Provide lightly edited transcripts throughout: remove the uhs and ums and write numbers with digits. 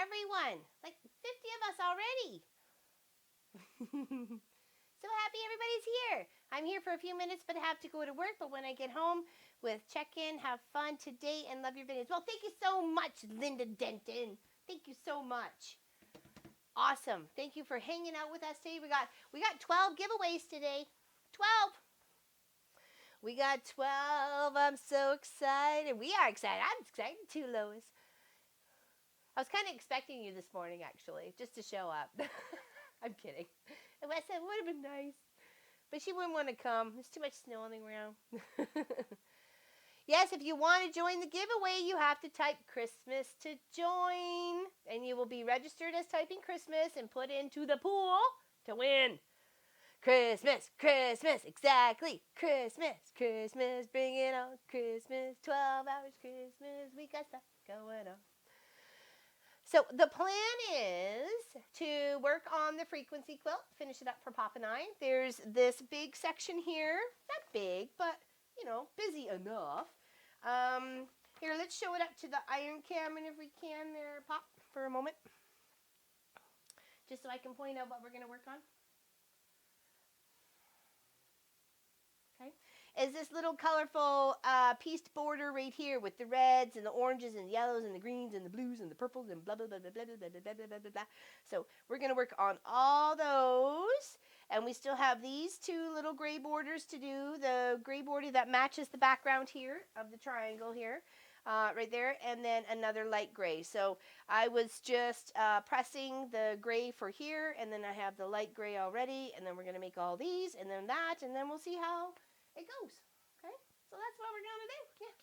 everyone. Like 50 of us already. So happy everybody's here. I'm here for a few minutes, but I have to go to work. But when I get home, with check-in, have fun today, and love your videos. Well, thank you so much, Linda Denton. Thank you so much. Awesome. Thank you for hanging out with us today. We got 12 giveaways today. 12. We got 12. I'm so excited. We are excited. I'm excited too, Lois. I was kind of expecting you this morning, actually, just to show up. I'm kidding. And I said, it would have been nice. But she wouldn't want to come. There's too much snow on the ground. Yes, if you want to join the giveaway, you have to type Christmas to join. And you will be registered as typing Christmas and put into the pool to win. Christmas, Christmas, exactly. Christmas, Christmas, bring it on. Christmas, 12 hours Christmas. We got stuff going on. So the plan is to work on the frequency quilt, finish it up for Pop and I. There's this big section here, not big, but, you know, busy enough. Here, let's show it up to the iron cam, and if we can there, Pop, for a moment. Just so I can point out what we're going to work on. Okay. Is this little colorful pieced border right here with the reds and the oranges and the yellows and the greens and the blues and the purples and blah, blah, blah, blah, blah, blah, blah, blah, blah, blah, blah. So we're going to work on all those. And we still have these two little gray borders to do. The gray border that matches the background here of the triangle here. Right there, and then another light gray. So I was just pressing the gray for here, and then I have the light gray already, and then we're going to make all these, and then that, and then we'll see how it goes. Okay, so that's what we're going to do. Yeah.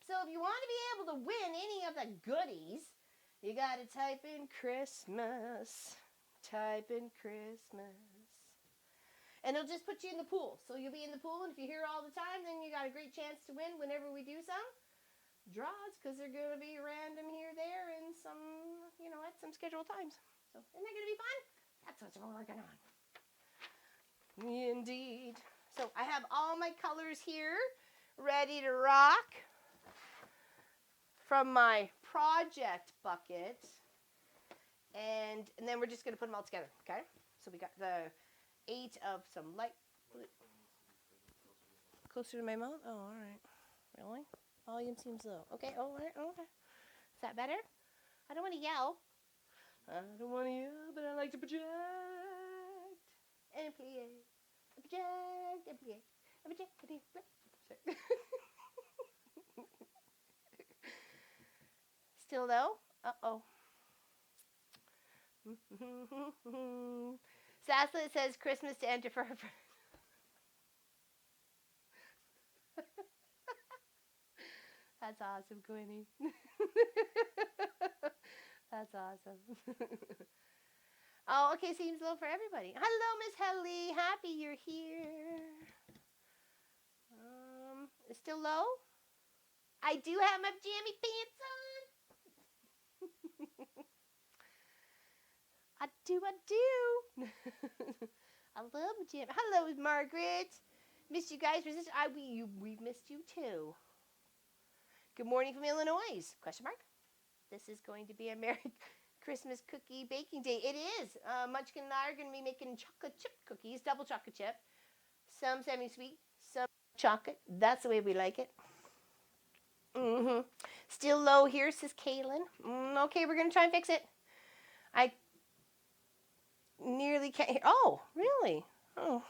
So if you want to be able to win any of the goodies, you got to type in Christmas. Type in Christmas. And it'll just put you in the pool. So you'll be in the pool, and if you're here all the time, then you got a great chance to win whenever we do some draws, because they're going to be random here, there, and some, you know, at some scheduled times. So isn't that going to be fun? That's what we're working on. Indeed. So I have all my colors here ready to rock from my project bucket. And then we're just going to put them all together, okay? So we got the 8 of some light blue. Closer to my mouth? Oh, all right. Really? Volume seems low. Okay, all right, okay. Is that better? I don't want to yell. I don't want to yell, but I like to project. And play. Project, and play. Project, and play. Still low? Uh-oh. Saslet says Christmas to enter for her friend. That's awesome, Queenie. That's awesome. Oh, okay, seems low for everybody. Hello, Miss Helly. Happy you're here. It's still low? I do have my jammy pants on. I do. I love my jam. Hello, Margaret. Missed you guys. We've missed you too. Good morning from Illinois? Question mark. This is going to be a Merry Christmas cookie baking day. It is. Munchkin and I are going to be making chocolate chip cookies, double chocolate chip. Some semi-sweet, some chocolate. That's the way we like it. Still low here, says Kaylin. Okay, we're going to try and fix it. I nearly can't hear. Oh, really? Oh.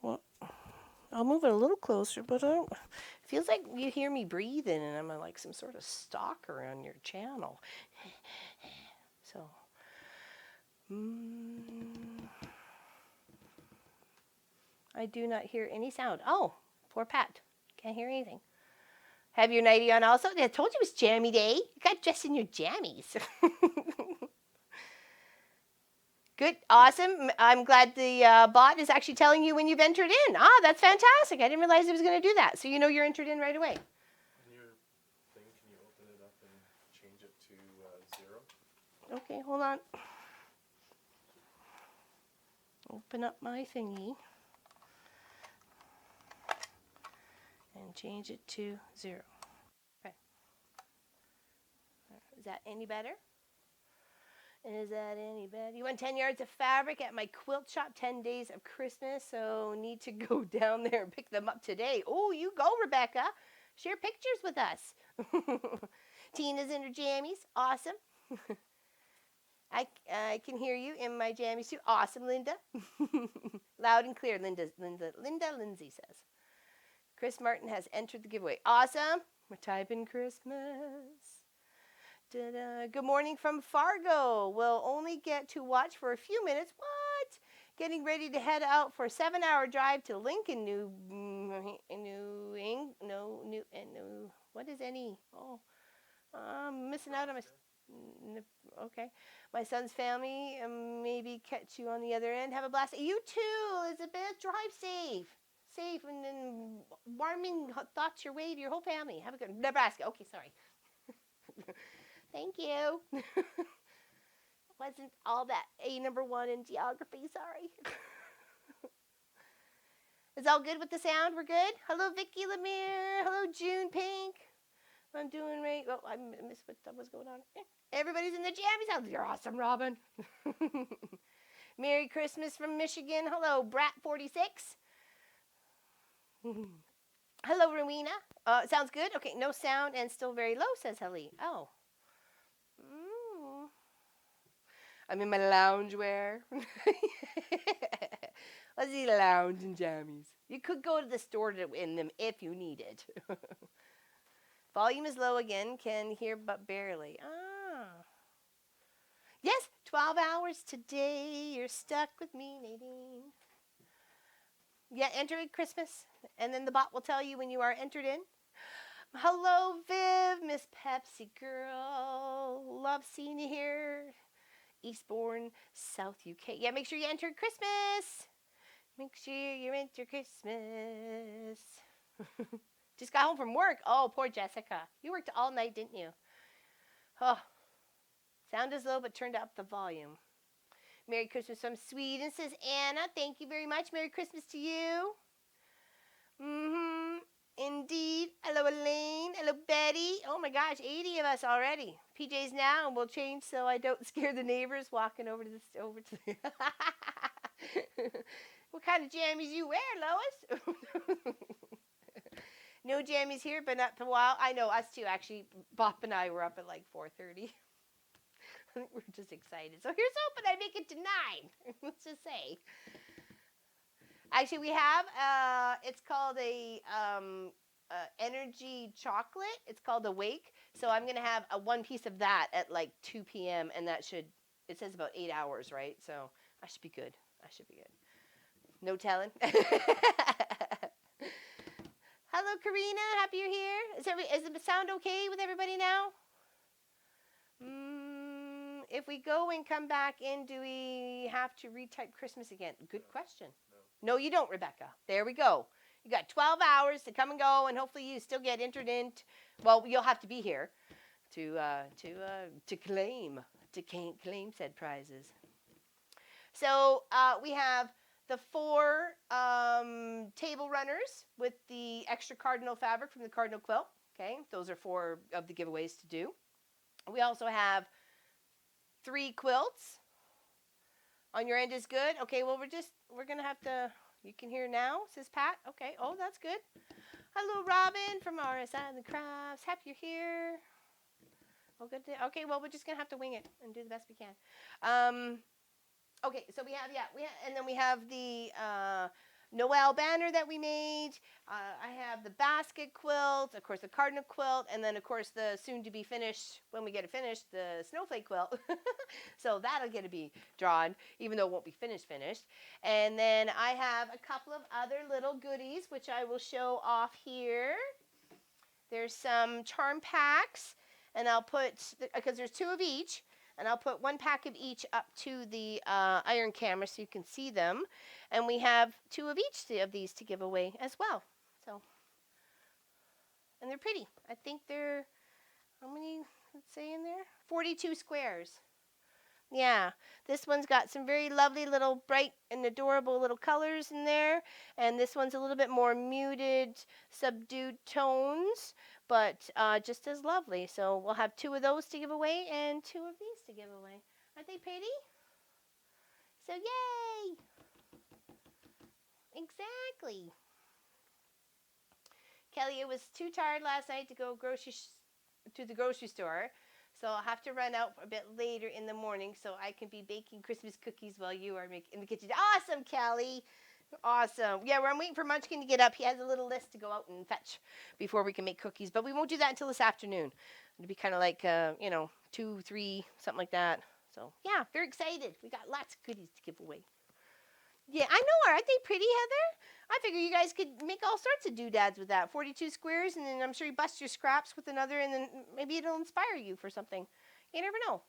Well, I'll move it a little closer, but I don't. It feels like you hear me breathing and I'm like some sort of stalker on your channel. So, I do not hear any sound. Oh, poor Pat. Can't hear anything. Have your nightie on also? I told you it was jammy day. You got dressed in your jammies. Good. Awesome. I'm glad the bot is actually telling you when you've entered in. Ah, that's fantastic. I didn't realize it was going to do that. So you know you're entered in right away. On your thing, can you open it up and change it to 0? Okay, hold on. Open up my thingy. And change it to 0. Okay. Is that any better? Is that any better? You want 10 yards of fabric at my quilt shop, 10 days of Christmas, so need to go down there and pick them up today. Oh, you go, Rebecca. Share pictures with us. Tina's in her jammies. Awesome. I can hear you in my jammies too. Awesome, Linda. Loud and clear, Linda Lindsay says. Chris Martin has entered the giveaway. Awesome. We're typing Christmas. Da-da. Good morning from Fargo. We'll only get to watch for a few minutes. What? Getting ready to head out for a 7-hour drive to Lincoln, what is any? Oh, I'm missing out on my. Okay, my son's family. Maybe catch you on the other end. Have a blast. You too, Elizabeth. Drive safe, and then warming thoughts your way to your whole family. Have a good Nebraska. Okay, sorry. Thank you. Wasn't all that A number 1 in geography, sorry. Is all good with the sound? We're good? Hello, Vicky Lemire. Hello, June Pink. I'm doing right. Oh, I missed what was going on. Everybody's in the jammies house. You're awesome, Robin. Merry Christmas from Michigan. Hello, Brat46. Hello, Rowena. Sounds good? Okay, no sound and still very low, says Helly. Oh. I'm in my loungewear. Let's see lounge and jammies. You could go to the store to win them if you needed. Volume is low again. Can hear but barely. Yes, 12 hours today. You're stuck with me, Nadine. Yeah, enter at Christmas, and then the bot will tell you when you are entered in. Hello, Viv, Miss Pepsi Girl. Love seeing you here. Eastbourne, South UK. Yeah, make sure you enter Christmas. Make sure you enter Christmas. Just got home from work. Oh, poor Jessica. You worked all night, didn't you? Oh, sound is low, but turned up the volume. Merry Christmas from Sweden, says Anna. Thank you very much. Merry Christmas to you. Indeed. Hello, Elaine. Hello, Betty. Oh my gosh, 80 of us already. PJs now, and we'll change so I don't scare the neighbors walking over to the. What kind of jammies you wear, Lois? No jammies here, been up a while. I know, us too, actually. Bob and I were up at like 4:30. We're just excited. So here's hoping I make it to 9. Let's just say. Actually, we have, it's called a energy chocolate. It's called Awake. So I'm going to have one piece of that at like 2 p.m. And that should, it says about 8 hours, right? So I should be good. No telling. Hello, Karina. Happy you're here. Is the sound okay with everybody now? If we go and come back in, do we have to retype Christmas again? Good question. No, you don't, Rebecca. There we go. You got 12 hours to come and go, and hopefully you still get entered in. Well, you'll have to be here to claim said prizes. So we have the 4 table runners with the extra Cardinal fabric from the Cardinal quilt. Okay, those are 4 of the giveaways to do. We also have 3 quilts. On your end is good. Okay, well, we're going to have to, you can hear now, says Pat. Okay, oh, that's good. Hello, Robin from RSI and the Crafts. Happy you're here. Oh, good. Okay, well, we're just going to have to wing it and do the best we can. Okay, so we have, and then we have the Noel banner that we made. I have the basket quilt, of course, the Cardinal quilt, and then, of course, the soon-to-be finished, when we get it finished, the Snowflake quilt. So that'll get to be drawn, even though it won't be finished. And then I have a couple of other little goodies, which I will show off here. There's some charm packs, and I'll put, because there's 2 of each, and I'll put 1 pack of each up to the iron camera so you can see them. And we have 2 of each of these to give away as well. So, and they're pretty. I think they're, how many, let's say in there? 42 squares. Yeah, this one's got some very lovely little bright and adorable little colors in there. And this one's a little bit more muted, subdued tones. but just as lovely. So we'll have 2 of those to give away and 2 of these to give away. Aren't they pretty? So yay! Exactly. Kelly, was too tired last night to go to the grocery store, so I'll have to run out a bit later in the morning so I can be baking Christmas cookies while you are in the kitchen. Awesome, Kelly. Awesome. Yeah, I'm waiting for Munchkin to get up. He has a little list to go out and fetch before we can make cookies, but we won't do that until this afternoon. It'll be kind of like, 2, 3, something like that. So, yeah, very excited. We got lots of goodies to give away. Yeah, I know. Aren't they pretty, Heather? I figure you guys could make all sorts of doodads with that. 42 squares, and then I'm sure you bust your scraps with another, and then maybe it'll inspire you for something. You never know.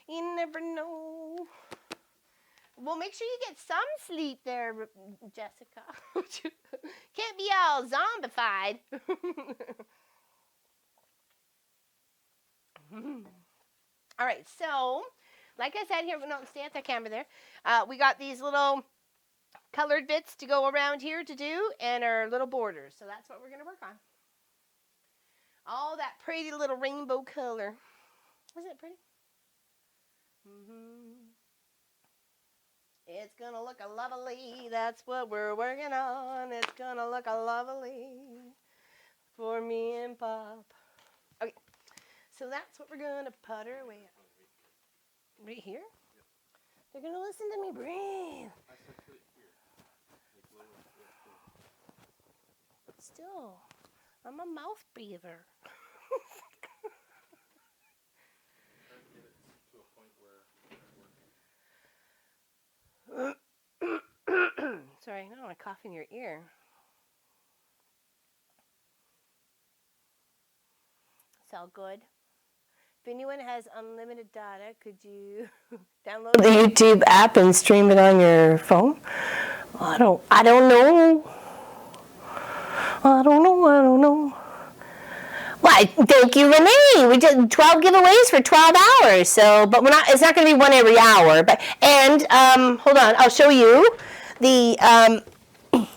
You never know. Well, make sure you get some sleep there, Jessica. Can't be all zombified. All right, so like I said here, no, stay at the camera there. We got these little colored bits to go around here to do, and our little borders. So that's what we're going to work on. All that pretty little rainbow color. Isn't it pretty? It's going to look a lovely. That's what we're working on. It's going to look a lovely for me and Pop. Okay, so that's what we're going to putter away at. Right here? Yep. They're going to listen to me breathe. I said put it here. Like lower. But still, I'm a mouth breather. Try to get it to a point where it's working. Sorry, I don't want to cough in your ear. It's all good. If anyone has unlimited data, could you download the YouTube app and stream it on your phone? I don't know. Why, thank you, Renee. We did 12 giveaways for 12 hours. So, but it's not going to be one every hour. And hold on, I'll show you the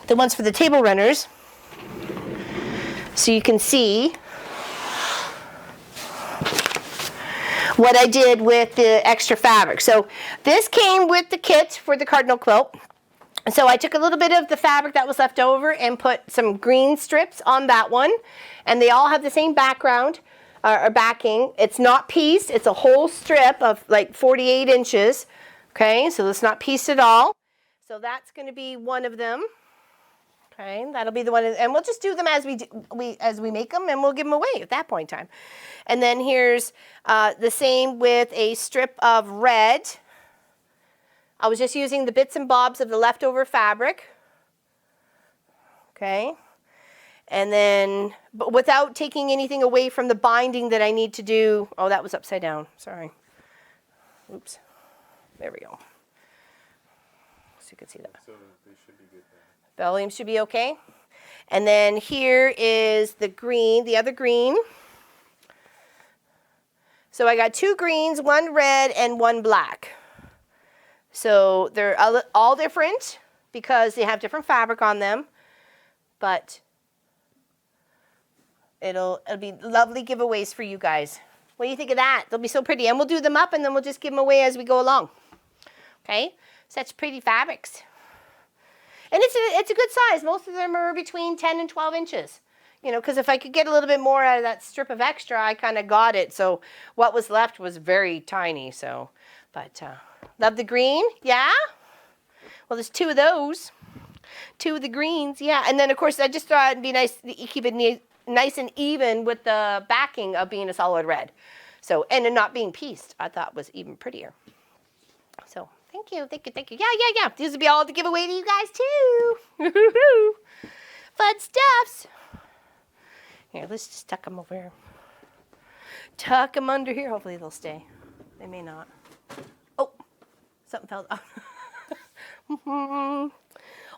ones for the table runners. So you can see what I did with the extra fabric. So this came with the kit for the Cardinal quilt. So I took a little bit of the fabric that was left over and put some green strips on that one. And they all have the same background or backing. It's not pieced. It's a whole strip of like 48 inches. Okay, so it's not pieced at all. So that's going to be one of them. Okay, that'll be the one, and we'll just do them as we make them, and we'll give them away at that point in time. And then here's the same with a strip of red. I was just using the bits and bobs of the leftover fabric. Okay, and then, but without taking anything away from the binding that I need to do. Oh, that was upside down. Sorry. Oops. There we go. So you can see that. So they should be good then. Volume should be okay. And then here is the green, the other green. So I got 2 greens, 1 red, and 1 black. So they're all different because they have different fabric on them. But it'll be lovely giveaways for you guys. What do you think of that? They'll be so pretty. And we'll do them up, and then we'll just give them away as we go along. Okay? Such pretty fabrics. And it's a good size. Most of them are between 10 and 12 inches. You know, because if I could get a little bit more out of that strip of extra, I kind of got it. So what was left was very tiny. So, but love the green. Yeah? Well, there's 2 of those. 2 of the greens. Yeah. And then, of course, I just thought it'd be nice to keep it nice and even with the backing of being a solid red. So, and it not being pieced, I thought was even prettier. So, thank you. Yeah. These will be all to give away to you guys, too. Fun stuffs. Here, let's just tuck them over here. Tuck them under here. Hopefully they'll stay. They may not. Oh, something fell down.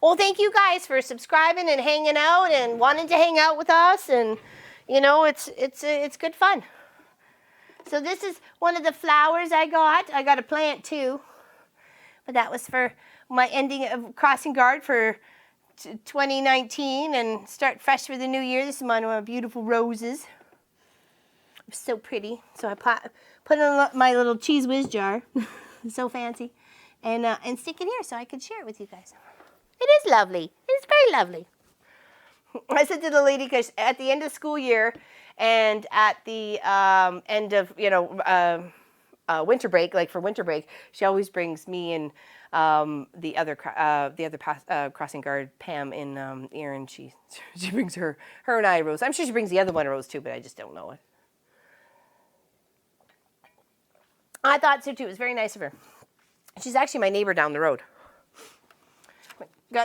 Well, thank you guys for subscribing and hanging out and wanting to hang out with us. And, you know, it's good fun. So this is one of the flowers I got. I got a plant, too. But that was for my ending of crossing guard for 2019 and start fresh for the new year. This is one of my beautiful roses. So pretty. So I put in my little Cheese Whiz jar. So fancy. And stick it here so I can share it with you guys. It is lovely. It's very lovely. I said to the lady, because at the end of school year and at the end of, winter break, like for winter break, she always brings me and the other crossing guard, Pam, in ear, and she brings her and I a rose. I'm sure she brings the other one a rose too, but I just don't know it. I thought so too. It was very nice of her. She's actually my neighbor down the road.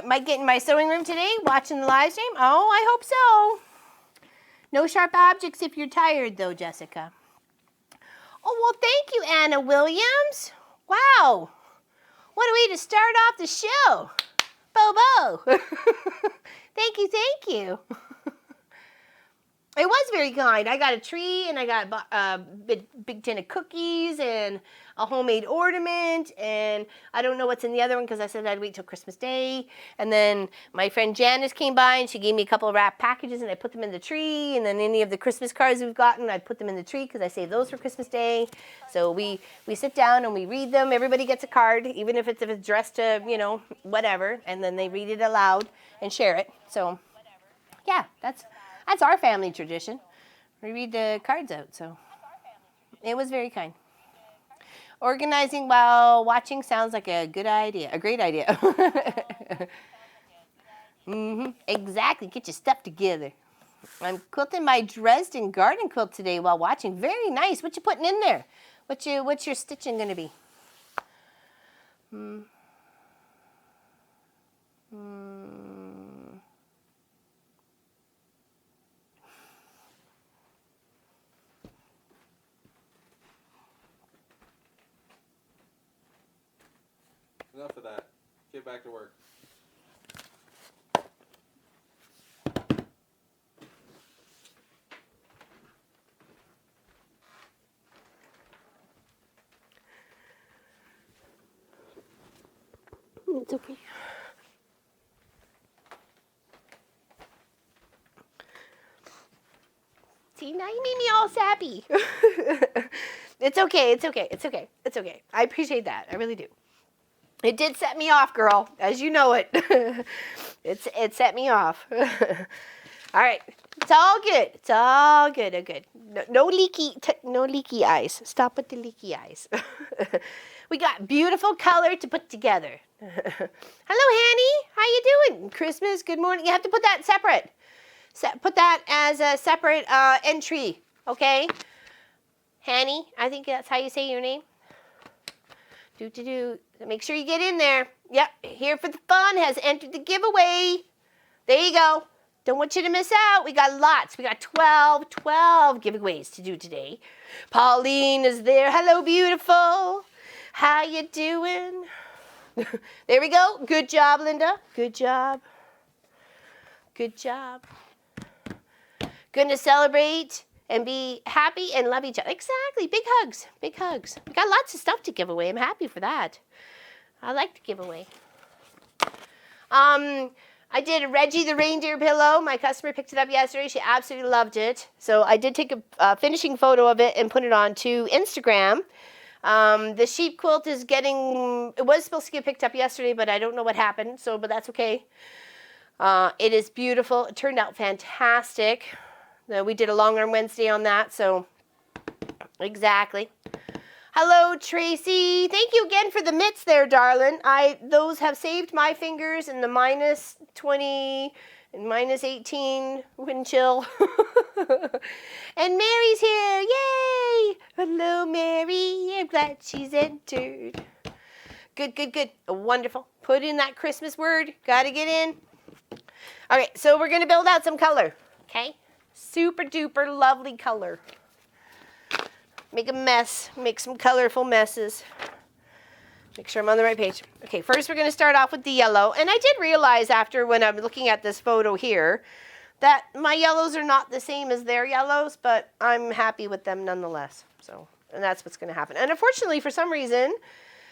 Might get in my sewing room today, watching the live stream. Oh, I hope so. No sharp objects if you're tired, though, Jessica. Oh, well, thank you, Anna Williams. Wow. What a way to start off the show. Bobo. Thank you. It was very kind. I got a tree, and I got a big tin of cookies, and a homemade ornament, and I don't know what's in the other one because I said I'd wait till Christmas Day. And then my friend Janice came by, and she gave me a couple of wrapped packages, and I put them in the tree. And then any of the Christmas cards we've gotten, I put them in the tree because I saved those for Christmas Day. So we sit down and we read them. Everybody gets a card, even if it's addressed to, whatever, and then they read it aloud and share it. So, yeah, that's our family tradition. We read the cards out, so it was very kind. Organizing while watching sounds like a good idea, a great idea. Exactly, get your stuff together. I'm quilting my Dresden garden quilt today while watching. Very nice. What you putting in there? What's your stitching going to be? Enough of that. Get back to work. It's okay. See, now you made me all sappy. It's okay. I appreciate that. I really do. It did set me off, girl, as you know it. It set me off. All right. It's all good. Okay. No leaky eyes. Stop with the leaky eyes. We got beautiful color to put together. Hello, Hanny. How you doing? Christmas, good morning. You have to put that separate. Put that as a separate entry, okay? Hanny, I think that's how you say your name. Make sure you get in there. Yep, here for the fun, has entered the giveaway. There you go. Don't want you to miss out. We got lots. We got 12 giveaways to do today. Pauline is there. Hello, beautiful. How you doing? There we go. Good job, Linda. Good job. Gonna celebrate and be happy and love each other. Exactly. Big hugs. We got lots of stuff to give away. I'm happy for that. I like to give away. I did a Reggie the reindeer pillow. My customer picked it up yesterday. She absolutely loved it. So I did take a finishing photo of it and put it on to Instagram. The sheep quilt is it was supposed to get picked up yesterday, but I don't know what happened. But that's okay. It is beautiful. It turned out fantastic. We did a long arm Wednesday on that. So exactly. Hello, Tracy. Thank you again for the mitts there, darling. Those have saved my fingers in the minus 20 and minus 18 wind chill. And Mary's here. Yay! Hello, Mary. I'm glad she's entered. Good. Wonderful. Put in that Christmas word. Got to get in. All right, so we're going to build out some color. Okay? Super duper lovely color. Make a mess. Make some colorful messes. Make sure I'm on the right page. Okay, first we're going to start off with the yellow. And I did realize after when I'm looking at this photo here that my yellows are not the same as their yellows, but I'm happy with them nonetheless. And that's what's going to happen. And unfortunately, for some reason,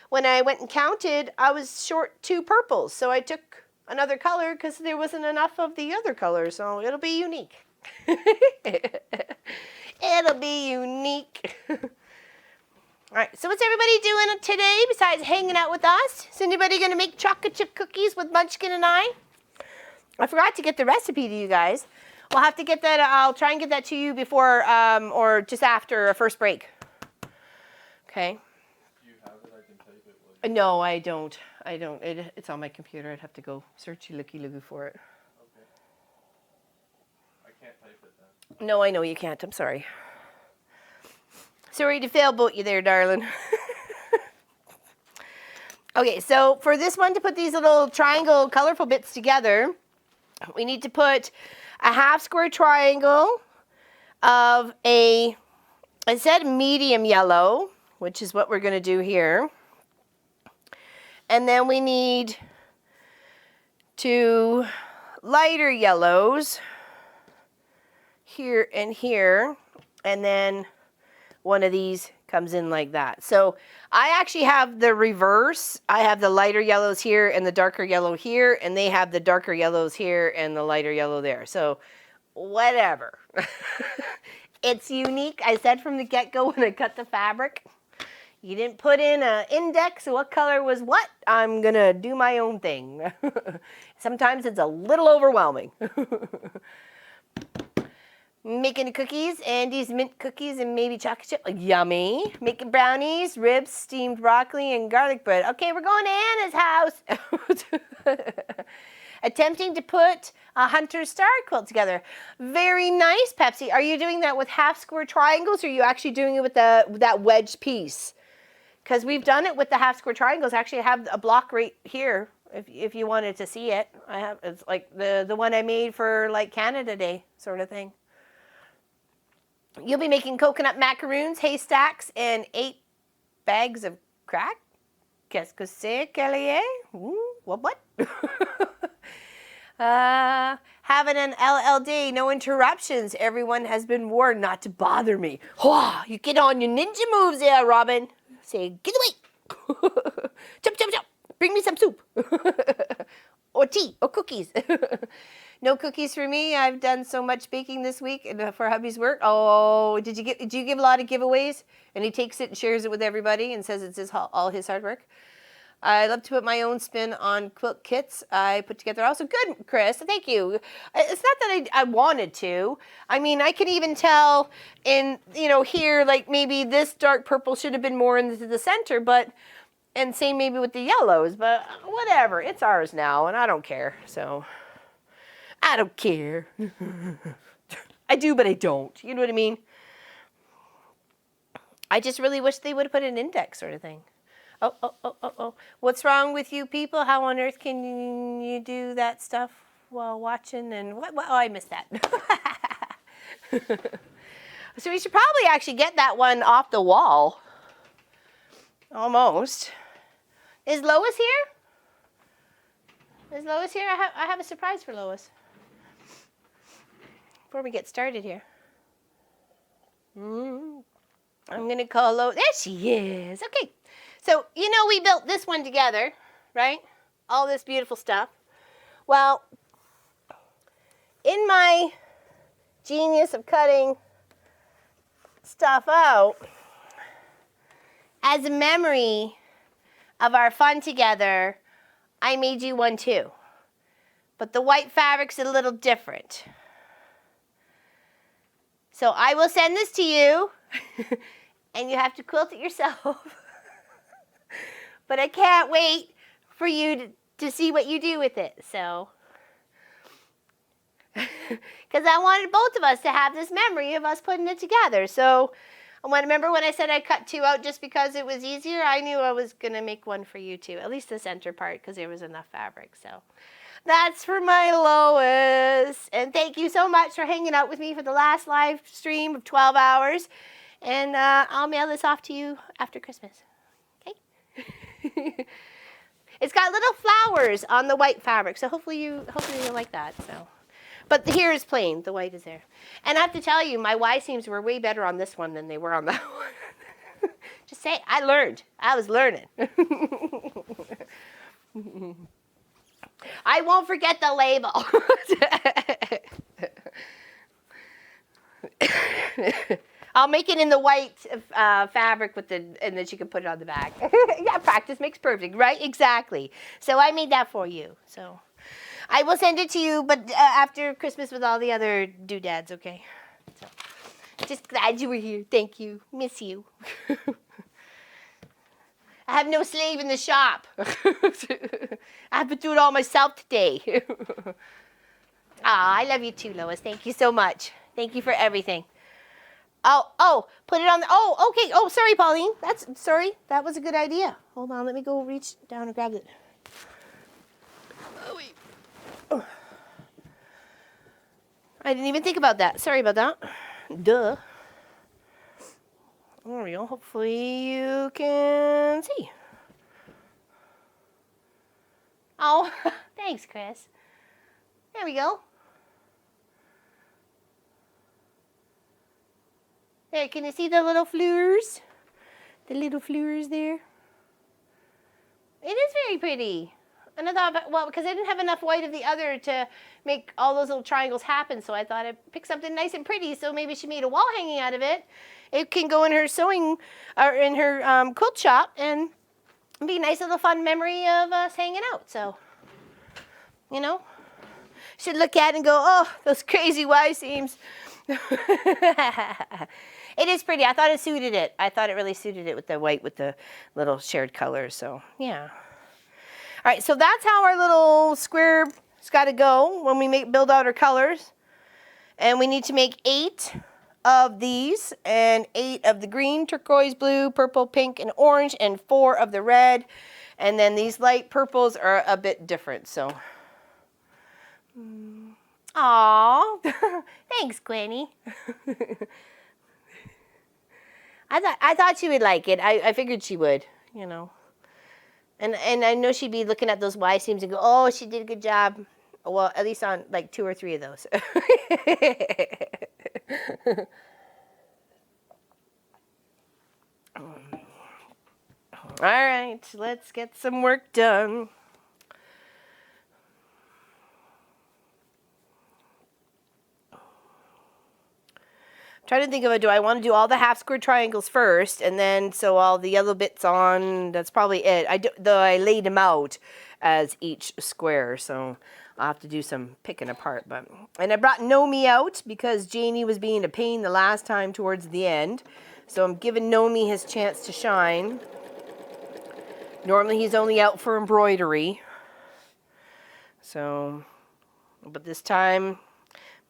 when I went and counted, I was short 2 purples. So I took another color because there wasn't enough of the other color, so it'll be unique. It'll be unique. All right, so what's everybody doing today besides hanging out with us? Is anybody going to make chocolate chip cookies with Munchkin and I forgot to get the recipe to you guys. We'll have to get that. I'll try and get that to you before or just after a first break. Okay. Do you have it? I can type it. No, I don't. It's on my computer. I'd have to go searchy looky for it. Okay. I can't type it then. No, I know you can't. I'm sorry. Sorry to fail boat you there, darling. Okay, so for this one to put these little triangle colorful bits together, we need to put a half square triangle of I said medium yellow, which is what we're going to do here. And then we need 2 lighter yellows here and here, and then one of these comes in like that. So I actually have the reverse. I have the lighter yellows here and the darker yellow here, and they have the darker yellows here and the lighter yellow there. So whatever. It's unique. I said from the get-go when I cut the fabric, you didn't put in an index of what color was what. I'm going to do my own thing. Sometimes it's a little overwhelming. Making the cookies, Andy's mint cookies and maybe chocolate chip, yummy. Making brownies, ribs, steamed broccoli, and garlic bread. Okay, we're going to Anna's house. Attempting to put a hunter star quilt together. Very nice, Pepsi. Are you doing that with half square triangles, or are you actually doing it with that wedged piece? Because we've done it with the half square triangles. Actually, I have a block right here if you wanted to see it. It's like the one I made for like Canada Day sort of thing. You'll be making coconut macaroons, haystacks, and 8 bags of crack. Qu'est-ce que c'est, Kelly? What? Having an LLD, no interruptions. Everyone has been warned not to bother me. You get on your ninja moves there, Robin. Say, get away. Chop, chop, chop. Bring me some soup. Or tea, or cookies. No cookies for me. I've done so much baking this week for hubby's work. Oh, do you give a lot of giveaways? And he takes it and shares it with everybody and says it's all his hard work. I love to put my own spin on quilt kits I put together. Also, good, Chris. Thank you. It's not that I wanted to. I mean, I can even tell in, here, like maybe this dark purple should have been more into the center, and same maybe with the yellows, but whatever. It's ours now, and I don't care, so... I don't care. I do, but I don't. You know what I mean? I just really wish they would have put an index sort of thing. Oh. What's wrong with you people? How on earth can you do that stuff while watching? And what? Oh, I missed that. So we should probably actually get that one off the wall. Almost. Is Lois here? Is Lois here? I have a surprise for Lois. Before we get started here. I'm going to call Lois. There she is. Okay. So, we built this one together, right? All this beautiful stuff. Well, in my genius of cutting stuff out, as a memory of our fun together, I made you one too. But the white fabric's a little different. So I will send this to you, and you have to quilt it yourself. But I can't wait for you to see what you do with it, so. Because I wanted both of us to have this memory of us putting it together. So remember when I said I cut 2 out just because it was easier? I knew I was going to make one for you too, at least the center part, because there was enough fabric. So that's for my Lois. And thank you so much for hanging out with me for the last live stream of 12 hours. And I'll mail this off to you after Christmas. Okay? It's got little flowers on the white fabric, so hopefully you'll like that. So, but here is plain. The white is there. And I have to tell you, my Y seams were way better on this one than they were on that one. Just say, I learned. I was learning. I won't forget the label. I'll make it in the white fabric with the, and then she can put it on the back. Yeah, practice makes perfect, right? Exactly. So I made that for you. So I will send it to you, but after Christmas with all the other doodads, okay? So just glad you were here. Thank you. Miss you. I have no slave in the shop. I have to do it all myself today. I love you too, Lois. Thank you so much. Thank you for everything. Oh, put it on the, okay. Oh, sorry, Pauline. Sorry. That was a good idea. Hold on, let me go reach down and grab it. Oh, wait. Oh. I didn't even think about that. Sorry about that. Duh. There we go. Hopefully you can see. Oh, thanks, Chris. There we go. There, can you see the little flowers? The little flowers there? It is very pretty. And I thought, well, because I didn't have enough white of the other to make all those little triangles happen, so I thought I'd pick something nice and pretty, so maybe she made a wall hanging out of it. It can go in her sewing, or in her quilt shop, and be a nice little fun memory of us hanging out, so, you know. Should look at it and go, oh, those crazy Y seams. It is pretty. I thought it suited it. I thought it really suited it with the white with the little shared colors. So, yeah. All right, so that's how our little square's got to go when we build out our colors. And we need to make 8 of these, and 8 of the green, turquoise, blue, purple, pink, and orange, and 4 of the red. And then these light purples are a bit different, so. Aw, thanks, Gwenny. I thought she would like it. I figured she would, you know. And I know she'd be looking at those Y seams and go, oh, she did a good job. Well, at least on like 2 or 3 of those. All right, let's get some work done. Trying to think of it, do I want to do all the half square triangles first and then sew all the yellow bits on? That's probably it. Though I laid them out as each square, so I'll have to do some picking apart. And I brought Nomi out because Janie was being a pain the last time towards the end. So I'm giving Nomi his chance to shine. Normally he's only out for embroidery. So, but this time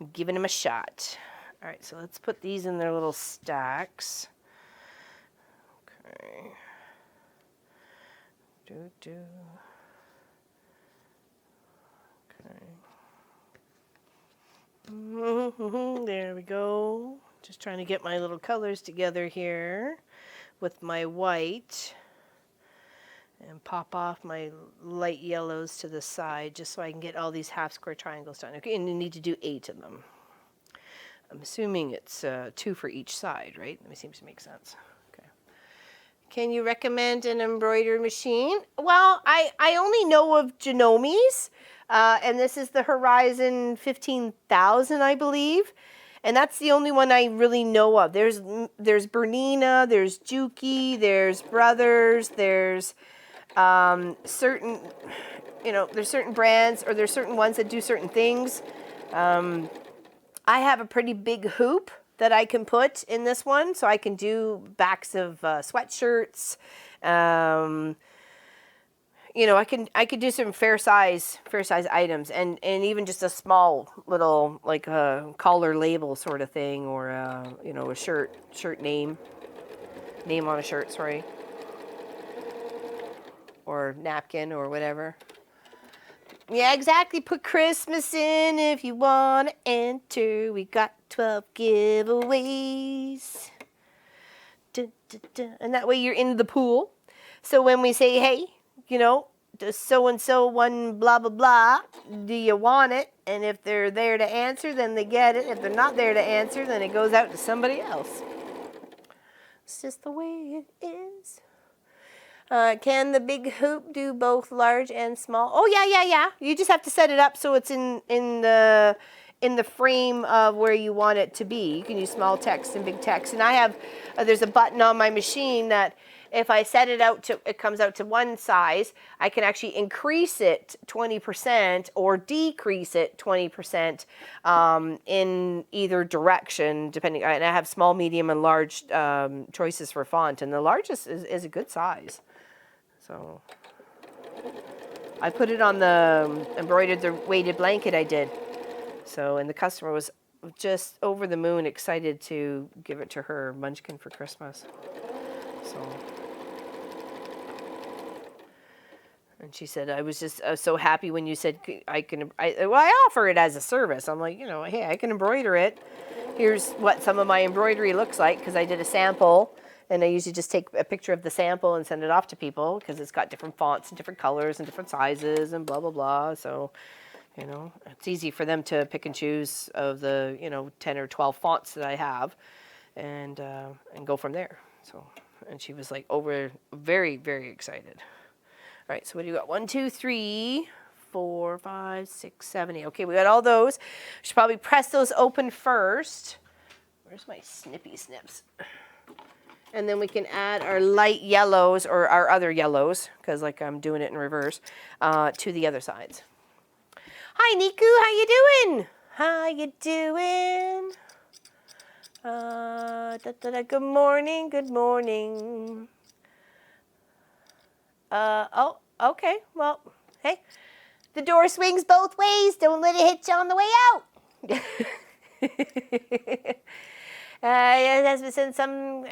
I'm giving him a shot. All right, so let's put these in their little stacks. Okay. Okay. There we go. Just trying to get my little colors together here with my white. And pop off my light yellows to the side just so I can get all these half square triangles done. Okay, and you need to do 8 of them. I'm assuming it's 2 for each side, right? That seems to make sense. Okay. Can you recommend an embroidery machine? Well, I only know of Genomi's, and this is the Horizon 15,000, I believe. And that's the only one I really know of. There's Bernina, there's Juki, there's Brothers, there's certain, there's certain brands, or there's certain ones that do certain things. I have a pretty big hoop that I can put in this one, so I can do backs of sweatshirts. I could do some fair size items, and even just a small little like a collar label sort of thing, or a shirt name on a shirt, sorry, or napkin or whatever. Yeah, exactly. Put Christmas in if you want to enter. We got 12 giveaways. Dun, dun, dun. And that way you're in the pool. So when we say, hey, does so-and-so one blah, blah, blah, do you want it? And if they're there to answer, then they get it. If they're not there to answer, then it goes out to somebody else. It's just the way it is. Can the big hoop do both large and small? Oh yeah. You just have to set it up so it's in the frame of where you want it to be. You can use small text and big text. And I have there's a button on my machine that if I set it out to, it comes out to one size, I can actually increase it 20% or decrease it 20% in either direction, depending. And I have small, medium, and large choices for font, and the largest is a good size. So I put it on the embroidered the weighted blanket I did. So, and the customer was just over the moon excited to give it to her munchkin for Christmas. So. And she said, I was so happy when you said I offer it as a service. I'm like, hey, I can embroider it. Here's what some of my embroidery looks like, because I did a sample, and I usually just take a picture of the sample and send it off to people, because it's got different fonts and different colors and different sizes and blah, blah, blah. So, it's easy for them to pick and choose of the, 10 or 12 fonts that I have and go from there. So, and she was like very, very excited. All right, so what do you got? 1, 2, 3, 4, 5, 6, 7, 8. Okay, we got all those. Should probably press those open first. Where's my snippy snips? And then we can add our light yellows or our other yellows, because like I'm doing it in reverse, to the other sides. Hi, Niku. How you doing? How you doing? Good morning. Good morning. Oh, okay. Well, hey, the door swings both ways. Don't let it hit you on the way out. As we said, some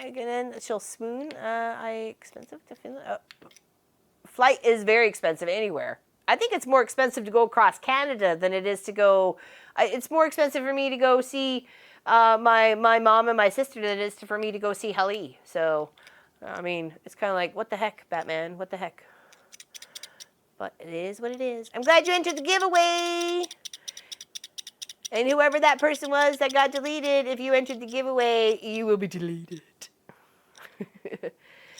she'll swoon. Expensive to Finland. Flight is very expensive anywhere. I think it's more expensive to go across Canada than it is to go. It's more expensive for me to go see my mom and my sister than it is for me to go see Hallie. So. I mean, it's kind of like, what the heck, Batman? What the heck? But it is what it is. I'm glad you entered the giveaway. And whoever that person was that got deleted, if you entered the giveaway, you will be deleted.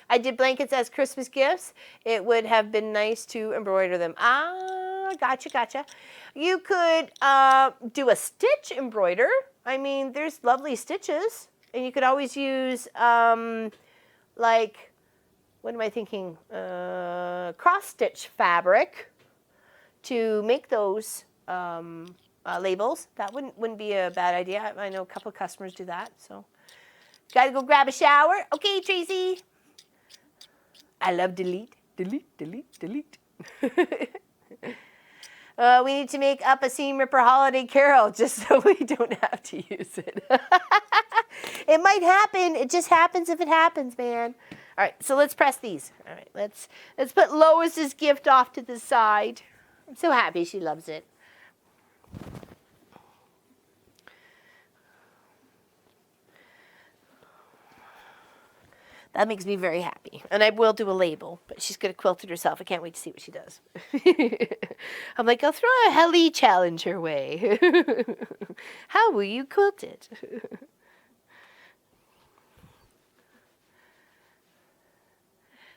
I did blankets as Christmas gifts. It would have been nice to embroider them. Gotcha. You could do a stitch embroider. I mean, there's lovely stitches. And you could always use... like, what am I thinking? Cross-stitch fabric to make those labels. That wouldn't be a bad idea. I know a couple of customers do that. So, gotta go grab a shower. Okay, Tracy. I love delete. We need to make up a Seam Ripper holiday carol just so we don't have to use it. It might happen. It just happens if it happens, man. All right, so let's press these. All right, let's put Lois's gift off to the side. I'm so happy she loves it. That makes me very happy. And I will do a label, but she's going to quilt it herself. I can't wait to see what she does. I'm like, I'll throw a Helly challenge her way. How will you quilt it?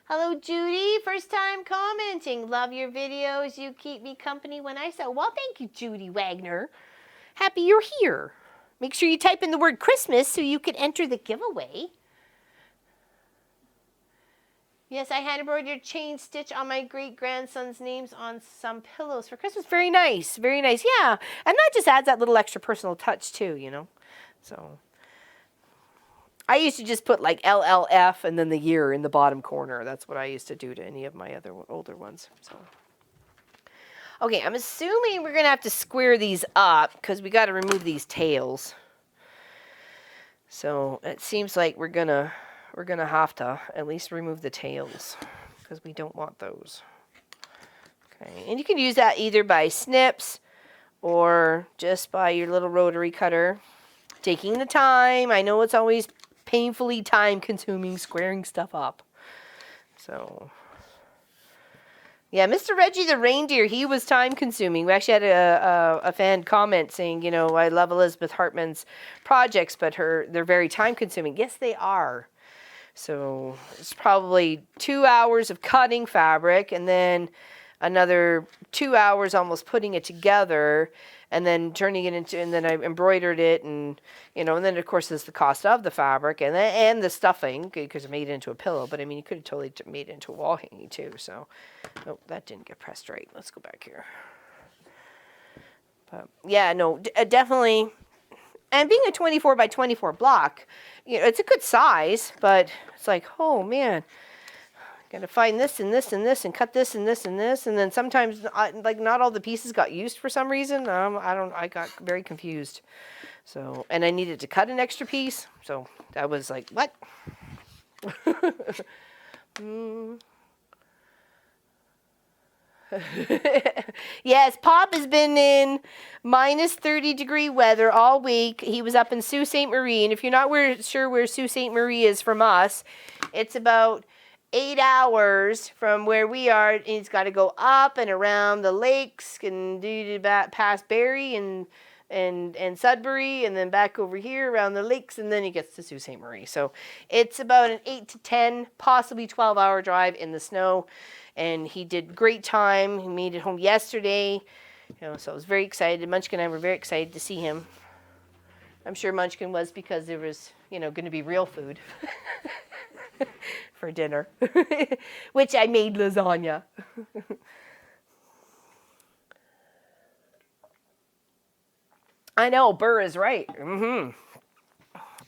Hello, Judy. First time commenting. Love your videos. You keep me company when I sew. Well, thank you, Judy Wagner. Happy you're here. Make sure you type in the word Christmas so you can enter the giveaway. Yes, I hand embroidered chain stitch on my great-grandson's names on some pillows for Christmas. Very nice. Very nice. Yeah. And that just adds that little extra personal touch, too, So... I used to just put like LLF and then the year in the bottom corner. That's what I used to do to any of my other older ones. So, okay, I'm assuming we're going to have to square these up because we got to remove these tails. So it seems like we're gonna have to at least remove the tails because we don't want those. Okay, and you can use that either by snips or just by your little rotary cutter. Taking the time. I know it's always painfully time-consuming squaring stuff up. So, yeah, Mr. Reggie the reindeer, he was time-consuming. We actually had a fan comment saying, I love Elizabeth Hartman's projects, but they're very time-consuming. Yes, they are. So it's probably 2 hours of cutting fabric and then another 2 hours almost putting it together and then turning it into, and then I embroidered it, and and then of course there's the cost of the fabric and the stuffing because I made it into a pillow. But I mean, you could have totally made it into a wall hanging too. So, oh, that didn't get pressed right. Let's go back here. But yeah, no, definitely. And being a 24 by 24 block, it's a good size, but it's like, oh man, gotta find this and this and this and cut this and this and this, and then sometimes like not all the pieces got used for some reason. I got very confused. So, and I needed to cut an extra piece, so I was like, what? Yes, Pop has been in minus 30-degree weather all week. He was up in Sault Ste. Marie, and if you're not sure where Sault Ste. Marie is from us, it's about 8 hours from where we are. He's got to go up and around the lakes and past Barrie and Sudbury, and then back over here around the lakes, and then he gets to Sault Ste. Marie. So it's about an 8 to 10, possibly 12-hour drive in the snow. And he did great time. He made it home yesterday. So I was very excited. Munchkin and I were very excited to see him. I'm sure Munchkin was because there was, going to be real food for dinner, which I made lasagna. I know, Burr is right. All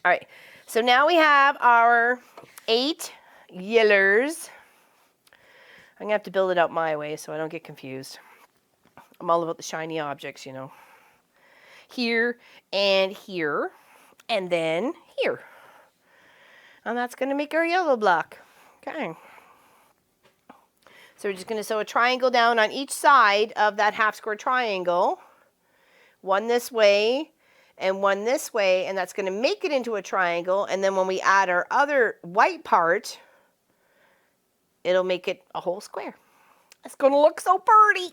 right, so now we have our 8 yellers. I'm going to have to build it out my way so I don't get confused. I'm all about the shiny objects, Here and here, and then here. And that's going to make our yellow block. Okay. So we're just going to sew a triangle down on each side of that half square triangle. One this way and one this way, and that's going to make it into a triangle. And then when we add our other white part, it'll make it a whole square. It's going to look so pretty.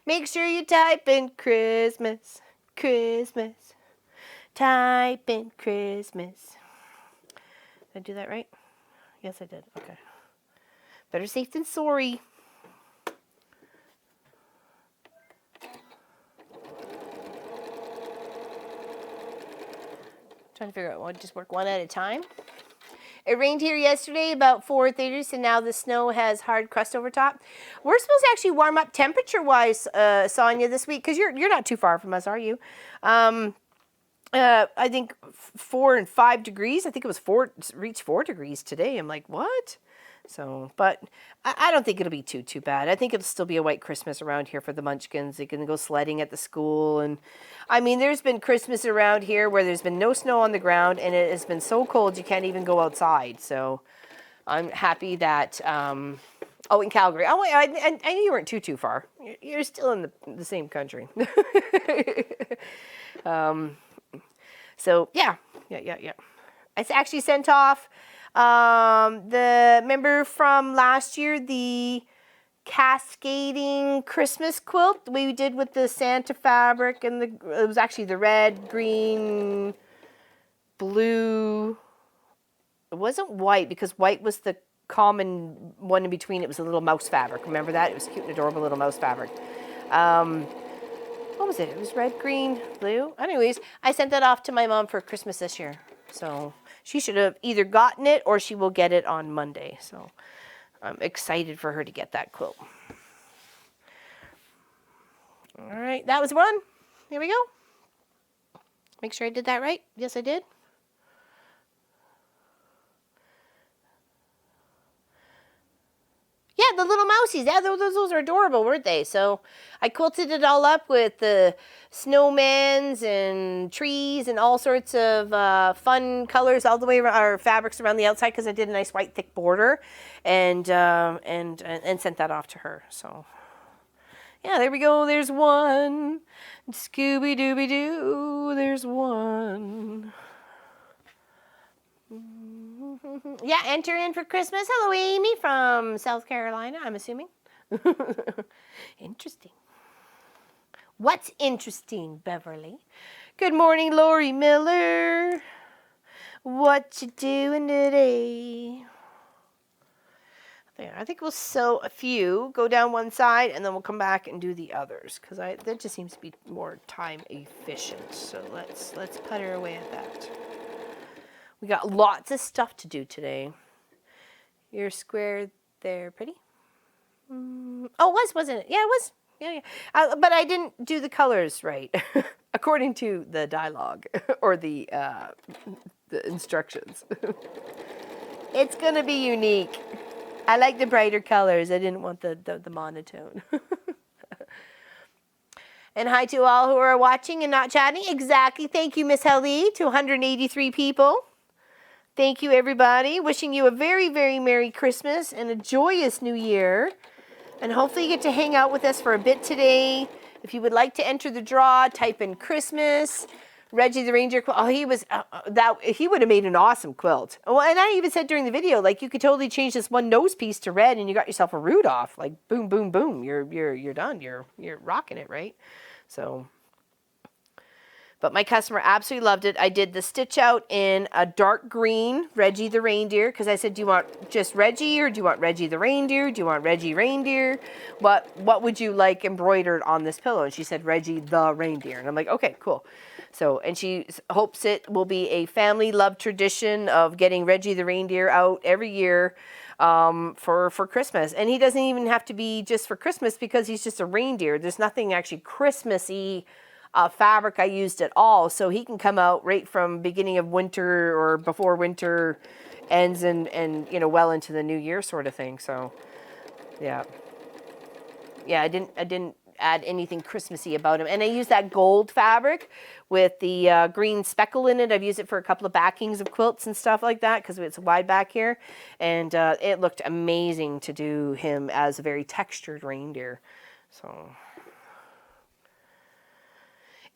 Make sure you type in Christmas, Christmas. Type in Christmas. Did I do that right? Yes, I did. Okay. Better safe than sorry. Trying to figure out what, just work one at a time. It rained here yesterday about 4:30, so now the snow has hard crust over top. We're supposed to actually warm up temperature-wise, Sonia, this week, because you're not too far from us, are you? I think 4 and 5 degrees. I think it was reached 4 degrees today. I'm like, what? So, but I don't think it'll be too bad. I think it'll still be a white Christmas around here for the Munchkins. They can go sledding at the school. And I mean, there's been Christmas around here where there's been no snow on the ground and it has been so cold you can't even go outside. So I'm happy that, oh, in Calgary. Oh, I knew you weren't too far. You're still in the same country. So yeah. It's actually sent off remember from last year, the cascading Christmas quilt we did with the Santa fabric, and it was actually the red, green, blue. It wasn't white because white was the common one in between. It was a little mouse fabric. Remember that? It was cute and adorable little mouse fabric. What was it? It was red, green, blue. Anyways, I sent that off to my mom for Christmas this year. So she should have either gotten it or she will get it on Monday. So I'm excited for her to get that quilt. All right, that was one. Here we go. Make sure I did that right. Yes, I did. Yeah, the little mousies. Yeah, those are adorable, weren't they? So I quilted it all up with the snowmans and trees and all sorts of fun colors all the way around, our fabrics around the outside, because I did a nice white thick border, and sent that off to her. So yeah, there we go. There's one. Scooby Dooby Doo. There's one. Yeah, enter in for Christmas. Hello, Amy from South Carolina, I'm assuming. Interesting. What's interesting, Beverly? Good morning, Lori Miller. What you doing today? There, I think we'll sew a few, go down one side, and then we'll come back and do the others, because that just seems to be more time efficient. So let's putter away at that. We got lots of stuff to do today. Your square there, pretty? Oh, wasn't it? Yeah, it was. Yeah. But I didn't do the colors right, according to the dialogue or the instructions. It's gonna be unique. I like the brighter colors. I didn't want the monotone. And hi to all who are watching and not chatting. Exactly. Thank you, Miss Helly, to 183 people. Thank you, everybody. Wishing you a very, very Merry Christmas and a joyous New Year. And hopefully you get to hang out with us for a bit today. If you would like to enter the draw, type in Christmas. Reggie the Reindeer quilt. Oh, he would have made an awesome quilt. Well, and I even said during the video, like, you could totally change this one nose piece to red, and you got yourself a Rudolph. Like, boom, boom, boom. You're done. You're rocking it, right? So, but my customer absolutely loved it. I did the stitch out in a dark green, Reggie the Reindeer, because I said, do you want just Reggie, or do you want Reggie the Reindeer? Do you want Reggie Reindeer? What would you like embroidered on this pillow? And she said, Reggie the Reindeer. And I'm like, okay, cool. So, and she hopes it will be a family love tradition of getting Reggie the Reindeer out every year for Christmas. And he doesn't even have to be just for Christmas, because he's just a reindeer. There's nothing actually Christmassy fabric I used at all. So he can come out right from beginning of winter or before winter ends and well into the new year sort of thing. So yeah, I didn't add anything Christmassy about him. And I used that gold fabric with the green speckle in it. I've used it for a couple of backings of quilts and stuff like that, because it's wide back here. And it looked amazing to do him as a very textured reindeer. So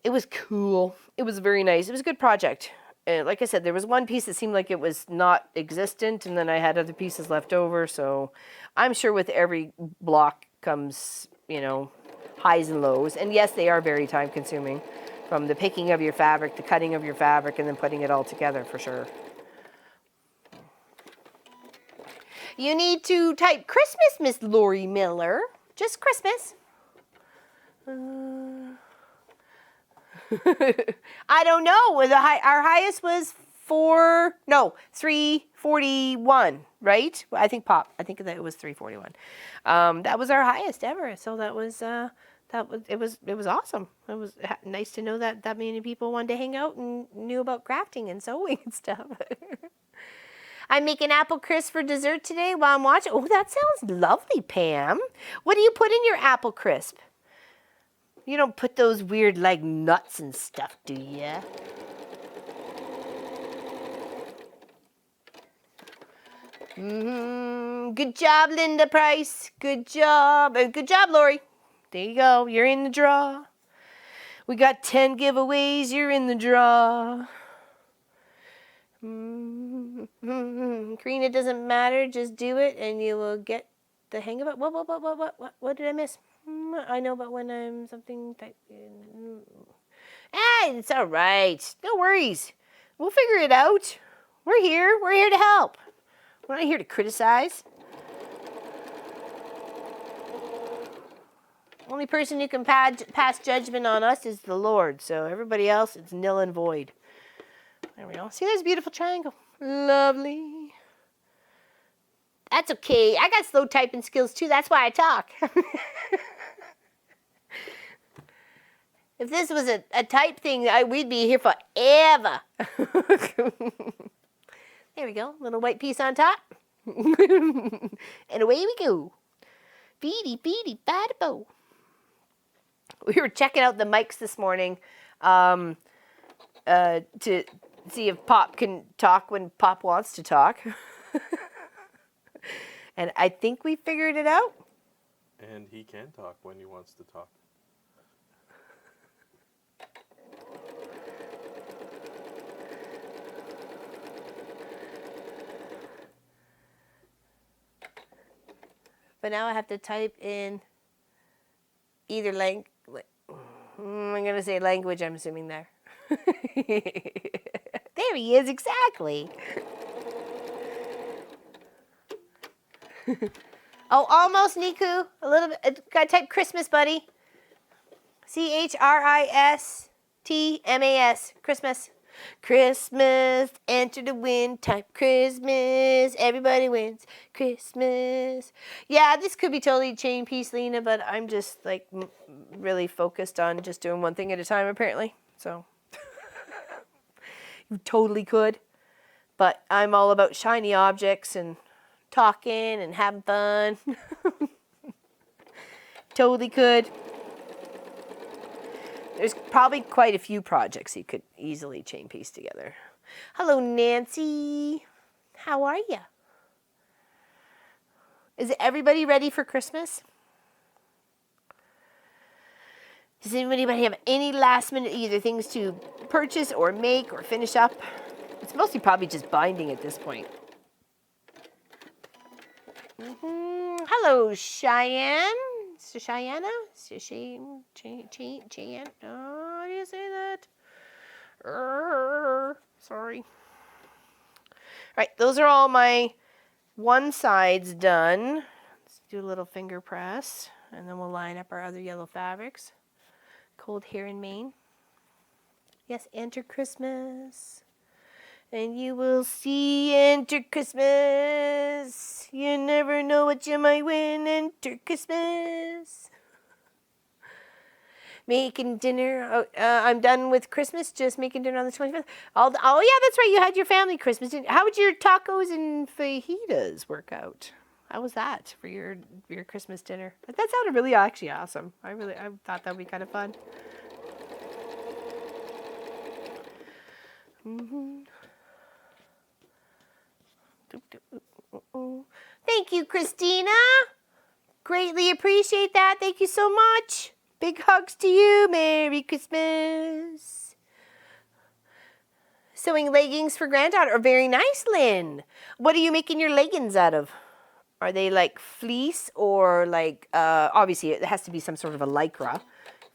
it was cool. It was very nice. It was a good project. Like I said, there was one piece that seemed like it was not existent, and then I had other pieces left over. So I'm sure with every block comes, highs and lows. And yes, they are very time consuming, from the picking of your fabric, the cutting of your fabric, and then putting it all together, for sure. You need to type Christmas, Miss Lori Miller. Just Christmas. I don't know. Our highest was 341, right? I think that it was 341. That was our highest ever. So it was awesome. It was nice to know that many people wanted to hang out and knew about crafting and sewing and stuff. I'm making apple crisp for dessert today while I'm watching. Oh, that sounds lovely, Pam. What do you put in your apple crisp? You don't put those weird, like, nuts and stuff, do ya? Good job, Linda Price. Good job. Good job, Lori. There you go. You're in the draw. We got 10 giveaways. You're in the draw. Karina, doesn't matter. Just do it, and you will get the hang of it. What did I miss? I know about when I'm something type. It's all right. No worries. We'll figure it out. We're here. We're here to help. We're not here to criticize. Only person who can pass judgment on us is the Lord. So everybody else, it's nil and void. There we go. See, there's a beautiful triangle. Lovely. That's okay. I got slow typing skills too. That's why I talk. If this was a type thing, we'd be here forever. There we go. Little white piece on top. And away we go. Beady, bada bo. We were checking out the mics this morning to see if Pop can talk when Pop wants to talk. And I think we figured it out. And he can talk when he wants to talk. But now I have to type in either I'm going to say language, I'm assuming there. There he is, exactly. Oh, almost, Niku. A little bit. Gotta type Christmas, buddy. Christmas. Christmas. Christmas. Enter the wind. Type Christmas. Everybody wins. Christmas. Yeah, this could be totally chain piece, Lena, but I'm just like really focused on just doing one thing at a time, apparently. So you totally could. But I'm all about shiny objects and talking and having fun. Totally could. There's probably quite a few projects you could easily chain piece together. Hello, Nancy. How are you? Is everybody ready for Christmas? Does anybody have any last minute either things to purchase or make or finish up? It's mostly probably just binding at this point. Hello, Cheyenne. Cheyenne? Cheyenne? Oh, how do you say that? Sorry. All right, those are all my one sides done. Let's do a little finger press, and then we'll line up our other yellow fabrics. Cold here in Maine. Yes, enter Christmas. And you will see, enter Christmas. You never know what you might win, enter Christmas. Making dinner. I'm done with Christmas, just making dinner on the 25th. Oh, yeah, that's right, you had your family Christmas. How would your tacos and fajitas work out? How was that for your Christmas dinner? That sounded really actually awesome. I thought that would be kind of fun. Thank you, Christina. Greatly appreciate that. Thank you so much. Big hugs to you. Merry Christmas. Sewing leggings for granddaughter. Oh, very nice, Lynn. What are you making your leggings out of? Are they like fleece or like, obviously it has to be some sort of a lycra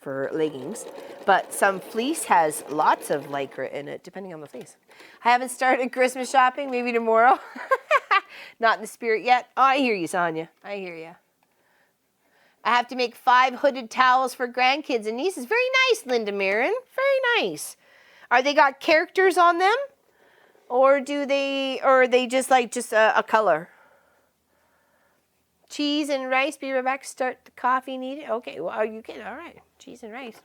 for leggings, but some fleece has lots of lycra in it, depending on the fleece. I haven't started Christmas shopping, maybe tomorrow. Not in the spirit yet. Oh, I hear you, Sonia. I hear you. I have to make 5 hooded towels for grandkids and nieces. Very nice, Linda Marin. Very nice. Are they got characters on them? Or are they just like a color? Cheese and rice. Be right back. Start the coffee needed. Okay, well, are you kidding? All right. Cheese and rice.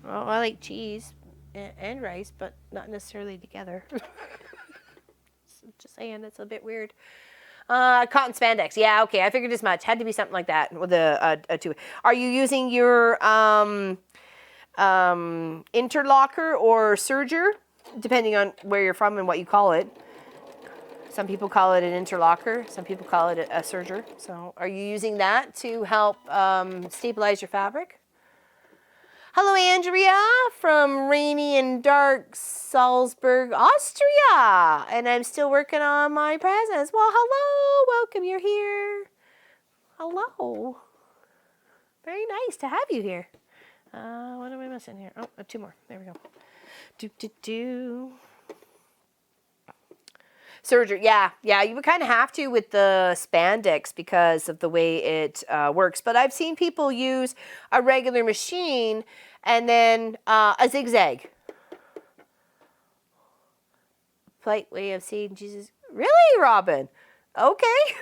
Well, I like cheese and rice, but not necessarily together. Just saying, it's a bit weird. Cotton spandex. Yeah, okay. I figured as much. Had to be something like that with a 2. Are you using your interlocker or serger, depending on where you're from and what you call it? Some people call it an interlocker. Some people call it a serger. So are you using that to help stabilize your fabric? Hello, Andrea from rainy and dark Salzburg, Austria. And I'm still working on my presents. Well, hello. Welcome. You're here. Hello. Very nice to have you here. What am I missing here? Oh, 2 more. There we go. Serger, yeah, you would kind of have to with the spandex because of the way it works. But I've seen people use a regular machine and then a zigzag. Polite way of saying Jesus. Really, Robin? Okay.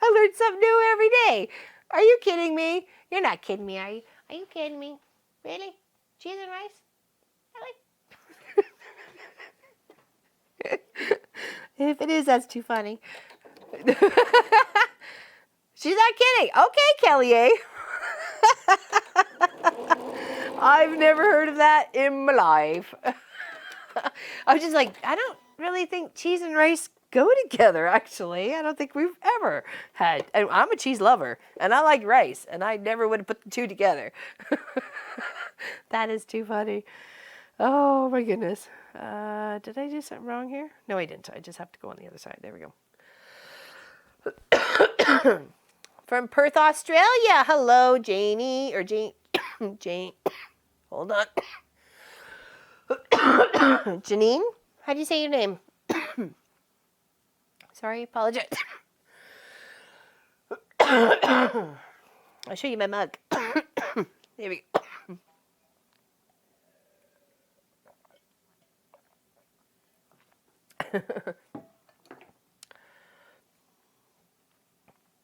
I learn something new every day. Are you kidding me? You're not kidding me, are you? Are you kidding me? Really? Cheese and rice? Really? If it is, that's too funny. She's not kidding. Okay, Kelly A. I've never heard of that in my life. I was just like, I don't really think cheese and rice go together, actually. I don't think we've ever had. And I'm a cheese lover, and I like rice, and I never would have put the 2 together. That is too funny. Oh, my goodness. Did I do something wrong here? No, I didn't. I just have to go on the other side. There we go. From Perth, Australia. Hello, Janie. Or Jane. Jane. Hold on. Janine, how do you say your name? Sorry, apologize. I'll show you my mug. There we go.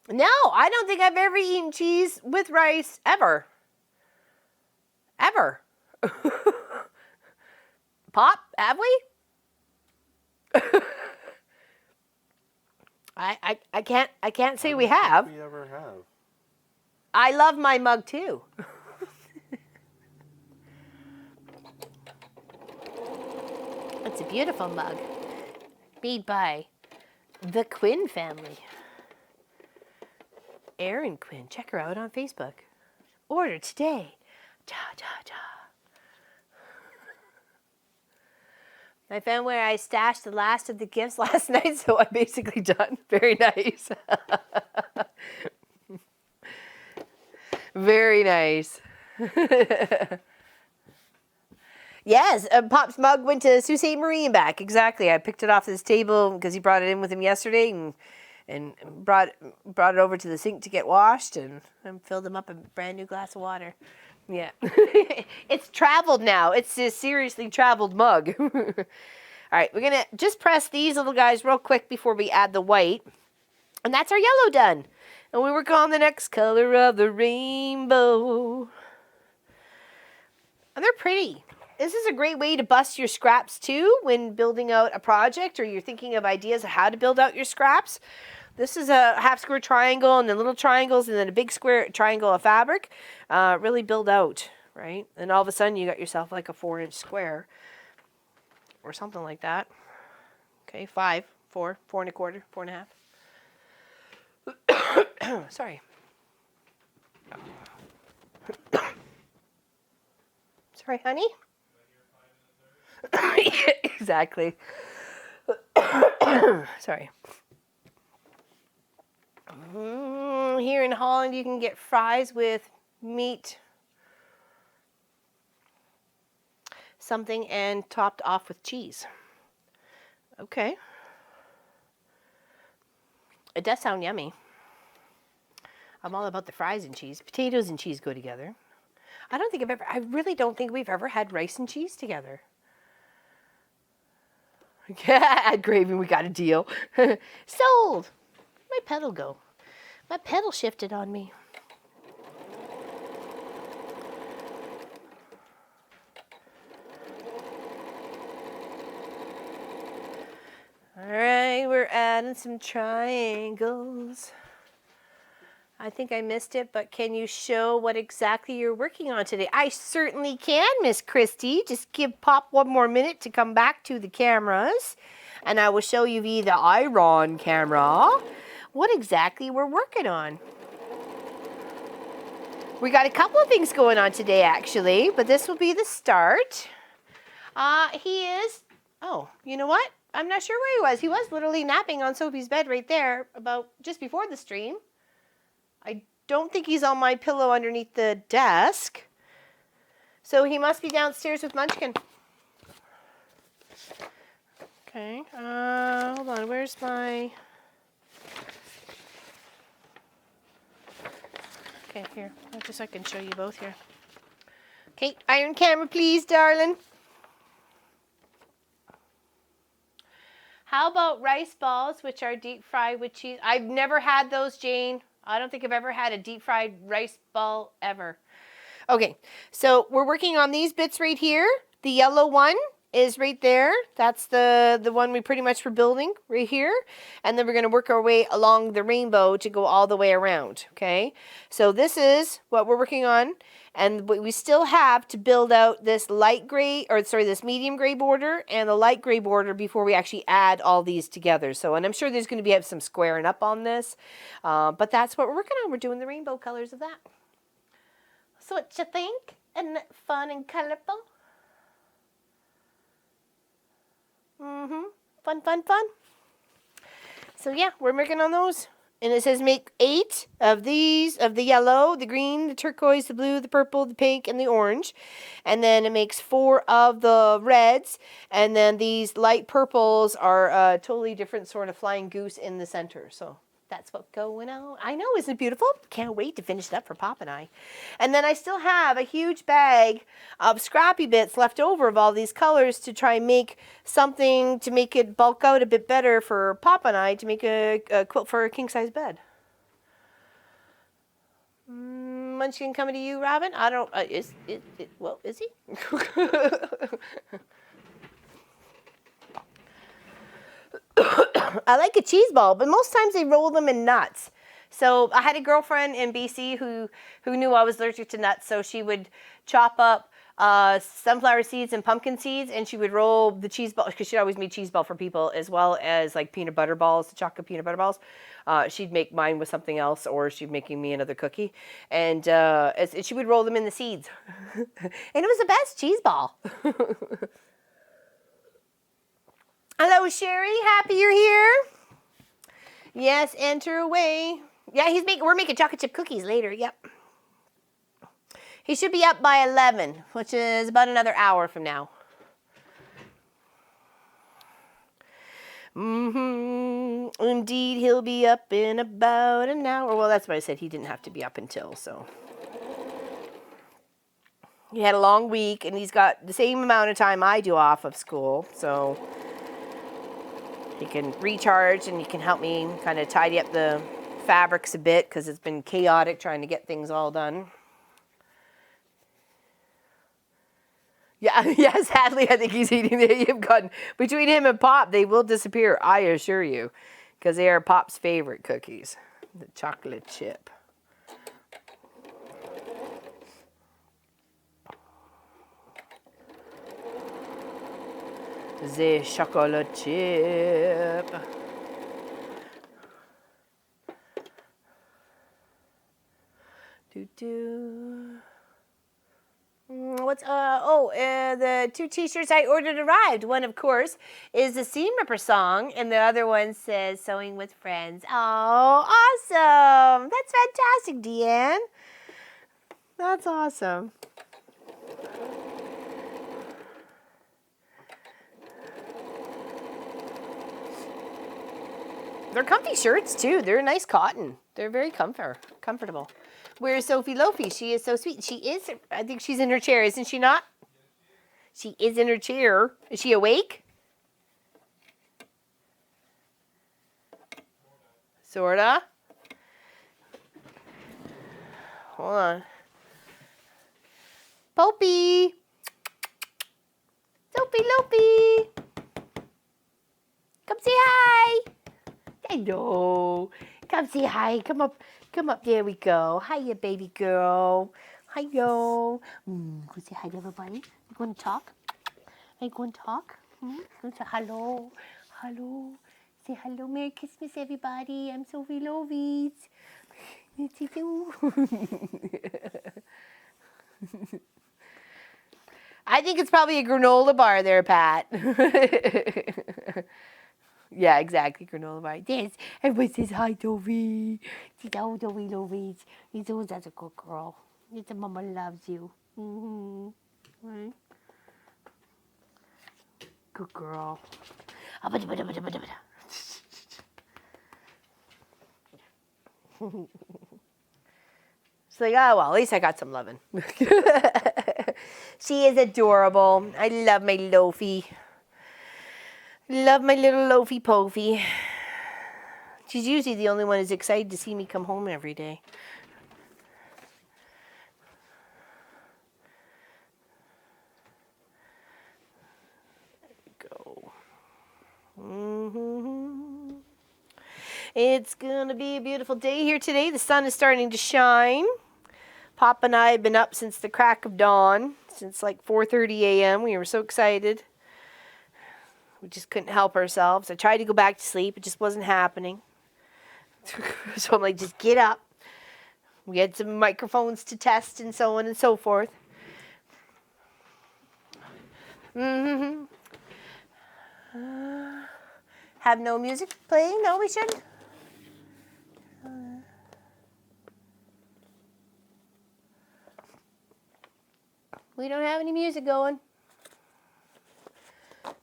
No, I don't think I've ever eaten cheese with rice ever. Ever. Pop, have we? I can't say we have. We ever have. I love my mug too. It's a beautiful mug. Made by the Quinn family. Erin Quinn. Check her out on Facebook. Order today. Da, da, da. I found where I stashed the last of the gifts last night, so I'm basically done. Very nice. Very nice. Yes, Pop's mug went to Sault Ste. Marie and back. Exactly. I picked it off this table because he brought it in with him yesterday and brought it over to the sink to get washed and filled him up a brand new glass of water. Yeah. It's traveled now. It's a seriously traveled mug. All right, we're going to just press these little guys real quick before we add the white. And that's our yellow done. And we work on the next color of the rainbow. And they're pretty. This is a great way to bust your scraps too when building out a project or you're thinking of ideas of how to build out your scraps. This is a half square triangle and then little triangles and then a big square triangle of fabric. Really build out, right? And all of a sudden you got yourself like a 4-inch square or something like that. Okay, 5, 4, 4 and a quarter, 4 and a half. Sorry. Sorry, honey. Exactly. Sorry. Here in Holland, you can get fries with meat, something, and topped off with cheese. Okay. It does sound yummy. I'm all about the fries and cheese. Potatoes and cheese go together. I really don't think we've ever had rice and cheese together. Add gravy, we got a deal. Sold. My pedal go. My pedal shifted on me. All right, we're adding some triangles. I think I missed it, but can you show what exactly you're working on today? I certainly can, Miss Christie. Just give Pop one more minute to come back to the cameras, and I will show you via the iron camera what exactly we're working on. We got a couple of things going on today, actually, but this will be the start. Oh, you know what? I'm not sure where he was. He was literally napping on Sophie's bed right there about just before the stream. I don't think he's on my pillow underneath the desk. So he must be downstairs with Munchkin. Okay, hold on, where's my... Okay, here, just so I can show you both here. Okay, iron camera please, darling. How about rice balls, which are deep fried with cheese? I've never had those, Jane. I don't think I've ever had a deep fried rice ball ever. Okay, so we're working on these bits right here. The yellow one is right there. That's the one we pretty much were building right here. And then we're going to work our way along the rainbow to go all the way around, okay? So this is what we're working on. And we still have to build out this light gray, or sorry, this medium gray border and the light gray border before we actually add all these together. So, and I'm sure there's going to be some squaring up on this, but that's what we're working on. We're doing the rainbow colors of that. So what you think? Isn't it fun and colorful? Mm-hmm. Fun, fun, fun. So yeah, we're working on those. And it says make 8 of these, of the yellow, the green, the turquoise, the blue, the purple, the pink, and the orange. And then it makes 4 of the reds. And then these light purples are a totally different sort of flying goose in the center. So that's what's going on. I know, isn't it beautiful? Can't wait to finish it up for Pop and I. And then I still have a huge bag of scrappy bits left over of all these colors to try and make something to make it bulk out a bit better for Pop and I to make a quilt for a king-size bed. Munchkin coming to you, Robin? I don't, is he? I like a cheese ball, but most times they roll them in nuts. So I had a girlfriend in BC who knew I was allergic to nuts, so she would chop up sunflower seeds and pumpkin seeds, and she would roll the cheese ball, because she'd always make cheese ball for people, as well as like peanut butter balls, the chocolate peanut butter balls. She'd make mine with something else, or she'd making me another cookie, and she would roll them in the seeds, and it was the best cheese ball. Hello, Sherry. Happy you're here. Yes, enter away. Yeah, we're making chocolate chip cookies later. Yep. He should be up by 11, which is about another hour from now. Indeed, he'll be up in about an hour. Well, that's what I said. He didn't have to be up until, so. He had a long week, and he's got the same amount of time I do off of school, so he can recharge, and he can help me kind of tidy up the fabrics a bit, because it's been chaotic trying to get things all done. Yeah, yeah, sadly, I think he's eating the You've gotten between him and Pop, they will disappear, I assure you, because they are Pop's favorite cookies, the chocolate chip. The chocolate chip. What's the 2 t-shirts I ordered arrived. One, of course, is the Seam Ripper song, and the other one says Sewing with Friends. Oh, awesome! That's fantastic, Deanne. That's awesome. They're comfy shirts too. They're nice cotton. They're very comfortable. Where's Sophie Lofi? She is so sweet. She is, I think she's in her chair, isn't she not? She is in her chair. Is she awake? Sorta. Hold on. Popey. Sophie Lofi. Come say hi. Hello. Come say hi. Come up. Come up. There we go. Hiya, baby girl. Hiyo. Go say hi to everybody. You going to talk? Are you going to talk? Go say hello. Hello. Say hello. Merry Christmas, everybody. I'm Sophie Lovies. Yes, you do. I think it's probably a granola bar there, Pat. Yeah, exactly, granola bar. Yes, everybody says hi, Dovie. Say hello, Dovie Lovies. He's always such a good girl. Your mama loves you. Right? Good girl. It's like, oh, well, at least I got some loving. She is adorable. I love my Lofi. Love my little Lofi Pofy. She's usually the only one who's excited to see me come home every day. It's gonna be a beautiful day here today. The sun is starting to shine. Pop and I have been up since the crack of dawn, since like 4:30 a.m. We were so excited. We just couldn't help ourselves. I tried to go back to sleep. It just wasn't happening. So I'm like, just get up. We had some microphones to test and so on and so forth. Have no music playing? No, we shouldn't. We don't have any music going.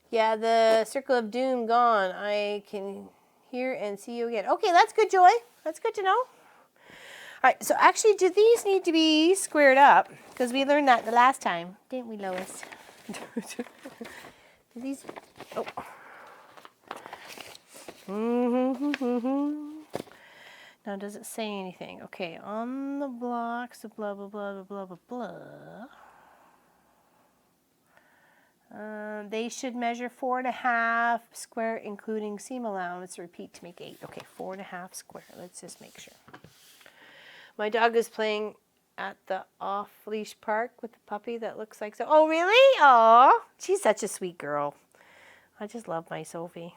Yeah, the circle of doom gone. I can hear and see you again. Okay, that's good, Joy. That's good to know. All right, so actually, do these need to be squared up? Because we learned that the last time, didn't we, Lois? Do these... Oh. Now, does it say anything? Okay, on the blocks of blah, blah, blah, blah, blah, blah, blah. They should measure 4.5 square, including seam allowance. Repeat to make 8. Okay, 4.5 square. Let's just make sure. My dog is playing at the off-leash park with the puppy that looks like so. Oh, really? Aw, she's such a sweet girl. I just love my Sophie.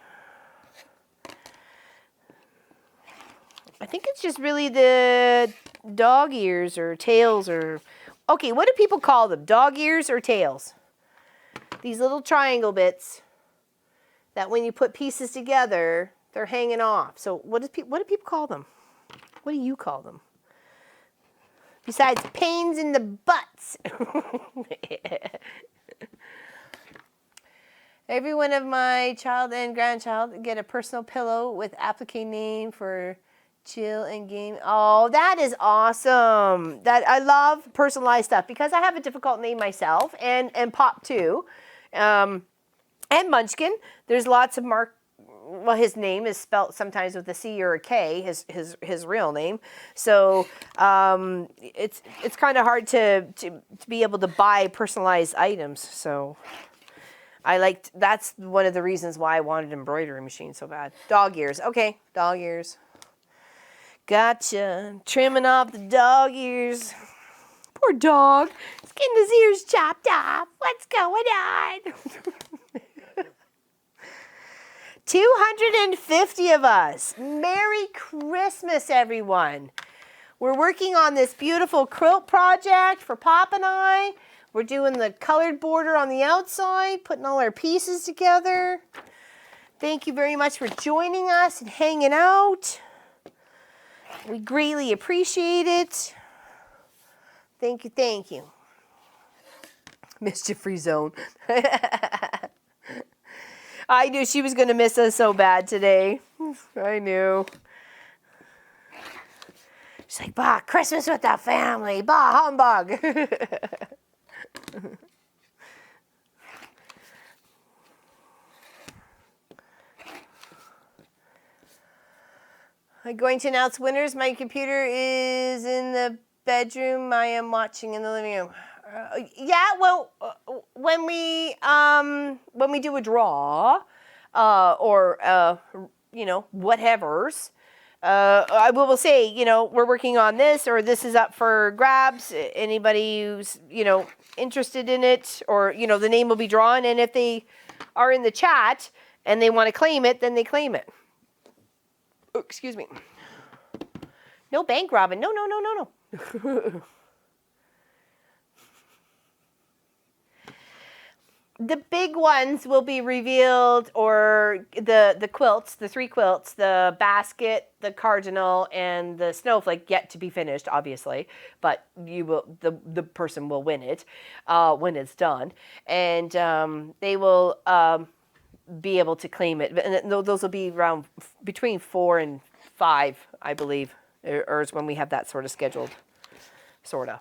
I think it's just really the dog ears or tails or... Okay, what do people call them? Dog ears or tails? These little triangle bits that when you put pieces together, they're hanging off. So what do people call them? What do you call them? Besides pains in the butts. Every one of my child and grandchild get a personal pillow with applique name for chill and game. Oh, that is awesome. That I love personalized stuff because I have a difficult name myself and Pop too. And Munchkin. There's lots of well, his name is spelt sometimes with a C or a K, his real name. So it's kind of hard to be able to buy personalized items. So that's one of the reasons why I wanted an embroidery machine so bad. Dog ears. Okay, dog ears. Gotcha. Trimming off the dog ears. Poor dog. He's getting his ears chopped off. What's going on? 250 of us. Merry Christmas, everyone. We're working on this beautiful quilt project for Pop and I. We're doing the colored border on the outside, putting all our pieces together. Thank you very much for joining us and hanging out. We greatly appreciate it. Thank you, thank you. Mischief-free zone. I knew she was going to miss us so bad today. I knew. She's like, bah, Christmas with the family. Bah, humbug. I'm going to announce winners. My computer is in the bedroom. I am watching in the living room. Yeah, well, when we do a draw, or whatever's, I will say, we're working on this, or this is up for grabs. Anybody who's, interested in it, or, the name will be drawn, and if they are in the chat and they want to claim it, then they claim it. Oh, excuse me. No bank robbing. No. The big ones will be revealed, or the quilts, the 3 quilts, the basket, the Cardinal, and the Snowflake, yet to be finished, obviously. But you will, the person will win it when it's done, and they will be able to claim it. And those will be around between 4 and 5, I believe, or is when we have that sort of scheduled, sorta.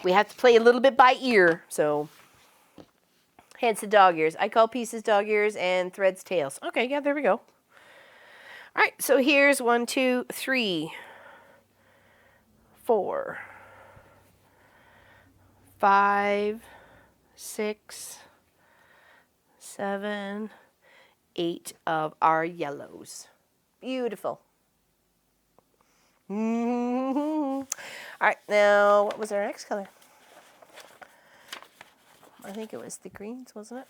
We have to play a little bit by ear, so hence the dog ears. I call pieces dog ears and threads tails. Okay, yeah, there we go. All right, so here's 1, 2, 3, 4, 5, 6, 7, 8 of our yellows. Beautiful. All right, now what was our next color? I think it was the greens, wasn't it?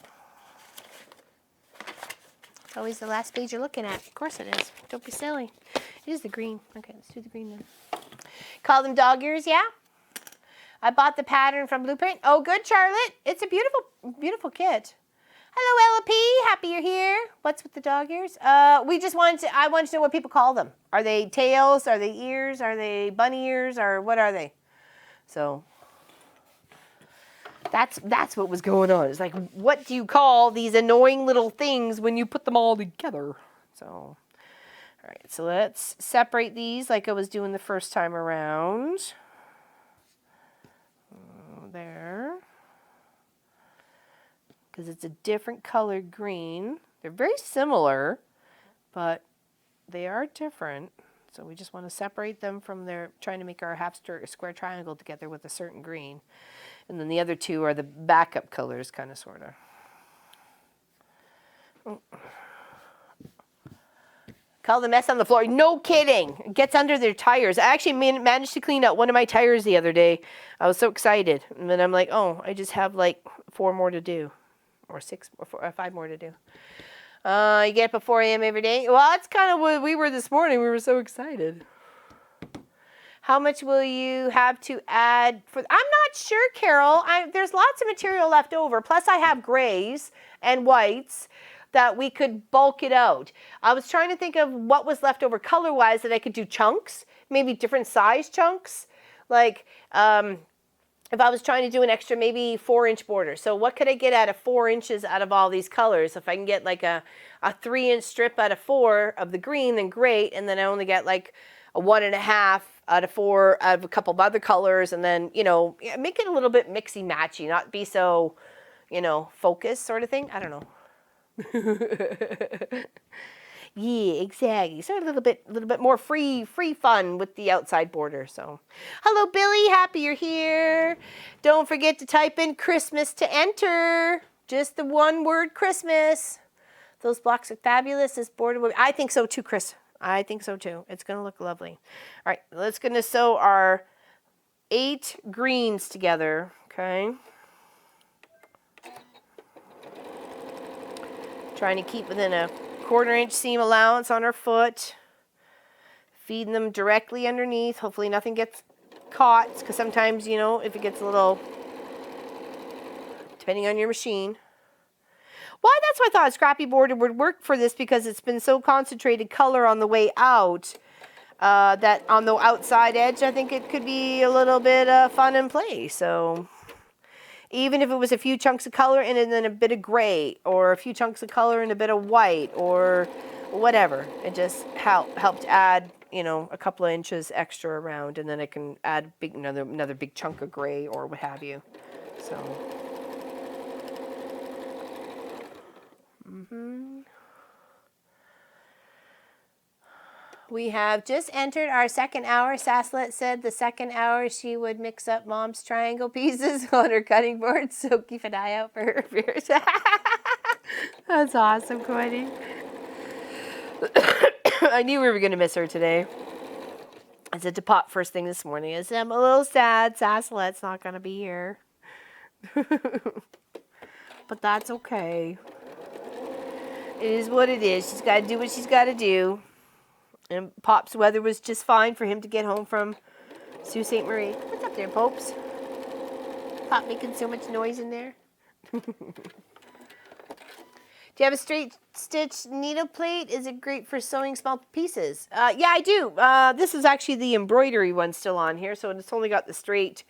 It's always the last page you're looking at. Of course it is. Don't be silly. It is the green. Okay, let's do the green then. Call them dog ears, yeah? I bought the pattern from Blueprint. Oh, good, Charlotte. It's a beautiful, beautiful kit. Hello, LP. Happy you're here. What's with the dog ears? I wanted to know what people call them. Are they tails? Are they ears? Are they bunny ears? Or what are they? So, That's what was going on. It's like, what do you call these annoying little things when you put them all together? So, all right, so let's separate these like I was doing the first time around. There. Because it's a different colored green. They're very similar, but they are different. So we just want to separate them from their, trying to make our square triangle together with a certain green. And then the other two are the backup colors, kind of, sort of. Call the mess on the floor. No kidding. It gets under their tires. I actually managed to clean out one of my tires the other day. I was so excited. And then I'm like, oh, I just have like 4 more to do. Or 6 or 5 more to do. You get up at 4 a.m. every day? Well, that's kind of what we were this morning. We were so excited. How much will you have to add for? I'm not sure, Carol. There's lots of material left over. Plus, I have grays and whites that we could bulk it out. I was trying to think of what was left over color-wise that I could do chunks, maybe different size chunks. Like, if I was trying to do an extra maybe 4-inch border. So what could I get out of 4 inches out of all these colors? If I can get like a 3-inch strip out of 4 of the green, then great. And then I only get like a 1.5 out of 4 out of a couple of other colors. And then, make it a little bit mixy-matchy, not be so, focused sort of thing. I don't know. Yeah, exactly. So a little bit more free fun with the outside border. So, hello, Billy. Happy you're here. Don't forget to type in Christmas to enter. Just the one word Christmas. Those blocks are fabulous. This border, I think so too, Chris. I think so too. It's gonna look lovely. All right, let's gonna sew our 8 greens together. Okay. Trying to keep within a 1/4-inch seam allowance on our foot. Feeding them directly underneath. Hopefully nothing gets caught, because sometimes, if it gets a little, depending on your machine. Well, that's why I thought a scrappy border would work for this, because it's been so concentrated color on the way out that on the outside edge, I think it could be a little bit fun and play. So even if it was a few chunks of color and then a bit of gray, or a few chunks of color and a bit of white, or whatever, it just helped add, a couple of inches extra around, and then I can add another big chunk of gray or what have you. So, we have just entered our second hour. Saslet said the second hour she would mix up Mom's triangle pieces on her cutting board, so keep an eye out for her fears. That's awesome, Courtney. I knew we were going to miss her today. I said to Pop first thing this morning, I said, I'm a little sad Saslet's not going to be here. But that's okay. It is what it is. She's got to do what she's got to do. And Pop's weather was just fine for him to get home from Sault Ste. Marie. What's up there, Popes? Pop making so much noise in there. Do you have a straight stitch needle plate? Is it great for sewing small pieces? Yeah, I do. This is actually the embroidery one still on here, so it's only got the straight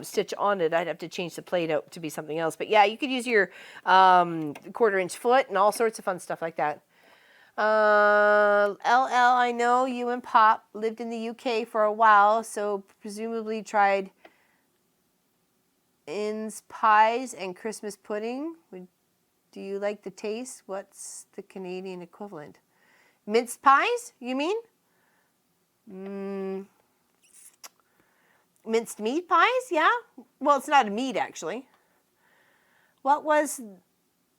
stitch on it. I'd have to change the plate out to be something else. But yeah, you could use your 1/4-inch foot and all sorts of fun stuff like that. LL, I know you and Pop lived in the UK for a while, so presumably tried Inns pies and Christmas pudding. Do you like the taste? What's the Canadian equivalent? Minced pies, you mean? Minced meat pies, yeah? Well, it's not a meat, actually. What was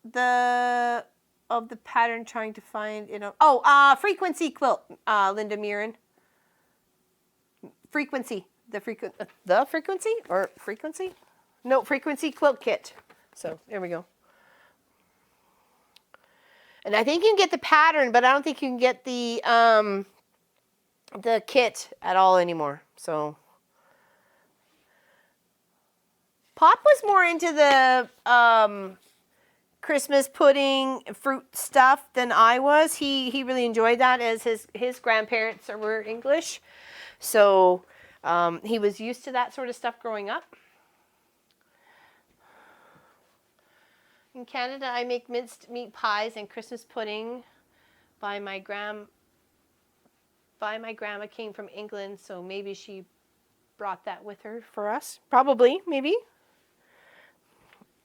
the pattern trying to find, frequency quilt, Linda Mirren. Frequency. The frequency? Or frequency? No, frequency quilt kit. So, there we go. And I think you can get the pattern, but I don't think you can get the kit at all anymore. So Pop was more into the Christmas pudding fruit stuff than I was. He really enjoyed that, as his grandparents were English. So he was used to that sort of stuff growing up. In Canada, I make minced meat pies and Christmas pudding. By my grandma came from England, so maybe she brought that with her for us. Probably, maybe.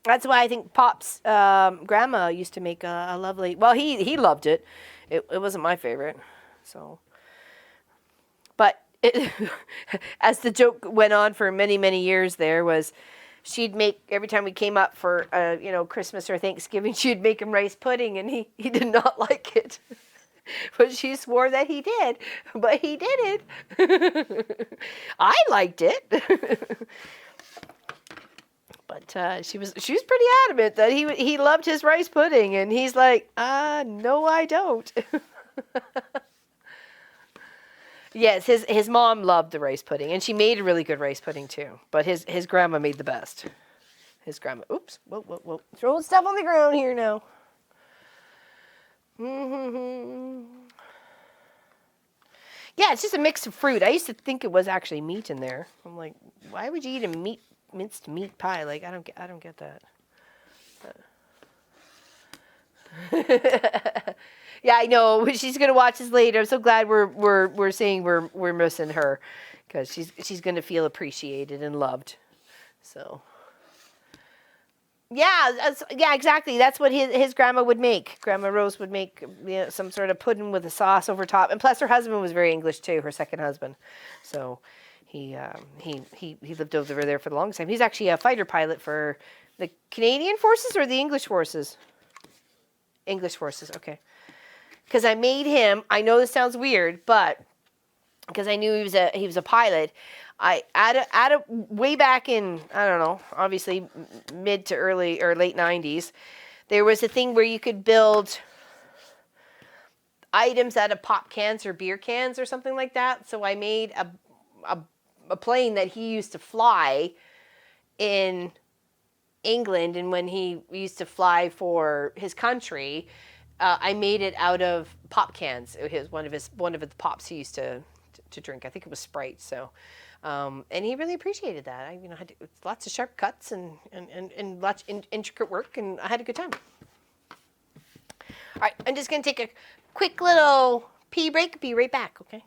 That's why I think Pop's grandma used to make a lovely. Well, he loved it. It wasn't my favorite, so. But as the joke went on for many years, there was she'd make every time we came up for Christmas or Thanksgiving, she'd make him rice pudding, and he did not like it. But she swore that he did, but he didn't. I liked it. But she was pretty adamant that he loved his rice pudding, and he's like, no, I don't. Yes, his mom loved the rice pudding, and she made a really good rice pudding too. But his grandma made the best. His grandma. Oops. Whoa. Throwing stuff on the ground here now. Yeah, it's just a mix of fruit. I used to think it was actually meat in there. I'm like, why would you eat a minced meat pie? Like, I don't get that. Yeah, I know. She's gonna watch this later. I'm so glad we're saying we're missing her, because she's gonna feel appreciated and loved. So. Yeah, exactly. That's what his grandma would make. Grandma Rose would make some sort of pudding with a sauce over top. And plus, her husband was very English too. Her second husband, so he lived over there for the longest time. He's actually a fighter pilot for the Canadian Forces or the English Forces. English Forces, okay. Because I made him. I know this sounds weird, but because I knew he was a pilot. I at a way back in, I don't know, obviously mid to early or late 90s, there was a thing where you could build items out of pop cans or beer cans or something like that. So I made a plane that he used to fly in England, and when he used to fly for his country, I made it out of pop cans. It was one of the pops he used to drink. I think it was Sprite. So. And he really appreciaed that. I had lots of sharp cuts and lots of intricate work, and I had a good time. All right, I'm just going to take a quick little pee break. Be right back, okay?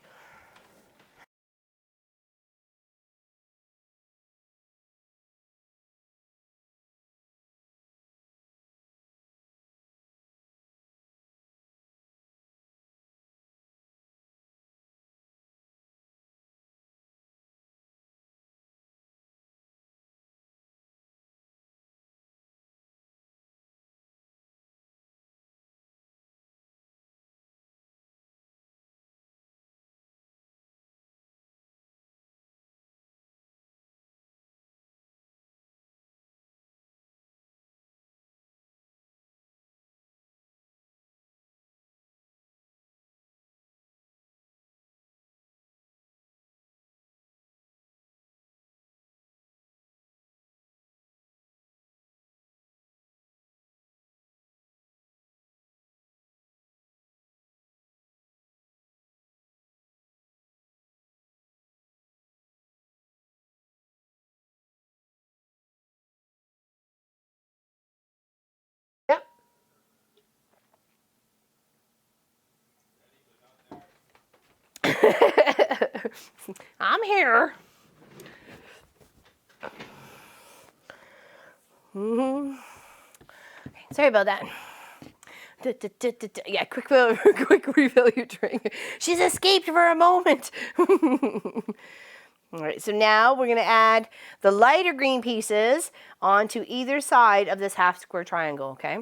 Yep. I'm here. Mm-hmm. Sorry about that. Yeah, quick refill your drink. She's escaped for a moment. All right, so now we're going to add the lighter green pieces onto either side of this half square triangle, okay?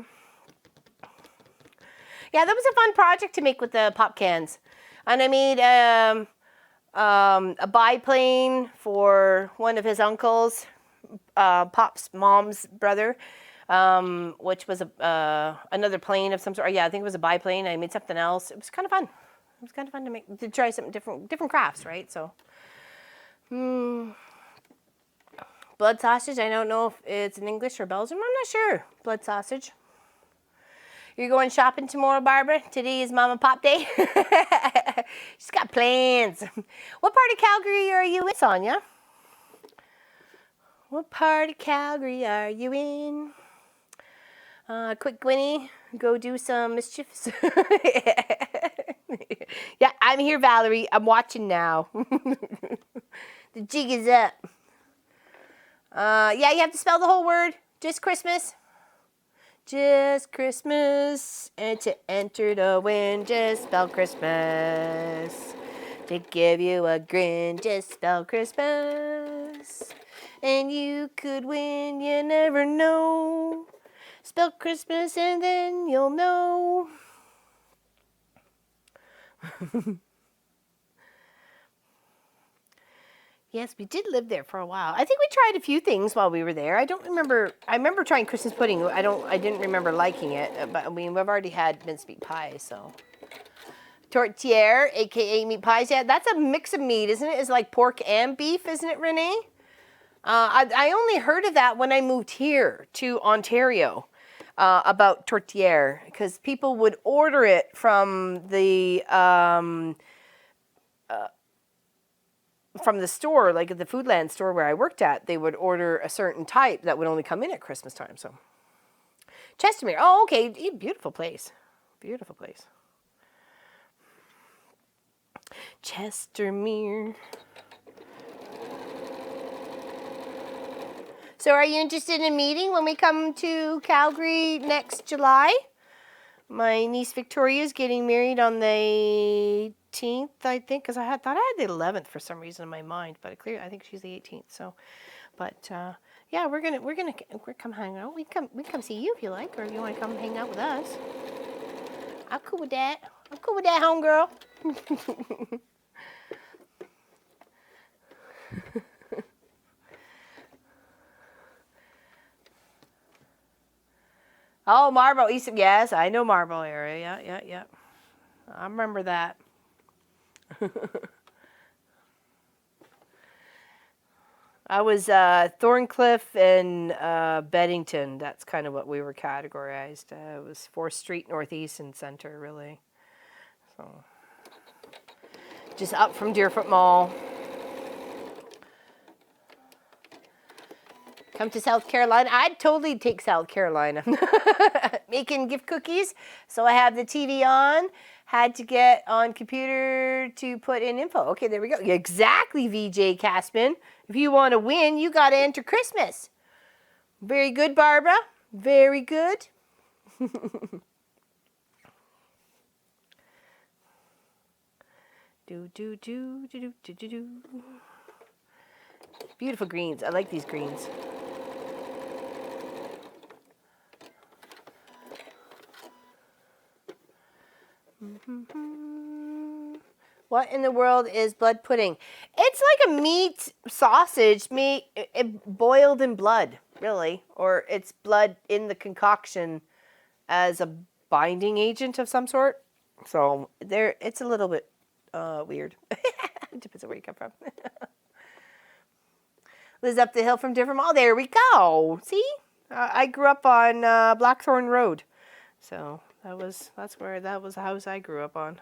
Yeah, that was a fun project to make with the pop cans. And I made a biplane for one of his uncles, Pop's mom's brother, which was another plane of some sort. Yeah, I think it was a biplane. I made something else. It was kind of fun. It was kind of fun to try something different crafts, right? So. Blood sausage, I don't know if it's in English or Belgium. I'm not sure. Blood sausage. You're going shopping tomorrow, Barbara? Today is Mama Pop Day. She's got plans. What part of Calgary are you in, Sonia? What part of Calgary are you in? Quick, Gwynny, go do some mischiefs. Yeah, I'm here, Valerie. I'm watching now. The jig is up. Yeah, you have to spell the whole word. Just Christmas. Just Christmas. And to enter the win, just spell Christmas. To give you a grin, just spell Christmas. And you could win, you never know. Spell Christmas and then you'll know. Yes, we did live there for a while. I think we tried a few things while we were there. I don't remember. I remember trying Christmas pudding. I didn't remember liking it. But I mean, we've already had mincemeat pie, so. Tortillere, aka meat pies. Yeah, that's a mix of meat, isn't it? It's like pork and beef, isn't it, Renee? I only heard of that when I moved here to Ontario. About tortillere, because people would order it from the store, like at the Foodland store where I worked at. They would order a certain type that would only come in at Christmas time. So, Chestermere. Oh, okay, beautiful place, beautiful place. Chestermere. So are you interested in meeting when we come to Calgary next July? My niece Victoria is getting married on the 18th, I think, because I thought I had the 11th for some reason in my mind, but I think she's the 18th. So, but yeah, we're come hang out. We come see you if you like, or if you want to come hang out with us. I'm cool with that. I'm cool with that, homegirl. Oh, Marble, East. Yes, I know Marble area. Yeah. I remember that. I was Thorncliffe and Beddington. That's kind of what we were categorized. It was 4th Street, Northeast, and Center, really. So, just up from Deerfoot Mall. Come to South Carolina. I'd totally take South Carolina. Making gift cookies. So I have the TV on. Had to get on computer to put in info. Okay, there we go. Exactly, VJ Caspin. If you want to win, you got to enter Christmas. Very good, Barbara. Very good. do. Beautiful greens. I like these greens. What in the world is blood pudding? It's like a meat sausage, boiled in blood, really. Or it's blood in the concoction as a binding agent of some sort. So it's a little bit weird. Depends on where you come from. Liz up the hill from Different Mall. There we go. See? I grew up on Blackthorn Road. So that was the house I grew up on.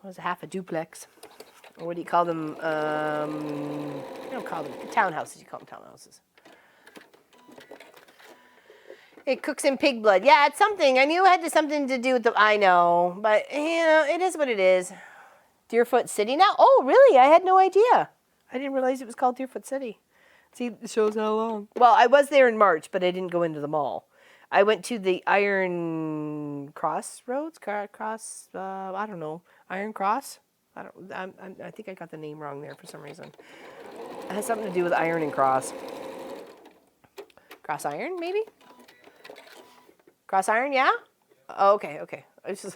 It was half a duplex. Or what do you call them? You don't call them townhouses. You call them townhouses. It cooks in pig blood. Yeah, it's something. I knew it had something to do with the... I know. But, it is what it is. Deerfoot City now? Oh, really? I had no idea. I didn't realize it was called Deerfoot City. See, it shows how long. Well, I was there in March, but I didn't go into the mall. I went to the Iron Crossroads? I don't know. Iron Cross? I think I got the name wrong there for some reason. It has something to do with iron and cross. Cross iron, maybe? Cross iron, yeah? Oh, okay. Is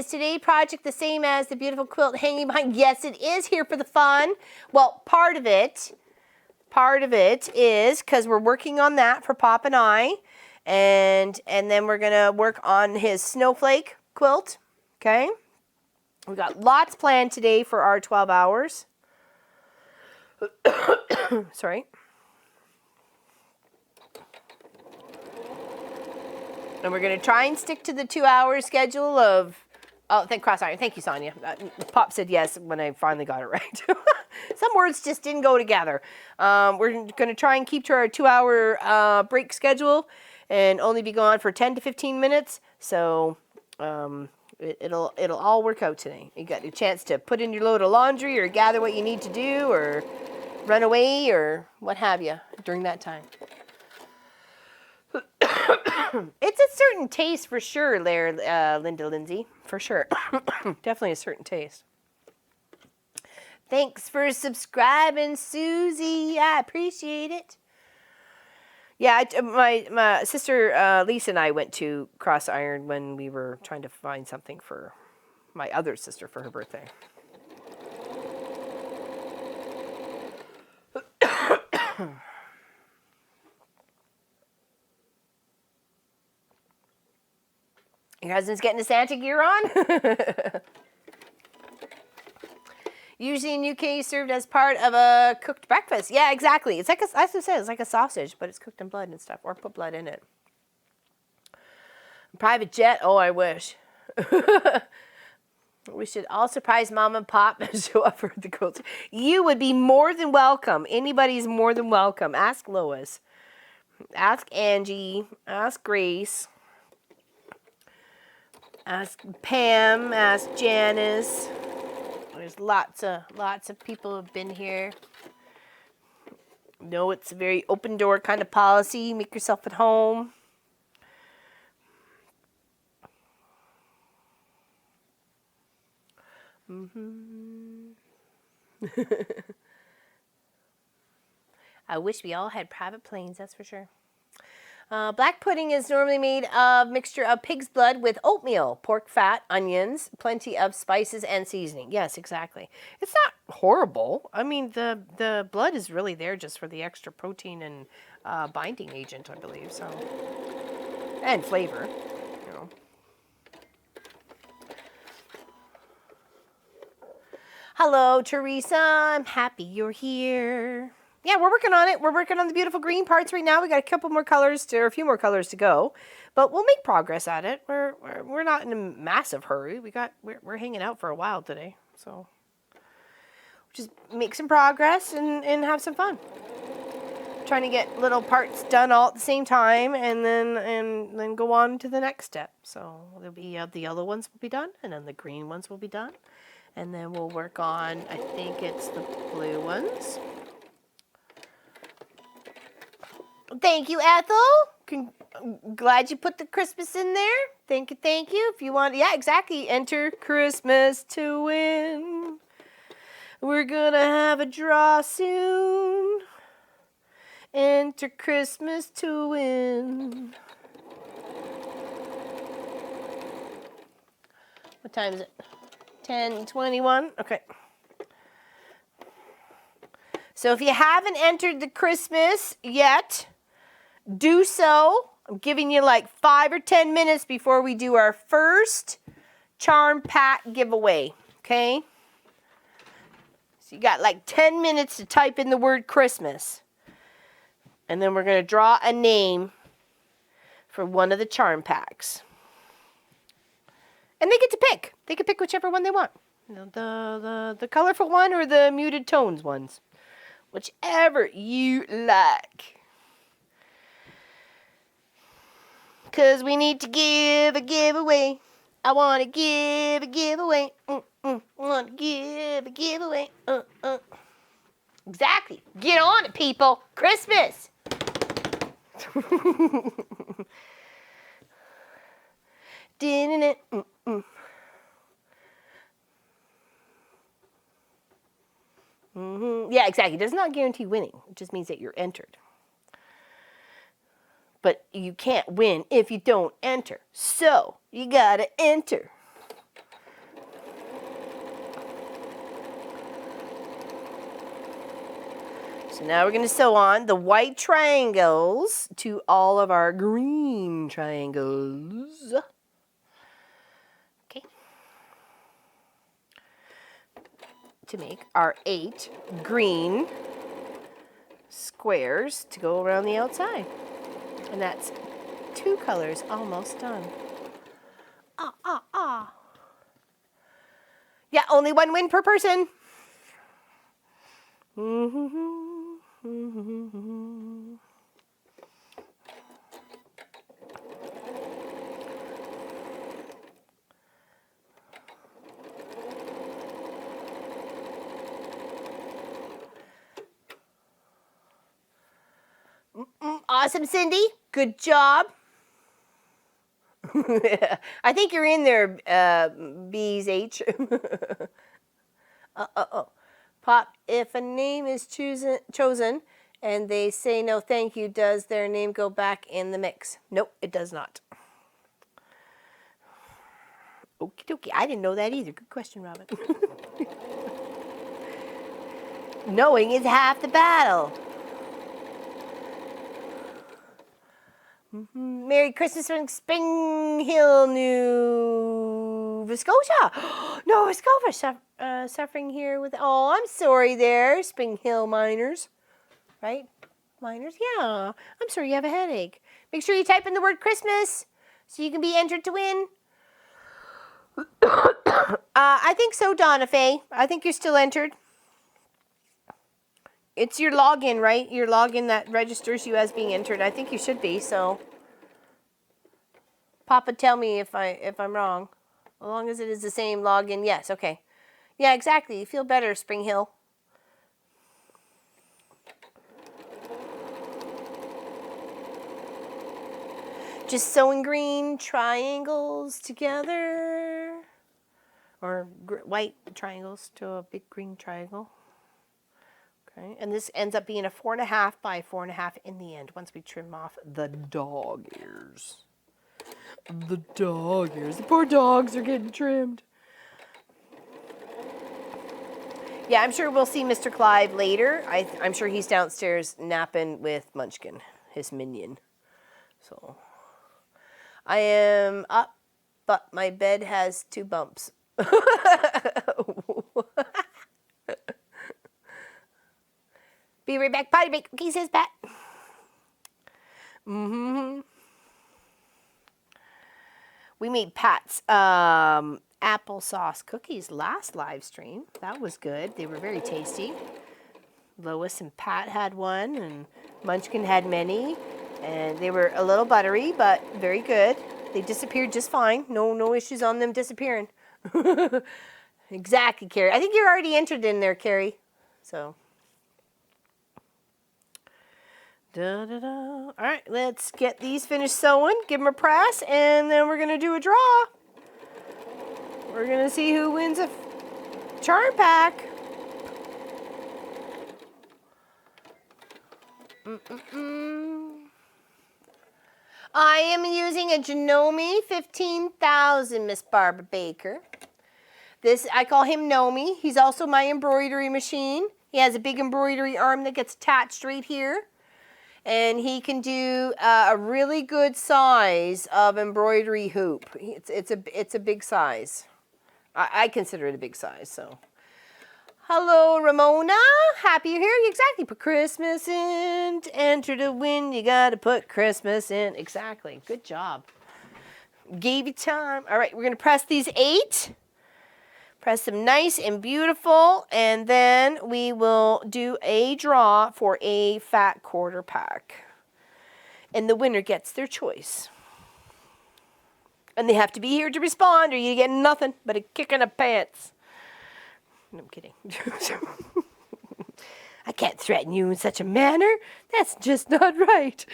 today's project the same as the beautiful quilt hanging behind? Yes, it is here for the fun. Well, part of it is because we're working on that for Pop and I. And then we're going to work on his Snowflake quilt. Okay? We got lots planned today for our 12 hours. Sorry. And we're going to try and stick to the 2-hour schedule of... Oh, cross iron. Thank you, Sonia. Pop said yes when I finally got it right. Some words just didn't go together. We're going to try and keep to our 2-hour break schedule and only be gone for 10 to 15 minutes. So it'll all work out today. You got a chance to put in your load of laundry or gather what you need to do or run away or what have you during that time. It's a certain taste for sure, Linda Lindsay. For sure. Definitely a certain taste. Thanks for subscribing, Susie. I appreciate it. Yeah, my sister Lisa and I went to Cross Iron when we were trying to find something for my other sister for her birthday. Your husband's getting the Santa gear on? Usually in UK served as part of a cooked breakfast. Yeah, exactly. It's like as I said, it's like a sausage, but it's cooked in blood and stuff, or put blood in it. Private jet? Oh, I wish. We should all surprise Mom and Pop and show up for the Quilts. You would be more than welcome. Anybody's more than welcome. Ask Lois. Ask Angie. Ask Grace. Ask Pam. Ask Janice. There's lots of people who have been here. No, it's a very open door kind of policy. Make yourself at home. I wish we all had private planes, that's for sure. Black pudding is normally made of mixture of pig's blood with oatmeal, pork fat, onions, plenty of spices and seasoning. Yes, exactly. It's not horrible. I mean, the blood is really there just for the extra protein and binding agent, I believe. So, and flavor, you know. Hello, Teresa. I'm happy you're here. Yeah, we're working on it. We're working on the beautiful green parts right now. We got a couple more colors or a few more colors to go, but we'll make progress at it. We're not in a massive hurry. We're hanging out for a while today, so just make some progress and have some fun. Trying to get little parts done all at the same time, and then go on to the next step. So there'll be the yellow ones will be done, and then the green ones will be done, and then we'll work on, I think it's the blue ones. Thank you, Ethel. Glad you put the Christmas in there. Thank you, thank you. If you want, yeah, exactly. Enter Christmas to win. We're gonna have a draw soon. Enter Christmas to win. What time is it? 10:21. Okay. So if you haven't entered the Christmas yet, do so. I'm giving you like 5 or 10 minutes before we do our first charm pack giveaway, okay? So you got like 10 minutes to type in the word Christmas. And then we're going to draw a name for one of the charm packs. And they get to pick. They can pick whichever one they want. You know, the colorful one or the muted tones ones. Whichever you like. Because we need to give a giveaway. I want to give a giveaway. Want to give a giveaway. Exactly. Get on it, people. Christmas. Didn't it? Yeah, exactly. It does not guarantee winning. It just means that you're entered. But you can't win if you don't enter. So, you gotta enter. So now we're gonna sew on the white triangles to all of our green triangles. Okay. To make our 8 green squares to go around the outside. And that's 2 colors almost done. Yeah, only 1 win per person. Awesome, Cindy. Good job. I think you're in there, Bees H. Oh. Pop, if a name is chosen and they say no thank you, does their name go back in the mix? Nope, it does not. Okie dokie. I didn't know that either. Good question, Robin. Knowing is half the battle. Merry Christmas from Spring Hill, New Scotia. Nova Scotia suffering here with. Oh, I'm sorry there, Spring Hill miners. Right? Miners? Yeah. I'm sorry you have a headache. Make sure you type in the word Christmas so you can be entered to win. I think so, Donna Faye. I think you're still entered. It's your login, right? Your login that registers you as being entered. I think you should be, so. Papa, tell me if I'm wrong. As long as it is the same login, yes, okay. Yeah, exactly. You feel better, Spring Hill. Just sewing green triangles together. Or white triangles to a big green triangle. Okay, and this ends up being a 4.5 by 4.5 in the end once we trim off the dog ears. The dog ears. The poor dogs are getting trimmed. Yeah, I'm sure we'll see Mr. Clive later. I'm sure he's downstairs napping with Munchkin, his minion. So, I am up, but my bed has 2 bumps. Be right back, potty break. Okay, says Pat. We made Pat's applesauce cookies last live stream. That was good. They were very tasty. Lois and Pat had one, and Munchkin had many, and they were a little buttery, but very good. They disappeared just fine. No issues on them disappearing. Exactly, Carrie. I think you're already entered in there, Carrie. So. All right, let's get these finished sewing, give them a press, and then we're going to do a draw. We're going to see who wins a charm pack. I am using a Janome 15,000, Miss Barbara Baker. This, I call him Nomi. He's also my embroidery machine. He has a big embroidery arm that gets attached right here. And he can do a really good size of embroidery hoop. It's a big size. I consider it a big size, so. Hello, Ramona. Happy you're here. Exactly. Put Christmas in. To enter to win, you got to put Christmas in. Exactly. Good job. Gave you time. All right, we're going to press these 8. Press them nice and beautiful, and then we will do a draw for a fat quarter pack. And the winner gets their choice. And they have to be here to respond, or you get nothing but a kick in the pants. No, I'm kidding. I can't threaten you in such a manner. That's just not right.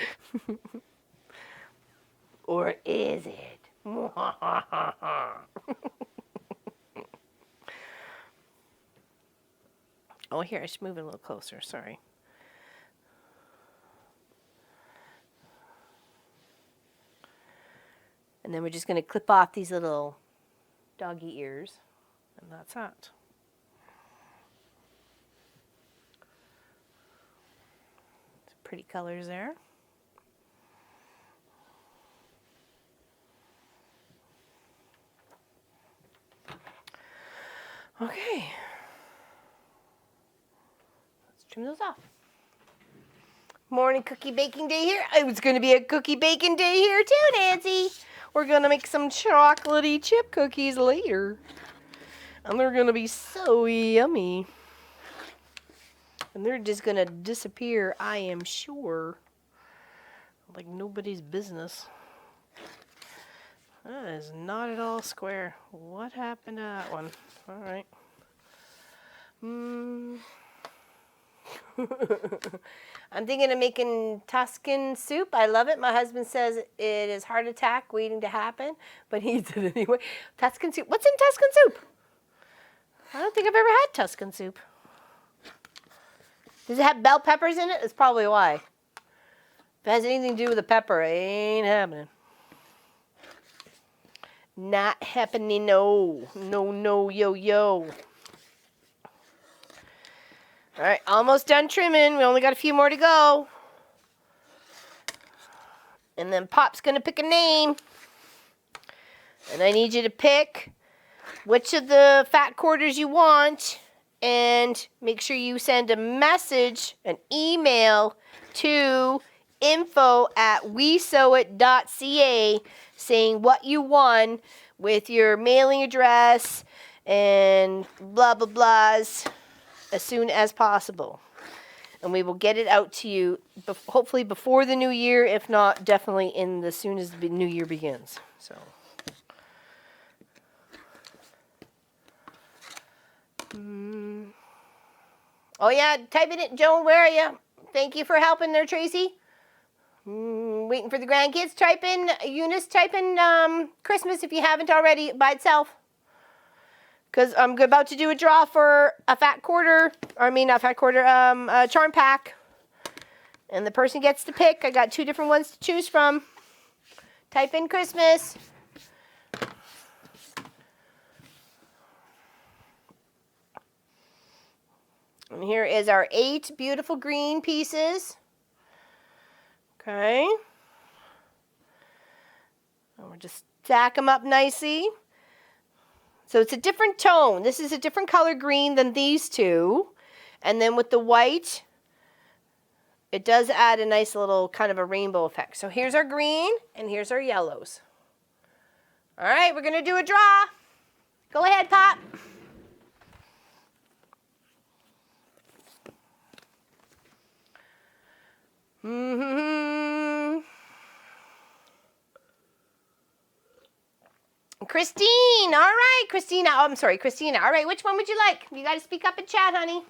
Or is it? Oh, here, I should move it a little closer. Sorry. And then we're just going to clip off these little doggy ears. And that's that. Some pretty colors there. Okay. Trim those off. Morning cookie baking day here. It's going to be a cookie baking day here too, Nancy. We're going to make some chocolatey chip cookies later. And they're going to be so yummy. And they're just going to disappear, I am sure. Like nobody's business. That is not at all square. What happened to that one? All right. I'm thinking of making Tuscan soup. I love it. My husband says it is heart attack waiting to happen, but he eats it anyway. Tuscan soup. What's in Tuscan soup? I don't think I've ever had Tuscan soup. Does it have bell peppers in it? That's probably why. If it has anything to do with the pepper, it ain't happening. Not happening, no. No, no, yo, yo. All right, almost done trimming. We only got a few more to go. And then Pop's going to pick a name. And I need you to pick which of the fat quarters you want. And make sure you send a message, an email to info@wesewit.ca saying what you won with your mailing address and blah, blah, blahs as soon as possible. And we will get it out to you hopefully before the new year, if not definitely in as soon as the new year begins. So. Oh yeah, type it in. Joan, where are you? Thank you for helping there, Tracy. Waiting for the grandkids. Type in, Eunice, type in Christmas if you haven't already by itself. Because I'm about to do a draw for a fat quarter, a charm pack. And the person gets to pick. I got 2 different ones to choose from. Type in Christmas. And here is our 8 beautiful green pieces. Okay. And we'll just stack them up nicely. So it's a different tone. This is a different color green than these two. And then with the white, it does add a nice little kind of a rainbow effect. So here's our green and here's our yellows. All right, we're going to do a draw. Go ahead, Pop. Christine, all right, Christina. Oh, I'm sorry, Christina. All right, which one would you like? You got to speak up in chat, honey.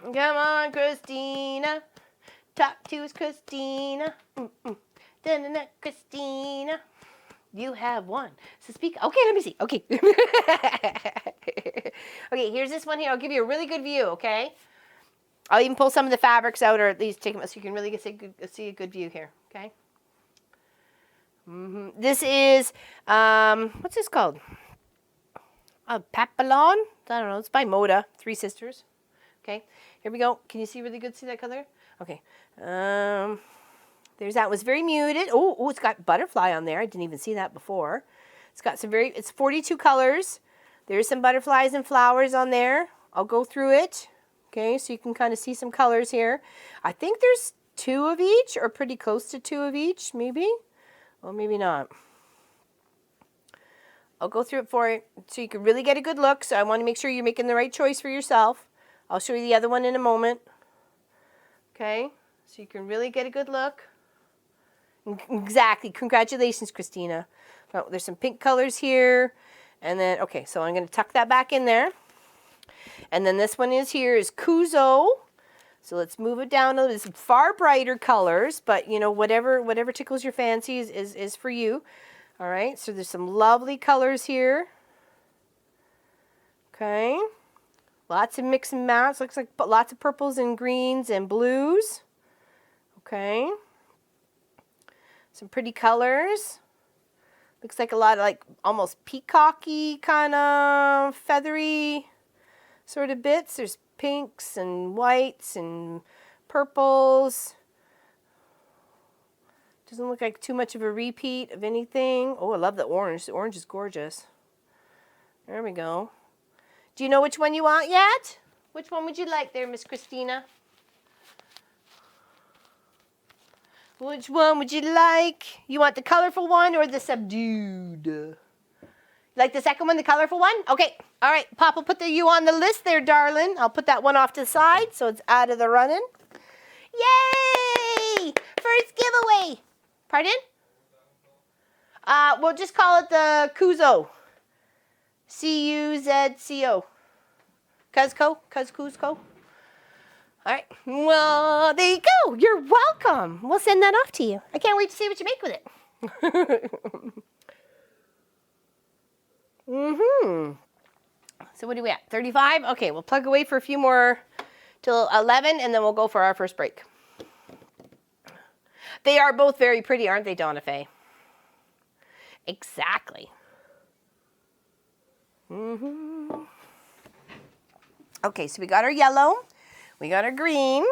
Come on, Christina. Talk to us, Christina. Christina. You have one. So speak. Okay, let me see. Okay. Okay, here's this one here. I'll give you a really good view, okay? I'll even pull some of the fabrics out, or at least take them so you can really see a good view here, okay? This is, what's this called? Papillon? I don't know. It's by Moda. 3 Sisters. Okay, here we go. Can you see really good? See that color? Okay. There's that. It was very muted. Oh, it's got butterfly on there. I didn't even see that before. It's got some it's 42 colors. There's some butterflies and flowers on there. I'll go through it. Okay, so you can kind of see some colors here. I think there's 2 of each, or pretty close to 2 of each, maybe. Well, maybe not. I'll go through it for you so you can really get a good look. So I want to make sure you're making the right choice for yourself. I'll show you the other one in a moment. Okay, so you can really get a good look. Exactly. Congratulations, Christina. Oh, there's some pink colors here. And then, okay, so I'm going to tuck that back in there. And then this one is Kuzo. So let's move it down a little. It's far brighter colors, but you know, whatever tickles your fancy is for you. All right, so there's some lovely colors here. Okay. Lots of mix and match. Looks like lots of purples and greens and blues. Okay. Some pretty colors. Looks like a lot of like almost peacocky kind of feathery sort of bits. There's pinks and whites and purples. Doesn't look like too much of a repeat of anything. Oh, I love the orange. The orange is gorgeous. There we go. Do you know which one you want yet? Which one would you like there, Miss Christina? Which one would you like? You want the colorful one or the subdued? Like the second one, the colorful one? Okay. All right. Pop will put you on the list there, darling. I'll put that one off to the side so it's out of the running. Yay! First giveaway. Pardon? We'll just call it the Cuzo. C-U-Z-C-O. Cuzco? Cuzco? All right. Well, there you go. You're welcome. We'll send that off to you. I can't wait to see what you make with it. So what are we at? 35? Okay, we'll plug away for a few more till 11, and then we'll go for our first break. They are both very pretty, aren't they, Donna Faye? Exactly. Okay, so we got our yellow. We got our green.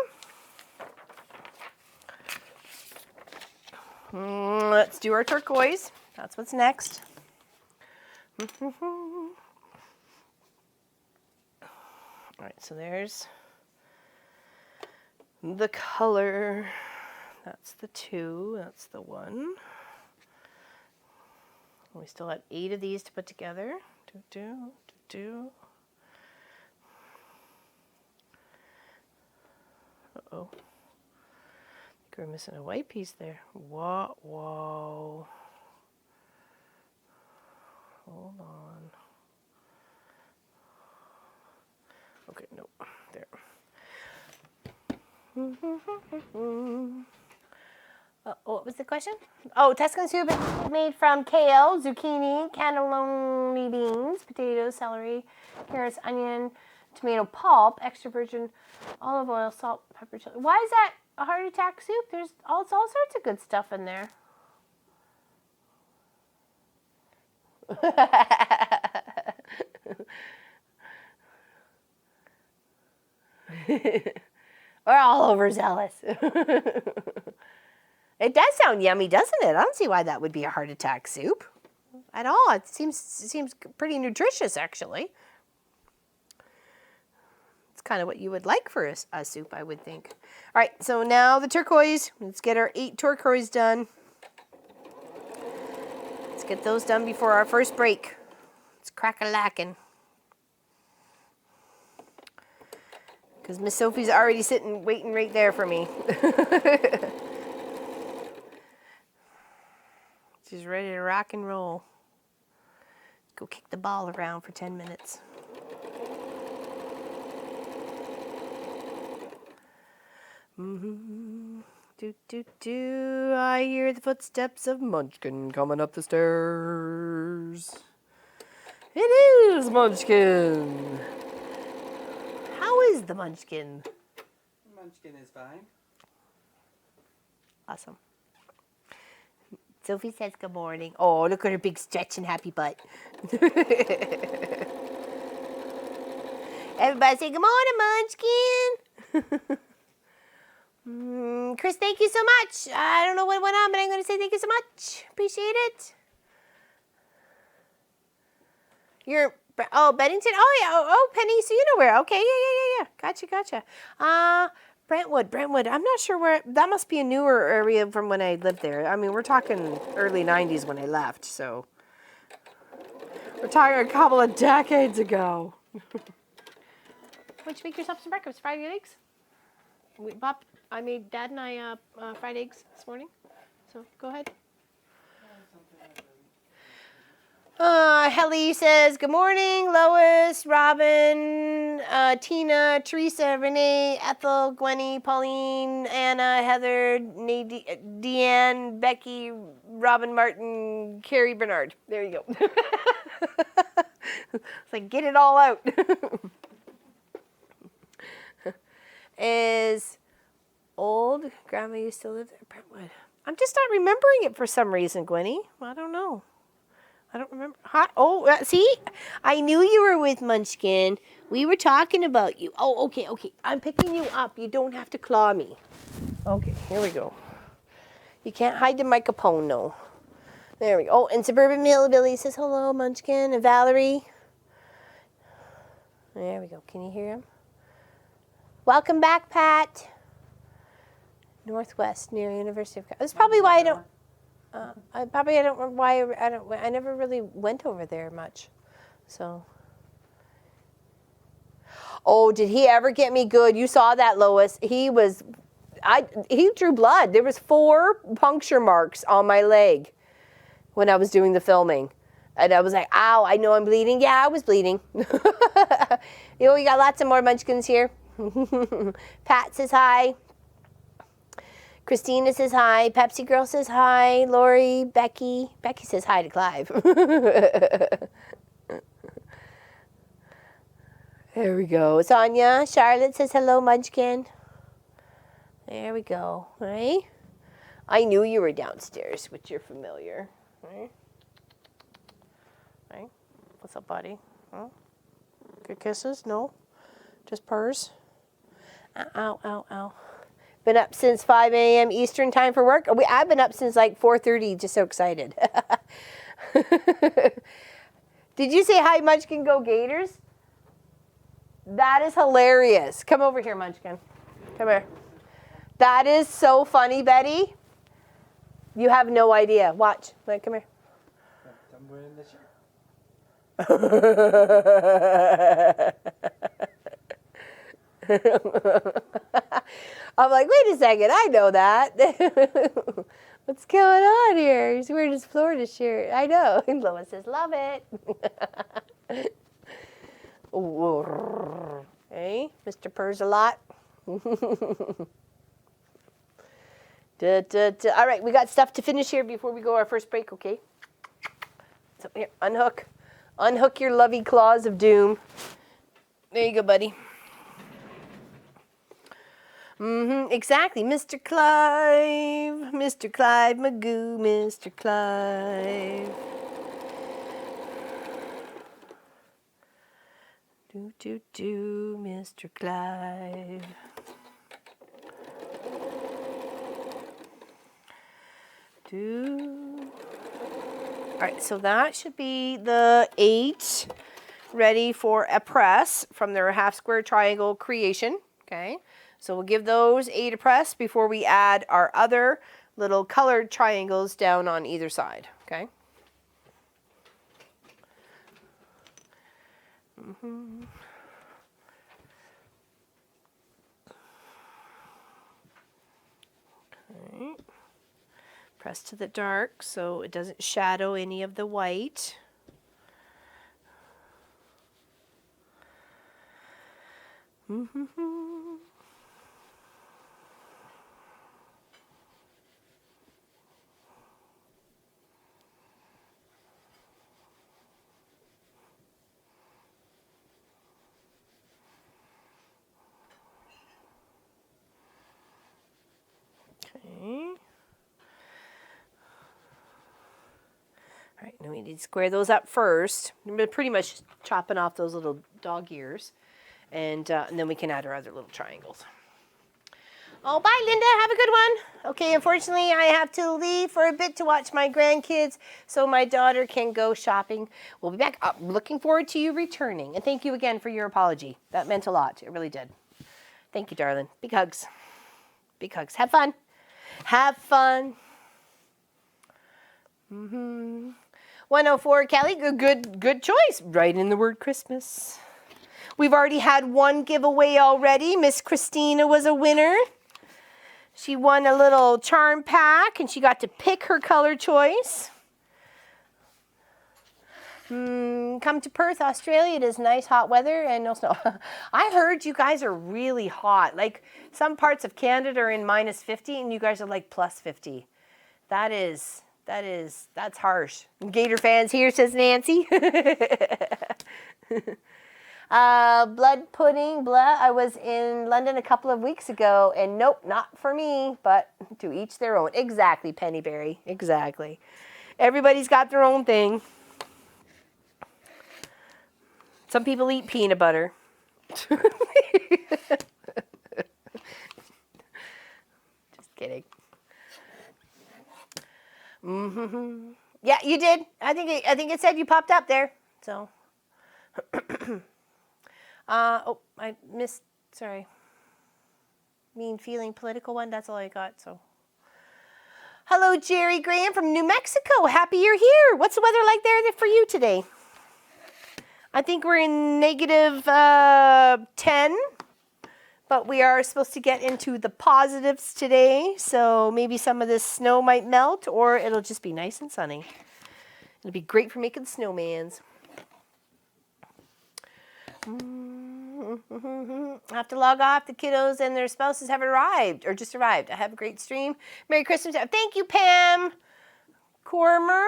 Let's do our turquoise. That's what's next. All right, so there's the color. That's the 2. That's the 1. We still have 8 of these to put together. Uh-oh. I think we're missing a white piece there. Whoa. Hold on. Okay, no. There. What was the question? Oh, Tuscan soup is made from kale, zucchini, cannelloni beans, potatoes, celery, carrots, onion, tomato pulp, extra virgin olive oil, salt, pepper, chili. Why is that a heart attack soup? There's all sorts of good stuff in there. We're all overzealous. It does sound yummy, doesn't it? I don't see why that would be a heart attack soup at all. It seems pretty nutritious, actually. It's kind of what you would like for a soup, I would think. All right, so now the turquoise. Let's get our 8 turquoise done. Let's get those done before our first break. It's crack-a-lackin'. Because Miss Sophie's already sitting, waiting right there for me. She's ready to rock and roll. Go kick the ball around for 10 minutes. I hear the footsteps of Munchkin coming up the stairs. It is Munchkin. How is the Munchkin? Munchkin is fine. Awesome. Sophie says good morning. Oh, look at her big stretch and happy butt. Everybody say good morning, Munchkin. Chris, thank you so much. I don't know what went on, but I'm going to say thank you so much. Appreciate it. You're, Bennington? Oh, yeah. Oh, Penny, so you know where. Okay, yeah. Gotcha. Brentwood. I'm not sure where. That must be a newer area from when I lived there. I mean, we're talking early 90s when I left, so. We're talking a couple of decades ago. Why'd you make yourself some breakfast? Fried eggs? I made Dad and I fried eggs this morning. So go ahead. Helly says, good morning, Lois, Robin, Tina, Teresa, Renee, Ethel, Gwenny, Pauline, Anna, Heather, Deanne, Becky, Robin Martin, Carrie Bernard. There you go. It's like, get it all out. Is old Grandma used to live there, Brentwood. I'm just not remembering it for some reason, Gwenny. I don't know. I don't remember. See? I knew you were with Munchkin. We were talking about you. Oh, okay. I'm picking you up. You don't have to claw me. Okay, here we go. You can't hide the microphone, no. There we go. Oh, and Suburban Hillbilly says hello, Munchkin. And Valerie. There we go. Can you hear him? Welcome back, Pat. Northwest, near University of... That's probably why I don't... I don't know why I never really went over there much. So. Oh, did he ever get me good? You saw that, Lois. He drew blood. There was 4 puncture marks on my leg when I was doing the filming. And I was like, ow, I know I'm bleeding. Yeah, I was bleeding. We got lots of more munchkins here. Pat says hi. Christina says hi. Pepsi Girl says hi. Lori, Becky. Becky says hi to Clive. There we go. Sonia. Charlotte says hello, Munchkin. There we go. Right? I knew you were downstairs, which you're familiar. Right? Right? What's up, buddy? Huh? Good kisses? No? Just purrs? Ow, ow, ow. Been up since 5 a.m. Eastern time for work? I've been up since like 4:30, just so excited. Did you say hi, Munchkin? Go Gators? That is hilarious. Come over here, Munchkin. Come here. That is so funny, Betty. You have no idea. Watch. Like, come here. I'm wearing the shirt. I'm like, wait a second, I know that. What's going on here? He's wearing his Florida shirt. I know. And Lois says, love it. Hey, Mr. Purrs a lot. All right, we got stuff to finish here before we go our first break, okay? So here, unhook. Unhook your lovey claws of doom. There you go, buddy. Exactly, Mr. Clive. Mr. Clive Magoo, Mr. Clive. Do, Mr. Clive. All right, so that should be the 8 ready for a press from their half square triangle creation. Okay, so we'll give those 8 a press before we add our other little colored triangles down on either side. Okay. Okay. Press to the dark so it doesn't shadow any of the white. Okay. All right, now we need to square those up first. We're pretty much chopping off those little dog ears, and then we can add our other little triangles. Oh, bye, Linda. Have a good one. Okay, unfortunately, I have to leave for a bit to watch my grandkids so my daughter can go shopping. We'll be back. I'm looking forward to you returning, and thank you again for your apology. That meant a lot. It really did. Thank you, darling. Big hugs. Big hugs. Have fun. Have fun. 104, Kelly. Good choice. Right in the word Christmas. We've already had one giveaway already. Miss Christina was a winner. She won a little charm pack, and she got to pick her color choice. Come to Perth, Australia. It is nice, hot weather and no snow. I heard you guys are really hot. Like some parts of Canada are in -50, and you guys are like +50. That's harsh. Gator fans here, says Nancy. Blood pudding, blah. I was in London a couple of weeks ago, and nope, not for me, but to each their own. Exactly, Pennyberry. Exactly. Everybody's got their own thing. Some people eat peanut butter. Just kidding. Yeah, you did. I think it said you popped up there. So. Oh, I missed. Sorry. Mean feeling political one. That's all I got. So. Hello, Jerry Graham from New Mexico. Happy you're here. What's the weather like there for you today? I think we're in negative 10, but we are supposed to get into the positives today. So maybe some of this snow might melt, or it'll just be nice and sunny. It'll be great for making snowmans. I have to log off. The kiddos and their spouses have arrived, or just arrived. I have a great stream. Merry Christmas. Thank you, Pam Cormer.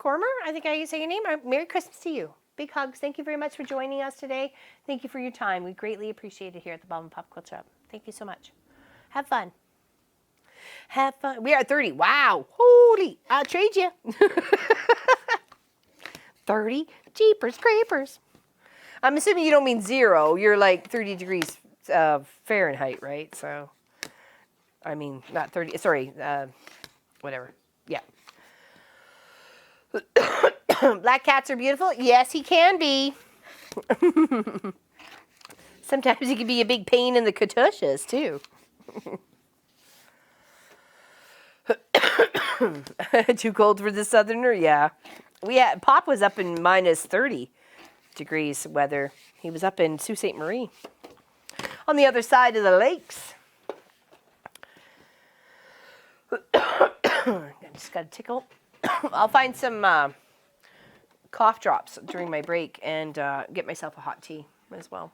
I think I say your name. Merry Christmas to you. Big hugs. Thank you very much for joining us today. Thank you for your time. We greatly appreciate it here at the Bob and Pop Quilt Shop. Thank you so much. Have fun. Have fun. We are at 30. Wow. Holy. I'll trade you. 30. Jeepers creepers. I'm assuming you don't mean 0. You're like 30 degrees Fahrenheit, right? So, I mean, not 30. Sorry. Whatever. Yeah. Black cats are beautiful. Yes, he can be. Sometimes he can be a big pain in the catushes, too. Too cold for the southerner? Yeah. Pop was up in minus 30 degrees weather. He was up in Sault Ste. Marie on the other side of the lakes. I just got a tickle. I'll find some cough drops during my break and get myself a hot tea as well.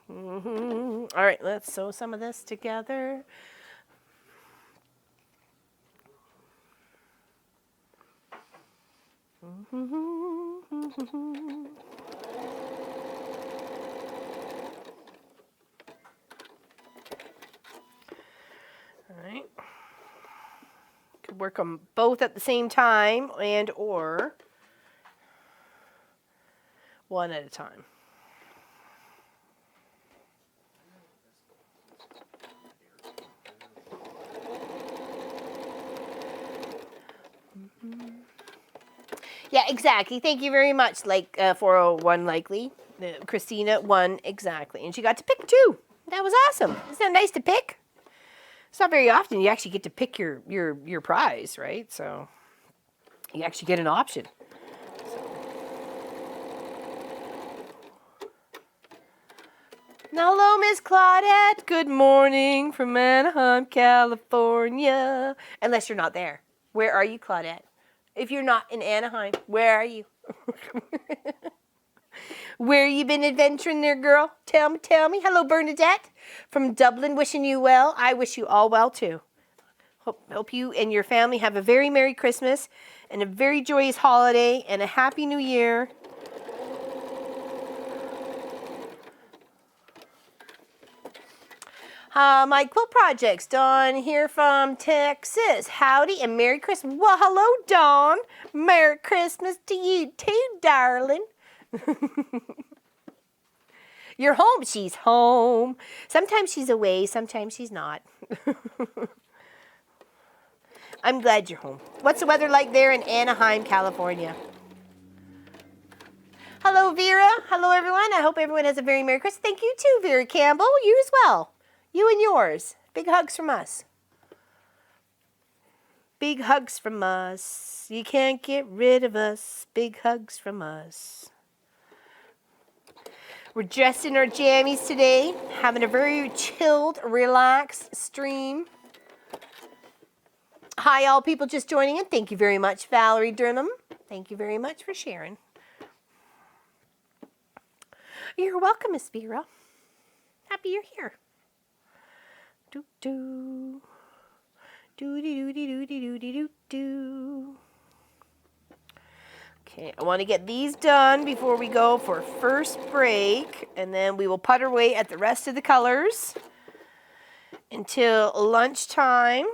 All right, let's sew some of this together. All right. Could work them both at the same time and or one at a time. Yeah, exactly. Thank you very much. Like 401 likely. Christina 1 exactly. And she got to pick 2. That was awesome. Isn't that nice to pick? It's not very often you actually get to pick your prize, right? So you actually get an option. Now, hello, Miss Claudette. Good morning from Anaheim, California. Unless you're not there. Where are you, Claudette? If you're not in Anaheim, where are you? Where you been adventuring there, girl? Tell me. Hello, Bernadette from Dublin, wishing you well. I wish you all well, too. Hope you and your family have a very Merry Christmas and a very joyous holiday and a Happy New Year. My quilt projects, Dawn here from Texas. Howdy and Merry Christmas. Well, hello, Dawn. Merry Christmas to you too, darling. You're home. She's home. Sometimes she's away. Sometimes she's not. I'm glad you're home. What's the weather like there in Anaheim, California? Hello, Vera. Hello, everyone. I hope everyone has a very Merry Christmas. Thank you too, Vera Campbell. You as well. You and yours. Big hugs from us. Big hugs from us. You can't get rid of us. Big hugs from us. We're dressed in our jammies today, having a very chilled, relaxed stream. Hi, all people just joining in. Thank you very much, Valerie Durham. Thank you very much for sharing. You're welcome, Miss Vera. Happy you're here. Do do do do do do do do do. Okay, I want to get these done before we go for first break, and then we will putter away at the rest of the colors until lunchtime,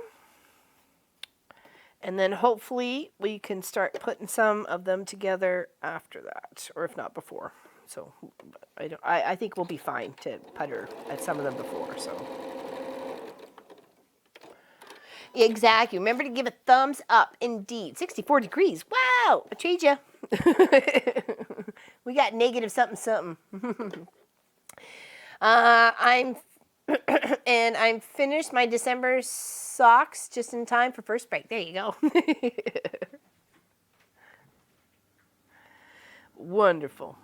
and then hopefully we can start putting some of them together after that, or if not before. So I think we'll be fine to putter at some of them before. So. Exactly. Remember to give a thumbs up. Indeed. 64 degrees. Wow. I trade you. We got negative something. I'm And I'm finished my December socks just in time for first break. There you go. Wonderful.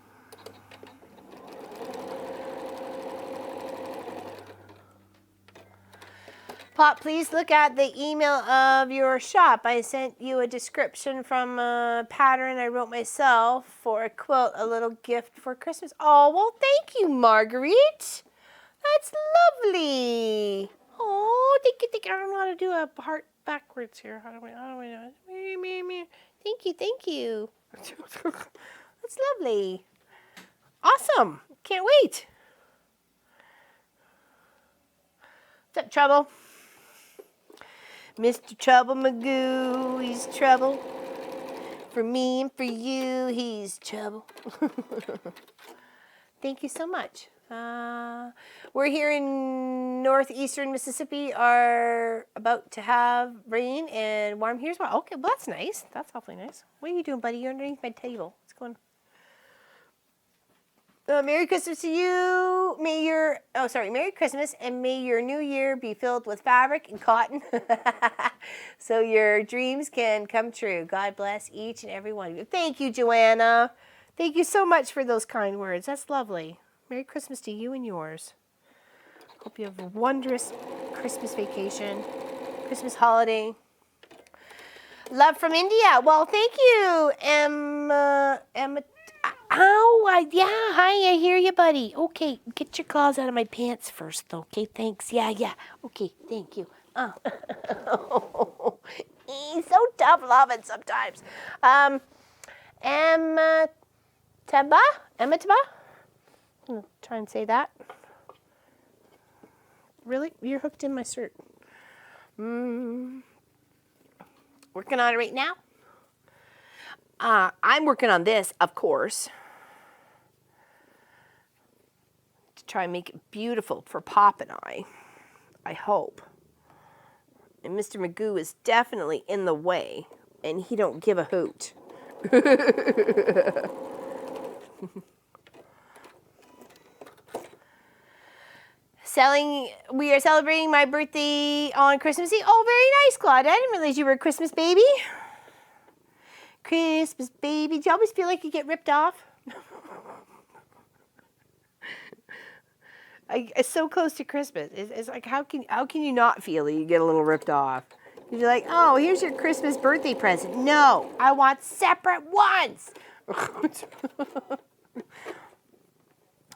Pop, please look at the email of your shop. I sent you a description from a pattern I wrote myself for a quilt, a little gift for Christmas. Oh, well, thank you, Marguerite. That's lovely. Oh, thank you, thank you. I don't know how to do a heart backwards here. How do we do it? Thank you, thank you. That's lovely. Awesome. Can't wait. What's up, Trouble? Mr. Trouble Magoo, he's trouble. For me and for you, he's trouble. Thank you so much. We're here in northeastern Mississippi, are about to have rain and warm here as well. Okay, well, that's nice. That's awfully nice. What are you doing, buddy? You're underneath my table. What's going on? Merry Christmas to you. Merry Christmas, and may your new year be filled with fabric and cotton so your dreams can come true. God bless each and every one of you. Thank you, Joanna. Thank you so much for those kind words. That's lovely. Merry Christmas to you and yours. Hope you have a wondrous Christmas vacation, Christmas holiday. Love from India. Well, thank you, Emma. Yeah, hi, I hear you, buddy. Okay, get your claws out of my pants first, though. Okay, thanks. Yeah. Okay, thank you. He's so tough loving sometimes. Emma Taba? I'm gonna try and say that. Really? You're hooked in my shirt. Working on it right now. I'm working on this, of course, to try and make it beautiful for Pop and I hope. And Mr. Magoo is definitely in the way, and he don't give a hoot. We are celebrating my birthday on Christmas Eve. Oh, very nice, Claude. I didn't realize you were a Christmas baby. Christmas baby. Do you always feel like you get ripped off? It's so close to Christmas. It's like, how can you not feel that you get a little ripped off? You're like, oh, here's your Christmas birthday present. No, I want separate ones.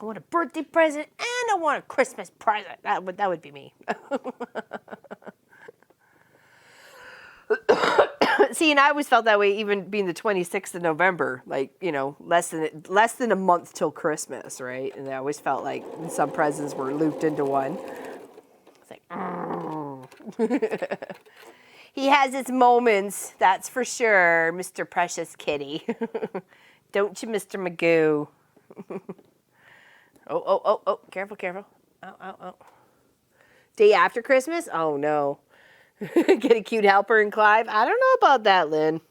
I want a birthday present and I want a Christmas present. That would be me. See, and I always felt that way, even being the 26th of November, like, you know, less than a month till Christmas, right? And I always felt like some presents were looped into one. It's like, he has his moments, that's for sure, Mr. Precious Kitty. Don't you, Mr. Magoo? Oh, careful. Oh. Day after Christmas? Oh, no. Get a cute helper in Clive? I don't know about that, Lynn.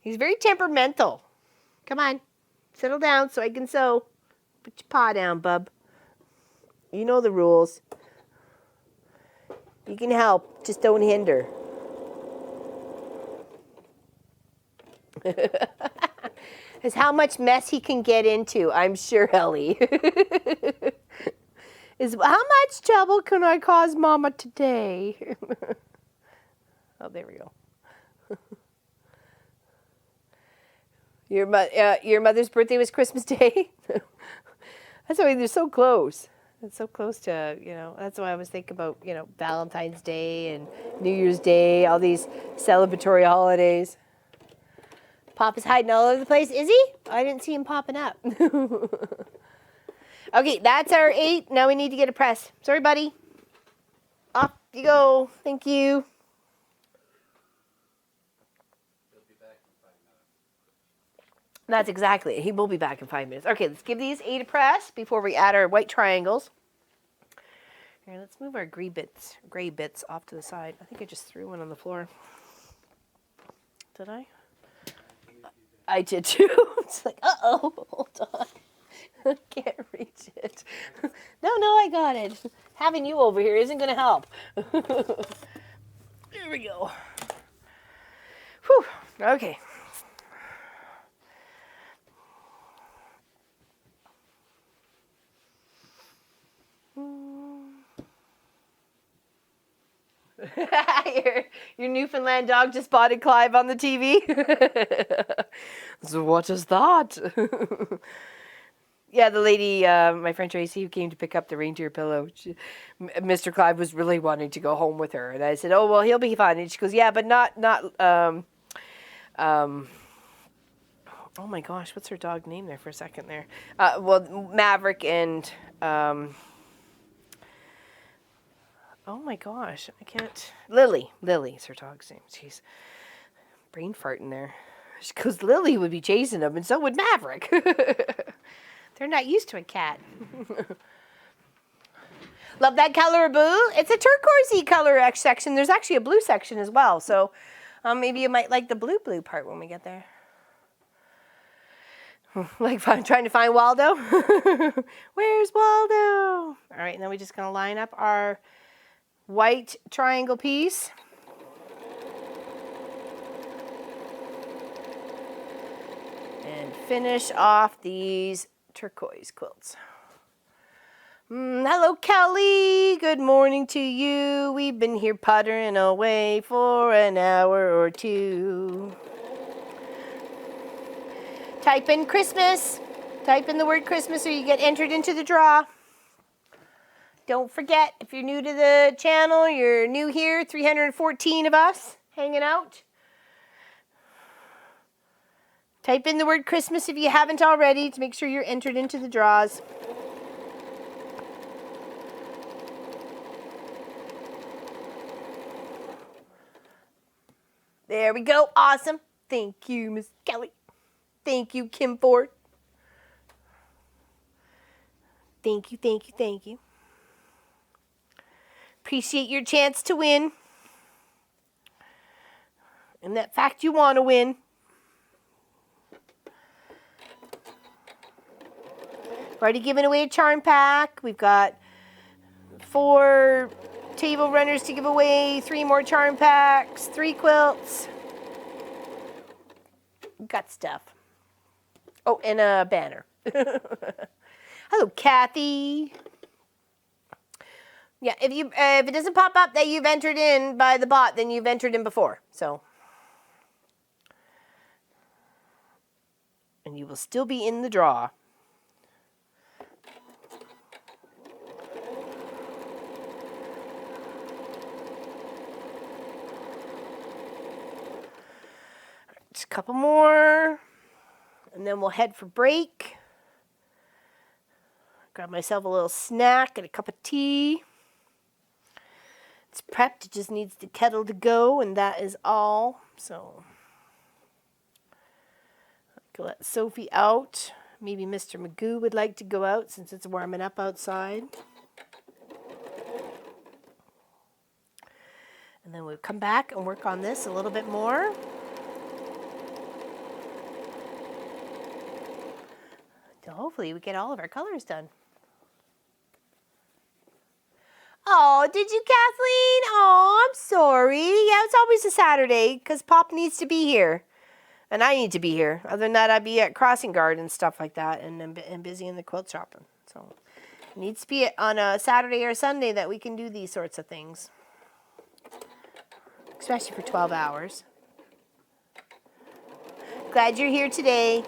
He's very temperamental. Come on. Settle down so I can sew. Put your paw down, bub. You know the rules. You can help. Just don't hinder. It's how much mess he can get into, I'm sure, Ellie. How much trouble can I cause Mama today? Oh, there we go. Your mother's birthday was Christmas Day? That's why they're so close. It's so close to, you know, that's why I was thinking about, you know, Valentine's Day and New Year's Day, all these celebratory holidays. Pop is hiding all over the place. Is he? I didn't see him popping up. Okay, that's our 8. Now we need to get a press. Sorry, buddy. Off you go. Thank you. He'll be back in 5 minutes. That's exactly it. He will be back in 5 minutes. Okay, let's give these 8 a press before we add our white triangles. Here, let's move our gray bits off to the side. I think I just threw one on the floor. Did I? I did too. It's like, uh-oh, hold on. Can't reach it. No, I got it. Having you over here isn't going to help. There we go. Whew. Okay. your Newfoundland dog just spotted Clive on the TV. So what is that? Yeah, the lady, my friend Tracy, who came to pick up the reindeer pillow, Mr. Clive was really wanting to go home with her, and I said, "Oh well, he'll be fine." And she goes, "Yeah, but not." Oh my gosh, what's her dog name there for a second there? Well, Maverick and. Oh my gosh, I can't. Lily is her dog's name. Jeez, brain fart in there. Because Lily would be chasing him, and so would Maverick. They're not used to a cat. Love that color blue. It's a turquoisey color section. There's actually a blue section as well. So maybe you might like the blue part when we get there. Like trying to find Waldo. Where's Waldo? All right, and then we're just going to line up our white triangle piece. And finish off these turquoise quilts. Hello, Kelly. Good morning to you. We've been here puttering away for an hour or two. Type in Christmas. Type in the word Christmas or you get entered into the draw. Don't forget, if you're new to the channel, you're new here, 314 of us hanging out. Type in the word Christmas if you haven't already to make sure you're entered into the draws. There we go. Awesome. Thank you, Miss Kelly. Thank you, Kim Ford. Thank you, thank you, thank you. Appreciate your chance to win. And that fact you want to win. We've already given away a charm pack. We've got 4 table runners to give away, 3 more charm packs, 3 quilts. We've got stuff. Oh, and a banner. Hello, Kathy. Yeah, if it doesn't pop up that you've entered in by the bot, then you've entered in before. So, and you will still be in the draw. Just a couple more, and then we'll head for break. Grab myself a little snack and a cup of tea. It's prepped, it just needs the kettle to go, and that is all. So, I can let Sophie out. Maybe Mr. Magoo would like to go out since it's warming up outside. And then we'll come back and work on this a little bit more. So hopefully we get all of our colors done. Oh, did you, Kathleen? Oh, I'm sorry. Yeah, it's always a Saturday because Pop needs to be here. And I need to be here. Other than that, I'd be at Crossing Guard and stuff like that and busy in the quilt shopping. So it needs to be on a Saturday or Sunday that we can do these sorts of things. Especially for 12 hours. Glad you're here today.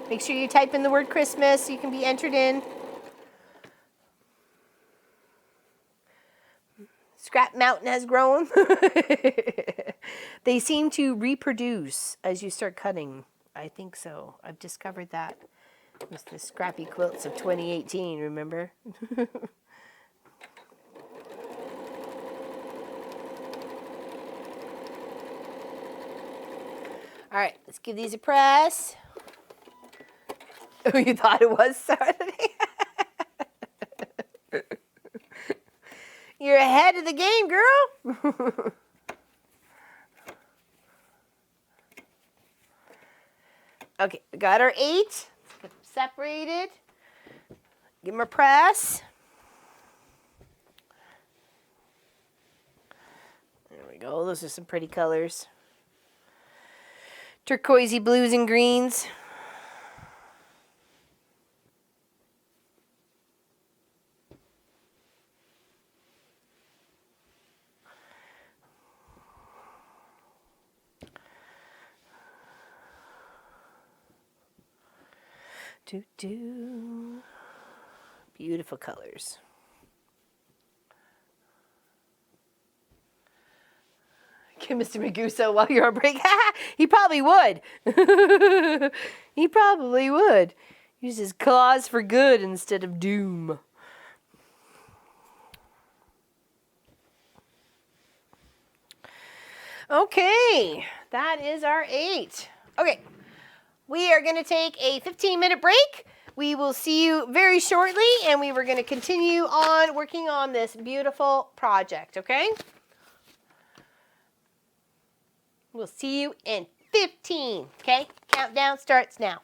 Make sure you type in the word Christmas so you can be entered in. Scrap Mountain has grown. They seem to reproduce as you start cutting. I think so. I've discovered that. It was the Scrappy Quilts of 2018, remember? All right, let's give these a press. Oh, you thought it was Saturday? You're ahead of the game, girl. Okay, we got our 8. Let's get them separated. Give them a press. There we go. Those are some pretty colors. Turquoisey blues and greens. Beautiful colors. Get Mr. Maguso while you're on break. He probably would. He probably would. Use his claws for good instead of doom. Okay, that is our 8. Okay, we are going to take a 15-minute break. We will see you very shortly, and we were going to continue on working on this beautiful project, okay? We'll see you in 15, okay? Countdown starts now.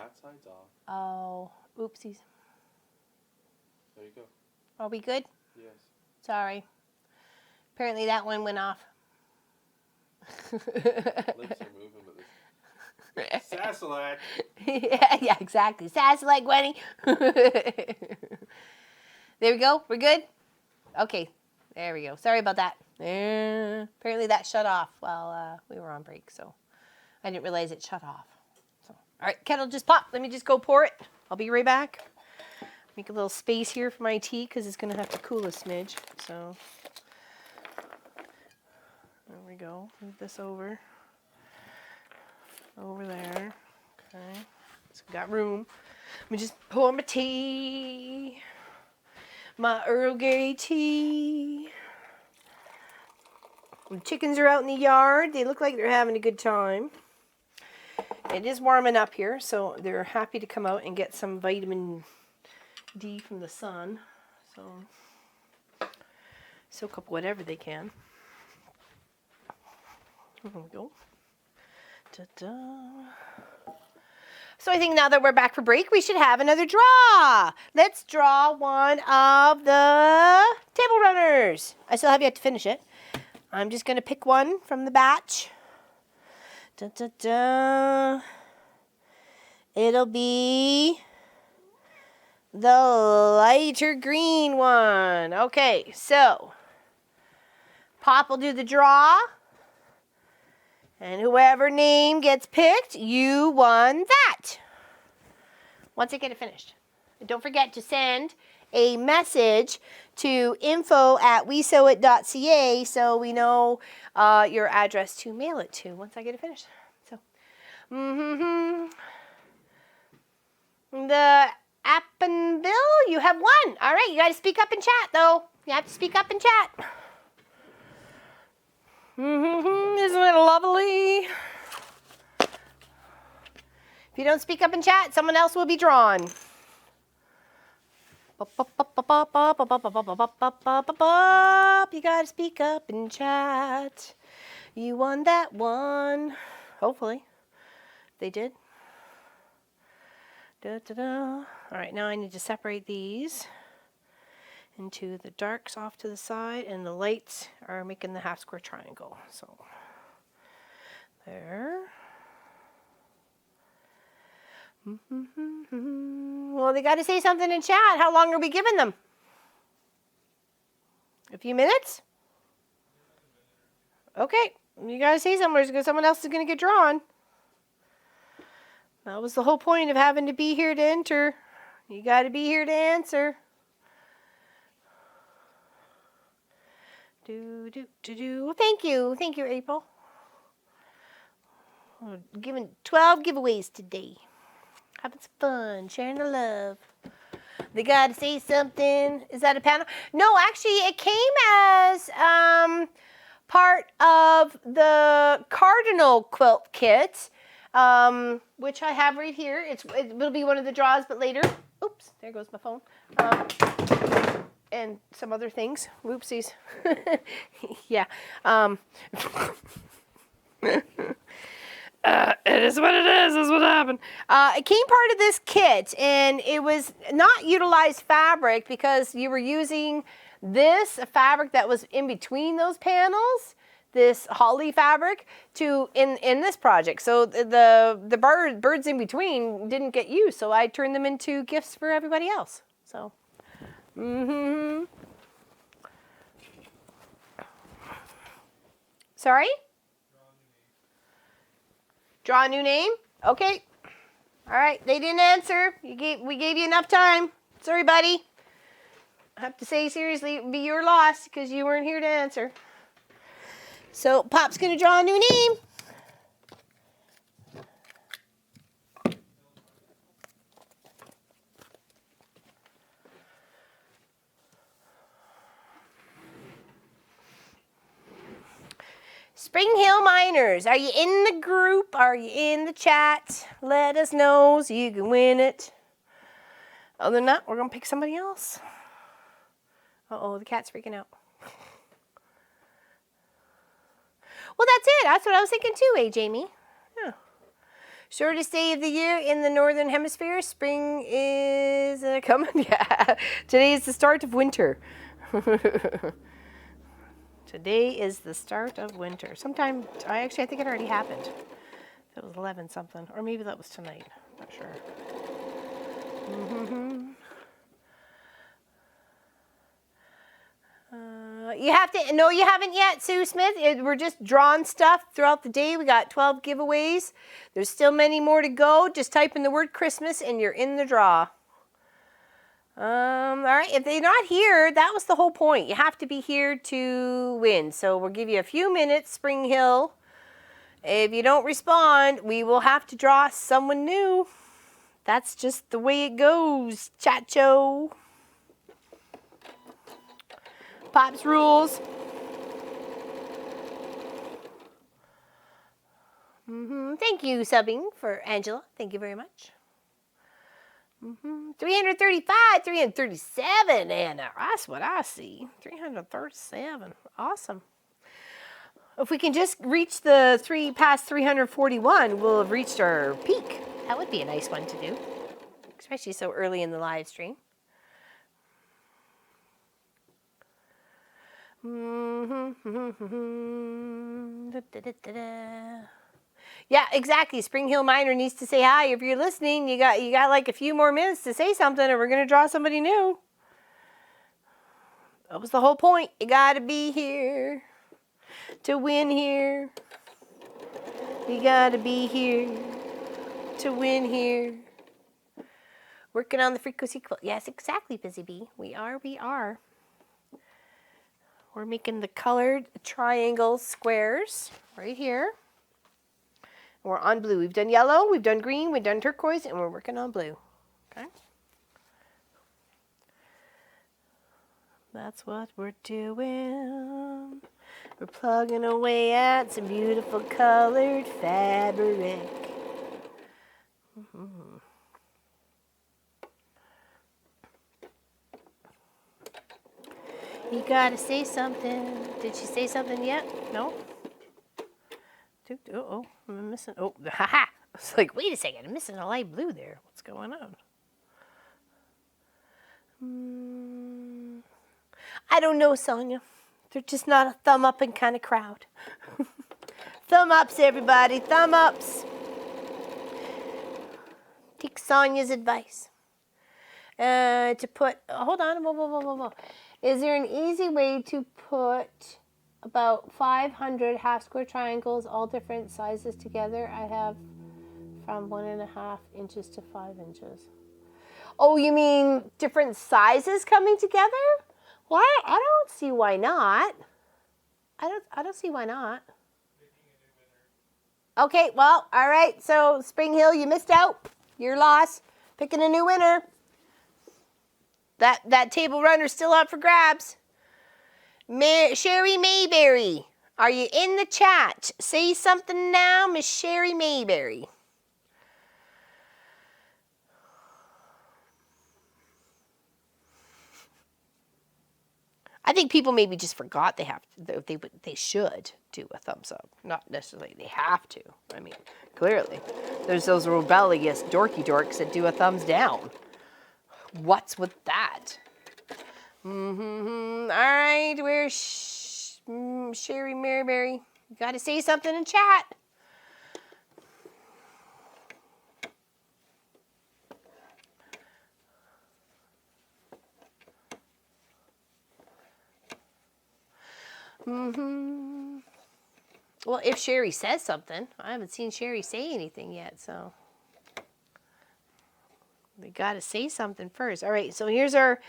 hat side's off. Oh, oopsies. There you go. Are we good? Yes. Sorry. Apparently that one went off. Lips are moving, but this Sasselak. Yeah, exactly. Sass like Gwenny. There we go. We're good? Okay. There we go. Sorry about that. Apparently that shut off while we were on break, so I didn't realize it shut off. So, all right, kettle just popped. Let me just go pour it. I'll be right back. Make a little space here for my tea because it's going to have to cool a smidge. So there we go. Move this over there. Okay. So we got room. Let me just pour my tea. My Earl Grey tea. The chickens are out in the yard. They look like they're having a good time. It is warming up here, so they're happy to come out and get some vitamin D from the sun. So soak up whatever they can. There we go. Ta-da. So I think now that we're back for break, we should have another draw. Let's draw one of the table runners. I still have yet to finish it. I'm just going to pick one from the batch. Da-da-da. It'll be the lighter green one. Okay, so Pop will do the draw. And whoever name gets picked, you won that. Once I get it finished. And don't forget to send a message to info@wesewit.ca so we know your address to mail it to once I get it finished. So, the app and Bill, you have won. All right, you got to speak up in chat, though. You have to speak up in chat. Isn't it lovely? If you don't speak up in chat, someone else will be drawn. You gotta speak up in chat. You won that one. Hopefully. They did. All right, now I need to separate these into the darks off to the side, and the lights are making the half square triangle. So there. Well, they got to say something in chat. How long are we giving them? A few minutes? Okay, you got to say something because someone else is going to get drawn. That was the whole point of having to be here to enter. You got to be here to answer. Well, thank you, April. We're giving 12 giveaways today. Having some fun, sharing the love. They got to say something. Is that a panel? No, actually, it came as part of the Cardinal quilt kit, which I have right here. It will be one of the draws, but later. Oops, there goes my phone. And some other things. Whoopsies. Yeah. It is what it is. That's what happened. It came part of this kit, and it was not utilized fabric because you were using this fabric that was in between those panels, this holly fabric, in this project. So the birds in between didn't get used, so I turned them into gifts for everybody else. So. Sorry? Draw a new name? Okay. All right, they didn't answer. We gave you enough time. Sorry, buddy. I have to say seriously, it would be your loss because you weren't here to answer. So Pop's going to draw a new name. Spring Hill Miners, are you in the group? Are you in the chat? Let us know so you can win it. Other than that, we're going to pick somebody else. Uh-oh, the cat's freaking out. Well, that's it. That's what I was thinking too, Jamie. Yeah. Shortest day of the year in the northern hemisphere. Spring is coming. Yeah. Today is the start of winter. Today is the start of winter. Sometime, I think it already happened. It was 11 something. Or maybe that was tonight. Not sure. You have to, no, you haven't yet, Sue Smith. We're just drawing stuff throughout the day. We got 12 giveaways. There's still many more to go. Just type in the word Christmas and you're in the draw. All right, if they're not here, that was the whole point. You have to be here to win. So we'll give you a few minutes, Spring Hill. If you don't respond, we will have to draw someone new. That's just the way it goes, Chacho. Pops rules. Thank you, subbing for Angela. Thank you very much. 335, 337, Anna. That's what I see. 337. Awesome. If we can just reach the past 341, we'll have reached our peak. That would be a nice one to do, especially so early in the live stream. Yeah, exactly. Spring Hill Miner needs to say hi. If you're listening, you got like a few more minutes to say something, or we're gonna draw somebody new. That was the whole point. You gotta be here to win here. You gotta be here to win here. Working on the frequency quilt. Yes, exactly, Busy Bee. We are. We're making the colored triangle squares right here. We're on blue. We've done yellow, we've done green, we've done turquoise, and we're working on blue. Okay? That's what we're doing. We're plugging away at some beautiful colored fabric. You gotta say something. Did she say something yet? No? Oh, I'm missing. Oh, haha. I was like, wait a second, I'm missing a light blue there. What's going on? I don't know, Sonia. They're just not a thumb upping kind of crowd. Thumb ups, everybody. Thumb ups. Take Sonia's advice. To put, hold on. Whoa. Is there an easy way to put about 500 half square triangles, all different sizes together? I have from 1.5 inches to 5 inches. Oh, you mean different sizes coming together? Well, I don't see why not. I don't see why not. Okay, well, all right. So Spring Hill, you missed out. Your loss. Picking a new winner. That table runner's still up for grabs. Sherry Mayberry, are you in the chat? Say something now, Miss Sherry Mayberry. I think people maybe just forgot they should do a thumbs up. Not necessarily they have to. I mean, clearly. There's those rebellious dorky dorks that do a thumbs down. What's with that? All right, where's Sherry Maryberry? You got to say something in chat. Well, if Sherry says something, I haven't seen Sherry say anything yet, so we got to say something first. All right, so here's our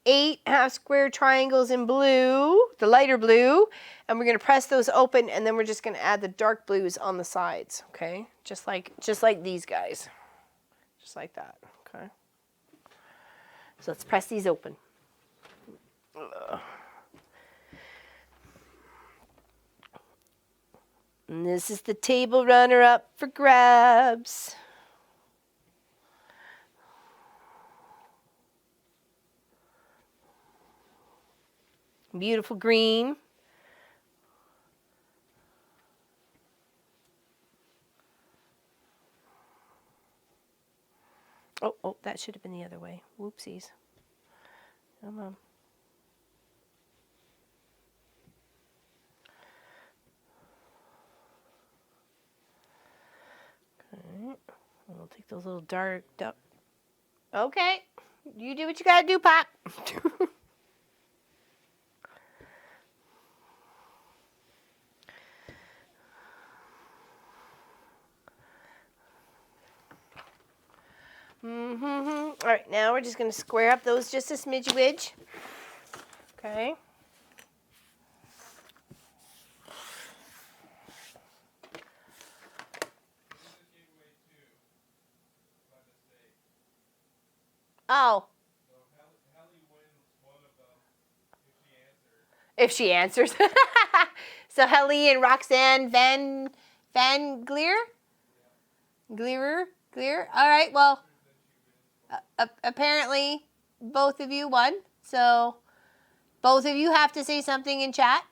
8 half square triangles in blue, the lighter blue, and we're going to press those open, and then we're just going to add the dark blues on the sides, okay? Just like these guys. Just like that, okay? So let's press these open. And this is the table runner up for grabs. Beautiful green. that should have been the other way. Whoopsies. Come on. Okay. We'll take those little dark. Okay. You do what you gotta do, Pop. All right, now we're just going to square up those just a smidgy widge. Okay. Oh. If she answers. So Helly and Roxanne Van Gleer? Gleer? All right, well, apparently both of you won. So both of you have to say something in chat.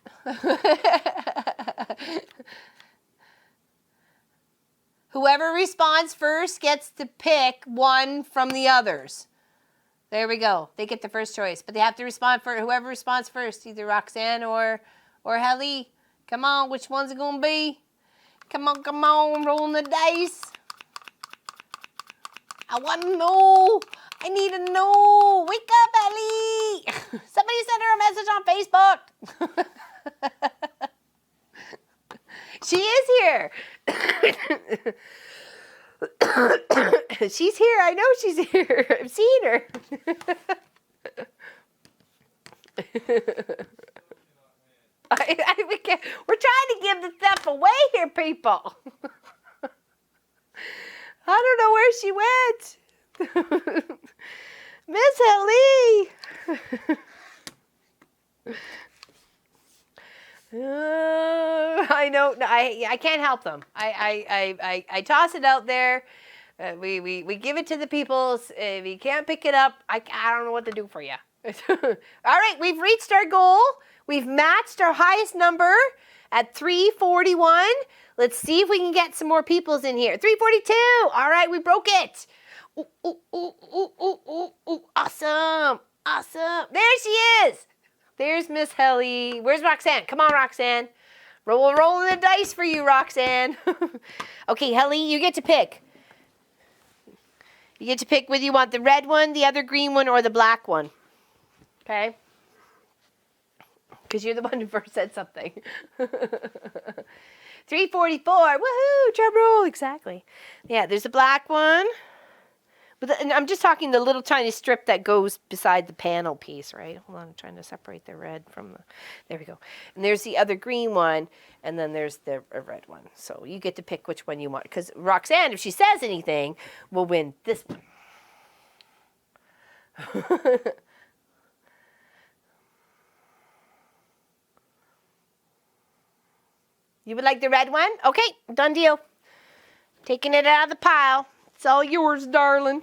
Whoever responds first gets to pick one from the others. There we go. They get the first choice, but they have to respond for whoever responds first, either Roxanne or Helly. Come on, which one's it gonna be? Come on, rolling the dice. I want to know. I need to know. Wake up, Ellie. Somebody send her a message on Facebook. She is here. She's here. I know she's here. I've seen her. We're trying to give the stuff away here, people. I don't know where she went. Miss Helly. I know. I can't help them. I toss it out there. We give it to the peoples. If you can't pick it up, I don't know what to do for you. All right, we've reached our goal. We've matched our highest number at 341. Let's see if we can get some more peoples in here. 342. All right, we broke it. Ooh, ooh, ooh, ooh, ooh, ooh, ooh. Awesome. There she is. There's Miss Helly. Where's Roxanne? Come on, Roxanne. Rolling the dice for you, Roxanne. Okay, Helly, you get to pick. You get to pick whether you want the red one, the other green one, or the black one. Okay? Because you're the one who first said something. 344. Woohoo! Drum roll. Exactly. Yeah, there's a black one. And I'm just talking the little tiny strip that goes beside the panel piece, right? Hold on, I'm trying to separate the red from the... There we go. And there's the other green one, and then there's the red one. So you get to pick which one you want. Because Roxanne, if she says anything, will win this one. You would like the red one? Okay, done deal. Taking it out of the pile. It's all yours, darling.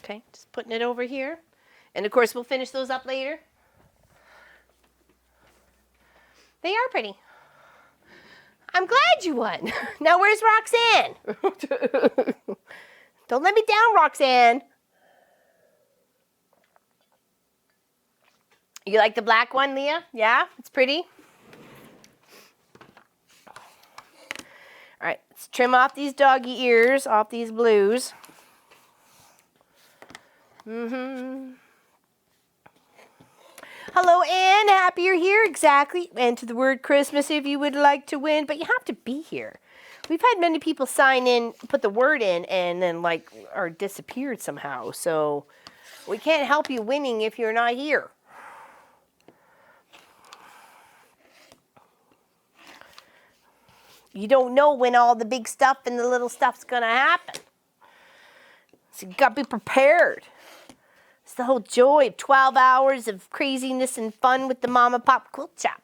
Okay, just putting it over here. And of course, we'll finish those up later. They are pretty. I'm glad you won. Now, where's Roxanne? Don't let me down, Roxanne. You like the black one, Leah? Yeah, it's pretty. All right, let's trim off these doggy ears, off these blues. Hello, Anne. Happy you're here. Exactly. And to the word Christmas if you would like to win, but you have to be here. We've had many people sign in, put the word in, and then are disappeared somehow. So we can't help you winning if you're not here. You don't know when all the big stuff and the little stuff's going to happen. So you got to be prepared. It's the whole joy of 12 hours of craziness and fun with the Mama Pop Quilt Shop.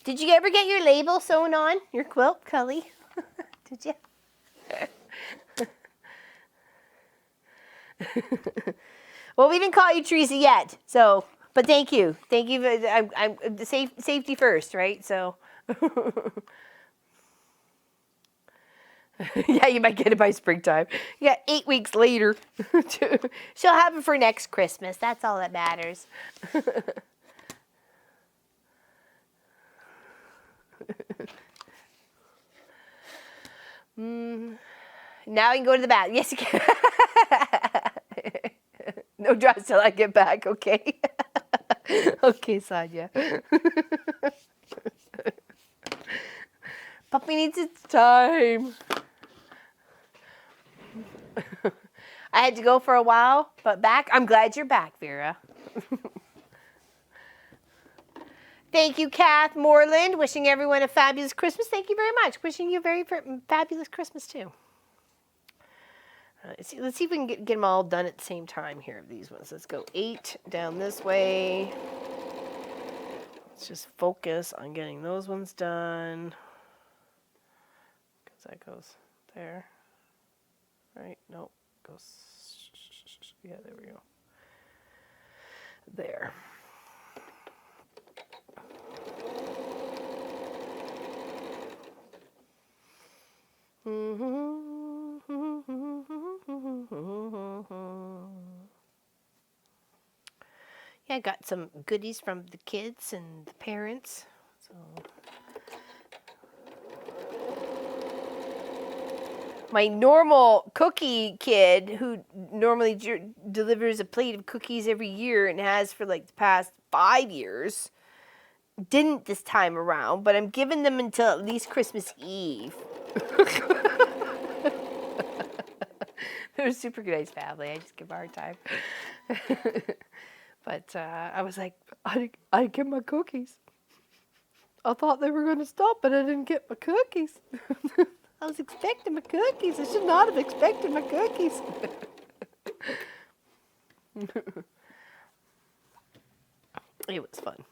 Did you ever get your label sewn on your quilt, Cully? Did you? Well, we didn't call you Teresa yet, so But thank you. I'm safety first, right? So. Yeah, you might get it by springtime. Yeah, 8 weeks later. She'll have it for next Christmas. That's all that matters. Now you can go to the bath. Yes, you can. No drugs till I get back, okay? Okay, Sonia. Puppy needs its time. I had to go for a while, but back. I'm glad you're back, Vera. Thank you, Kath Moreland. Wishing everyone a fabulous Christmas. Thank you very much. Wishing you a very fabulous Christmas, too. Let's see if we can get them all done at the same time here, these ones. Let's go 8 down this way. Let's just focus on getting those ones done. Because that goes there. Right? Nope. Goes. Yeah, there we go. There. Yeah, I got some goodies from the kids and the parents. So my normal cookie kid, who normally delivers a plate of cookies every year and has for like the past 5 years, didn't this time around, but I'm giving them until at least Christmas Eve. They're a super nice family. I just give a hard time. But I was like, I didn't get my cookies. I thought they were going to stop, but I didn't get my cookies. I was expecting my cookies. I should not have expected my cookies. It was fun.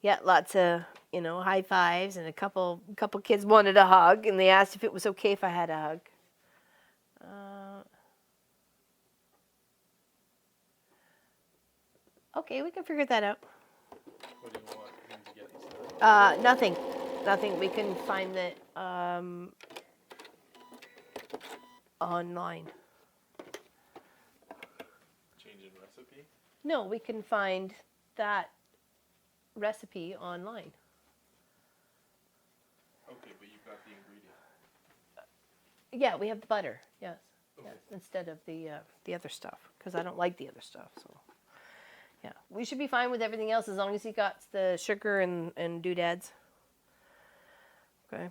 Yeah, lots of, high fives, and a couple kids wanted a hug, and they asked if it was okay if I had a hug. Okay, we can figure that out. What do you want him to get instead? Nothing. We can find that online. Change in recipe? No, we can find that recipe online. Okay, but you've got the ingredient. Yeah, we have the butter. Yes. Okay. Yes, instead of the other stuff, because I don't like the other stuff. So, yeah, we should be fine with everything else as long as he got the sugar and doodads. Okay.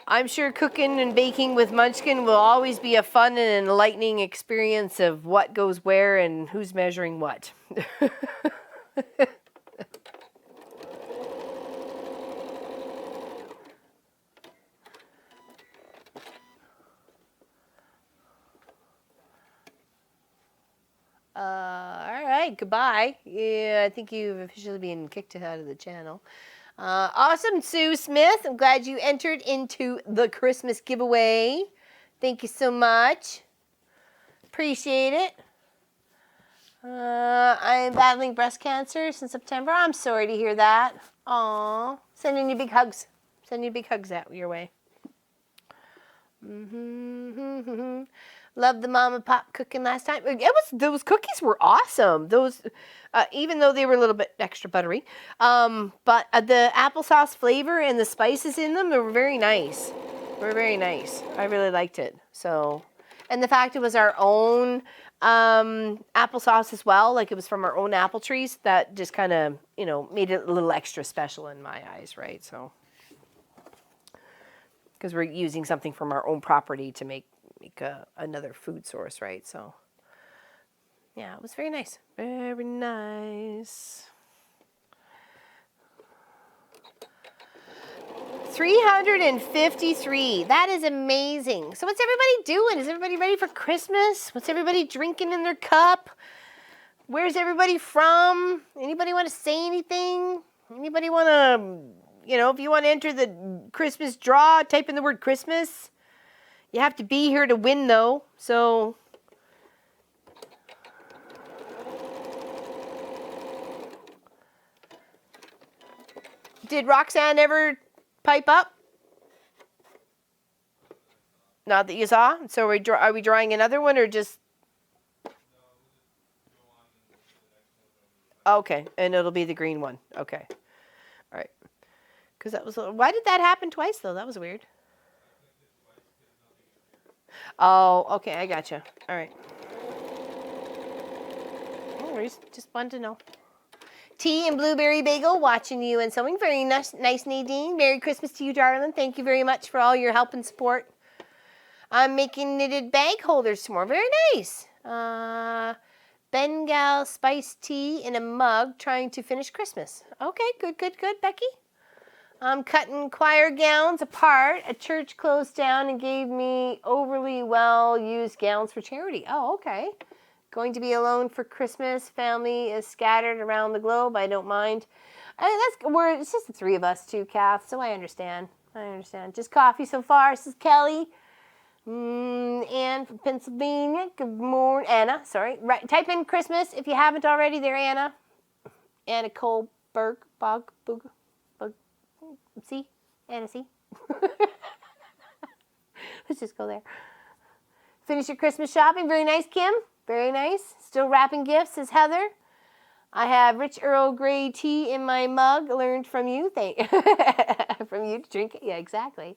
I'm sure cooking and baking with Munchkin will always be a fun and enlightening experience of what goes where and who's measuring what. All right, goodbye. Yeah, I think you've officially been kicked out of the channel. Awesome, Sue Smith. I'm glad you entered into the Christmas giveaway. Thank you so much. Appreciate it. I am battling breast cancer since September. I'm sorry to hear that. Aw. Sending you big hugs. Sending you big hugs out your way. Loved the mom and pop cooking last time. Those cookies were awesome. Those, even though they were a little bit extra buttery, but the applesauce flavor and the spices in them, they were very nice. They were very nice. I really liked it. So, and the fact it was our own applesauce as well, like it was from our own apple trees, that just kind of made it a little extra special in my eyes, right? So, because we're using something from our own property to make another food source, right? So, yeah, it was very nice. Very nice. 353. That is amazing. So what's everybody doing? Is everybody ready for Christmas? What's everybody drinking in their cup? Where's everybody from? Anybody want to say anything? Anybody want to, if you want to enter the Christmas draw, type in the word Christmas. You have to be here to win, though. So, Did Roxanne ever pipe up? Not that you saw. So are we drawing another one or just? Okay, and it'll be the green one. Okay, all right. Because that was. Why did that happen twice though? That was weird. Oh, okay, I gotcha. All right. No worries. Just wanted to know. Tea and blueberry bagel, watching you and sewing. Very nice, Nadine. Merry Christmas to you, darling. Thank you very much for all your help and support. I'm making knitted bag holders tomorrow. Very nice. Bengal spiced tea in a mug, trying to finish Christmas. Okay, good, Becky. I'm cutting choir gowns apart. A church closed down and gave me overly well-used gowns for charity. Oh, okay. Going to be alone for Christmas. Family is scattered around the globe. I don't mind. It's just the three of us too, Kath, so I understand. Just coffee so far. This is Kelly. Ann from Pennsylvania. Good morning. Anna, sorry. Right, type in Christmas if you haven't already there, Anna. Anna Kohlberg. Bug. See? Anna, see? Let's just go there. Finish your Christmas shopping. Very nice, Kim. Very nice. Still wrapping gifts, says Heather. I have rich Earl Grey tea in my mug. Learned from you. From you to drink it. Yeah, exactly.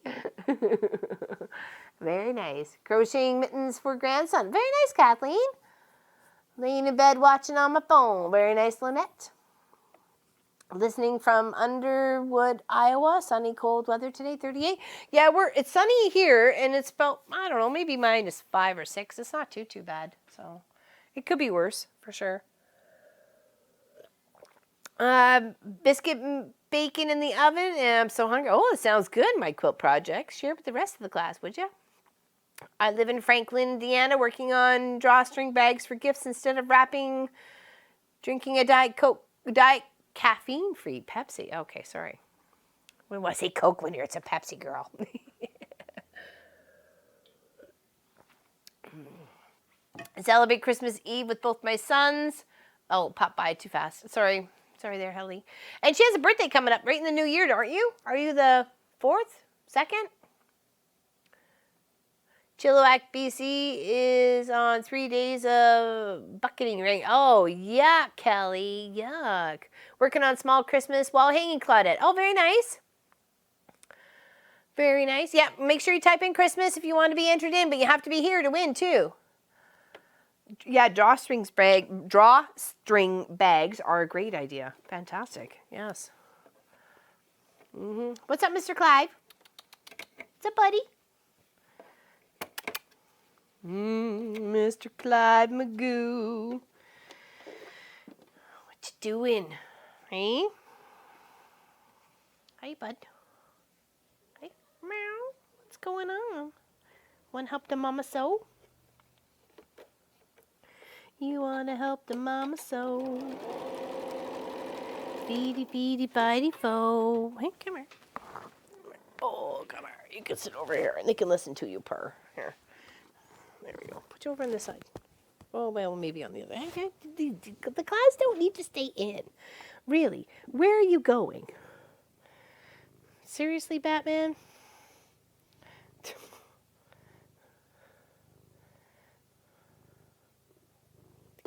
Very nice. Crocheting mittens for grandson. Very nice, Kathleen. Laying in bed watching on my phone. Very nice, Lynette. Listening from Underwood, Iowa. Sunny, cold weather today, 38. Yeah, it's sunny here, and it's about, I don't know, maybe -5 or 6. It's not too bad. So it could be worse, for sure. Biscuit and bacon in the oven, and I'm so hungry. Oh, it sounds good, my quilt project. Share with the rest of the class, would you? I live in Franklin, Indiana, working on drawstring bags for gifts instead of wrapping, drinking a Diet caffeine-free Pepsi. Okay, sorry. When I say Coke when it's a Pepsi girl. Celebrate Christmas Eve with both my sons. Oh, pop by too fast. Sorry there, Helly. And she has a birthday coming up right in the new year, aren't you? Are you the 4th? 2nd? Chilliwack, BC is on 3 days of bucketing rain. Oh, yuck, Kelly. Yuck. Working on small Christmas wall hanging Claudette. Oh, very nice. Very nice. Yeah, make sure you type in Christmas if you want to be entered in, but you have to be here to win, too. Yeah, drawstring bags are a great idea. Fantastic. Yes. What's up, Mr. Clive? What's up, buddy? Mr. Clyde Magoo. What you doing? Hey? Hey, bud. Hey, meow. What's going on? Want to help the mama sew? You want to help the mama sew? Feedy, bitey, fo. Hey, come here. Oh, come here. You can sit over here and they can listen to you purr. Here. There we go. Put you over on this side. Oh, well, maybe on the other. The class don't need to stay in. Really. Where are you going? Seriously, Batman?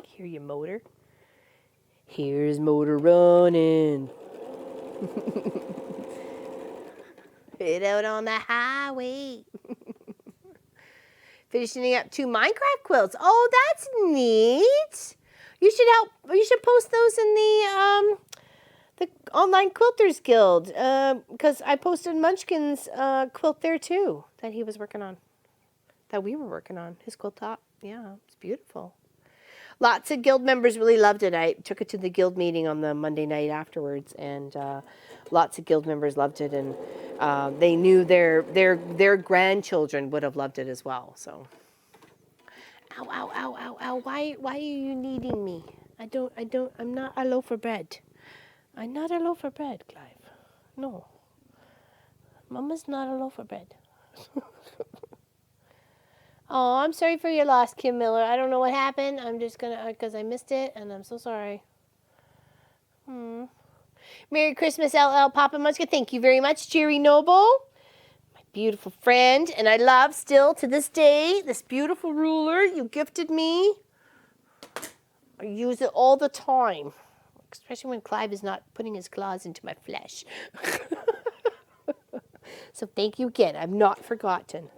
Hear your motor? Here's motor running. Head out on the highway. Finishing up 2 Minecraft quilts. Oh, that's neat. You should post those in the Online Quilters Guild, because I posted Munchkin's quilt there too that he was working on, that we were working on. His quilt top. Yeah, it's beautiful. Lots of guild members really loved it. I took it to the guild meeting on the Monday night afterwards, and lots of guild members loved it, and they knew their grandchildren would have loved it as well. So, ow, ow, ow, ow, ow! Why are you needing me? I'm not a loaf of bread. I'm not a loaf of bread, Clive. No, Mama's not a loaf of bread. Oh, I'm sorry for your loss, Kim Miller. I don't know what happened. I'm just gonna, because I missed it, and I'm so sorry. Merry Christmas, LL Papa Munchkin. Thank you very much, Jerry Noble. My beautiful friend. And I love still to this day this beautiful ruler you gifted me. I use it all the time. Especially when Clive is not putting his claws into my flesh. So thank you again. I've not forgotten.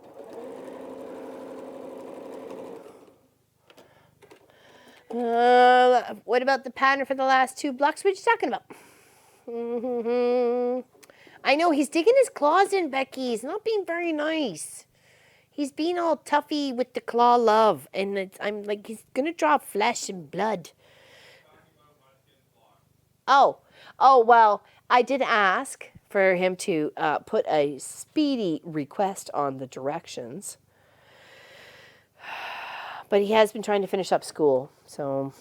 What about the pattern for the last 2 blocks? What are you talking about? I know, he's digging his claws in, Becky. He's not being very nice. He's being all toughy with the claw love. And I'm like, he's going to draw flesh and blood. Oh, well, I did ask for him to put a speedy request on the directions. But he has been trying to finish up school, so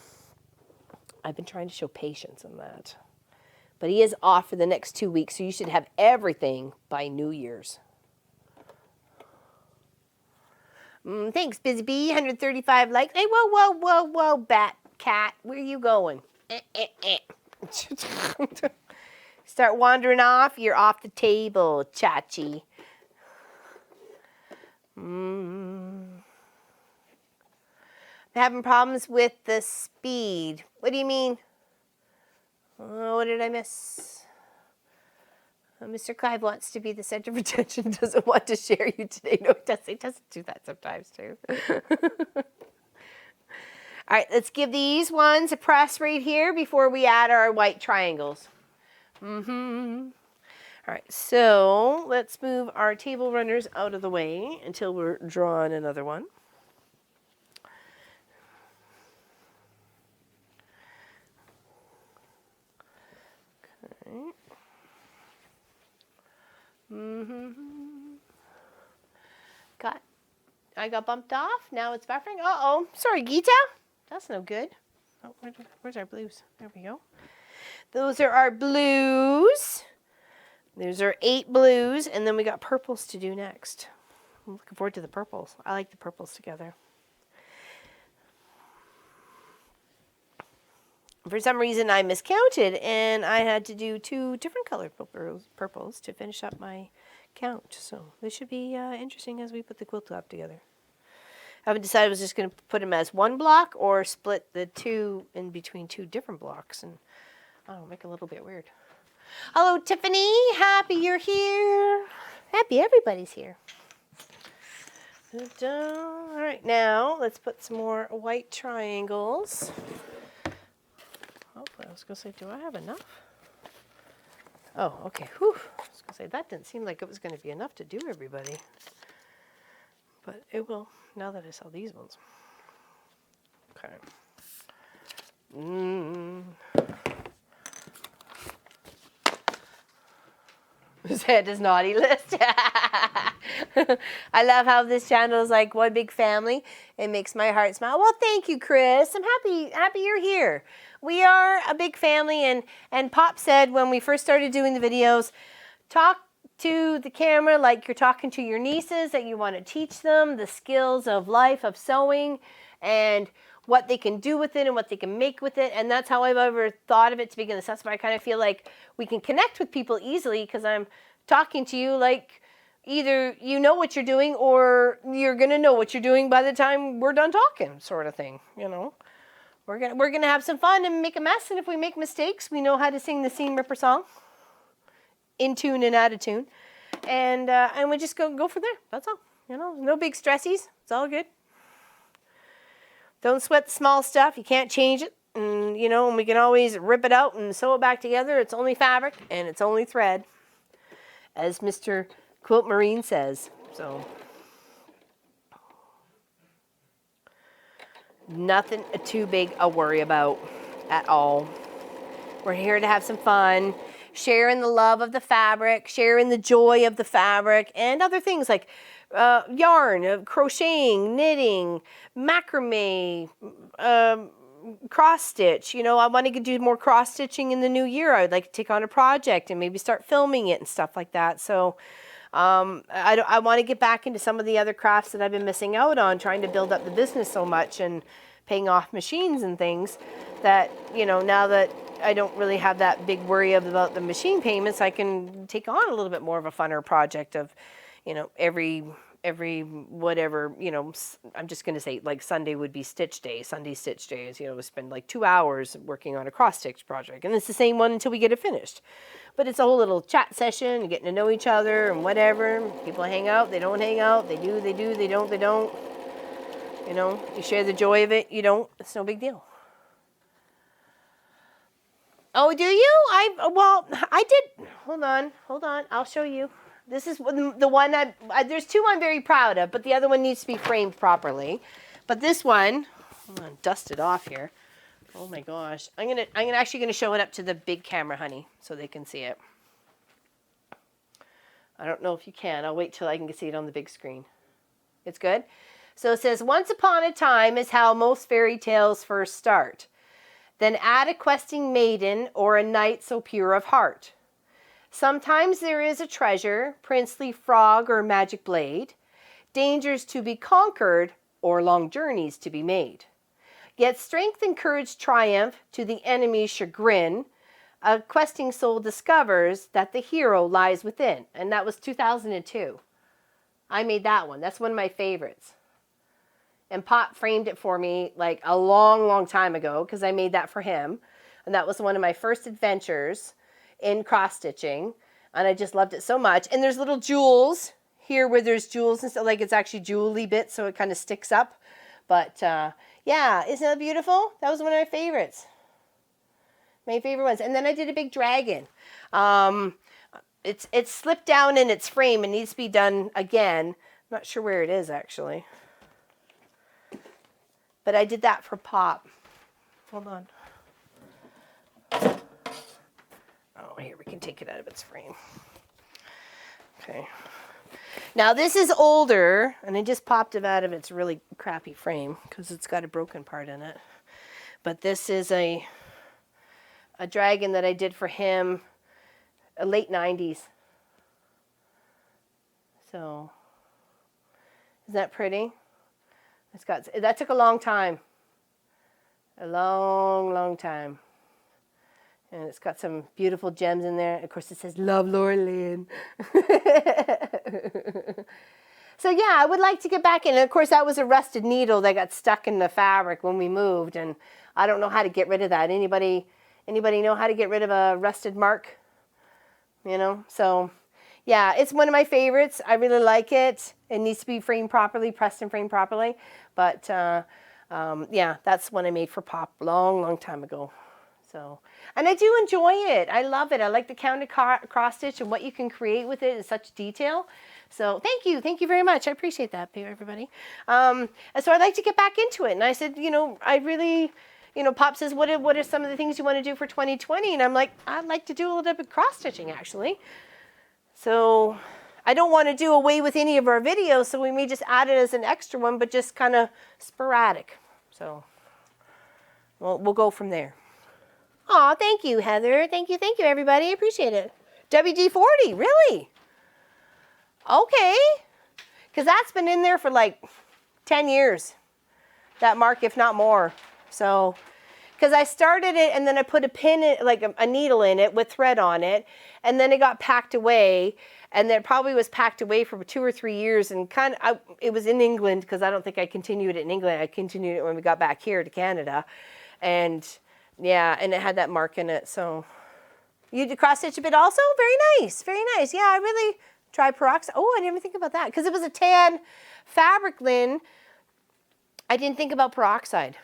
I've been trying to show patience in that. But he is off for the next 2 weeks, so you should have everything by New Year's. Thanks, Busy Bee. 135 likes. Hey, whoa, bat cat. Where are you going? Start wandering off. You're off the table, Chachi. Having problems with the speed. What do you mean? What did I miss? Mr. Clive wants to be the center of attention, doesn't want to share you today. No, he doesn't do that sometimes too. All right, let's give these ones a press right here before we add our white triangles. All right, so let's move our table runners out of the way until we're drawing another one. I got bumped off. Now it's buffering. Uh-oh. Sorry, Gita. That's no good. Oh, where's our blues? There we go. Those are our blues. There's our 8 blues, and then we got purples to do next. I'm looking forward to the purples. I like the purples together. For some reason, I miscounted, and I had to do 2 different colored purples to finish up my count. So this should be interesting as we put the quilt top together. I haven't decided I was just going to put them as one block or split the 2 in between 2 different blocks, and I don't know, make it a little bit weird. Hello, Tiffany. Happy you're here. Happy everybody's here. All right, now let's put some more white triangles. Oh, I was going to say, do I have enough? Oh, okay. Whew. I was going to say, that didn't seem like it was going to be enough to do everybody. But it will, now that I saw these ones. Okay. Santa's naughty list. I love how this channel is like one big family. It makes my heart smile. Well, thank you, Chris. I'm happy you're here. We are a big family, and Pop said when we first started doing the videos, talk to the camera like you're talking to your nieces, that you want to teach them the skills of life, of sewing, and what they can do with it and what they can make with it. And that's how I've ever thought of it to begin with. That's why I kind of feel like we can connect with people easily, because I'm talking to you like either you know what you're doing or you're going to know what you're doing by the time we're done talking, sort of thing, you know. We're gonna have some fun and make a mess, and if we make mistakes, we know how to sing the Seam Ripper song in tune and out of tune, and we just go from there. That's all. You know, no big stressies. It's all good. Don't sweat the small stuff. You can't change it, and you know, and we can always rip it out and sew it back together. It's only fabric and it's only thread, as Mr. Quilt Marine says. So. Nothing too big a worry about at all. We're here to have some fun, sharing the love of the fabric, sharing the joy of the fabric, and other things like yarn, crocheting, knitting, macrame, cross stitch. You know, I want to do more cross stitching in the new year. I would like to take on a project and maybe start filming it and stuff like that. So I want to get back into some of the other crafts that I've been missing out on, trying to build up the business so much and paying off machines and things, that, you know, now that I don't really have that big worry about the machine payments, I can take on a little bit more of a funner project of, you know, every whatever, you know, I'm just going to say like Sunday would be stitch day. Sunday stitch day is, you know, we spend like 2 hours working on a cross stitch project, and it's the same one until we get it finished. But it's a whole little chat session, getting to know each other and whatever. People hang out, they don't hang out, they do, they don't, they don't. You know, you share the joy of it, you don't, it's no big deal. Oh, do you? I did, hold on, I'll show you. This is the one there's two I'm very proud of, but the other one needs to be framed properly. But this one, I'm gonna dust it off here. Oh my gosh. I'm actually gonna show it up to the big camera, honey, so they can see it. I don't know if you can. I'll wait till I can see it on the big screen. It's good? So it says, once upon a time is how most fairy tales first start. Then add a questing maiden or a knight so pure of heart. Sometimes there is a treasure, princely frog or magic blade, dangers to be conquered or long journeys to be made. Yet strength and courage triumph to the enemy's chagrin. A questing soul discovers that the hero lies within. And that was 2002. I made that one. That's one of my favorites. And Pop framed it for me like a long, long time ago because I made that for him. And that was one of my first adventures in cross stitching, and I just loved it so much. And there's little jewels here where there's jewels and stuff, like it's actually jewelry bits, so it kind of sticks up. But yeah, isn't that beautiful? That was one of my favorites. My favorite ones. And then I did a big dragon. It's slipped down in its frame and needs to be done again. I'm not sure where it is actually. But I did that for Pop. Hold on. Oh, here, we can take it out of its frame. Okay. Now, this is older, and I just popped it out of its really crappy frame because it's got a broken part in it. But this is a dragon that I did for him late 90s. So, isn't that pretty? That took a long time. A long, long time. And it's got some beautiful gems in there. Of course, it says, "Love, Laura Lynn." So, yeah, I would like to get back in. And, of course, that was a rusted needle that got stuck in the fabric when we moved. And I don't know how to get rid of that. Anybody know how to get rid of a rusted mark? You know? So, yeah, it's one of my favorites. I really like it. It needs to be framed properly, pressed and framed properly. But, yeah, that's one I made for Pop long, long time ago. So, and I do enjoy it. I love it. I like the counted cross stitch and what you can create with it in such detail. So thank you very much. I appreciate that, everybody. And so I'd like to get back into it. And I said, you know, I really, you know, Pop says, what are some of the things you want to do for 2020? And I'm like, I'd like to do a little bit of cross stitching actually. So I don't want to do away with any of our videos, so we may just add it as an extra one, but just kind of sporadic. So we'll go from there. Aw, thank you, Heather. Thank you, everybody. I appreciate it. WD-40, really? Okay. Because that's been in there for like 10 years, that mark, if not more. So, because I started it and then I put a pin in, like a needle in it with thread on it, and then it got packed away, and then it probably was packed away for 2 or 3 years, and it was in England, because I don't think I continued it in England. I continued it when we got back here to Canada, and yeah, and it had that mark in it. So you did cross stitch a bit also? Very nice, very nice. Yeah, I really tried peroxide. Oh, I didn't even think about that because it was a tan fabric, Lynn. I didn't think about peroxide.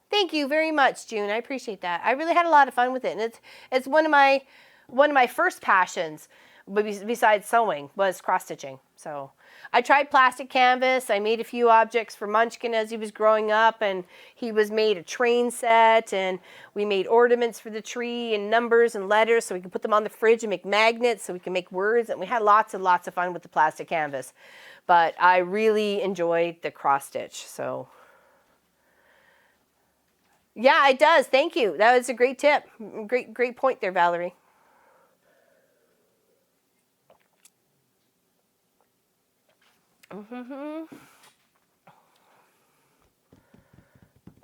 Thank you very much, June. I appreciate that. I really had a lot of fun with it, and it's one of my first passions, besides sewing, was cross stitching. So I tried plastic canvas. I made a few objects for Munchkin as he was growing up, and he was made a train set, and we made ornaments for the tree and numbers and letters so we could put them on the fridge and make magnets so we can make words, and we had lots and lots of fun with the plastic canvas. But I really enjoyed the cross stitch. So yeah, it does. Thank you. That was a great tip. Great point there, Valerie.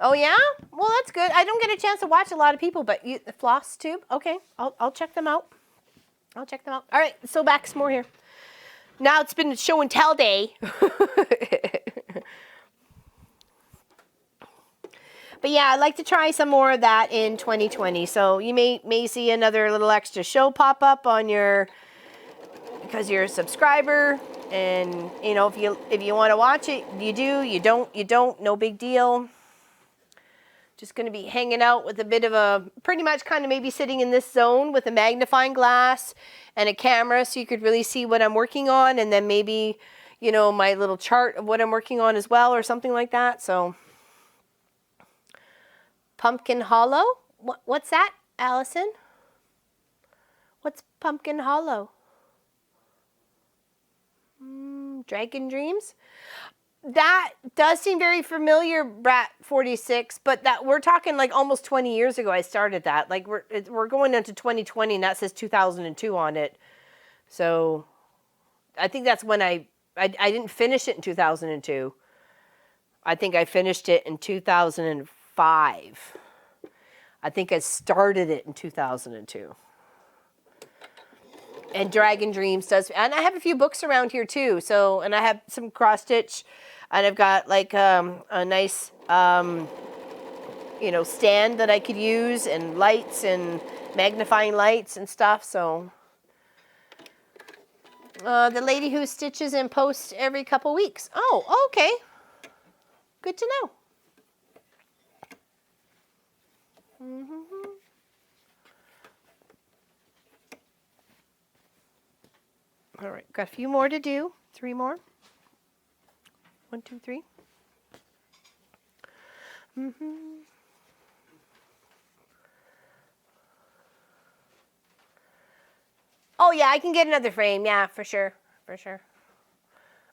Oh yeah? Well, that's good. I don't get a chance to watch a lot of people, but the Floss Tube. Okay, I'll check them out. I'll check them out. All right, so back some more here. Now it's been show and tell day. But yeah, I'd like to try some more of that in 2020. So you may see another little extra show pop up on your, because you're a subscriber, and you know, if you want to watch it, you do. You don't. No big deal. Just going to be hanging out with a bit of a, pretty much kind of maybe sitting in this zone with a magnifying glass and a camera, so you could really see what I'm working on, and then maybe, you know, my little chart of what I'm working on as well, or something like that. So. Pumpkin Hollow? What's that, Allison? What's Pumpkin Hollow? Dragon Dreams? That does seem very familiar, Brat46, but that we're talking like almost 20 years ago I started that. Like we're going into 2020 and that says 2002 on it. So I think that's when I didn't finish it in 2002. I think I finished it in 2005. I think I started it in 2002. And Dragon Dreams does, and I have a few books around here too. So, and I have some cross stitch, and I've got like a nice, you know, stand that I could use, and lights and magnifying lights and stuff. So, the lady who stitches and posts every couple weeks. Oh, okay. Good to know. All right, got a few more to do. 3 more. 1, 2, 3. Oh yeah, I can get another frame. Yeah, for sure, for sure.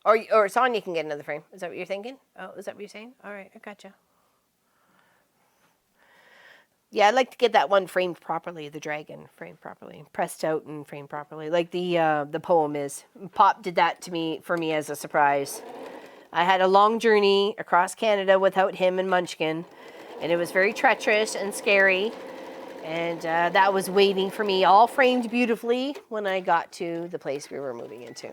Or Sonia can get another frame. Is that what you're thinking? Oh, is that what you're saying? All right, I gotcha. Yeah, I'd like to get that one framed properly, the dragon framed properly, pressed out and framed properly, like the poem is. Pop did that for me as a surprise. I had a long journey across Canada without him and Munchkin, and it was very treacherous and scary. And that was waiting for me, all framed beautifully, when I got to the place we were moving into.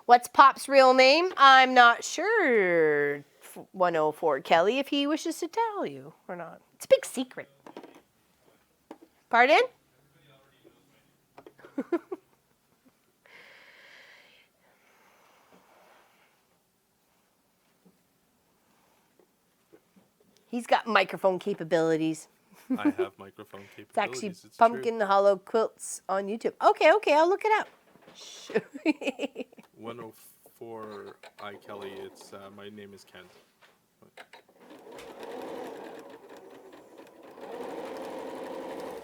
What's Pop's real name? I'm not sure, 104 Kelly, if he wishes to tell you or not. It's a big secret. Pardon? He's got microphone capabilities. I have microphone capabilities. It's actually it's Pumpkin Hollow Quilts on YouTube. Okay, I'll look it up. 104 Kelly. It's my name is Ken.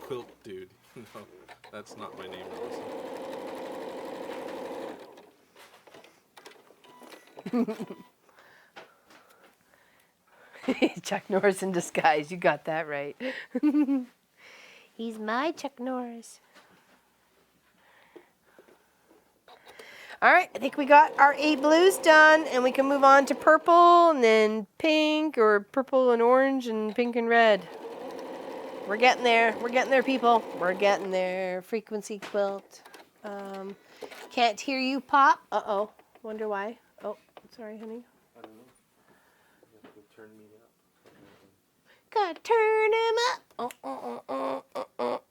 Quilt dude. No, that's not my name, Allison. Chuck Norris in disguise. You got that right. He's my Chuck Norris. All right, I think we got our 8 blues done, and we can move on to purple, and then pink, or purple and orange, and pink and red. We're getting there. We're getting there, people. We're getting there. Frequency quilt. Can't hear you, Pop. Uh-oh. Wonder why. Oh, sorry, honey. I don't know. You have to turn me up. Gotta turn him up.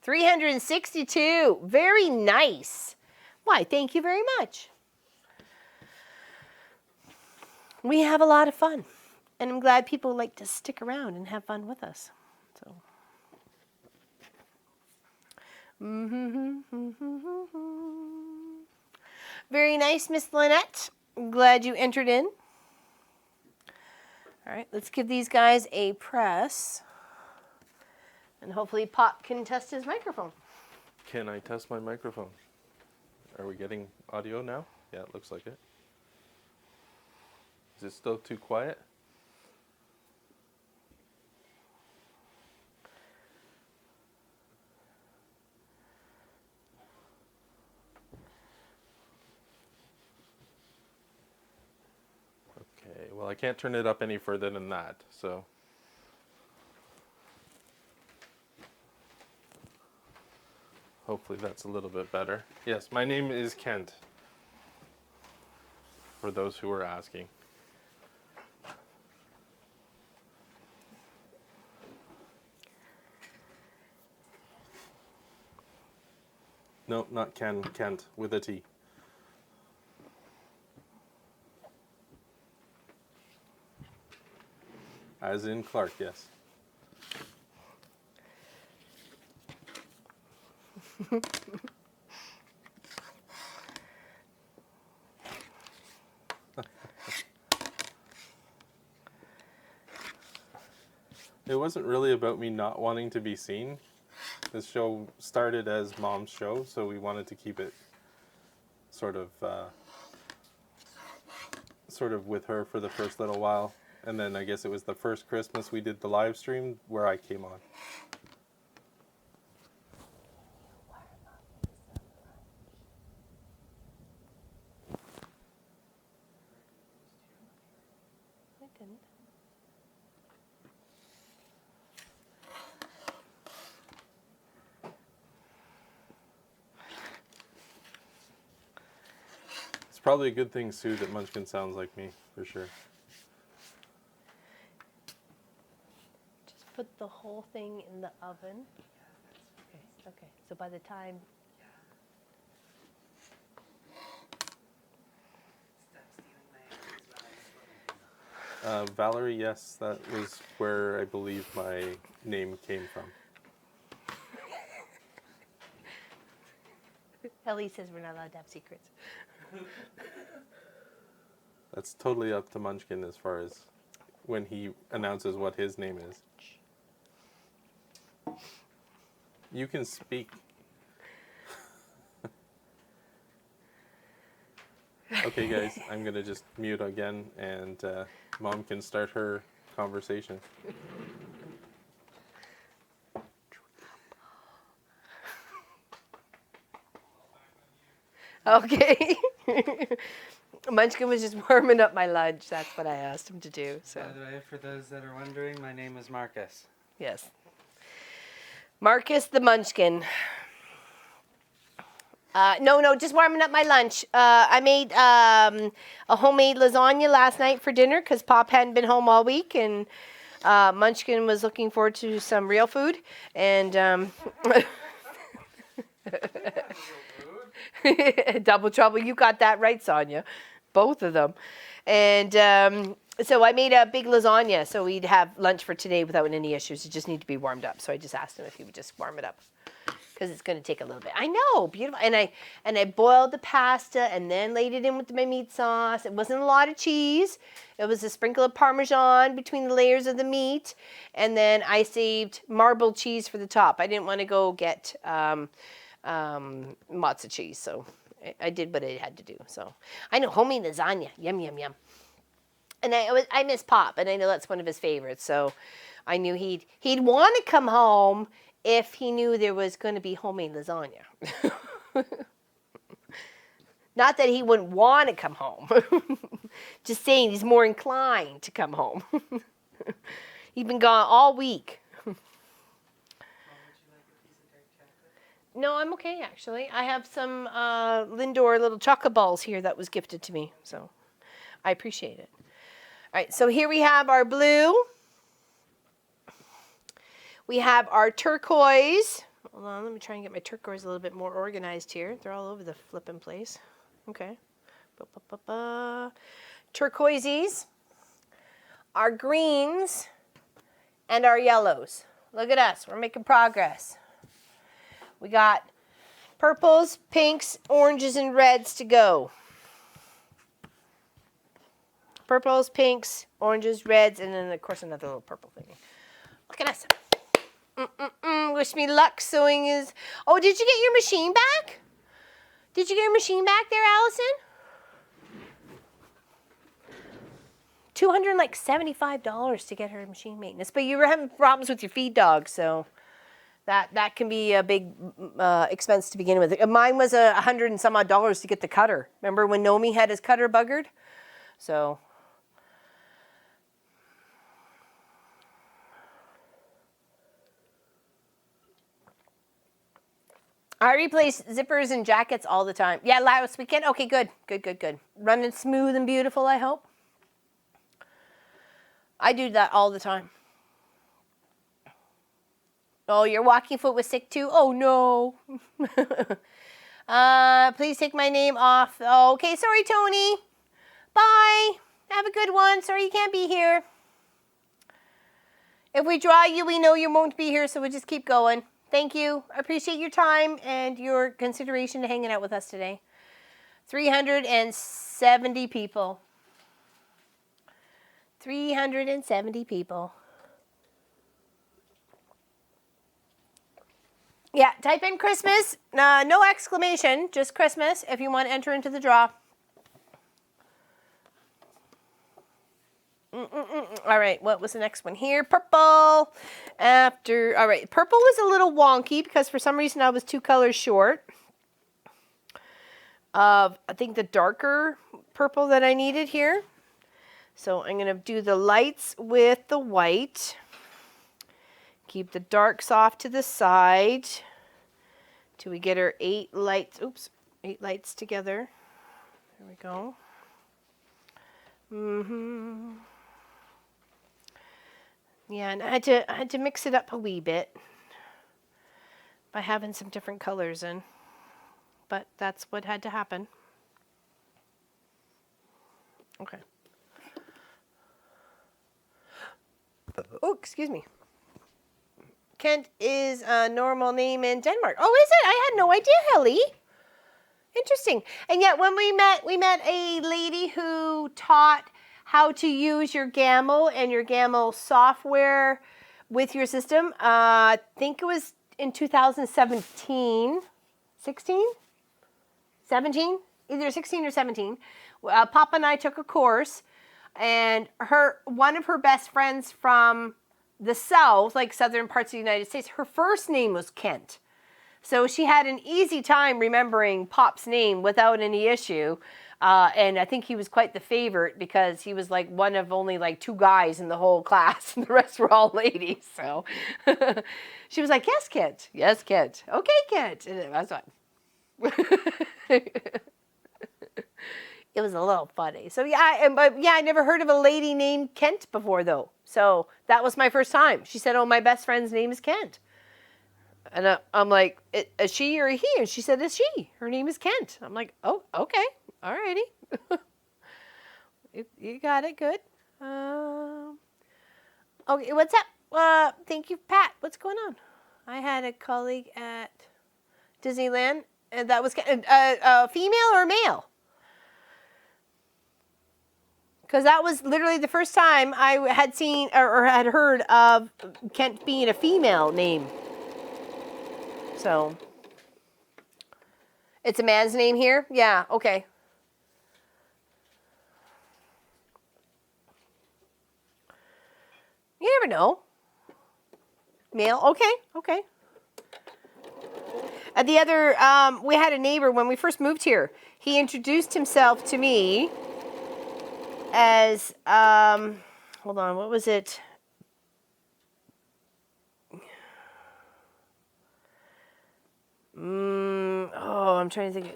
362. Very nice. Why, thank you very much. We have a lot of fun. And I'm glad people like to stick around and have fun with us. So. Very nice, Miss Lynette. I'm glad you entered in. All right, let's give these guys a press. And hopefully Pop can test his microphone. Can I test my microphone? Are we getting audio now? Yeah, it looks like it. Is it still too quiet? Okay, well, I I can't turn it up any further than that, so. Hopefully that's a little bit better. Yes, my name is Kent, for those who are asking. No, not Ken, Kent, with a T. As in Clark, yes. It wasn't really about me not wanting to be seen. This show started as Mom's show, so we wanted to keep it sort of with her for the first little while. And then I guess it was the first Christmas we did the live stream where I came on. I didn't. It's probably a good thing, Sue, that Munchkin sounds like me, for sure. Just put the whole thing in the oven. Okay. Okay. So by the time. Valerie, yes, that was where I believe my name came from. Ellie says we're not allowed to have secrets. That's totally up to Munchkin as far as when he announces what his name is. You can speak. Okay, guys, I'm going to just mute again, and Mom can start her conversation. Okay. Munchkin was just warming up my lunch. That's what I asked him to do. So. By the way, for those that are wondering, my name is Marcus. Yes. Marcus the Munchkin. No, just warming up my lunch. I made a homemade lasagna last night for dinner because Pop hadn't been home all week, and Munchkin was looking forward to some real food. And double trouble. You got that right, Sonia. Both of them. And so I made a big lasagna so we'd have lunch for today without any issues. It just needed to be warmed up. So I just asked him if he would just warm it up because it's going to take a little bit. I know, beautiful. And I boiled the pasta and then laid it in with my meat sauce. It wasn't a lot of cheese. It was a sprinkle of Parmesan between the layers of the meat. And then I saved marbled cheese for the top. I didn't want to go get matzo cheese, so I did what I had to do. So I know, homemade lasagna, yum yum yum. And I miss Pop, and I know that's one of his favorites. So I knew he'd want to come home if he knew there was going to be homemade lasagna. Not that he wouldn't want to come home. Just saying he's more inclined to come home. He's been gone all week. No, I'm okay, actually. I have some Lindor little chocolate balls here that was gifted to me, so I appreciate it. All right, so here we have our blue. We have our turquoise. Hold on, let me try and get my turquoise a little bit more organized here. They're all over the flipping place. Okay. Turquoises, our greens, and our yellows. Look at us, we're making progress. We got purples, pinks, oranges, and reds to go. Purples, pinks, oranges, reds, and then, of course, another little purple thing. Look at us. Wish me luck. Sewing is... Oh, did you get your machine back? Did you get your machine back there, Allison? $275 to get her machine maintenance. But you were having problems with your feed dog, so... That can be a big expense to begin with. Mine was $100 and some odd to get the cutter. Remember when Nomi had his cutter buggered? So I replace zippers and jackets all the time. Yeah, last weekend. Okay, good. Running smooth and beautiful, I hope. I do that all the time. Oh, your walking foot was sick too? Oh, no. Please take my name off. Oh, okay, sorry, Tony. Bye. Have a good one. Sorry you can't be here. If we draw you, we know you won't be here, so we'll just keep going. Thank you. I appreciate your time and your consideration to hanging out with us today. 370 people. 370 people. Yeah, type in Christmas. No exclamation, just Christmas if you want to enter into the draw. All right, what was the next one here? Purple. All right, purple was a little wonky because for some reason I was 2 colors short of, I think, the darker purple that I needed here. So I'm going to do the lights with the white. Keep the darks off to the side till we get our 8 lights. Oops, 8 lights together. There we go. Yeah, and I had to mix it up a wee bit by having some different colors in. But that's what had to happen. Okay. Oh, excuse me. Kent is a normal name in Denmark. Oh, is it? I had no idea, Helly. Interesting. And yet when we met a lady who taught how to use your Gamel and your Gamel software with your system. I think it was in 2017. 16? 17? Either 16 or 17. Papa and I took a course, and one of her best friends from the South, like southern parts of the United States, her first name was Kent. So she had an easy time remembering Pop's name without any issue. And I think he was quite the favorite because he was like one of only like 2 guys in the whole class, and the rest were all ladies. So she was like, "Yes, Kent. Yes, Kent. Okay, Kent." And that's fine. It was a little funny. So yeah, I never heard of a lady named Kent before though. So that was my first time. She said, "Oh, my best friend's name is Kent." And I'm like, "Is she or a he?" And she said, "It's she. Her name is Kent." I'm like, "Oh, okay. Alrighty." You got it. Good. Okay, what's up? Thank you, Pat. What's going on? I had a colleague at Disneyland, and that was female or male? Because that was literally the first time I had seen or had heard of Kent being a female name. So, it's a man's name here? Yeah, okay. You never know. Male? Okay. The other, we had a neighbor when we first moved here. He introduced himself to me as, hold on, what was it? I'm trying to think.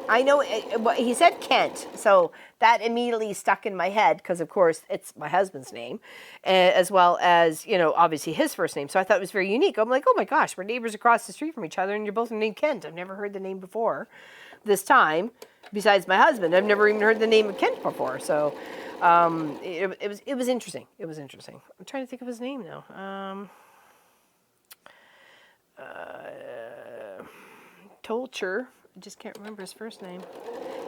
I know, he said Kent, so that immediately stuck in my head because, of course, it's my husband's name, as well as, obviously his first name. So I thought it was very unique. I'm like, oh my gosh, we're neighbors across the street from each other, and you're both named Kent. I've never heard the name before this time, besides my husband. I've never even heard the name of Kent before. So it was interesting. It was interesting. I'm trying to think of his name now. Tolcher. I just can't remember his first name.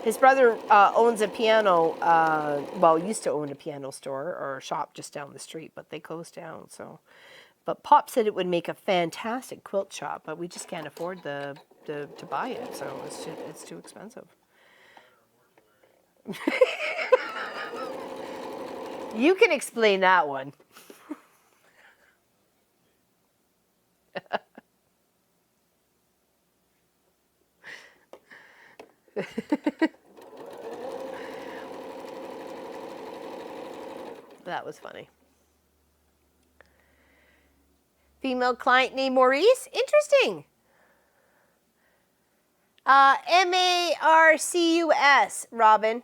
His brother owns a piano, used to own a piano store or shop just down the street, but they closed down. So, but Pop said it would make a fantastic quilt shop, but we just can't afford to buy it, so it's too expensive. You can explain that one. That was funny. Female client named Maurice. Interesting. Marcus, Robin.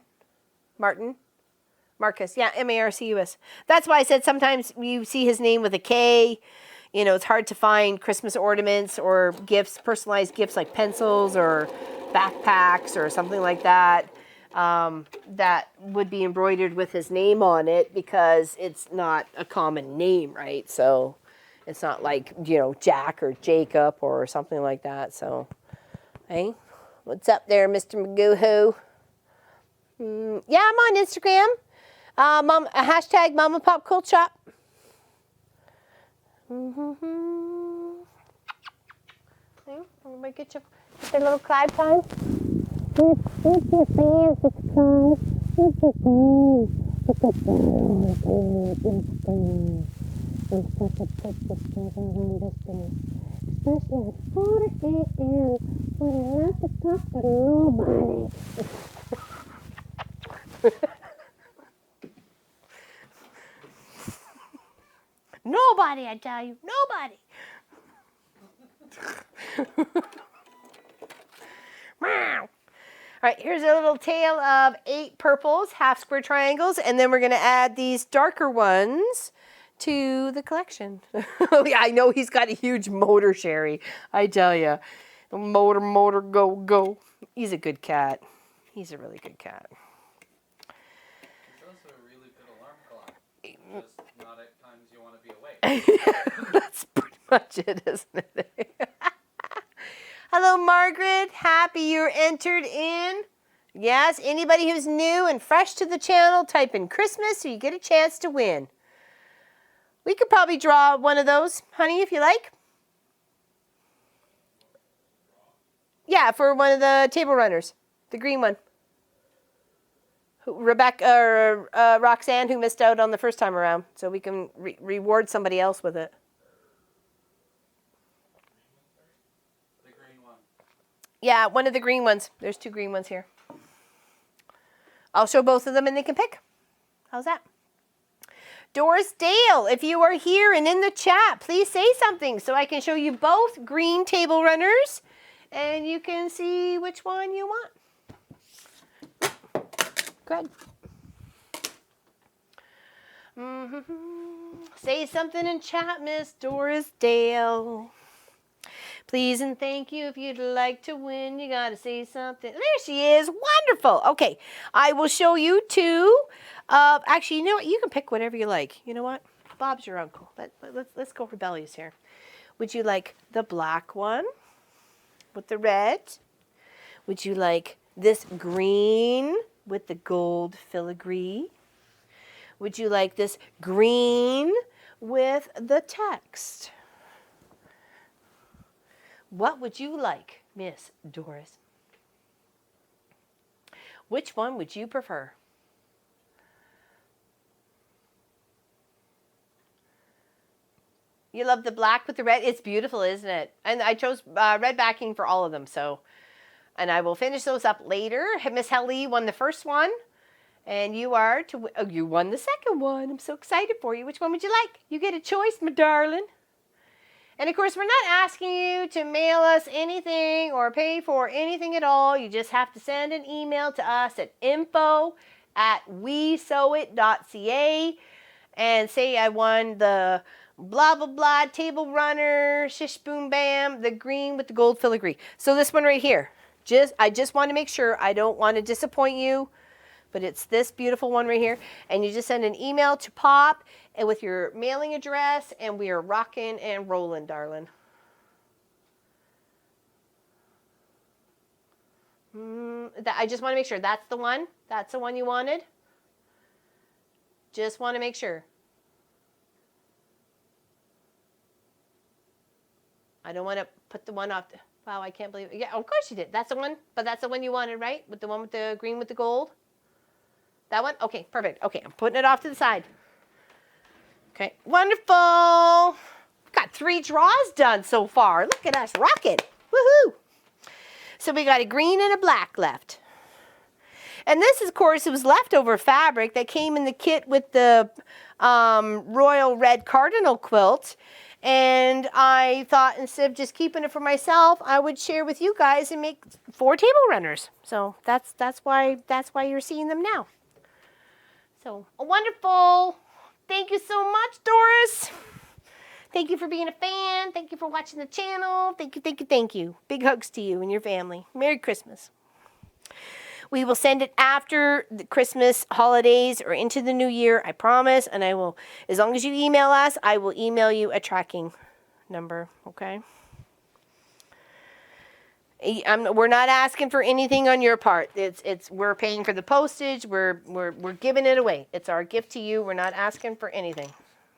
Marcus. Yeah, Marcus. That's why I said sometimes you see his name with a K. You know, it's hard to find Christmas ornaments or gifts, personalized gifts like pencils or backpacks or something like that. That would be embroidered with his name on it because it's not a common name, right? So it's not like, you know, Jack or Jacob or something like that. So, hey, what's up there, Mr. Magoohoo? Yeah, I'm on Instagram. Hashtag Mama Pop Quilt Shop. Everybody get their little cry time. Nobody, I tell you, nobody. All right, here's a little tale of 8 purples, half square triangles, and then we're going to add these darker ones to the collection. Yeah, I know he's got a huge motor, Sherry. I tell you. Motor, go, go. He's a good cat. He's a really good cat. It's also a really good alarm clock. Just not at times you want to be awake. That's pretty much it, isn't it? Hello, Margaret. Happy you're entered in. Yes, anybody who's new and fresh to the channel, type in Christmas so you get a chance to win. We could probably draw one of those, honey, if you like. Yeah, for one of the table runners, the green one. Roxanne, who missed out on the first time around, so we can reward somebody else with it. The green one. Yeah, one of the green ones. There's 2 green ones here. I'll show both of them and they can pick. How's that? Doris Dale, if you are here and in the chat, please say something so I can show you both green table runners and you can see which one you want. Good. Say something in chat, Miss Doris Dale. Please and thank you. If you'd like to win, you got to say something. There she is. Wonderful. Okay, I will show you 2. Actually, you know what? You can pick whatever you like. You know what? Bob's your uncle. Let's go rebellious here. Would you like the black one with the red? Would you like this green with the gold filigree? Would you like this green with the text? What would you like, Miss Doris? Which one would you prefer? You love the black with the red? It's beautiful, isn't it? And I chose red backing for all of them, so. And I will finish those up later. Miss Helly won the first one. And you are to, oh, you won the second one. I'm so excited for you. Which one would you like? You get a choice, my darling. And of course, we're not asking you to mail us anything or pay for anything at all. You just have to send an email to us at info@wesewit.ca and say I won the blah, blah, blah, table runner, shish, boom, bam, the green with the gold filigree. So this one right here, I just want to make sure I don't want to disappoint you, but it's this beautiful one right here. And you just send an email to Pop and with your mailing address, and we are rocking and rolling, darling. I just want to make sure that's the one. That's the one you wanted. Just want to make sure. I don't want to put the one off. Wow, I can't believe it. Yeah, of course you did. That's the one, but that's the one you wanted, right? With the one with the green with the gold? That one? Okay, perfect. Okay, I'm putting it off to the side. Okay, wonderful. Got 3 draws done so far. Look at us rocking. Woohoo! So we got a green and a black left. And this, of course, it was leftover fabric that came in the kit with the Royal Red Cardinal quilt. And I thought instead of just keeping it for myself, I would share with you guys and make 4 table runners. So that's why you're seeing them now. So wonderful. Thank you so much, Doris. Thank you for being a fan. Thank you for watching the channel. Thank you, thank you, thank you. Big hugs to you and your family. Merry Christmas. We will send it after the Christmas holidays or into the new year, I promise. And I will, as long as you email us, I will email you a tracking number, okay? We're not asking for anything on your part. We're paying for the postage. We're giving it away. It's our gift to you. We're not asking for anything,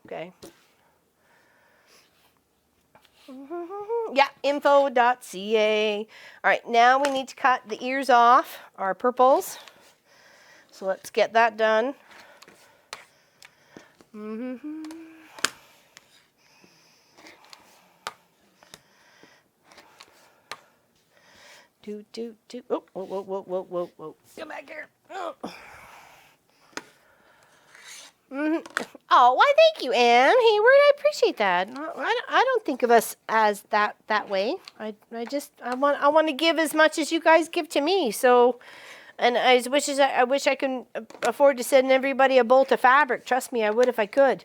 okay? Yeah, info.ca. All right, now we need to cut the ears off our purples. So let's get that done. Oh, whoa. Come back here. Oh. Oh, why thank you, Anne. Hayward, I appreciate that. I don't think of us as that way. I want to give as much as you guys give to me. So, and I wish I could afford to send everybody a bolt of fabric. Trust me, I would if I could.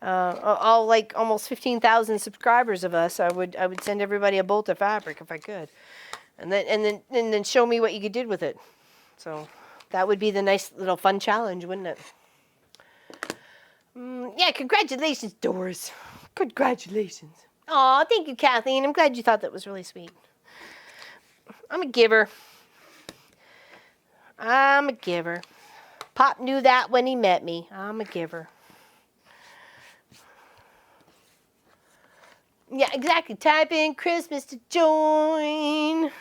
All like almost 15,000 subscribers of us, I would send everybody a bolt of fabric if I could, and then show me what you did with it. So that would be the nice little fun challenge, wouldn't it? Yeah, congratulations, Doris. Congratulations. Aw, thank you, Kathleen. I'm glad you thought that was really sweet. I'm a giver. Pop knew that when he met me. I'm a giver. Yeah, exactly. Type in Christmas to join.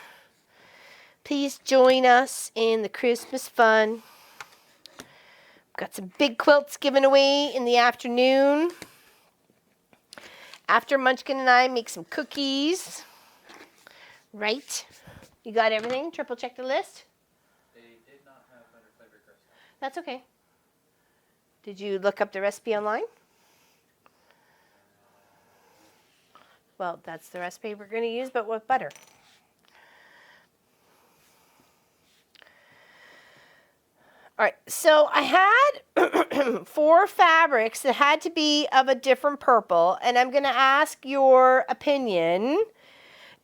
Please join us in the Christmas fun. Got some big quilts given away in the afternoon. After Munchkin and I make some cookies. Right? You got everything? Triple check the list? They did not have butterflavor crystal. That's okay. Did you look up the recipe online? Well, that's the recipe we're going to use, but with butter. All right, so I had 4 fabrics that had to be of a different purple, and I'm going to ask your opinion.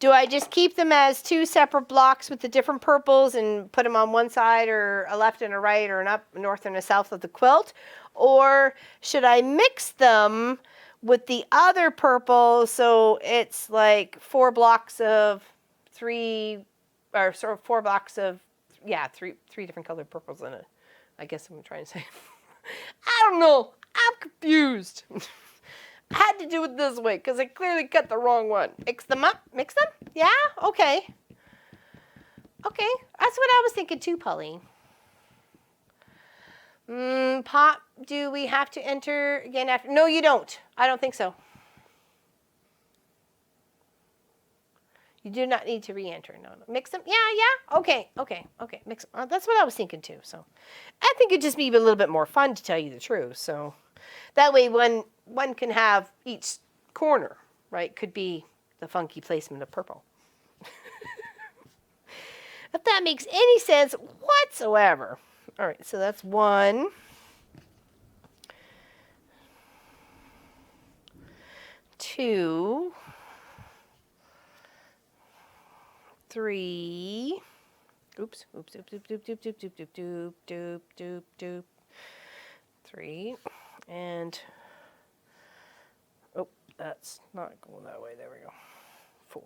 Do I just keep them as 2 separate blocks with the different purples and put them on one side, or a left and a right, or an up, north and a south of the quilt? Or should I mix them with the other purple so it's like 4 blocks of 3, or sort of 4 blocks of, yeah, three different colored purples in it? I guess I'm trying to say. I don't know. I'm confused. I had to do it this way because I clearly cut the wrong one. Mix them up? Mix them? Yeah? Okay. Okay. That's what I was thinking too, Pauline. Pop, do we have to enter again after? No, you don't. I don't think so. You do not need to re-enter. No. Mix them? Yeah. Okay. Mix them. That's what I was thinking too. So I think it'd just be a little bit more fun, to tell you the truth. So that way one can have each corner, right? Could be the funky placement of purple. If that makes any sense whatsoever. All right, so that's 1. 2. 3. Oops. 3. And, oh, that's not going that way. There we go. 4.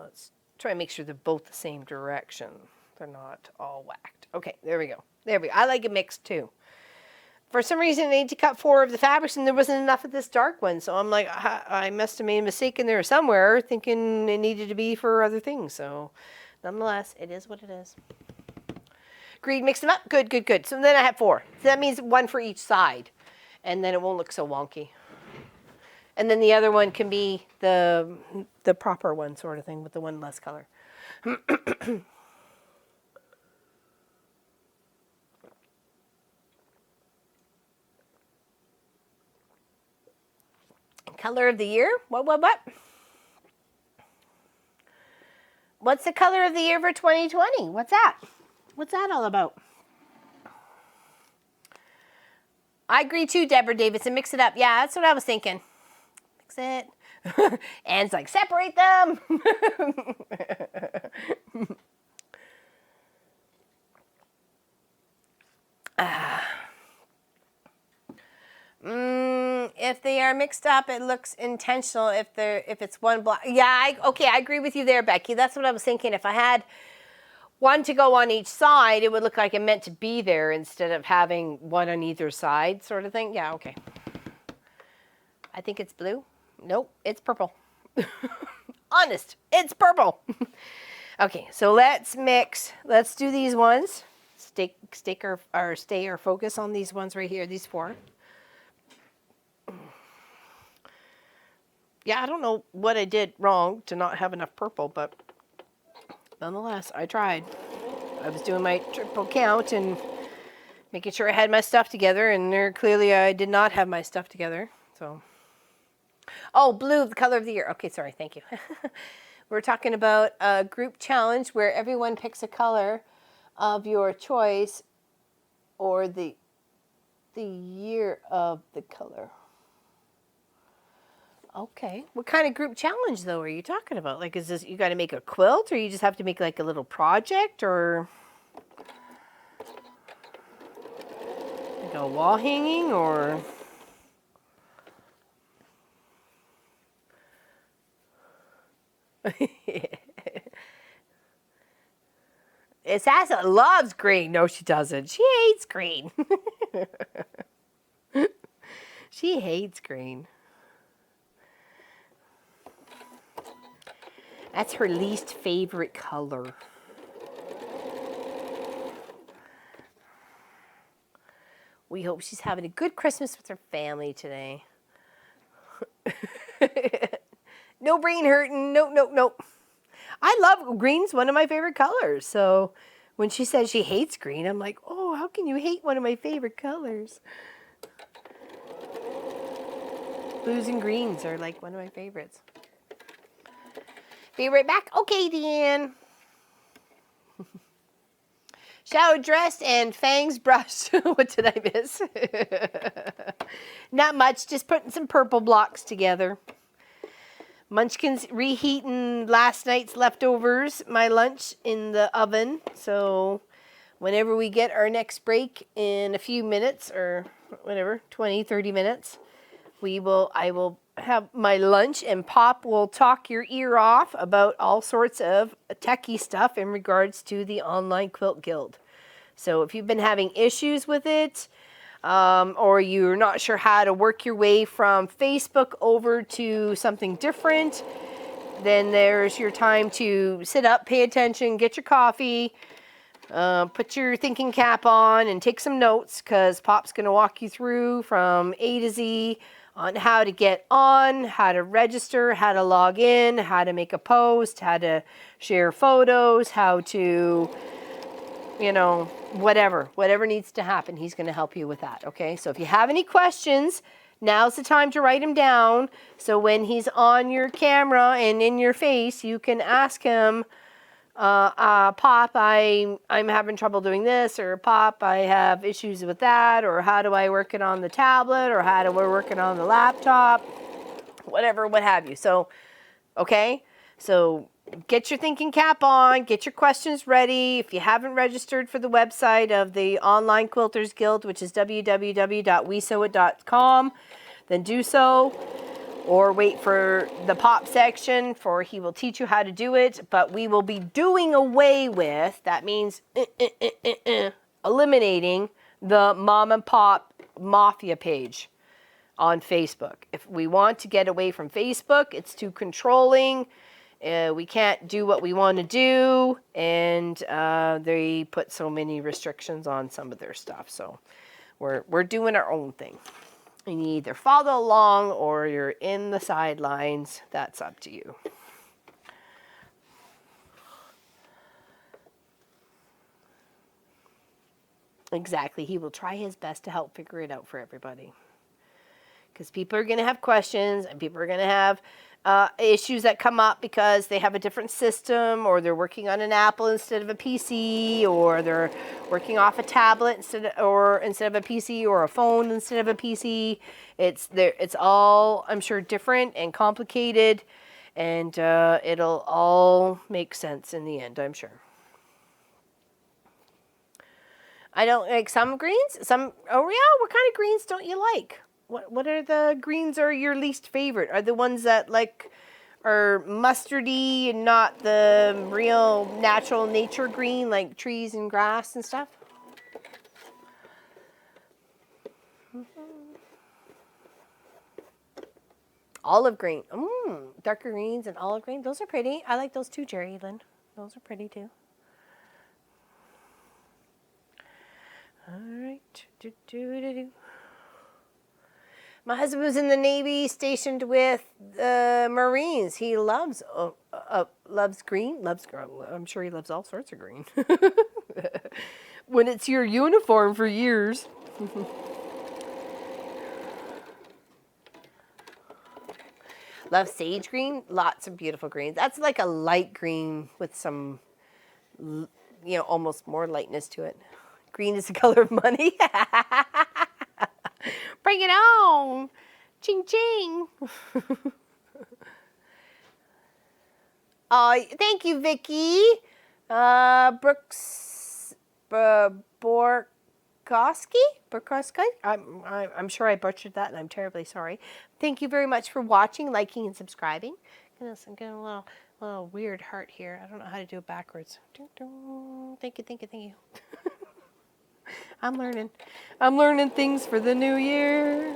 Let's try and make sure they're both the same direction. They're not all whacked. Okay, there we go. I like it mixed too. For some reason, I need to cut 4 of the fabrics, and there wasn't enough of this dark one. So I'm like, I must have made a mistake in there somewhere, thinking it needed to be for other things. So nonetheless, it is what it is. Agreed, mix them up. Good. So then I have 4. So that means 1 for each side, and then it won't look so wonky. And then the other one can be the proper one, sort of thing, with the one less color. Color of the year? What? What's the color of the year for 2020? What's that? What's that all about? I agree too, Deborah Davidson. Mix it up. Yeah, that's what I was thinking. Mix it. And it's like, separate them. If they are mixed up, it looks intentional. If it's one block, yeah, okay, I agree with you there, Becky. That's what I was thinking. If I had one to go on each side, it would look like it meant to be there instead of having one on either side, sort of thing. Yeah, okay. I think it's blue. Nope, it's purple. Honest, it's purple. Okay, so let's mix. Let's do these ones. Stay or focus on these ones right here. These 4. Yeah, I don't know what I did wrong to not have enough purple, but nonetheless, I tried. I was doing my triple count and making sure I had my stuff together, and there clearly I did not have my stuff together. So, oh, blue, the color of the year. Okay, sorry, thank you. We're talking about a group challenge where everyone picks a color of your choice or the year of the color. Okay. What kind of group challenge, though, are you talking about? Like, is this, you got to make a quilt, or you just have to make, like, a little project, or like a wall hanging, or... Sassa loves green. No, she doesn't. She hates green. She hates green. That's her least favorite color. We hope she's having a good Christmas with her family today. No brain hurting. Nope. I love green's one of my favorite colors. So when she says she hates green, I'm like, oh, how can you hate one of my favorite colors? Blues and greens are like one of my favorites. Be right back. Okay, Dan. Shower dressed and fangs brushed. What did I miss? Not much. Just putting some purple blocks together. Munchkin's reheating last night's leftovers, my lunch in the oven. So whenever we get our next break in a few minutes or whatever, 20, 30 minutes, I will have my lunch, and Pop will talk your ear off about all sorts of techie stuff in regards to the Online Quilt Guild. So if you've been having issues with it, or you're not sure how to work your way from Facebook over to something different, then there's your time to sit up, pay attention, get your coffee, put your thinking cap on, and take some notes, because Pop's going to walk you through from A to Z on how to get on, how to register, how to log in, how to make a post, how to share photos, how to, whatever needs to happen, he's going to help you with that, okay? So if you have any questions, now's the time to write them down, so when he's on your camera and in your face, you can ask him, Pop, I'm having trouble doing this, or Pop, I have issues with that, or how do I work it on the tablet, or how do I work it on the laptop, whatever, what have you. So, okay, so get your thinking cap on, get your questions ready. If you haven't registered for the website of the Online Quilters Guild, which is www.wesewit.com, then do so. Or wait for the Pop section, for he will teach you how to do it. But we will be doing away with, that means eliminating the Mom and Pop Mafia page on Facebook. If we want to get away from Facebook, it's too controlling. We can't do what we want to do. And they put so many restrictions on some of their stuff. So we're doing our own thing. You either follow along or you're in the sidelines. That's up to you. Exactly. He will try his best to help figure it out for everybody. because people are going to have questions and people are going to have issues that come up because they have a different system, or they're working on an Apple instead of a PC, or they're working off a tablet instead of a PC, or a phone instead of a PC. It's all, I'm sure, different and complicated, and it'll all make sense in the end, I'm sure. I don't like some greens. Oh yeah, what kind of greens don't you like? What are the greens are your least favorite? Are the ones that like are mustardy and not the real natural nature green like trees and grass and stuff? Olive green. Darker greens and olive green. Those are pretty. I like those too, Jerry Lynn. Those are pretty too. All right. My husband was in the Navy, stationed with the Marines. He loves green. I'm sure he loves all sorts of green. When it's your uniform for years. Love sage green. Lots of beautiful greens. That's like a light green with some, almost more lightness to it. Green is the color of money. Bring it on. Ching ching. Oh, thank you, Vicky. Brooks Borkowski? I'm sure I butchered that, and I'm terribly sorry. Thank you very much for watching, liking, and subscribing. Goodness, I'm getting a little weird heart here. I don't know how to do it backwards. Thank you. I'm learning things for the new year.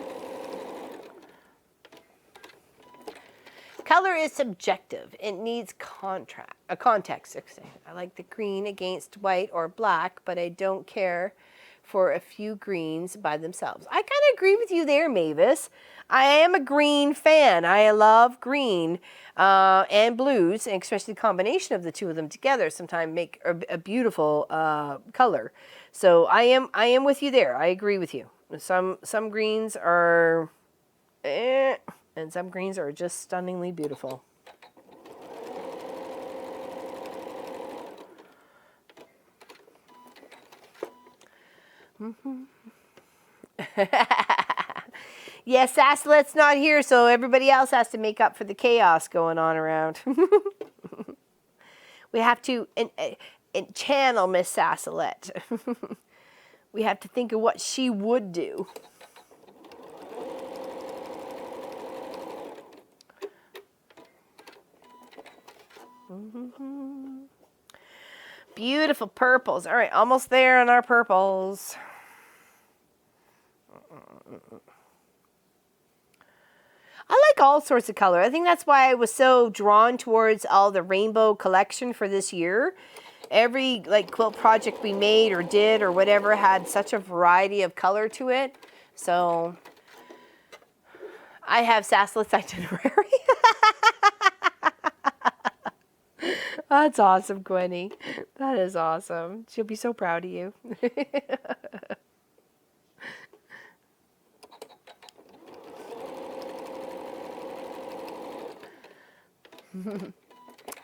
Color is subjective. It needs context. I like the green against white or black, but I don't care for a few greens by themselves. I kind of agree with you there, Mavis. I am a green fan. I love green and blues, and especially the combination of the two of them together sometimes make a beautiful color. So I am with you there. I agree with you. Some greens are and some greens are just stunningly beautiful. Yes, Sassalet's not here, so everybody else has to make up for the chaos going on around. We have to channel Miss Sassalet. We have to think of what she would do. Beautiful purples. All right, almost there on our purples. I like all sorts of color. I think that's why I was so drawn towards all the rainbow collection for this year. Every quilt project we made or did or whatever had such a variety of color to it. So I have Sassalet's itinerary. That's awesome, Gwenny. That is awesome. She'll be so proud of you.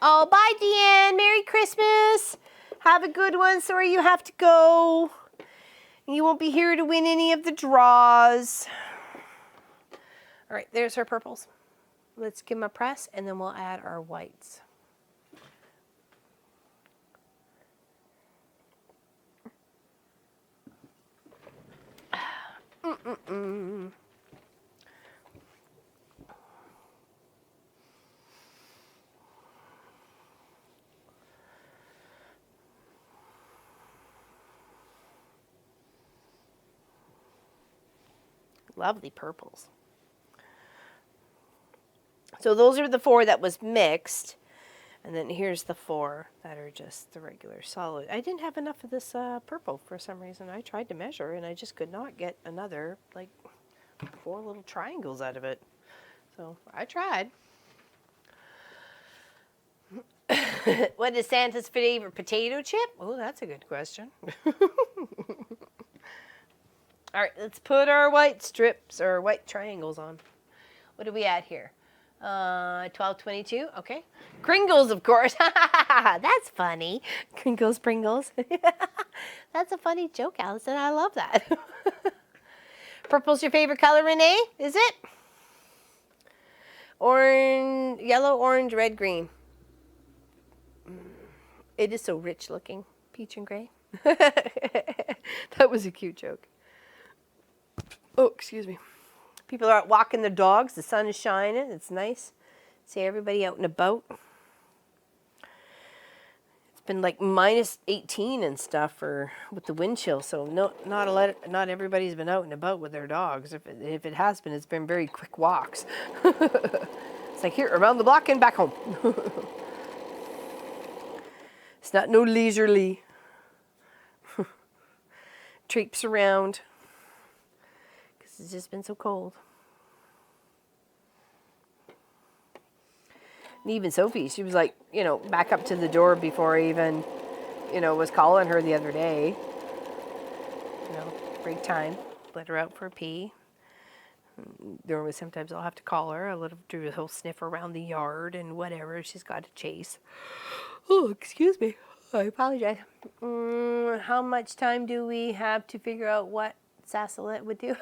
Oh, bye, Deanne. Merry Christmas. Have a good one. Sorry you have to go. You won't be here to win any of the draws. All right, there's her purples. Let's give them a press, and then we'll add our whites. Lovely purples. So those are the 4 that was mixed. And then here's the 4 that are just the regular solid. I didn't have enough of this purple for some reason. I tried to measure and I just could not get another 4 little triangles out of it. So I tried. What is Santa's favorite potato chip? Oh, that's a good question. All right, let's put our white strips or white triangles on. What are we at here? 12:22. Okay. Kringles, of course. That's funny. Kringles, Pringles. That's a funny joke, Allison. I love that. Purple's your favorite color, Renee? Is it? Orange, yellow, orange, red, green. It is so rich looking. Peach and gray. That was a cute joke. Oh, excuse me. People are out walking their dogs. The sun is shining. It's nice. See everybody out and about. It's been like minus 18 and stuff with the wind chill. So not everybody's been out and about with their dogs. If it has been, it's been very quick walks. It's like here around the block and back home. It's not no leisurely. Traipse around. Because it's just been so cold. And even Sophie, she was like, back up to the door before I even, was calling her the other day. Break time. Let her out for a pee. Normally sometimes I'll have to call her. I'll let her do a whole sniff around the yard and whatever. She's got to chase. Oh, excuse me. I apologize. How much time do we have to figure out what Sassalette would do?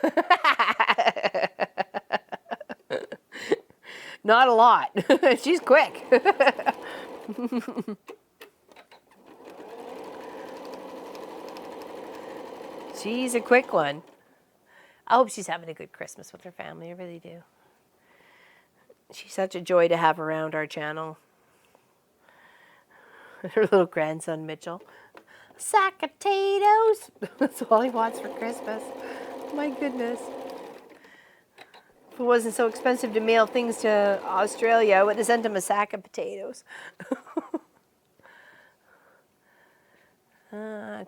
Not a lot. She's quick. She's a quick one. I hope she's having a good Christmas with her family. I really do. She's such a joy to have around our channel. Her little grandson, Mitchell. A sack of potatoes. That's all he wants for Christmas. My goodness. If it wasn't so expensive to mail things to Australia, I would have sent him a sack of potatoes.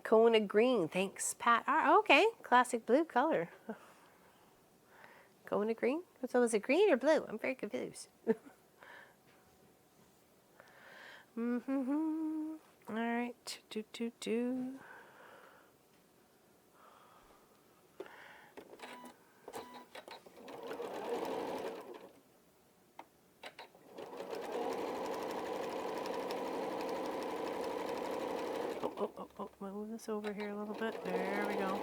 Kona green. Thanks, Pat. Okay. Classic blue color. Kona green? So is it green or blue? I'm very confused. All right. Oh, move this over here a little bit. There we go.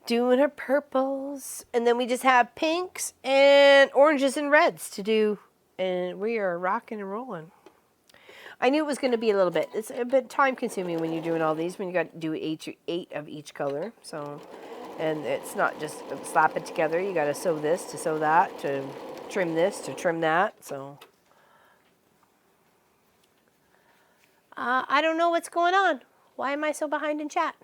Doing our purples. And then we just have pinks and oranges and reds to do. And we are rocking and rolling. I knew it was going to be a little bit. It's a bit time consuming when you're doing all these, when you got to do eight of each color. So, and it's not just slap it together. You got to sew this to sew that, to trim this to trim that. So, I don't know what's going on. Why am I so behind in chat?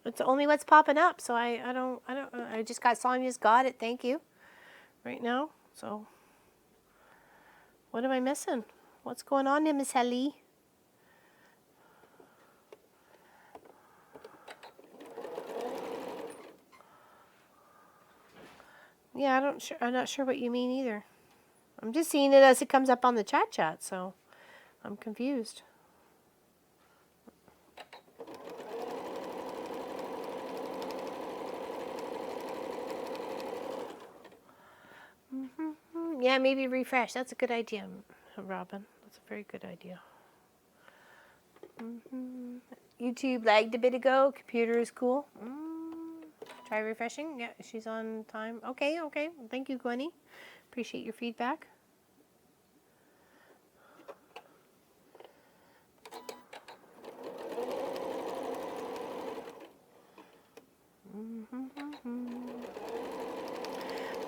It's only what's popping up. So I just got Sonia's got it. Thank you. Right now. So what am I missing? What's going on, Miss Helly? Yeah, I'm not sure what you mean either. I'm just seeing it as it comes up on the chat, so I'm confused. Yeah, maybe refresh. That's a good idea, Robin. That's a very good idea. YouTube lagged a bit ago. Computer is cool. Try refreshing. Yeah, she's on time. Okay. Thank you, Gwenny. Appreciate your feedback.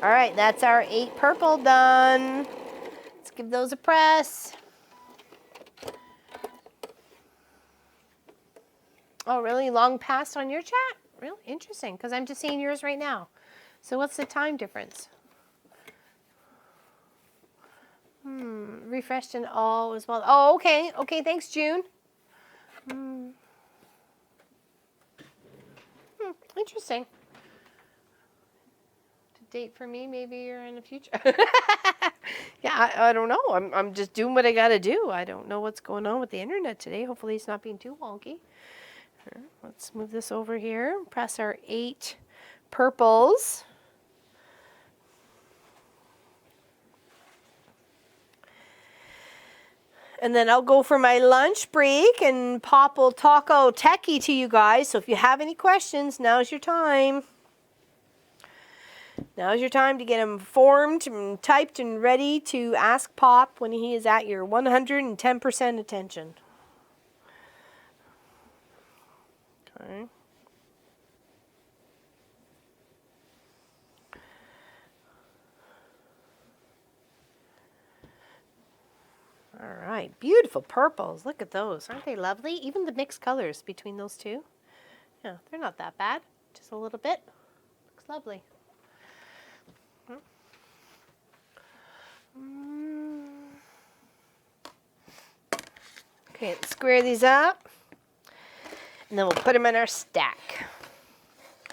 All right, that's our 8 purple done. Let's give those a press. Oh, really? Long past on your chat? Really interesting, because I'm just seeing yours right now. So what's the time difference? Refreshed and all as well. Oh, okay. Okay, thanks, June. Interesting. date for me. Maybe you're in the future. Yeah, I don't know. I'm just doing what I gotta do. I don't know what's going on with the internet today. Hopefully it's not being too wonky. Here, let's move this over here. Press our 8 purples. And then I'll go for my lunch break, and Pop will talk all techie to you guys. So if you have any questions, now's your time. Now's your time to get them formed and typed and ready to ask Pop when he is at your 110% attention. Okay. All right, beautiful purples. Look at those. Aren't they lovely? Even the mixed colors between those two. Yeah, they're not that bad. Just a little bit. Looks lovely. Okay, let's square these up. And then we'll put them in our stack.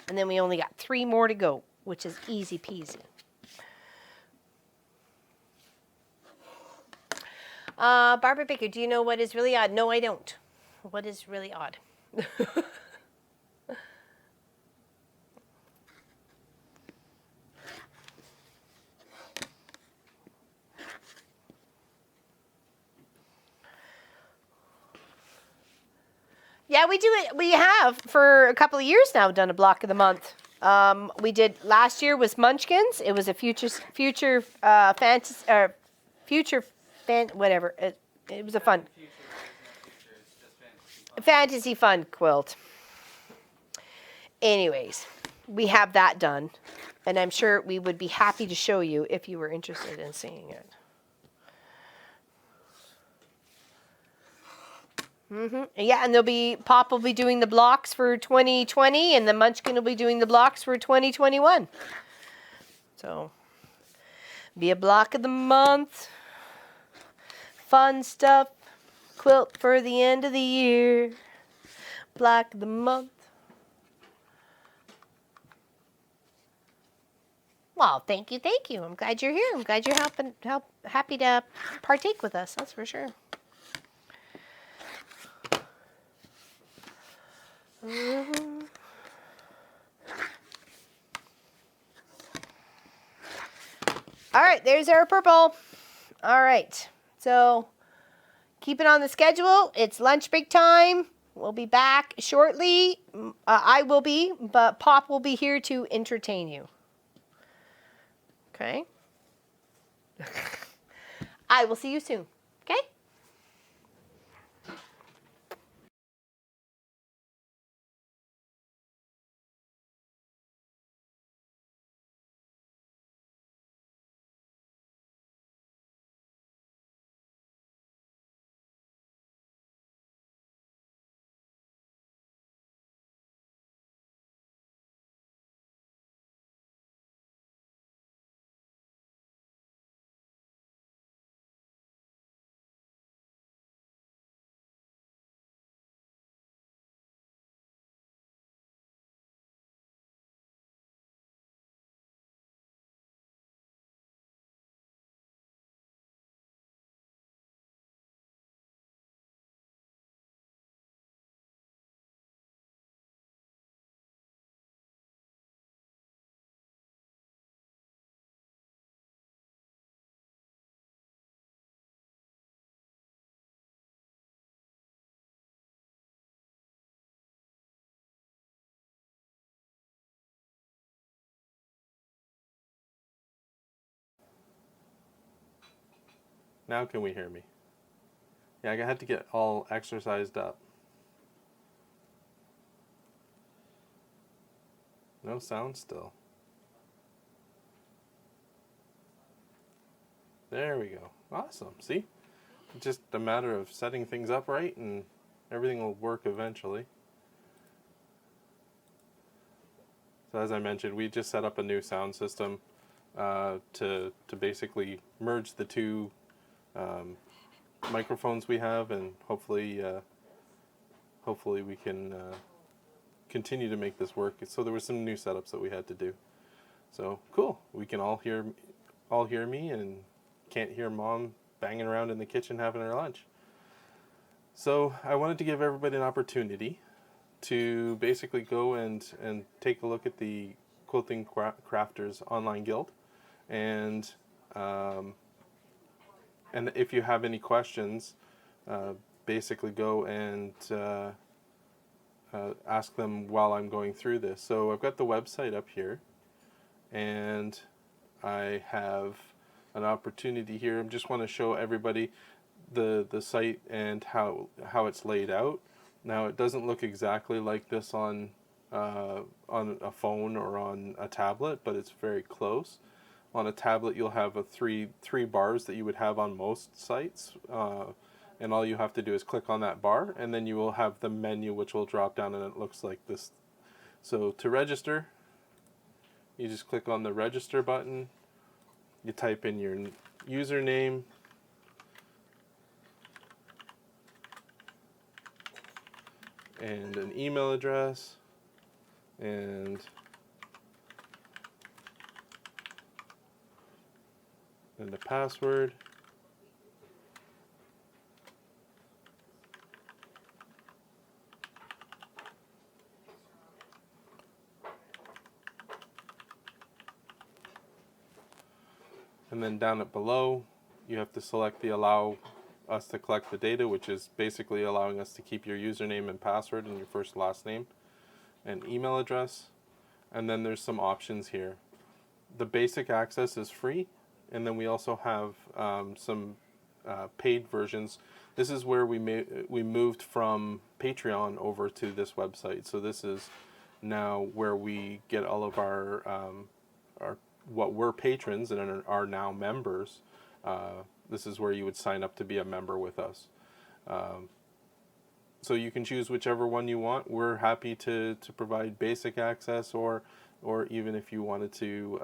And then we only got 3 more to go, which is easy peasy. Barbara Baker, do you know what is really odd? No, I don't. What is really odd? Yeah, we do it. We have for a couple of years now done a block of the month. We did last year was Munchkins. It was a future fantasy or whatever. It was a fun Future, there's no future, it's just fantasy fun. fantasy fun quilt. Anyways, we have that done, and I'm sure we would be happy to show you if you were interested in seeing it. Yeah, and Pop will be doing the blocks for 2020, and the Munchkin will be doing the blocks for 2021. So, be a block of the month. Fun stuff. Quilt for the end of the year. Block of the month. Well, thank you. I'm glad you're here. I'm glad you're happy to partake with us. That's for sure. All right, there's our purple. All right, so keep it on the schedule. It's lunch break time. We'll be back shortly. I will be, but Pop will be here to entertain you. Okay? I will see you soon. Okay? Now can we hear me? Yeah, I had to get all exercised up. No sound still. There we go. Awesome. See? Just a matter of setting things up right and everything will work eventually. So as I mentioned, we just set up a new sound system to basically merge the two microphones we have, and hopefully we can continue to make this work. So there were some new setups that we had to do. So cool. We can all hear me and can't hear Mom banging around in the kitchen having her lunch. So I wanted to give everybody an opportunity to basically go and take a look at the Quilting Crafters online guild, and if you have any questions, basically go and ask them while I'm going through this. So I've got the website up here, and I have an opportunity here. I just want to show everybody the site and how it's laid out. Now it doesn't look exactly like this on a phone or on a tablet, but it's very close. On a tablet, you'll have three bars that you would have on most sites, and all you have to do is click on that bar, and then you will have the menu, which will drop down, and it looks like this. So to register, you just click on the register button. You type in your username, and an email address, and a password. And then down at below, you have to select the allow us to collect the data, which is basically allowing us to keep your username and password and your first last name and email address. And then there's some options here. The basic access is free, and then we also have some paid versions. This is where we moved from Patreon over to this website. So this is now where we get all of our what were patrons and are now members. This is where you would sign up to be a member with us. So you can choose whichever one you want. We're happy to provide basic access, or even if you wanted to,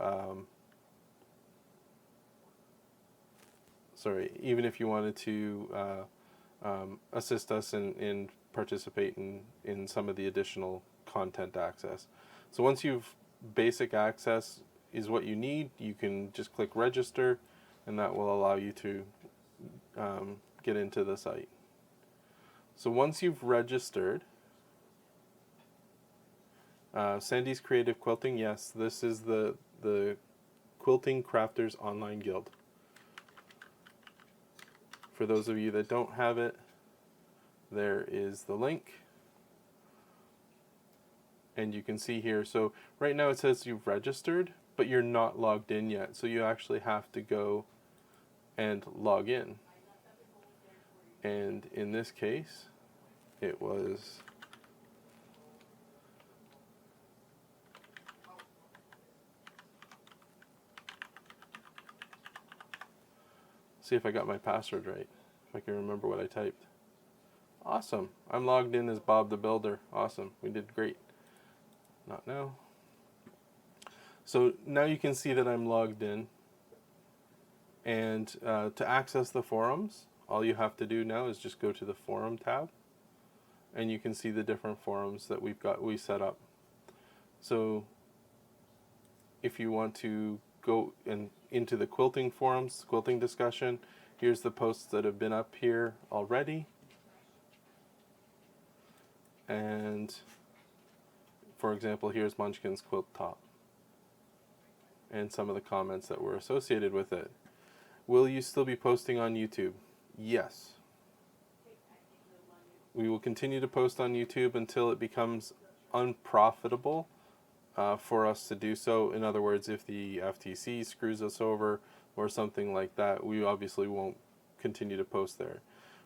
assist us in participate in some of the additional content access. So once you've basic access is what you need, you can just click register, and that will allow you to get into the site. So once you've registered, Sandy's Creative Quilting, yes, this is the Quilting Crafters Online Guild. For those of you that don't have it, there is the link. And you can see here, so right now it says you've registered, but you're not logged in yet. So you actually have to go and log in. And in this case, it was see if I got my password right, if I can remember what I typed. Awesome. I'm logged in as Bob the Builder. Awesome. We did great. Not now. So now you can see that I'm logged in. And to access the forums, all you have to do now is just go to the forum tab, and you can see the different forums that we set up. So if you want to go into the quilting forums, quilting discussion, here's the posts that have been up here already. And for example, here's Munchkin's quilt top and some of the comments that were associated with it. Will you still be posting on YouTube? Yes. We will continue to post on YouTube until it becomes unprofitable for us to do so. In other words, if the FTC screws us over or something like that, we obviously won't continue to post there.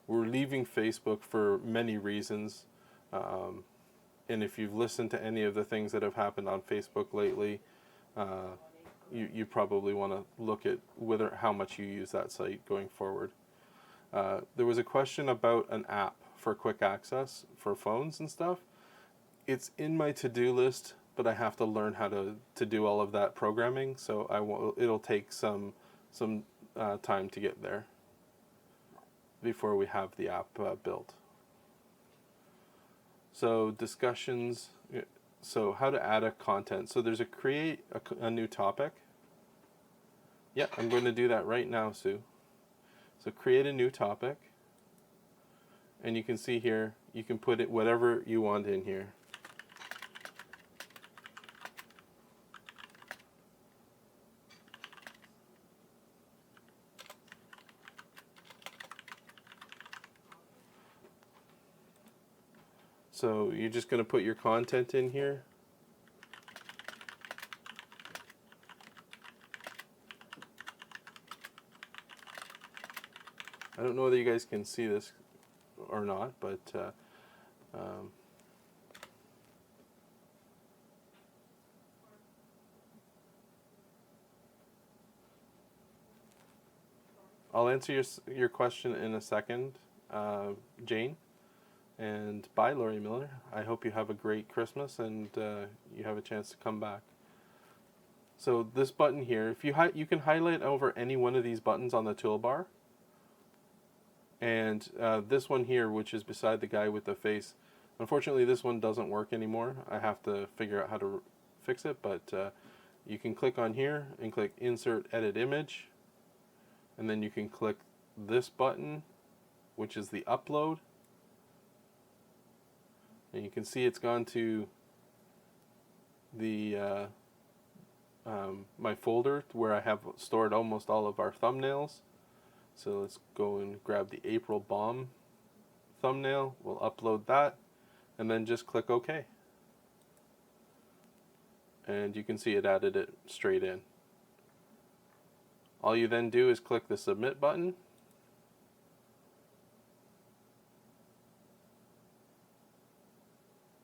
We're leaving Facebook for many reasons. And if you've listened to any of the things that have happened on Facebook lately, you probably want to look at how much you use that site going forward. There was a question about an app for quick access for phones and stuff. It's in my to-do list, but I have to learn how to do all of that programming, so it'll take some time to get there before we have the app built. So discussions. So how to add a content. So there's a create a new topic. Yeah, I'm going to do that right now, Sue. So create a new topic. And you can see here, you can put it whatever you want in here. So you're just going to put your content in here. I don't know whether you guys can see this or not, but I'll answer your question in a second, Jane. And bye, Lori Miller. I hope you have a great Christmas and you have a chance to come back. So this button here, if you can highlight over any one of these buttons on the toolbar. And this one here, which is beside the guy with the face, unfortunately this one doesn't work anymore. I have to figure out how to fix it, but you can click on here and click Insert Edit Image. And then you can click this button, which is the upload. And you can see it's gone to the my folder where I have stored almost all of our thumbnails. So let's go and grab the April Bomb thumbnail. We'll upload that and then just click OK. And you can see it added it straight in. All you then do is click the Submit button.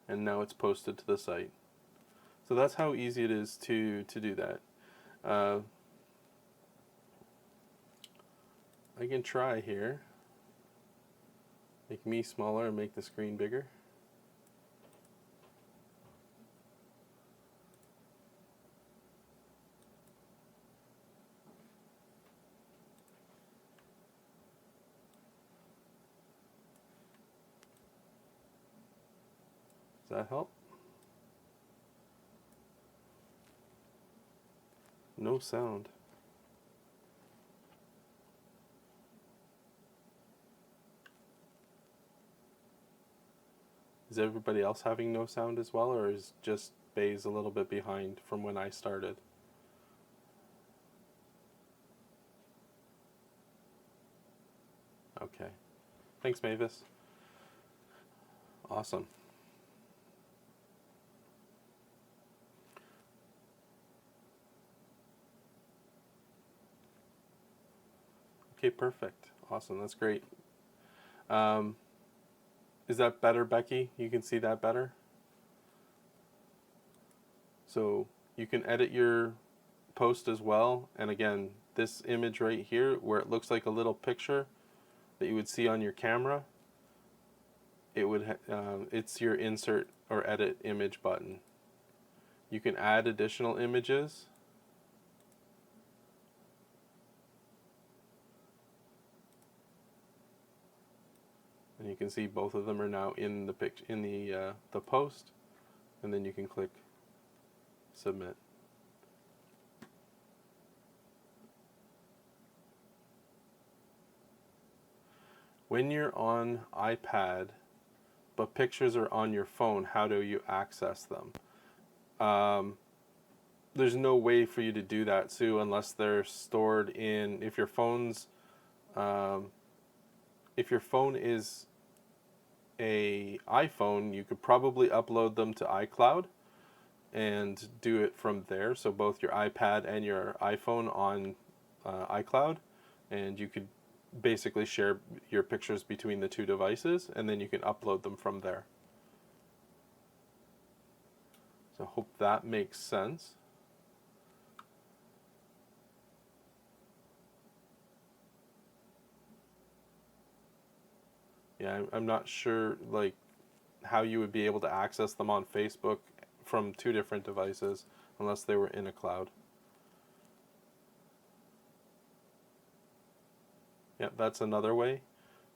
And now it's posted to the site. So that's how easy it is to do that. I can try here. Make me smaller and make the screen bigger. Does that help? No sound. Is everybody else having no sound as well, or is just Bayes a little bit behind from when I started? Okay. Thanks, Mavis. Awesome. Okay, perfect. Awesome, that's great. Is that better, Becky? You can see that better? So you can edit your post as well. And again, this image right here, where it looks like a little picture that you would see on your camera, it would it's your insert or edit image button. You can add additional images. And you can see both of them are now in the the post, and then you can click submit. When you're on iPad, but pictures are on your phone, how do you access them? There's no way for you to do that, Sue, unless they're stored in, if your phone is a iPhone, you could probably upload them to iCloud and do it from there. So both your iPad and your iPhone on iCloud, and you could basically share your pictures between the two devices, and then you can upload them from there. So I hope that makes sense. Yeah, I'm not sure like how you would be able to access them on Facebook from two different devices unless they were in a cloud. Yeah, that's another way.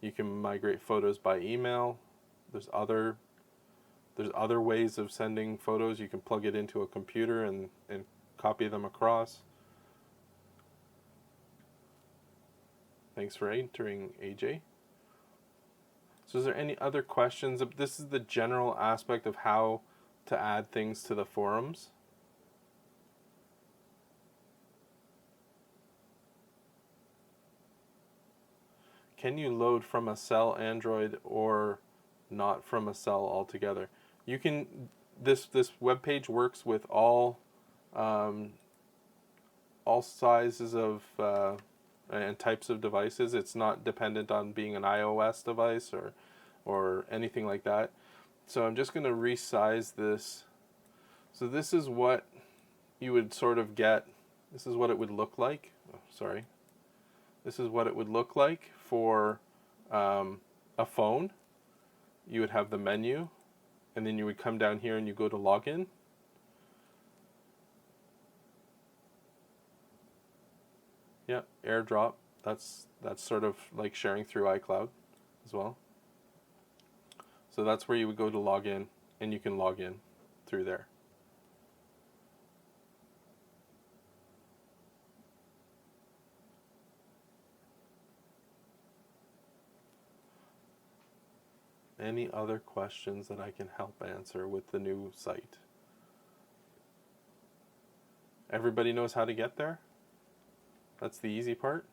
You can migrate photos by email. There's other There's other ways of sending photos. You can plug it into a computer and copy them across. Thanks for entering, AJ. So is there any other questions? This is the general aspect of how to add things to the forums. Can you load from a cell Android or not from a cell altogether? You can. This web page works with all sizes of and types of devices. It's not dependent on being an iOS device or anything like that. So I'm just going to resize this. So this is what you would sort of get. This is what it would look like. Oh, sorry. This is what it would look like for a phone. You would have the menu, and then you would come down here and you go to login. Yeah, AirDrop. That's sort of like sharing through iCloud as well. So that's where you would go to log in, and you can log in through there. Any other questions that I can help answer with the new site? Everybody knows how to get there? That's the easy part.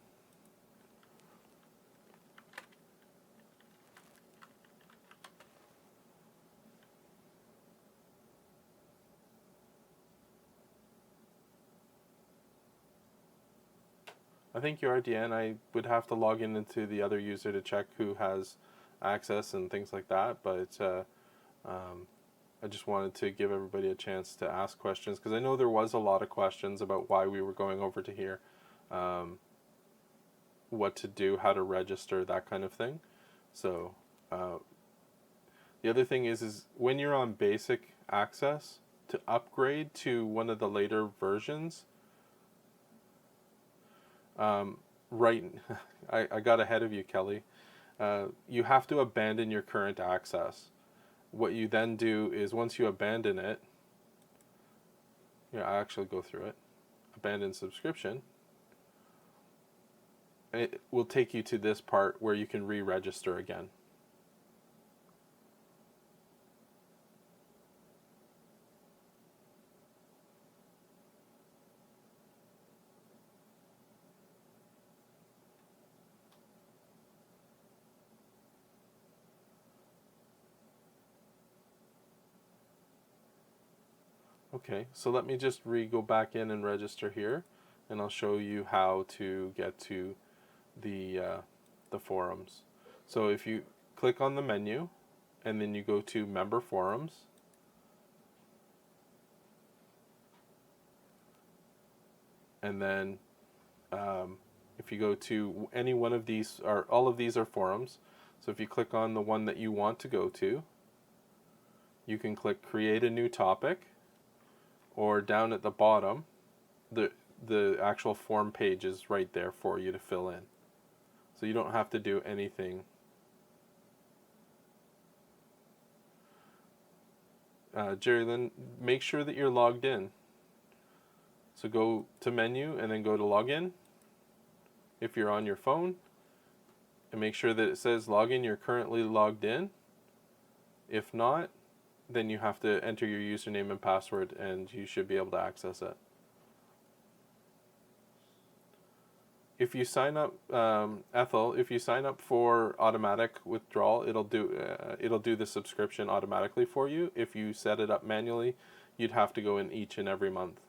I think you are, Deanne. I would have to log in into the other user to check who has access and things like that, but I just wanted to give everybody a chance to ask questions, because I know there was a lot of questions about why we were going over to here, what to do, how to register, that kind of thing. So the other thing is when you're on basic access, to upgrade to one of the later versions, right, I got ahead of you, Kelly. You have to abandon your current access. What you then do is, once you abandon it, I actually go through it, abandon subscription, it will take you to this part where you can re-register again. Okay, so let me just go back in and register here, and I'll show you how to get to the forums. So if you click on the menu, and then you go to Member Forums, and then if you go to any one of these, or all of these are forums, so if you click on the one that you want to go to, you can click Create a New Topic, or down at the bottom, the actual form page is right there for you to fill in. So you don't have to do anything. Jerry Lynn, make sure that you're logged in. So go to menu and then go to login if you're on your phone, and make sure that it says login, you're currently logged in. If not, then you have to enter your username and password, and you should be able to access it. If you sign up, Ethel, if you sign up for automatic withdrawal, it'll do the subscription automatically for you. If you set it up manually, you'd have to go in each and every month.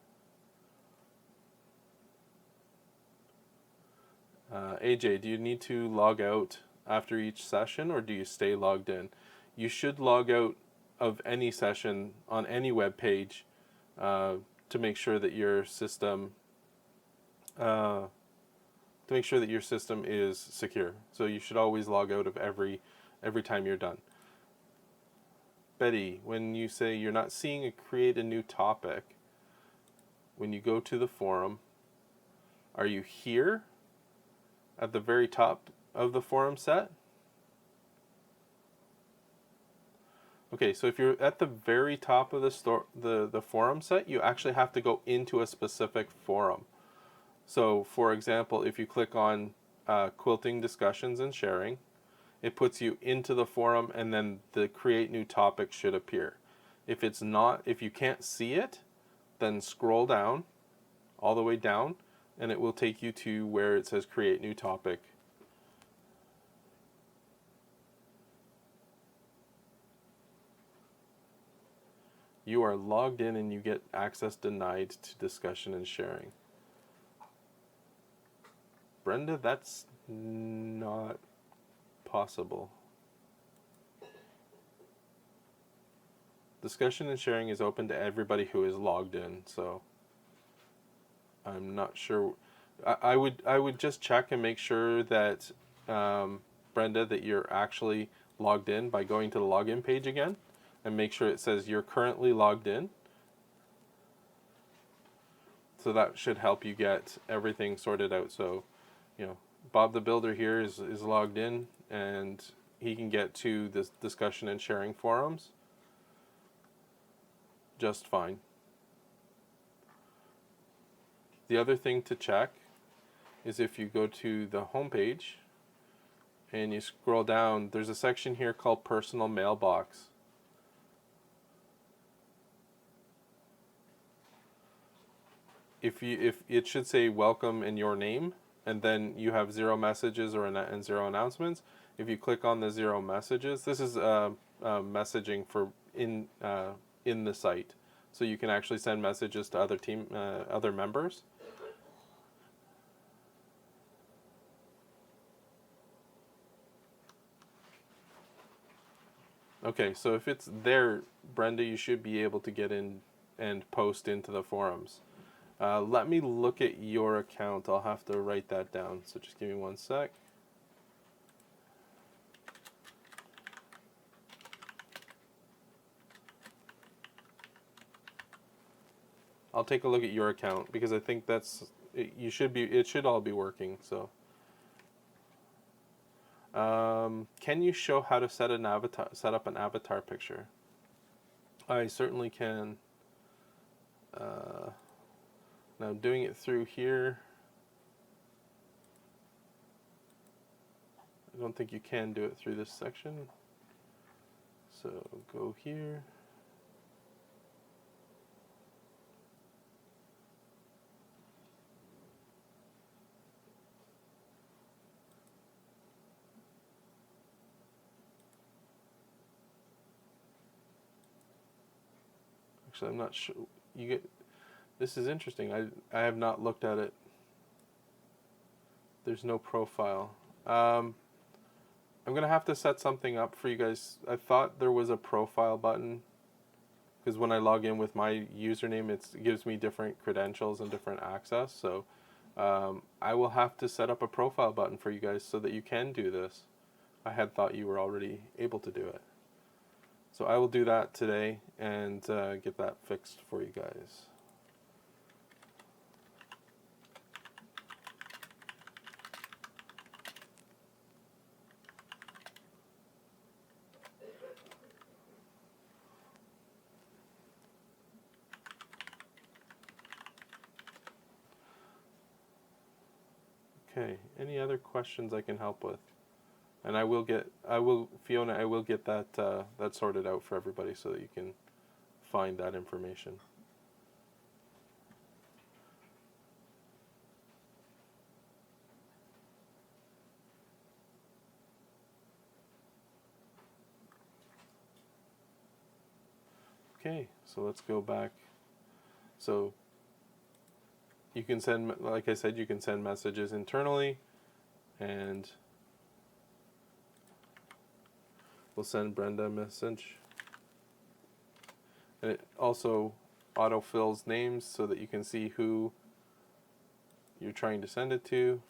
AJ, do you need to log out after each session, or do you stay logged in? You should log out of any session on any web page to make sure that your system is secure. So you should always log out of every time you're done. Betty, when you say you're not seeing a create a new topic, when you go to the forum, are you here at the very top of the forum set? Okay, so if you're at the very top of the forum set, you actually have to go into a specific forum. So, for example, if you click on quilting discussions and sharing, it puts you into the forum, and then the create new topic should appear. If it's not, if you can't see it, then scroll down, all the way down, and it will take you to where it says create new topic. You are logged in and you get access denied to discussion and sharing. Brenda, that's not possible. Discussion and sharing is open to everybody who is logged in, so I'm not sure. I would just check and make sure that Brenda, that you're actually logged in by going to the login page again, and make sure it says you're currently logged in. So that should help you get everything sorted out. So, you know, Bob the Builder here is logged in, and he can get to this discussion and sharing forums just fine. The other thing to check is if you go to the home page and you scroll down, there's a section here called Personal Mailbox. If it should say welcome in your name, and then you have 0 messages and 0 announcements. If you click on the 0 messages, this is messaging for in the site, so you can actually send messages to other members. Okay, so if it's there, Brenda, you should be able to get in and post into the forums. Let me look at your account. I'll have to write that down, so just give me 1 sec. I'll take a look at your account because I think it should all be working. So, can you show how to set up an avatar picture? I certainly can. Now doing it through here, I don't think you can do it through this section. So go here. Actually, I'm not sure. This is interesting. I have not looked at it. There's no profile. I'm gonna have to set something up for you guys. I thought there was a profile button, because when I log in with my username, it gives me different credentials and different access. So I will have to set up a profile button for you guys so that you can do this. I had thought you were already able to do it. So I will do that today and get that fixed for you guys. Okay, any other questions I can help with? And Fiona, I will get that that sorted out for everybody so that you can find that information. Okay, so let's go back. So you can send, like I said, you can send messages internally, and we'll send Brenda a message. And it also autofills names so that you can see who you're trying to send it to.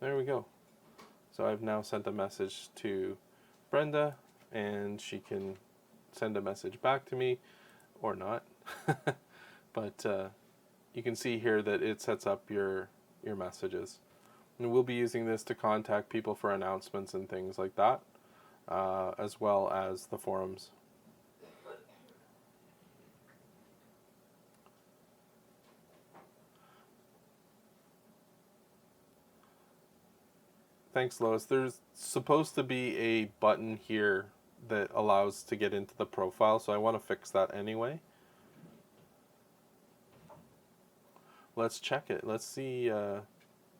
There we go. So I've now sent a message to Brenda, and she can send a message back to me, or not. But you can see here that it sets up your messages. And we'll be using this to contact people for announcements and things like that, as well as the forums. Thanks, Lois. There's supposed to be a button here that allows to get into the profile, so I want to fix that anyway. Let's check it. Let's see,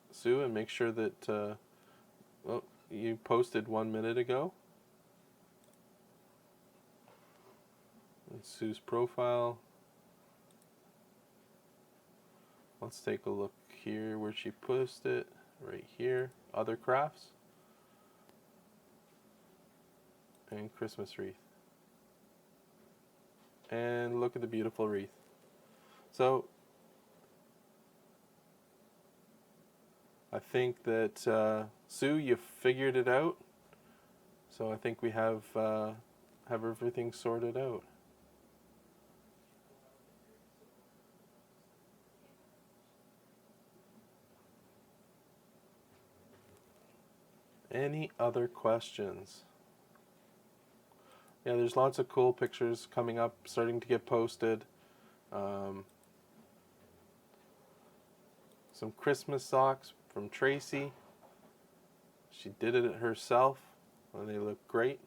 Sue, and make sure that well, you posted 1 minute ago. And Sue's profile. Let's take a look here where she posted it. Right here, other crafts, and Christmas wreath. And look at the beautiful wreath. So I think that Sue, you figured it out. So I think we have everything sorted out. Any other questions? Yeah, there's lots of cool pictures coming up, starting to get posted. Some Christmas socks from Tracy. She did it herself, and they look great.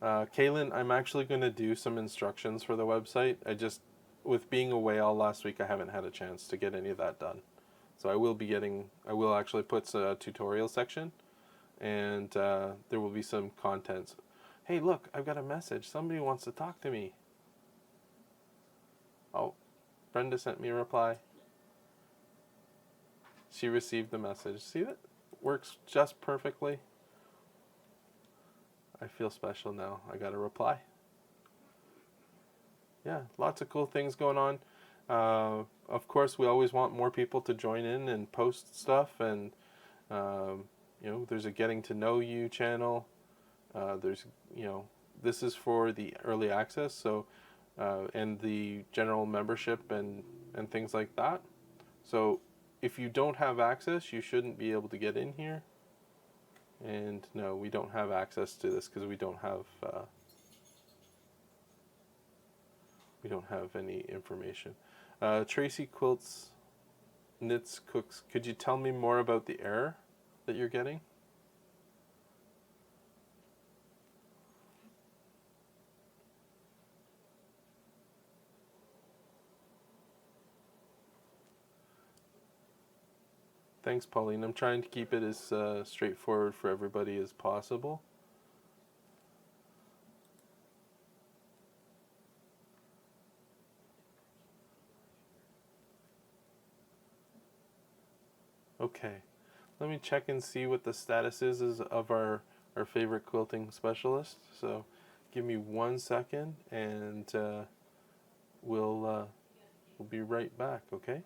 Kaylin, I'm actually going to do some instructions for the website. With being away all last week, I haven't had a chance to get any of that done. So I will actually put a tutorial section, and there will be some contents. Hey, look, I've got a message. Somebody wants to talk to me. Oh, Brenda sent me a reply. She received the message. See, that works just perfectly. I feel special now. I got a reply. Yeah, lots of cool things going on. Of course, we always want more people to join in and post stuff, and there's a getting to know you channel. This is for the early access, so and the general membership and things like that. So if you don't have access, you shouldn't be able to get in here. And no, we don't have access to this because we don't have any information. Tracy Quilts, Knits, Cooks. Could you tell me more about the error that you're getting? Thanks, Pauline. I'm trying to keep it as straightforward for everybody as possible. Okay, let me check and see what the status is of our favorite quilting specialist. So give me 1 second, and we'll be right back, okay?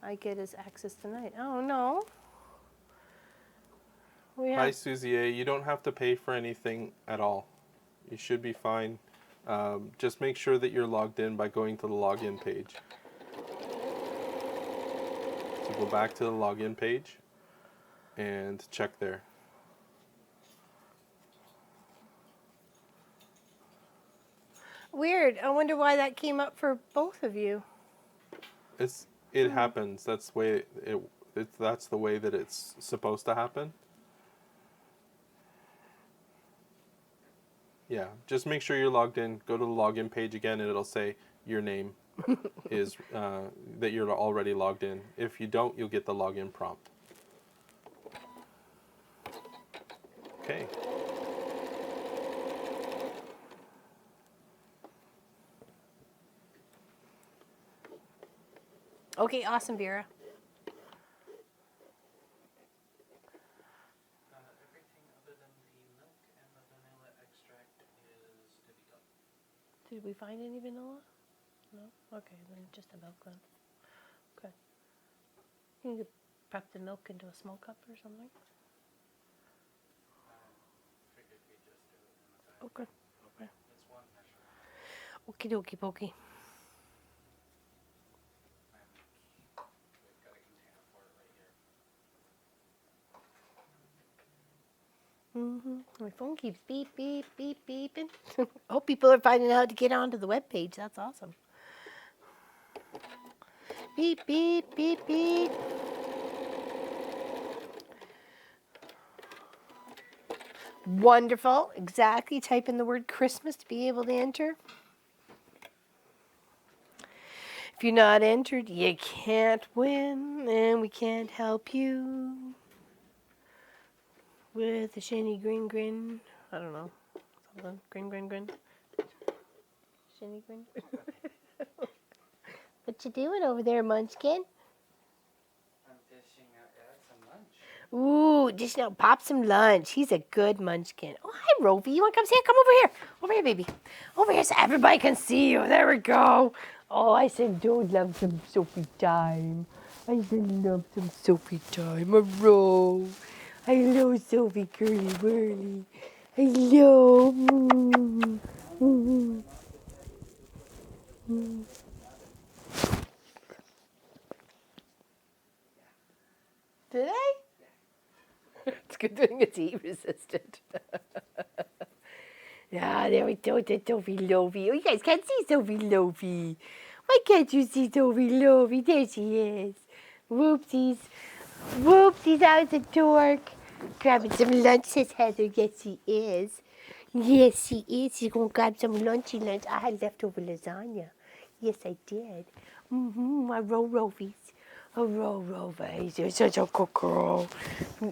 I get his access tonight. Oh no. Yeah. Hi, Susie A. You don't have to pay for anything at all. You should be fine. Just make sure that you're logged in by going to the login page. So go back to the login page and check there. Weird. I wonder why that came up for both of you. It happens. That's the way that it's supposed to happen. Yeah, just make sure you're logged in. Go to the login page again, and it'll say your name is that you're already logged in. If you don't, you'll get the login prompt. Okay. Okay, awesome, Vera. Everything other than the milk and the vanilla extract is to be done. Did we find any vanilla? No? Okay, then just a milk then. Okay. You could prep the milk into a small cup or something. Figured we'd just do it in the bag. Okay. Okay. It's one measure. Okie dokie pokey. We've got a container for it right here. My phone keeps beep, beep, beep, beeping. I hope people are finding out how to get onto the webpage. That's awesome. Beep, beep, beep, beep. Wonderful. Exactly. Type in the word Christmas to be able to enter. If you're not entered, you can't win, and we can't help you. With a shiny grin grin. I don't know. Something. Grin grin grin. Shiny grin. What you doing over there, Munchkin? I'm dishing out some lunch. Ooh, dishing out Pop some lunch. He's a good Munchkin. Oh, hi, Rovi. You want to come see it? Come over here. Over here, baby. Over here so everybody can see you. There we go. Oh, I said, don't love some Sophie time. I said, love some Sophie time. A roll. Hello, Sophie Curly Whirly. Hello. Mm. Mm. Mm. Did I? It's a good thing it's heat resistant. Yeah, there we go. That's Sophie Lovey. Oh, you guys can't see Sophie Lovey. Why can't you see Sophie Lovey? There she is. Whoopsies. Whoopsies out the dork. Grabbing some lunch, says Heather. Yes, she is. Yes, she is. She's going to grab some lunchy lunch. I had leftover lasagna. Yes, I did. I roll rovies. Oh, roll rovies. You're such a good girl.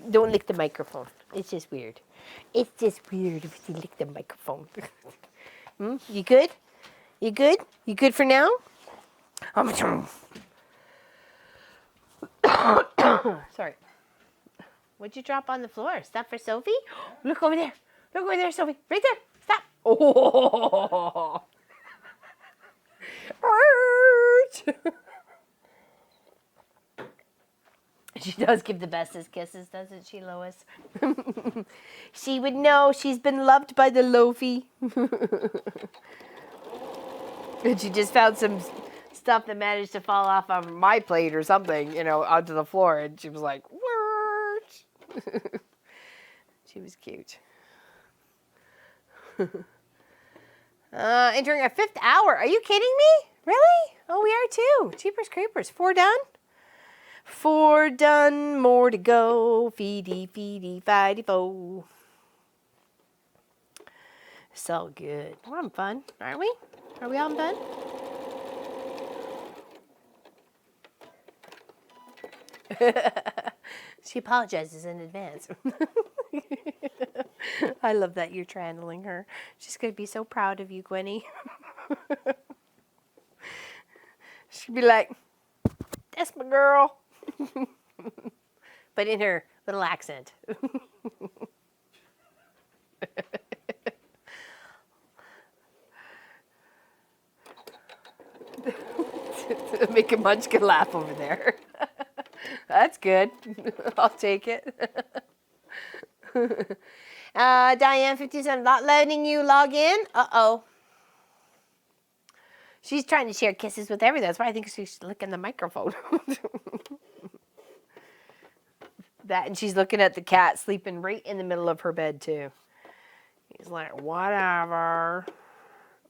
Don't lick the microphone. It's just weird. It's just weird if you lick the microphone. You good? You good? You good for now? Sorry. What'd you drop on the floor? Stuff for Sophie? Look over there. Look over there, Sophie. Right there. Stop. Oh. She does give the bestest kisses, doesn't she, Lois? She would know she's been loved by the Loafy. And she just found some stuff that managed to fall off of my plate or something, onto the floor. And she was like, what? She was cute. Entering a 5th hour. Are you kidding me? Really? Oh, we are too. Jeepers creepers. 4 done? 4 done, more to go. Feedy, feedy, fighty, fo. It's all good. We're having fun, aren't we? Are we having fun? She apologizes in advance. I love that you're channeling her. She's going to be so proud of you, Gwenny. She'd be like, that's my girl. But in her little accent. Making Munchkin laugh over there. That's good. I'll take it. Diane 57, not letting you log in. Uh-oh. She's trying to share kisses with everyone. That's why I think she's licking the microphone. That, and she's looking at the cat sleeping right in the middle of her bed, too. He's like, whatever.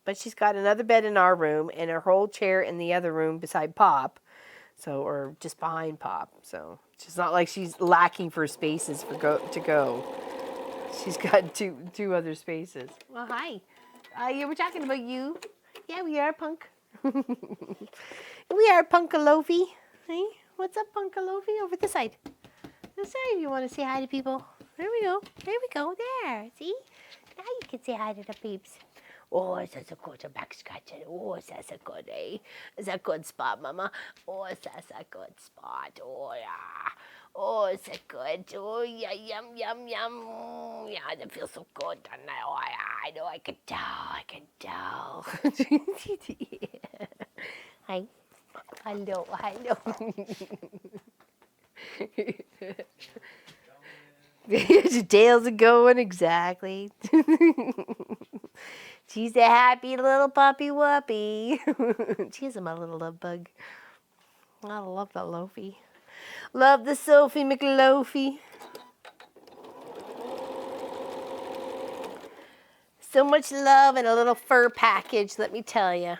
But she's got another bed in our room and her whole chair in the other room beside Pop. So, or just behind Pop. So, it's not like she's lacking for spaces to go. She's got two other spaces. Well, hi. Yeah, we're talking about you. Yeah, we are, Punk. We are Punkalofi. Hey, what's up, Punkalofi? Over this side. This side, you want to say hi to people. There we go. There we go. There. See? Now you can say hi to the peeps. Oh, that's a good back scratcher. Oh, that's a good, eh? It's a good spot, Mama. Oh, that's a good spot. Oh, yeah. Oh, it's a good. Oh, yeah, yum, yum, yum. Mm, yeah, that feels so good. And oh, yeah, I know I can tell. I can tell. Hi. Hello, hello. Your tails are going, exactly. She's a happy little puppy wuppy. She's my little love bug. I love that Loafy. Love the Sophie McLoafy. So much love and a little fur package, let me tell you.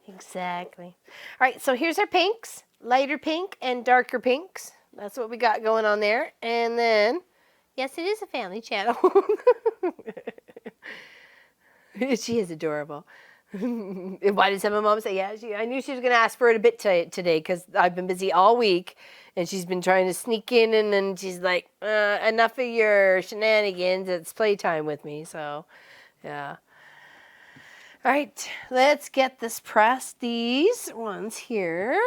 Exactly. All right, so here's our pinks. Lighter pink and darker pinks. That's what we got going on there. And then, yes, it is a family channel. She is adorable. Why did some mom say, yeah, I knew she was going to ask for it a bit today because I've been busy all week and she's been trying to sneak in and then she's like, enough of your shenanigans. It's playtime with me. So, yeah. All right, let's get this pressed. These ones here.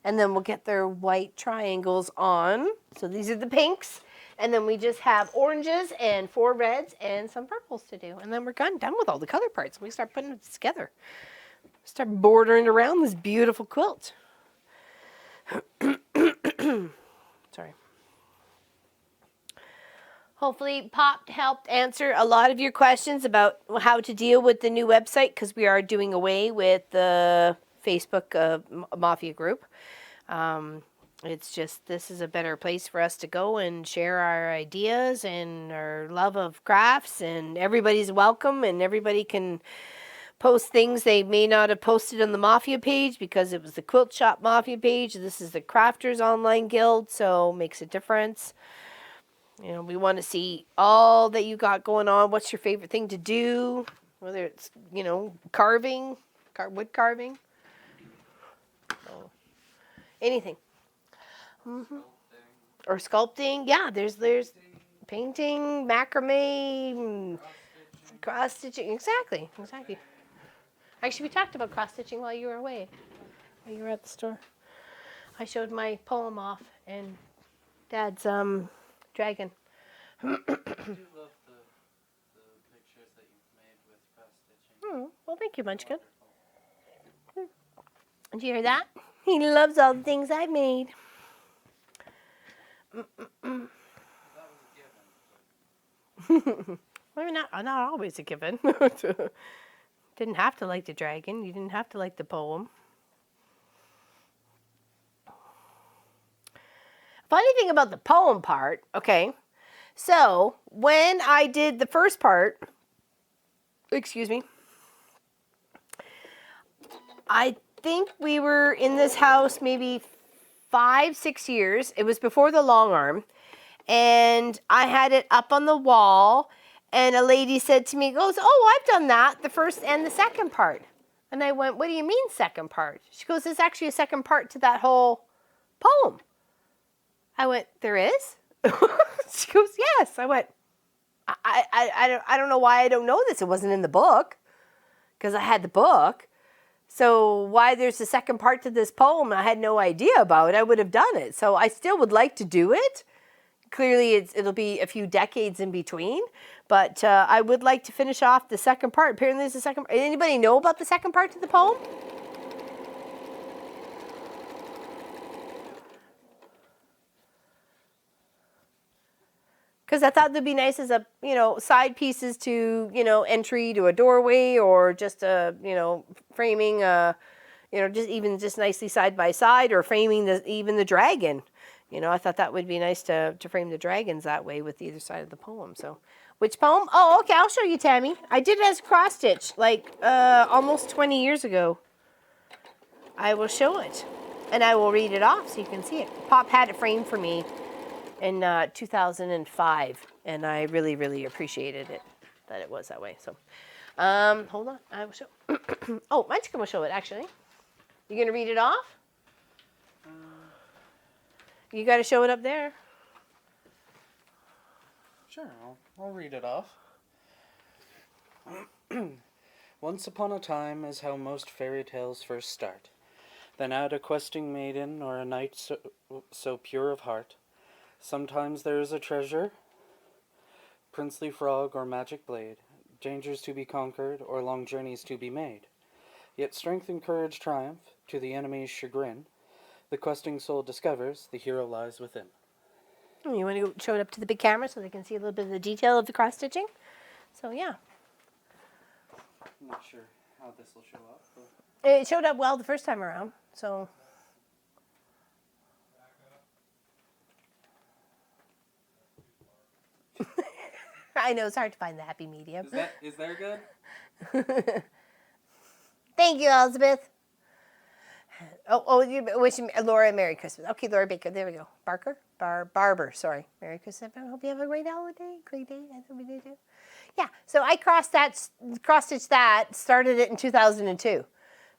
And then we'll get their white triangles on. So these are the pinks. And then we just have oranges and 4 reds and some purples to do. And then we're done with all the color parts. We start putting it together. Start bordering around this beautiful quilt. Sorry. Hopefully Pop helped answer a lot of your questions about how to deal with the new website because we are doing away with the Facebook Mafia group. It's just, this is a better place for us to go and share our ideas and our love of crafts, and everybody's welcome and everybody can post things they may not have posted on the Mafia page because it was the Quilt Shop Mafia page. This is the Crafters Online Guild, so it makes a difference. You know, we want to see all that you got going on. What's your favorite thing to do? Whether it's, you know, carving, wood carving, anything. Mm-hmm. Or sculpting. Yeah, there's painting, macrame, cross stitching. Exactly. Actually, we talked about cross stitching while you were away, while you were at the store. I showed my poem off and Dad's dragon. I do love the pictures that you've made with cross stitching. Well, thank you, Munchkin. Did you hear that? He loves all the things I've made. That was a given. Well, not always a given. Didn't have to like the dragon. You didn't have to like the poem. Funny thing about the poem part, okay. So, when I did the first part, excuse me, I think we were in this house maybe 5-6 years. It was before the long arm. And I had it up on the wall. And a lady said to me, goes, oh, I've done that, the first and the second part. And I went, what do you mean second part? She goes, there's actually a second part to that whole poem. I went, there is? She goes, yes. I went, I don't know why I don't know this. It wasn't in the book because I had the book. So why there's a second part to this poem I had no idea about, I would have done it. So I still would like to do it. Clearly, it'll be a few decades in between, but I would like to finish off the second part. Apparently, there's a second part. Anybody know about the second part to the poem? because I thought they'd be nice as a, side pieces to, entry to a doorway, or just a, framing, just nicely side by side, or framing even the dragon. I thought that would be nice to frame the dragons that way with either side of the poem. So, which poem? Oh, okay, I'll show you, Tammy. I did it as cross stitch, like almost 20 years ago. I will show it, and I will read it off so you can see it. Pop had it framed for me in 2005, and I really, really appreciated it, that it was that way. So, hold on, I will show. Oh, Munchkin will show it, actually. You going to read it off? You got to show it up there. Sure, I'll read it off. Once upon a time is how most fairy tales first start. Then add a questing maiden or a knight so pure of heart. Sometimes there is a treasure, princely frog or magic blade, dangers to be conquered or long journeys to be made. Yet strength and courage triumph to the enemy's chagrin. The questing soul discovers the hero lies within. You want to go show it up to the big camera so they can see a little bit of the detail of the cross stitching? So yeah. I'm not sure how this will show up. But... It showed up well the first time around, so. I know, it's hard to find the happy medium. Is there good? Thank you, Elizabeth. You wishing Laura a Merry Christmas. Okay, Laura Baker, there we go. Barber, sorry. Merry Christmas. I hope you have a great holiday, great day. I hope you do too. Yeah, so I cross-stitched that, started it in 2002.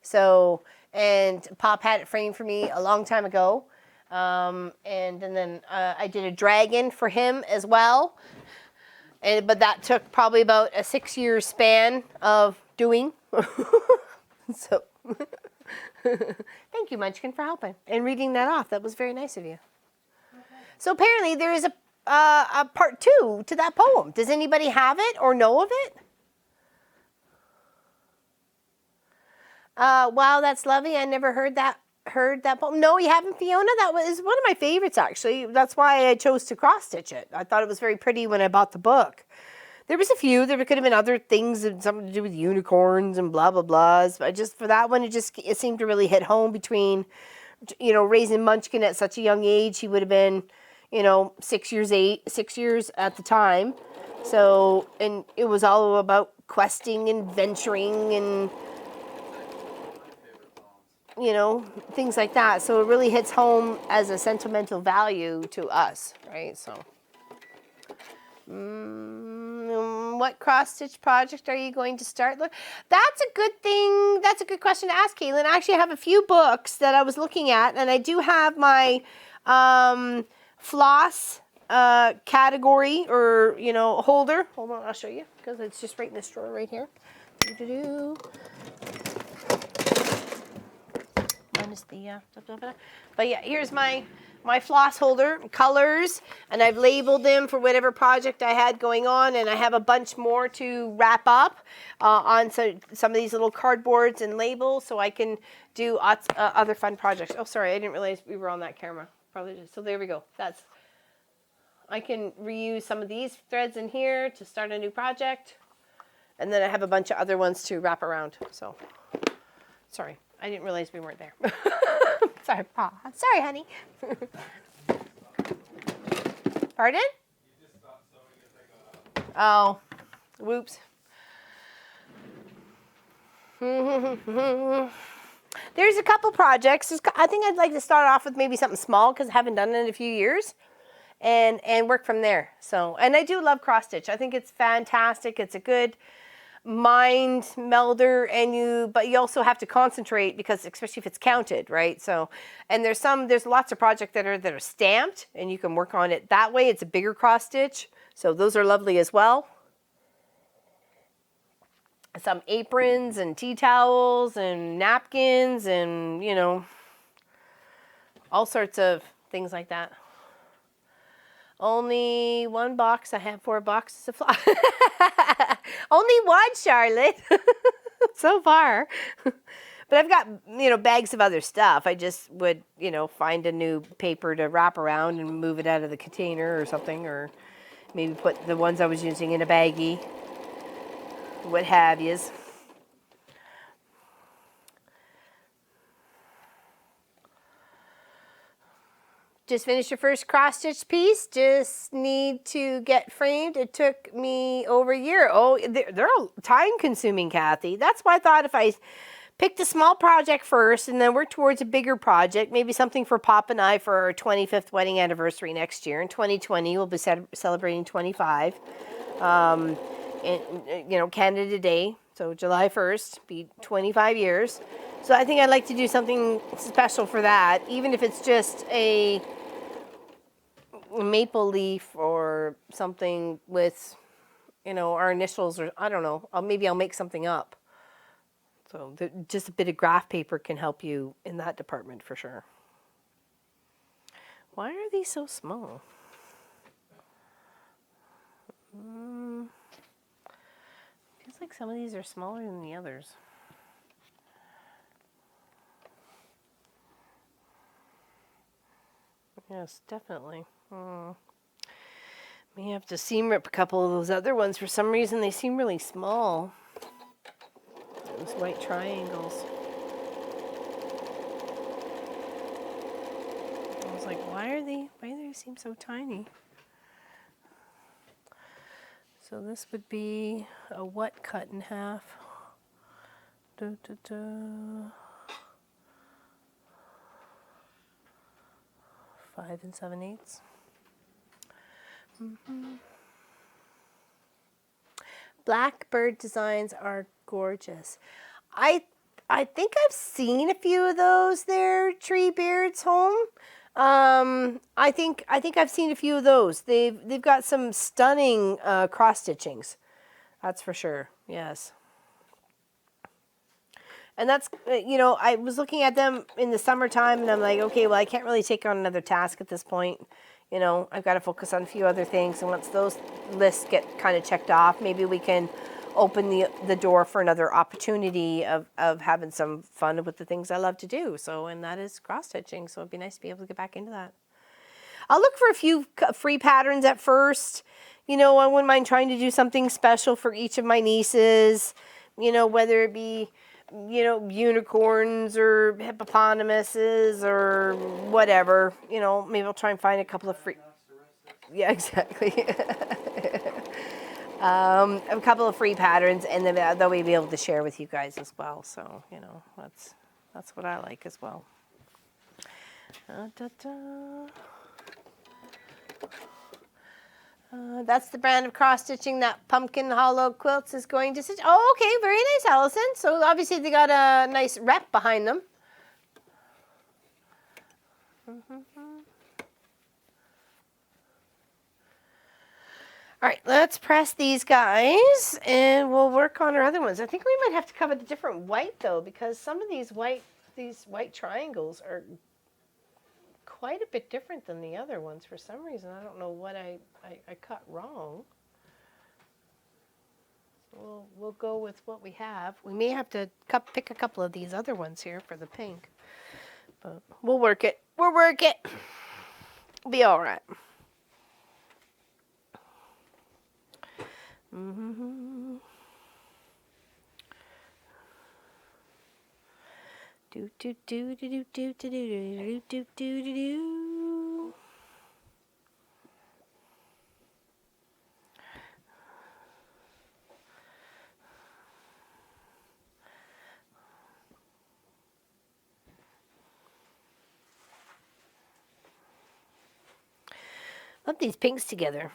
So, and Pop had it framed for me a long time ago. And then I did a dragon for him as well. But that took probably about a 6-year span of doing. So, thank you, Munchkin, for helping and reading that off. That was very nice of you. Okay. So apparently there is a part 2 to that poem. Does anybody have it or know of it? Wow, that's lovely. I never heard that poem. No, you haven't, Fiona? That was one of my favorites, actually. That's why I chose to cross-stitch it. I thought it was very pretty when I bought the book. There was a few. There could have been other things, something to do with unicorns and blah, blah, blahs. But just for that one, it seemed to really hit home between, raising Munchkin at such a young age. He would have been, 6 years at the time. So, and it was all about questing and venturing and, things like that. So it really hits home as a sentimental value to us, right? So, what cross-stitch project are you going to start? That's a good thing. That's a good question to ask, Caitlin. I actually have a few books that I was looking at, and I do have my floss category or, holder. Hold on, I'll show you because it's just right in this drawer right here. Minus the but yeah, here's my floss holder, colors, and I've labeled them for whatever project I had going on, and I have a bunch more to wrap up on some of these little cardboards and labels so I can do other fun projects. Oh, sorry, I didn't realize we were on that camera. Probably just, so there we go. I can reuse some of these threads in here to start a new project, and then I have a bunch of other ones to wrap around. So, sorry, I didn't realize we weren't there. Sorry, Pa. Sorry, honey. Pardon? Oh, whoops. There's a couple projects. I think I'd like to start off with maybe something small because I haven't done it in a few years, and work from there. So, and I do love cross stitch. I think it's fantastic. It's a good mind melder, but you also have to concentrate because especially if it's counted, right? So, and there's lots of projects that are stamped and you can work on it that way. It's a bigger cross stitch, so those are lovely as well. Some aprons and tea towels and napkins and all sorts of things like that. Only one box. I have 4 boxes of floss. Only one, Charlotte. So far. But I've got, bags of other stuff. I just would, find a new paper to wrap around and move it out of the container or something, or Maybe put the ones I was using in a baggie. What have yous. Just finished your first cross stitch piece. Just need to get framed. It took me over a year. Oh, they're time consuming, Kathy. That's why I thought if I picked a small project first and then work towards a bigger project, maybe something for Pop and I for our 25th wedding anniversary next year. In 2020, we'll be celebrating 25. And, Canada Day. So July 1st, be 25 years. So I think I'd like to do something special for that, even if it's just a maple leaf or something with, our initials, or I don't know. Maybe I'll make something up. So just a bit of graph paper can help you in that department for sure. Why are these so small? Feels like some of these are smaller than the others. Yes, definitely. May have to seam rip a couple of those other ones. For some reason, they seem really small. Those white triangles. I was like, why do they seem so tiny? So this would be a what cut in half? 5 7/8. Blackbird designs are gorgeous. I think I've seen a few of those there, Tree Beard's home. I think I've seen a few of those. They've got some stunning cross stitchings. That's for sure. Yes. And that's, I was looking at them in the summertime and I'm like, okay, well, I can't really take on another task at this point. I've got to focus on a few other things. And once those lists get kind of checked off, maybe we can open the door for another opportunity of having some fun with the things I love to do. So, and that is cross stitching. So it'd be nice to be able to get back into that. I'll look for a few free patterns at first. I wouldn't mind trying to do something special for each of my nieces, whether it be, unicorns or hippopotamuses or whatever. Maybe I'll try and find a couple of free. Yeah, exactly. A couple of free patterns, and then they'll be able to share with you guys as well. So that's what I like as well. That's the brand of cross stitching that Pumpkin Hollow Quilts is going to stitch. Oh, okay, very nice, Allison. So obviously they got a nice rep behind them. All right, let's press these guys, and we'll work on our other ones. I think we might have to cover the different white though, because some of these white triangles are quite a bit different than the other ones for some reason. I don't know what I cut wrong. We'll go with what we have. We may have to pick a couple of these other ones here for the pink, but we'll work it. We'll work it. Be all right. Do do do do do do do do do do do do. Love these pinks together.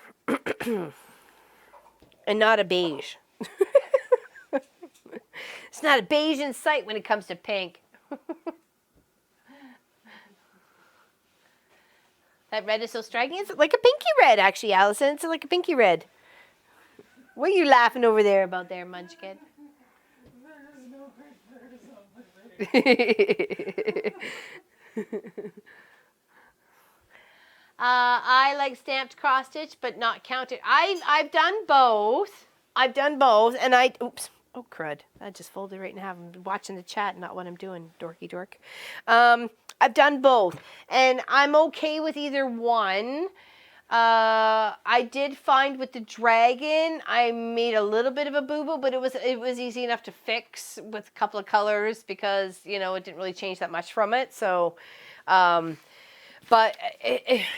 And not a beige. It's not a beige in sight when it comes to pink. That red is so striking. It's like a pinky red, actually, Allison. It's like a pinky red. What are you laughing over there about there, Munchkin? I like stamped cross stitch, but not counted. I've done both. And oops. Oh, crud. I just folded right in half. I'm watching the chat, not what I'm doing, dorky dork. I've done both, and I'm okay with either one. I did find with the dragon, I made a little bit of a boo-boo, but it was easy enough to fix with a couple of colors because it didn't really change that much from it. So, but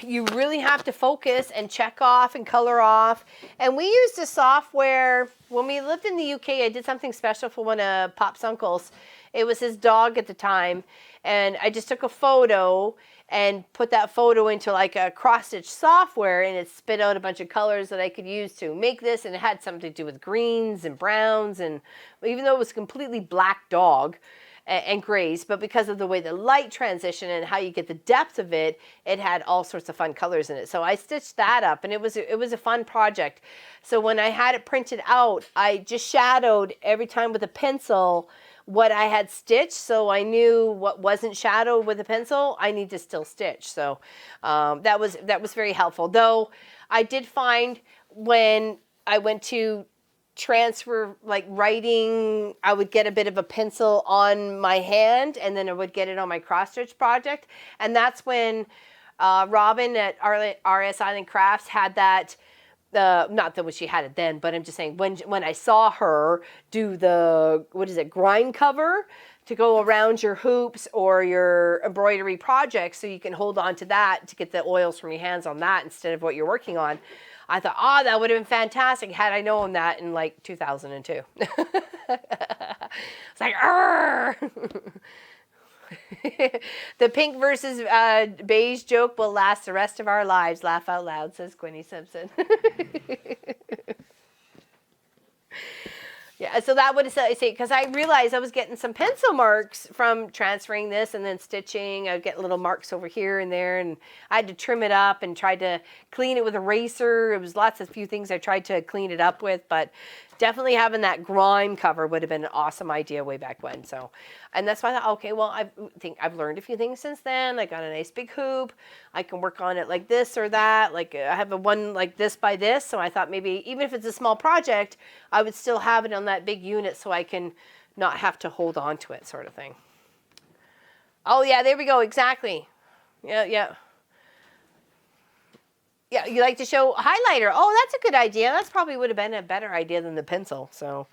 you really have to focus and check off and color off. And we used a software when we lived in the UK. I did something special for one of Pop's uncles. It was his dog at the time, and I just took a photo and put that photo into like a cross-stitch software, and it spit out a bunch of colors that I could use to make this, and it had something to do with greens and browns, and even though it was a completely black dog and grays, but because of the way the light transition and how you get the depth of it, it had all sorts of fun colors in it. So I stitched that up, and it was a fun project. So when I had it printed out, I just shadowed every time with a pencil what I had stitched, so I knew what wasn't shadowed with a pencil I need to still stitch. So that was very helpful. Though I did find when I went to transfer like writing, I would get a bit of a pencil on my hand, and then I would get it on my cross stitch project, and that's when Robin at RS Island Crafts had that. Not that she had it then, but I'm just saying when I saw her do the grind cover to go around your hoops or your embroidery projects, so you can hold on to that to get the oils from your hands on that instead of what you're working on. I thought, that would have been fantastic had I known that in like 2002. It's like, arr! The pink versus beige joke will last the rest of our lives. Laugh out loud, says Quinny Simpson. Yeah, so that would say, because I realized I was getting some pencil marks from transferring this and then stitching. I'd get little marks over here and there, and I had to trim it up and tried to clean it with a eraser. It was lots of few things I tried to clean it up with, but definitely having that grime cover would have been an awesome idea way back when. So, and that's why I thought, okay, well, I think I've learned a few things since then. I got a nice big hoop. I can work on it like this or that. Like I have a one like this by this. So I thought maybe even if it's a small project, I would still have it on that big unit so I can not have to hold on to it, sort of thing. Oh yeah, there we go. Exactly. Yeah. Yeah, you like to show highlighter. Oh, that's a good idea. That's probably would have been a better idea than the pencil. So,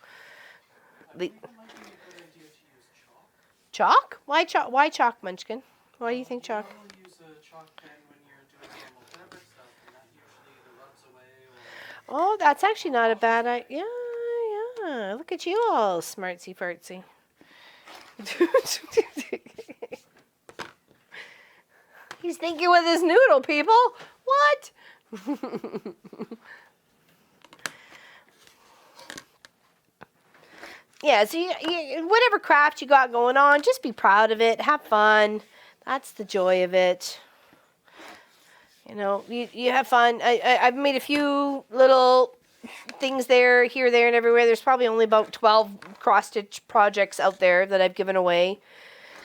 chalk? Why chalk? Why chalk, Munchkin? Why do you think chalk? Use a chalk pen when you're doing normal fabric stuff, and that usually either rubs away or... Oh, that's actually not a bad idea. Yeah. Look at you all, smartsy fartsy. He's thinking with his noodle, people. What? Yeah, so you, whatever craft you got going on, just be proud of it. Have fun. That's the joy of it. You have fun. I've made a few little things there, here, there, and everywhere. There's probably only about 12 cross-stitch projects out there that I've given away.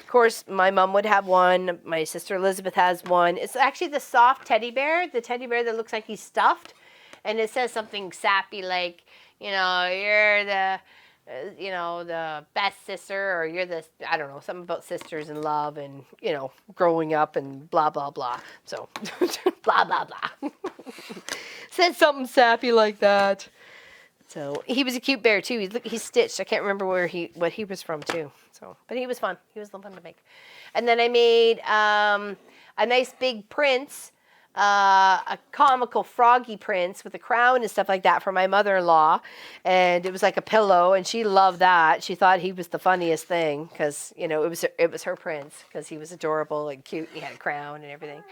Of course, my mom would have one. My sister Elizabeth has one. It's actually the soft teddy bear, the teddy bear that looks like he's stuffed. And it says something sappy like, you're the, the best sister, or you're the, I don't know, something about sisters and love and, growing up and blah, blah, blah. So, blah, blah, blah. Said something sappy like that. So he was a cute bear too. He's stitched. I can't remember what he was from too. So, but he was fun. He was fun to make. And then I made a nice big prince, a comical froggy prince with a crown and stuff like that for my mother-in-law. And it was like a pillow, and she loved that. She thought he was the funniest thing because it was her prince because he was adorable and cute. He had a crown and everything.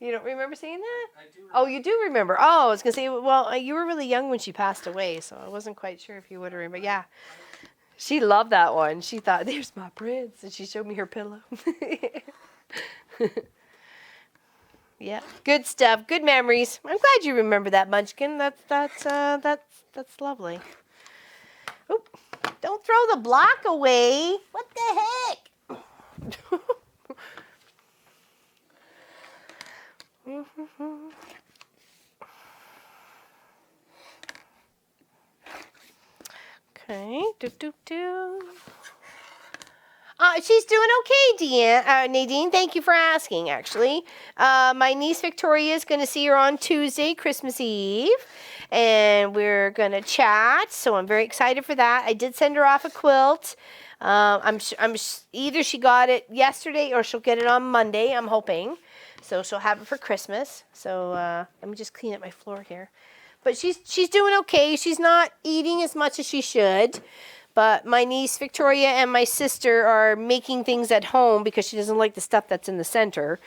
You don't remember seeing that? I do remember. Oh, you do remember. Oh, I was going to say, well, you were really young when she passed away, so I wasn't quite sure if you would have remembered. Yeah. She loved that one. She thought, there's my prince, and she showed me her pillow. Yeah, good stuff. Good memories. I'm glad you remember that, Munchkin. That's lovely. Oop. Don't throw the block away. What the heck? Okay. She's doing okay, Nadine. Thank you for asking, actually. My niece Victoria is going to see her on Tuesday, Christmas Eve, and we're going to chat, so I'm very excited for that. I did send her off a quilt. Either she got it yesterday or she'll get it on Monday, I'm hoping. So she'll have it for Christmas. So let me just clean up my floor here. But she's doing okay. She's not eating as much as she should. But my niece Victoria and my sister are making things at home because she doesn't like the stuff that's in the center.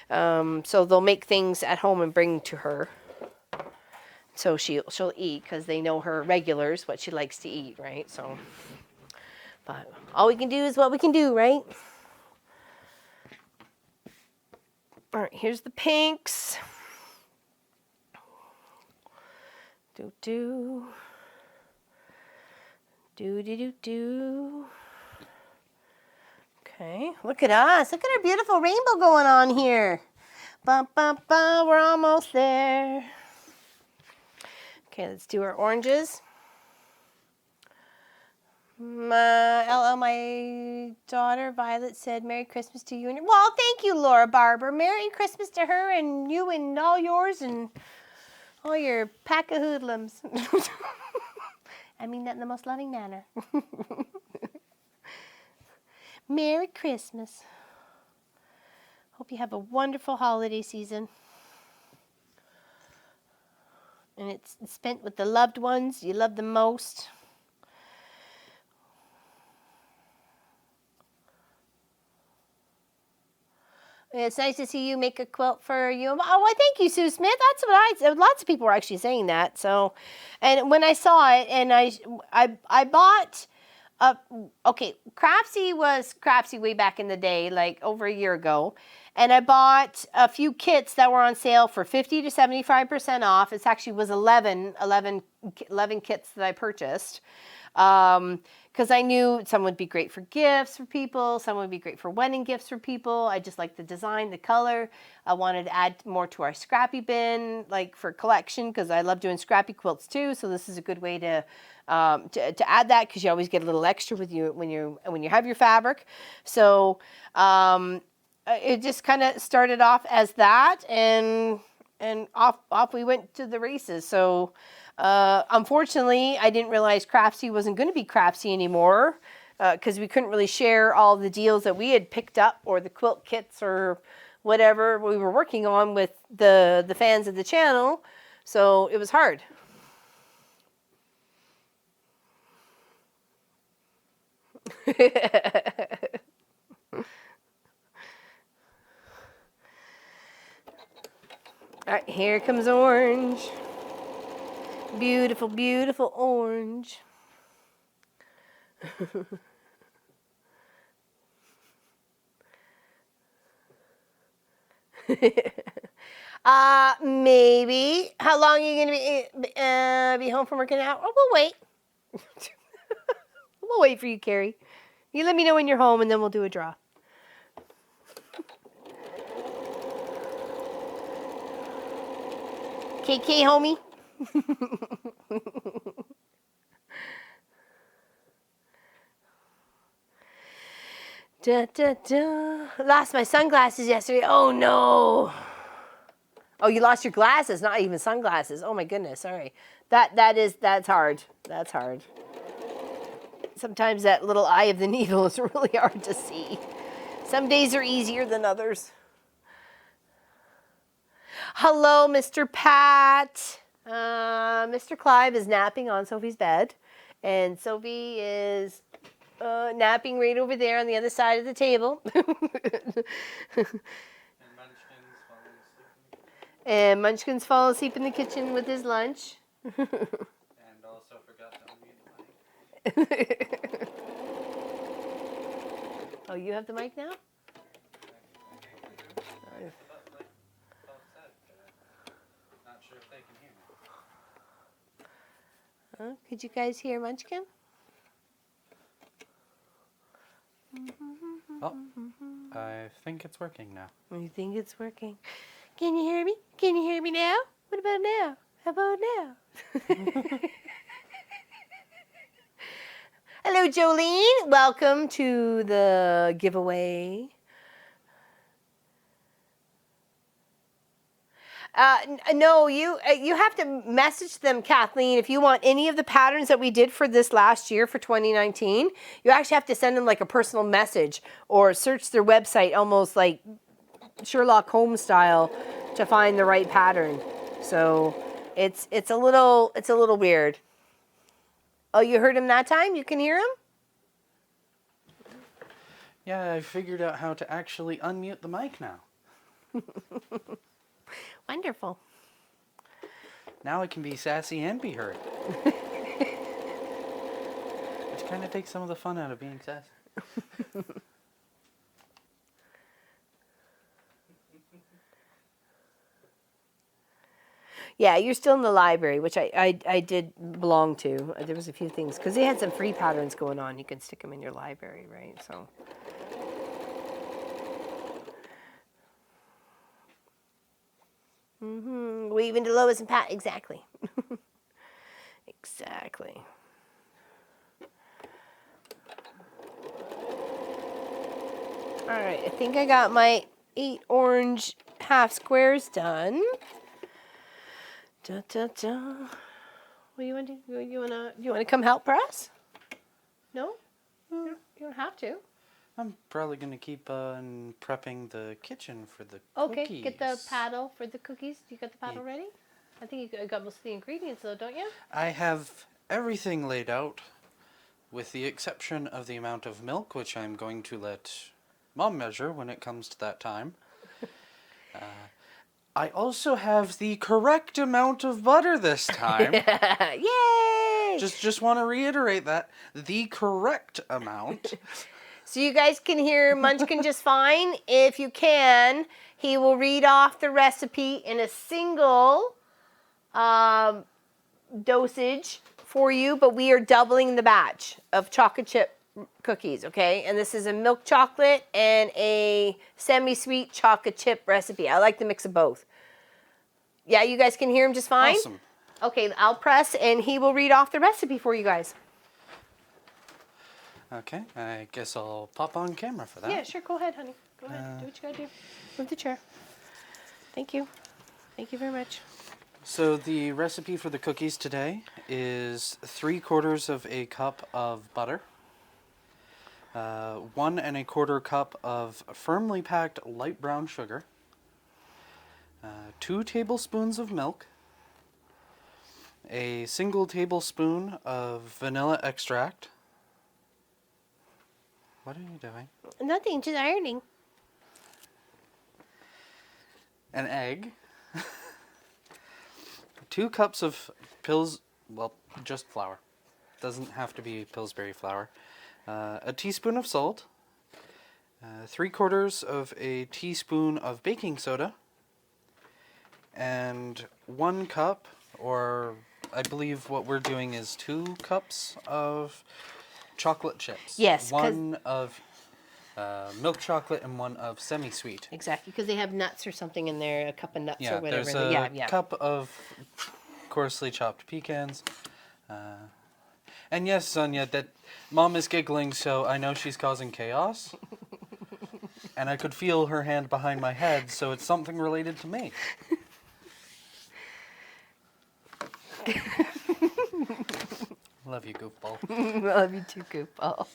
So they'll make things at home and bring to her. So she'll eat because they know her regulars, what she likes to eat, right? So, but all we can do is what we can do, right? All right, here's the pinks. Do. Okay, look at us. Look at our beautiful rainbow going on here. Bum, bum, bum, we're almost there. Okay, let's do our oranges. My daughter Violet said Merry Christmas to you. Well, thank you, Laura Barber. Merry Christmas to her and you and all yours and all your pack of hoodlums. I mean that in the most loving manner. Merry Christmas. Hope you have a wonderful holiday season. And it's spent with the loved ones you love the most. It's nice to see you make a quilt for you. Oh, well, thank you, Sue Smith. That's what lots of people were actually saying that. So, and when I saw it, and I bought, okay, Craftsy was Craftsy way back in the day, like over a year ago. And I bought a few kits that were on sale for 50 to 75% off. It actually was 11 kits that I purchased. Because I knew some would be great for gifts for people, some would be great for wedding gifts for people. I just liked the design, the color. I wanted to add more to our scrappy bin, like for collection, because I love doing scrappy quilts too. So this is a good way to add that, because you always get a little extra with you when you have your fabric. So it just kind of started off as that, and off we went to the races. So. Unfortunately, I didn't realize Craftsy wasn't going to be Craftsy anymore, because we couldn't really share all the deals that we had picked up or the quilt kits or whatever we were working on with the fans of the channel. So it was hard. All right, here comes orange. Beautiful, beautiful orange. Maybe. How long are you going to be home from work? An hour? Oh, we'll wait. We'll wait for you, Carrie. You let me know when you're home, and then we'll do a draw. KK, homie. Da, da, da. Lost my sunglasses yesterday. Oh no. Oh, you lost your glasses, not even sunglasses. Oh my goodness. Sorry. That's hard. That's hard. Sometimes that little eye of the needle is really hard to see. Some days are easier than others. Hello, Mr. Pat. Mr. Clive is napping on Sophie's bed, and Sophie is napping right over there on the other side of the table. And Munchkin's falling asleep in the kitchen with his lunch. And also forgot to unmute the mic. Oh, you have the mic now? Could you guys hear Munchkin? Oh, I think it's working now. You think it's working? Can you hear me? Can you hear me now? What about now? How about now? Hello, Jolene. Welcome to the giveaway. No, you have to message them, Kathleen, if you want any of the patterns that we did for this last year for 2019. You actually have to send them like a personal message or search their website almost like Sherlock Holmes style to find the right pattern. So it's a little weird. Oh, you heard him that time? You can hear him? Yeah, I figured out how to actually unmute the mic now. Wonderful. Now I can be sassy and be heard. Which kind of takes some of the fun out of being sassy. Yeah, you're still in the library, which I did belong to. There was a few things, because they had some free patterns going on. You can stick them in your library, right? So. Weaving to Lois and Pat, exactly. Exactly. All right, I think I got my 8 orange half squares done. Da, da, da. What do you want to do? You want to come help press? No? You don't have to. I'm probably going to keep on prepping the kitchen for the Okay, cookies. get the paddle for the cookies. You got the paddle ready? I think you got most of the ingredients though, don't you? I have everything laid out, with the exception of the amount of milk, which I'm going to let Mom measure when it comes to that time. I also have the correct amount of butter this time. Yay! Just want to reiterate that. The correct amount. So you guys can hear Munchkin just fine. If you can, he will read off the recipe in a single dosage for you, but we are doubling the batch of chocolate chip cookies, okay? And this is a milk chocolate and a semi-sweet chocolate chip recipe. I like the mix of both. Yeah, you guys can hear him just fine? Awesome. Okay, I'll press and he will read off the recipe for you guys. Okay, I guess I'll pop on camera for that. Yeah, sure, go ahead, honey. Go ahead, do what you gotta do. Move the chair. Thank you. Thank you very much. So the recipe for the cookies today is 3/4 of a cup of butter, 1 1/4 cup of firmly packed light brown sugar, 2 tablespoons of milk, a single tablespoon of vanilla extract. What are you doing? Nothing, just ironing. An egg, 2 cups of just flour. Doesn't have to be Pillsbury flour. A teaspoon of salt, 3/4 of a teaspoon of baking soda, and 1 cup, or I believe what we're doing is 2 cups of chocolate chips. Yes, 1 of milk chocolate and 1 of semi-sweet. Exactly, because they have nuts or something in there, a cup of nuts Yeah, or whatever. there's a Yeah. cup of coarsely chopped pecans. And yes, Sonia, that Mom is giggling, so I know she's causing chaos. And I could feel her hand behind my head, so it's something related to me. Love you, goofball. Love you too, goofball.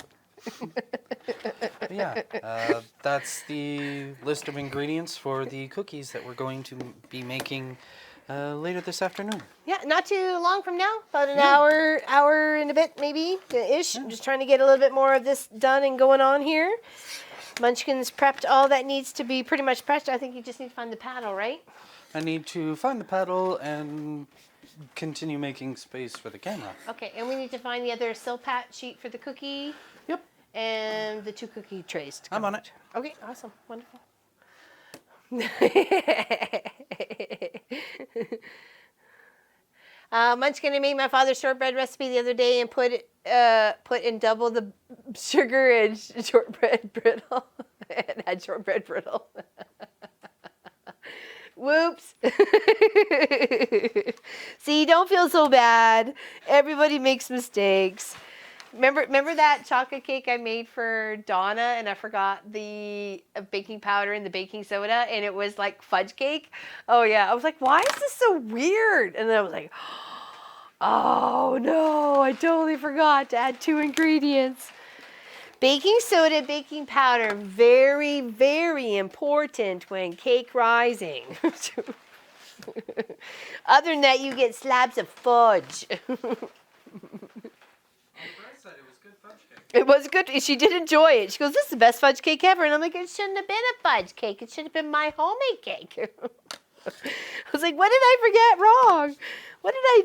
But yeah, that's the list of ingredients for the cookies that we're going to be making later this afternoon. Yeah, not too long from now, about an hour and a bit maybe ish. I'm just trying to get a little bit more of this done and going on here. Munchkin's prepped all that needs to be pretty much prepped. I think you just need to find the paddle, right? I need to find the paddle and continue making space for the camera. Okay, and we need to find the other Silpat sheet for the cookie. Yep. And the 2 cookie trays to I'm come on out. it. Okay, awesome. Wonderful. Munchkin made my father's shortbread recipe the other day and put in double the sugar and shortbread brittle. And had shortbread brittle. Whoops. See, don't feel so bad. Everybody makes mistakes. Remember that chocolate cake I made for Donna, and I forgot the baking powder and the baking soda, and it was like fudge cake? Oh yeah, I was like, why is this so weird? And then I was like, oh no, I totally forgot to add 2 ingredients. Baking soda, baking powder, very, very important when cake rising. Other than that, you get slabs of fudge. It was good. She did enjoy it. She goes, this is the best fudge cake ever. And I'm like, it shouldn't have been a fudge cake. It should have been my homemade cake. I was like, what did I forget wrong? What did I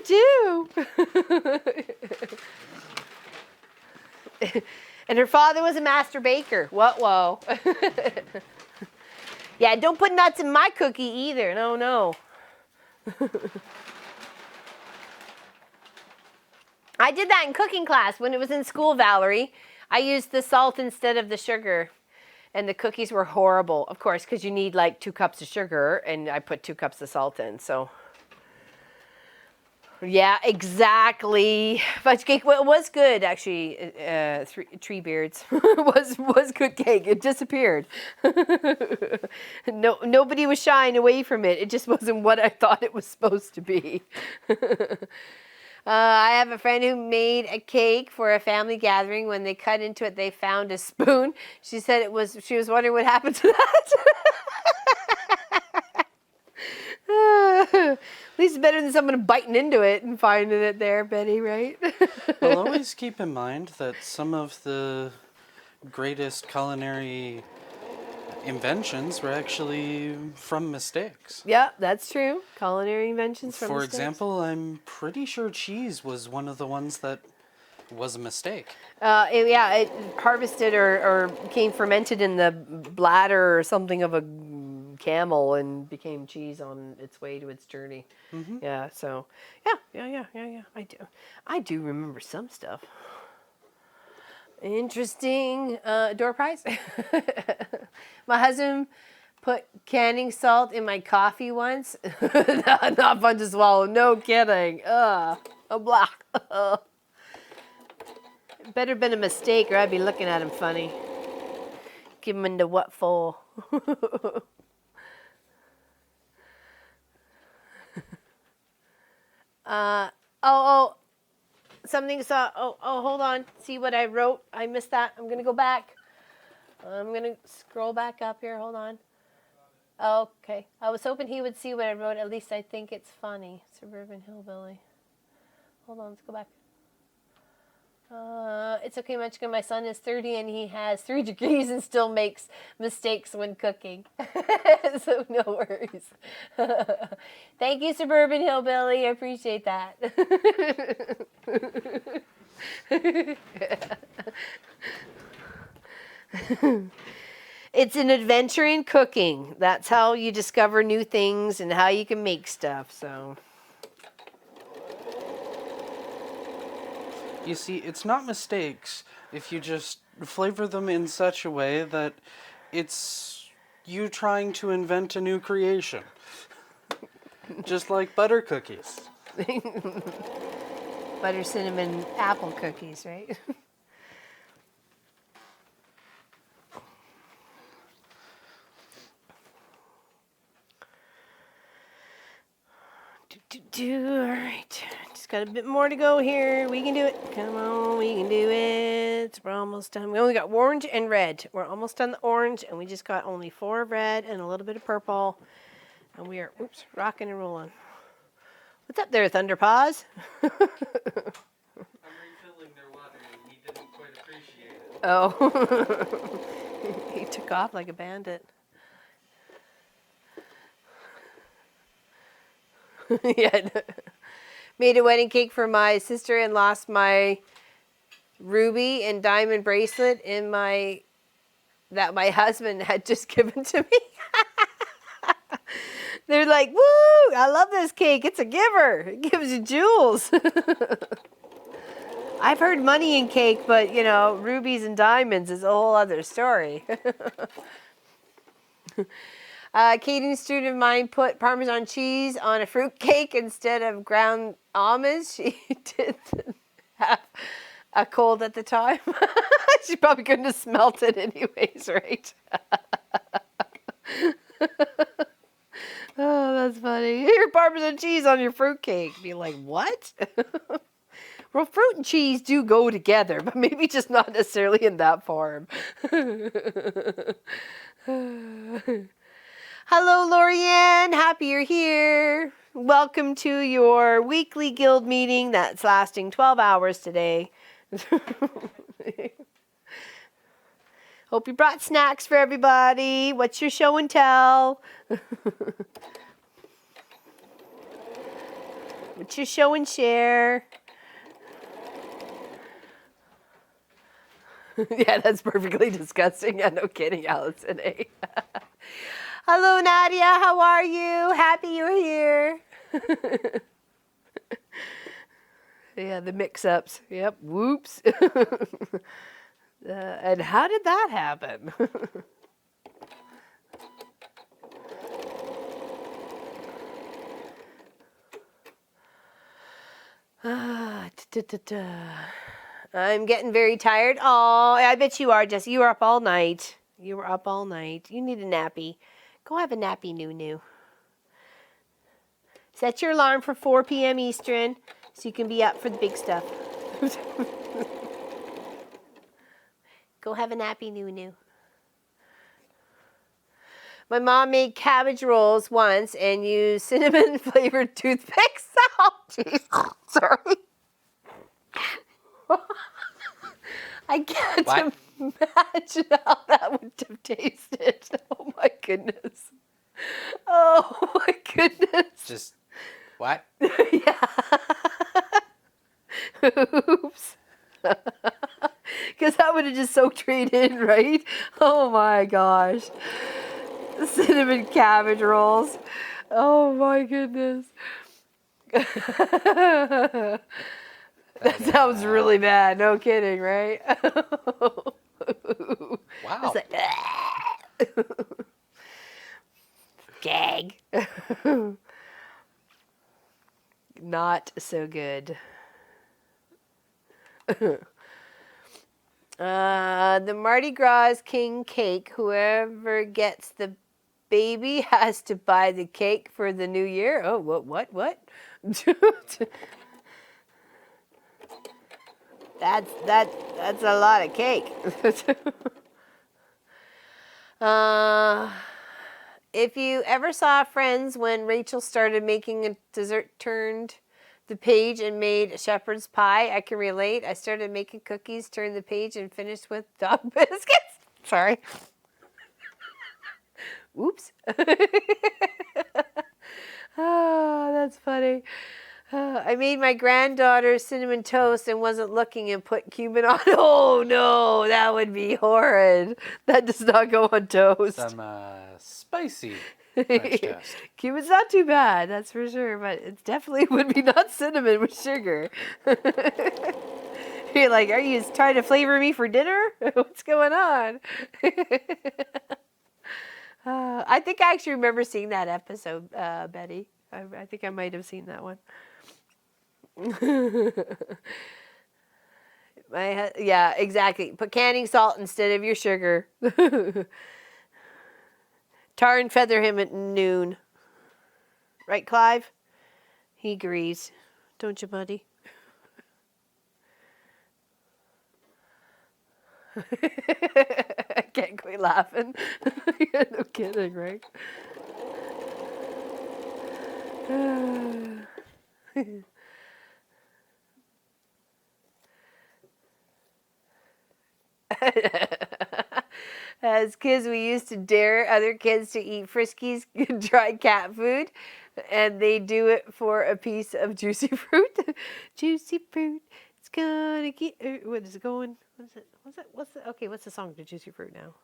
do? And her father was a master baker. What, whoa. Yeah, don't put nuts in my cookie either. No. I did that in cooking class when it was in school, Valerie. I used the salt instead of the sugar, and the cookies were horrible, of course, because you need like 2 cups of sugar, and I put 2 cups of salt in, so. Yeah, exactly. Fudge cake was good, actually. Tree Beards was good cake. It disappeared. Nobody was shying away from it. It just wasn't what I thought it was supposed to be. I have a friend who made a cake for a family gathering. When they cut into it, they found a spoon. She said she was wondering what happened to that. At least it's better than someone biting into it and finding it there, Betty, right? Well, always keep in mind that some of the greatest culinary inventions were actually from mistakes. Yeah, that's true. Culinary inventions from For mistakes. example, I'm pretty sure cheese was one of the ones that was a mistake. It harvested or became fermented in the bladder or something of a camel and became cheese on its way to its journey. Mm-hmm. Yeah, so yeah. I do remember some stuff. Interesting. Door prize. My husband put canning salt in my coffee once. Not fun to swallow. No kidding. Blah. Better been a mistake, or I'd be looking at him funny. Give him into what for? Something saw. Hold on. See what I wrote? I missed that. I'm gonna go back. I'm gonna scroll back up here. Hold on. Okay. I was hoping he would see what I wrote. At least I think it's funny. Suburban hillbilly. Hold on. Let's go back. It's okay, Munchkin. My son is 30 and he has 3 degrees and still makes mistakes when cooking. So no worries. Thank you, Suburban Hillbilly. I appreciate that. It's an adventure in cooking. That's how you discover new things and how you can make stuff. So. You see, it's not mistakes if you just flavor them in such a way that it's you trying to invent a new creation. Just like butter cookies. Butter, cinnamon, apple cookies, right? All right. Just got a bit more to go here. We can do it. Come on, we can do it. We're almost done. We only got orange and red. We're almost done the orange, and we just got only 4 of red and a little bit of purple. And we are, rocking and rolling. What's up there, Thunderpaws? I'm refilling their water and he didn't quite appreciate it. Oh. He took off like a bandit. Yeah. Made a wedding cake for my sister and lost my ruby and diamond bracelet that my husband had just given to me. They're like, woo, I love this cake. It's a giver. It gives you jewels. I've heard money in cake, but rubies and diamonds is a whole other story. Catering student of mine put Parmesan cheese on a fruit cake instead of ground almonds. She didn't have a cold at the time. She probably couldn't have smelt it anyways, right? Oh, that's funny. Here, Parmesan cheese on your fruitcake. Be like, what? Well, fruit and cheese do go together, but maybe just not necessarily in that form. Hello, Lorianne. Happy you're here. Welcome to your weekly guild meeting that's lasting 12 hours today. Hope you brought snacks for everybody. What's your show and tell? What's your show and share? Yeah, that's perfectly disgusting. Yeah, no kidding, Allison. Eh? Hello, Nadia. How are you? Happy you're here. Yeah, the mix-ups. Yep. Whoops. And how did that happen? I'm getting very tired. Oh, I bet you are, Jesse. You were up all night. You were up all night. You need a nappy. Go have a nappy, Nunu. Set your alarm for 4 p.m. Eastern so you can be up for the big stuff. Go have a nappy, Nunu. My mom made cabbage rolls once and used cinnamon-flavored toothpicks. Oh, jeez. Sorry. I can't imagine how that would have tasted. Oh, my goodness. Oh, my goodness. Just, what? Yeah. Oops. Because that would have just soaked right in, right? Oh, my gosh. Cinnamon cabbage rolls. Oh, my goodness. That sounds really bad. No kidding, right? Wow. It's like, gag. Not so good. The Mardi Gras king cake. Whoever gets the baby has to buy the cake for the new year. Oh, what? That's a lot of cake. If you ever saw Friends when Rachel started making a dessert, turned the page and made a shepherd's pie, I can relate. I started making cookies, turned the page, and finished with dog biscuits. Sorry. Oops. Oh, that's funny. I made my granddaughter cinnamon toast and wasn't looking and put cumin on. Oh no, that would be horrid. That does not go on toast. Some spicy French toast. Cumin's not too bad, that's for sure, but it definitely would be not cinnamon with sugar. You're like, are you trying to flavor me for dinner? What's going on? I think I actually remember seeing that episode, Betty. I think I might have seen that one. Yeah, exactly. Put canning salt instead of your sugar. Tar and feather him at noon. Right, Clive? He agrees. Don't you, buddy? I can't quit laughing. Yeah, no kidding, right? As kids, we used to dare other kids to eat Friskies dried cat food, and they do it for a piece of juicy fruit. Juicy fruit, it's gonna get. What is it going? Okay, what's the song to Juicy Fruit now?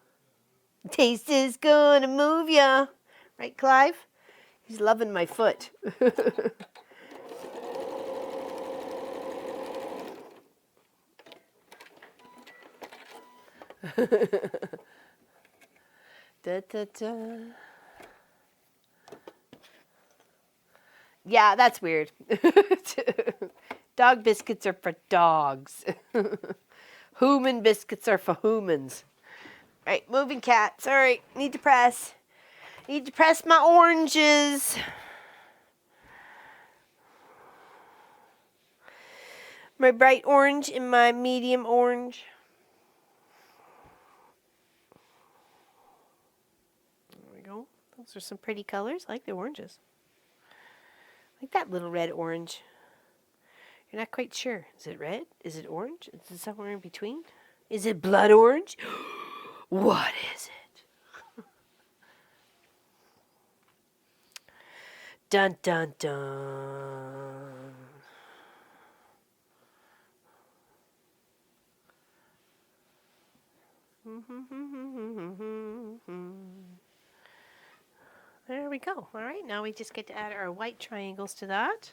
Taste is gonna move ya, right, Clive? He's loving my foot. Da, da, da. Yeah, that's weird. Dog biscuits are for dogs. Human biscuits are for humans. Right, moving cat. Sorry, need to press. Need to press my oranges. My bright orange and my medium orange. There we go. Those are some pretty colors. I like the oranges. I like that little red orange. You're not quite sure. Is it red? Is it orange? Is it somewhere in between? Is it blood orange? What is it? Dun dun dun. There we go. All right, now we just get to add our white triangles to that.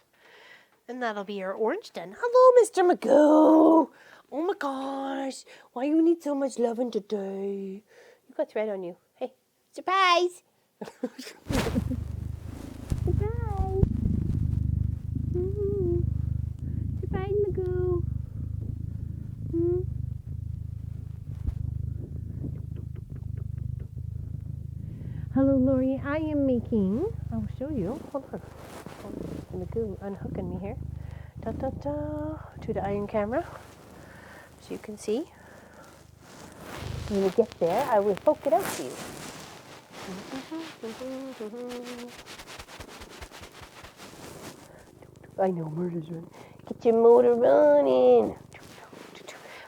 And that'll be our orange done. Hello, Mr. Magoo. Oh my gosh. Why you need so much loving today? You got thread on you. Hey, surprise. Surprise. Surprise, Magoo. Hello, Lori. I am making, I'll show you. Hold on. Magoo unhooking me here. Da, da, da, to the iron camera. So you can see. When we get there, I will poke it out to you. I know, murder's running. Get your motor running.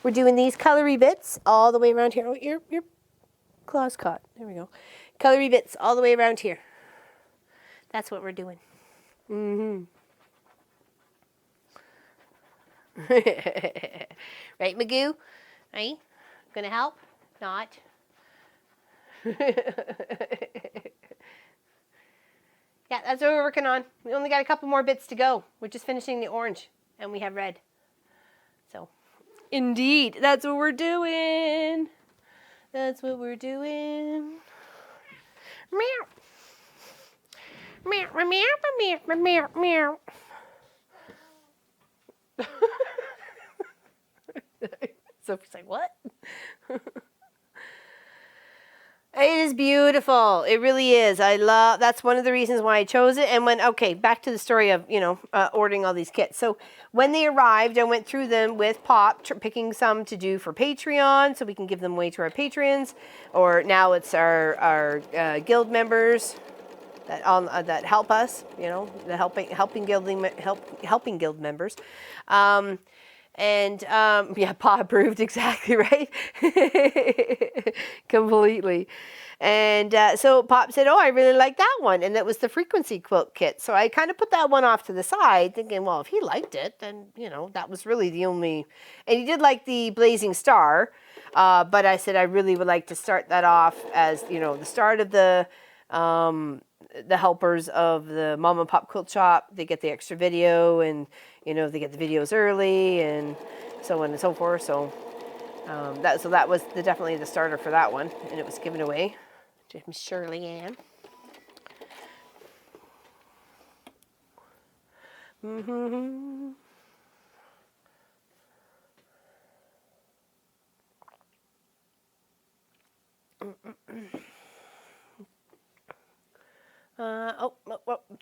We're doing these colory bits all the way around here. Oh, your claw's caught. There we go. Colory bits all the way around here. That's what we're doing. Right, Magoo? Right? Gonna help? Not. Yeah, that's what we're working on. We only got a couple more bits to go. We're just finishing the orange, and we have red. So, indeed, that's what we're doing. That's what we're doing. Meow. Meow, meow, meow, meow, meow, meow. Sophie's like, what? It is beautiful. It really is. That's one of the reasons why I chose it. And okay, back to the story of, ordering all these kits. So when they arrived, I went through them with Pop, picking some to do for Patreon so we can give them away to our patrons. Or now it's our guild members that help us, the helping guild members. Yeah, Pa approved, exactly right. Completely. And so Pop said, oh, I really like that one. And that was the frequency quilt kit. So I kind of put that one off to the side thinking, well, if he liked it, then, that was really the only, and he did like the Blazing Star. But I said, I really would like to start that off as, the start of the helpers of the mom and pop quilt shop. They get the extra video and, they get the videos early and so on and so forth. So that was definitely the starter for that one, and it was given away to Miss Shirley Ann.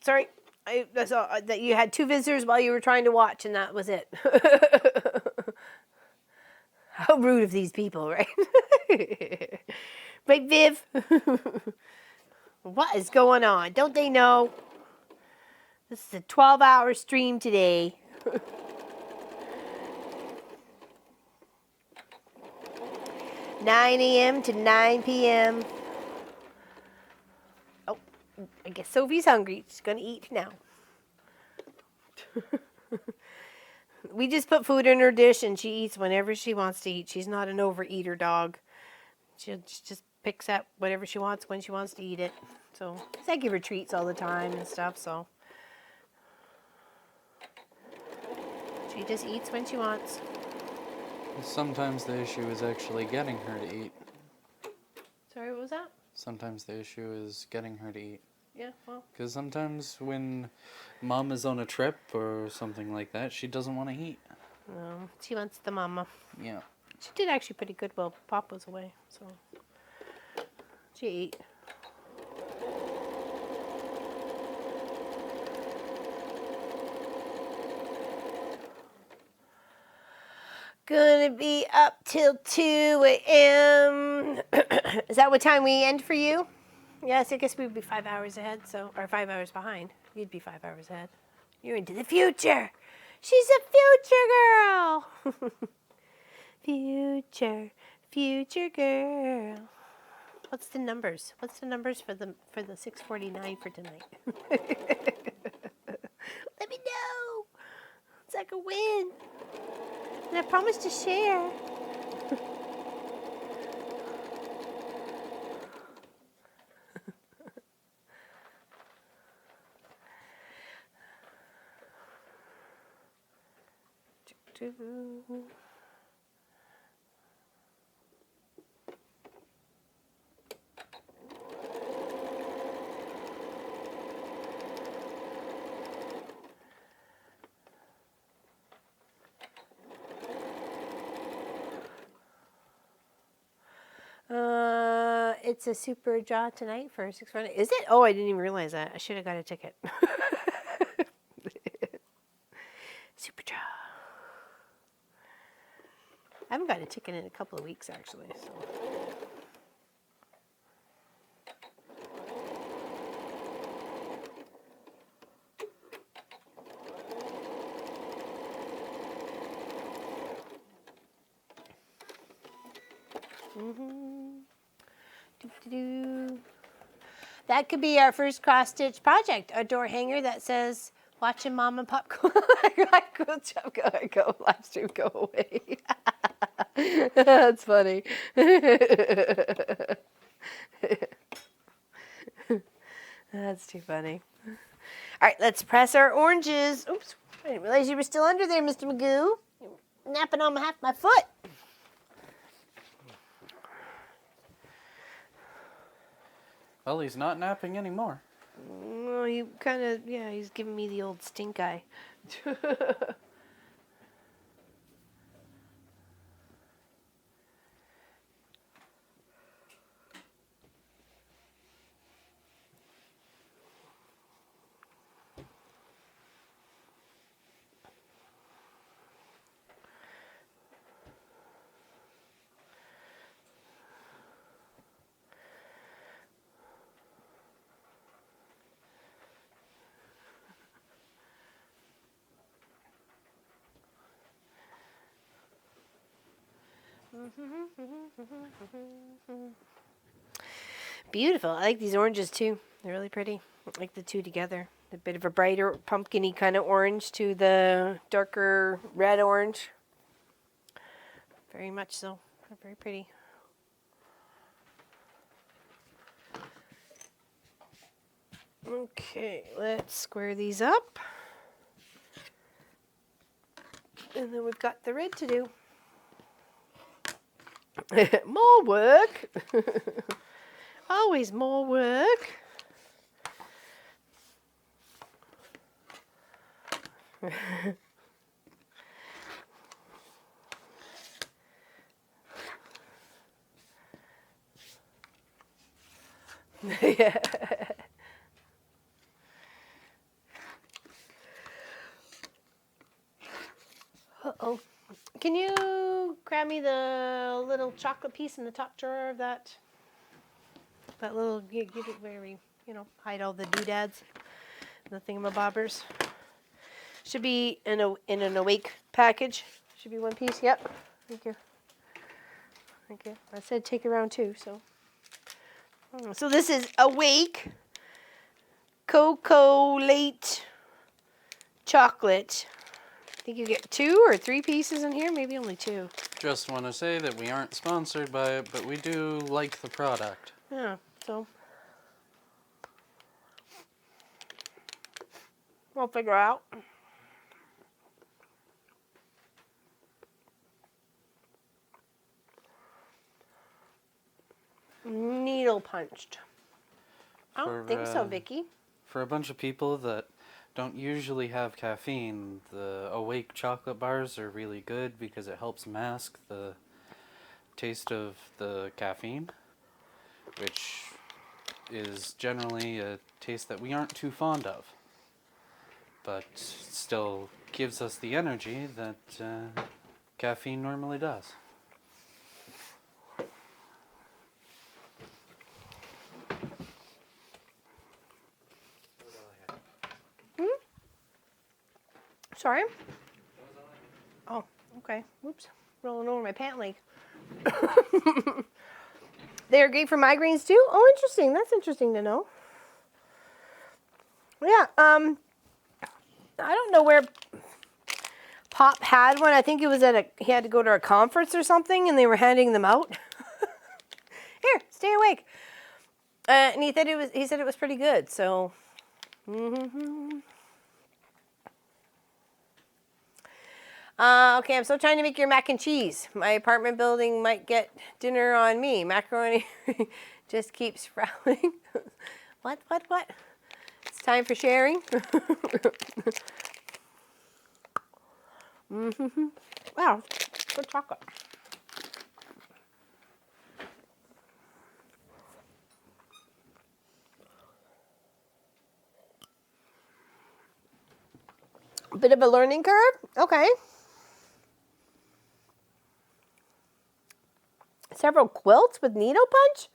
Sorry. I saw that you had 2 visitors while you were trying to watch, and that was it. How rude of these people, right? Right, Viv? What is going on? Don't they know? This is a 12-hour stream today. 9 a.m. to 9 p.m. Oh, I guess Sophie's hungry. She's going to eat now. We just put food in her dish and she eats whenever she wants to eat. She's not an overeater dog. She just picks up whatever she wants when she wants to eat it. So I give her treats all the time and stuff. So she just eats when she wants. Sometimes the issue is actually getting her to eat. Sorry, what was that? Sometimes the issue is getting her to eat. Yeah, well. Because sometimes when mom is on a trip or something like that, she doesn't want to eat. No, she wants the mama. Yeah. She did actually pretty good while Pop was away, so she ate. Gonna be up till 2 a.m. Is that what time we end for you? Yes, I guess we'd be 5 hours ahead, so or 5 hours behind. You'd be 5 hours ahead. You're into the future. She's a future girl. Future girl. What's the numbers? What's the numbers for the 6:49 for tonight? Let me know. So I can win. And I promise to share. It's a super draw tonight for 6:40. Is it? Oh, I didn't even realize that. I should have got a ticket. Super draw. I haven't got a ticket in a couple of weeks, actually. So. Doo-doo-doo. That could be our first cross-stitch project. A door hanger that says, watching mom and pop go, go, go, live stream, go away. That's funny. That's too funny. All right, let's press our oranges. Oops, I didn't realize you were still under there, Mr. Magoo. You're napping on half my foot. Well, he's not napping anymore. Well, he kind of, yeah, he's giving me the old stink eye. Beautiful. I like these oranges too. They're really pretty. I like the two together. A bit of a brighter pumpkin-y kind of orange to the darker red orange. Very much so. They're very pretty. Okay, let's square these up. And then we've got the red to do. More work. Always more work. Yeah. Uh-oh. Can you grab me the little chocolate piece in the top drawer of that little, get it where we, hide all the doodads, the thingamabobbers. Should be in an awake package. Should be one piece. Yep. Thank you. Thank you. I said take around two, so. So this is awake cocoa late chocolate. I think you get 2 or 3 pieces in here, maybe only 2. Just want to say that we aren't sponsored by it, but we do like the product. Yeah, so we'll figure out. Needle punched. I don't think so, Vicky. For a bunch of people that don't usually have caffeine, the Awake chocolate bars are really good because it helps mask the taste of the caffeine, which is generally a taste that we aren't too fond of, but still gives us the energy that caffeine normally does. Sorry? Oh, okay. Whoops. Rolling over my pant leg. They're great for migraines too? Oh, interesting. That's interesting to know. Yeah, I don't know where Pop had one. I think it was he had to go to a conference or something and they were handing them out. Here, stay awake. And he said it was pretty good, so. Okay, I'm still trying to make your mac and cheese. My apartment building might get dinner on me. Macaroni just keeps sprouting. What? It's time for sharing. Wow, good chocolate. A bit of a learning curve? Okay. Several quilts with needle punch?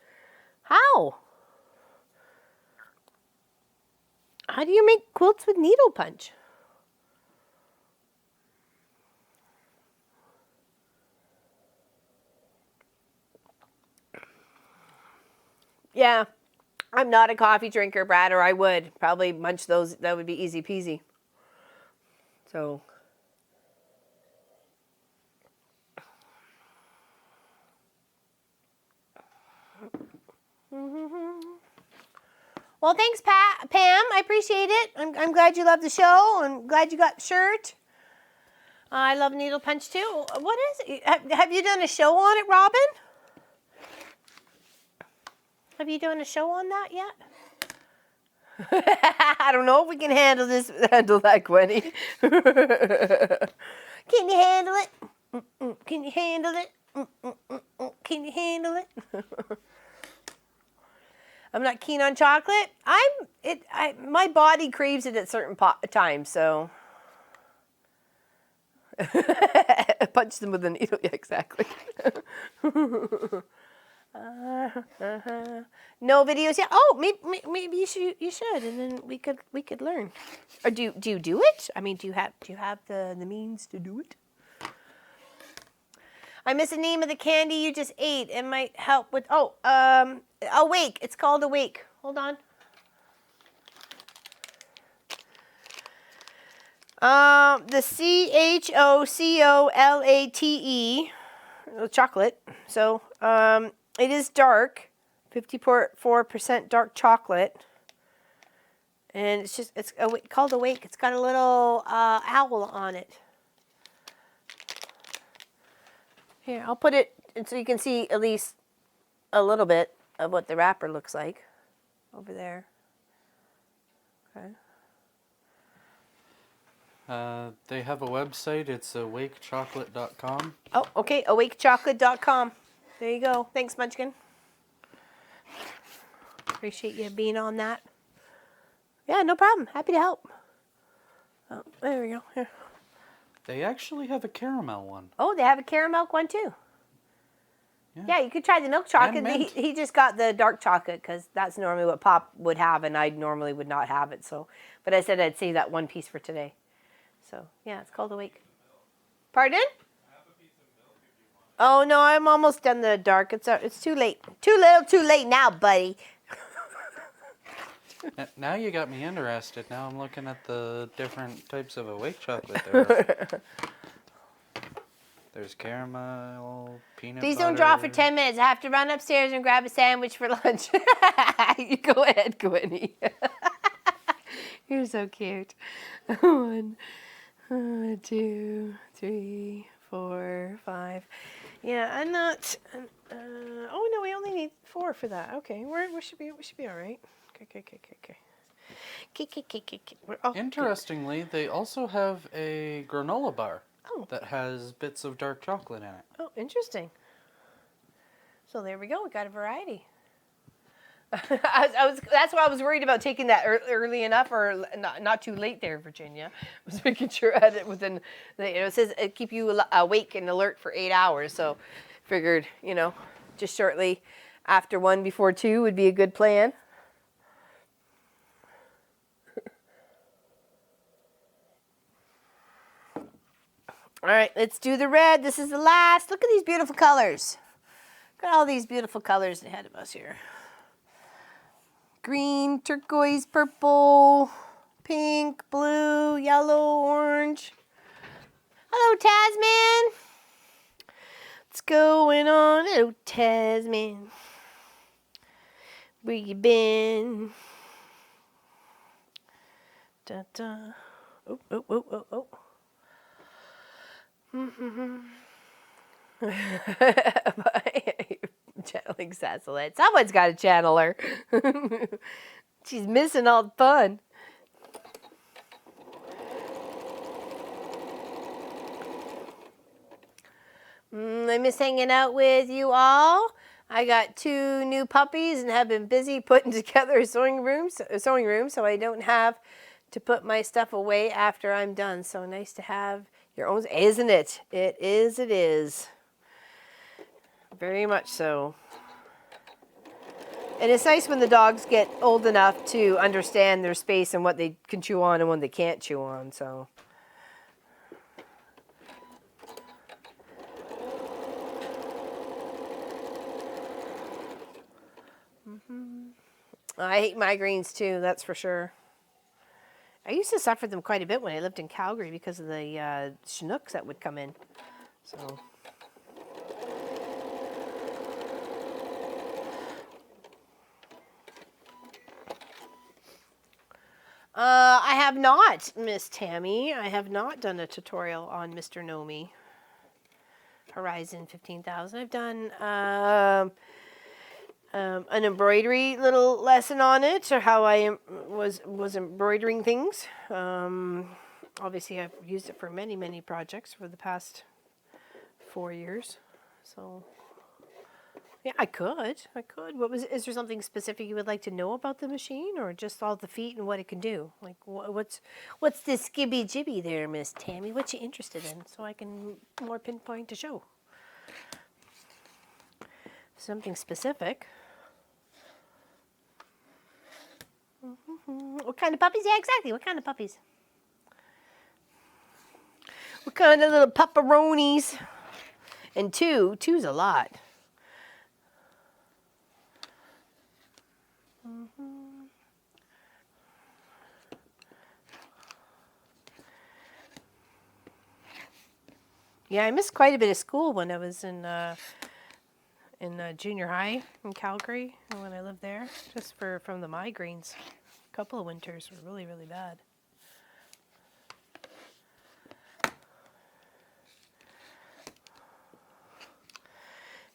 How? How do you make quilts with needle punch? Yeah, I'm not a coffee drinker, Brad, or I would probably munch those. That would be easy peasy. So. Well, thanks, Pam. I appreciate it. I'm glad you love the show. I'm glad you got the shirt. I love needle punch too. What is it? Have you done a show on it, Robin? Have you done a show on that yet? I don't know if we can handle that, Gwenny. Can you handle it? Can you handle it? Can you handle it? I'm not keen on chocolate. My body craves it at certain times, so. Punch them with a needle. Yeah, exactly. No videos yet. Oh, maybe you should, and then we could learn. Or do you do it? I mean, do you have the means to do it? I miss the name of the candy you just ate. It might help with Awake. It's called Awake. Hold on. The CHOCOLATE chocolate. So it is dark, 54% dark chocolate, and it's called Awake. It's got a little owl on it. Here, I'll put it so you can see at least a little bit of what the wrapper looks like over there. Okay. They have a website. It's awakechocolate.com. Oh, okay. Awakechocolate.com. There you go. Thanks, Munchkin. Appreciate you being on that. Yeah, no problem. Happy to help. Oh, there we go. Here. They actually have a caramel one. Oh, they have a caramel one too. Yeah, you could try the milk chocolate. He just got the dark chocolate because that's normally what Pop would have, and I normally would not have it. So, but I said I'd save that one piece for today. So yeah, it's called Awake. Pardon? Oh no, I'm almost done the dark. It's too late. Too little, too late now, buddy. Now you got me interested. Now I'm looking at the different types of Awake chocolate there. There's caramel, peanut butter. Please don't draw for 10 minutes. I have to run upstairs and grab a sandwich for lunch. You go ahead, Gwenny. You're so cute. 1, 2, 3, 4, 5. Yeah, I'm not. Oh no, we only need 4 for that. Okay, we should be all right. Interestingly, they also have a granola bar Oh. that has bits of dark chocolate in it. Oh, interesting. So there we go. We got a variety. That's why I was worried about taking that early enough or not too late there, Virginia. I was making sure I had it within, it says it keep you awake and alert for 8 hours. So figured, just shortly after 1 before 2 would be a good plan. All right, let's do the red. This is the last. Look at these beautiful colors. Look at all these beautiful colors ahead of us here. Green, turquoise, purple, pink, blue, yellow, orange. Hello, Tasman. What's going on? Hello, Tasman. Where you been? Da, da. Oh, oh, oh, oh, oh. Channeling Sassalette. Someone's got to channel her. She's missing all the fun. I miss hanging out with you all. I got 2 new puppies and have been busy putting together a sewing room, so I don't have to put my stuff away after I'm done. So nice to have your own, isn't it? It is, it is. Very much so. And it's nice when the dogs get old enough to understand their space and what they can chew on and what they can't chew on, so. I hate migraines too, that's for sure. I used to suffer them quite a bit when I lived in Calgary because of the Chinooks that would come in. So. I have not, Miss Tammy. I have not done a tutorial on Mr. Nomi. Horizon 15,000. I've done an embroidery little lesson on it, or how I was embroidering things. Obviously, I've used it for many, many projects for the past 4 years. So, yeah, I could. Is there something specific you would like to know about the machine, or just all the feet and what it can do? Like, what's this skibby jibby there, Miss Tammy? What you interested in, so I can more pinpoint to show. Something specific. What kind of puppies? Yeah, exactly. What kind of puppies? What kind of little pupperonis? And two's a lot. Yeah, I missed quite a bit of school when I was in junior high in Calgary, and when I lived there, just from the migraines. A couple of winters were really, really bad.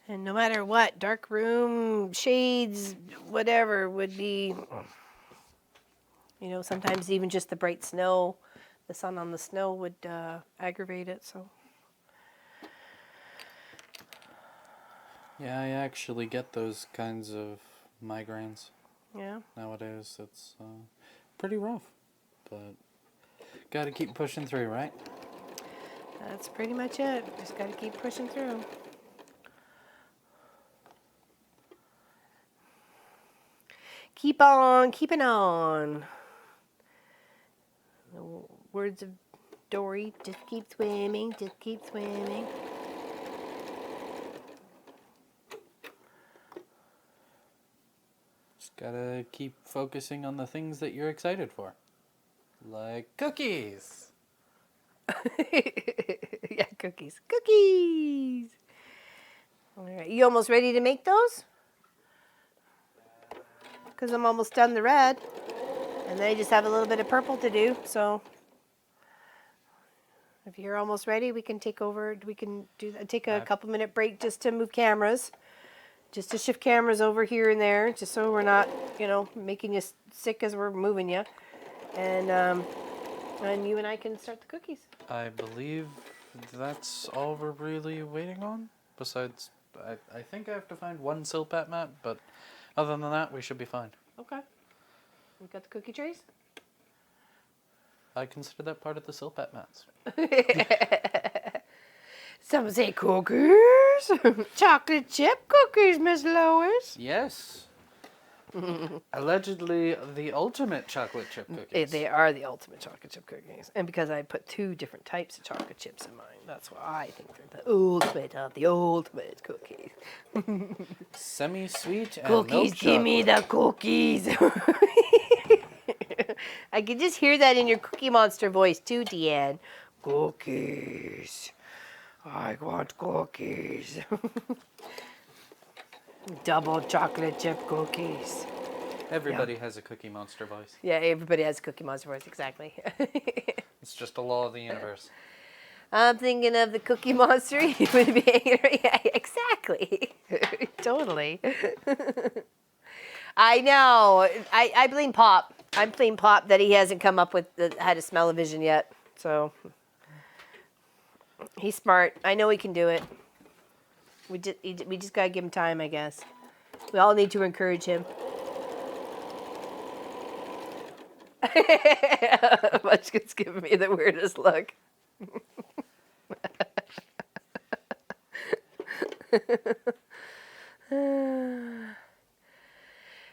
And no matter what, dark room, shades, whatever would be, sometimes even just the bright snow, the sun on the snow would aggravate it, so. Yeah, I actually get those kinds of migraines. Yeah. Nowadays, it's pretty rough, but gotta keep pushing through, right? That's pretty much it. Just gotta keep pushing through. Keep on keeping on. The words of Dory, just keep swimming, just keep swimming. Just gotta keep focusing on the things that you're excited for. Like cookies. Yeah, cookies. Cookies! All right, you almost ready to make those? Because I'm almost done the red. And then I just have a little bit of purple to do, so if you're almost ready, we can take over. We can take a couple minute break just to move cameras. just to shift cameras over here and there, just so we're not, making us sick as we're moving you. And you and I can start the cookies. I believe that's all we're really waiting on. Besides, I think I have to find one silpat mat, but other than that, we should be fine. Okay. We got the cookie trays? I consider that part of the silpat mats. Some say cookies. Chocolate chip cookies, Miss Lois. Yes. Allegedly the ultimate chocolate chip cookies. They are the ultimate chocolate chip cookies. And because I put 2 different types of chocolate chips in mine, that's why I think they're the ultimate of the ultimate cookies. Semi-sweet and Cookies, milk give me the cookies. I can just hear that in your Cookie Monster voice too, Deanne. Cookies. I want cookies. Double chocolate chip cookies. Everybody has a Cookie Monster voice. Yeah, everybody has a Cookie Monster voice, exactly. It's just a law of the universe. I'm thinking of the Cookie Monster. You would be angry. Yeah, exactly. Totally. I know. I blame Pop. I blame Pop that he hasn't come up with how to smell a vision yet. So he's smart. I know he can do it. We just gotta give him time, I guess. We all need to encourage him. Munchkin's giving me the weirdest look.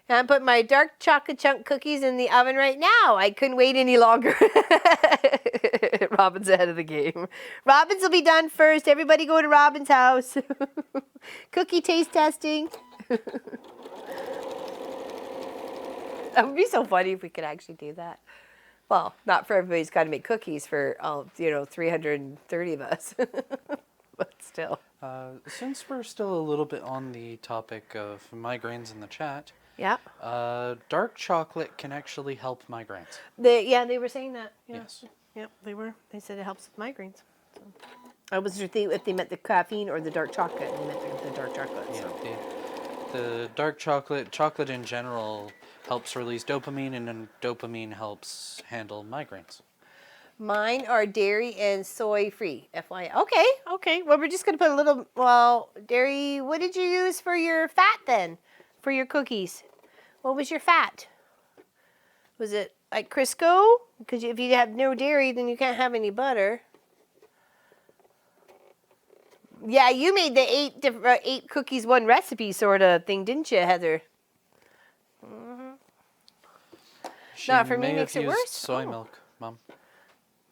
I'm putting my dark chocolate chunk cookies in the oven right now. I couldn't wait any longer. Robin's ahead of the game. Robin's will be done first. Everybody go to Robin's house. Cookie taste testing. That would be so funny if we could actually do that. Well, not for everybody's got to make cookies for all, 330 of us. But still. Since we're still a little bit on the topic of migraines in the chat, Yeah. dark chocolate can actually help migraines. They were saying that. Yeah. Yes. Yep, they were. They said it helps with migraines. So. I wasn't sure if they meant the caffeine or the dark chocolate. They meant the dark chocolate. Yeah, So. the dark chocolate in general helps release dopamine, and then dopamine helps handle migraines. Mine are dairy and soy free. FYI. Okay. Well, we're just going to put a little, dairy. What did you use for your fat then? For your cookies? What was your fat? Was it like Crisco? Because if you have no dairy, then you can't have any butter. Yeah, you made the 8 cookies, 1 recipe sort of thing, didn't you, Heather? Mm-hmm. No, for me, it makes it worse. Soy milk, Mom.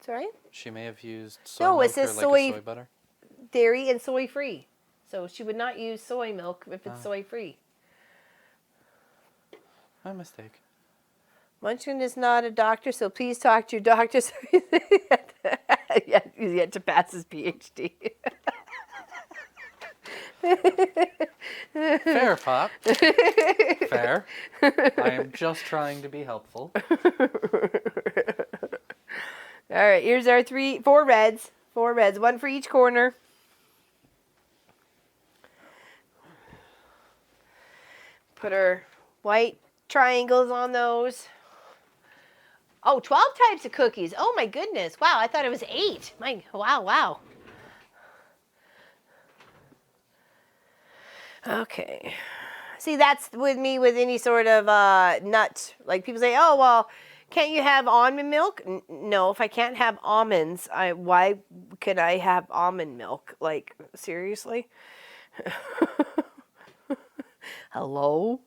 Sorry? She may have used soy milk it says or like a soy butter. Dairy and soy free. So she would not use soy milk if it's soy free. My mistake. Munchkin is not a doctor, so please talk to your doctor. Yeah, he's yet to pass his PhD. Fair, Pop. Fair. I am just trying to be helpful. All right, here's our 4 reds. 4 reds, 1 for each corner. Put our white triangles on those. Oh, 12 types of cookies. Oh my goodness. Wow, I thought it was 8. Wow. Okay. See, that's with me with any sort of nut. Like people say, oh, well, can't you have almond milk? No, if I can't have almonds, why could I have almond milk? Like, seriously? Hello?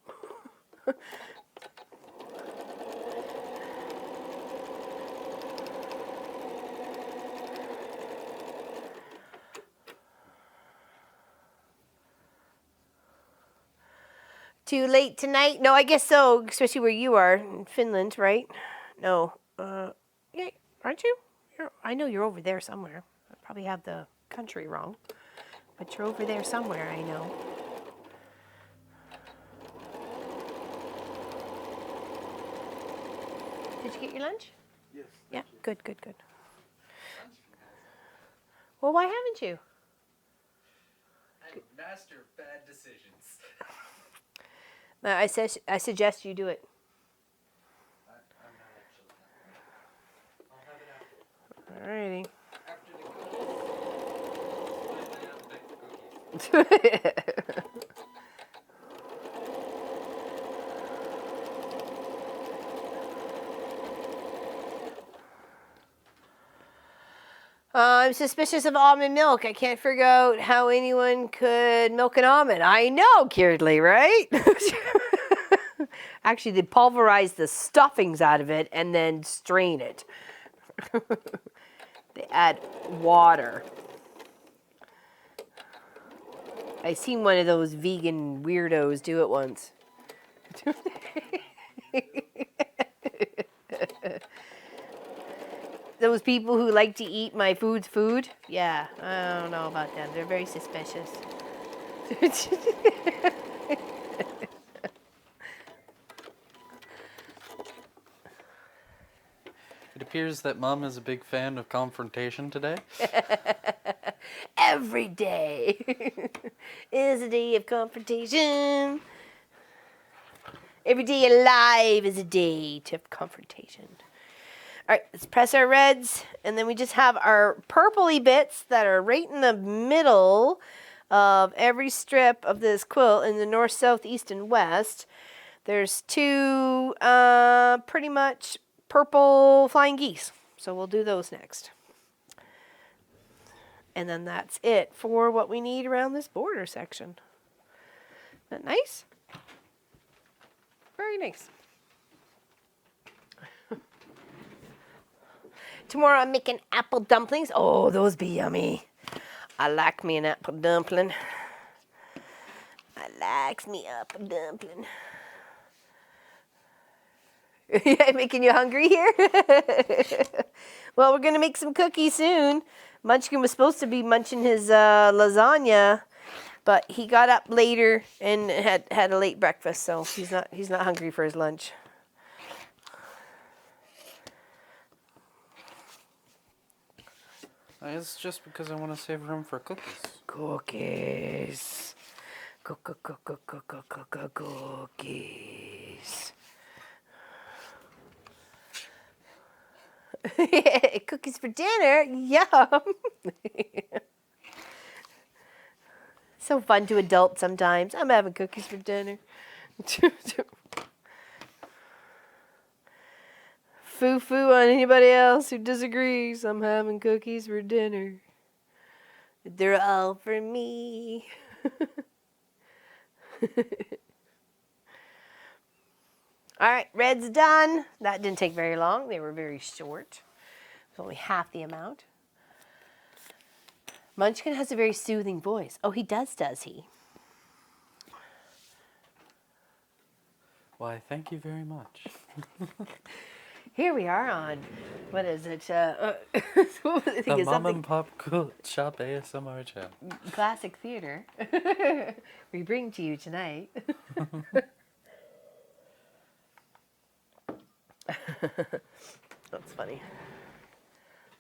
Too late tonight? No, I guess so, especially where you are in Finland, right? No. Yeah, aren't you? I know you're over there somewhere. I probably have the country wrong. But you're over there somewhere, I know. Did you get your lunch? Yes. Yeah, good. Well, why haven't you? I I'm master of bad decisions. I suggest you do it. I'm not actually. I'll have it after. Alrighty. After the cookies. Finally, I'll make the cookies. I'm suspicious of almond milk. I can't figure out how anyone could milk an almond. I know, Kirdley, right? Actually, they pulverize the stuffings out of it and then strain it. They add water. I seen one of those vegan weirdos do it once. Those people who like to eat my food's food, yeah, I don't know about them. They're very suspicious. It appears that Mom is a big fan of confrontation today. Every day is a day of confrontation. Every day alive is a day of confrontation. All right, let's press our reds, and then we just have our purpley bits that are right in the middle of every strip of this quilt in the north, south, east, and west. There's two pretty much purple flying geese, so we'll do those next. And then that's it for what we need around this border section. Isn't that nice? Very nice. Tomorrow I'm making apple dumplings. Oh, those be yummy. I like me an apple dumpling. I likes me apple dumpling. Yeah, making you hungry here? Well, we're going to make some cookies soon. Munchkin was supposed to be munching his lasagna, but he got up later and had a late breakfast, so he's not hungry for his lunch. It's just because I want to save room for cookies. Cookies. Cookies. Cookies for dinner? Yum. So fun to adult sometimes. I'm having cookies for dinner. Foo-foo on anybody else who disagrees. I'm having cookies for dinner. They're all for me. All right, red's done. That didn't take very long. They were very short. It's only half the amount. Munchkin has a very soothing voice. Oh, he does he? Why, thank you very much. Here we are on, what is it? What was it? The It's Mom something and Pop Quilt Shop ASMR channel. Classic theater. We bring to you tonight. That's funny.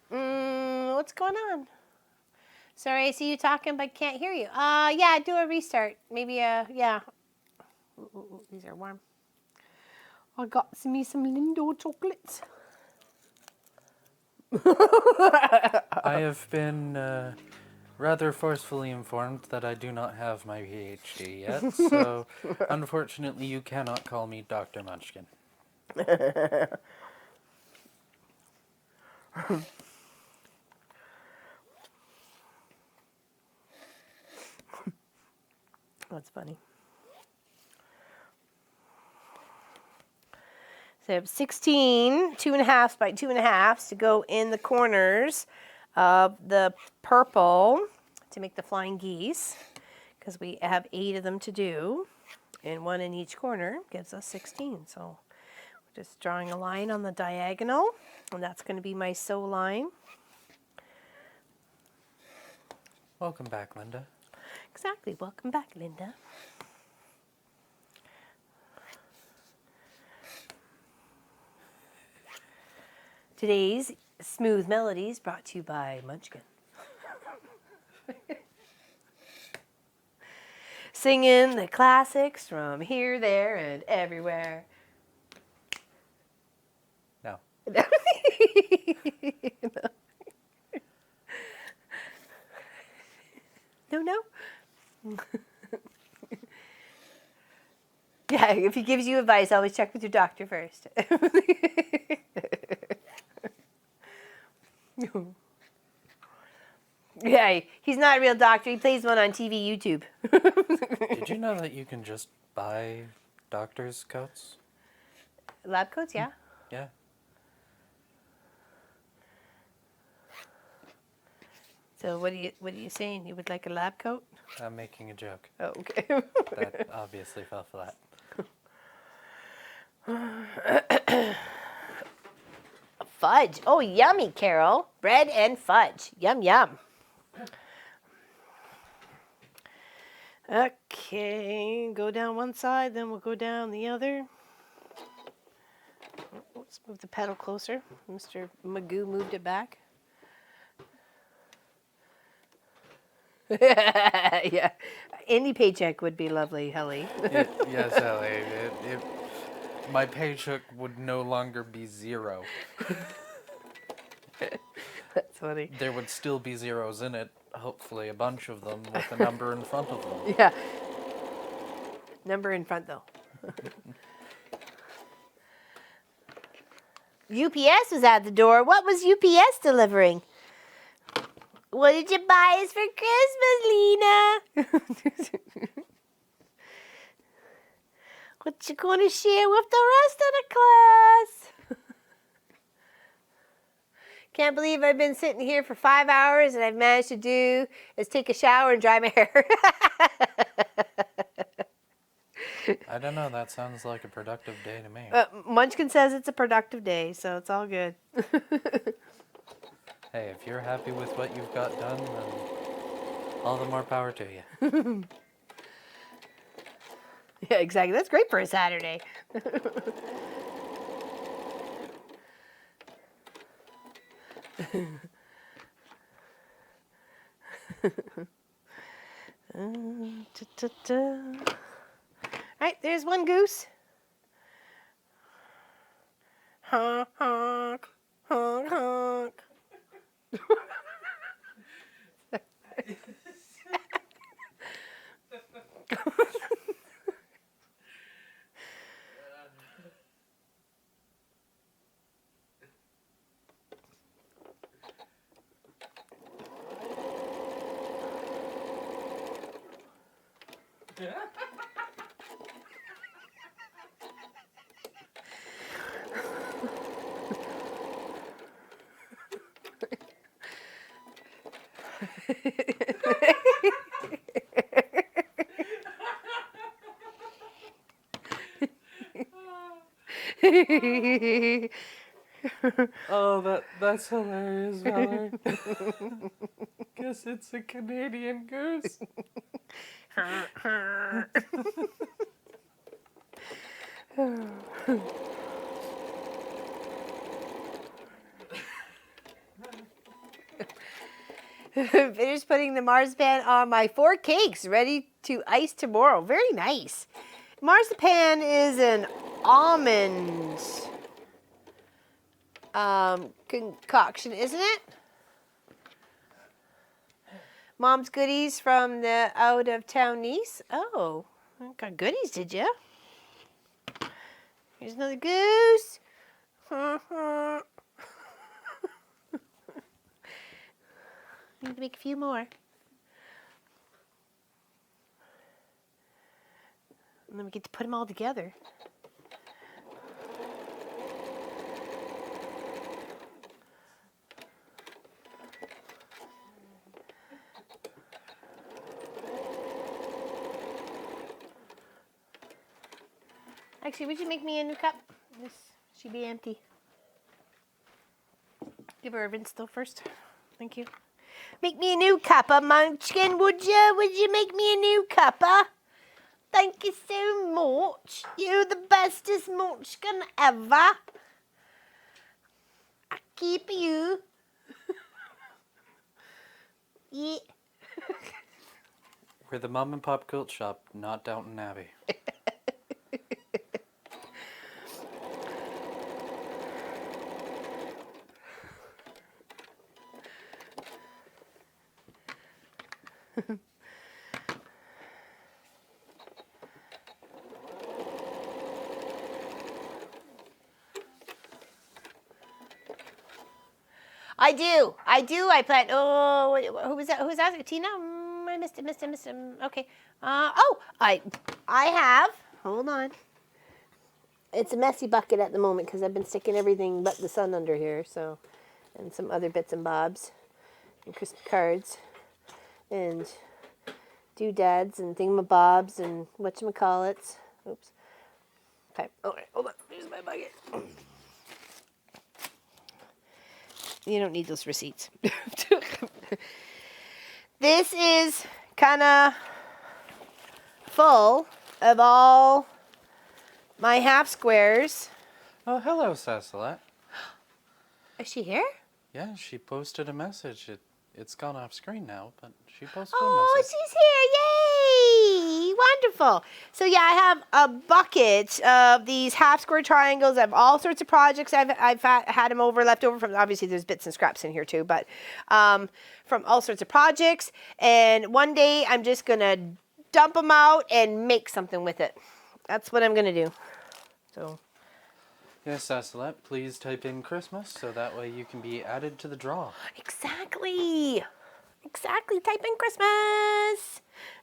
What's going on? Sorry, I see you talking, but can't hear you. Yeah, do a restart. Maybe, yeah. Ooh, these are warm. I got me some Lindo chocolates. I have been rather forcefully informed that I do not have my PhD yet, so unfortunately you cannot call me Dr. Munchkin. That's funny. So I have 16 2.5 by 2.5 to go in the corners of the purple to make the flying geese, because we have 8 of them to do, and 1 in each corner gives us 16. So we're just drawing a line on the diagonal, and that's going to be my sew line. Welcome back, Linda. Exactly. Welcome back, Linda. Today's Smooth Melodies brought to you by Munchkin. Singing the classics from here, there, and everywhere. No. No. Yeah, if he gives you advice, always check with your doctor first. Yeah, he's not a real doctor. He plays one on TV, YouTube. Did you know that you can just buy doctor's coats? Lab coats, yeah. Yeah. So what are you saying? You would like a lab coat? I'm making a joke. Oh, okay. That obviously fell flat. Fudge. Oh, yummy, Carol. Bread and fudge. Yum, yum. Okay, go down one side, then we'll go down the other. Let's move the pedal closer. Mr. Magoo moved it back. Yeah, any paycheck would be lovely, Helly. Yes, Ellie. My paycheck would no longer be 0. That's funny. There would still be zeros in it, hopefully a bunch of them, with a number in front of them. Yeah. Number in front, though. UPS was at the door. What was UPS delivering? What did you buy us for Christmas, Lena? What you gonna share with the rest of the class? Can't believe I've been sitting here for 5 hours and I've managed to do is take a shower and dry my hair. I don't know, that sounds like a productive day to me. Munchkin says it's a productive day, so it's all good. Hey, if you're happy with what you've got done, then all the more power to you. Yeah, exactly. That's great for a Saturday. Right, there's one goose. Honk, honk, honk, honk. Oh, that's hilarious, Valerie. Guess it's a Canadian goose. Finished putting the marzipan on my 4 cakes, ready to ice tomorrow. Very nice. Marzipan is an almond concoction, isn't it? Mom's goodies from the out-of-town niece. Oh, got goodies, did you? Here's another goose. Need to make a few more. And then we get to put them all together. Actually, would you make me a new cup? This should be empty. Give her a rinse though first. Thank you. Make me a new cuppa, Munchkin, would you? Would you make me a new cuppa? Thank you so much. You're the bestest Munchkin ever. I keep you. Yeah. We're the mom and pop quilt shop, not Downton Abbey. I plan. Oh, who was that? Who was that? Tina? I missed it. Okay. I have. Hold on. It's a messy bucket at the moment because I've been sticking everything but the sun under here. So, and some other bits and bobs, and Christmas cards, and doodads and thingamabobs and whatchamacallits. Oops. Okay. All right. Hold on. Here's my bucket. You don't need those receipts. This is kind of full of all my half squares. Oh, hello, Cecilette. Is she here? Yeah, she posted a message. It's gone off screen now, but she posted a Oh, message. she's here. Yay! Wonderful. So, yeah, I have a bucket of these half square triangles. I have all sorts of projects. I've had them left over from, obviously, there's bits and scraps in here too, but from all sorts of projects. And one day I'm just going to dump them out and make something with it. That's what I'm going to do. So. Yes, Cecilette, please type in Christmas so that way you can be added to the draw. Exactly. Type in Christmas.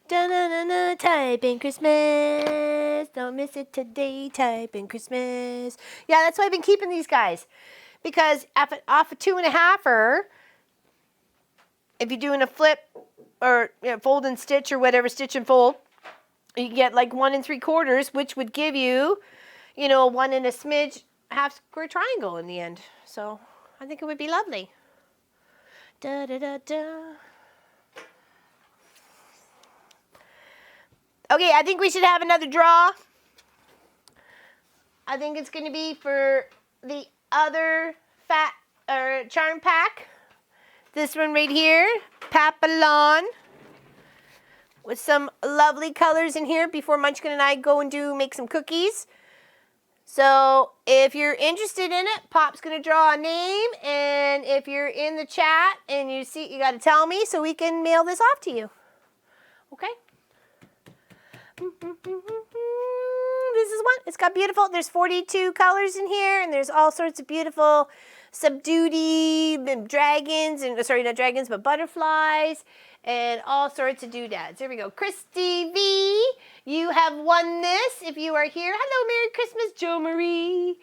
Da-na-na-na. Type in Christmas. Don't miss it today. Type in Christmas. Yeah, that's why I've been keeping these guys. Because off a 2.5er, if you're doing a flip or fold and stitch or whatever, stitch and fold, you get like 1 3/4, which would give you, a 1 and a smidge half square triangle in the end. So I think it would be lovely. Da da da da. Okay, I think we should have another draw. I think it's going to be for the other charm pack. This one right here, Papillon, with some lovely colors in here before Munchkin and I go and make some cookies. So if you're interested in it, Pop's going to draw a name, and if you're in the chat and you see, you got to tell me so we can mail this off to you. Okay? This is one. It's got beautiful, there's 42 colors in here, and there's all sorts of beautiful subduedy dragons, and sorry, not dragons, but butterflies, and all sorts of doodads. There we go. Christy V, you have won this if you are here. Hello, Merry Christmas, Jo Marie.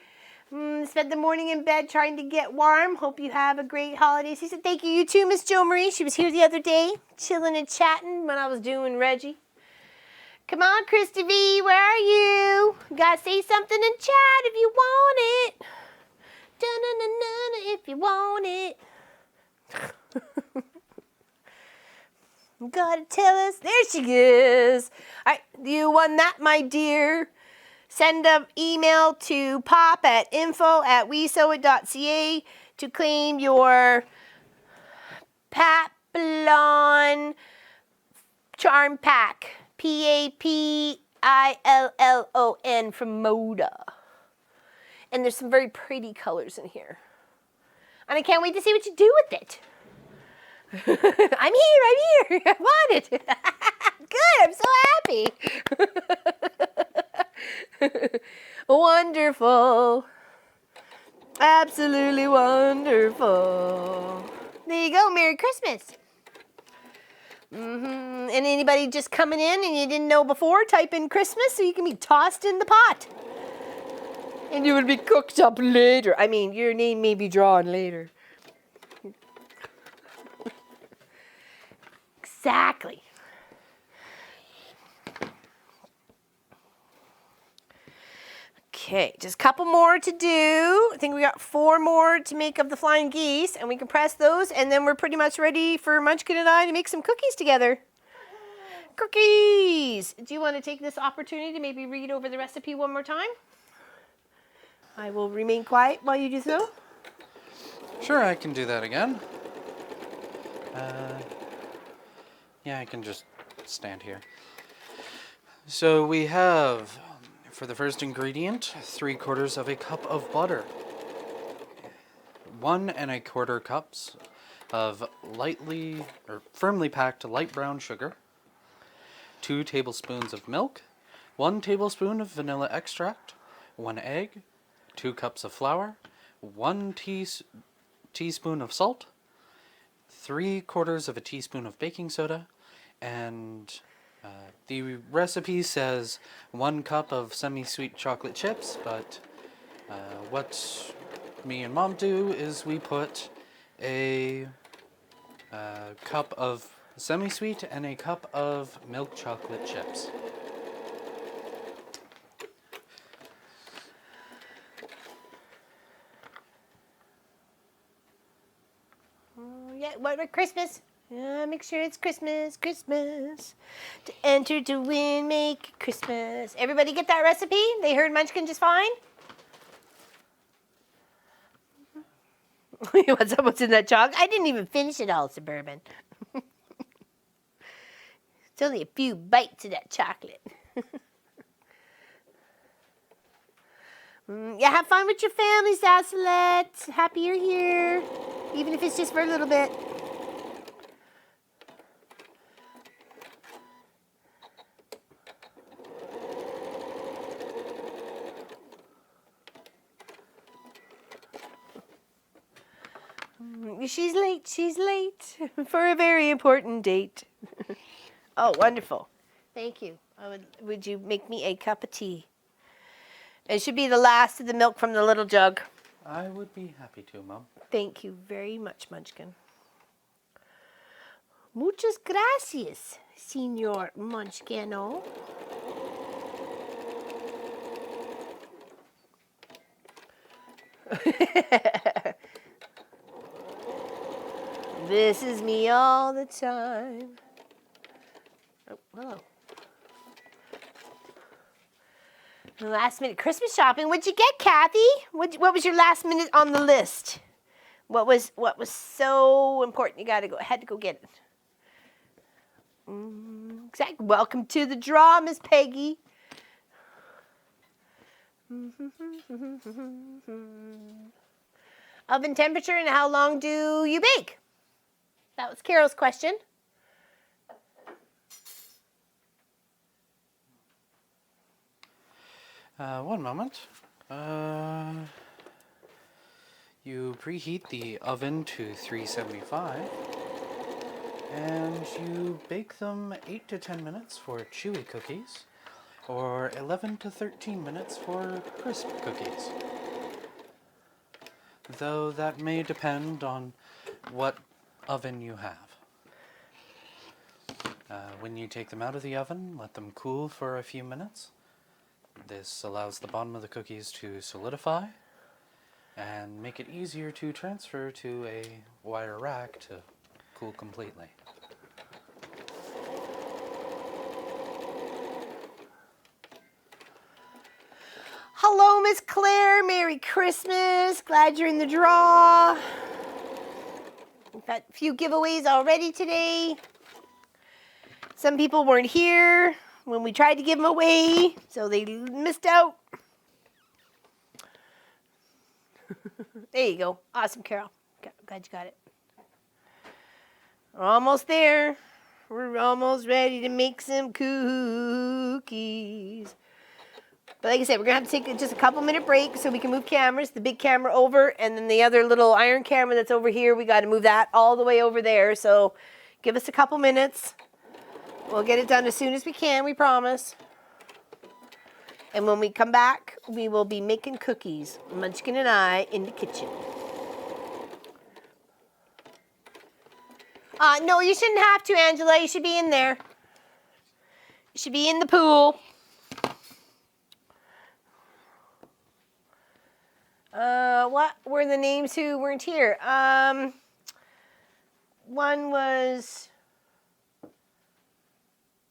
Spent the morning in bed trying to get warm. Hope you have a great holiday season. Thank you. You too, Miss Jo Marie. She was here the other day, chilling and chatting when I was doing Reggie. Come on, Christy V, where are you? You gotta say something in chat if you want it. Da-na-na-na-na if you want it. You gotta tell us. There she is. All right, you won that, my dear. Send an email to pop@info@wesewit.ca to claim your Papillon Charm Pack. Papillon from Moda. And there's some very pretty colors in here. And I can't wait to see what you do with it. I'm here. I want it. Good, I'm so happy. Wonderful. Absolutely wonderful. There you go, Merry Christmas. And anybody just coming in and you didn't know before, type in Christmas so you can be tossed in the pot. And you will be cooked up later. I mean, your name may be drawn later. Exactly. Okay, just a couple more to do. I think we got 4 more to make of the flying geese, and we can press those, and then we're pretty much ready for Munchkin and I to make some cookies together. Cookies! Do you want to take this opportunity to maybe read over the recipe one more time? I will remain quiet while you do so. Sure, I can do that again. Yeah, I can just stand here. So we have, for the first ingredient, 3/4 of a cup of butter, 1 1/4 cups of lightly or firmly packed light brown sugar, 2 tablespoons of milk, 1 tablespoon of vanilla extract, 1 egg, 2 cups of flour, 1 teaspoon of salt, 3/4 of a teaspoon of baking soda, and the recipe says 1 cup of semi-sweet chocolate chips, but what me and Mom do is we put a cup of semi-sweet and a cup of milk chocolate chips. Yeah, what about Christmas? Make sure it's Christmas, Christmas. To enter to win, make Christmas. Everybody get that recipe? They heard Munchkin just fine? What's up? What's in that chalk? I didn't even finish it all, Suburban. It's only a few bites of that chocolate. Yeah, have fun with your family, Sassalette. Happy you're here, even if it's just for a little bit. She's late for a very important date. Oh, wonderful. Thank you. Would you make me a cup of tea? It should be the last of the milk from the little jug. I would be happy to, Mom. Thank you very much, Munchkin. Muchas gracias, Señor Munchkino. This is me all the time. Oh, hello. Last minute Christmas shopping. What'd you get, Kathy? What was your last minute on the list? What was so important? You had to go get it. Exactly. Welcome to the draw, Miss Peggy. Oven temperature and how long do you bake? That was Carol's question. One moment. You preheat the oven to 375, and you bake them 8 to 10 minutes for chewy cookies, or 11 to 13 minutes for crisp cookies. Though that may depend on what oven you have. When you take them out of the oven, let them cool for a few minutes. This allows the bottom of the cookies to solidify and make it easier to transfer to a wire rack to cool completely. Hello, Miss Claire. Merry Christmas. Glad you're in the draw. We've got a few giveaways already today. Some people weren't here when we tried to give them away, so they missed out. There you go. Awesome, Carol. Glad you got it. We're almost there. We're almost ready to make some cookies. But like I said, we're going to have to take just a couple-minute break so we can move cameras. The big camera over, and then the other little iron camera that's over here, we got to move that all the way over there. So give us a couple minutes. We'll get it done as soon as we can, we promise. And when we come back, we will be making cookies, Munchkin and I, in the kitchen. No, you shouldn't have to, Angela. You should be in there. You should be in the pool. What were the names who weren't here? One was...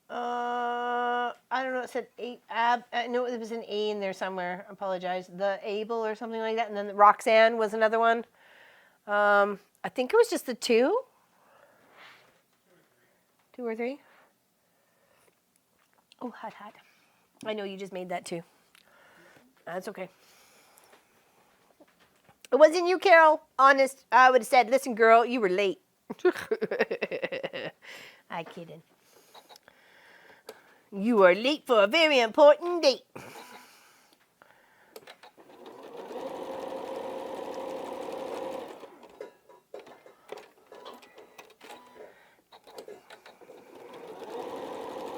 I don't know, it said I know it was an A in there somewhere. I apologize. The Abel or something like that. And then Roxanne was another one. I think it was just the two. 2 or 3. Oh, hot, hot. I know you just made that too. That's okay. It wasn't you, Carol. Honest. I would have said, listen, girl, you were late. I kidding. You are late for a very important date.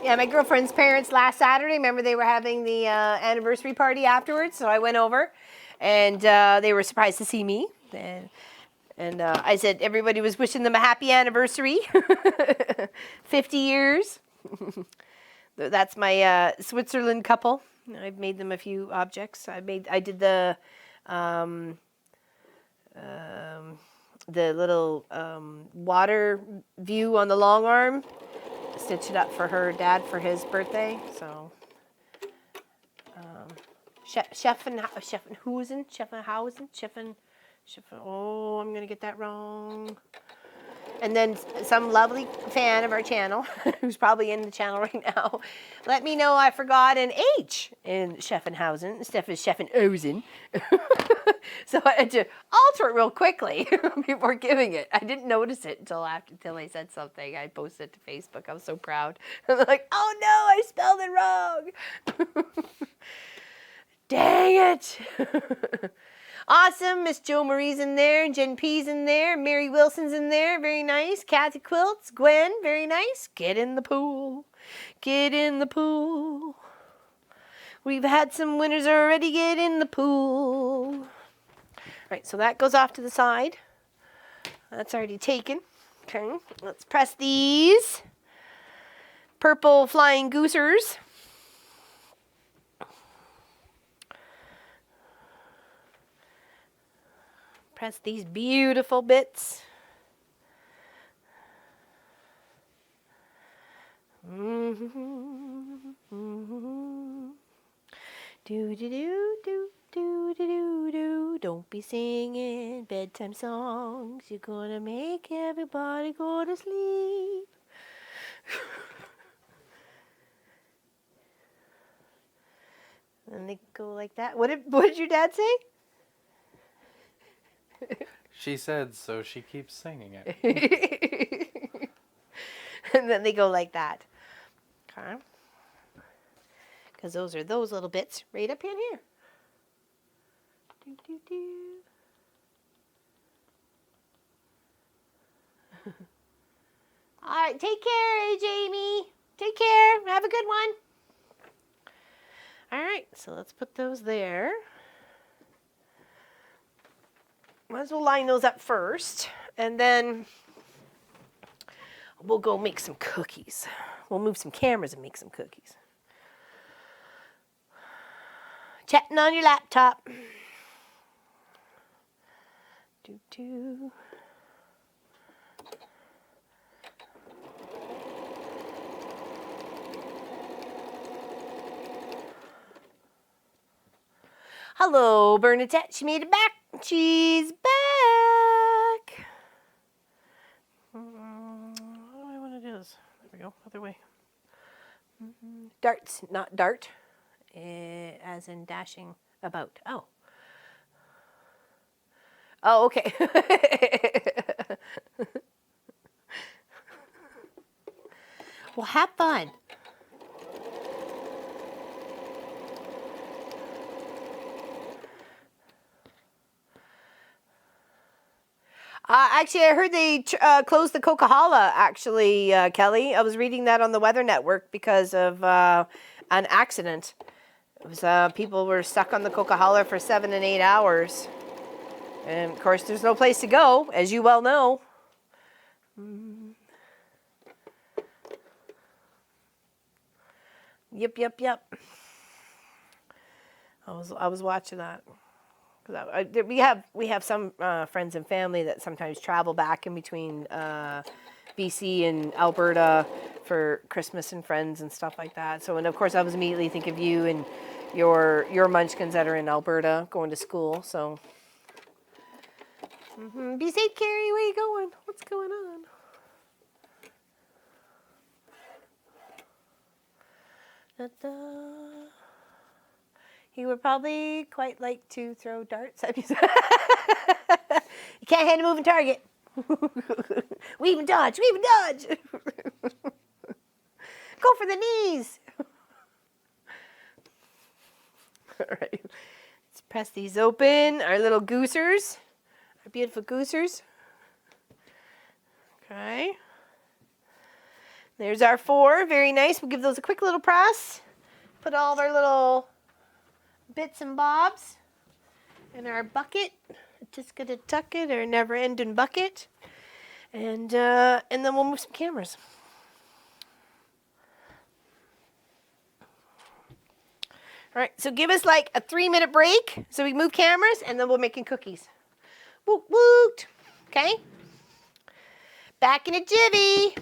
Yeah, my girlfriend's parents last Saturday, remember they were having the anniversary party afterwards, so I went over, and they were surprised to see me. And I said everybody was wishing them a happy anniversary, 50 years. That's my Switzerland couple. I've made them a few objects. I did um, the little water view on the long arm. Stitched it up for her dad for his birthday. So, Schaffenhausen. Oh, I'm gonna get that wrong. And then some lovely fan of our channel, who's probably in the channel right now, let me know I forgot an H in Schaffenhausen instead of Schaffenhausen. So I had to alter it real quickly before giving it. I didn't notice it until I said something. I posted it to Facebook. I was so proud. And they're like, oh no, I spelled it wrong. Dang it. Awesome. Miss Jo Marie's in there. Jen P's in there. Mary Wilson's in there. Very nice. Kathy Quilts. Gwen. Very nice. Get in the pool. Get in the pool. We've had some winners already. Get in the pool. All right, so that goes off to the side. That's already taken. Okay, let's press these purple flying goosers. Press these beautiful bits. Do do do do do do do do. Don't be singing bedtime songs. You're gonna make everybody go to sleep. And they go like that. What did your dad say? She said, so she keeps singing it. And then they go like that. Okay. Because those are those little bits right up in here. Do, do, do. All right, take care, Jamie. Take care. Have a good one. All right, so let's put those there. Might as well line those up first, and then we'll go make some cookies. We'll move some cameras and make some cookies. Chatting on your laptop. Do do. Hello, Bernadette. She made it back. She's back. What do I want to do this? There we go. Other way. Darts, not dart, as in dashing about. Oh. Oh, okay. Well, have fun. Actually, I heard they closed the Coca-Cola, actually, Kelly. I was reading that on the Weather Network because of an accident. It was people were stuck on the Coca-Cola for 7 and 8 hours. And, of course, there's no place to go, as you well know. Yep. I was watching that. We have some friends and family that sometimes travel back in between BC and Alberta for Christmas and friends and stuff like that. So, and of course, I was immediately thinking of you and your munchkins that are in Alberta going to school. So, be safe, Carrie. Where you going? What's going on? Da-da. He would probably quite like to throw darts. You can't hit a moving target. Weave and dodge, weave and dodge. Go for the knees. All right. Let's press these open. Our little goosers. Our beautiful goosers. Okay. There's our 4. Very nice. We'll give those a quick little press. Put all of our little bits and bobs in our bucket. Just gonna tuck it, or never-ending bucket, and then we'll move some cameras. All right, so give us like a 3-minute break so we move cameras, and then we're making cookies. Woot woot. Okay. Back in a jivvy.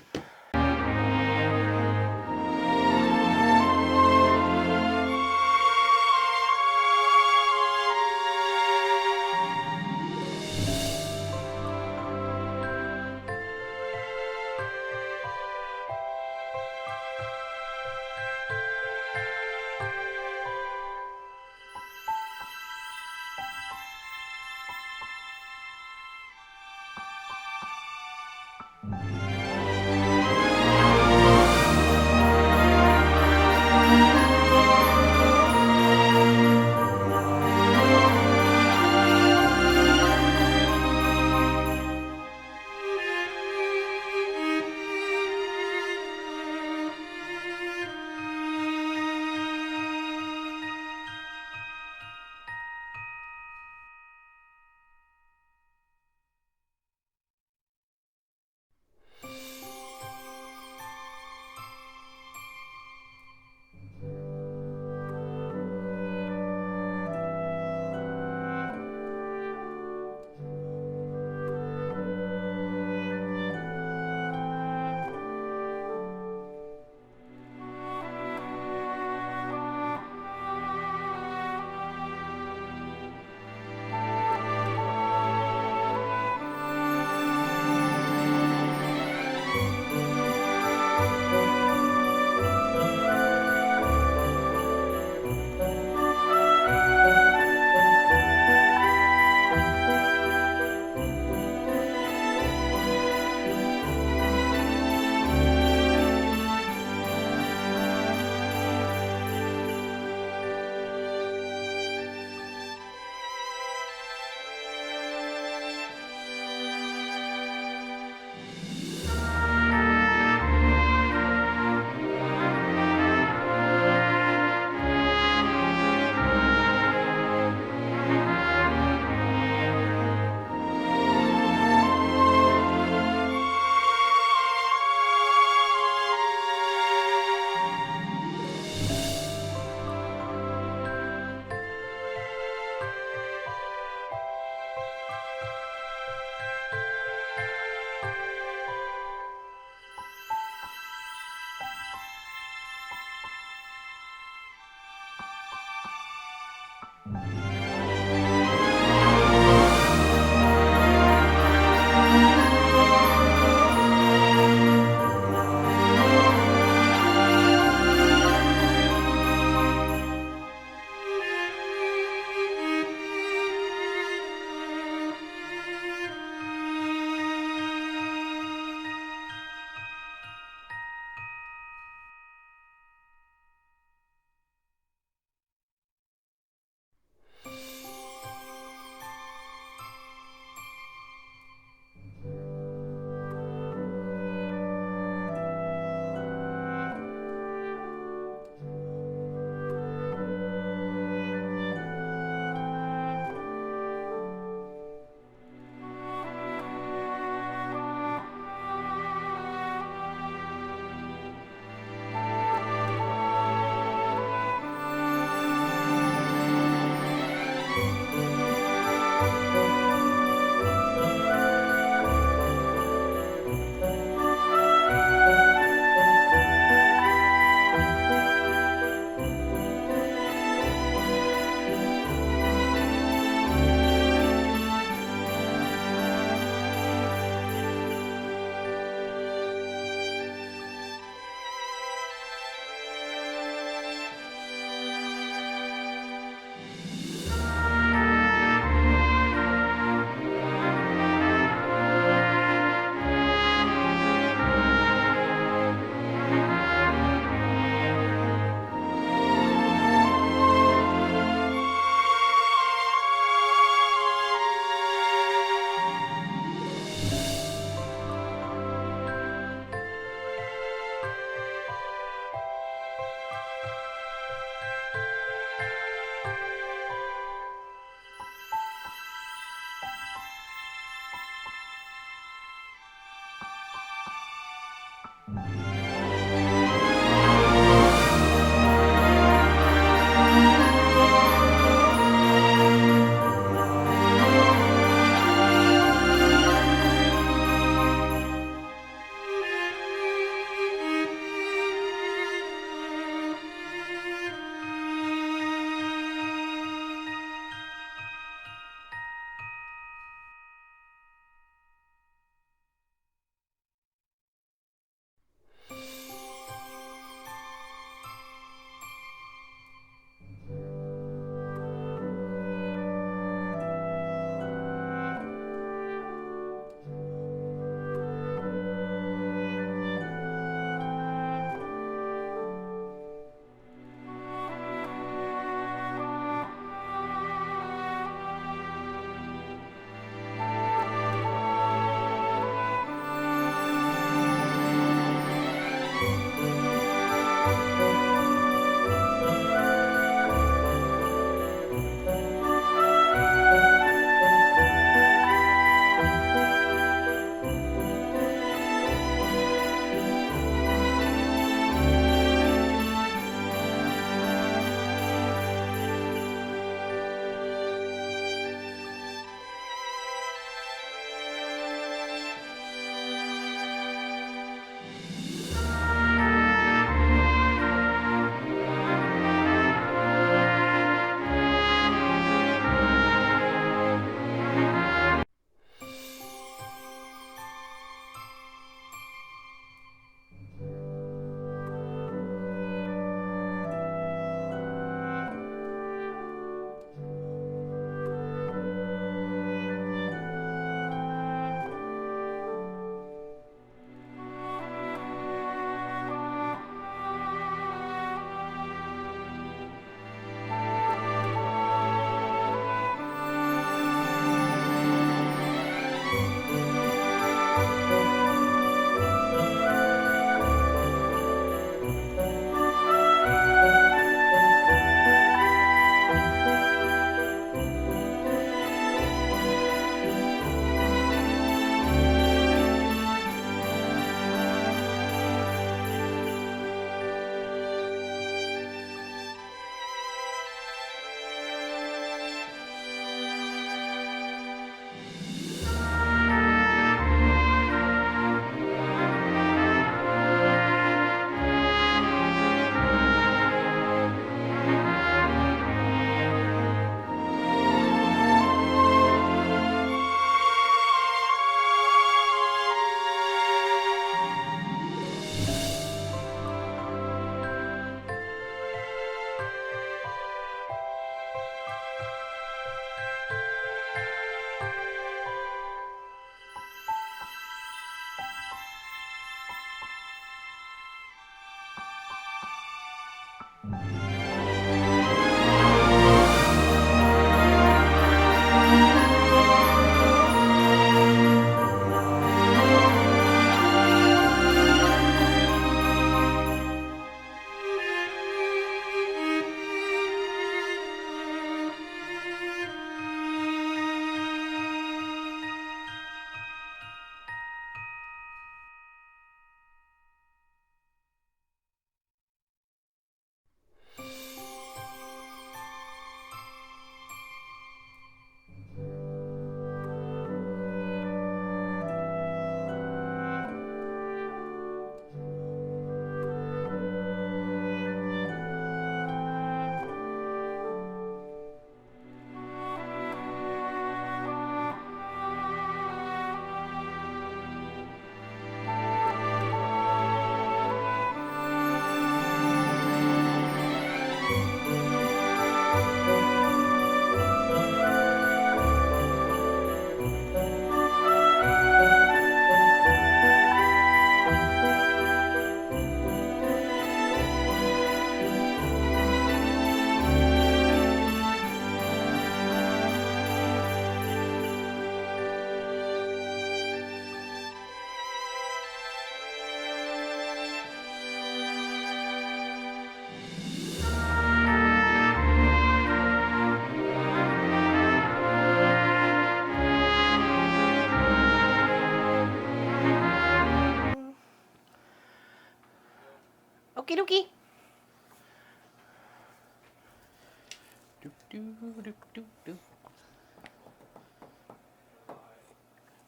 Okie dokie.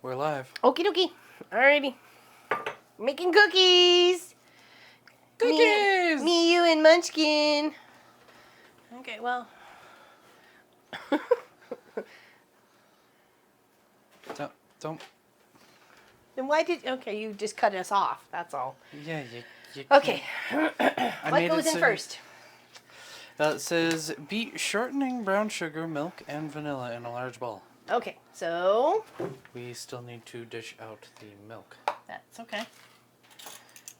We're live. Okie dokie. Alrighty. Making cookies. Cookies! Me, you, and Munchkin. Okay, well. Don't. Then why did... Okay, you just cut us off. That's all. Yeah, you Okay. I What made goes it in so- first? It says beat shortening brown sugar, milk, and vanilla in a large bowl. Okay, so... We still need to dish out the milk. That's okay.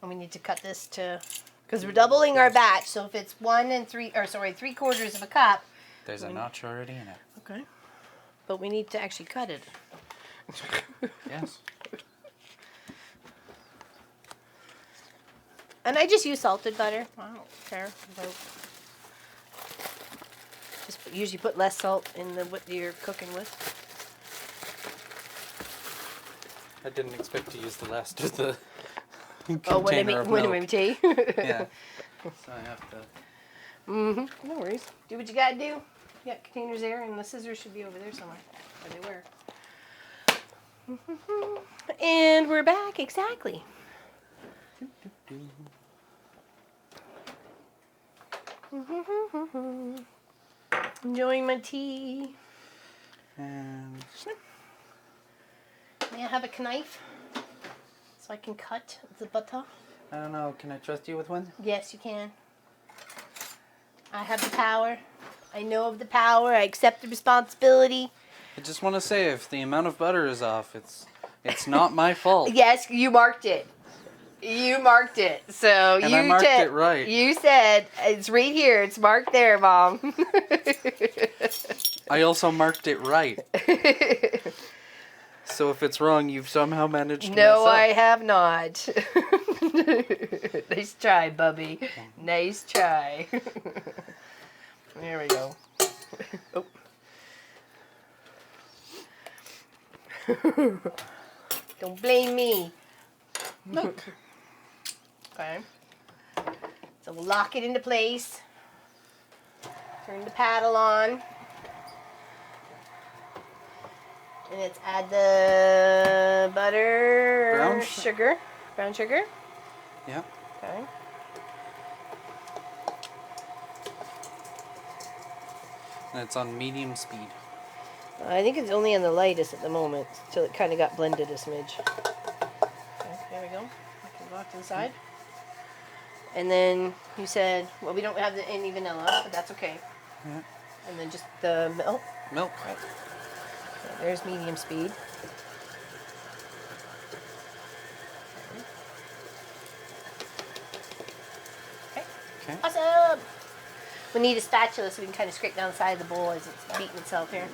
And we need to cut this to... Because we're doubling our batch, so if it's 3/4 of a cup... There's a notch already in it. Okay. But we need to actually cut it. Yes. And I just use salted butter. I don't care about... Just usually put less salt in what you're cooking with. I didn't expect to use the last of the Oh, when I container of make milk. tea. Yeah. So I have to... Mm-hmm. No worries. Do what you gotta do. Yeah, containers there, and the scissors should be over there somewhere. Where they were. And we're back, exactly. Enjoying my tea. And... May I have a knife so I can cut the butter? I don't know, can I trust you with one? Yes, you can. I have the power. I know of the power. I accept the responsibility. I just want to say, if the amount of butter is off, it's not my fault. Yes, you marked it. You marked it. So And you I marked it right. You said it's right here. It's marked there, Mom. I also marked it right. So if it's wrong, you've somehow managed to No, mess up. I have not. Nice try, Bubby. Nice try. There we go. Oh. Don't blame me. Look. Okay. So we'll lock it into place. Turn the paddle on. And let's add the butter, Brown sugar. Brown sugar. Yeah. Okay. And it's on medium speed. I think it's only on the lightest at the moment, till it kind of got blended a smidge. Okay, there we go. I can go off to the side. And then you said, well, we don't have any vanilla, but that's okay. Yeah. And then just the milk. Milk. Right. Okay, there's medium speed. Okay. Okay. Awesome. We need a spatula so we can kind of scrape down the side of the bowl as it's beating itself here.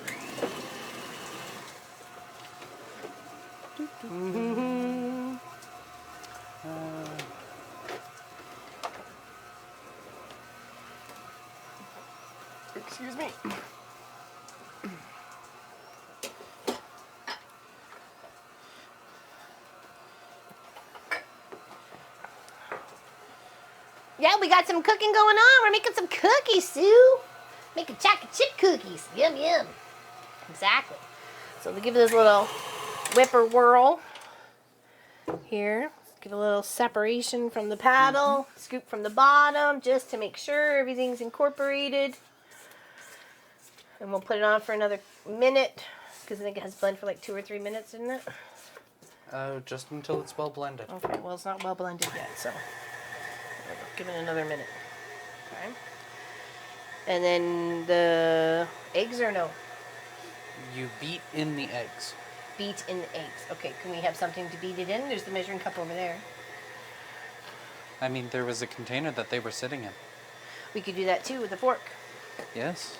Excuse me. Yeah, we got some cooking going on. We're making some cookies, Sue. Making chocolate chip cookies. Yum, yum. Exactly. So we give this little whipper whirl here. Give a little separation from the paddle. Scoop from the bottom just to make sure everything's incorporated. And we'll put it on for another minute because I think it has blend for like 2 or 3 minutes, isn't it? Just until it's well blended. Okay, well, it's not well blended yet, so give it another minute. Okay. And then the eggs or no? You beat in the eggs. Beat in the eggs. Okay, can we have something to beat it in? There's the measuring cup over there. I mean, there was a container that they were sitting in. We could do that too with a fork. Yes.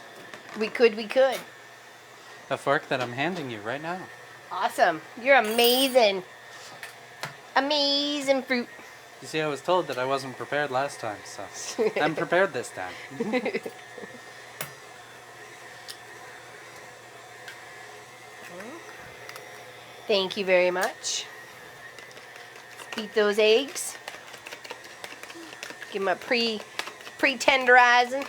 We could. A fork that I'm handing you right now. Awesome. You're amazing. Amazing fruit. You see, I was told that I wasn't prepared last time, so I'm prepared this time. Thank you very much. Beat those eggs. Give them a pre-tenderizing.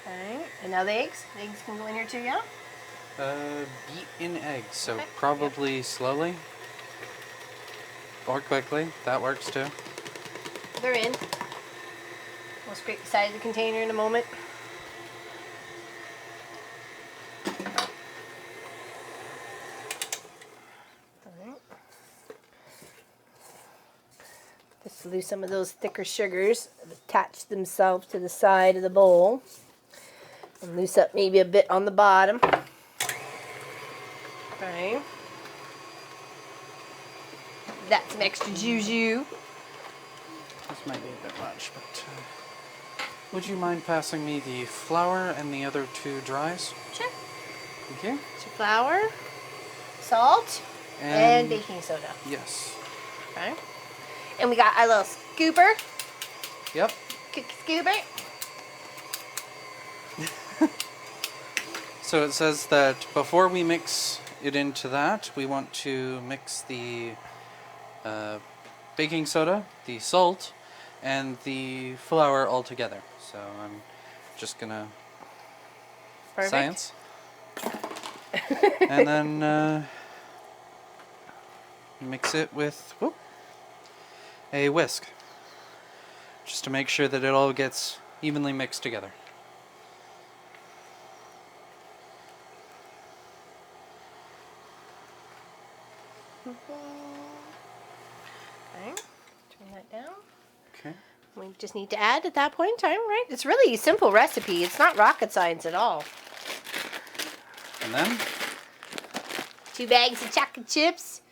Alright, and now the eggs. The eggs can go in here too, yeah? Beat in eggs, so Okay, probably slowly. Or quickly, that works too. They're in. We'll scrape the side of the container in a moment. Alright. Just lose some of those thicker sugars that attach themselves to the side of the bowl. And loose up maybe a bit on the bottom. Okay. That's some extra juju. This might be a bit much, but would you mind passing me the flour and the other 2 dries? Sure. Thank you. So flour, salt, and baking soda. Yes. Okay. And we got our little scooper. Yep. Cookie scooper. So it says that before we mix it into that, we want to mix the baking soda, the salt, and the flour all together. So I'm just gonna Perfect. science. And then mix it with a whisk, just to make sure that it all gets evenly mixed together. Okay. Turn that down. Okay. We just need to add at that point in time, right? It's really a simple recipe. It's not rocket science at all. And then 2 bags of chocolate chips,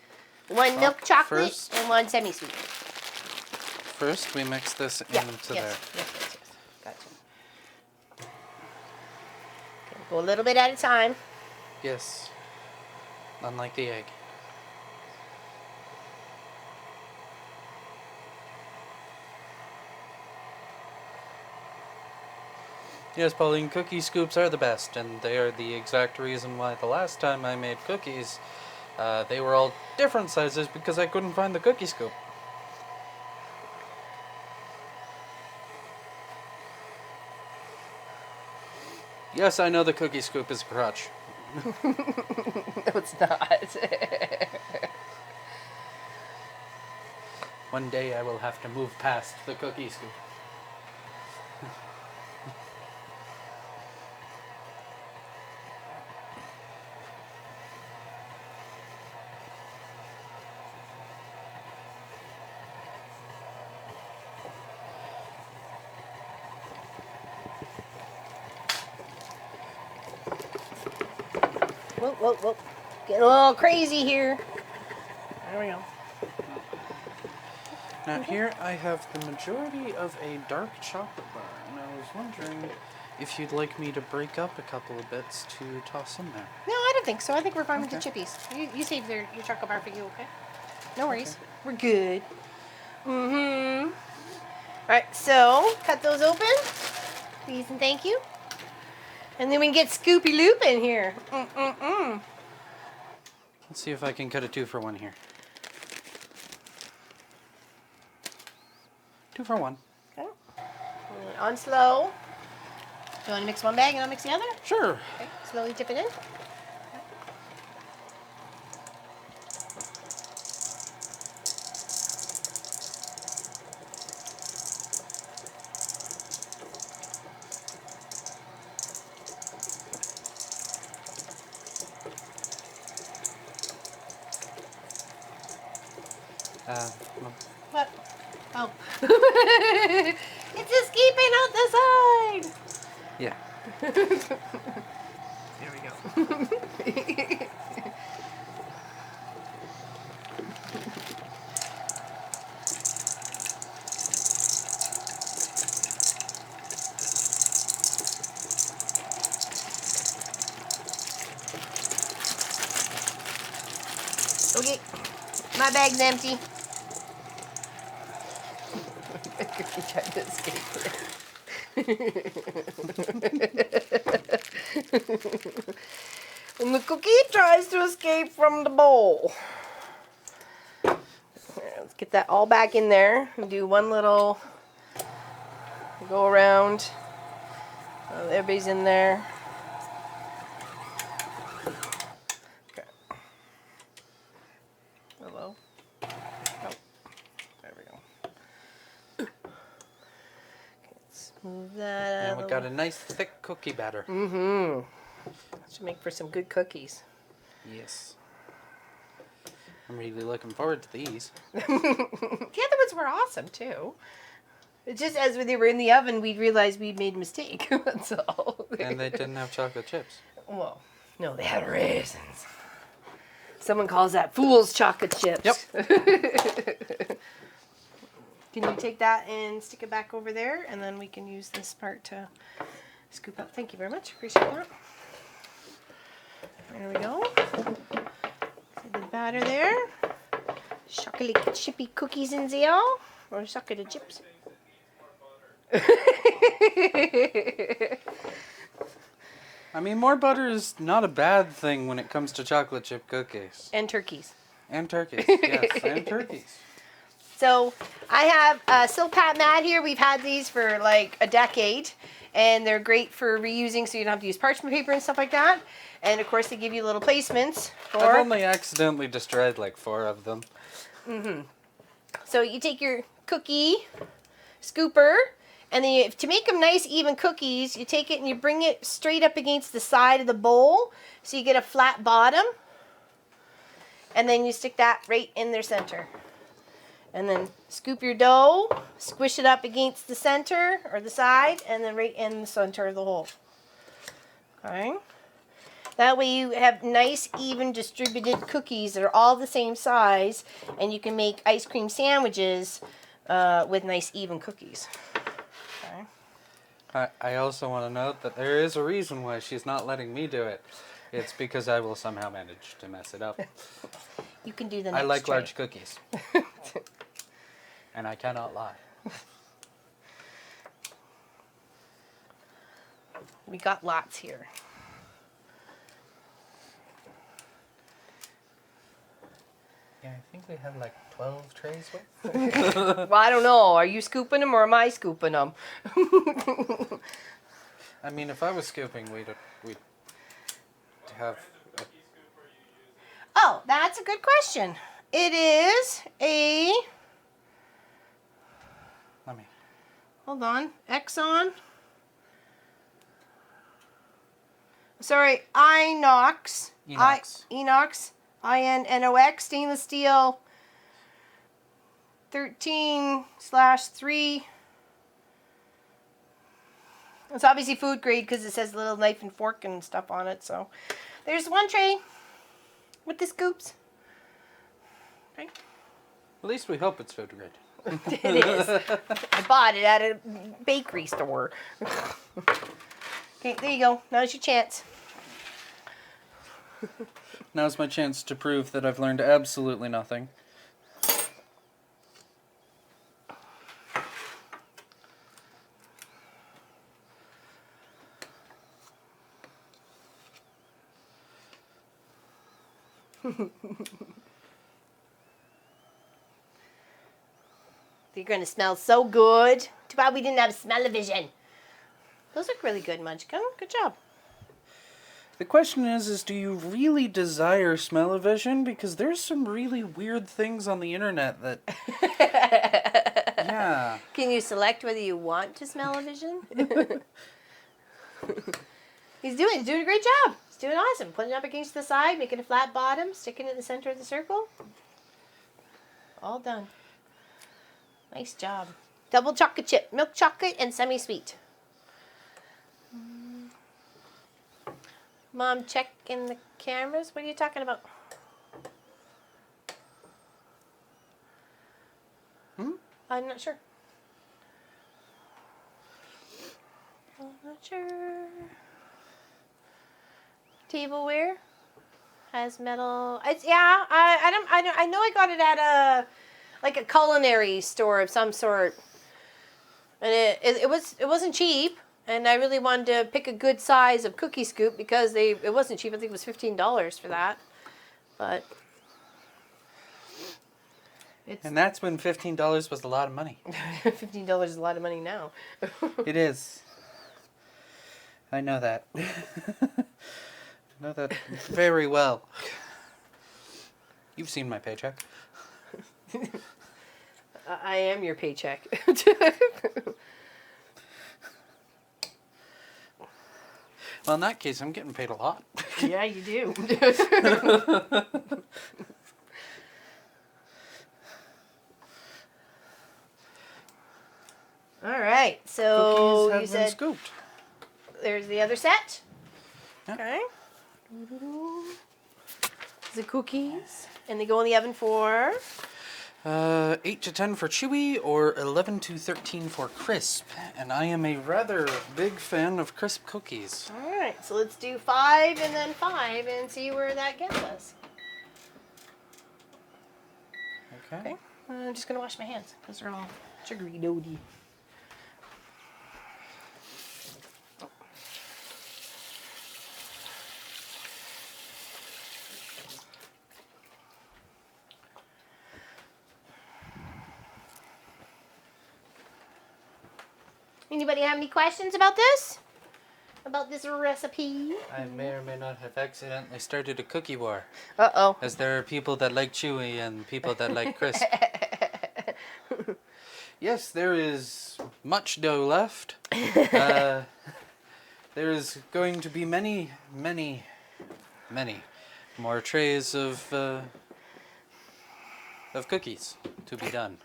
1 milk chocolate, first- and 1 semi-sweet. first we mix this into there. Yes. Gotcha. Okay, go a little bit at a time. Yes. Unlike the egg. Yes, Pauline, cookie scoops are the best, and they are the exact reason why the last time I made cookies, they were all different sizes because I couldn't find the cookie scoop. Yes, I know the cookie scoop is a crutch. No, it's not. One day I will have to move past the cookie scoop. Whoa. Getting a little crazy here. There we go. Now here I have the majority of a dark chocolate bar, and I was wondering if you'd like me to break up a couple of bits to toss in there. No, I don't think so. I think we're fine with the Okay. chippies. You save your chocolate bar for you, okay? No worries. We're good. Mm-hmm. Alright, so cut those open. Please and thank you. And then we can get Scoopy Loop in here. Let's see if I can cut a 2 for 1 here. 2 for 1. Okay. On slow. You want to mix one bag and I'll mix the other? Sure. Okay. Slowly dip it in. What? Oh. It's escaping out the side. Yeah. There we go. Okay, my bag's empty. He tried to escape it. And the cookie tries to escape from the bowl. Let's get that all back in there and do one little go around. Everybody's in there. Okay. Hello. Oh, there we go. Okay, let's move that. And we got a nice thick cookie batter. Mm-hmm. Should make for some good cookies. Yes. I'm really looking forward to these. The other ones were awesome too. It's just as they were in the oven, we realized we'd made a mistake. That's all. And they didn't have chocolate chips. Well, no, they had raisins. Someone calls that fool's chocolate chips. Yep. Can you take that and stick it back over there, and then we can use this part to scoop up. Thank you very much. Appreciate that. There we go. The batter there. Chocolate chippy cookies in there. Or chocolate chips. I mean, more butter is not a bad thing when it comes to chocolate chip cookies. And turkeys. And turkeys, yes, and turkeys. So I have Silpat mat here. We've had these for like a decade. And they're great for reusing, so you don't have to use parchment paper and stuff like that. And of course, they give you little placements for. I've only accidentally destroyed like 4 of them. Mm-hmm. So you take your cookie scooper, and then to make them nice, even cookies, you take it and you bring it straight up against the side of the bowl, so you get a flat bottom. And then you stick that right in their center. And then scoop your dough, squish it up against the center or the side, and then right in the center of the hole. Okay. That way you have nice, even distributed cookies that are all the same size, and you can make ice cream sandwiches with nice, even cookies. Okay. I also want to note that there is a reason why she's not letting me do it. It's because I will somehow manage to mess it up. You can do the next I like tray. large cookies. And I cannot lie. We got lots here. Yeah, I think we have like 12 trays worth. Well, I don't know. Are you scooping them or am I scooping them? I mean, if I was scooping, we'd have. Oh, that's a good question. It is a. Let me. Hold on. Exxon. Sorry, Inox. Inox. Inox. INNOX. Stainless steel. 13/3. It's obviously food grade because it says little knife and fork and stuff on it. So there's one tray with the scoops. Okay. At least we hope it's food grade. It is. I bought it at a bakery store. Okay, there you go. Now's your chance. Now's my chance to prove that I've learned absolutely nothing. They're going to smell so good. Too bad we didn't have smell-o-vision. Those look really good, Munchkin. Good job. The question is do you really desire smell-o-vision? Because there's some really weird things on the internet that... Yeah. Can you select whether you want to smell-o-vision? He's doing a great job. He's doing awesome. Putting it up against the side, making a flat bottom, sticking it in the center of the circle. All done. Nice job. Double chocolate chip, milk chocolate, and semi-sweet. Mom, check in the cameras. What are you talking about? I'm not sure. I'm not sure. Tableware has metal. It's I know I got it at a culinary store of some sort. And it wasn't cheap, and I really wanted to pick a good size of cookie scoop because it wasn't cheap. I think it was $15 for that, but it's And that's when $15 was a lot of money. $15 is a lot of money now. It is. I know that. I know that very well. You've seen my paycheck. I am your paycheck. Well, in that case, I'm getting paid a lot. Yeah, you do. All right, so Cookies you have been said scooped. there's the other set. Yeah. Okay. The cookies, and they go in the oven for 8 to 10 for chewy or 11 to 13 for crisp. And I am a rather big fan of crisp cookies. All right, so let's do 5 and then 5 and see where that gets us. Okay. Okay, I'm just gonna wash my hands because they're all sugary doody. Anybody have any questions about this? About this recipe? I may or may not have accidentally started a cookie war. Uh-oh. As there are people that like chewy and people that like crisp. Yes, there is much dough left. There is going to be many, many, many more trays of cookies to be done.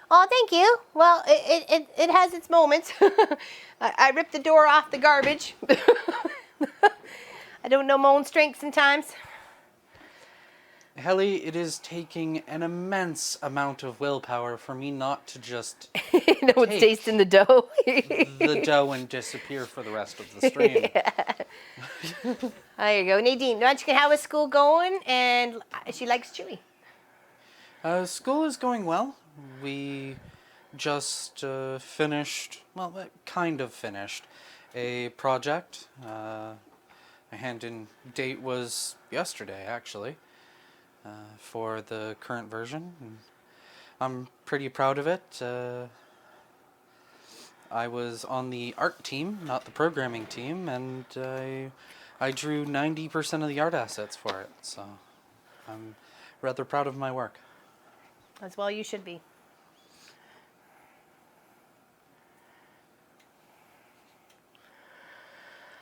Oh, thank you. Well, it has its moments. I ripped the door off the garbage. I don't know my own strength sometimes. Helly, it is taking an immense amount of willpower for me not to just You know what's Take tasting the dough? the dough and disappear for the rest of the stream. There you go. Nadine, why don't you how is school going? And she likes chewy. School is going well. We just finished, well, kind of finished, a project. My hand-in date was yesterday, actually, for the current version. And I'm pretty proud of it. I was on the art team, not the programming team, and I drew 90% of the art assets for it, so I'm rather proud of my work. As well you should be.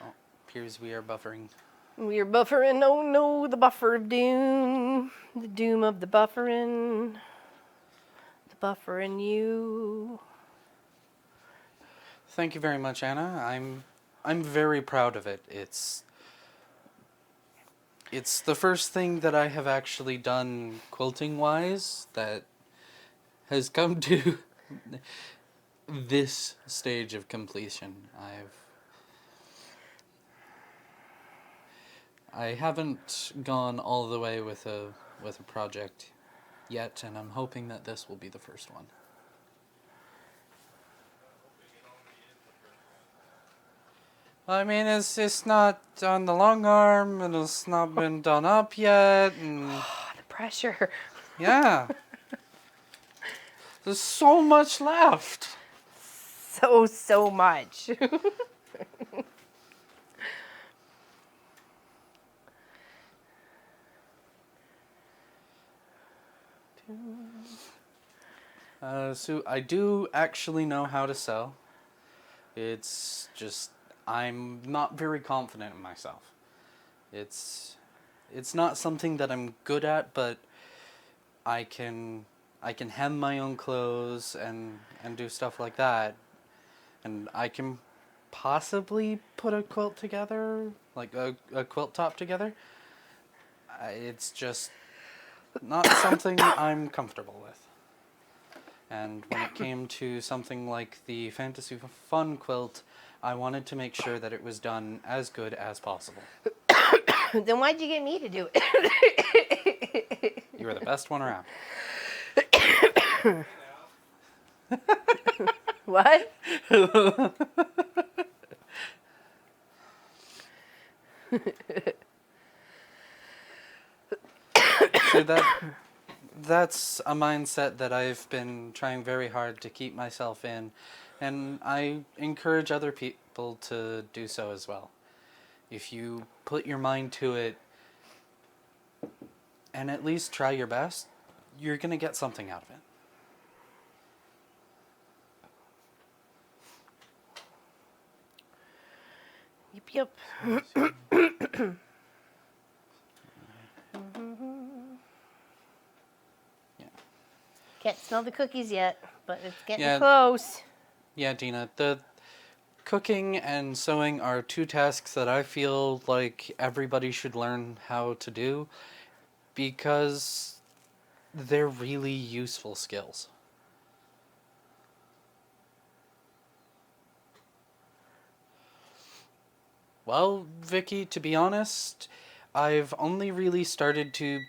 Oh, appears we are buffering. We're buffering. Oh no, the buffer of doom. The doom of the buffering. The buffering you. Thank you very much, Anna. I'm very proud of it. It's the first thing that I have actually done quilting wise that has come to this stage of completion. I haven't gone all the way with a project yet, and I'm hoping that this will be the first one. I mean, it's not on the long arm, and it's not been done up yet, and The pressure. yeah. There's so much left. So much. So I do actually know how to sew. It's just I'm not very confident in myself. It's not something that I'm good at, but I can hem my own clothes and do stuff like that. And I can possibly put a quilt together, like a quilt top together. It's just not something I'm comfortable with. And when it came to something like the Fantasy Fun quilt, I wanted to make sure that it was done as good as possible. Then why'd you get me to do it? You were the best one around. What? So that's a mindset that I've been trying very hard to keep myself in, and I encourage other people to do so as well. If you put your mind to it and at least try your best, you're going to get something out of it. Yep. Yeah. Can't smell the cookies yet, but it's getting Yeah. close. Yeah, Dina, the cooking and sewing are two tasks that I feel like everybody should learn how to do because they're really useful skills. Well, Vicky, to be honest, I've only really started to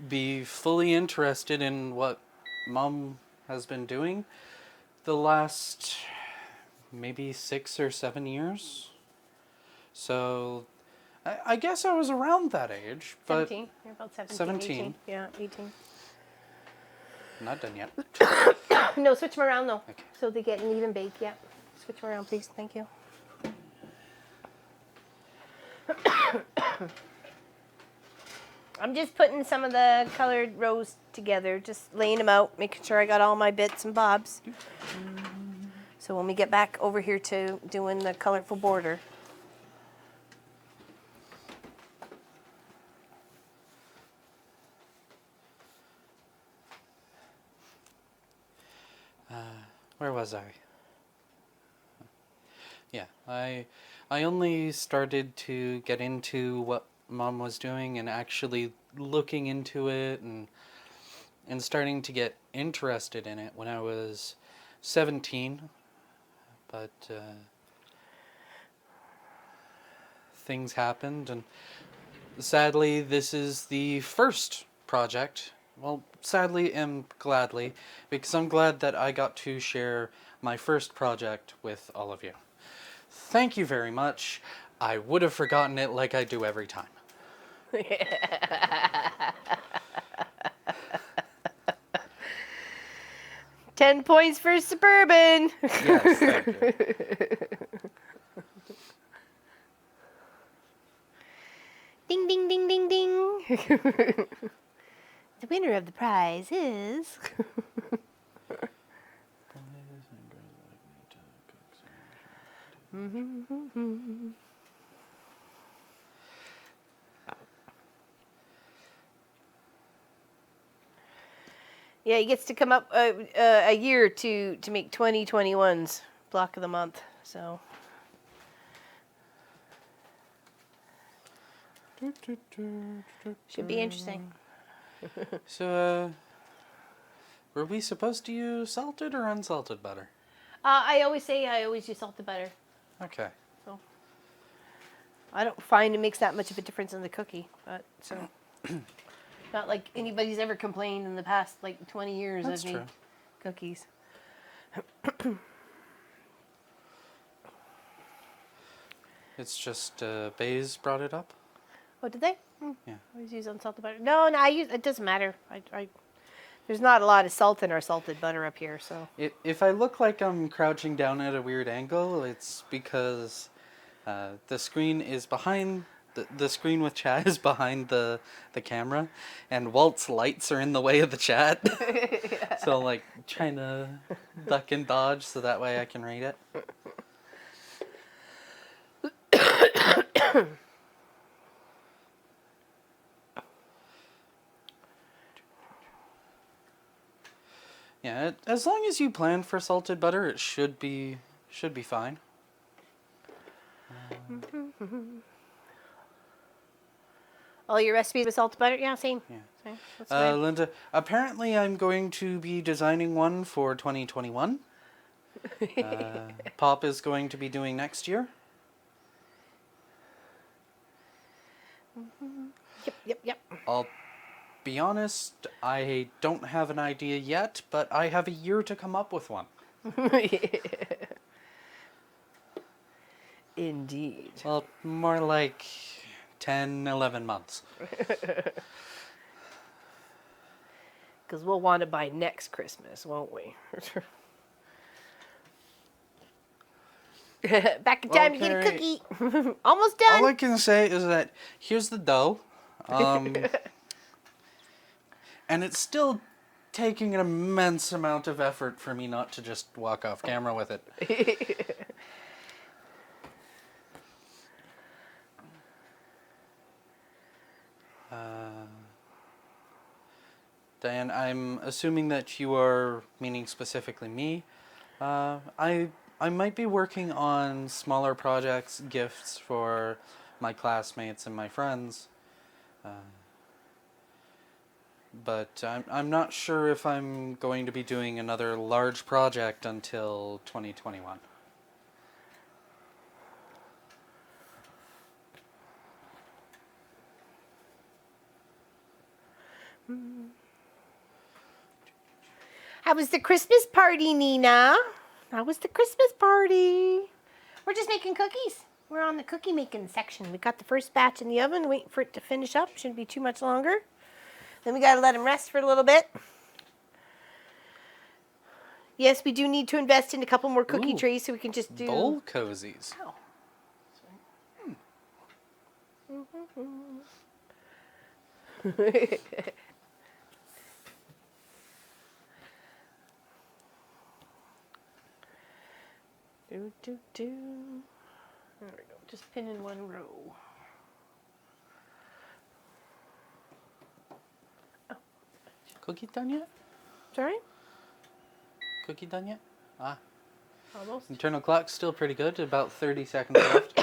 be fully interested in what Mom has been doing the last maybe 6 or 7 years. So I guess I was around that age, but 17. You're about 17, 17. 18. Yeah, 18. Not done yet. No, switch them around, though. Okay. So they get an even bake, yeah. Switch them around, please. Thank you. I'm just putting some of the colored rows together, just laying them out, making sure I got all my bits and bobs. So when we get back over here to doing the colorful border. Where was I? Yeah, I only started to get into what Mom was doing and actually looking into it and starting to get interested in it when I was 17. But things happened, and sadly, this is the first project. Well, sadly and gladly, because I'm glad that I got to share my first project with all of you. Thank you very much. I would have forgotten it like I do every time. 10 points for Suburban. Yes, thank you. Ding, ding, ding, ding, ding. The winner of the prize is... Yeah, he gets to come up a year to make 2021's block of the month. So should be interesting. So, were we supposed to use salted or unsalted butter? I always use salted butter. Okay. So I don't find it makes that much of a difference in the cookie, but so not like anybody's ever complained in the past like 20 years That's I've made true. cookies. It's just Bays brought it up. Oh, did they? Yeah. I always use unsalted butter. No, I use. It doesn't matter. I there's not a lot of salt in our salted butter up here, so. If I look like I'm crouching down at a weird angle, it's because the screen is behind. The screen with chat is behind the camera, and Walt's lights are in the way of the chat. So like trying to duck and dodge so that way I can read it. Yeah, as long as you plan for salted butter, it should be fine. All your recipes with salted butter? Yeah, same. Yeah. Same. That's fine. Linda, apparently I'm going to be designing one for 2021. Pop is going to be doing next year. Yep. I'll be honest, I don't have an idea yet, but I have a year to come up with one. Indeed. Well, more like 10, 11 months. Because we'll want it by next Christmas, won't we? Back in time to get a Okay. cookie. Almost All done. I can say is that here's the dough. And it's still taking an immense amount of effort for me not to just walk off camera with it. Diane, I'm assuming that you are meaning specifically me. I might be working on smaller projects, gifts for my classmates and my friends. But I'm not sure if I'm going to be doing another large project until 2021. How was the Christmas party, Nina? How was the Christmas party? We're just making cookies. We're on the cookie making section. We got the first batch in the oven, waiting for it to finish up. Shouldn't be too much longer. Then we got to let them rest for a little bit. Yes, we do need to invest in a couple more cookie Ooh, trays so we can just do... Bowl cozies. Oh. Do. There we go. Just pin in one row. Cookie done yet? Sorry? Cookie done yet? Ah. Almost. Internal clock's still pretty good. About 30 seconds left.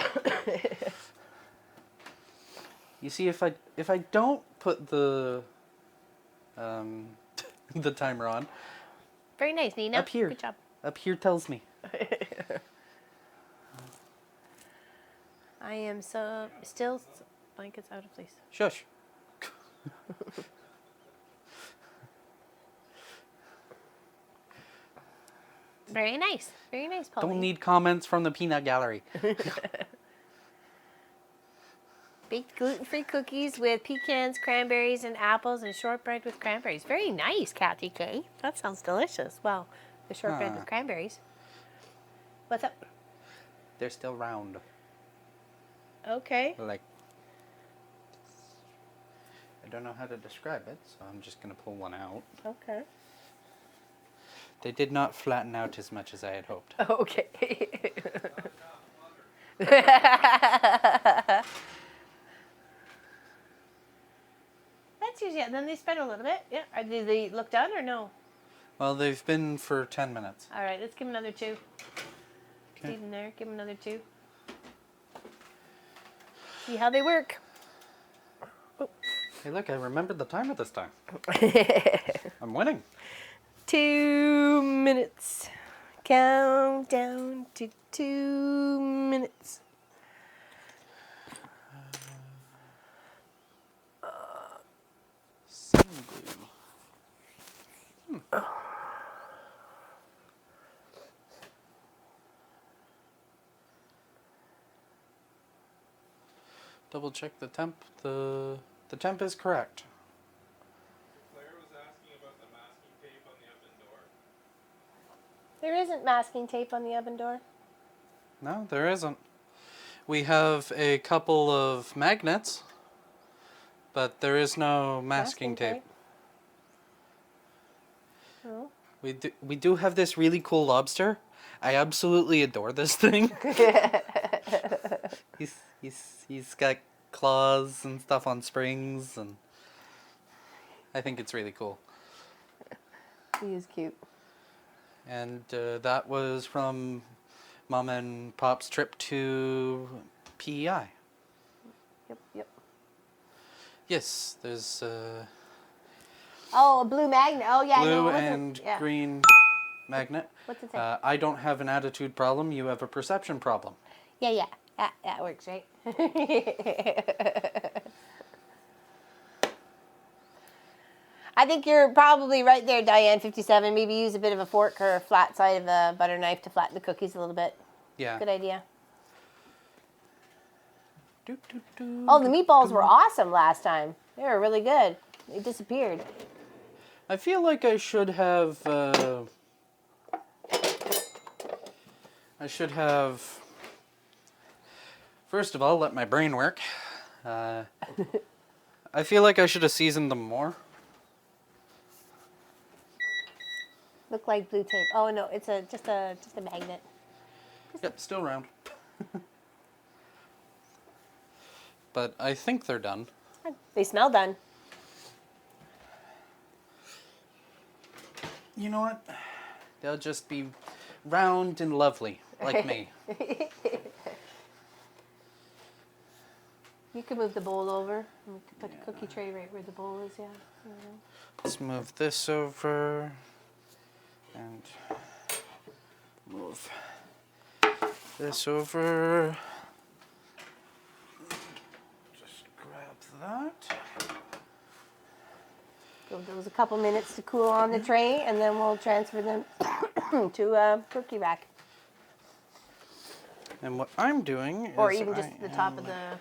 You see, if I don't put the the timer on, Very nice, Nina. Up here. Good job. up here tells me. I am still blankets out of place. Shush. Very nice. Very nice, Pauline. Don't need comments from the peanut gallery. Baked gluten-free cookies with pecans, cranberries, and apples, and shortbread with cranberries. Very nice, Kathy K. That sounds delicious. Well, the shortbread with cranberries. What's up? They're still round. Okay. Like, I don't know how to describe it, so I'm just going to pull one out. Okay. They did not flatten out as much as I had hoped. Okay. That's usually it. Then they spread a little bit. Yeah. Do they look done or no? Well, they've been for 10 minutes. All right. Let's give them another 2. Okay. Leave them there. Give them another 2. See how they work. Hey, look, I remembered the timer this time. I'm winning. 2 minutes. Count down to 2 minutes. Seam glue. Double check the temp. The temp is correct. Claire was asking about the masking tape on the oven door. There isn't masking tape on the oven door. No, there isn't. We have a couple of magnets, but there is no masking tape. Oh. We do have this really cool lobster. I absolutely adore this thing. He's got claws and stuff on springs, and I think it's really cool. He is cute. And that was from Mom and Pop's trip to PEI. Yep. Yes, there's Oh, a blue magnet. Oh, yeah. blue no, it wasn't- and yeah. green magnet. What's it say? I don't have an attitude problem. You have a perception problem. Yeah. That works, right? I think you're probably right there, Diane, 57. Maybe use a bit of a fork or a flat side of a butter knife to flatten the cookies a little bit. Yeah. Good idea. Do, do, do, Oh, the do, meatballs do. were awesome last time. They were really good. They disappeared. I feel like I should have. First of all, let my brain work. I feel like I should have seasoned them more. Look like blue tape. Oh no, it's just a magnet. Yep, still round. But I think they're done. They smell done. You know what? They'll just be round and lovely, like me. You can move the bowl over. And we can put the cookie tray right where the bowl is. Yeah. Let's move this over. And move this over. Just grab that. Give those a couple minutes to cool on the tray, and then we'll transfer them to a cookie rack, And what I'm doing or is even just I the top of am the.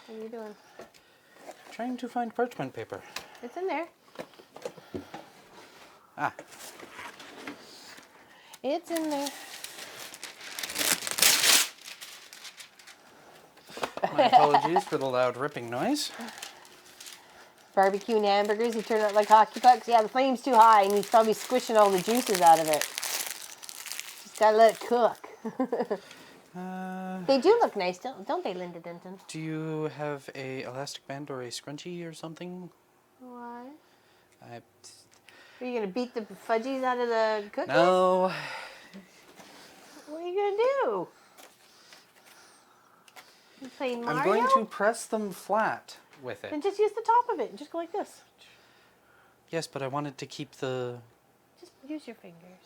What are you doing? trying to find parchment paper. It's in there. Ah, It's in there. my apologies for the loud ripping noise. Barbecue and hamburgers, they turn out like hockey pucks. Yeah, the flame's too high, and he's probably squishing all the juices out of it. Just gotta let it cook. They do look nice, don't they, Linda Denton? Do you have a elastic band or a scrunchie or something? What? I, Are you gonna beat the fudgies out of the cookies? no. What are you gonna do? You play Mario? I'm going to press them flat with it. Then just use the top of it and just go like this. Yes, but I wanted to keep the... Just use your fingers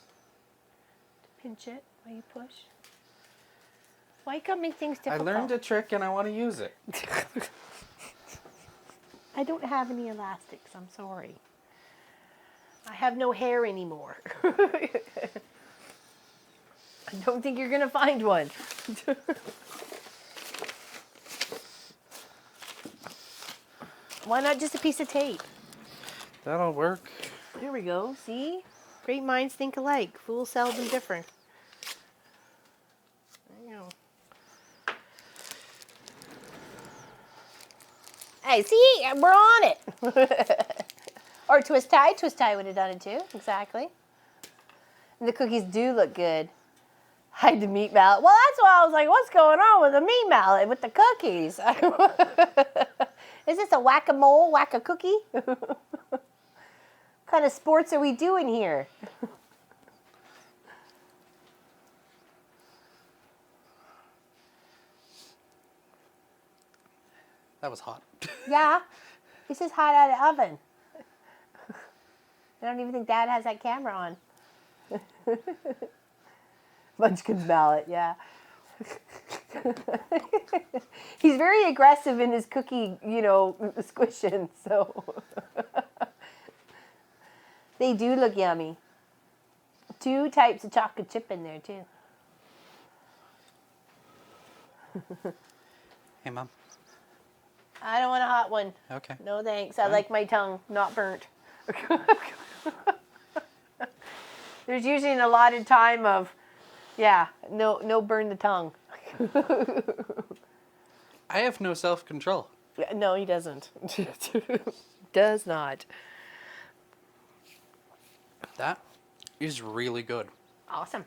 to pinch it while you push. Why you gotta make things I difficult? learned a trick and I want to use it. I don't have any elastics, I'm sorry. I have no hair anymore. I don't think you're gonna find one. Why not just a piece of tape? That'll work. There we go, see? Great minds think alike. Fools seldom differ. There you go. Hey, see? We're on it. Or twist tie. Twist tie would have done it too. Exactly. And the cookies do look good. Hide the meat mallet. Well, that's why I was like, what's going on with the meat mallet with the cookies? Is this a whack-a-mole, whack-a-cookie? What kind of sports are we doing here? That was hot. Yeah, this is hot out of the oven. I don't even think Dad has that camera on. Munchkin's mallet, yeah. He's very aggressive in his cookie, squishing, so. They do look yummy. 2 types of chocolate chip in there, too. Hey, Mom. I don't want a hot one. Okay. No thanks. I like my tongue not burnt. There's usually an allotted time of, no burn the tongue. I have no self-control. No, he doesn't. Does not. That is really good. Awesome.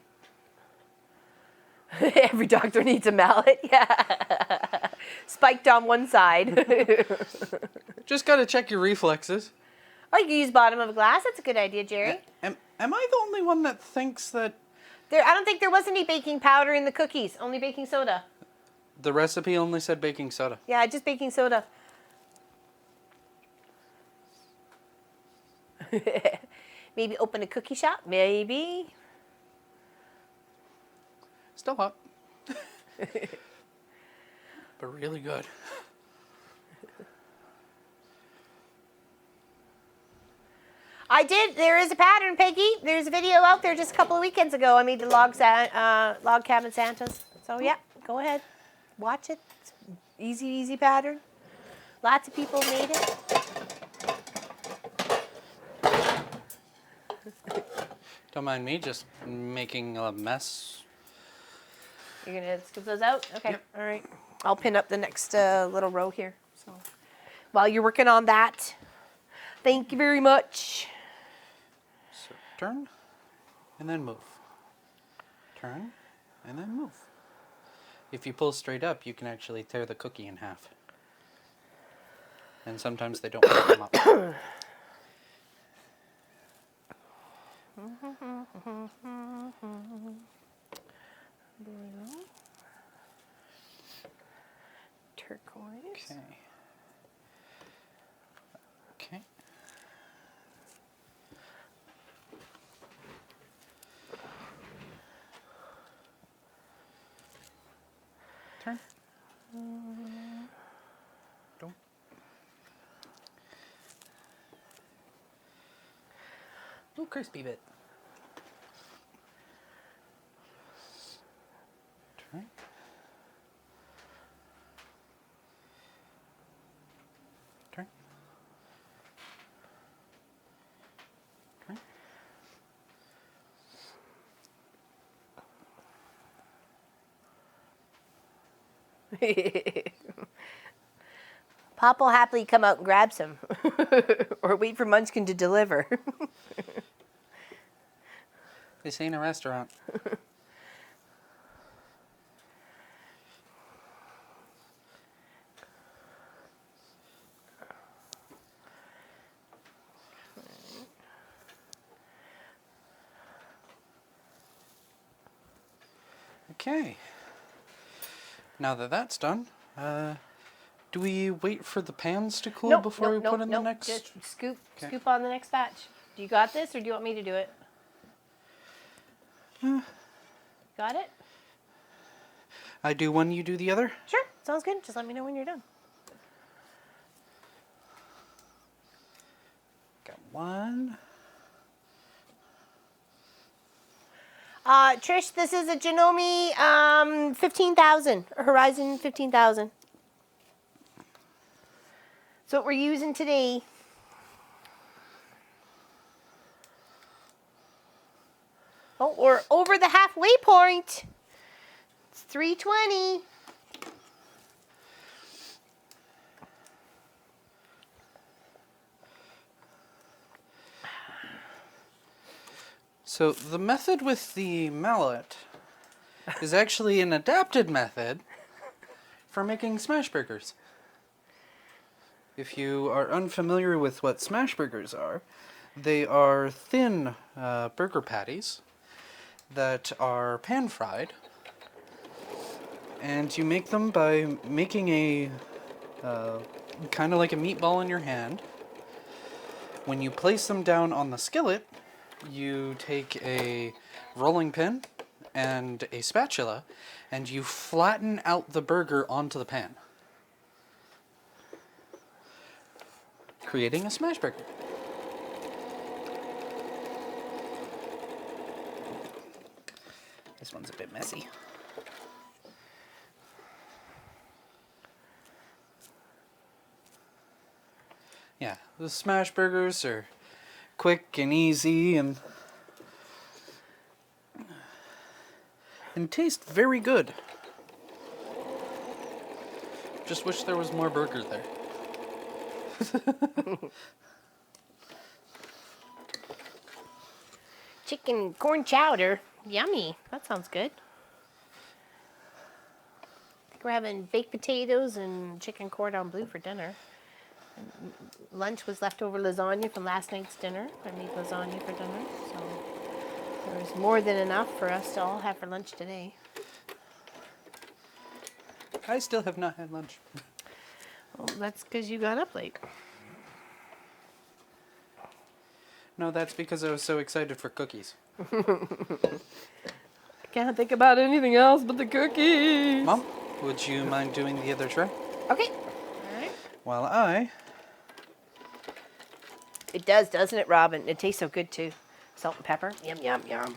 Every doctor needs a mallet. Yeah. Spiked on one side. Just gotta check your reflexes. Or you can use bottom of a glass. That's a good idea, Jerry. Am I the only one that thinks that I don't think there was any baking powder in the cookies. Only baking soda. the recipe only said baking soda? Yeah, just baking soda. Maybe open a cookie shop. Maybe. Still hot. But really good. I did. There is a pattern, Peggy. There's a video out there just a couple of weekends ago. I made the log cabin Santas. So yeah, go ahead, watch it. It's easy pattern. Lots of people made it. Don't mind me just making a mess. You're gonna scoop those out? Okay. Yep. All right. I'll pin up the next little row here. So while you're working on that, thank you very much. So turn, and then move. Turn, and then move. If you pull straight up, you can actually tear the cookie in half. And sometimes they don't want to come up. Turquoise. Okay. Okay. Turn. Don't. Little crispy bit. Turn. Turn. Turn. Pop will happily come out and grab some, or wait for Munchkin to deliver. This ain't a restaurant. Okay. Now that that's done, do we wait for the pans to cool before we put in the next? Just scoop on the next batch. Do you got this, or do you want me to do it? Got it? I do one, you do the other? Sure, sounds good. Just let me know when you're done. Got one. Trish, this is a Janome 15,000, Horizon 15,000. That's what we're using today. Oh, we're over the halfway point. It's 320. So the method with the mallet is actually an adapted method for making smash burgers. If you are unfamiliar with what smash burgers are, they are thin burger patties that are pan fried, and you make them by making a kind of like a meatball in your hand. When you place them down on the skillet, you take a rolling pin and a spatula, and you flatten out the burger onto the pan, creating a smash burger. This one's a bit messy. Yeah, the smash burgers are quick and easy and taste very good. Just wish there was more burger there. Chicken corn chowder. Yummy. That sounds good. I think we're having baked potatoes and chicken cordon bleu for dinner. And lunch was leftover lasagna from last night's dinner. I made lasagna for dinner, so there was more than enough for us to all have for lunch today. I still have not had lunch. Well, that's because you got up late. No, that's because I was so excited for cookies. Can't think about anything else but the cookies. Mom, would you mind doing the other tray? Okay. All right. While I It does, doesn't it, Robin? It tastes so good too. Salt and pepper. Yum, yum, yum.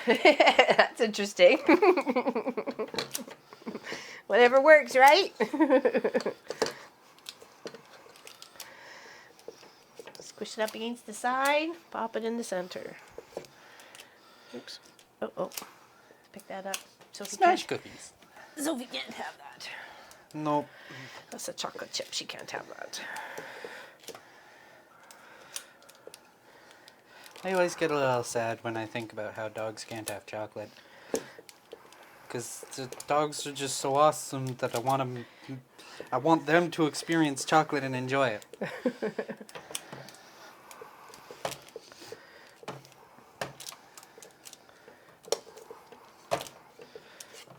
That's interesting. Whatever works, right? Squish it up against the side. Pop it in the center. Oops. Oh, oh. Pick that up. Sophie Smash can't, cookies. Sophie can't have that. Nope. That's a chocolate chip. She can't have that. I always get a little sad when I think about how dogs can't have chocolate. Because the dogs are just so awesome that I want them to experience chocolate and enjoy it.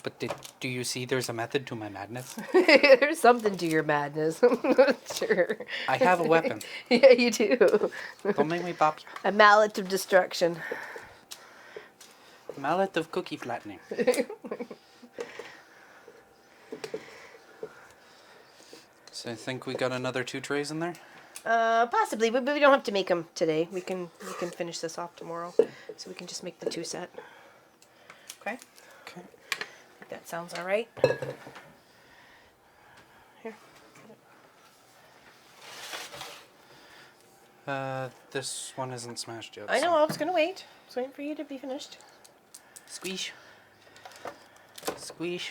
But do you see there's a method to my madness? There's something to your madness. I'm not sure. I have a weapon. Yeah, you do. Don't make me pop you. A mallet of destruction. Mallet of cookie flattening. So I think we got another 2 trays in there? Possibly, but we don't have to make them today. We can finish this off tomorrow. So we can just make the 2 set. Okay? Okay. I think that sounds all right. Here. This one isn't smashed yet. I know, so- I was going to wait. I was waiting for you to be finished. Squeeze. Squeeze.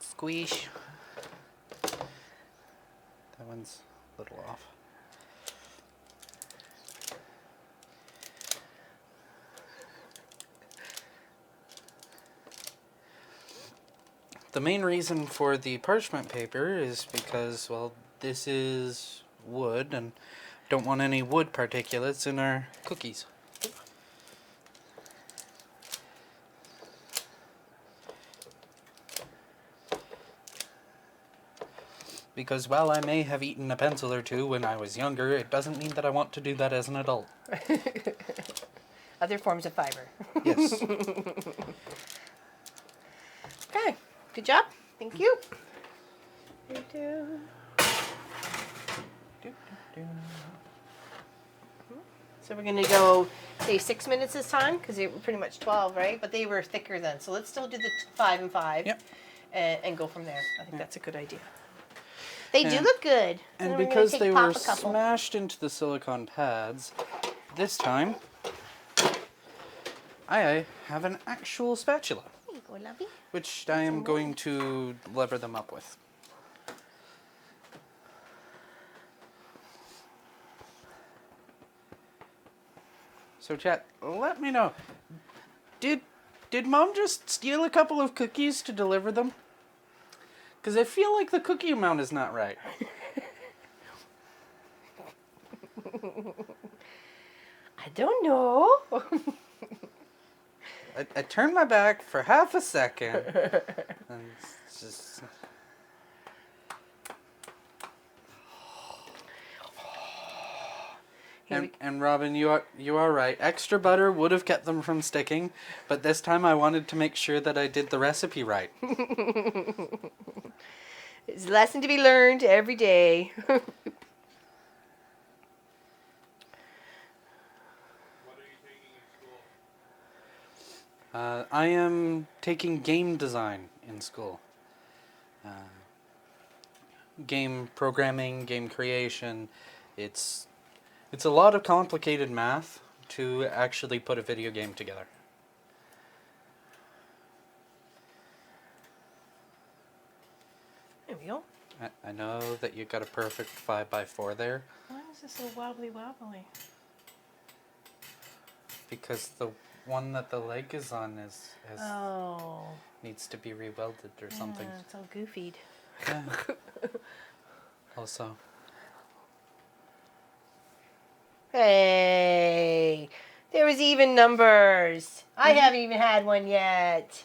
Squeeze. That one's a little off. The main reason for the parchment paper is because, well, this is wood and don't want any wood particulates in our cookies. Because while I may have eaten a pencil or 2 when I was younger, it doesn't mean that I want to do that as an adult. Other forms of fiber. Yes. Okay. Good job. Thank you. So we're going to go, say, 6 minutes this time, because they were pretty much 12, right? But they were thicker then. So let's still do the 5 and 5 Yep. and go from there. I think that's a good idea. They do And- look good. And then we're gonna because take they pop were a couple. smashed into the silicone pads, this time I have an actual spatula, There you go, lovey. which I am going to lever them up with. So chat, let me know. Did Mom just steal a couple of cookies to deliver them? Because I feel like the cookie amount is not right. I don't know. I turned my back for half a second. And it's just... And Robin, you are right. Extra butter would have kept them from sticking, but this time I wanted to make sure that I did the recipe right. It's a lesson to be learned every day. What are you taking in school? I am taking game design in school. Game programming, game creation. It's a lot of complicated math to actually put a video game together. There we go. I know that you got a perfect 5x4 there, Why is this so wobbly wobbly? because the one that the leg is on Oh. needs to be rewelded or something. Yeah, it's all goofied. Yeah. Also, Hey, there was even numbers. I haven't even had one yet.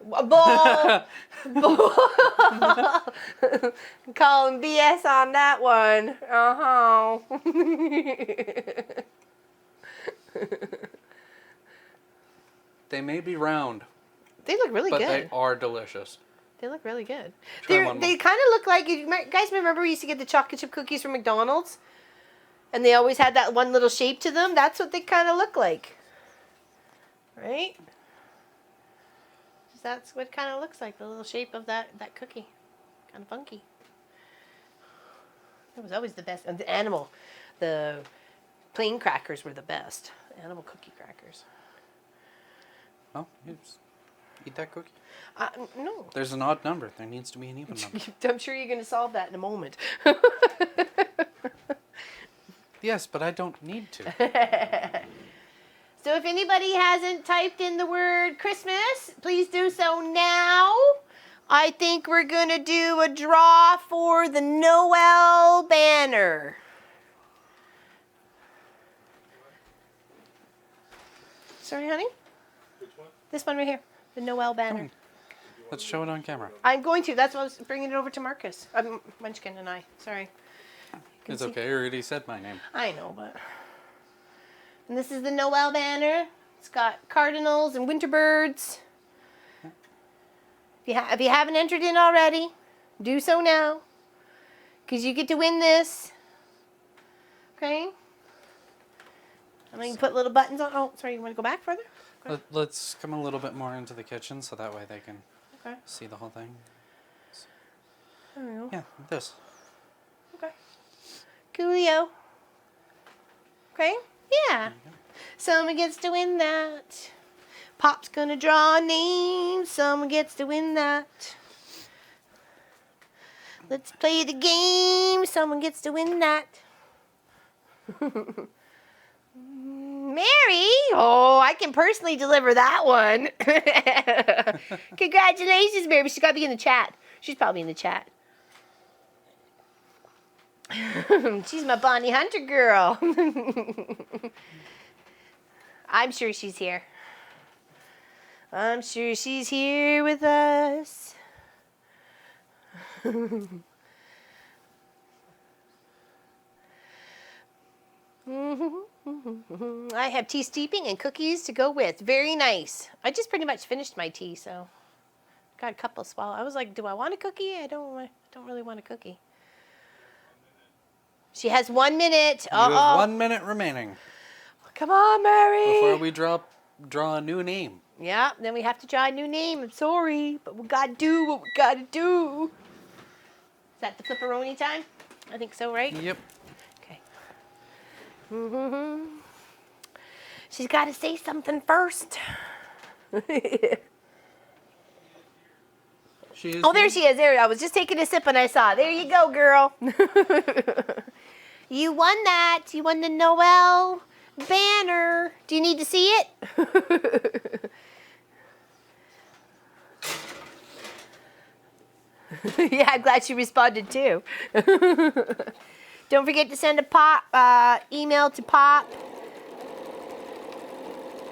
Ball. Calling BS on that one. Uh-huh. they may be round, They look really but good. they are delicious. They look really good. Try one They more. kind of look like, you guys remember we used to get the chocolate chip cookies from McDonald's? And they always had that one little shape to them. That's what they kind of look like. Right? That's what it kind of looks like, the little shape of that cookie. Kind of funky. It was always the best. And the plain crackers were the best. Animal cookie crackers. Oh, eat that cookie. No. There's an odd number. There needs to be an even number. I'm sure you're going to solve that in a moment. Yes, but I don't need to. So if anybody hasn't typed in the word Christmas, please do so now. I think we're going to do a draw for the Noel banner. Sorry, honey? Which one? This one right here. The Noel banner. Let's show it on camera. I'm going to. That's why I was bringing it over to Marcus. Munchkin and I. Sorry. It's okay. I already said my name. I know, but... And this is the Noel banner. It's got cardinals and winter birds. If you haven't entered in already, do so now. Because you get to win this. Okay? I'm going to put little buttons on. Oh, sorry. You want to go back further? Let's come a little bit more into the kitchen so that way they can Okay. see the whole thing. There we go. Yeah, this. Okay. Coolio. Okay? Yeah. Someone gets to win that. Pop's gonna draw a name. Someone gets to win that. Let's play the game. Someone gets to win that. Mary? Oh, I can personally deliver that one. Congratulations, Mary. She's got to be in the chat. She's probably in the chat. She's my Bonnie Hunter girl. I'm sure she's here. I'm sure she's here with us. I have tea steeping and cookies to go with. Very nice. I just pretty much finished my tea, so got a couple swallow. I was like, do I want a cookie? I don't really want a cookie. She has 1 minute. You have 1 minute remaining Come on, Mary. before we draw a new name. Yeah, then we have to draw a new name. I'm sorry, but we gotta do what we gotta do. Is that the flipperoni time? I think so, right? Yep. Okay. She's got to say something first. She is Oh, there she is. There, I was just taking a sip and I saw. There you go, girl. You won that. You won the Noel banner. Do you need to see it? Yeah, I'm glad she responded too. Don't forget to send a email to Pop.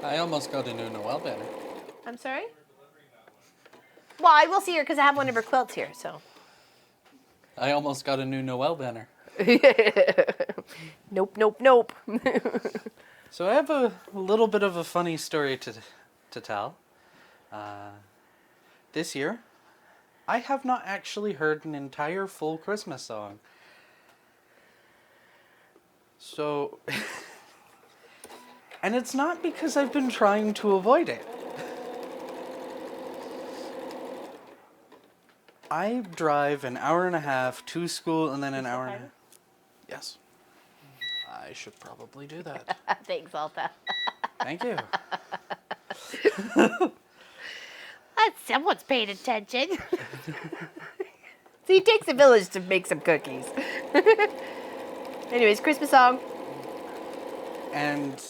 I almost got a new Noel banner. I'm sorry? Well, I will see her because I have one of her quilts here, so. I almost got a new Noel banner. Nope, nope, nope. So I have a little bit of a funny story to tell. This year, I have not actually heard an entire full Christmas song. So, and it's not because I've been trying to avoid it. I drive an hour and a half to school and then an hour and a half. Yes. I should probably do that. Thanks, Alta. Thank you. Someone's paying attention. See, it takes a village to make some cookies. Anyways, Christmas song. And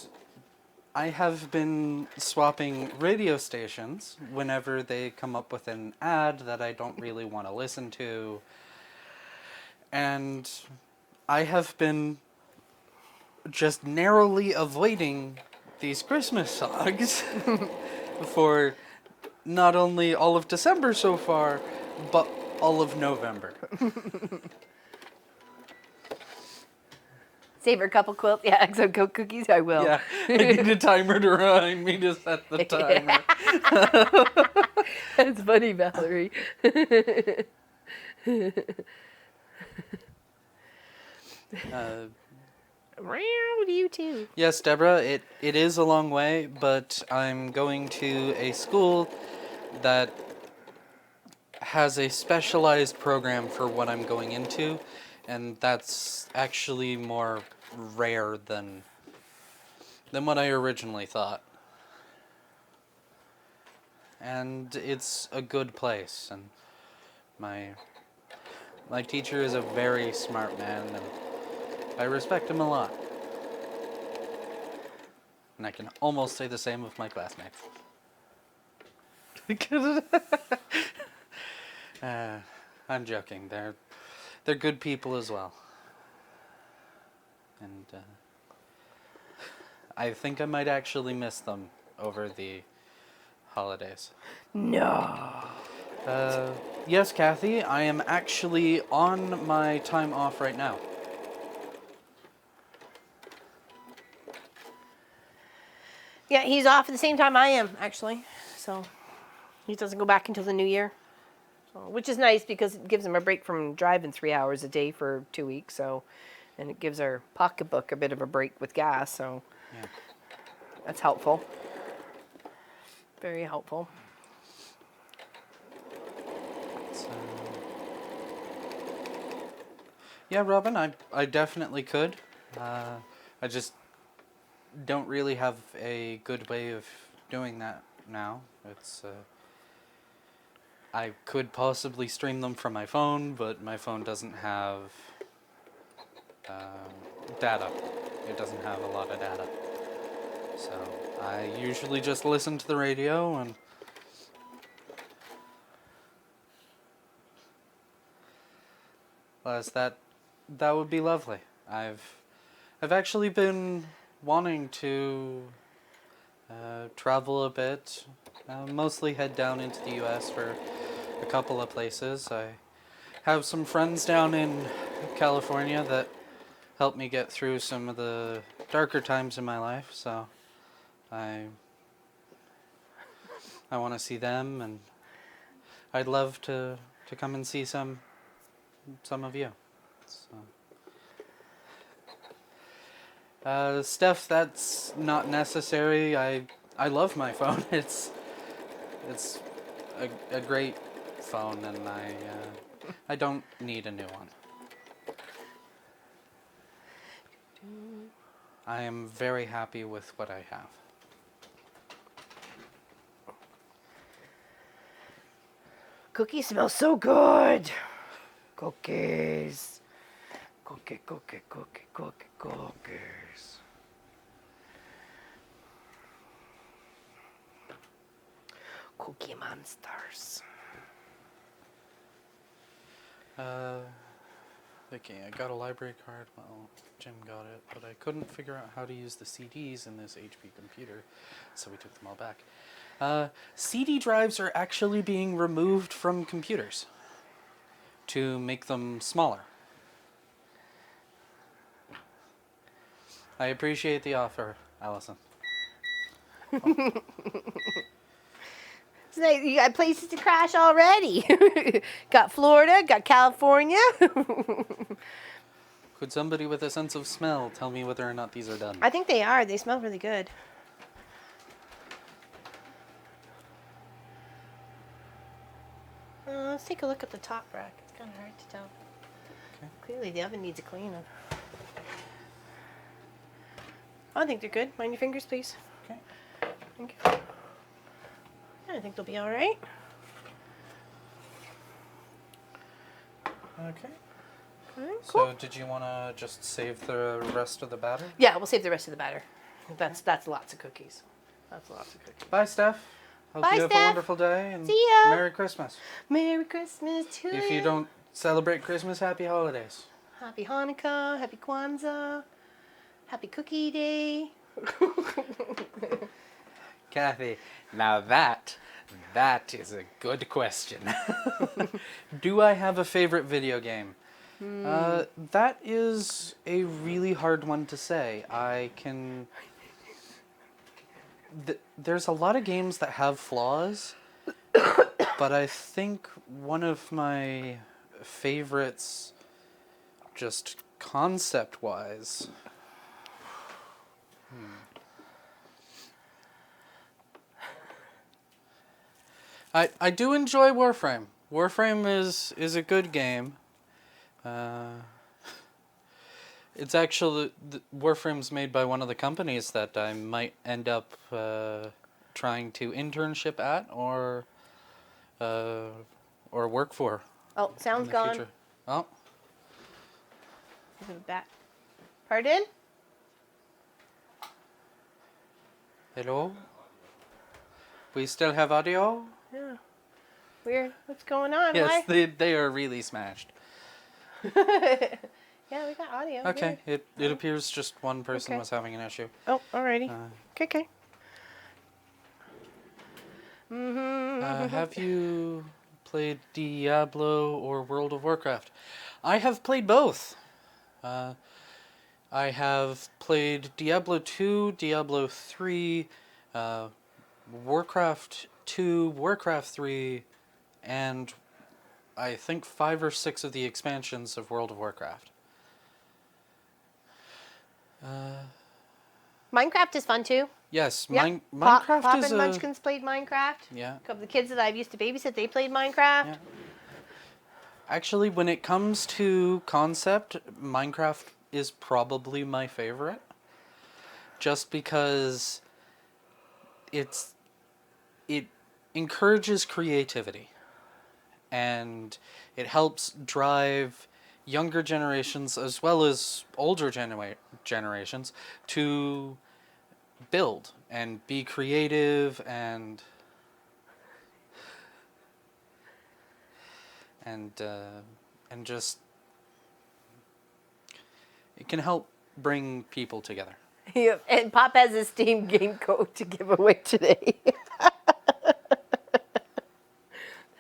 I have been swapping radio stations whenever they come up with an ad that I don't really want to listen to. And I have been just narrowly avoiding these Christmas songs for not only all of December so far, but all of November. Save her a couple quilts. Yeah, so cookies. I will. Yeah, I need a timer to remind me to set the timer. That's funny, Valerie. You too. Yes, Deborah, it is a long way, but I'm going to a school that has a specialized program for what I'm going into, and that's actually more rare than what I originally thought. And it's a good place, and my teacher is a very smart man, and I respect him a lot. And I can almost say the same of my classmates. I'm joking. They're good people as well. And I think I might actually miss them over the holidays. No. Yes, Kathy, I am actually on my time off right now. Yeah, he's off at the same time I am, actually. So he doesn't go back until the new year. So, which is nice because it gives him a break from driving 3 hours a day for 2 weeks. So, and it gives our pocketbook a bit of a break with gas. So Yeah. that's helpful. Very helpful. So, yeah, Robin, I definitely could. I just don't really have a good way of doing that now. It's I could possibly stream them from my phone, but my phone doesn't have data. It doesn't have a lot of data. So I usually just listen to the radio, and that would be lovely. I've actually been wanting to travel a bit, mostly head down into the U.S. for a couple of places. I have some friends down in California that helped me get through some of the darker times in my life, so I want to see them, and I'd love to come and see some of you. So. Steph, that's not necessary. I love my phone. It's a great phone, and I don't need a new one. I am very happy with what I have. Cookies smell so good. Cookies. Cookies. Cookie monsters. Okay, I got a library card. Well, Jim got it, but I couldn't figure out how to use the CDs in this HP computer, so we took them all back. CD drives are actually being removed from computers to make them smaller. I appreciate the offer, Allison. So you got places to crash already. Got Florida, got California. Could somebody with a sense of smell tell me whether or not these are done? I think they are. They smell really good. Let's take a look at the top rack. It's kind of hard to tell. Okay. Clearly the oven needs a cleaning. I think they're good. Mind your fingers, please. Okay. Thank you. I think they'll be all right. Okay. Okay, So, cool. did you want to just save the rest of the batter? Yeah, we'll save the rest of the batter. That's lots of cookies. That's lots of cookies. Bye, Steph. Hope Bye, you have Steph. a wonderful day, and See ya. Merry Christmas. Merry Christmas to If you don't celebrate Christmas, Happy Holidays. Happy Hanukkah, Happy Kwanzaa, Happy Cookie Day. Kathy, now that is a good question. Do I have a favorite video game? That is a really hard one to say. There's a lot of games that have flaws, but I think one of my favorites, just concept-wise... I do enjoy Warframe. Warframe is a good game. It's actually... Warframe's made by one of the companies that I might end up trying to internship at or work for Oh, in sound's the gone. future. Oh, Back. Pardon? hello? We still have audio? Yeah. Weird. What's going on? Yes, they are really smashed. Why? Yeah, we got audio. Okay, Weird. it appears just one person Okay. was having an issue. Oh, alrighty. Uh, Okay. Mm-hmm. Have you played Diablo or World of Warcraft? I have played both. I have played Diablo 2, Diablo 3, Warcraft 2, Warcraft 3, and I think 5 or 6 of the expansions of World of Warcraft. Minecraft is fun too. Yes, Yep. Minecraft Pop is and a... Munchkins played Minecraft. Yeah. A couple of the kids that I used to babysit, they played Minecraft. Yeah. Actually, when it comes to concept, Minecraft is probably my favorite. Just because it encourages creativity. And it helps drive younger generations as well as older generations to build and be creative and just it can help bring people together. Yep. And Pop has his Steam game code to give away today.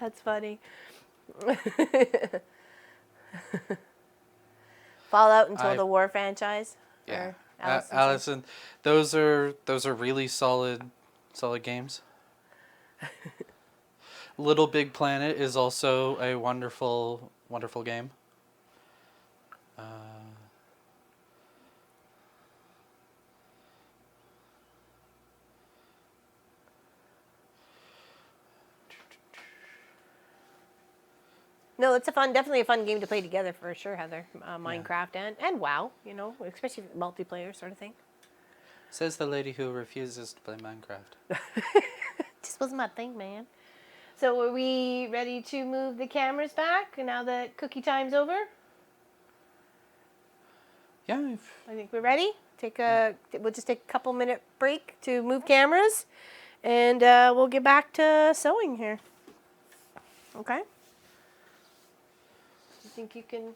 That's funny. Fallout until the War franchise. Yeah, Or Allison. Allison, those are really solid games. Little Big Planet is also a wonderful game. No, it's definitely a fun game to play together for sure, Heather. Minecraft and WoW, especially multiplayer sort of thing. Says the lady who refuses to play Minecraft. Just wasn't my thing, man. So are we ready to move the cameras back now that cookie time's over? Yeah. I think we're ready. We'll just take a couple minute break to move cameras, and we'll get back to sewing here. Okay. You think you can?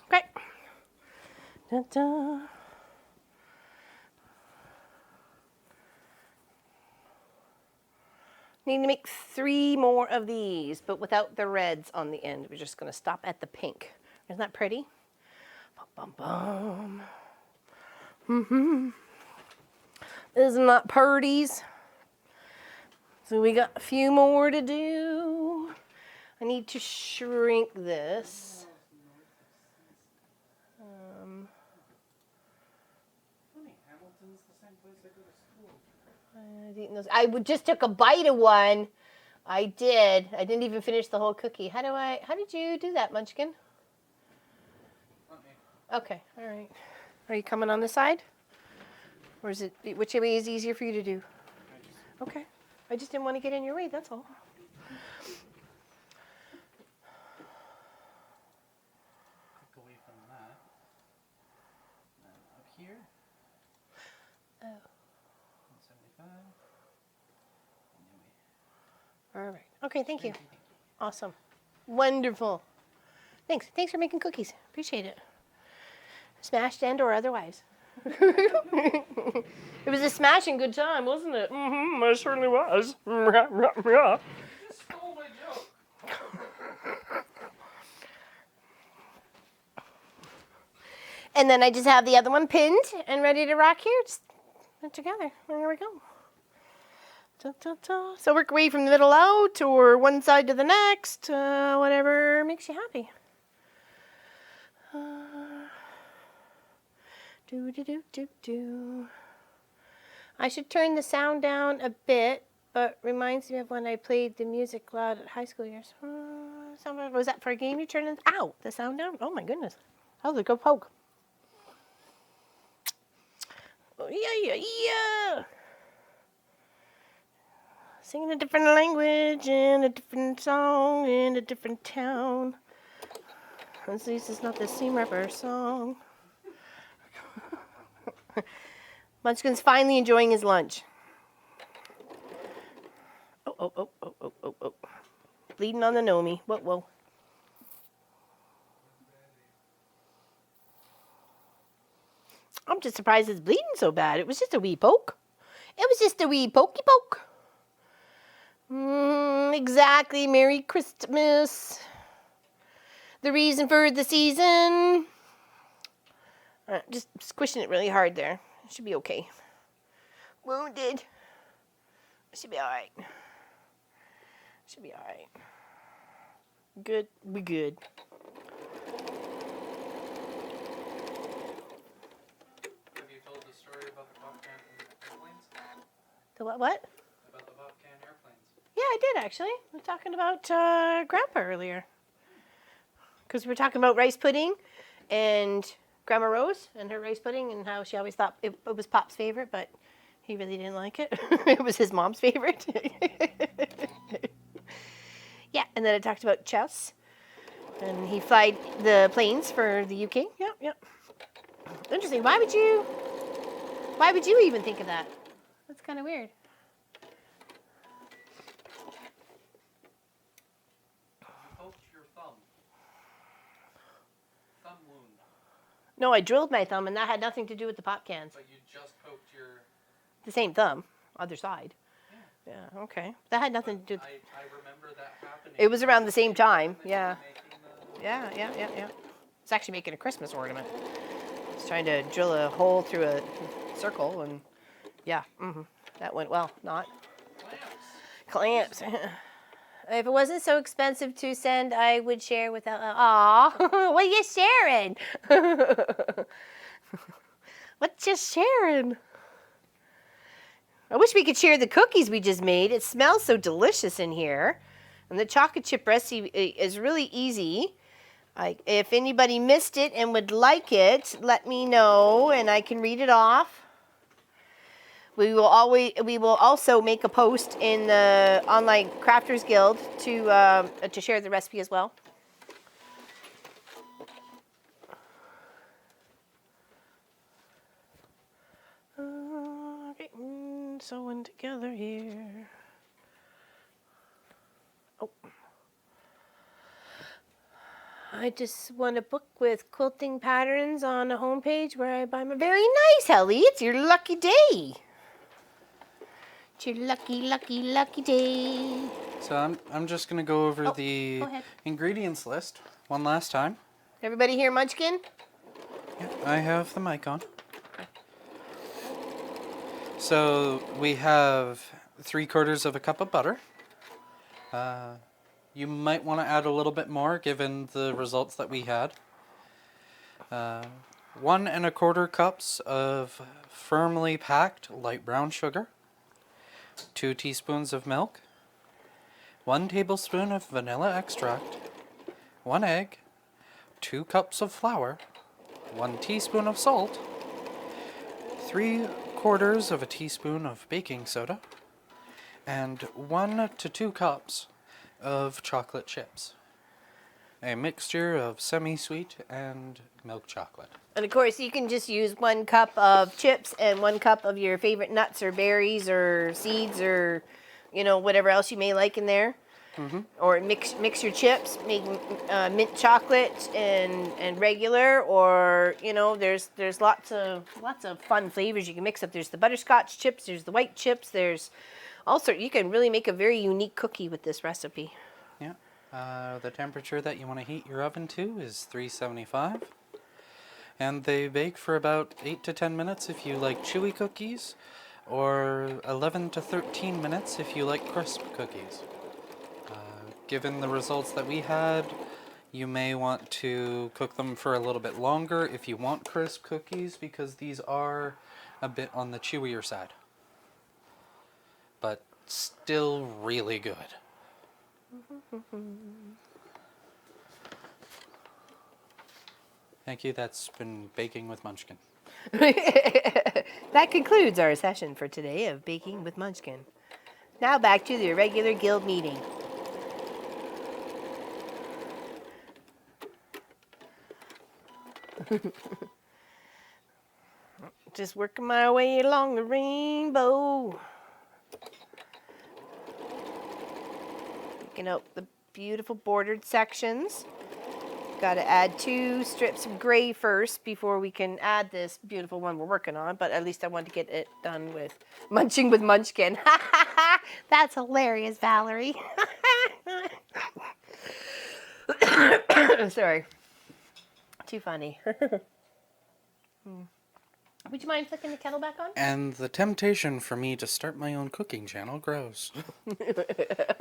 Okay. Da-da. Need to make 3 more of these, but without the reds on the end. We're just going to stop at the pink. Isn't that pretty? Bum, bum, bum. Isn't that purties? So we got a few more to do. I need to shrink this. I just took a bite of one. I did. I didn't even finish the whole cookie. How did you do that, Munchkin? Okay, all right. Are you coming on the side? Or is it, which way is easier for you to do? Okay. I just didn't want to get in your way, that's all. Away from that. And up here. Oh. 175. All right. Okay, thank you. Awesome. Wonderful. Thanks. Thanks for making cookies. Appreciate it. Smashed and or otherwise. It was a smashing good time, wasn't it? Mm-hmm. It certainly was. You just stole my joke. And then I just have the other one pinned and ready to rock here. Just put it together. There we go. Da, da, da. So work away from the middle out or one side to the next, whatever makes you happy. Do, do, do, do, do. I should turn the sound down a bit, but reminds me of when I played the music loud at high school years. Was that for a game you turned it? Ow, the sound down? Oh my goodness. That was a good poke. Oh, yeah. Singing a different language in a different song in a different town. At least it's not the Seam Ripper song. Munchkin's finally enjoying his lunch. Oh. Bleeding on the Nomi. Whoa. I'm just surprised it's bleeding so bad. It was just a wee poke. It was just a wee pokey poke. Exactly. Merry Christmas. The reason for the season. Just squishing it really hard there. It should be okay. Wounded. It should be alright. Good. We good. Have you told the story about the Bobcat airplanes? The what? About the Bobcat airplanes. Yeah, I did actually. We were talking about Grandpa earlier. Because we were talking about rice pudding and Grandma Rose and her rice pudding and how she always thought it was Pop's favorite, but he really didn't like it. It was his mom's favorite. Yeah, and then I talked about chess. And he flied the planes for the UK. Yep. Interesting. Why would you Why would you even think of that? That's kind of weird. You poked your thumb. Thumb wound. No, I drilled my thumb, and that had nothing to do with the pop cans. But you just poked your... The same thumb, other side. Yeah, okay. That had nothing to do with... I remember that happening. It was around the same time, yeah. Making the... Yeah. It's actually making a Christmas ornament. It's trying to drill a hole through a circle, and yeah, that went well. Not clamps. If it wasn't so expensive to send, I would share without. Aw, what are you sharing? What you sharing? I wish we could share the cookies we just made. It smells so delicious in here, and the chocolate chip recipe is really easy. If anybody missed it and would like it, let me know and I can read it off. We will also make a post in the Online Crafters Guild to share the recipe as well. Getting sewing together here. Oh. I just want a book with quilting patterns on a homepage where I buy my... Very nice, Ellie. It's your lucky day. It's your lucky day. So I'm just going to go over Go the ahead. ingredients list one last time. Everybody hear Munchkin? Yeah, I have the mic on. So we have 3/4 of a cup of butter. You might want to add a little bit more given the results that we had. 1 1/4 cups of firmly packed light brown sugar. 2 teaspoons of milk. 1 tablespoon of vanilla extract. 1 egg. 2 cups of flour. 1 teaspoon of salt. 3/4 of a teaspoon of baking soda. And 1 to 2 cups of chocolate chips. A mixture of semi-sweet and milk chocolate. And of course, you can just use 1 cup of chips and 1 cup of your favorite nuts or berries or seeds or, whatever else you may like in there. Mm-hmm. Or mix your chips, make mint chocolate and regular, or there's lots of fun flavors you can mix up. There's the butterscotch chips, there's the white chips, there's also you can really make a very unique cookie with this recipe. Yeah. The temperature that you want to heat your oven to is 375. And they bake for about 8 to 10 minutes if you like chewy cookies, or 11 to 13 minutes if you like crisp cookies. Given the results that we had, you may want to cook them for a little bit longer if you want crisp cookies, because these are a bit on the chewier side. But still really good. Thank you. That's been Baking with Munchkin. That concludes our session for today of Baking with Munchkin. Now back to the regular guild meeting. Just working my way along the rainbow. Picking out the beautiful bordered sections. Got to add 2 strips of gray first before we can add this beautiful one we're working on, but at least I want to get it done with Munching with Munchkin. That's hilarious, Valerie. Sorry. Too funny. Would you mind flicking the kettle back on? And the temptation for me to start my own cooking channel grows.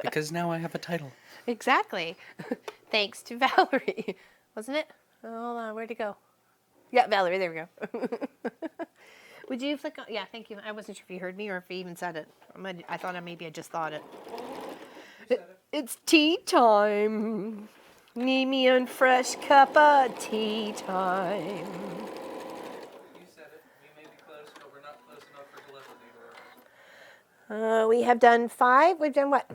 Because now I have a title. Exactly. Thanks to Valerie. Wasn't it? Oh, hold on. Where'd it go? Yeah, Valerie. There we go. Would you flick on? Yeah, thank you. I wasn't sure if you heard me or if you even said it. I thought maybe I just thought it. It's tea time. Need me a fresh cup of tea time. You said it. We may be close, but we're not close enough for telepathy. We have done 5. We've done what?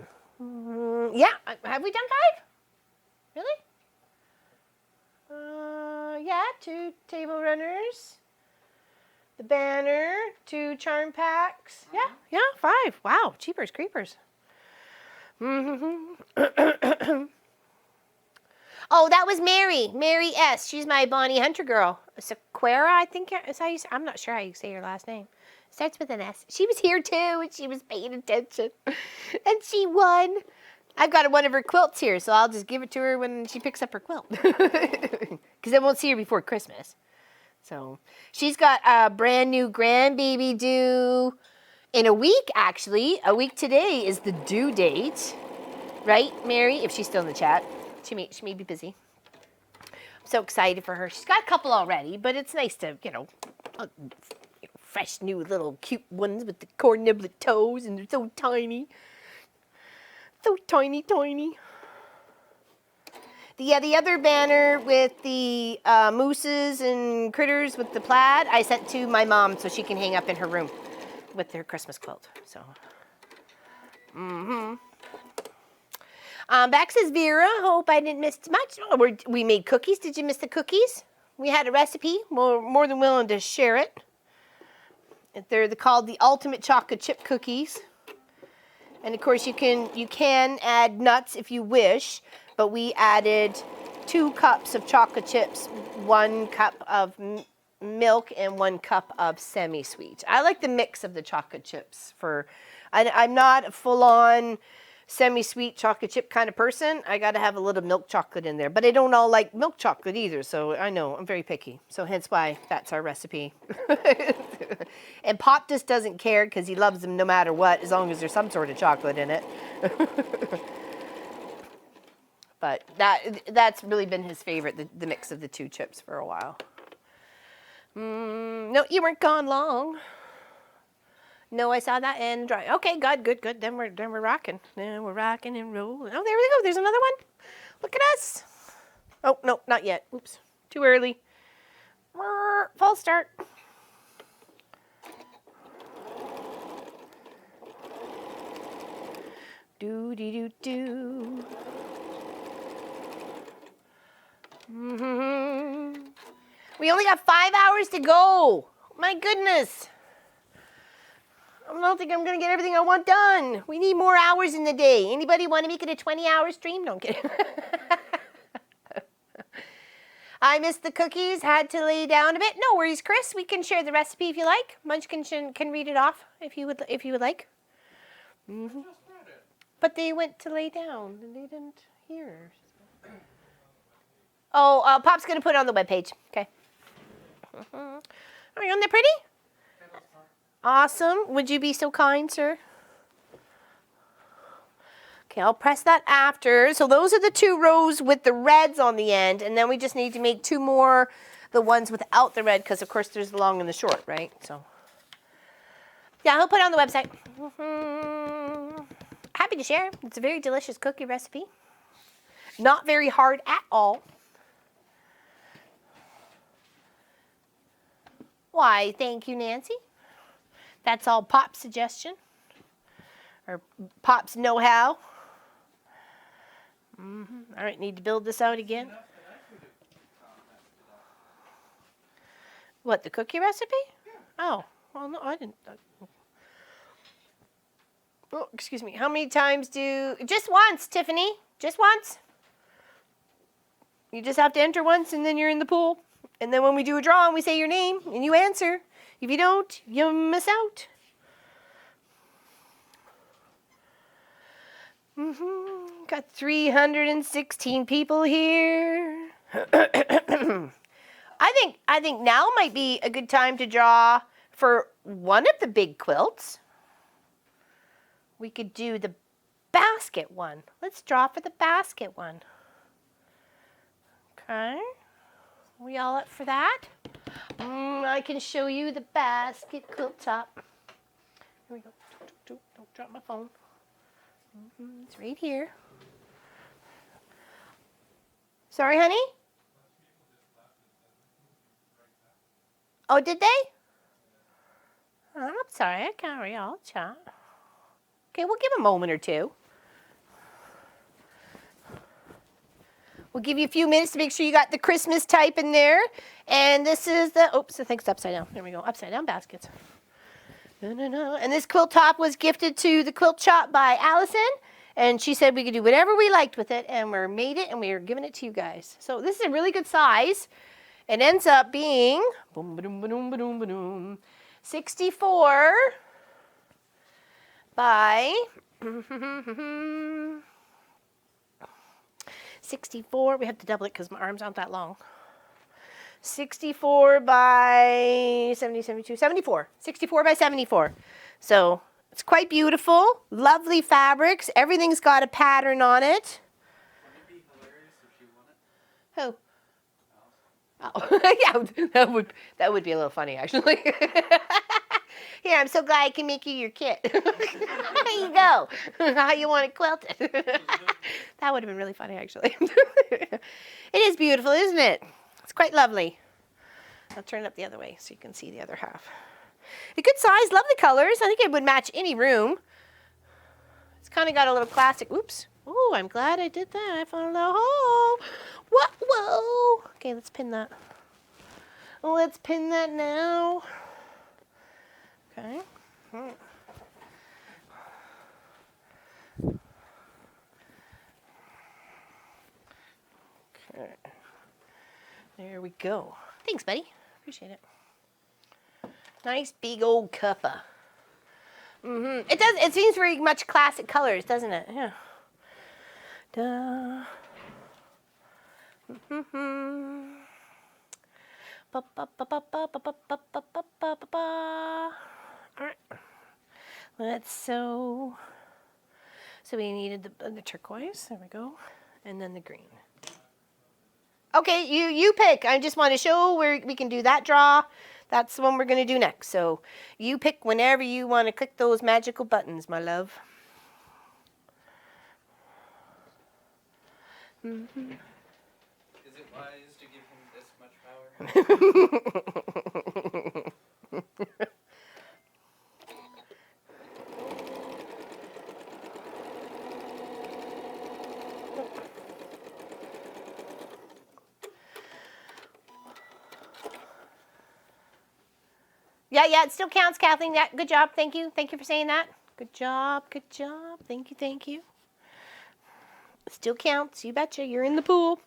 Yeah. Have we done 5? Really? Yeah. 2 table runners. The banner, 2 charm packs. Yeah, 5. Wow, cheapers, creepers. Oh, that was Mary. Mary S. She's my Bonnie Hunter girl. Sequera, I think is how you say. I'm not sure how you say her last name. Starts with an S. She was here too, and she was paying attention, and she won. I've got one of her quilts here, so I'll just give it to her when she picks up her quilt, because I won't see her before Christmas. So she's got a brand new grandbaby due in a week. Actually, a week today is the due date, right, Mary? If she's still in the chat. She may be busy. I'm so excited for her. She's got a couple already, but it's nice to, fresh new little cute ones with the corn niblet toes, and they're so tiny. So tiny, tiny. The other banner with the mooses and critters with the plaid, I sent to my mom so she can hang up in her room with her Christmas quilt. So, back says Vera, hope I didn't miss much. Oh, we made cookies. Did you miss the cookies? We had a recipe. We're more than willing to share it. They're called the ultimate chocolate chip cookies. And of course you can add nuts if you wish, but we added 2 cups of chocolate chips, 1 cup of milk, and 1 cup of semi-sweet. I like the mix of the chocolate chips. I'm not a full-on semi-sweet chocolate chip kind of person. I got to have a little milk chocolate in there, but I don't all like milk chocolate either, so I know I'm very picky. So hence why that's our recipe. And Pop just doesn't care because he loves them no matter what, as long as there's some sort of chocolate in it. But that's really been his favorite, the mix of the 2 chips for a while. No, you weren't gone long. No, I saw that and dry. Okay, good. Then we're rocking. Then we're rocking and rolling. Oh, there we go. There's another one. Look at us. Oh no, not yet. Oops, too early. False start. Do dee do do. We only got 5 hours to go. My goodness. I don't think I'm going to get everything I want done. We need more hours in the day. Anybody want to make it a 20-hour stream? Don't get it. I missed the cookies. Had to lay down a bit. No worries, Chris. We can share the recipe if you like. Munchkin can read it off if you would like. Mm-hmm. But they went to lay down and they didn't hear. Oh, Pop's going to put it on the webpage. Okay. Are you on there pretty? Awesome. Would you be so kind, sir? Okay, I'll press that after. So those are the 2 rows with the reds on the end, and then we just need to make 2 more, the ones without the red, because of course there's the long and the short, right? So, yeah, I'll put it on the website. Happy to share. It's a very delicious cookie recipe. Not very hard at all. Why, thank you, Nancy. That's all Pop's suggestion, or Pop's know-how. All right, need to build this out again. What, the cookie recipe? Oh, well, no, I didn't. Oh, excuse me. How many times just once, Tiffany, just once. You just have to enter once, and then you're in the pool. And then when we do a draw, and we say your name, and you answer. If you don't, you miss out. Got 316 people here. I think now might be a good time to draw for one of the big quilts. We could do the basket one. Let's draw for the basket one. Okay. We all up for that? I can show you the basket quilt top. Here we go. Don't drop my phone. It's right here. Sorry, honey? Oh, did they? Oh, I'm sorry. I can't read all the chat. Okay, we'll give a moment or two. We'll give you a few minutes to make sure you got the Christmas type in there. And this is the, oops, the thing's upside down. There we go, upside down baskets. And this quilt top was gifted to the quilt shop by Allison. And she said we could do whatever we liked with it. And we made it and we are giving it to you guys. So this is a really good size. It ends up being, boom, ba-doom, ba-doom, ba-doom, ba-doom, 64 by 64. We have to double it because my arms aren't that long. 64 by 70, 72, 74. 64 by 74. So it's quite beautiful. Lovely fabrics. Everything's got a pattern on it. Wouldn't it be hilarious if she won it? Who? Oh, yeah, that would be a little funny, actually. Here, I'm so glad I can make you your kit. There you go. How you want it quilted. That would have been really funny, actually. It is beautiful, isn't it? It's quite lovely. I'll turn it up the other way so you can see the other half. A good size, lovely colors. I think it would match any room. It's kind of got a little classic. Oops. Oh, I'm glad I did that. I found a little hole. Whoa. Okay, let's pin that. Let's pin that now. Okay. Okay. There we go. Thanks, buddy. Appreciate it. Nice big old cuppa. It does. It seems very much classic colors, doesn't it? Yeah. Duh. All right. Let's sew. So we needed the turquoise. There we go, and then the green. Okay, you pick. I just want to show where we can do that draw. That's the one we're going to do next. So you pick whenever you want to click those magical buttons, my love. Is it wise to give him this much power? Yeah, it still counts, Kathleen. Yeah, good job. Thank you. Thank you for saying that. Good job. Good job. Thank you. It still counts. You betcha. You're in the pool.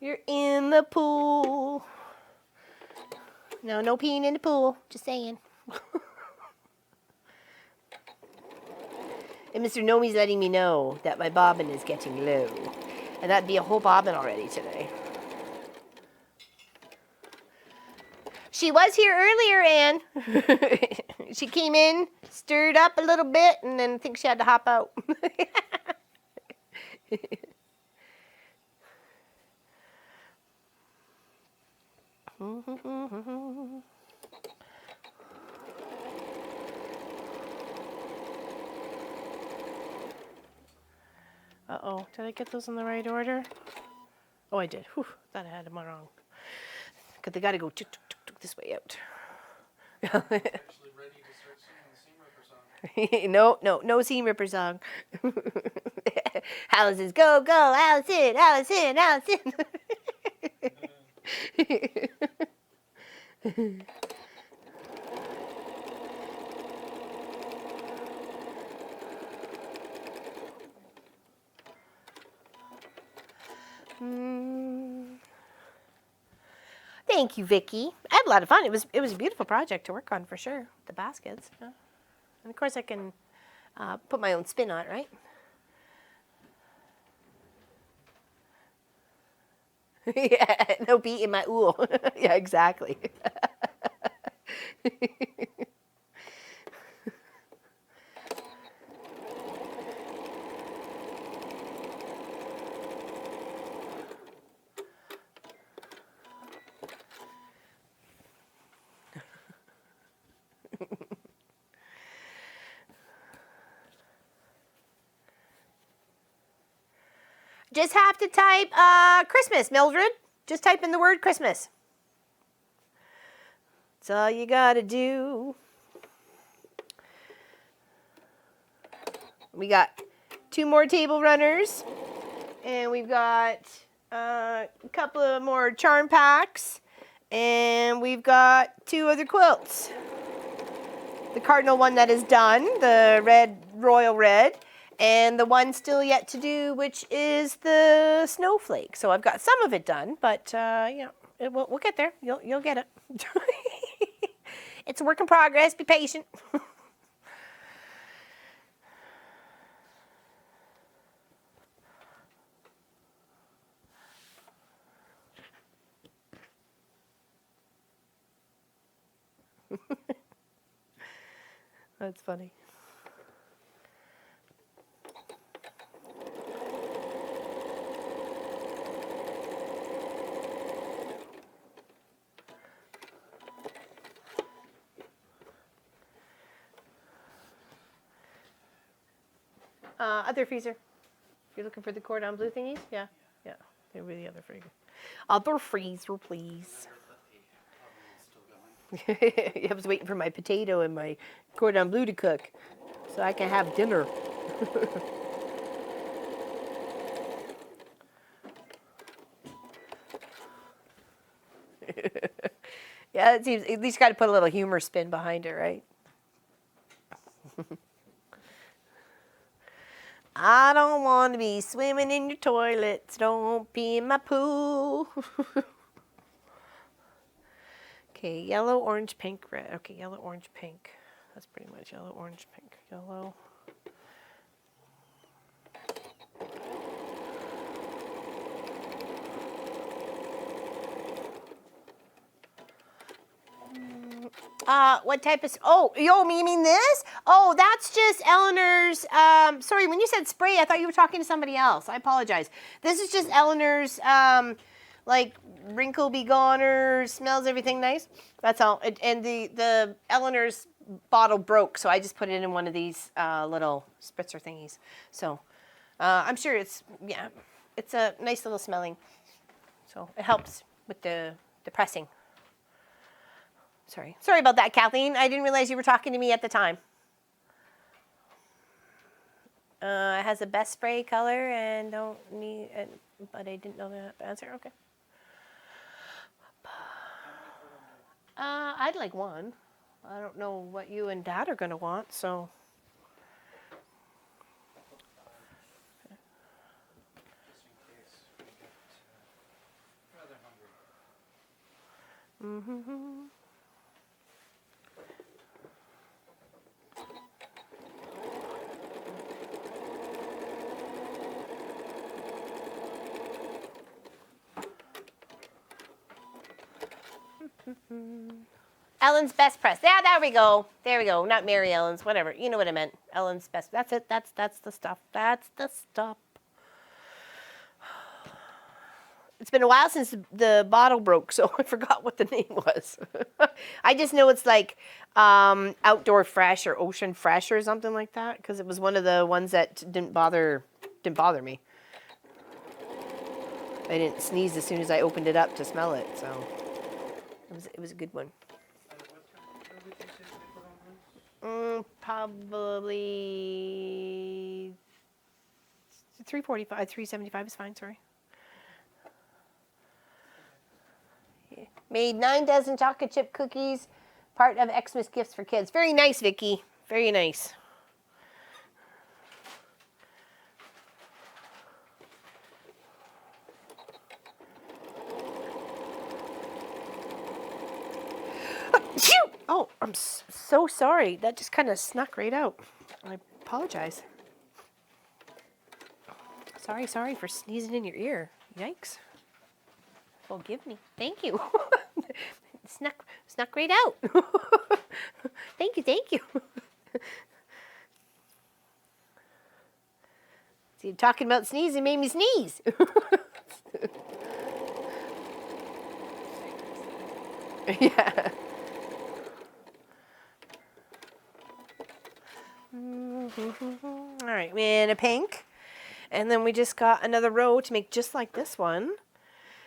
You're in the pool. No peeing in the pool. Just saying. And Mr. Nomi's letting me know that my bobbin is getting low. And that'd be a whole bobbin already today. She was here earlier, Anne. She came in, stirred up a little bit, and then I think she had to hop out. Uh-oh, did I get those in the right order? Oh, I did. Whew, thought I had them wrong. Because they got to go this way out. Actually ready to start singing the Seam Ripper song. No Seam Ripper song. Allison's go, Allison. Thank you, Vicky. I had a lot of fun. It was a beautiful project to work on for sure. The baskets, yeah. And of course I can put my own spin on it, right? Yeah, no beat in my ool. Yeah, exactly. Just have to type Christmas, Mildred. Just type in the word Christmas. That's all you gotta do. We got 2 more table runners. And we've got a couple of more charm packs. And we've got 2 other quilts. The Cardinal one that is done, the red, royal red. And the one still yet to do, which is the Snowflake. So I've got some of it done, but you know, we'll get there. You'll get it. It's a work in progress. Be patient. That's funny. Other freezer. If you're looking for the cordon bleu thingies, yeah. There will be the other freezer. Other freezer, please. I was waiting for my potato and my cordon bleu to cook so I can have dinner. Yeah, it seems at least got to put a little humor spin behind it, right? I don't want to be swimming in your toilets. Don't pee in my pool. Okay, yellow, orange, pink, red. Okay, yellow, orange, pink. That's pretty much yellow, orange, pink, yellow. What type of, oh, you mean this? Oh, that's just Eleanor's, sorry, when you said spray, I thought you were talking to somebody else. I apologize. This is just Eleanor's, like, wrinkle be goner, smells everything nice. That's all. And the Eleanor's bottle broke, so I just put it in one of these little spritzer thingies. So, I'm sure it's, yeah, it's a nice little smelling. So, it helps with the pressing. Sorry about that, Kathleen. I didn't realize you were talking to me at the time. It has a best spray color and don't need, but I didn't know the answer. Okay. I'd like one. I don't know what you and Dad are gonna want, so. Mm-hmm. Ellen's best press. Yeah, there we go. There we go. Not Mary Ellen's, whatever. You know what I meant. Ellen's best. That's it. That's the stuff. That's the stuff. It's been a while since the bottle broke, so I forgot what the name was. I just know it's like Outdoor Fresh or Ocean Fresh or something like that, because it was one of the ones that didn't bother me. I didn't sneeze as soon as I opened it up to smell it, so it was a good one. Probably 345, 375 is fine, sorry. Yeah. Made 9 dozen chocolate chip cookies, part of Xmas gifts for kids. Very nice, Vicky. Very nice. Oh, I'm so sorry. That just kind of snuck right out. I apologize. Sorry for sneezing in your ear. Yikes. Forgive me. Thank you. snuck right out. Thank you. See, talking about sneezing made me sneeze. Yeah. All right, and a pink. And then we just got another row to make just like this one.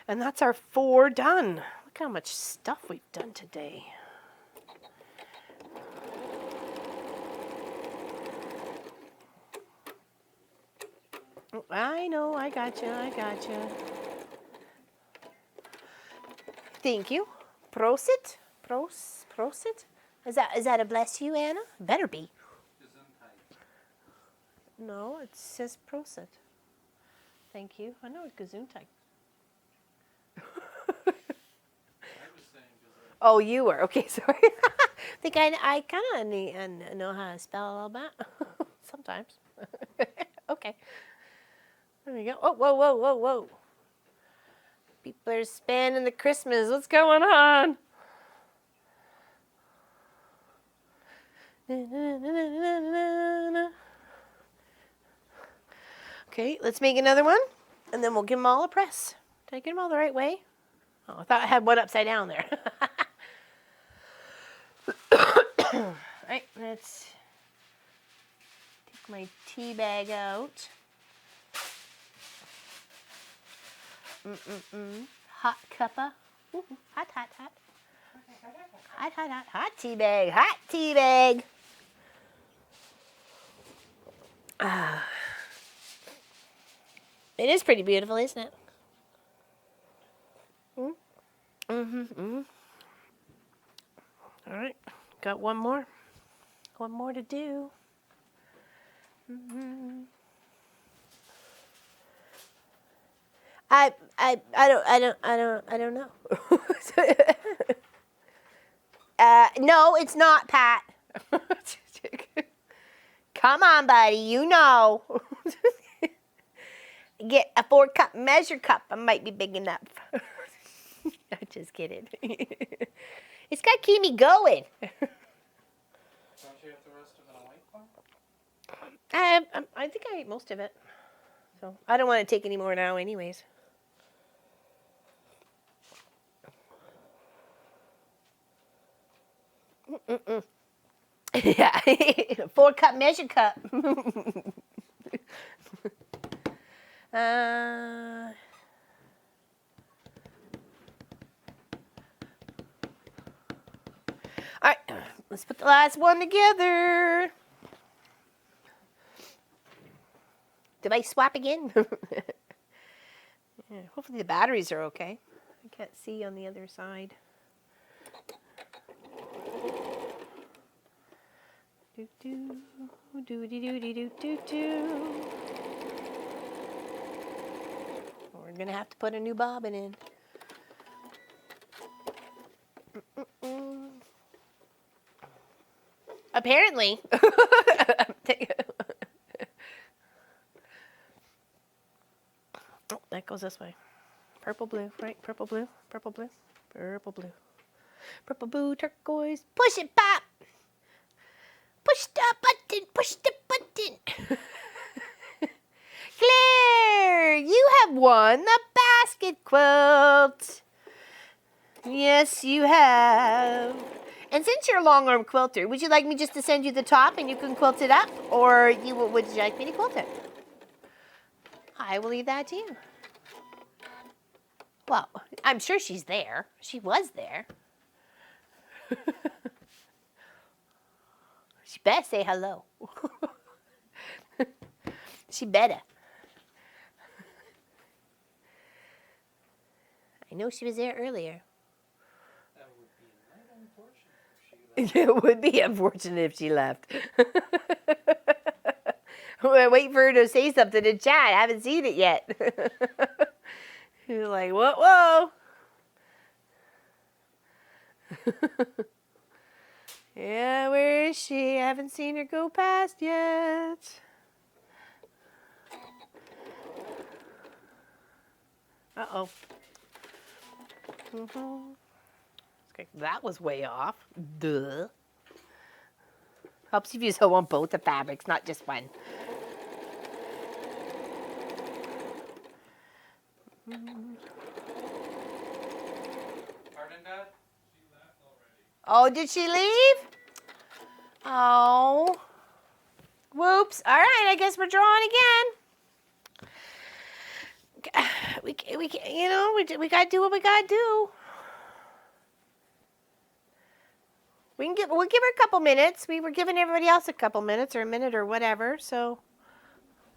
And that's our 4 done. Look how much stuff we've done today. I know, I gotcha. Thank you. Prosit? Prosit? Is that a bless you, Anna? Better be. No, it says prosit. Thank you. I know it's Gesundheit. Oh, you were. Okay, sorry. I think I kind of know how to spell all that. Sometimes. Okay. There we go. Oh, whoa. People are spending the Christmas. What's going on? Okay, let's make another one, and then we'll give them all a press. Did I get them all the right way? Oh, I thought I had one upside down there. All right, let's take my tea bag out. Hot cuppa. Ooh, hot. Hot tea bag. It is pretty beautiful, isn't it? All right, got one more to do. I don't know. No, it's not, Pat. Come on, buddy, you know. Get a 4-cup measure cup. I might be big enough. I'm just kidding. It's got to keep me going. Don't you have the rest of it on white one? I think I ate most of it. So I don't want to take any more now anyways. Yeah, 4-cup measure cup. All right, let's put the last one together. Device swap again. Yeah, hopefully the batteries are okay. I can't see on the other side. We're gonna have to put a new bobbin in. Apparently. Oh, that goes this way. Purple, blue, right? Purple, blue, purple, blue, purple, blue. Purple, blue, turquoise. Push it, Pop! Push the button. Claire, you have won the basket quilt. Yes, you have. And since you're a long arm quilter, would you like me just to send you the top and you can quilt it up? Or would you like me to quilt it? I will leave that to you. Well, I'm sure she's there. She was there. She better say hello. She better. I know she was there earlier. That would be unfortunate if she left. It would be unfortunate if she left. We're waiting for her to say something in chat. I haven't seen it yet. You're like, whoa. Yeah, where is she? I haven't seen her go past yet. Uh-oh. Okay, that was way off. Duh. Helps if you sew on both the fabrics, not just one. Pardon, Dad? Oh, did she leave? Oh. Whoops. All right, I guess we're drawing again. We gotta do what we gotta do. We'll give her a couple minutes. We were giving everybody else a couple minutes or a minute or whatever, so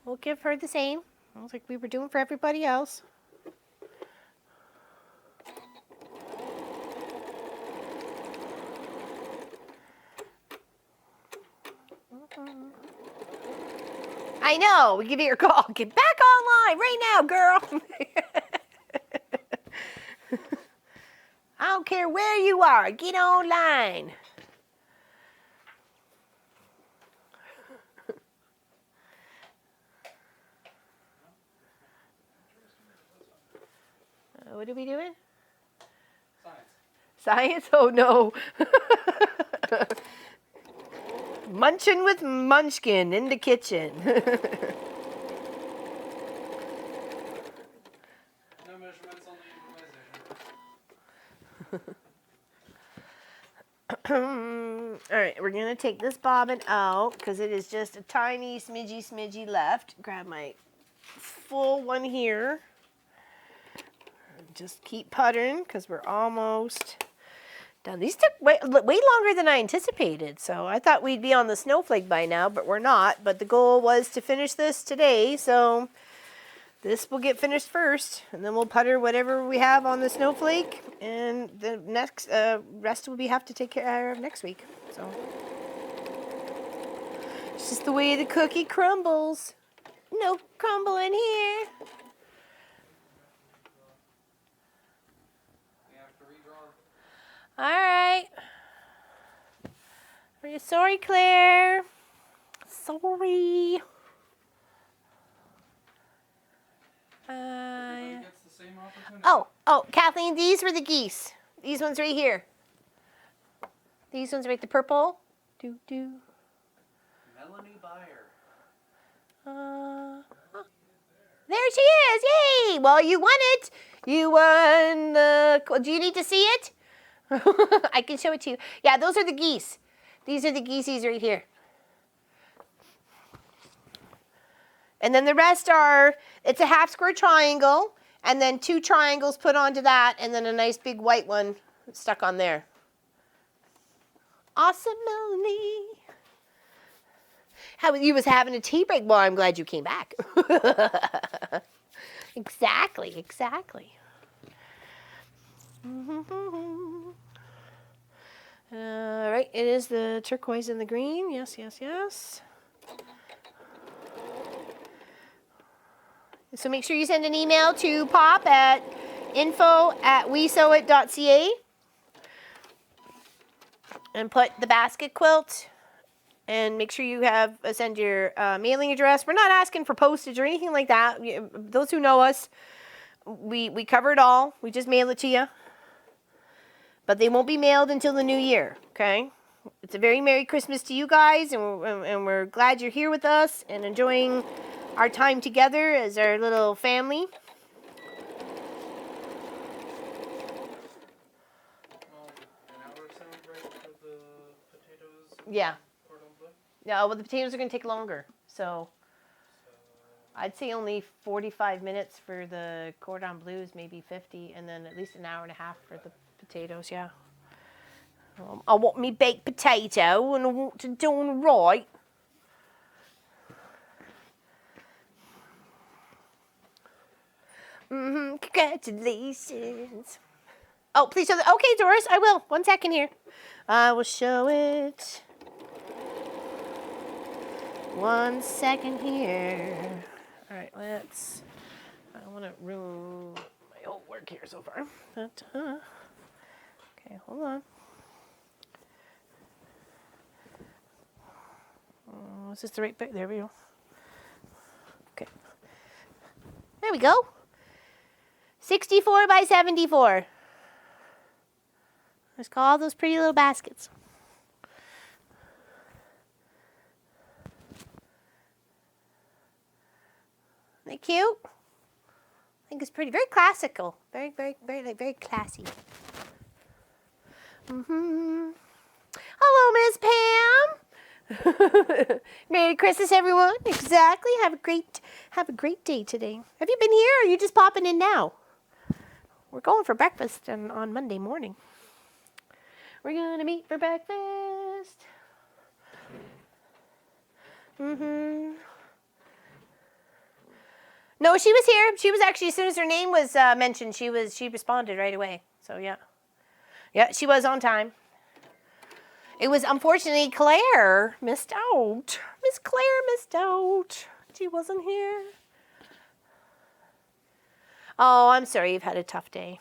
we'll give her the same. Sounds like we were doing for everybody else. I know. We give you your call. Get back online right now, girl. I don't care where you are. Get online. What are we doing? Science? Oh no. Munching with Munchkin in the kitchen. No measurements, only improvisation. Alright, we're going to take this bobbin out because it is just a tiny smidgy left. Grab my full one here. Just keep puttering because we're almost done. These took way longer than I anticipated. So I thought we'd be on the Snowflake by now, but we're not. But the goal was to finish this today. So this will get finished first. And then we'll putter whatever we have on the Snowflake. And the next rest will have to take care of next week. So it's just the way the cookie crumbles. No crumble in here. All right. Are you sorry, Claire? Sorry. Oh, Kathleen, these were the geese. These ones right here. These ones right, the purple. Melanie Byer. There she is. Yay. Well, you won it. You won the... Do you need to see it? I can show it to you. Yeah, those are the geese. These are the geesies right here. And then the rest are, it's a half square triangle, and then 2 triangles put onto that, and then a nice big white one stuck on there. Awesome, Melanie. How you was having a tea break? Well, I'm glad you came back. Exactly. All right, it is the turquoise and the green. Yes. So make sure you send an email to Pop at info@wesewit.ca and put the basket quilt. And make sure you have send your mailing address. We're not asking for postage or anything like that. Those who know us, we cover it all. We just mail it to you. But they won't be mailed until the new year, okay? It's a very Merry Christmas to you guys, and we're glad you're here with us and enjoying our time together as our little family. Yeah. Yeah, well, the potatoes are going to take longer, so I'd say only 45 minutes for the cordon bleus, maybe 50, and then at least an hour and a half for the potatoes, yeah. I want me baked potato, and I want to do it right. Congratulations. Oh, please show the... Okay, Doris, I will. 1 second here. I will show it. 1 second here. All right, let's... I don't want to ruin my whole work here so far. But, okay, hold on. Is this the right bit? There we go. Okay. There we go. 64 by 74. Let's call all those pretty little baskets. Isn't it cute? I think it's pretty, very classical. Very classy. Hello, Miss Pam. Merry Christmas, everyone. Exactly. Have a great day today. Have you been here, or are you just popping in now? We're going for breakfast on Monday morning. We're gonna meet for breakfast. No, she was here. She was actually, as soon as her name was mentioned, she responded right away. So yeah, she was on time. It was unfortunately Claire missed out. Miss Claire missed out. She wasn't here. Oh, I'm sorry. You've had a tough day.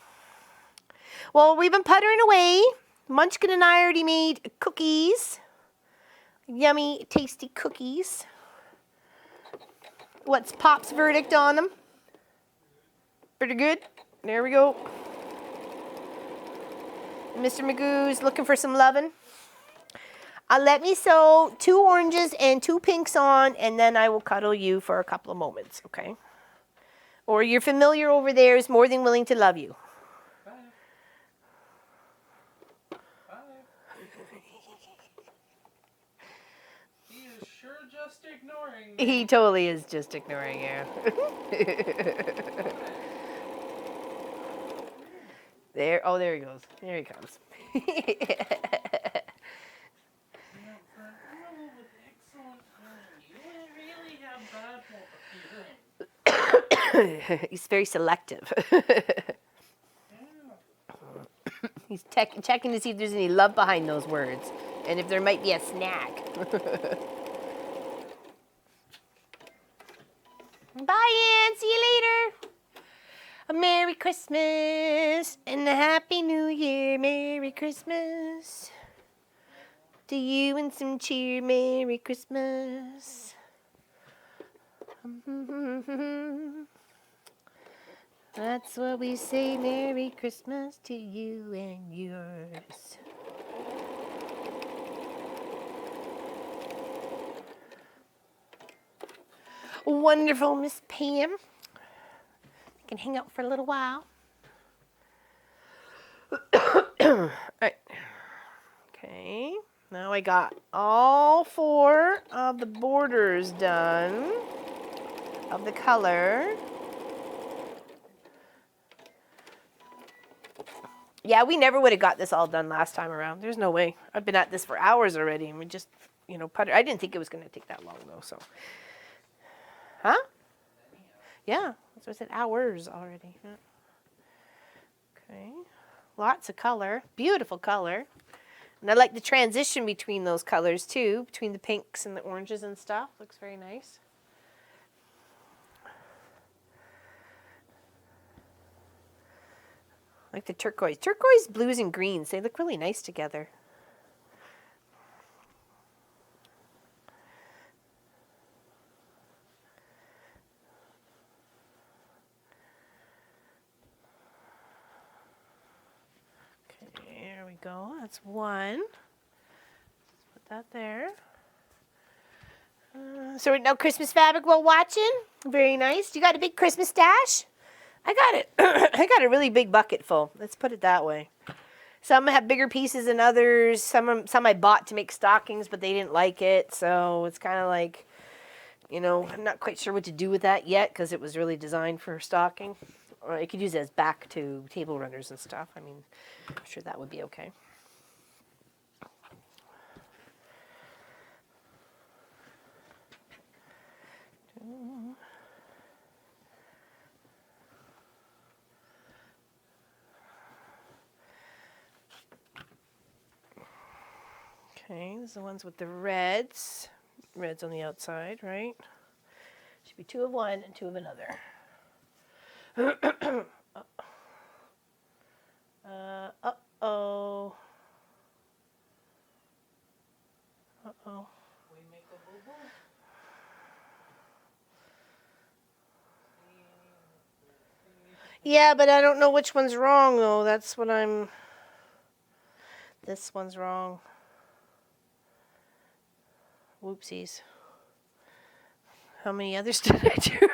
Well, we've been puttering away. Munchkin and I already made cookies. Yummy, tasty cookies. What's Pop's verdict on them? Pretty good. There we go. Mr. Magoo's looking for some lovin'. Let me sew 2 oranges and 2 pinks on, and then I will cuddle you for a couple of moments, okay? Or your familiar over there is more than willing to love you. Bye. Bye. He is sure just ignoring me. He totally is just ignoring you. There he goes. There he comes. He's very selective. He's checking to see if there's any love behind those words and if there might be a snag. Bye, Ann. See you later. A Merry Christmas and a Happy New Year. Merry Christmas to you and some cheer. Merry Christmas. That's what we say. Merry Christmas to you and yours. Wonderful, Miss Pam. Can hang out for a little while. All right. Okay. Now I got all 4 of the borders done of the color. Yeah, we never would have got this all done last time around. There's no way. I've been at this for hours already, and we just, putter. I didn't think it was going to take that long, though, so. Huh? Yeah, that's what I said, hours already. Yeah. Okay. Lots of color. Beautiful color. And I like the transition between those colors, too, between the pinks and the oranges and stuff. Looks very nice. I like the turquoise. Turquoise, blues, and greens. They look really nice together. Okay, there we go. That's one. Let's put that there. So now Christmas fabric while watching. Very nice. You got a big Christmas stash? I got it. I got a really big bucket full. Let's put it that way. Some have bigger pieces than others. Some I bought to make stockings, but they didn't like it. So it's kind of like, I'm not quite sure what to do with that yet because it was really designed for stocking. Or I could use it as back to table runners and stuff. I mean, I'm sure that would be okay. Okay, these are the ones with the reds. Reds on the outside, right? Should be 2 of one and 2 of another. Uh-oh. Uh-oh. We make a boo-boo. Yeah, but I don't know which one's wrong, though. That's what I'm... This one's wrong. Whoopsies. How many others did I do?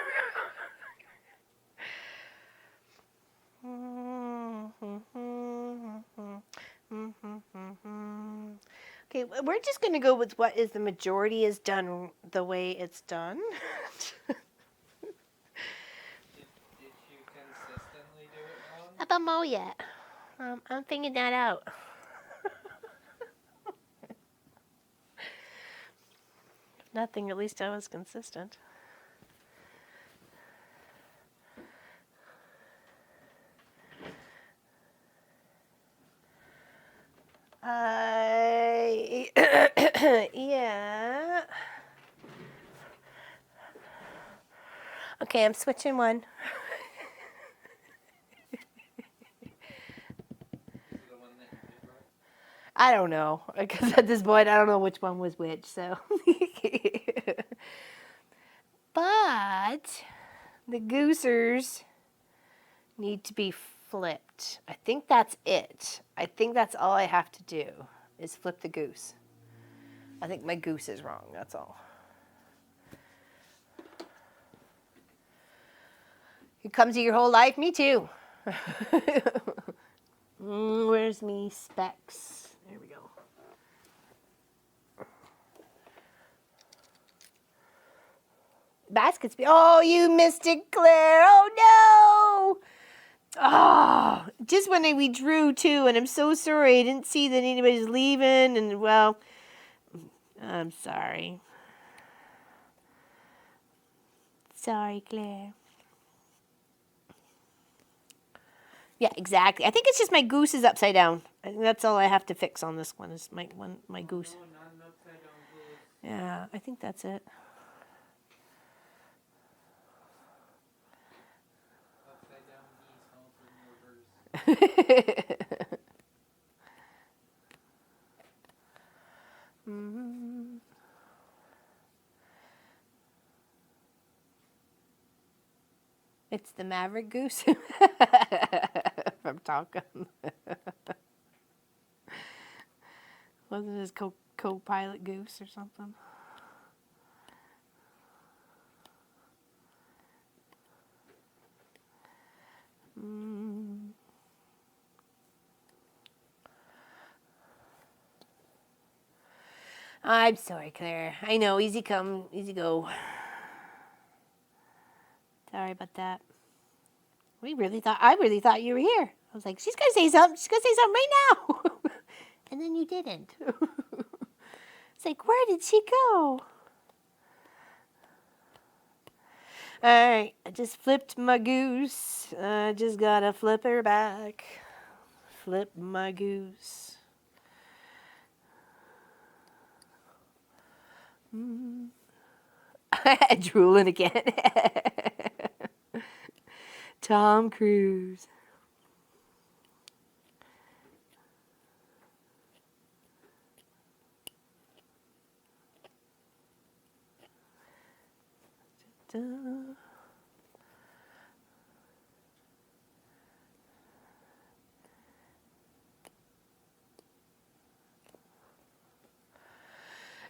Okay, we're just going to go with what is the majority is done the way it's done. Did you consistently do it wrong? I don't know yet. I'm figuring that out. Nothing, at least I was consistent. Yeah. Okay, I'm switching one. I don't know, because at this point I don't know which one was which. So, but the goosers need to be flipped. I think that's it. I think that's all I have to do is flip the goose. I think my goose is wrong. That's all. It comes to your whole life. Me too. Where's me specs? There we go. Baskets. Oh, you missed it, Claire. Oh, no. Oh, just when we drew, too. And I'm so sorry. I didn't see that anybody's leaving. And, well, I'm sorry. Sorry, Claire. Yeah, exactly. I think it's just my goose is upside down. I think that's all I have to fix on this one is my goose. No, not an upside down goose. Yeah, I think that's it. Upside down geese also in reverse. Mhm. It's the Maverick Goose. From Talcum. Wasn't his co-pilot Goose or something? Mm. I'm sorry, Claire. I know, easy come, easy go. Sorry about that. I really thought you were here. I was like, she's gonna say something. She's gonna say something right now. And then you didn't. It's like, where did she go? All right, I just flipped my goose. I just gotta flip her back. Flip my goose. Drooling again. Tom Cruise. Da.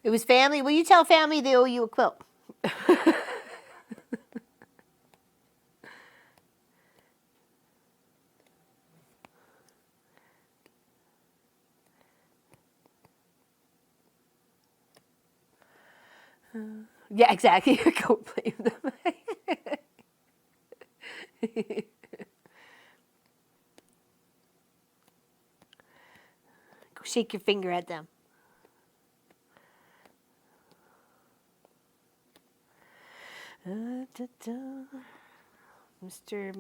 It was family. Will you tell family they owe you a quilt? Yeah, exactly. Go blame them. Go shake your finger at them. Da, da. Mr.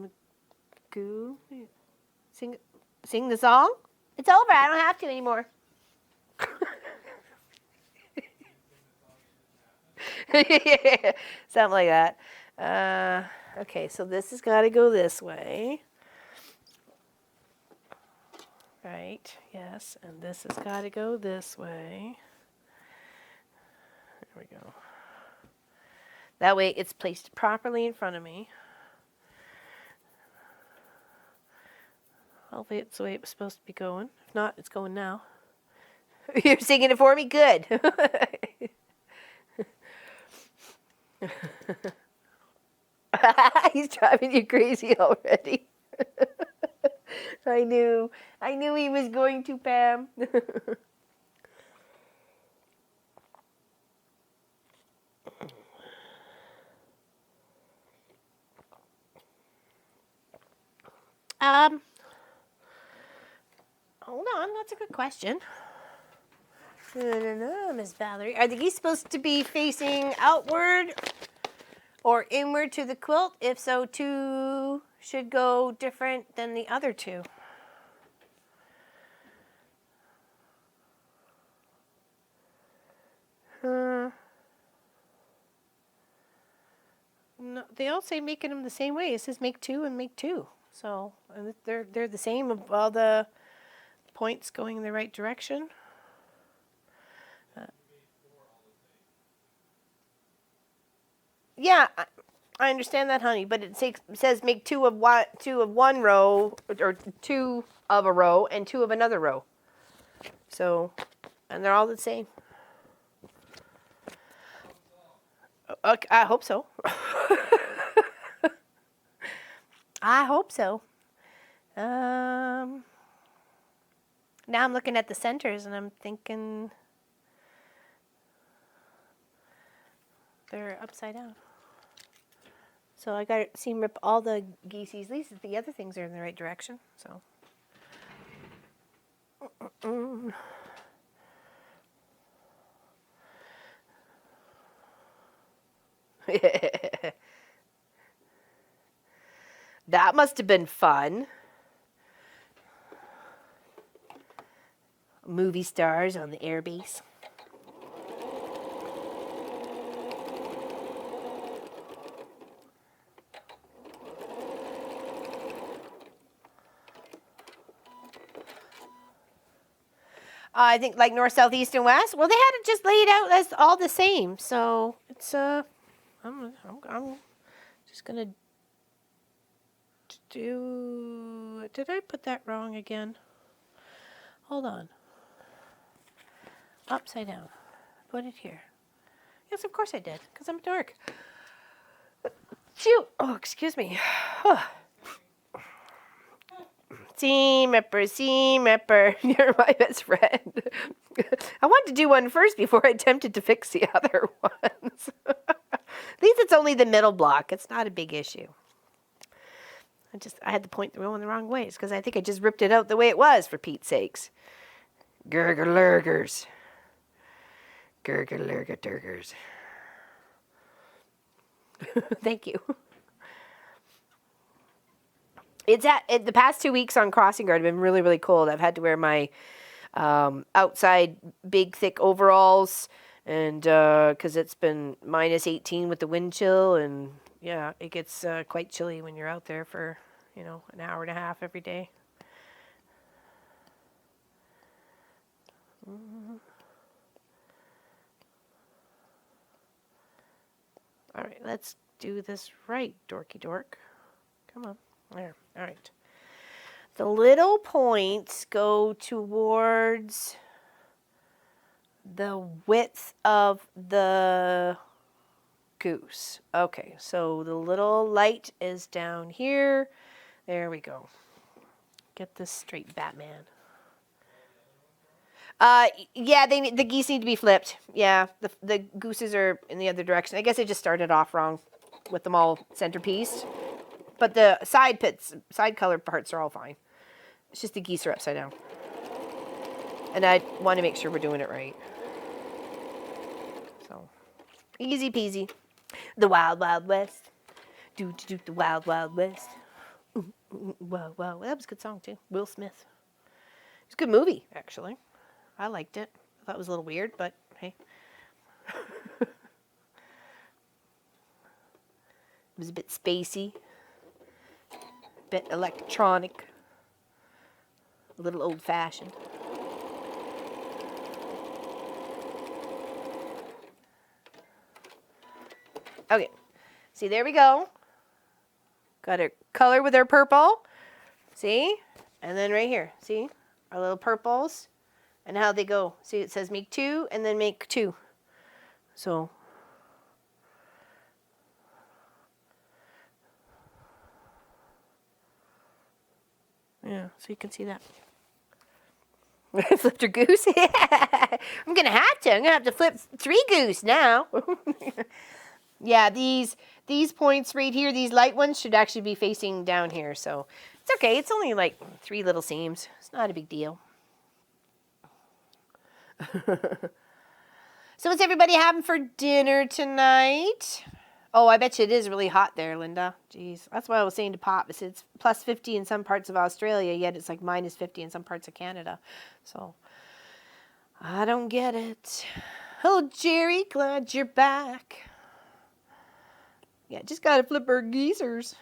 Magoo, sing the song. It's over. I don't have to anymore. Something like that. Okay, so this has got to go this way. Right, yes, and this has got to go this way. There we go. That way it's placed properly in front of me. Hopefully it's the way it was supposed to be going. If not, it's going now. You're singing it for me? Good. He's driving you crazy already. I knew he was going to, Pam. Hold on, that's a good question. Miss Valerie. Are the geese supposed to be facing outward or inward to the quilt? If so, two should go different than the other two. No, they all say making them the same way. It says make 2 and make 2. So and they're the same of all the points going in the right direction. Yeah, I understand that, honey, but it says make 2 of one row, or 2 of a row and 2 of another row. So, and they're all the same. Okay, I hope so. I hope so. Now I'm looking at the centers and I'm thinking they're upside down. So I got to seam rip all the geeseys. At least the other things are in the right direction. So. That must have been fun. Movie stars on the airbase. I think like north, south, east, and west. Well, they had it just laid out as all the same. So it's I'm just gonna do. Did I put that wrong again? Hold on. Upside down. Put it here. Yes, of course I did, because I'm a dork. Phew. Oh, excuse me. Seam ripper, you're my best friend. I wanted to do one first before I attempted to fix the other ones. At least it's only the middle block. It's not a big issue. I had to point the wheel in the wrong ways because I think I just ripped it out the way it was, for Pete's sakes. Gurgle-lurgers. Gurgle-lurga-durgers. Thank you. The past 2 weeks on crossing guard have been really, really cold. I've had to wear my outside big, thick overalls, and because it's been minus 18 with the wind chill, and yeah, it gets quite chilly when you're out there for, an hour and a half every day. All right, let's do this right, dorky dork. Come on. There. All right. The little points go towards the width of the goose. Okay, so the little light is down here. There we go. Get this straight, Batman. Yeah, the geese need to be flipped. Yeah, the gooses are in the other direction. I guess I just started off wrong with them all centerpiece. But the side color parts are all fine. It's just the geese are upside down. And I want to make sure we're doing it right. So, easy peasy. The Wild Wild West. Do the Wild Wild West. Wow, wow. That was a good song, too. Will Smith. It's a good movie, actually. I liked it. I thought it was a little weird, but hey. It was a bit spacey. A bit electronic. A little old-fashioned. Okay. See, there we go. Got a color with our purple. See? And then right here. See? Our little purples. And how they go. See, it says make 2 and then make 2. So. Yeah, so you can see that. Flipped your goose? Yeah. I'm going to have to. I'm going to have to flip 3 goose now. Yeah, these points right here, these light ones, should actually be facing down here. So it's okay. It's only like 3 little seams. It's not a big deal. So what's everybody having for dinner tonight? Oh, I bet you it is really hot there, Linda. Jeez. That's what I was saying to Pop. It's plus 50 in some parts of Australia, yet it's like minus 50 in some parts of Canada. So, I don't get it. Oh, Jerry, glad you're back. Yeah, just gotta flip our geezers.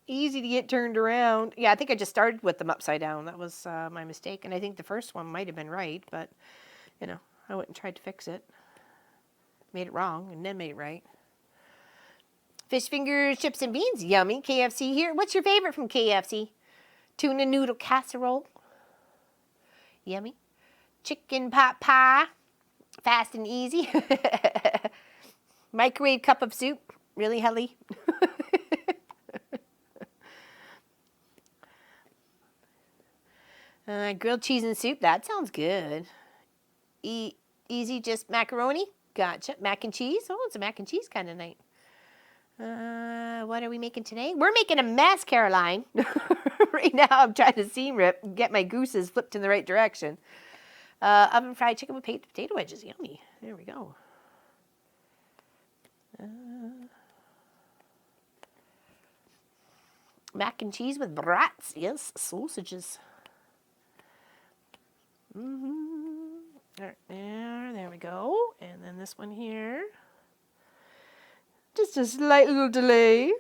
Easy to get turned around. Yeah, I think I just started with them upside down. That was my mistake. And I think the first one might have been right, but, you know, I went and tried to fix it. Made it wrong and then made it right. Fish fingers, chips, and beans. Yummy. KFC here. What's your favorite from KFC? Tuna noodle casserole. Yummy. Chicken pot pie. Fast and easy. Microwave cup of soup. Really, Helly? Grilled cheese and soup. That sounds good. Easy, just macaroni. Gotcha. Mac and cheese. Oh, it's a mac and cheese kind of night. What are we making today? We're making a mess, Caroline. Right now I'm trying to seam rip and get my gooses flipped in the right direction. Oven fried chicken with potato wedges. Yummy. There we go. Mac and cheese with brats. Yes, sausages. There we go. And then this one here. Just a slight little delay.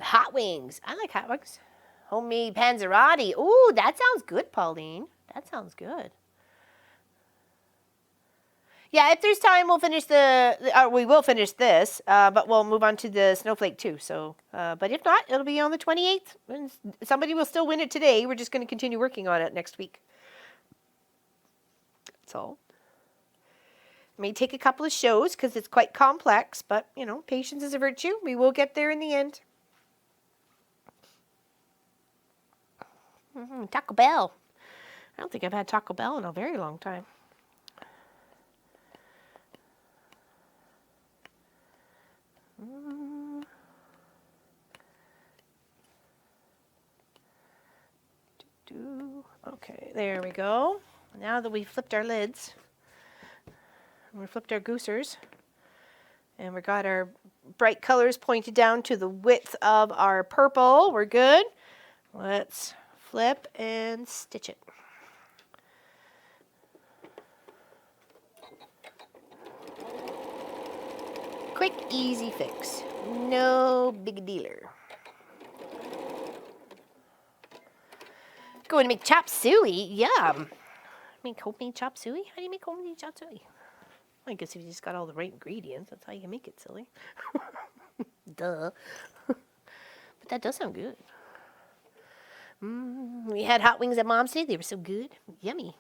Hot wings. I like hot wings. Homemade panzerotti. Ooh, that sounds good, Pauline. That sounds good. Yeah, if there's time, we'll finish we will finish this, but we'll move on to the Snowflake too. So, but if not, it'll be on the 28th. And somebody will still win it today. We're just going to continue working on it next week. That's all. It may take a couple of shows because it's quite complex, but, you know, patience is a virtue. We will get there in the end. Taco Bell. I don't think I've had Taco Bell in a very long time. Okay, there we go. Now that we've flipped our lids, we flipped our goosers, and we got our bright colors pointed down to the width of our purple, we're good. Let's flip and stitch it. Quick, easy fix. No big dealer. Going to make chop suey. Yum. Make homemade chop suey? How do you make homemade chop suey? I guess if you just got all the right ingredients, that's how you make it, silly. Duh. But that does sound good. We had hot wings at Mom's today. They were so good. Yummy.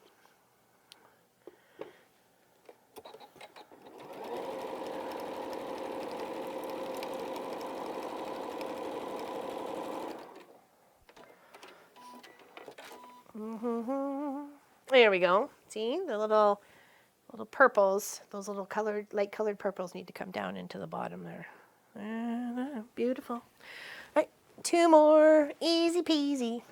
There we go. See, the little purples, those little light colored purples need to come down into the bottom there. Beautiful. All right, 2 more. Easy peasy.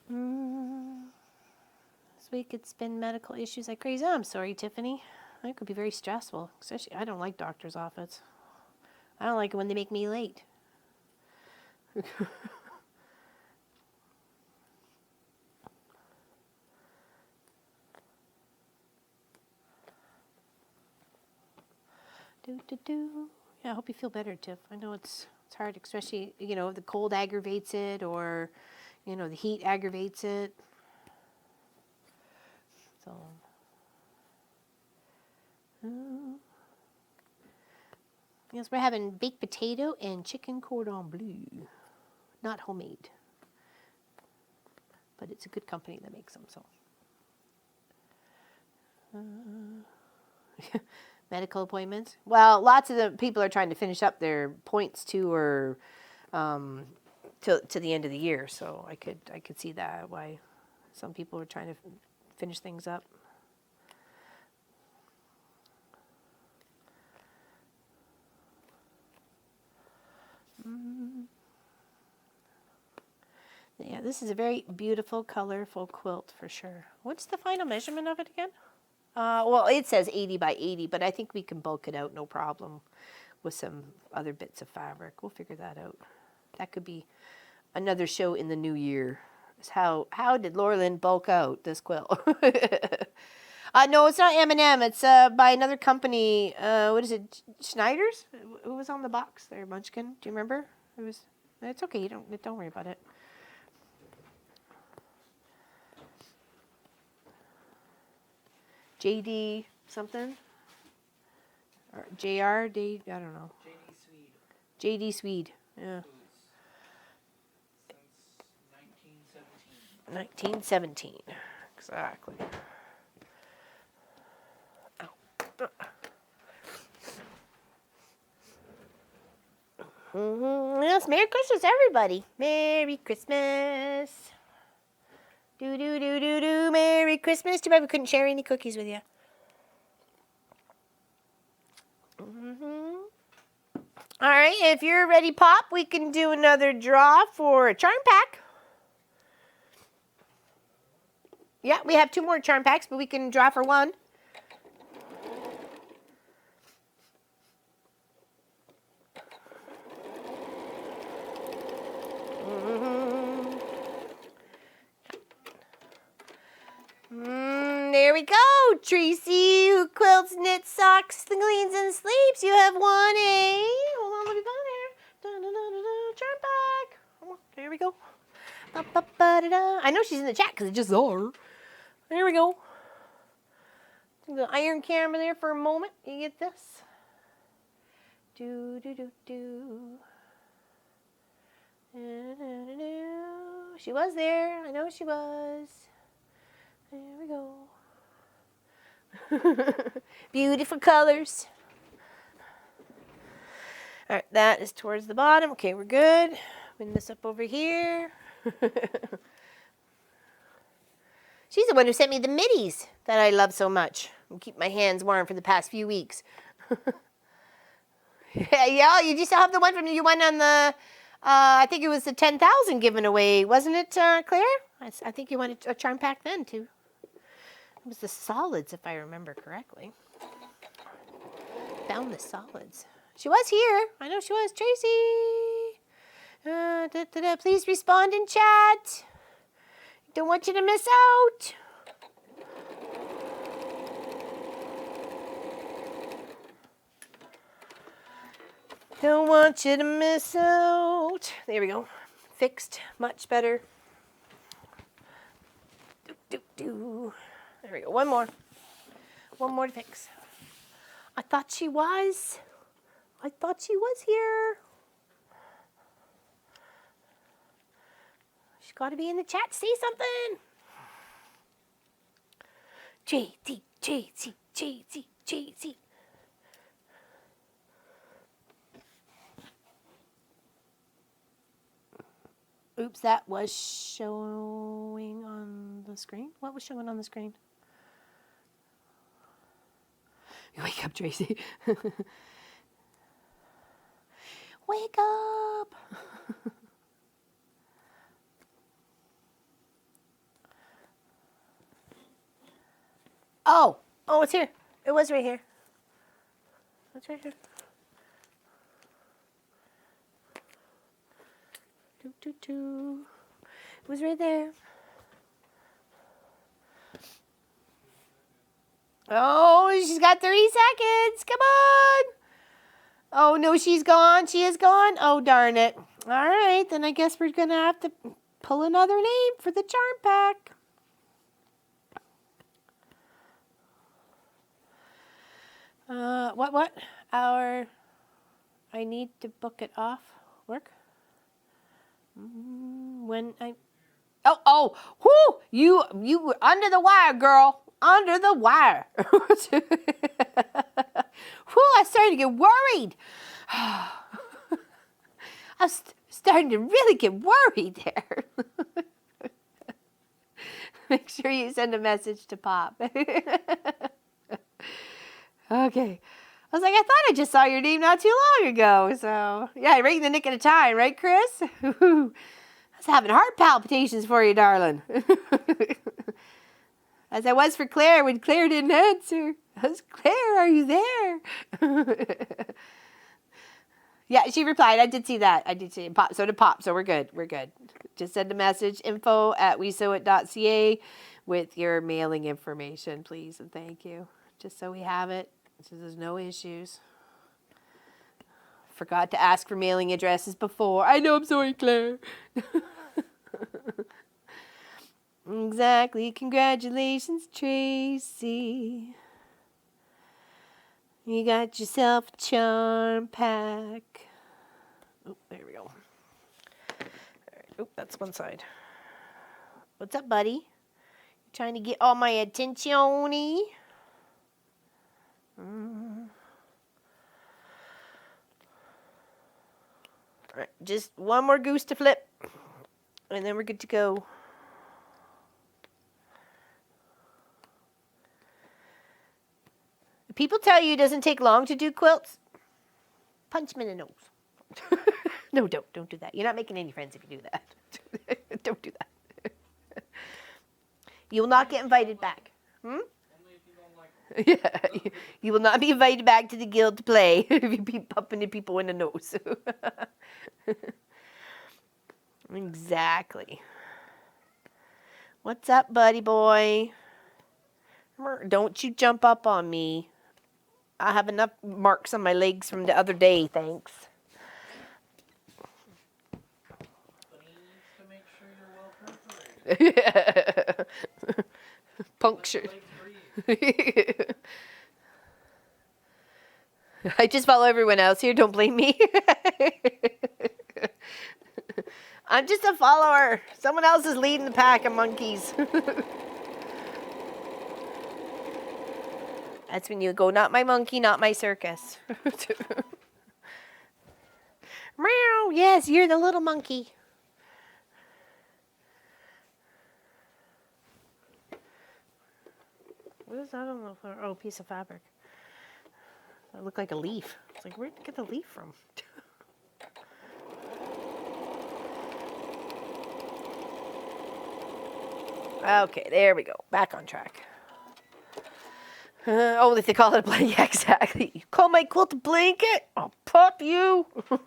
This week it's been medical issues like crazy. I'm sorry, Tiffany. That could be very stressful. Especially, I don't like doctor's office. I don't like it when they make me late. Yeah, I hope you feel better, Tiff. I know it's hard, especially, you know, the cold aggravates it, or, you know, the heat aggravates it. So, yes, we're having baked potato and chicken cordon bleu. Not homemade, but it's a good company that makes them, so. Medical appointments. Well, lots of the people are trying to finish up their points too, or to the end of the year. So I could see that why some people are trying to finish things up. Yeah, this is a very beautiful, colorful quilt for sure. What's the final measurement of it again? Well, it says 80 by 80, but I think we can bulk it out no problem with some other bits of fabric. We'll figure that out. That could be another show in the new year. Is how did Laura Lynn bulk out this quilt? No, it's not M&M. It's by another company. What is it? Schneider's? Who was on the box there, Munchkin? Do you remember? It was. It's okay. You don't worry about it. JD something or JR D. I don't know. JD Swede. Yeah. Since 1917. Exactly. Yes, Merry Christmas, everybody. Merry Christmas. Do do do do do. Merry Christmas. Too bad we couldn't share any cookies with you. All right, if you're ready, Pop, we can do another draw for a charm pack. Yeah, we have 2 more charm packs, but we can draw for 1. There we go, Tracy, who quilts, knits, socks, cleans, and sleeps. You have 1A. Hold on, let me go there. Charm pack. Oh, there we go. I know she's in the chat because I just saw her. There we go. The iron camera there for a moment. You get this. Do do do do. She was there. I know she was. There we go. Beautiful colors. All right, that is towards the bottom. Okay, we're good. Bring this up over here. She's the one who sent me the middies that I love so much. I'll keep my hands warm for the past few weeks. Yeah, you just have the one from you won on the, I think it was the 10,000 given away, wasn't it, Claire? I think you wanted a charm pack then, too. It was the solids, if I remember correctly. Found the solids. She was here. I know she was. Tracy. Please respond in chat. Don't want you to miss out. Don't want you to miss out. There we go. Fixed. Much better. There we go. One more. One more to fix. I thought she was. I thought she was here. She's got to be in the chat to say something. JT, JT, JT, JT. Oops, that was showing on the screen. What was showing on the screen? Wake up, Tracy. Wake up. Oh, it's here. It was right here. It's right here. It was right there. Oh, she's got 30 seconds. Come on. Oh, no, she's gone. She is gone. Oh, darn it. All right, then I guess we're going to have to pull another name for the charm pack. What? I need to book it off. Work? Whoo! You were under the wire, girl. Under the wire. Whoo, I started to get worried. I was starting to really get worried there. Make sure you send a message to Pop. Okay. I was like, I thought I just saw your name not too long ago. So, yeah, right in the nick of the time, right, Chris? I was having heart palpitations for you, darling. As I was for Claire when Claire didn't answer. I was, Claire, are you there? Yeah, she replied. I did see that. I did see it. Pop. So did Pop. So we're good. We're good. Just send a message, info@wesewit.ca with your mailing information, please, and thank you. Just so we have it, so there's no issues. Forgot to ask for mailing addresses before. I know, I'm sorry, Claire. Exactly. Congratulations, Tracy. You got yourself a charm pack. Oh, there we go. All right. Oh, that's one side. What's up, buddy? You trying to get all my attention? All right, just one more goose to flip, and then we're good to go. People tell you it doesn't take long to do quilts. Punch them in the nose. No, don't do that. You're not making any friends if you do that. Don't do that. You will not get invited back. Only if you don't like them. Yeah, you will not be invited back to the guild to play if you be pumping the people in the nose. Exactly. What's up, buddy boy? Don't you jump up on me. I have enough marks on my legs from the other day, thanks. To make sure you're well perforated. Punctured. Like I just follow everyone else here. Don't blame me. I'm just a follower. Someone else is leading the pack of monkeys. That's when you go, not my monkey, not my circus. Meow. Yes, you're the little monkey. What is that on the floor? Oh, piece of fabric. That looked like a leaf. It's like, where'd you get the leaf from? Okay, there we go. Back on track. Oh, they call it a blanket. Yeah, exactly. You call my quilt a blanket? I'll pop you. All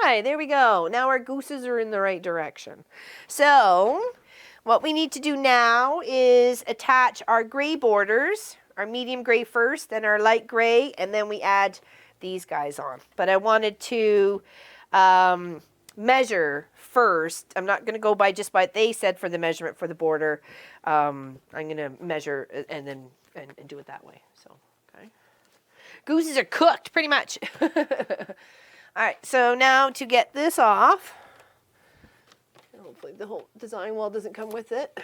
right, there we go. Now our gooses are in the right direction. So, what we need to do now is attach our gray borders, our medium gray first, then our light gray, and then we add these guys on. But I wanted to measure first. I'm not going to go by just what they said for the measurement for the border. I'm going to measure and then and do it that way. So, okay. Gooses are cooked, pretty much. All right, so now to get this off, hopefully the whole design wall doesn't come with it.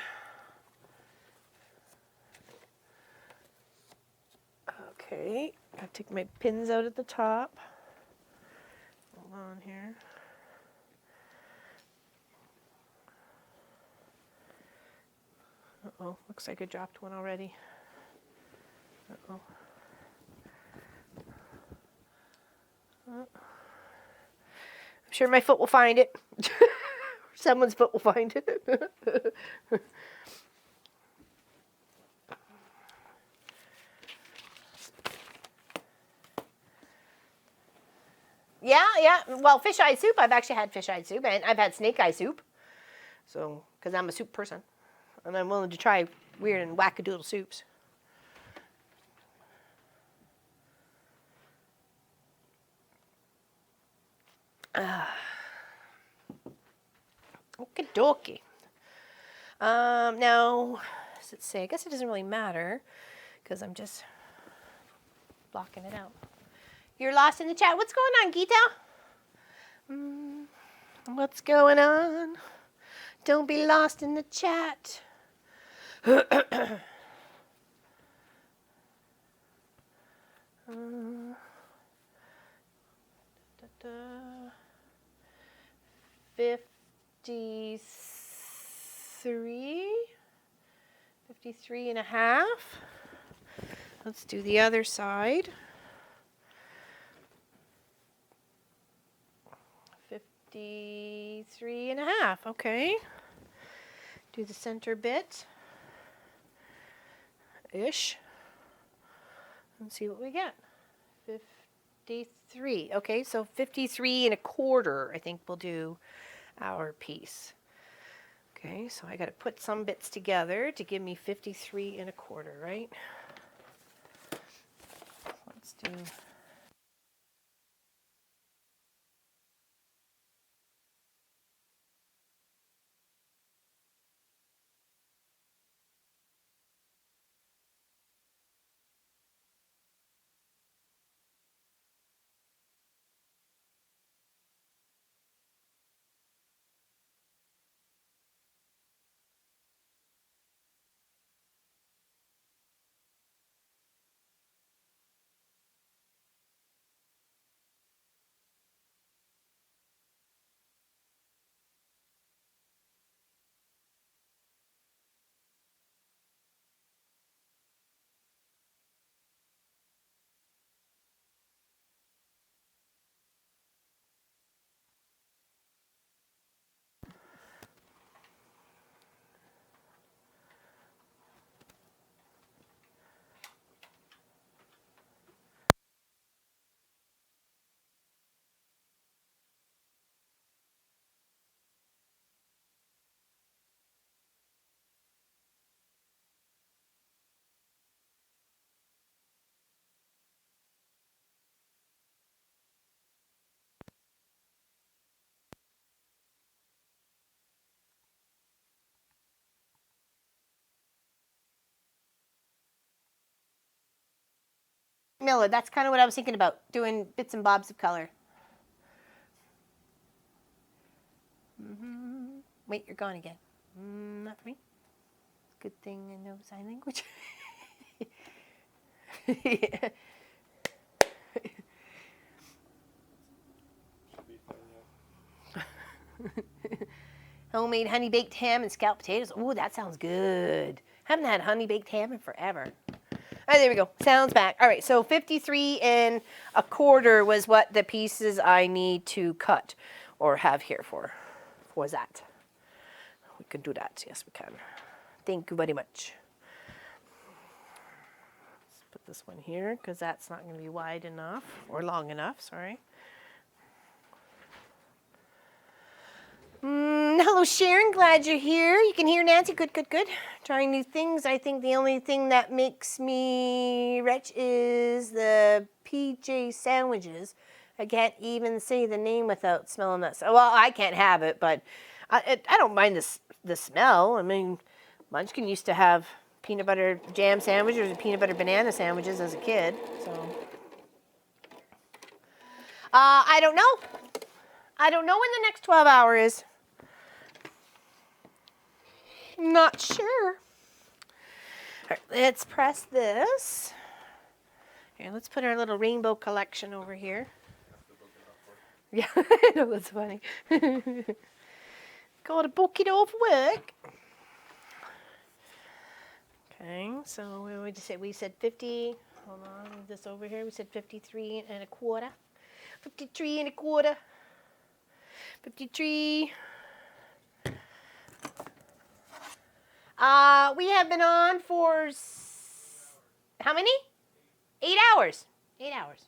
Okay, I take my pins out at the top. Hold on here. Uh-oh, looks like I dropped one already. Uh-oh. I'm sure my foot will find it. Someone's foot will find it. Yeah. Well, fish eye soup. I've actually had fish eye soup, and I've had snake eye soup. So, because I'm a soup person, and I'm willing to try weird and wackadoodle soups. Okie dokie. Now, does it say? I guess it doesn't really matter because I'm just blocking it out. You're lost in the chat. What's going on, Geeta? What's going on? Don't be lost in the chat. $53 and a half. Let's do the other side. 53 and a half. Okay. Do the center bit. Ish. And see what we get. 53. Okay, so 53 and a quarter, I think we'll do our piece. Okay, so I got to put some bits together to give me 53 and a quarter, right? Let's do... Miller, that's kind of what I was thinking about, doing bits and bobs of color. Wait, you're gone again. Not for me. Good thing I know sign language. Yeah. Homemade honey baked ham and scalloped potatoes. Ooh, that sounds good. Haven't had honey baked ham in forever. All right, there we go. Sounds back. All right, so 53 and a quarter was what the pieces I need to cut or have here for. Was that? We can do that. Yes, we can. Thank you very much. Let's put this one here because that's not going to be wide enough or long enough. Sorry. Hello, Sharon. Glad you're here. You can hear Nancy. Good, good, good. Trying new things. I think the only thing that makes me retch is the PJ sandwiches. I can't even say the name without smelling that. Well, I can't have it, but I don't mind the smell. I mean, Munchkin used to have peanut butter jam sandwiches or peanut butter banana sandwiches as a kid. So, I don't know. I don't know when the next 12 hour is. Not sure. All right, let's press this. Here, let's put our little rainbow collection over here. Yeah, I know, that's funny. Gotta book it off work. Okay, so we just said 50. Hold on, move this over here. We said 53 and a quarter. 53 and a quarter. 53. We have been on for how many? 8 hours. 8 hours.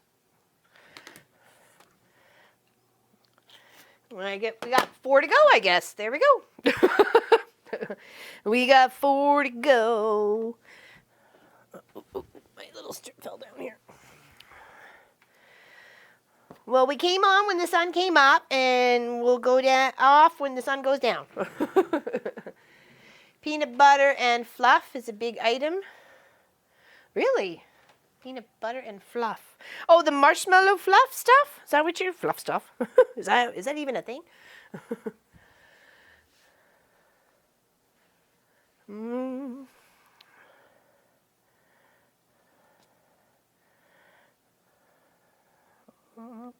We got 4 to go, I guess. There we go. We got 4 to go. My little strip fell down here. Well, we came on when the sun came up, and we'll go off when the sun goes down. Peanut butter and fluff is a big item. Really? Peanut butter and fluff. Oh, the marshmallow fluff stuff? Is that what you're... Fluff stuff? Is that even a thing?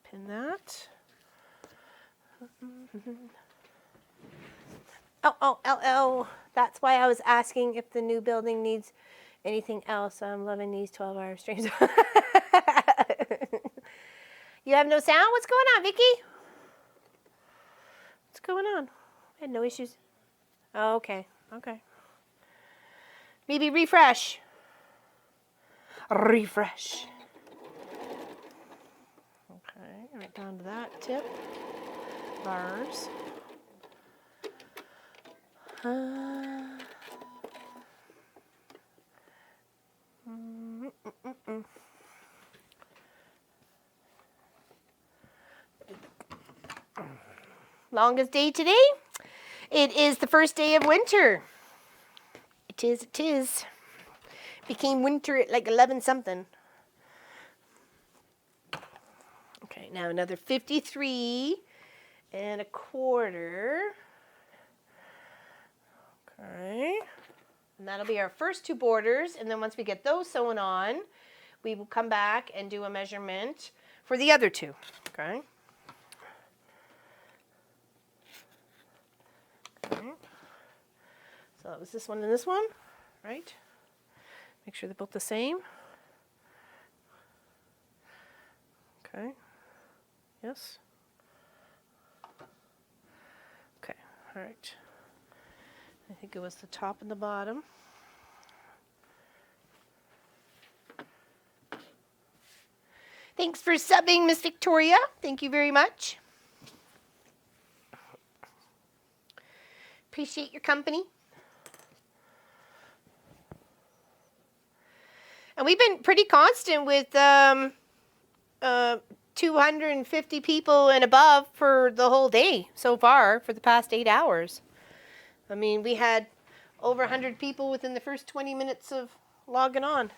Pin that. Oh, that's why I was asking if the new building needs anything else. I'm loving these 12-hour streams. You have no sound? What's going on, Vicky? What's going on? I had no issues. Oh, okay. Maybe refresh. Refresh. right down to that tip. Bars. Longest day today? It is the first day of winter. It is, it is. Became winter at like 11 something. Okay, now another 53 and a quarter. Okay. And that'll be our first two borders. And then once we get those sewn on, we will come back and do a measurement for the other two. Okay. Okay. So that was this one and this one, right? Make sure they're both the same. Okay. Yes. Okay. All right. I think it was the top and the bottom. Thanks for subbing, Miss Victoria. Thank you very much. Appreciate your company. And we've been pretty constant with 250 people and above for the whole day so far for the past 8 hours. I mean, we had over 100 people within the first 20 minutes of logging on.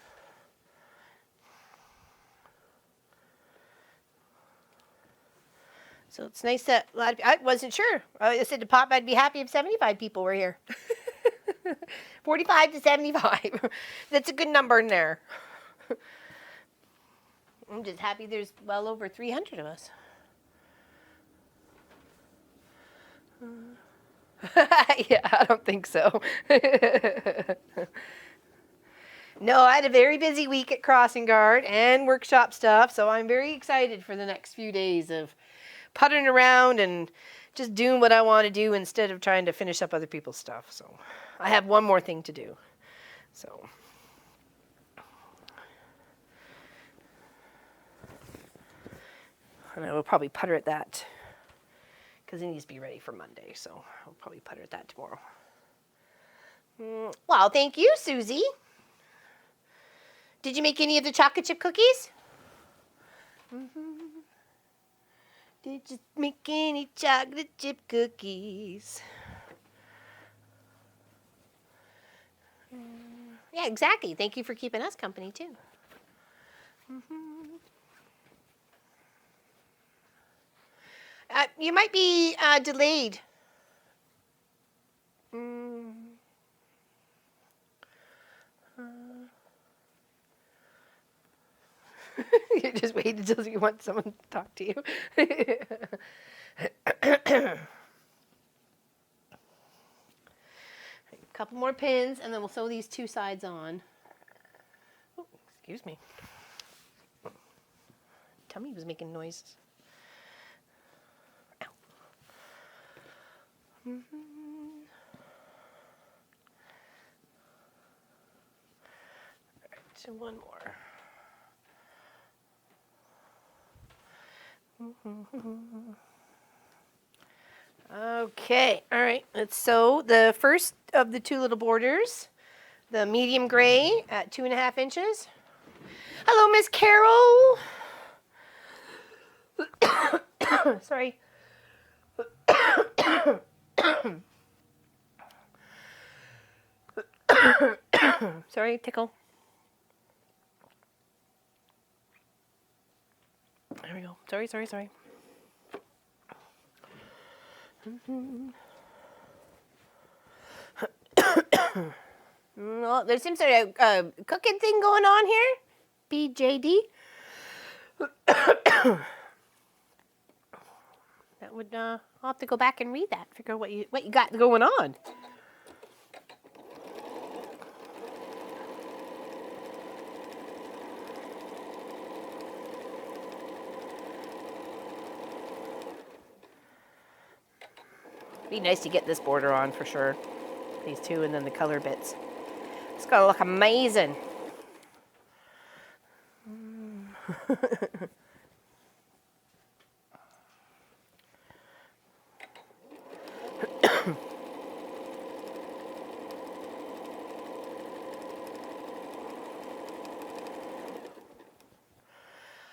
So it's nice that a lot of, I wasn't sure. I said to Pop I'd be happy if 75 people were here. 45 to 75. That's a good number in there. I'm just happy there's well over 300 of us. Yeah, I don't think so. No, I had a very busy week at Crossing Guard and workshop stuff, so I'm very excited for the next few days of puttering around and just doing what I want to do instead of trying to finish up other people's stuff. So I have one more thing to do. So and I will probably putter at that because it needs to be ready for Monday. So I'll probably putter at that tomorrow. Well, thank you, Susie. Did you make any of the chocolate chip cookies? Did you make any chocolate chip cookies? Yeah, exactly. Thank you for keeping us company, too. You might be delayed. You just wait until you want someone to talk to you. A couple more pins, and then we'll sew these two sides on. Oh, excuse me. Tummy was making noises. Ow. All right, so one more. Okay, all right, let's sew the first of the two little borders, the medium gray at 2.5 inches. Hello, Miss Carol. Sorry. Sorry, tickle. There we go. Sorry. Well, there seems to be a cooking thing going on here. BJD. That would I'll have to go back and read that. Figure out what you got going on. Be nice to get this border on for sure. These two and then the color bits. It's gonna look amazing.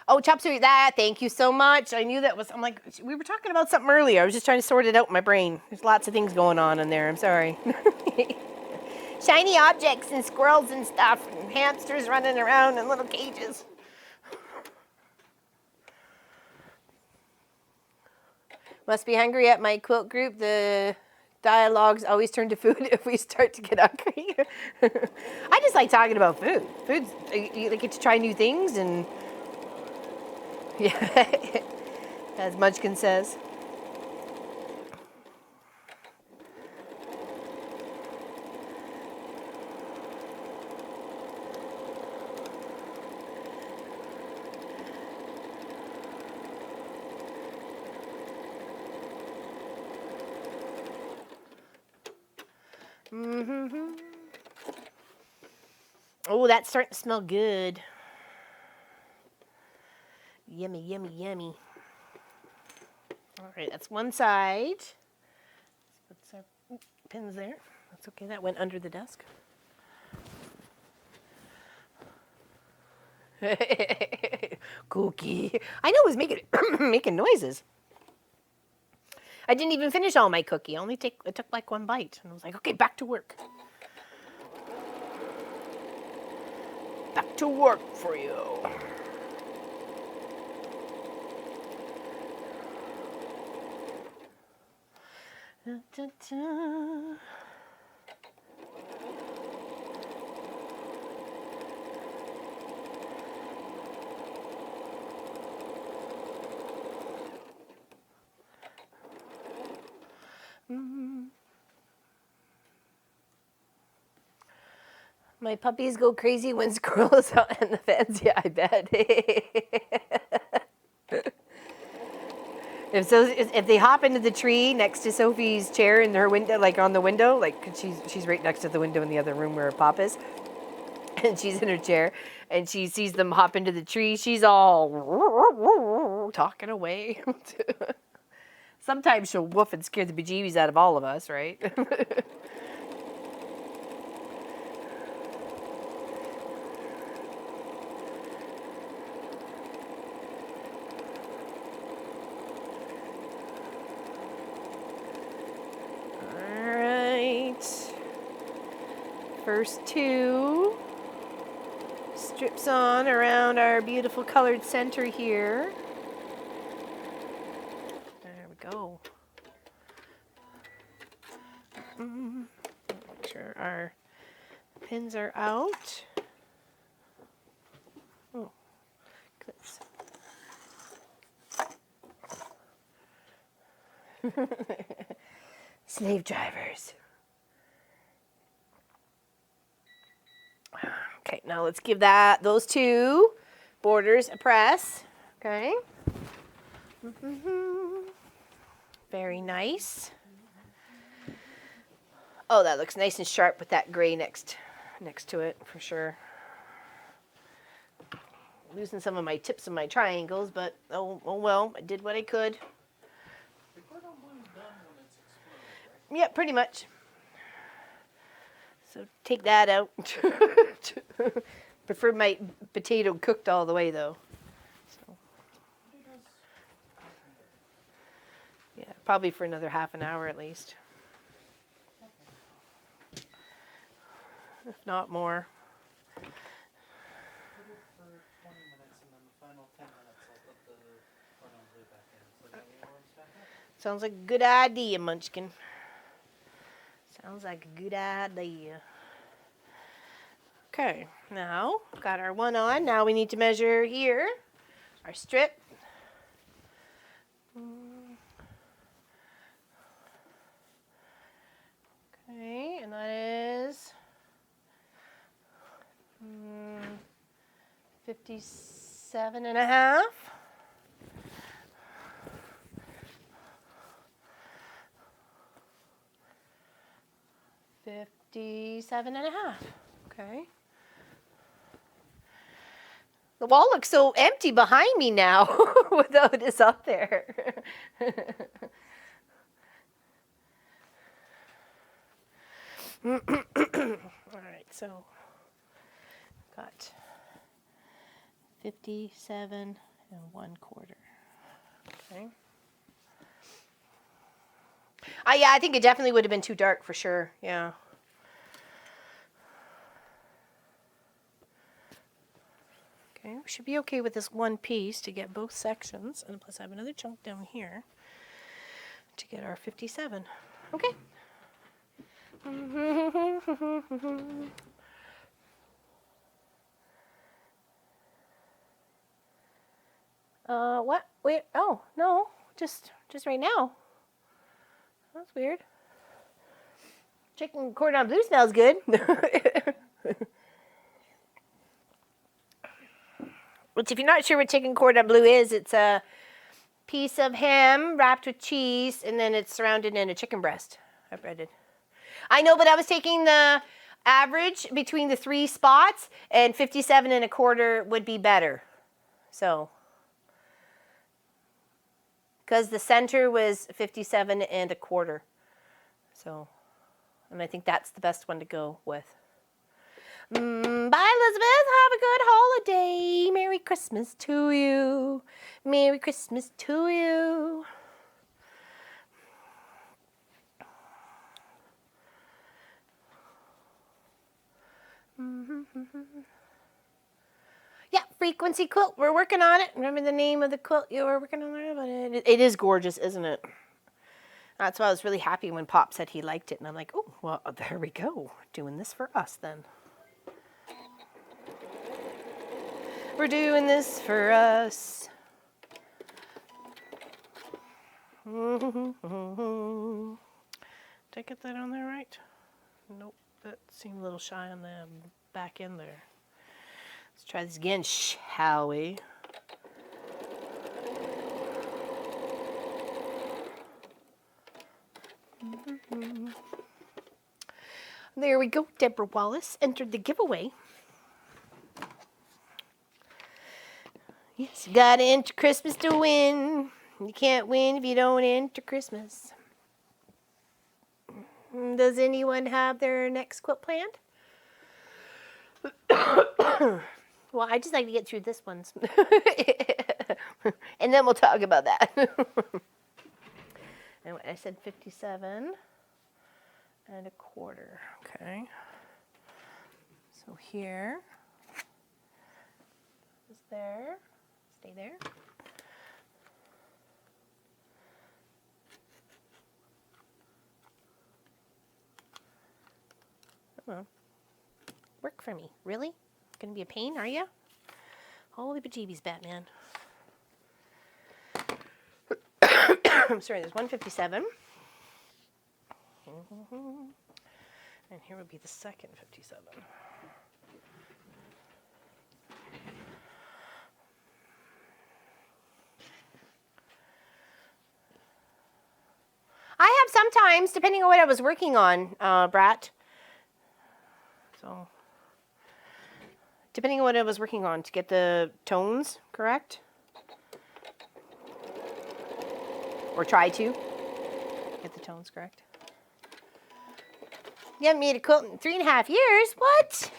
Oh, chop suey. That. Thank you so much. I knew that was. I'm like, we were talking about something earlier. I was just trying to sort it out in my brain. There's lots of things going on in there. I'm sorry. Shiny objects and squirrels and stuff, and hamsters running around in little cages. Must be hungry at my quilt group. The dialogues always turn to food if we start to get hungry. I just like talking about food. Food's, you get to try new things, and yeah, as Munchkin says. Mm-hmm. Oh, that's starting to smell good. Yummy, yummy, yummy. All right, that's one side. Let's put our pins there. That's okay. That went under the desk. Cookie. I know it was making making noises. I didn't even finish all my cookie. It took like one bite, and I was like, okay, back to work. Back to work for you. Da, da, da. My puppies go crazy when Squirrel is out in the fence. Yeah, I bet. If they hop into the tree next to Sophie's chair in her window, like on the window, like she's right next to the window in the other room where Pop is, and she's in her chair, and she sees them hop into the tree, she's all talking away. Sometimes she'll woof and scare the bejeebies out of all of us, right? First two strips on around our beautiful colored center here. There we go. Make sure our pins are out. Oh, clips. Slave drivers. Okay, now let's give those two borders a press. Okay. Very nice. Oh, that looks nice and sharp with that gray next to it for sure. Losing some of my tips of my triangles, but oh well, I did what I could. The cordon bleu is done when it's exploded, right? Yeah, pretty much. So take that out. Prefer my potato cooked all the way though. So. Yeah, probably for another half an hour at least. If not more. Put it for 20 minutes and then the final 10 minutes I'll put the cordon bleu back in so that it warms back up. Sounds like a good idea, Munchkin. Sounds like a good idea. Okay, now got our one on. Now we need to measure here our strip. Okay, and that is 57.5. Okay. The wall looks so empty behind me now without this up there. All right, so got 57.5. and 1/4. Okay. Yeah, I think it definitely would have been too dark for sure. Yeah. Okay, we should be okay with this one piece to get both sections, and plus I have another chunk down here to get our 57. Okay. What? Wait. Oh no, just right now. That's weird. Chicken cordon bleu smells good. Which, if you're not sure what chicken cordon bleu is, it's a piece of ham wrapped with cheese, and then it's surrounded in a chicken breast. I breaded. I know, but I was taking the average between the 3 spots, and 57 1/4 would be better. So, because the center was 57 1/4. So, and I think that's the best one to go with. Bye, Elizabeth. Have a good holiday. Merry Christmas to you. Merry Christmas to you. Yeah, frequency quilt. We're working on it. Remember the name of the quilt you were working on there? But it is gorgeous, isn't it? That's why I was really happy when Pop said he liked it. And I'm like, oh, well, there we go. Doing this for us then. We're doing this for us. Did I get that on there right? Nope, that seemed a little shy on the back end there. Let's try this again, shall we? There we go. Deborah Wallace entered the giveaway. Yes, you gotta enter Christmas to win. You can't win if you don't enter Christmas. Does anyone have their next quilt planned? Well, I just like to get through this one. And then we'll talk about that. And I said 57 1/4. Okay. So here is there. Stay there. Come on. Work for me. Really? Gonna be a pain, are you? Holy bejeebies, Batman. I'm sorry, there's 157. And here would be the second 57. I have sometimes, depending on what I was working on, Brat. So, depending on what I was working on to get the tones correct. Or try to get the tones correct. You haven't made a quilt in 3.5 years? What?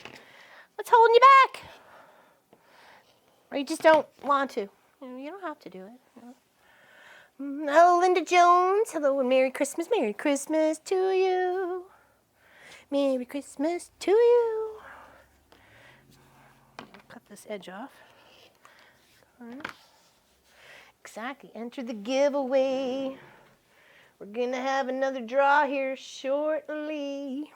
What's holding you back? Or you just don't want to? You don't have to do it. Hello, Linda Jones. Hello, and Merry Christmas. Merry Christmas to you. Merry Christmas to you. Cut this edge off. Exactly. Enter the giveaway. We're going to have another draw here shortly.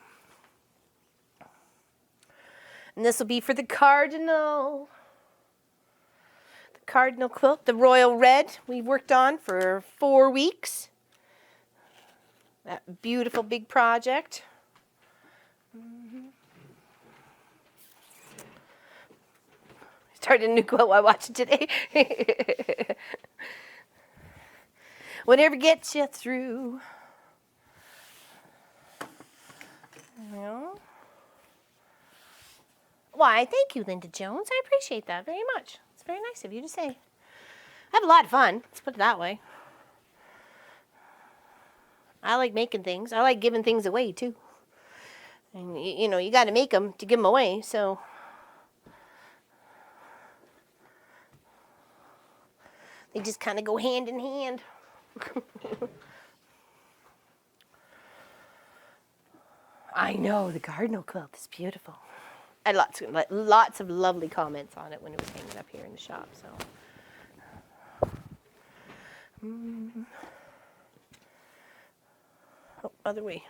And this will be for the Cardinal. The Cardinal quilt, the royal red we've worked on for 4 weeks. That beautiful big project. Started a new quilt while I watched it today. Whatever gets you through. Yeah. Why, thank you, Linda Jones. I appreciate that very much. It's very nice of you to say. I have a lot of fun. Let's put it that way. I like making things. I like giving things away, too. And, you know, you got to make them to give them away, so... They just kind of go hand in hand. I know, the Cardinal quilt is beautiful. I had lots of lovely comments on it when it was hanging up here in the shop. So, oh, other way.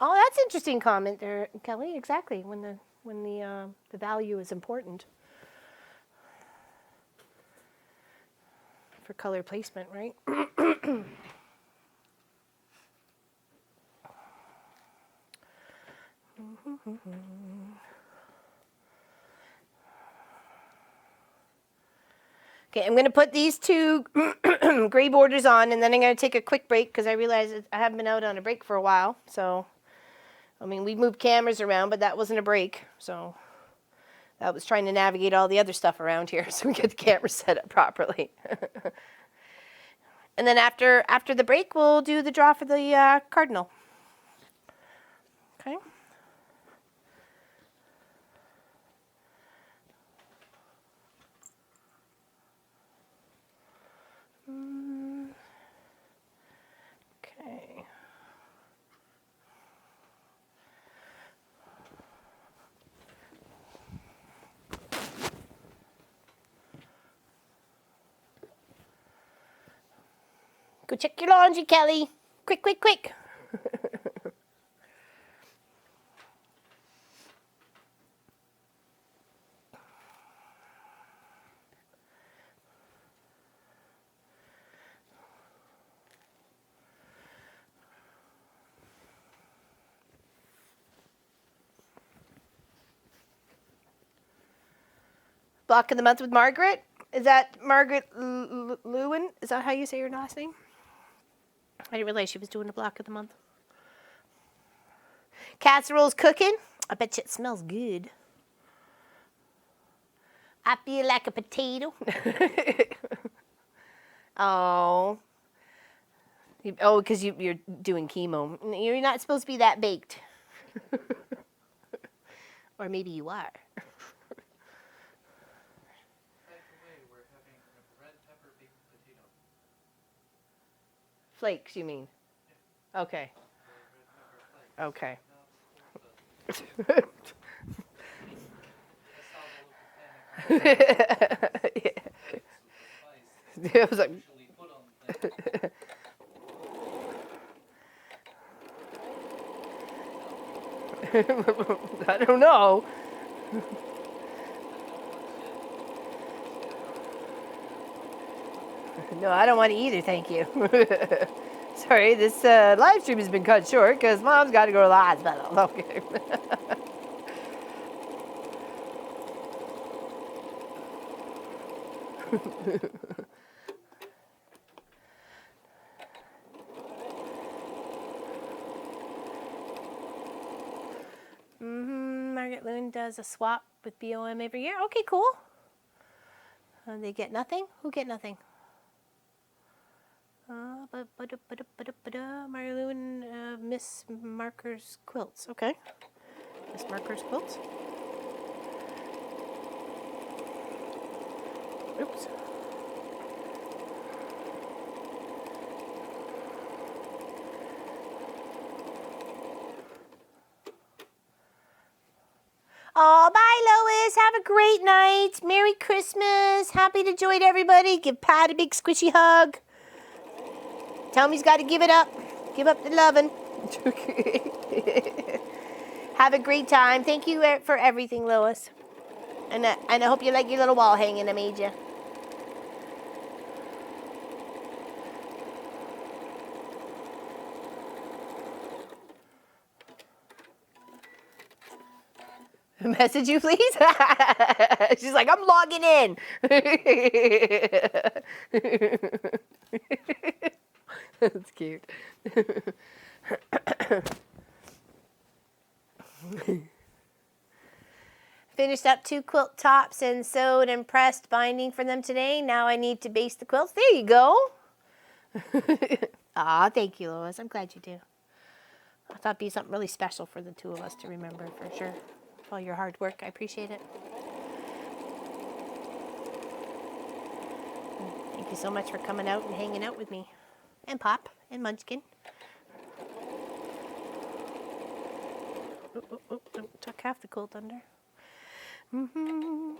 Oh, that's an interesting comment there, Kelly. Exactly, when the value is important for color placement, right? Okay, I'm going to put these two gray borders on, and then I'm going to take a quick break because I realize I haven't been out on a break for a while. So, I mean, we moved cameras around, but that wasn't a break. So, that was trying to navigate all the other stuff around here so we get the camera set up properly. And then after the break, we'll do the draw for the Cardinal. Okay. Okay. Go check your laundry, Kelly. Quick, quick, quick. Block of the month with Margaret. Is that Margaret Lewin? Is that how you say your last name? I didn't realize she was doing a block of the month. Casserole's cooking. I bet you it smells good. I feel like a potato. Oh. Oh, because you're doing chemo. You're not supposed to be that baked. Or maybe you are. We're having red pepper baked potato. Flakes, you mean? Yeah. Okay. Okay. I was like, I don't know. No, I don't want to either, thank you. Sorry, this live stream has been cut short because Mom's got to go to the hospital. Okay. Margaret Loon does a swap with BOM every year. Okay, cool. They get nothing? Who get nothing? Margaret Loon, Miss Marker's Quilts. Okay. Miss Marker's Quilts. Oops. Oh, bye, Lois. Have a great night. Merry Christmas. Happy to join everybody. Give Pat a big squishy hug. Tell him he's got to give it up. Give up the lovin'. Have a great time. Thank you for everything, Lois. And I hope you like your little wall hanging I made you. Message you, please? She's like, I'm logging in. That's cute. Finished up 2 quilt tops and sewed and pressed binding for them today. Now I need to base the quilts. There you go. Aw, thank you, Lois. I'm glad you do. I thought it'd be something really special for the two of us to remember for sure. For all your hard work, I appreciate it. Thank you so much for coming out and hanging out with me. And Pop and Munchkin. Took half the quilt under. Mm-hmm.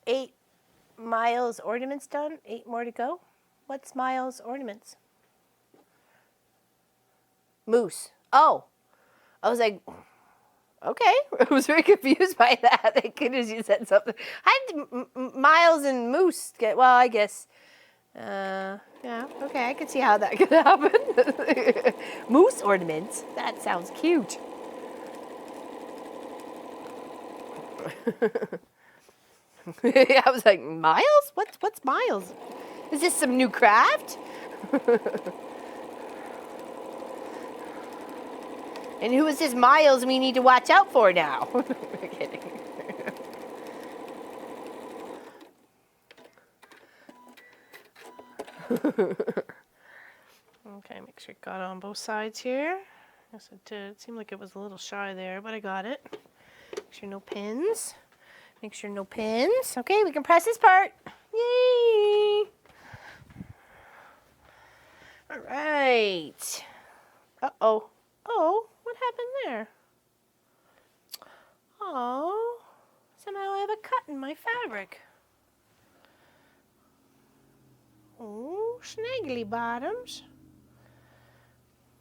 Eight Miles ornaments done. 8 more to go. What's Miles ornaments? Moose. Oh, I was like, okay. I was very confused by that. Thank goodness you said something. How did Miles and Moose get? Well, I guess. Yeah. Okay, I can see how that could happen. Moose ornaments. That sounds cute. I was like, Miles? What's Miles? Is this some new craft? And who is this Miles we need to watch out for now? I'm kidding. Okay, make sure it got on both sides here. Yes, it did. It seemed like it was a little shy there, but I got it. Make sure no pins. Make sure no pins. Okay, we can press this part. Yay! All right. Uh-oh. Oh, what happened there? Oh, somehow I have a cut in my fabric. Oh, snaggly bottoms.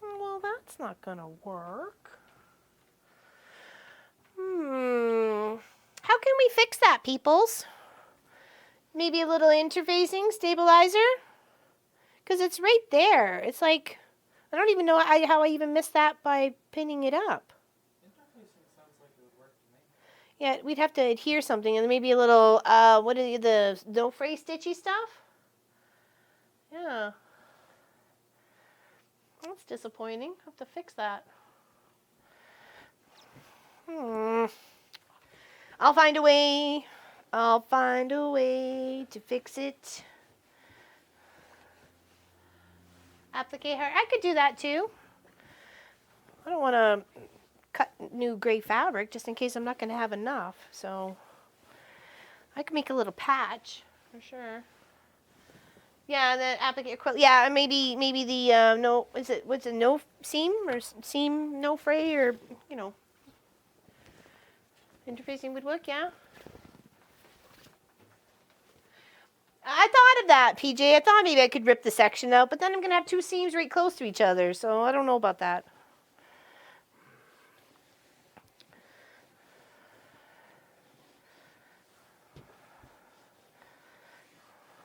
Well, that's not gonna work. How can we fix that, peoples? Maybe a little interfacing stabilizer? Because it's right there. It's like, I don't even know how I even missed that by pinning it up. Interfacing sounds like it would work to me. Yeah, we'd have to adhere something and maybe a little, what are the no fray stitchy stuff? Yeah. That's disappointing. Have to fix that. I'll find a way. I'll find a way to fix it. Applique heart. I could do that too. I don't want to cut new gray fabric just in case I'm not going to have enough. So I could make a little patch for sure. Yeah, the applique quilt. Yeah, maybe the no. What's it? No seam or seam no fray or interfacing would work. Yeah. I thought of that, PJ. I thought maybe I could rip the section out, but then I'm going to have two seams right close to each other, so I don't know about that.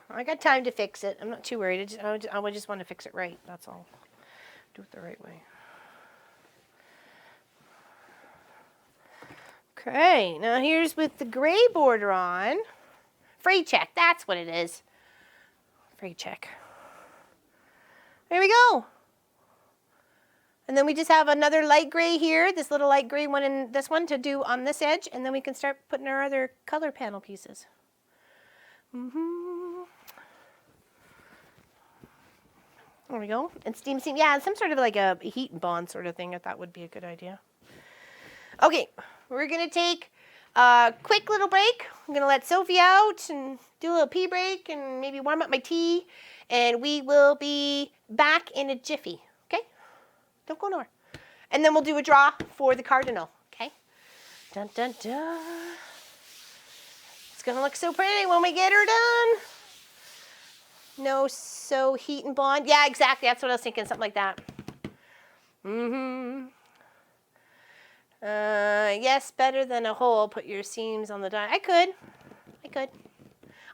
I got time to fix it. I'm not too worried. I just want to fix it right. That's all. Do it the right way. Okay, now here's with the gray border on. Fray check, that's what it is. Fray check. There we go. And then we just have another light gray here, this little light gray one and this one to do on this edge, and then we can start putting our other color panel pieces. There we go. And steam seam, yeah, some sort of like a heat and bond sort of thing. I thought would be a good idea. Okay, we're gonna take a quick little break. I'm gonna let Sophie out and do a little pee break and maybe warm up my tea. And we will be back in a jiffy, okay? Don't go nowhere. And then we'll do a draw for the Cardinal, okay? Dun, dun, dun. It's gonna look so pretty when we get her done. No, so heat and bond. Yeah, exactly, that's what I was thinking, something like that. Yes, better than a hole. Put your seams on the die. I could.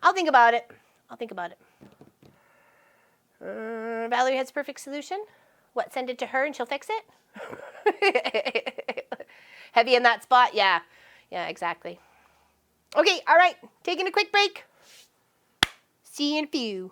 I'll think about it. I'll think about it. Valerie has a perfect solution. What, send it to her and she'll fix it? Heavy in that spot? Yeah. Yeah, exactly. Okay, all right. Taking a quick break. See you in a few.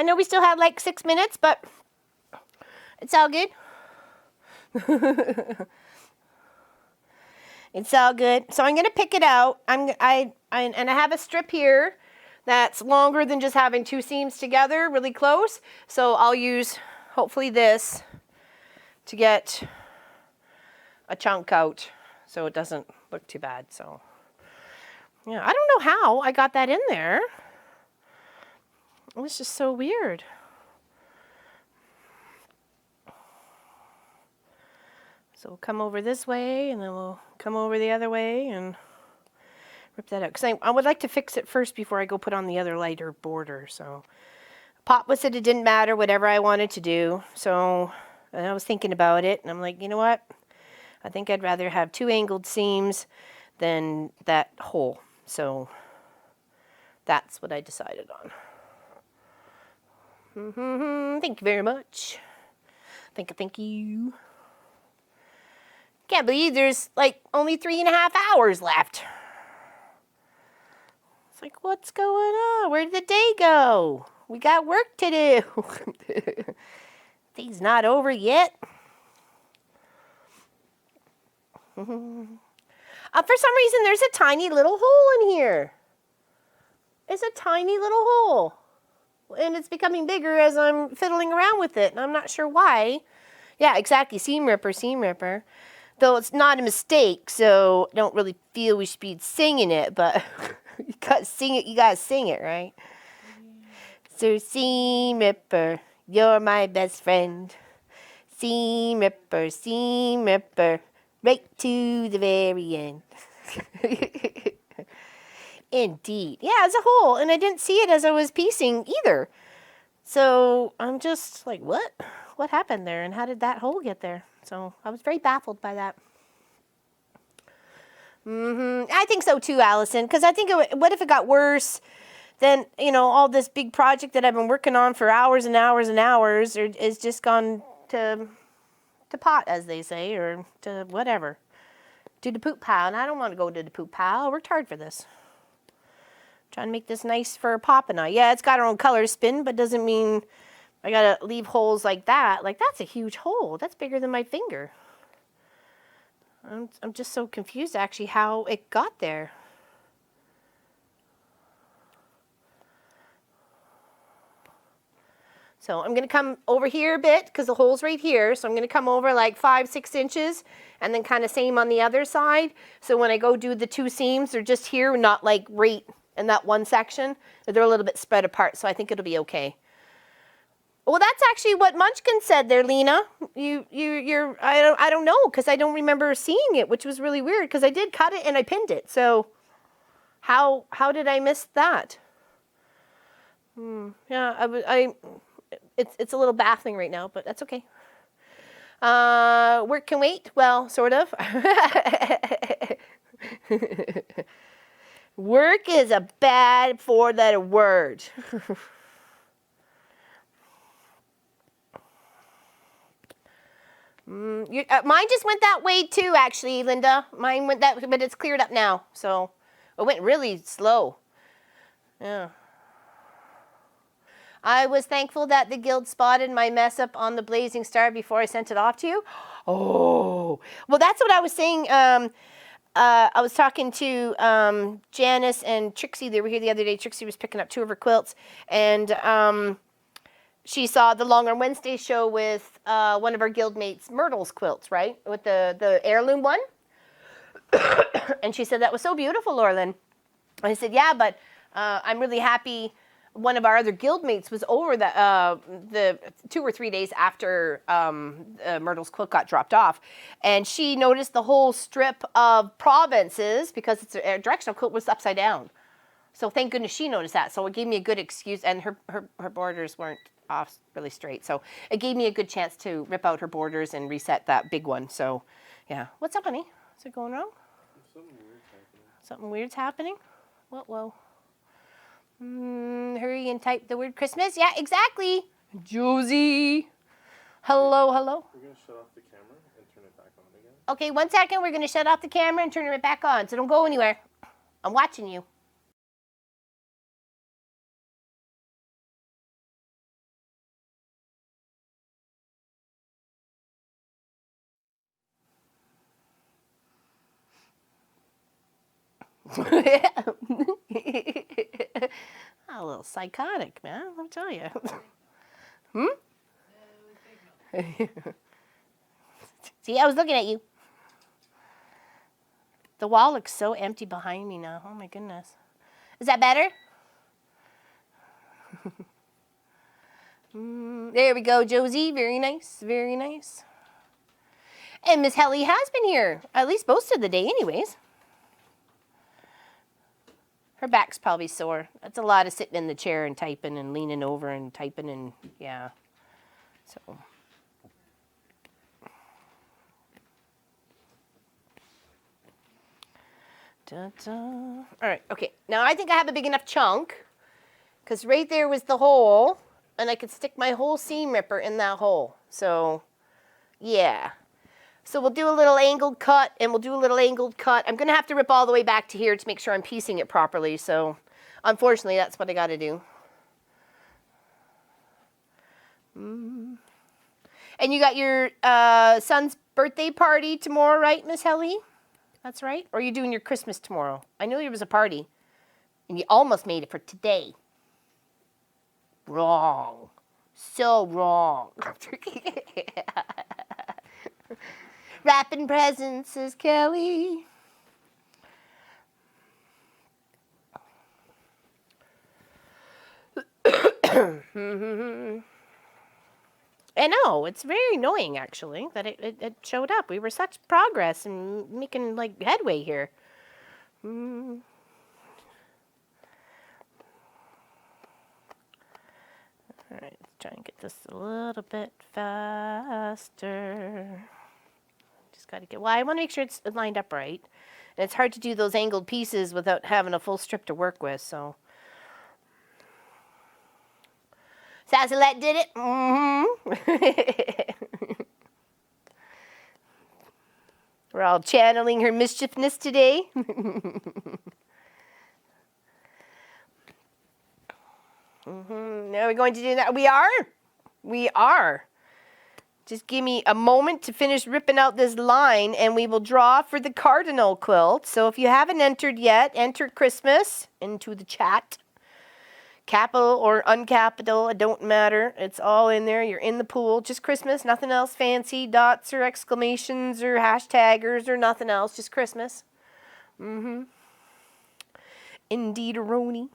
I know we still have like 6 minutes, but it's all good. It's all good. So I'm gonna pick it out. And I have a strip here that's longer than just having 2 seams together, really close. So I'll use hopefully this to get a chunk out, so it doesn't look too bad. So yeah, I don't know how I got that in there. It was just so weird. So we'll come over this way, and then we'll come over the other way and rip that out. Because I would like to fix it first before I go put on the other lighter border. So Pop was said it didn't matter, whatever I wanted to do. So and I was thinking about it, and I'm like, you know what? I think I'd rather have 2 angled seams than that hole. So that's what I decided on. Thank you very much. Thank you. Can't believe there's like only 3.5 hours left. It's like, what's going on? Where did the day go? We got work to do. Day's not over yet. For some reason, there's a tiny little hole in here. It's a tiny little hole. And it's becoming bigger as I'm fiddling around with it. And I'm not sure why. Yeah, exactly. Seam ripper. Though it's not a mistake, so I don't really feel we should be singing it, but you gotta sing it, right? So seam ripper, you're my best friend. Seam ripper, right to the very end. Indeed. Yeah, it's a hole, and I didn't see it as I was piecing either. So I'm just like, what? What happened there, and how did that hole get there? So I was very baffled by that. I think so too, Allison, because I think, what if it got worse? Then, all this big project that I've been working on for hours and hours and hours is just gone to pot, as they say, or to whatever. To the poop pile, and I don't want to go to the poop pile. I worked hard for this. Trying to make this nice for Pop and I. Yeah, it's got our own color spin, but doesn't mean I gotta leave holes like that. Like, that's a huge hole. That's bigger than my finger. I'm just so confused, actually, how it got there. So I'm going to come over here a bit, because the hole's right here. So I'm going to come over like 5-6 inches, and then kind of same on the other side. So when I go do the 2 seams, they're just here, not like right in that one section. They're a little bit spread apart, so I think it'll be okay. Well, that's actually what Munchkin said there, Lena. I don't know, because I don't remember seeing it, which was really weird, because I did cut it and I pinned it. So how did I miss that? Yeah, it's a little baffling right now, but that's okay. Work can wait. Well, sort of. Work is a bad 4-letter word. Mine just went that way too, actually, Linda. Mine went that, but it's cleared up now. So it went really slow. Yeah. I was thankful that the guild spotted my mess up on the Blazing Star before I sent it off to you. Oh, well, that's what I was saying. I was talking to Janice and Trixie. They were here the other day. Trixie was picking up 2 of her quilts, and she saw the Long on Wednesday show with one of our guild mates, Myrtle's quilts, right? With the heirloom one. And she said, that was so beautiful, Orlin. I said, yeah, but I'm really happy. One of our other guild mates was over the 2 or 3 days after Myrtle's quilt got dropped off. And she noticed the whole strip of provinces, because it's a directional quilt, was upside down. So thank goodness she noticed that. So it gave me a good excuse, and her borders weren't off really straight. So it gave me a good chance to rip out her borders and reset that big one. So yeah. What's up, honey? Is it going wrong? Something weird's happening. Something weird's happening? What? Whoa. Hurry and type the word Christmas. Yeah, exactly. Josie. Hello. We're going to shut off the camera and turn it back on again. Okay, 1 second. We're going to shut off the camera and turn it back on. So don't go anywhere. I'm watching you. A little psychotic, man, let me tell you. See, I was looking at you. The wall looks so empty behind me now. Oh my goodness. Is that better? There we go, Josie. Very nice, very nice. And Miss Helly has been here, at least most of the day anyways. Her back's probably sore. That's a lot of sitting in the chair and typing and leaning over and typing and, yeah. So. Da-da. All right, okay. Now I think I have a big enough chunk because right there was the hole and I could stick my whole seam ripper in that hole. So, yeah. So we'll do a little angled cut and we'll do a little angled cut. I'm going to have to rip all the way back to here to make sure I'm piecing it properly. So, unfortunately, that's what I got to do. And you got your son's birthday party tomorrow, right, Miss Helly? That's right? Or are you doing your Christmas tomorrow? I knew there was a party. And you almost made it for today. Wrong. So wrong. Wrapping presents, says Kelly. I know, it's very annoying actually that it showed up. We were such progress and making like headway here. All right, let's try and get this a little bit faster. Just got to get, well, I want to make sure it's lined up right. And it's hard to do those angled pieces without having a full strip to work with, so. Sassalette did it. We're all channeling her mischiefness today. Now we're going to do that. We are. Just give me a moment to finish ripping out this line and we will draw for the Cardinal quilt. So if you haven't entered yet, enter Christmas into the chat. Capital or uncapital, it don't matter. It's all in there. You're in the pool. Just Christmas, nothing else fancy. Dots or exclamations or hashtaggers or nothing else. Just Christmas. Indeed-a-roni.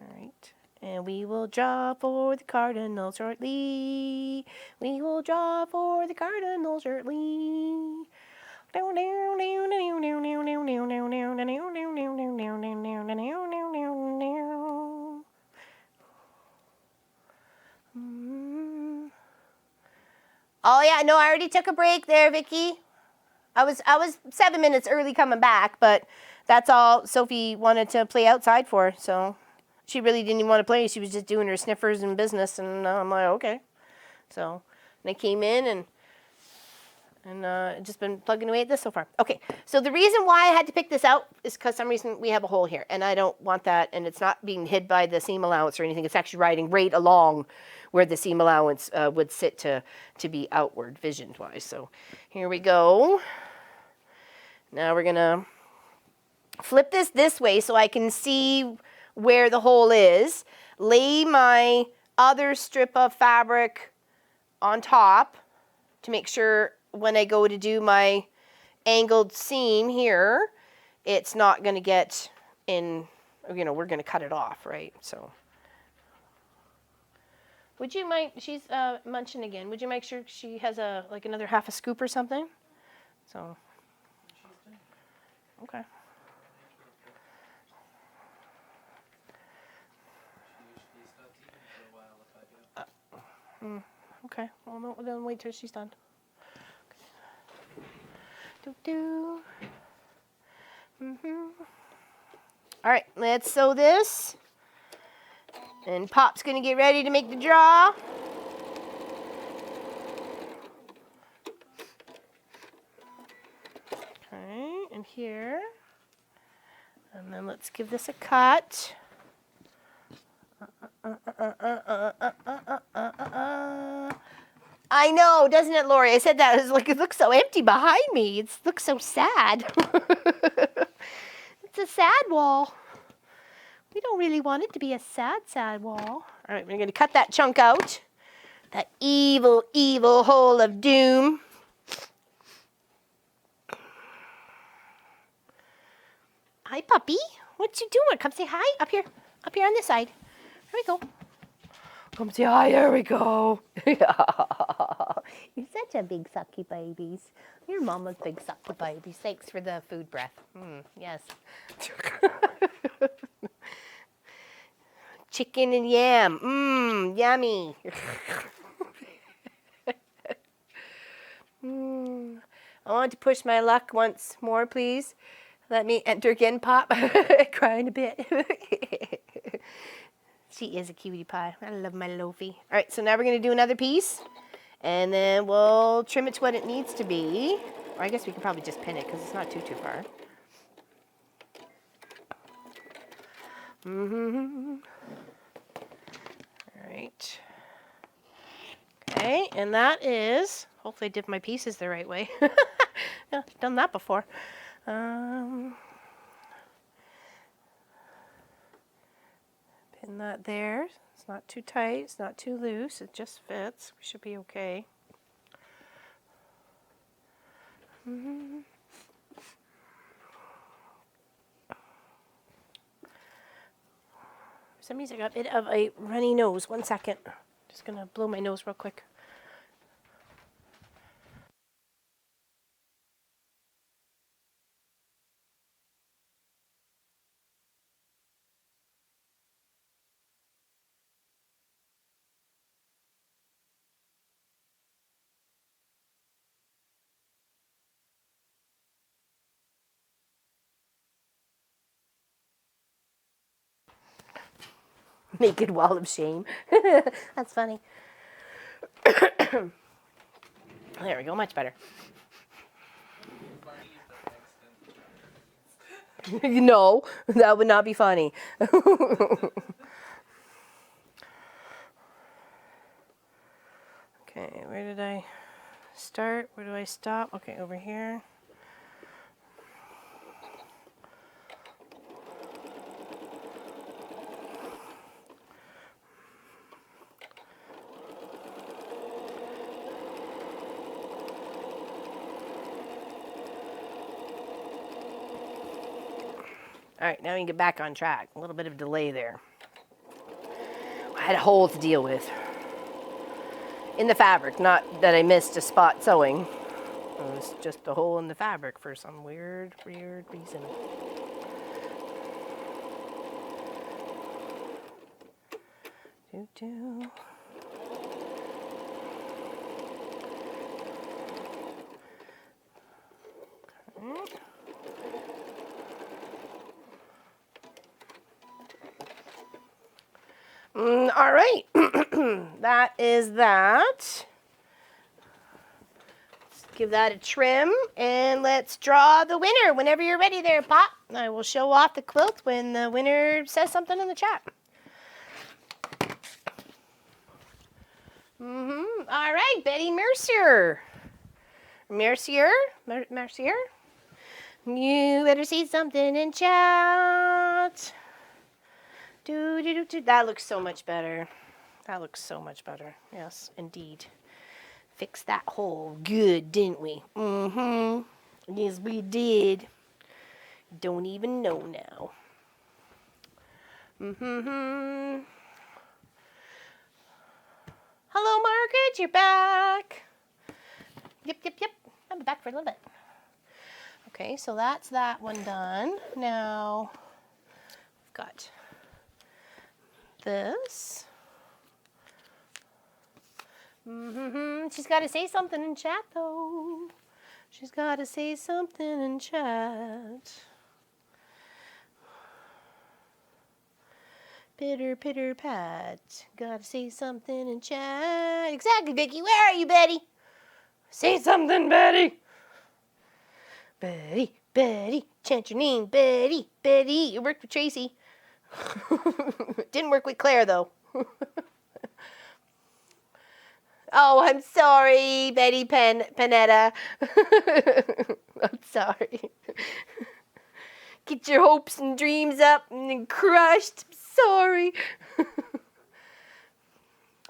All right. And we will draw for the Cardinal shortly. We will draw for the Cardinal shortly. Oh yeah, no, I already took a break there, Vicky. I was 7 minutes early coming back, but that's all Sophie wanted to play outside for. So she really didn't even want to play. She was just doing her sniffers and business, and I'm like, okay. So and I came in and just been plugging away at this so far. Okay, so the reason why I had to pick this out is because some reason we have a hole here, and I don't want that, and it's not being hid by the seam allowance or anything. It's actually riding right along where the seam allowance would sit to be outward vision-wise. So here we go. Now we're going to flip this way so I can see where the hole is. Lay my other strip of fabric on top to make sure when I go to do my angled seam here, it's not going to get in, you know, we're going to cut it off, right? So, would you mind, she's munching again, would you make sure she has like another half a scoop or something? So, okay. Okay, well, no, then wait till she's done. All right, let's sew this. And Pop's gonna get ready to make the draw. Okay, and here. And then let's give this a cut. I know, doesn't it, Lori? I said that. It was like, it looks so empty behind me. It looks so sad. It's a sad wall. We don't really want it to be a sad, sad wall. All right, we're going to cut that chunk out. That evil, evil hole of doom. Hi, puppy. What you doing? Come say hi. Up here on this side. Here we go. Come say hi. There we go. You're such a big sucky babies. Your mama's big sucky babies. Thanks for the food breath. Yes. Chicken and yam. Yummy. I want to push my luck once more, please. Let me enter again, Pop. Crying a bit. She is a cutie pie. I love my loafy. All right, so now we're going to do another piece. And then we'll trim it to what it needs to be. Or I guess we can probably just pin it because it's not too far. All right. Okay, and that is, hopefully I did my pieces the right way. Yeah, I've done that before. Pin that there. It's not too tight, it's not too loose, it just fits. We should be okay. For some reason I got a bit of a runny nose. 1 second. Just gonna blow my nose real quick. Naked wall of shame. That's funny. There we go, much better. No, that would not be funny. Okay, where did I start? Where do I stop? Okay, over here. All right, now we can get back on track. A little bit of delay there. I had a hole to deal with in the fabric, not that I missed a spot sewing. It was just a hole in the fabric for some weird reason. Okay. All right, that is that. Let's give that a trim, and let's draw the winner whenever you're ready there, Pop. I will show off the quilt when the winner says something in the chat. All right, Betty Mercier. Mercier? You better say something in chat. That looks so much better. That looks so much better. Yes, indeed. Fixed that hole good, didn't we? Yes, we did. Don't even know now. Hello, Margaret. You're back. Yep. I'll be back for a little bit. Okay, so that's that one done. Now, we've got this. She's got to say something in chat, though. She's got to say something in chat. Pitter, pitter, pat. Got to say something in chat. Exactly, Vicky. Where are you, Betty? Say something, Betty. Betty. Chant your name, Betty. You worked with Tracy. Didn't work with Claire, though. Oh, I'm sorry, Betty Panetta. I'm sorry. Get your hopes and dreams up and then crushed. I'm sorry.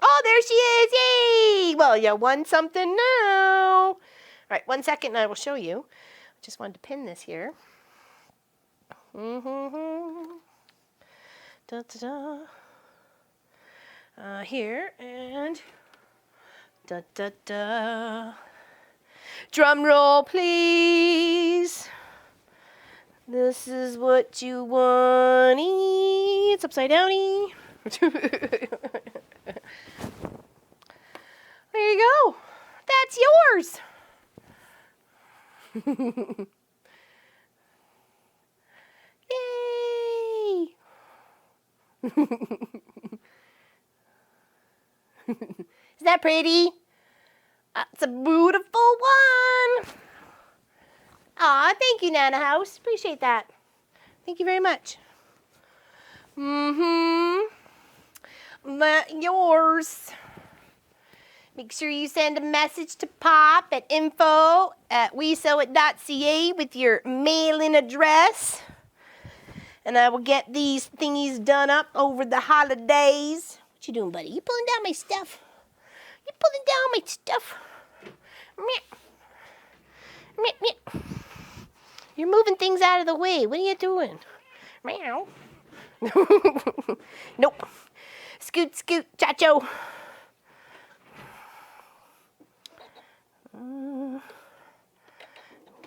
Oh, there she is. Yay! Well, you won something now. All right, 1 second and I will show you. I just wanted to pin this here. Da, da, da. Here and da da da. Drum roll, please. This is what you want. It's upside downy. There you go. That's yours. Yay! Is that pretty? That's a beautiful one. Aw, thank you, Nana House. Appreciate that. Thank you very much. That yours. Make sure you send a message to Pop at info@wesew.ca with your mailing address. And I will get these thingies done up over the holidays. What you doing, buddy? You pulling down my stuff? You pulling down my stuff? Meow. Meow, meow. You're moving things out of the way. What are you doing? Meow. Nope. Scoot, scoot, chacho.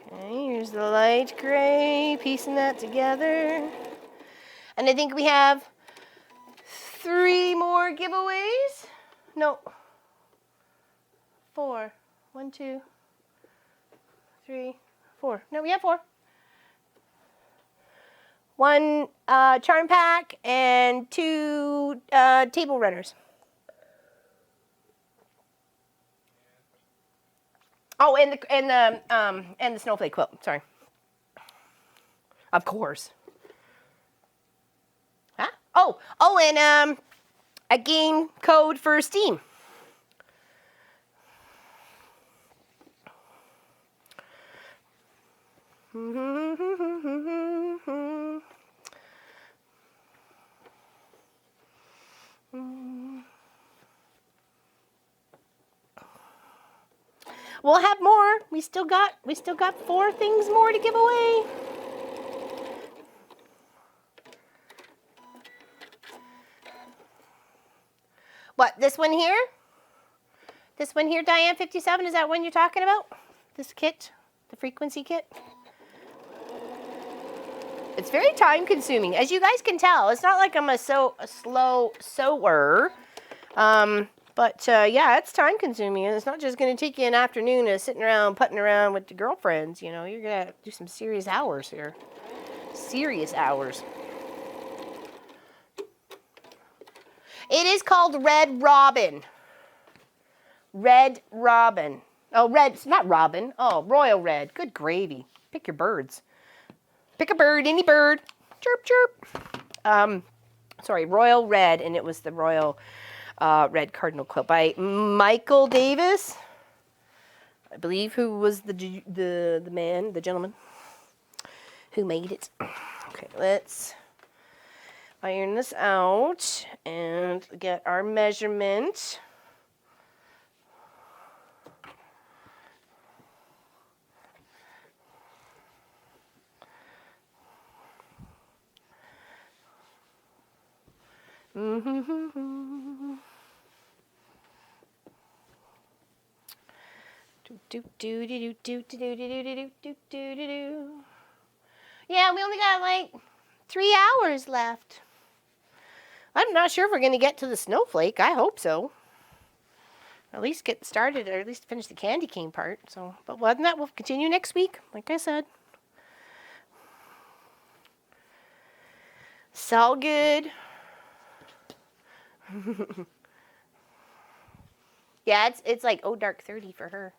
Okay, here's the light gray, piecing that together. And I think we have 3 more giveaways. No. 4. 1, 2, 3, 4. No, we have 4. 1 charm pack and 2 table runners. Oh, and the snowflake quilt. Sorry. Of course. Huh? Oh, and a game code for Steam. We'll have more. We still got 4 things more to give away. What, this one here? This one here, Diane 57, is that one you're talking about? This kit, the frequency kit? It's very time consuming. As you guys can tell, it's not like I'm a slow sewer. But yeah, it's time consuming, and it's not just going to take you an afternoon of sitting around, putting around with your girlfriends. You know, you're going to do some serious hours here. Serious hours. It is called Red Robin. Red Robin. Oh, red, it's not Robin. Oh, Royal Red. Good gravy. Pick your birds. Pick a bird, any bird. Chirp, chirp. Sorry, Royal Red, and it was the Royal Red Cardinal quilt by Michael Davis, I believe, who was the gentleman who made it. Okay, let's iron this out and get our measurement. Yeah, we only got like 3 hours left. I'm not sure if we're going to get to the snowflake. I hope so. At least get started, or at least finish the candy cane part. So, but other than that, we'll continue next week, like I said. It's all good. Yeah, it's like dark 30 for her.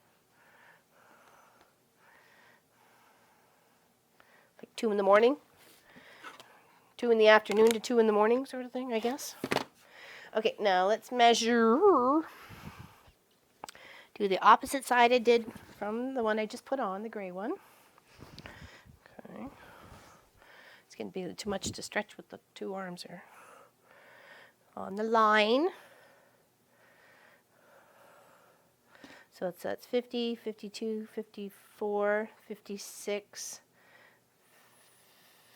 Like 2 in the morning. 2 in the afternoon to 2 in the morning sort of thing, I guess. Okay, now let's measure. Do the opposite side I did from the one I just put on, the gray one. Okay. It's going to be too much to stretch with the two arms here. On the line. So that's 50, 52, 54, 56,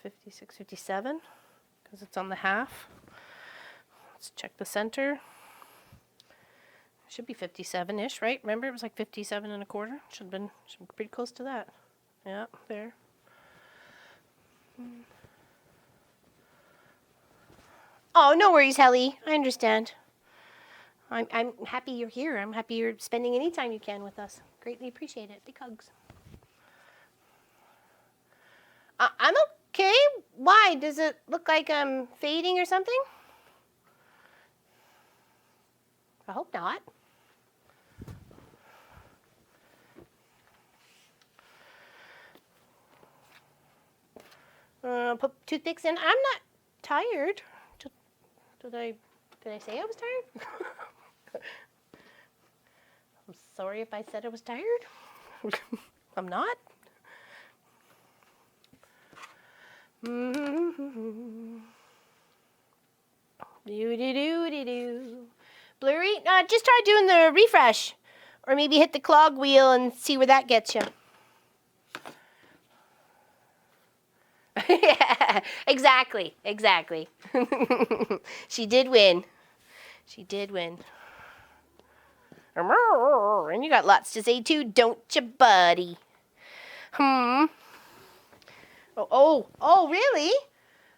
56, 57, because it's on the half. Let's check the center. Should be 57-ish, right? Remember, it was like 57 and a quarter. Should be pretty close to that. Yeah, there. Oh, no worries, Helly. I understand. I'm happy you're here. I'm happy you're spending any time you can with us. Greatly appreciate it. Big hugs. I'm okay. Why? Does it look like I'm fading or something? I hope not. Put toothpicks in. I'm not tired. Did I say I was tired? I'm sorry if I said I was tired. I'm not. Do-do-do-do-do. Blurry? Just try doing the refresh. Or maybe hit the clog wheel and see where that gets you. Yeah, exactly. She did win. And you got lots to say too, don't you, buddy? Oh, really?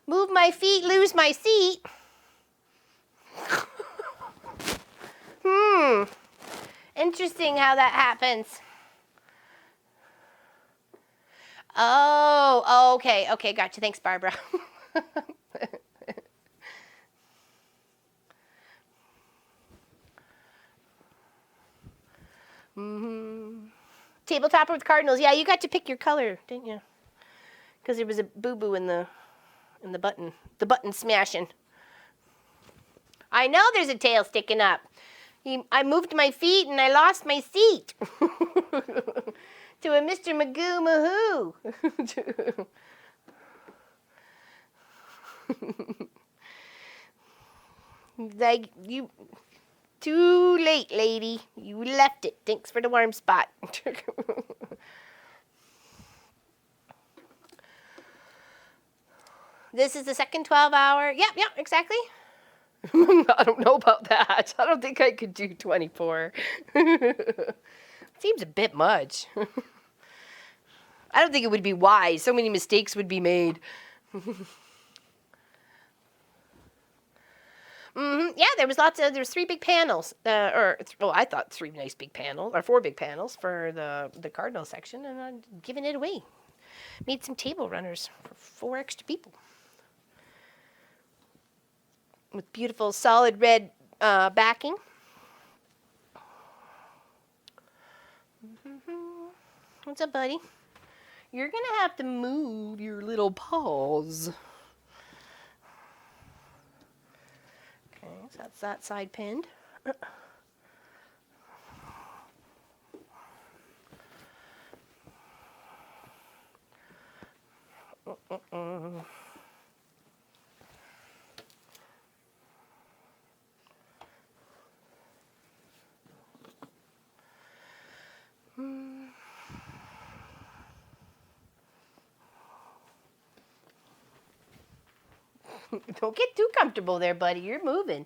Move my feet, lose my seat. Interesting how that happens. Oh, okay, gotcha. Thanks, Barbara. Tabletopper with Cardinals. Yeah, you got to pick your color, didn't you? Because there was a boo-boo in the button smashing. I know there's a tail sticking up. I moved my feet and I lost my seat. To a Mr. Magoo Mahoo. Like, you... Too late, lady. You left it. Thanks for the warm spot. This is the second 12-hour. Yep, exactly. I don't know about that. I don't think I could do 24. Seems a bit much. I don't think it would be wise. So many mistakes would be made. Yeah, there's 3 big panels. I thought 3 nice big panels, or 4 big panels for the Cardinal section, and I'm giving it away. Made some table runners for 4 extra people. With beautiful solid red backing. What's up, buddy? You're going to have to move your little paws. Okay, so that's that side pinned. Don't get too comfortable there, buddy. You're moving.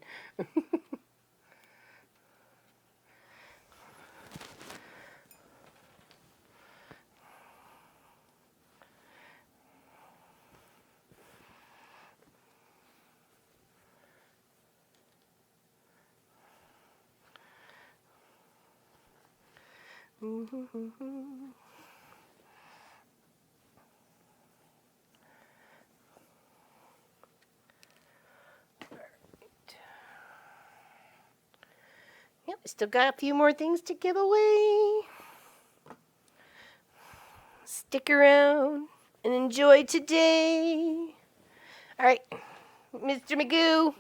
Yep, still got a few more things to give away. Stick around and enjoy today. All right, Mr. Magoo.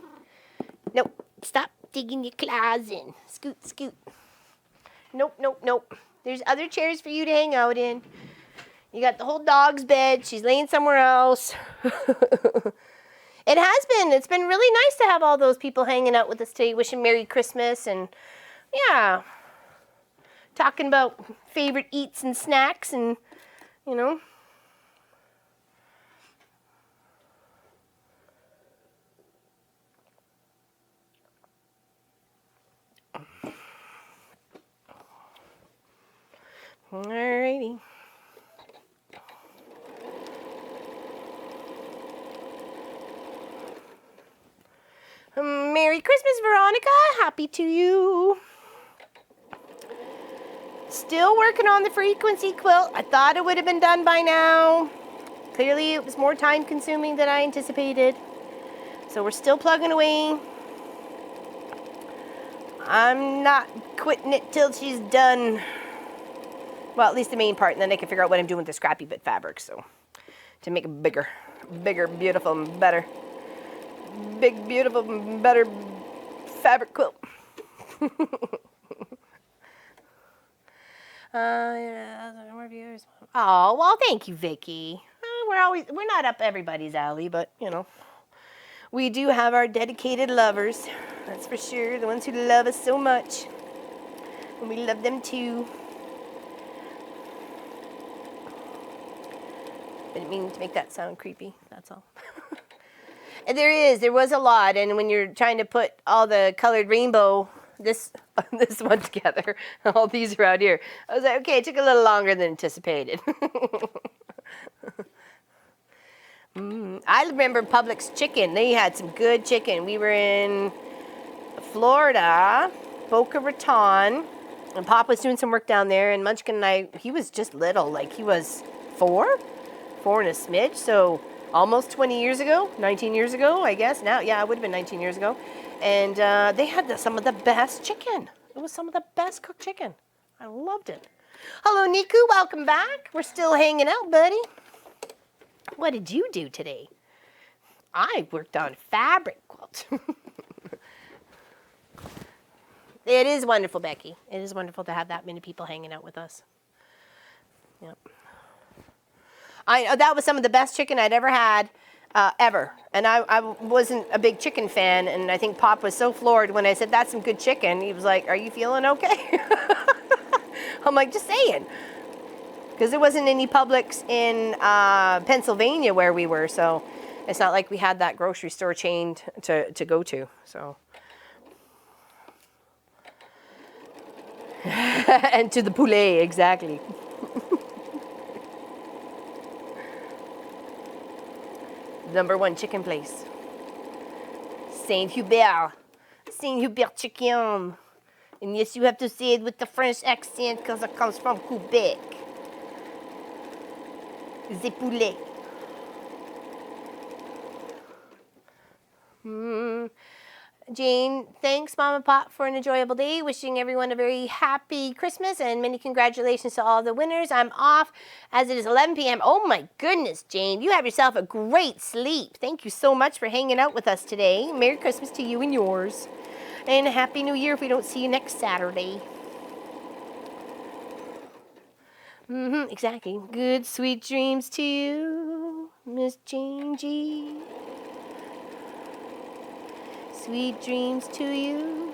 Nope, stop digging your claws in. Scoot. Nope, nope, nope. There's other chairs for you to hang out in. You got the whole dog's bed. She's laying somewhere else. It has been. It's been really nice to have all those people hanging out with us today, wishing Merry Christmas and, yeah, talking about favorite eats and snacks and, you know. Alrighty. Merry Christmas, Veronica. Happy to you. Still working on the frequency quilt. I thought it would have been done by now. Clearly, it was more time consuming than I anticipated. So we're still plugging away. I'm not quitting it till she's done. Well, at least the main part, and then I can figure out what I'm doing with the scrappy bit fabric. So to make it bigger, beautiful, and better. Big, beautiful, better fabric quilt. More viewers. Oh, well, thank you, Vicky. We're not up everybody's alley, but you know, we do have our dedicated lovers. That's for sure. The ones who love us so much, and we love them too. I didn't mean to make that sound creepy. That's all. And there was a lot, and when you're trying to put all the colored rainbow, this one together, all these around here, I was like, okay, it took a little longer than anticipated. I remember Publix chicken. They had some good chicken. We were in Florida, Boca Raton, and Pop was doing some work down there, and Munchkin and I, he was just little, like he was 4 and a smidge, so almost 20 years ago, 19 years ago, I guess. Now, yeah, it would have been 19 years ago. And they had some of the best chicken. It was some of the best cooked chicken. I loved it. Hello, Niku. Welcome back. We're still hanging out, buddy. What did you do today? I worked on fabric quilt. It is wonderful, Becky. It is wonderful to have that many people hanging out with us. Yep. That was some of the best chicken I'd ever had, ever. And I wasn't a big chicken fan, and I think Pop was so floored when I said, that's some good chicken. He was like, are you feeling okay? I'm like, just saying. Because there wasn't any Publix in Pennsylvania where we were, so it's not like we had that grocery store chain to go to. So. And to the poulet, exactly. #1 chicken place. Saint-Hubert chicken. And yes, you have to say it with the French accent because it comes from Quebec. The poulet. Jane, thanks, Mom and Pop, for an enjoyable day. Wishing everyone a very happy Christmas and many congratulations to all the winners. I'm off as it is 11 p.m. Oh my goodness, Jane, you have yourself a great sleep. Thank you so much for hanging out with us today. Merry Christmas to you and yours. And a Happy New Year if we don't see you next Saturday. Exactly. Good sweet dreams to you, Miss Jane G. Sweet dreams to you.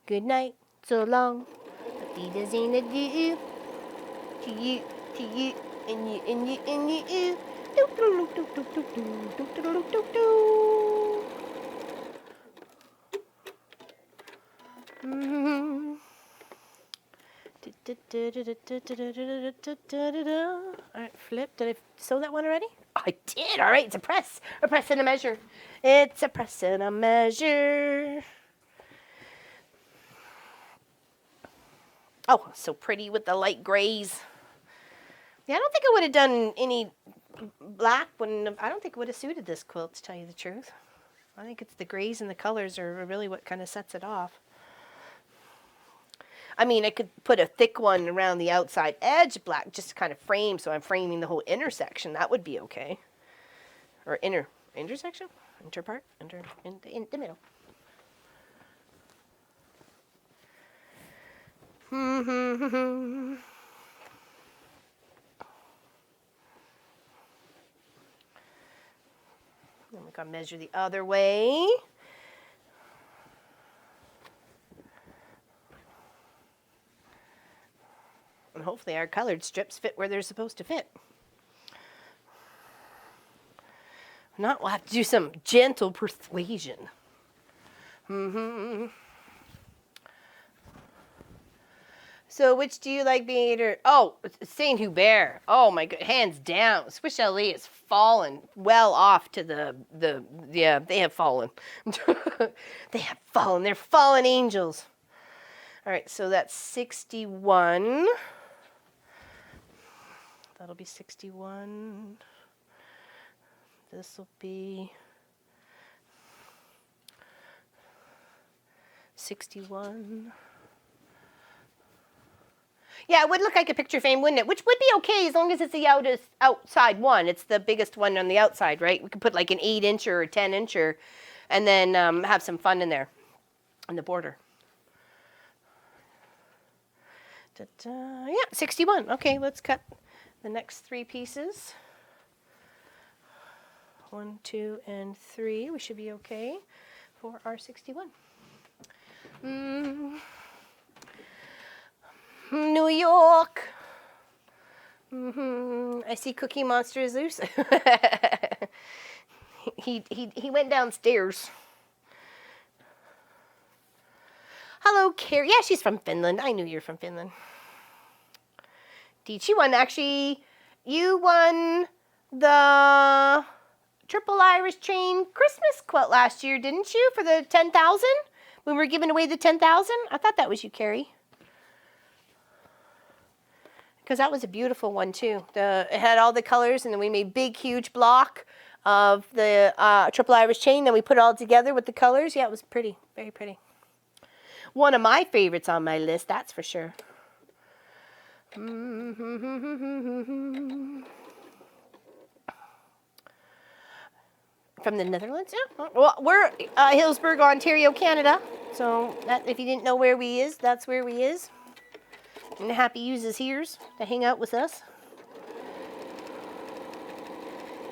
Good night, so long. Auf Wiedersehen, adieu. To you, and you, and you, and you. Do, do, do, do, do, do, do, do, do, do. All right, flip. Did I sew that one already? I did. All right, it's a press and a measure. It's a press and a measure. Oh, so pretty with the light grays. Yeah, I don't think I would have done any black when I don't think it would have suited this quilt, to tell you the truth. I think it's the grays and the colors are really what kind of sets it off. I mean, I could put a thick one around the outside edge black, just to kind of frame, so I'm framing the whole intersection. That would be okay. Or intersection? Interpart? In the middle. Then we gotta measure the other way. And hopefully our colored strips fit where they're supposed to fit. If not, we'll have to do some gentle persuasion. So which do you like better? Oh, Saint Hubert. Oh my god, hands down. Swiss LA has fallen well off to yeah, they have fallen. They have fallen. They're fallen angels. All right, so that's 61. That'll be 61. This will be 61. Yeah, it would look like a picture frame, wouldn't it? Which would be okay as long as it's the outside one. It's the biggest one on the outside, right? We could put like an 8-incher or a 10-incher and then have some fun in there on the border. Yeah, 61. Okay, let's cut the next 3 pieces. 1, 2, and 3. We should be okay for our 61. New York. I see Cookie Monster is loose. he went downstairs. Hello, Carrie. Yeah, she's from Finland. I knew you were from Finland. Did she won actually? You won the Triple Irish Chain Christmas quilt last year, didn't you? For the 10,000 when we were giving away the 10,000. I thought that was you, Carrie. Because that was a beautiful one too. It had all the colors, and then we made big, huge block of the Triple Irish Chain. Then we put it all together with the colors. Yeah, it was pretty, very pretty. One of my favorites on my list, that's for sure. From the Netherlands, yeah. Well, we're Hillsburg, Ontario, Canada. So that, if you didn't know where we is, that's where we is. And happy uses here's to hang out with us.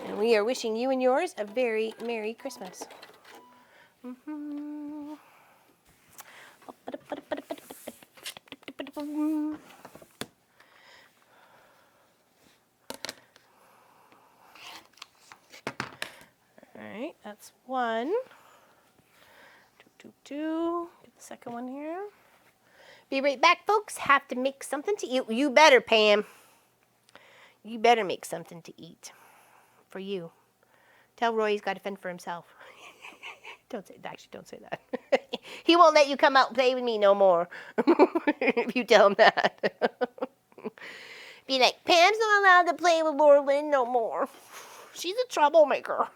And we are wishing you and yours a very Merry Christmas. Alright, that's 1. 2, 2, 2. Get the second one here. Be right back, folks. Have to make something to eat. You better, Pam. You better make something to eat. For you. Tell Roy he's got to fend for himself. Don't say that. He won't let you come out and play with me no more. If you tell him that. Be like, Pam's not allowed to play with Laura Lynn no more. She's a troublemaker.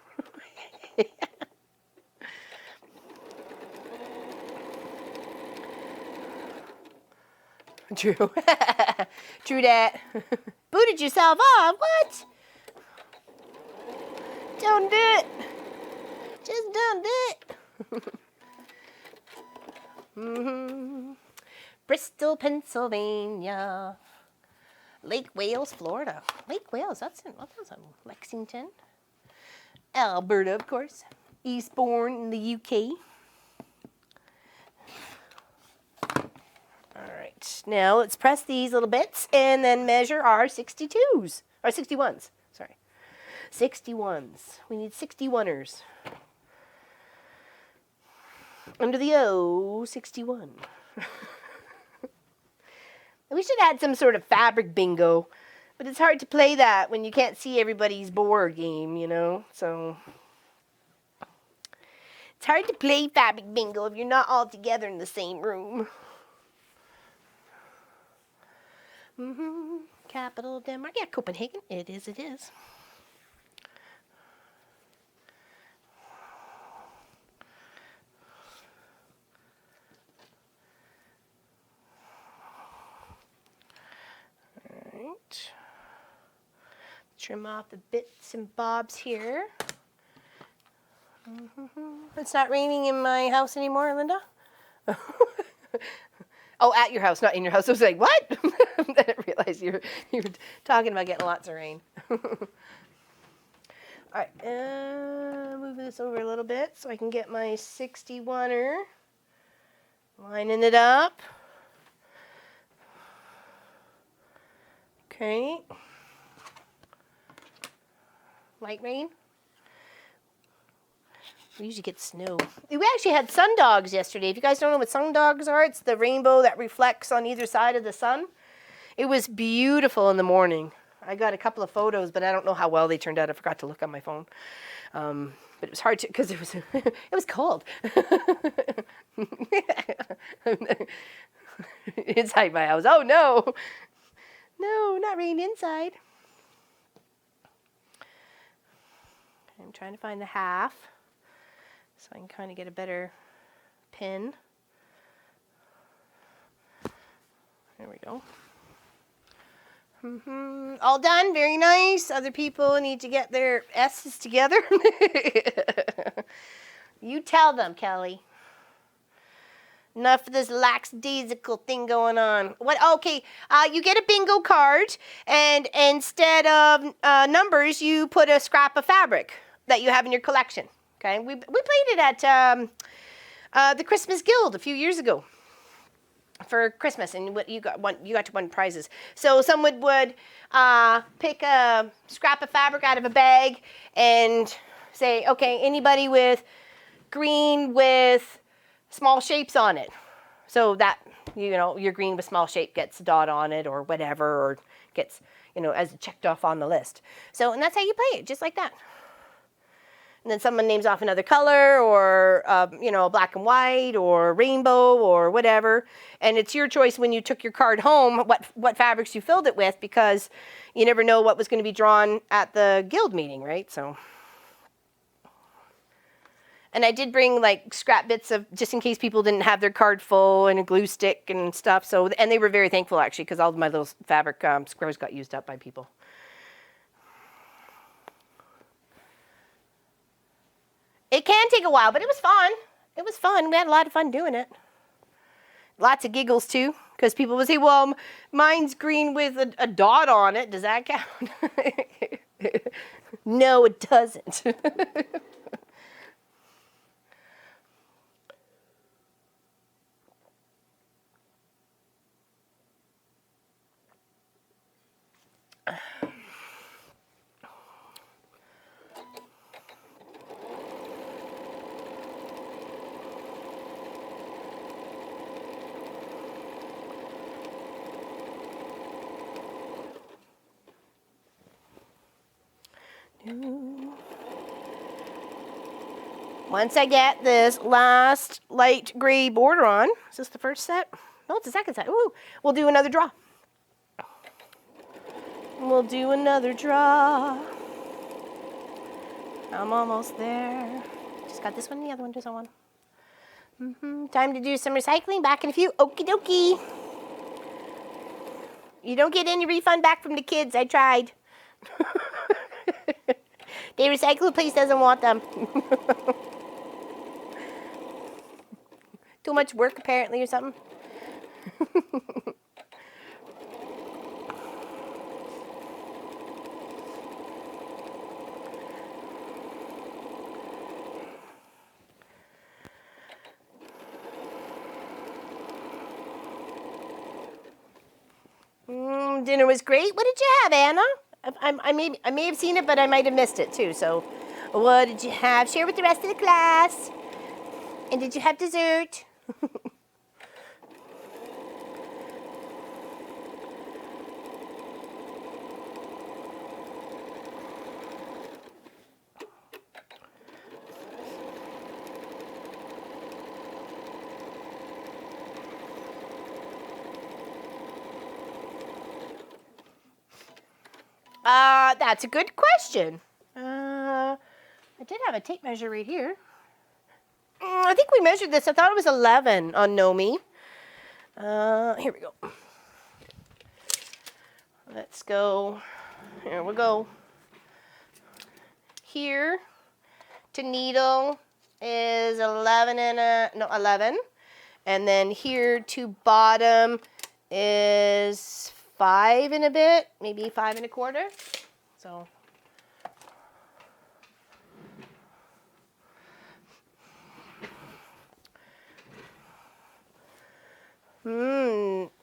True. True that. Booted yourself off. What? Don't do it. Just don't do it. Bristol, Pennsylvania. Lake Wales, Florida. Lake Wales, that's in Lexington. Alberta, of course. Eastbourne in the UK. Alright, now let's press these little bits and then measure our 62s. Or 61s, sorry. 61s. We need 61ers. Under the O, 61. We should add some sort of fabric bingo. But it's hard to play that when you can't see everybody's board game, you know? So it's hard to play fabric bingo if you're not all together in the same room. Capital Denmark. Yeah, Copenhagen. It is. Alright. Trim off the bits and bobs here. It's not raining in my house anymore, Linda? Oh, at your house, not in your house. I was like, what? Then I realized you were talking about getting lots of rain. All right, move this over a little bit so I can get my 61er. Lining it up. Okay. Light rain. We usually get snow. We actually had sundogs yesterday. If you guys don't know what sundogs are, it's the rainbow that reflects on either side of the sun. It was beautiful in the morning. I got a couple of photos, but I don't know how well they turned out. I forgot to look on my phone. But it was hard to, because it was it was cold. Inside my house. Oh no. No, not rain inside. I'm trying to find the half so I can kind of get a better pin. There we go. All done. Very nice. Other people need to get their S's together. You tell them, Kelly. Enough of this lackadaisical thing going on. What? Okay, you get a bingo card, and instead of numbers, you put a scrap of fabric that you have in your collection. Okay, we played it at the Christmas Guild a few years ago for Christmas, and what you got to win prizes. So someone would pick a scrap of fabric out of a bag and say, okay, anybody with green with small shapes on it. So that, your green with small shape gets a dot on it or whatever, or gets, as checked off on the list. So, and that's how you play it, just like that. And then someone names off another color or, black and white or rainbow or whatever. And it's your choice when you took your card home, what fabrics you filled it with, because you never know what was going to be drawn at the guild meeting, right? So. And I did bring like scrap bits of, just in case people didn't have their card full, and a glue stick and stuff. So, and they were very thankful actually, because all of my little fabric squares got used up by people. It can take a while, but it was fun. It was fun. We had a lot of fun doing it. Lots of giggles too, because people would say, well, mine's green with a dot on it. Does that count? No, it doesn't. Once I get this last light gray border on, is this the first set? No, it's the second set. Ooh, we'll do another draw. We'll do another draw. I'm almost there. Just got this one and the other one, just on one. Time to do some recycling. Back in a few. Okie dokie. You don't get any refund back from the kids. I tried. They recycle, the place doesn't want them. Too much work apparently or something. Dinner was great. What did you have, Anna? I may have seen it, but I might have missed it too. So, what did you have? Share with the rest of the class. And did you have dessert? That's a good question. I did have a tape measure right here. I think we measured this. I thought it was 11 on Nomi. Here we go. Let's go. Here we go. Here to needle is 11. And then here to bottom is 5 and a bit, maybe 5 and a quarter. So.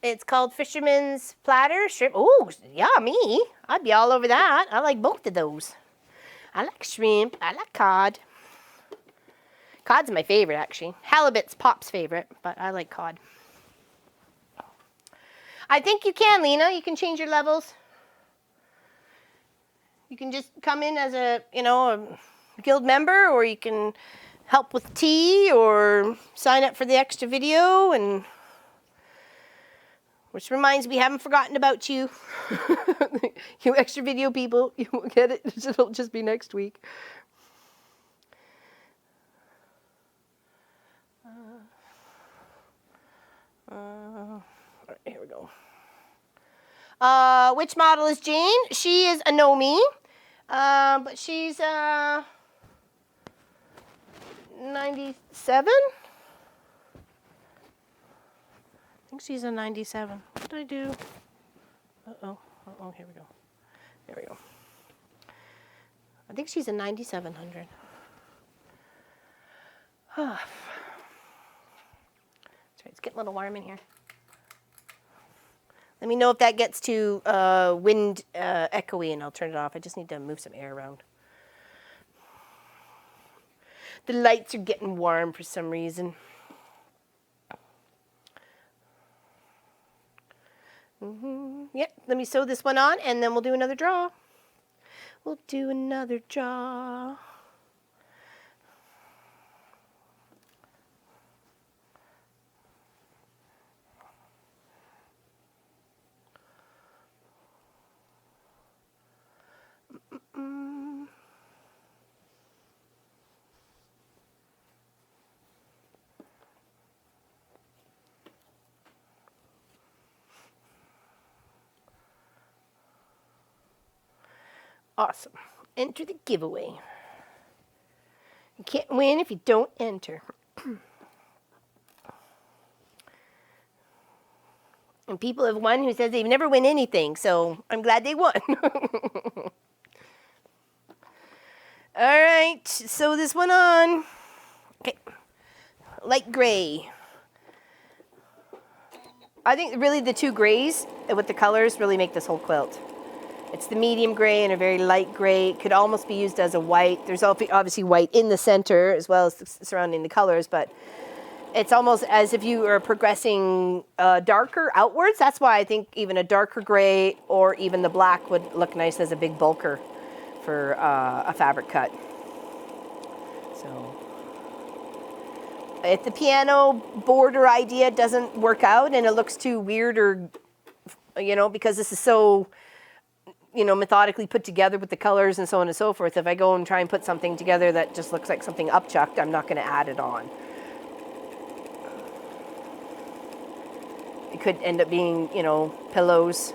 It's called Fisherman's Platter Shrimp. Oh, yummy. I'd be all over that. I like both of those. I like shrimp. I like cod. Cod's my favorite, actually. Halibut's Pop's favorite, but I like cod. I think you can, Lena. You can change your levels. You can just come in as a guild member, or you can help with tea, or sign up for the extra video, and which reminds me, haven't forgotten about you. You extra video people, you won't get it. It'll just be next week. All right, here we go. Which model is Jane? She is a Nomi, but she's 97. I think she's a 97. What did I do? Uh-oh, here we go. There we go. I think she's a 9700. Sorry, it's getting a little warm in here. Let me know if that gets too wind echoey, and I'll turn it off. I just need to move some air around. The lights are getting warm for some reason. Yep, let me sew this one on, and then we'll do another draw. We'll do another draw. Awesome. Enter the giveaway. You can't win if you don't enter. And people have won who says they've never win anything, so I'm glad they won. All right, sew this one on. Okay, light gray. I think really the two grays with the colors really make this whole quilt. It's the medium gray and a very light gray. It could almost be used as a white. There's obviously white in the center as well as surrounding the colors, but it's almost as if you are progressing darker outwards. That's why I think even a darker gray or even the black would look nice as a big bulker for a fabric cut. So if the piano border idea doesn't work out and it looks too weird, or because this is so methodically put together with the colors and so on and so forth, if I go and try and put something together that just looks like something upchucked, I'm not going to add it on. It could end up being, pillows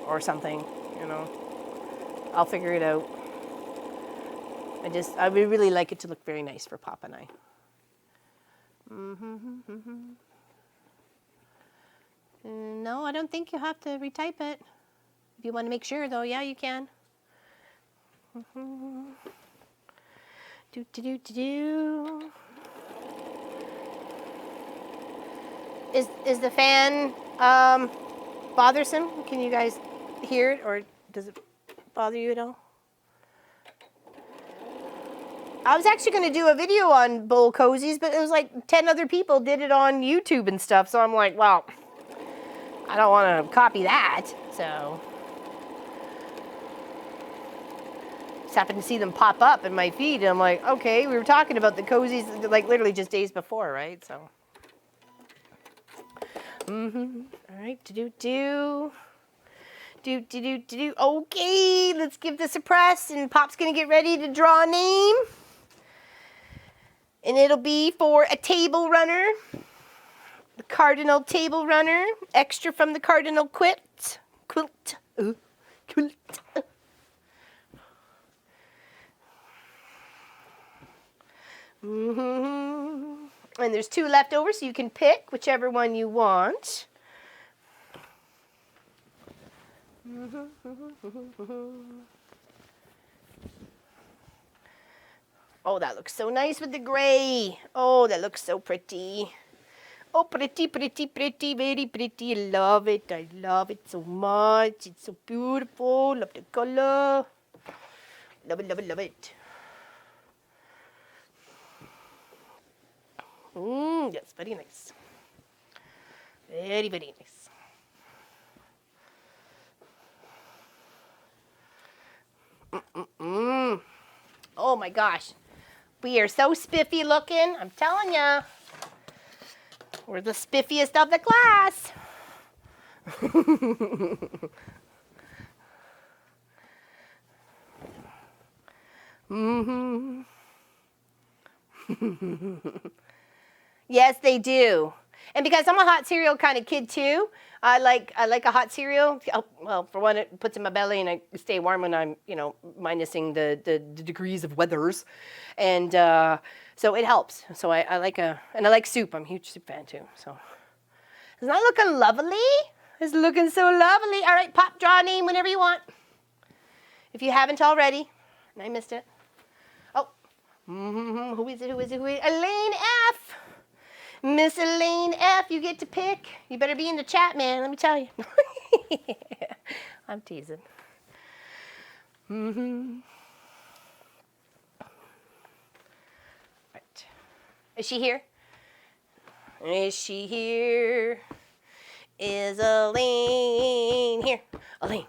or something, I'll figure it out. I would really like it to look very nice for Pop and I. No, I don't think you have to retype it. If you want to make sure, though, yeah, you can. Is the fan bothersome? Can you guys hear it, or does it bother you at all? I was actually going to do a video on bowl cozies, but it was like 10 other people did it on YouTube and stuff, so I'm like, well, I don't want to copy that, so. Just happened to see them pop up in my feed, and I'm like, okay, we were talking about the cozies like literally just days before, right? So. All right, Okay, let's give this a press, and Pop's gonna get ready to draw a name. And it'll be for a table runner. The Cardinal table runner, extra from the Cardinal Quilt. Quilt. And And there's 2 left over, so you can pick whichever one you want. Oh, that looks so nice with the gray. Oh, that looks so pretty. Oh, pretty, pretty, pretty, very pretty. I love it. I love it so much. It's so beautiful. Love the color. Love it, love it, love it. Yes, very nice. Very, very nice. Oh my gosh. We are so spiffy looking. I'm telling ya. We're the spiffiest of the class. Yes, they do. And because I'm a hot cereal kind of kid too, I like a hot cereal. Well, for one, it puts in my belly and I stay warm when I'm, minusing the degrees of weathers. And so it helps. So I like soup. I'm a huge soup fan too. So isn't that looking lovely? It's looking so lovely. All right, pop, draw a name whenever you want. If you haven't already, and I missed it. Oh, who is it? Elaine F. Miss Elaine F, you get to pick. You better be in the chat, man. Let me tell you. I'm teasing. Right. Is she here? Is she here? Is Elaine here? Elaine.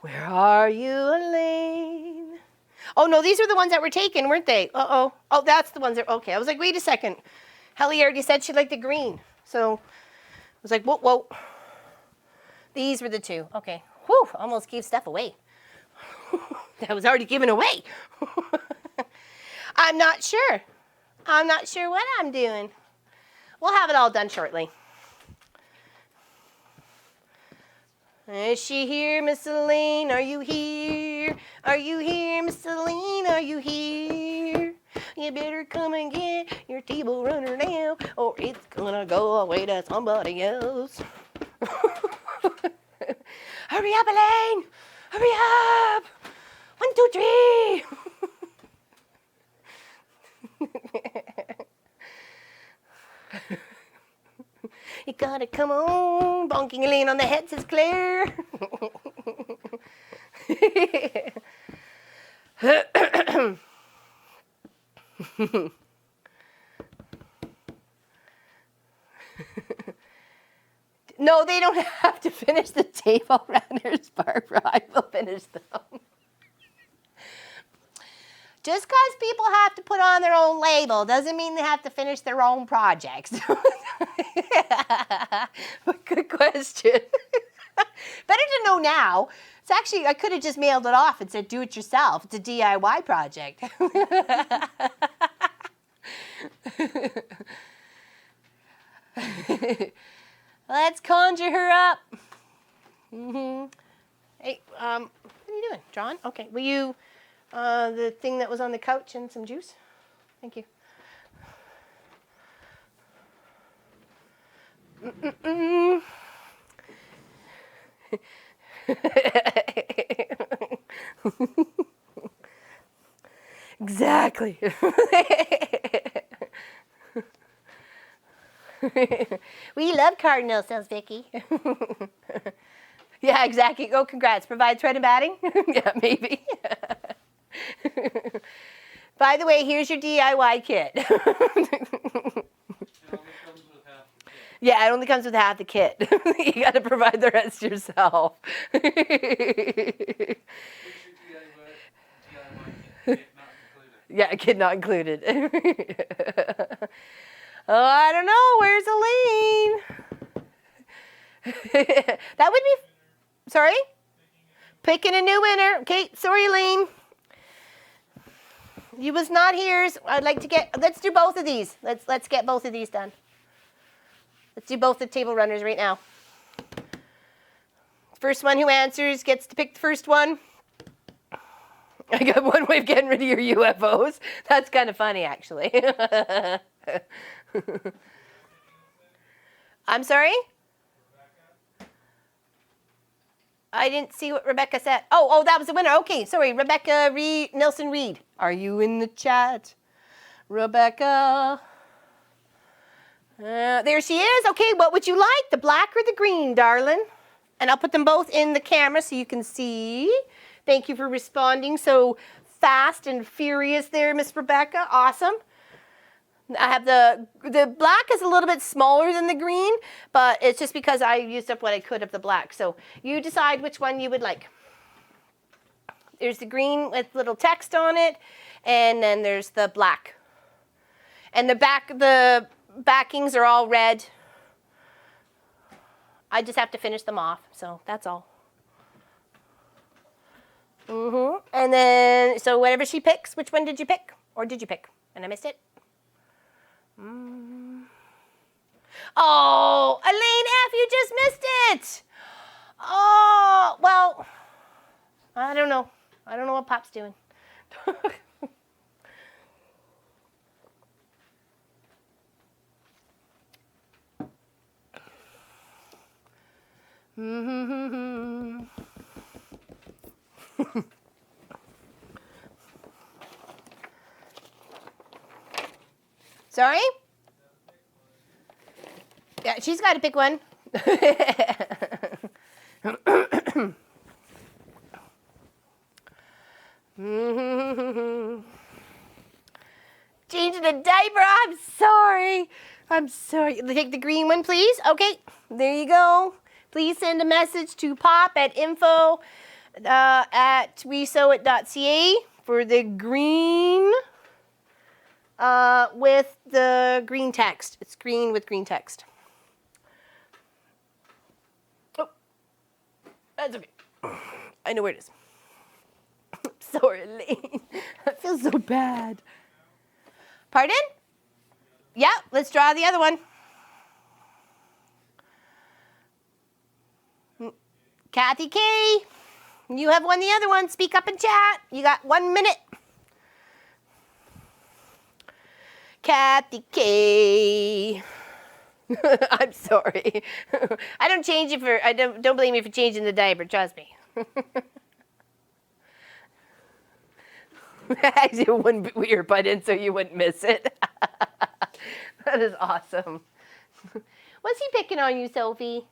Where are you, Elaine? Oh, no, these are the ones that were taken, weren't they? Uh-oh. Oh, that's the ones that... Okay, I was like, wait a second. Helly already said she liked the green. So I was like, whoa. These were the 2. Okay. Whew, almost gave stuff away. That was already given away. I'm not sure. I'm not sure what I'm doing. We'll have it all done shortly. Is she here, Miss Elaine? Are you here? Are you here, Miss Elaine? Are you here? You better come and get your table runner now, or it's gonna go away to somebody else. Hurry up, Elaine! Hurry up! 1, 2, 3. You gotta come on, bonking Elaine on the head, says Claire. No, they don't have to finish the table runners, Barbara. I will finish them. Just because people have to put on their own label doesn't mean they have to finish their own projects. But good question. Better to know now. It's actually, I could have just mailed it off and said, do it yourself. It's a DIY project. Let's conjure her up. Hey, what are you doing, John? Okay, will you... the thing that was on the couch and some juice. Thank you. Exactly. We love Cardinal, says Vicky. Yeah, exactly. Oh, congrats. Provide thread and batting? Yeah, maybe. By the way, here's your DIY kit. Yeah, it only comes with half the kit. You got to provide the rest yourself. Yeah, kit not included. Oh, I don't know. Where's Elaine? That would be... Sorry? Picking a new winner. Okay, sorry, Elaine. You was not here. I'd like to get... Let's do both of these. Let's get both of these done. Let's do both the table runners right now. First one who answers gets to pick the first one. I got one way of getting rid of your UFOs. That's kind of funny, actually. I'm sorry? I didn't see what Rebecca said. Oh, that was the winner. Okay, sorry, Rebecca Nelson Reed. Are you in the chat, Rebecca? There she is. Okay, what would you like, the black or the green, darling? And I'll put them both in the camera so you can see. Thank you for responding so fast and furious there, Miss Rebecca. Awesome. I have the black is a little bit smaller than the green, but it's just because I used up what I could of the black. So you decide which one you would like. There's the green with little text on it, and then there's the black. And the backings are all red. I just have to finish them off, so that's all. And then, so whatever she picks, which one did you pick? Or did you pick? And I missed it. Oh, Elaine F., you just missed it. Oh, well, I don't know. I don't know what Pop's doing. Sorry? Yeah, she's got to pick one. Changing the diaper. I'm sorry. I'm sorry. Take the green one, please. Okay, there you go. Please send a message to pop at info at wesewit.ca for the green with the green text. It's green with green text. Oh, that's okay. I know where it is. Sorry, Elaine. That feels so bad. Pardon? Yeah, let's draw the other one. Kathy K, you have won the other one. Speak up in chat. You got 1 minute. Kathy K. I'm sorry. I don't change it for, I don't blame you for changing the diaper, trust me. Actually, I wouldn't put your butt in so you wouldn't miss it. That is awesome. What's he picking on you, Sophie?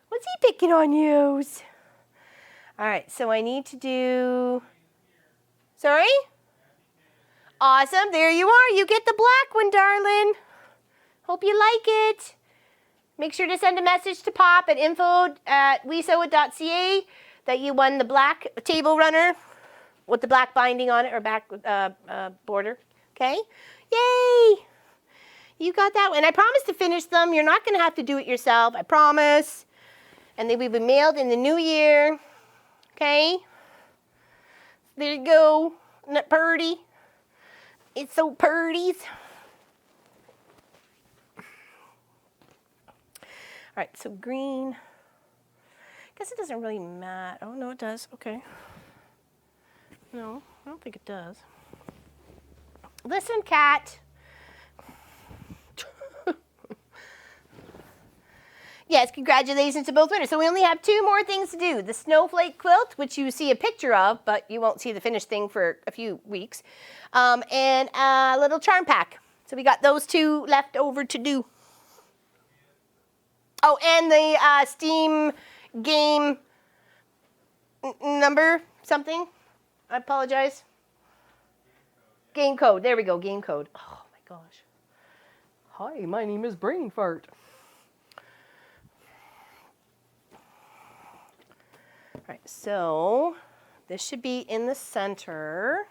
What's he picking on you? All right, so I need to do... Sorry? Awesome, there you are. You get the black one, darling. Hope you like it. Make sure to send a message to Pop at info@wesewit.ca that you won the black table runner with the black binding on it, or back border. Okay? Yay! You got that one. And I promise to finish them. You're not going to have to do it yourself. I promise. And they will be mailed in the new year. Okay? There you go. Isn't that purty? It's so purties. All right, so green. I guess it doesn't really matter. Oh, no, it does. Okay. No, I don't think it does. Listen, Kat. Yes, congratulations to both winners. So we only have 2 more things to do. The Snowflake quilt, which you see a picture of, but you won't see the finished thing for a few weeks. And a little charm pack. So we got those 2 left over to do. Oh, and the Steam game number something. I apologize. Game code. There we go, game code. Oh my gosh. Hi, my name is Brain Fart. All right, so this should be in the center,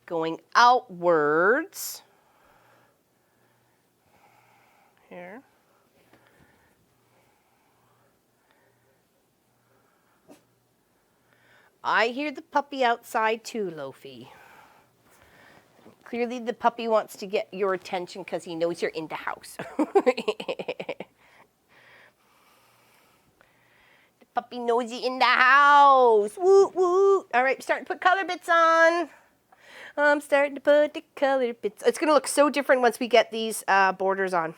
going outwards. Here. I hear the puppy outside too, Lofi. Clearly the puppy wants to get your attention because he knows you're in the house. The Puppy Nosy in the house. Woo, woo. All right, starting to put color bits on. I'm starting to put the color bits. It's going to look so different once we get these borders on.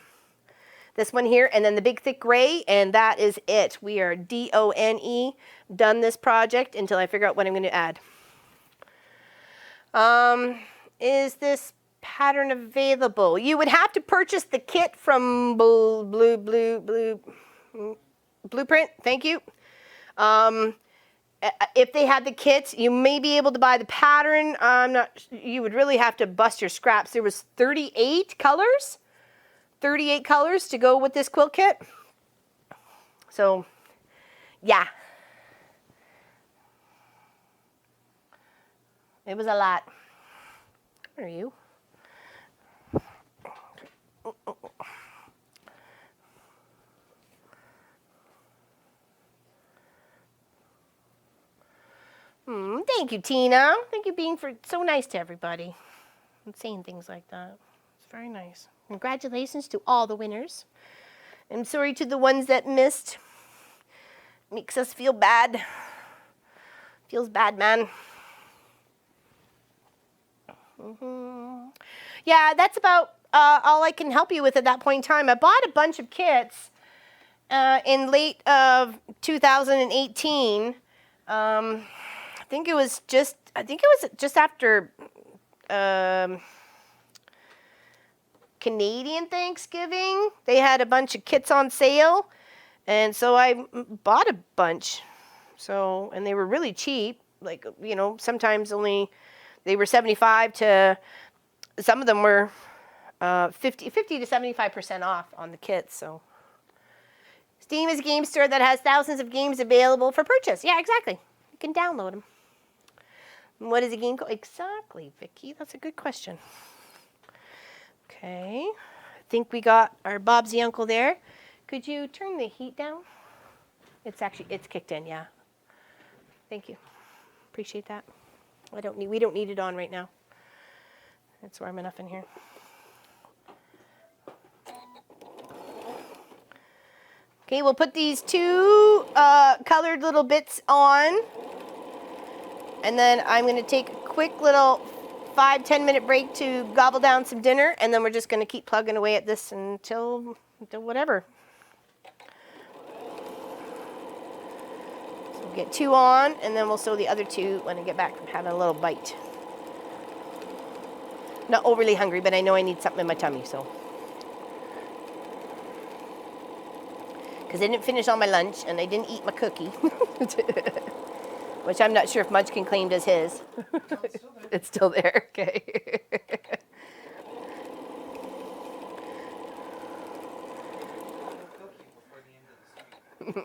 This one here, and then the big thick gray, and that is it. We are DONE, done this project until I figure out what I'm going to add. Is this pattern available? You would have to purchase the kit from Blueprint. Thank you. If they had the kits, you may be able to buy the pattern. You would really have to bust your scraps. There was 38 colors. 38 colors to go with this quilt kit. So, yeah. It was a lot. Where are you? Thank you, Tina. Thank you being so nice to everybody and saying things like that. It's very nice. Congratulations to all the winners. I'm sorry to the ones that missed. Makes us feel bad. Feels bad, man. Yeah, that's about all I can help you with at that point in time. I bought a bunch of kits in late of 2018. I think it was just after Canadian Thanksgiving. They had a bunch of kits on sale, and so I bought a bunch. So, and they were really cheap. Like, you know, sometimes only they were 75 to, some of them were 50 to 75% off on the kits. So, Steam is a game store that has thousands of games available for purchase. Yeah, exactly. You can download them. What is a game called? Exactly, Vicky. That's a good question. Okay. I think we got our Bobsy uncle there. Could you turn the heat down? It's kicked in, yeah. Thank you. Appreciate that. We don't need it on right now. It's warm enough in here. Okay, we'll put these two colored little bits on. And then I'm going to take a quick little 5-10 minute break to gobble down some dinner. And then we're just going to keep plugging away at this until whatever. So we'll get two on, and then we'll sew the other two when I get back from having a little bite. Not overly hungry, but I know I need something in my tummy, so. Because I didn't finish all my lunch, and I didn't eat my cookie. Which I'm not sure if Munchkin claimed as his. No, it's still there. It's still there, okay.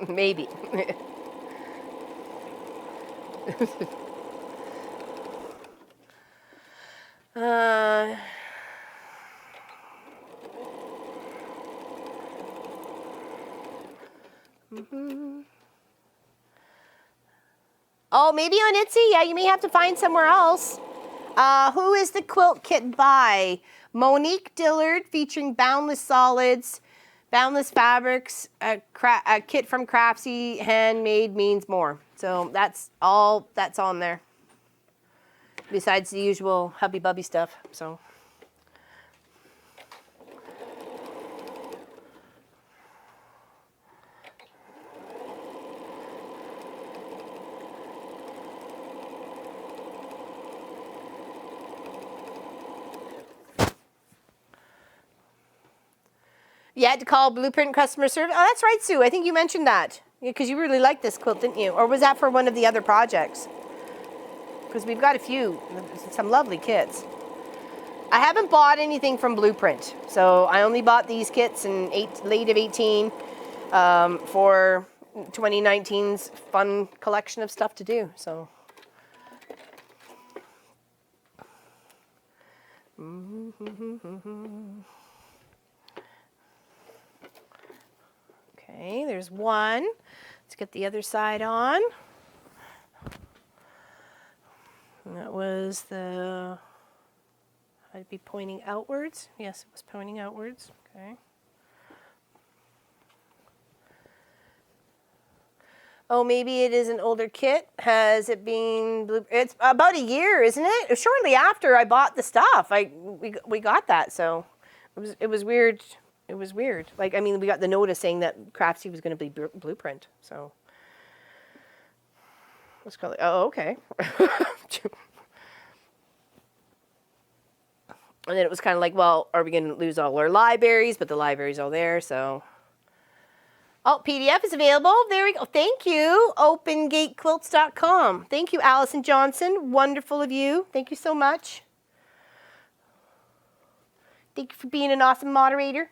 Maybe. Oh, maybe on Etsy? Yeah, you may have to find somewhere else. Who is the quilt kit by? Monique Dillard, featuring Boundless Solids, Boundless Fabrics, a kit from Craftsy, Handmade Means More. So that's all that's on there. Besides the usual Hubby Bubby stuff, so. You had to call Blueprint customer service. Oh, that's right, Sue. I think you mentioned that. Because you really liked this quilt, didn't you? Or was that for one of the other projects? Because we've got a few, some lovely kits. I haven't bought anything from Blueprint. So I only bought these kits in late of 18 for 2019's fun collection of stuff to do. So. Okay, there's one. Let's get the other side on. And that was the, I'd be pointing outwards. Yes, it was pointing outwards. Okay. Oh, maybe it is an older kit. Has it been blue? It's about a year, isn't it? Shortly after I bought the stuff, we got that. So it was weird. It was weird. Like, I mean, we got the notice saying that Craftsy was going to be Blueprint. So let's call it. Oh, okay. And then it was kind of like, well, are we going to lose all our libraries? But the library's all there, so. Oh, PDF is available. There we go. Thank you. OpenGateQuilts.com. Thank you, Allison Johnson. Wonderful of you. Thank you so much. Thank you for being an awesome moderator.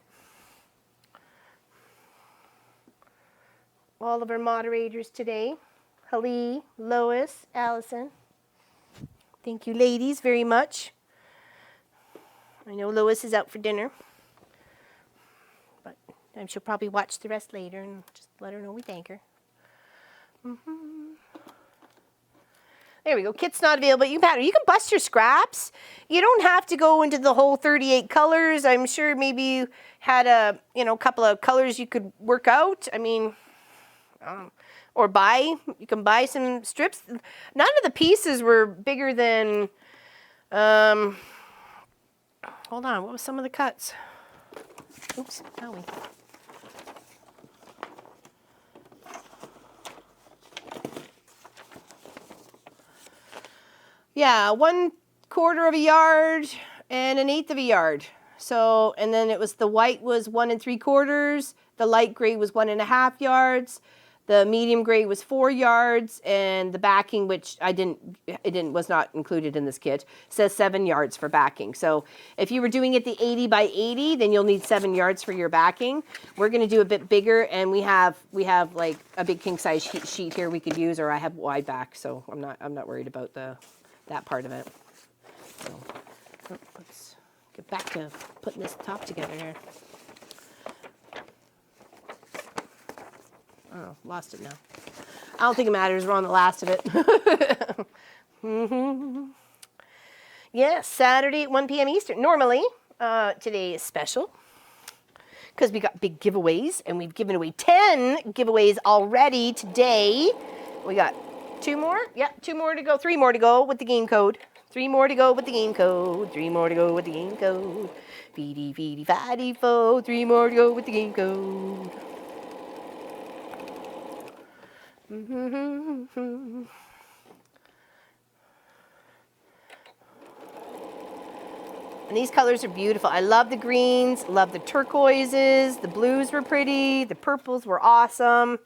All of our moderators today. Halee, Lois, Allison. Thank you, ladies, very much. I know Lois is out for dinner. And she'll probably watch the rest later and just let her know we thank her. There we go. Kit's not available. You can bust your scraps. You don't have to go into the whole 38 colors. I'm sure maybe you had a couple of colors you could work out. I mean, or you can buy some strips. None of the pieces were bigger than, hold on, what was some of the cuts? Oops, owie. Yeah, 1/4 of a yard and 1/8 of a yard. So, and then it was the white was 1 3/4, the light gray was 1.5 yards, the medium gray was 4 yards, and the backing, which was not included in this kit, says 7 yards for backing. So if you were doing it the 80 by 80, then you'll need 7 yards for your backing. We're going to do a bit bigger, and we have like a big king size sheet here we could use, or I have wide back, so I'm not worried about that part of it. So let's get back to putting this top together here. Oh, lost it now. I don't think it matters. We're on the last of it. Yeah, Saturday at 1 p.m. Eastern. Normally, today is special because we got big giveaways, and we've given away 10 giveaways already today. We got 2 more? Yeah, 2 more to go. 3 more to go with the game code. 3 more to go with the game code. 3 more to go with the game code. Feedy, feedy, fatty, fo. 3 more to go with the game code. And these colors are beautiful. I love the greens, love the turquoises. The blues were pretty. The purples were awesome.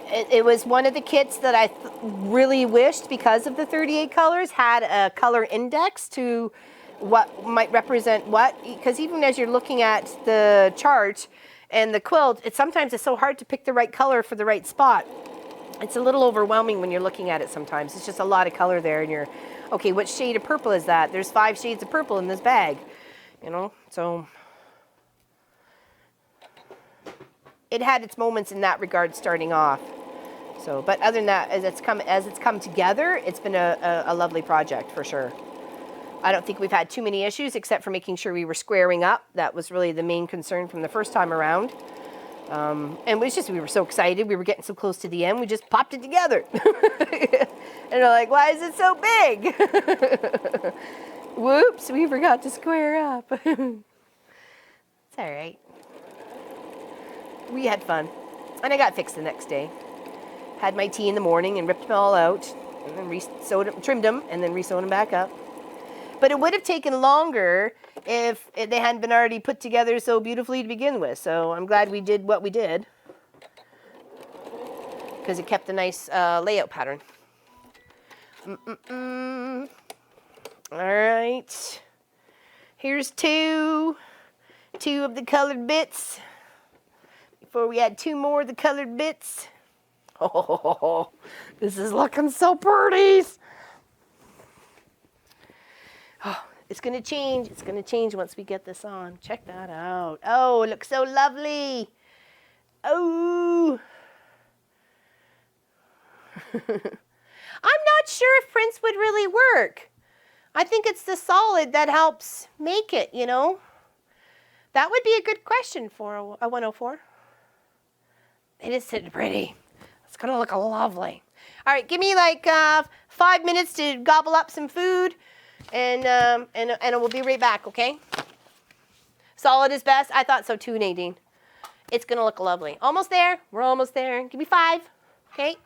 It was one of the kits that I really wished, because of the 38 colors, had a color index to what might represent what. Because even as you're looking at the chart and the quilt, sometimes it's so hard to pick the right color for the right spot. It's a little overwhelming when you're looking at it sometimes. It's just a lot of color there, and you're, okay, what shade of purple is that? There's 5 shades of purple in this bag, so it had its moments in that regard starting off. So, but other than that, as it's come together, it's been a lovely project for sure. I don't think we've had too many issues, except for making sure we were squaring up. That was really the main concern from the first time around. And it was just, we were so excited. We were getting so close to the end. We just popped it together. And they're like, why is it so big? Whoops, we forgot to square up. It's all right. We had fun. And I got fixed the next day. Had my tea in the morning and ripped them all out. And then trimmed them and then re-sewed them back up. But it would have taken longer if they hadn't been already put together so beautifully to begin with. So I'm glad we did what we did, because it kept a nice layout pattern. All right. Here's two of the colored bits. Before we add 2 more of the colored bits. Oh, this is looking so pretty. Oh, it's going to change. It's going to change once we get this on. Check that out. Oh, it looks so lovely. Oh. I'm not sure if prints would really work. I think it's the solid that helps make it, But That would be a good question for a 104. It is sitting pretty. It's going to look lovely. All right, give me like 5 minutes to gobble up some food, and we'll be right back, okay? Solid is best? I thought so too, Nadine. It's going to look lovely. Almost there. We're almost there. Give me 5, okay?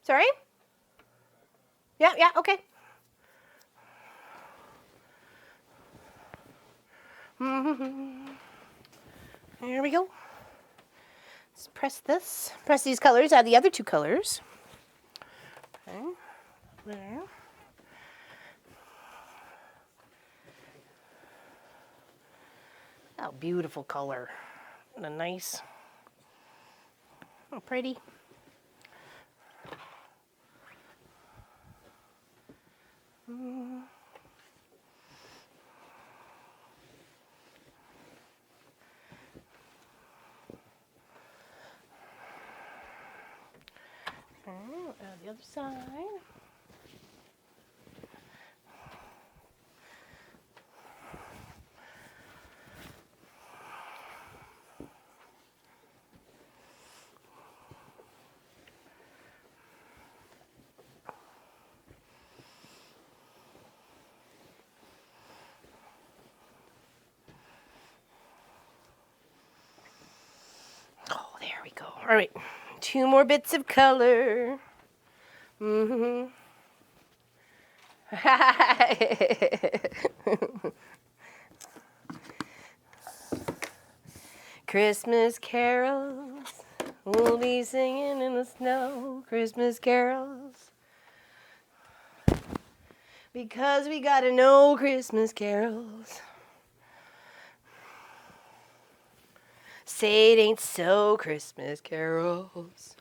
Sorry? Yeah, okay. Here we go. Let's press this. Press these colors. Add the other two colors. Okay. There. Oh, beautiful color. And a nice, oh, pretty. The other side. Oh, there we go. All right, 2 more bits of color. Christmas carols, we'll be singing in the snow. Christmas carols, because we gotta know Christmas carols. Say it ain't so, Christmas carols.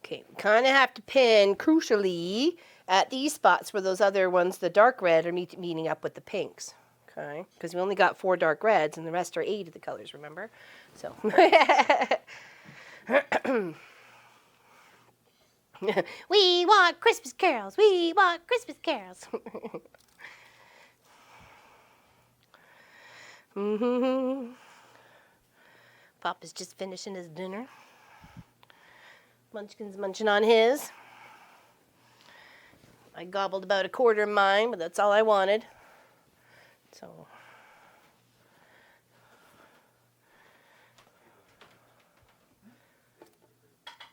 Okay, we kind of have to pin, crucially, at these spots where those other ones, the dark red, are meeting up with the pinks. Okay, because we only got 4 dark reds and the rest are 8 of the colors, remember? So. We want Christmas carols. We want Christmas carols. Pop is just finishing his dinner. Munchkin's munching on his. I gobbled about a quarter of mine, but that's all I wanted. So.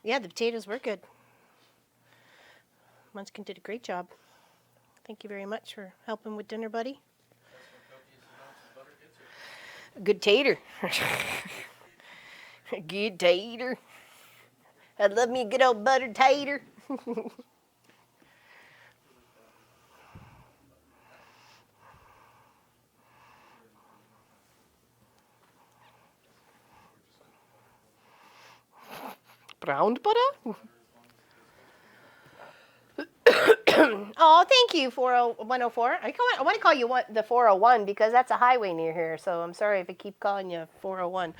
Yeah, the potatoes were good. Munchkin did a great job. Thank you very much for helping with dinner, buddy. Good tater. Good tater. I love me a good old buttered tater. Brown butter? Oh, thank you, 104. I want to call you the 401 because that's a highway near here, so I'm sorry if I keep calling you 401.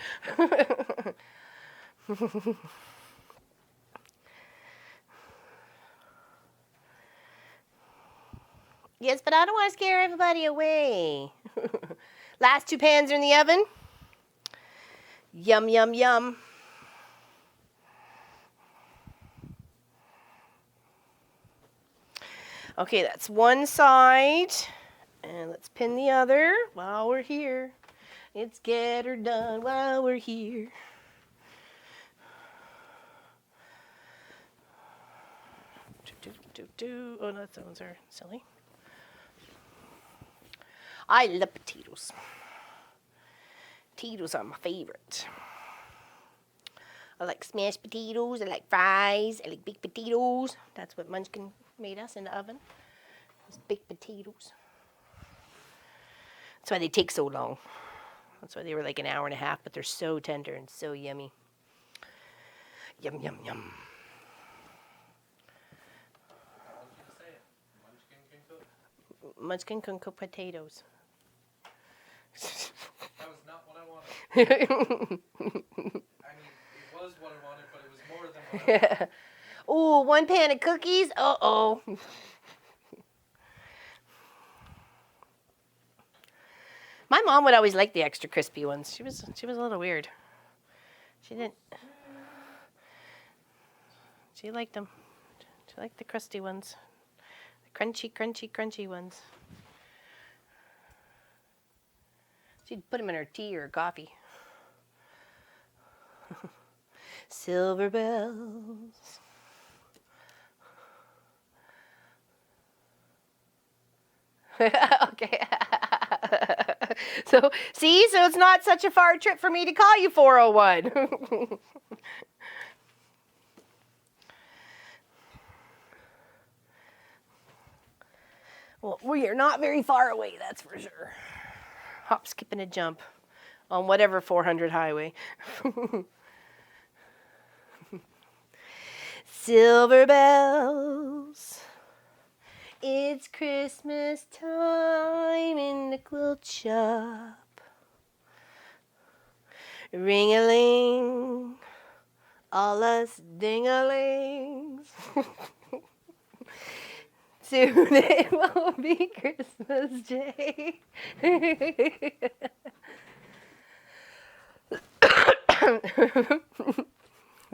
Yes, but I don't want to scare everybody away. Last 2 pans are in the oven. Yum, yum, yum. Okay, that's one side. And let's pin the other while we're here. It's get her done while we're here. Oh, no, those are silly. I love potatoes. Potatoes are my favorite. I like smashed potatoes. I like fries. I like baked potatoes. That's what Munchkin made us in the oven. Those baked potatoes. That's why they take so long. That's why they were like an hour and a half, but they're so tender and so yummy. Yum, yum, yum. Munchkin can cook potatoes. That was not what I wanted. I mean, it was what I wanted, but it was more than what I wanted. Ooh, 1 pan of cookies? Uh-oh. My mom would always like the extra crispy ones. She was a little weird. She didn't. She liked them. She liked the crusty ones. The crunchy, crunchy, crunchy ones. She'd put them in her tea or her coffee. Silver bells. Okay. So, see? So it's not such a far trip for me to call you 401. Well, we are not very far away, that's for sure. Hop, skip, and a jump on whatever 400 highway. Silver bells. It's Christmas time in the quilt shop. Ring-a-ling, all us ding-a-lings. Soon it will be Christmas Day.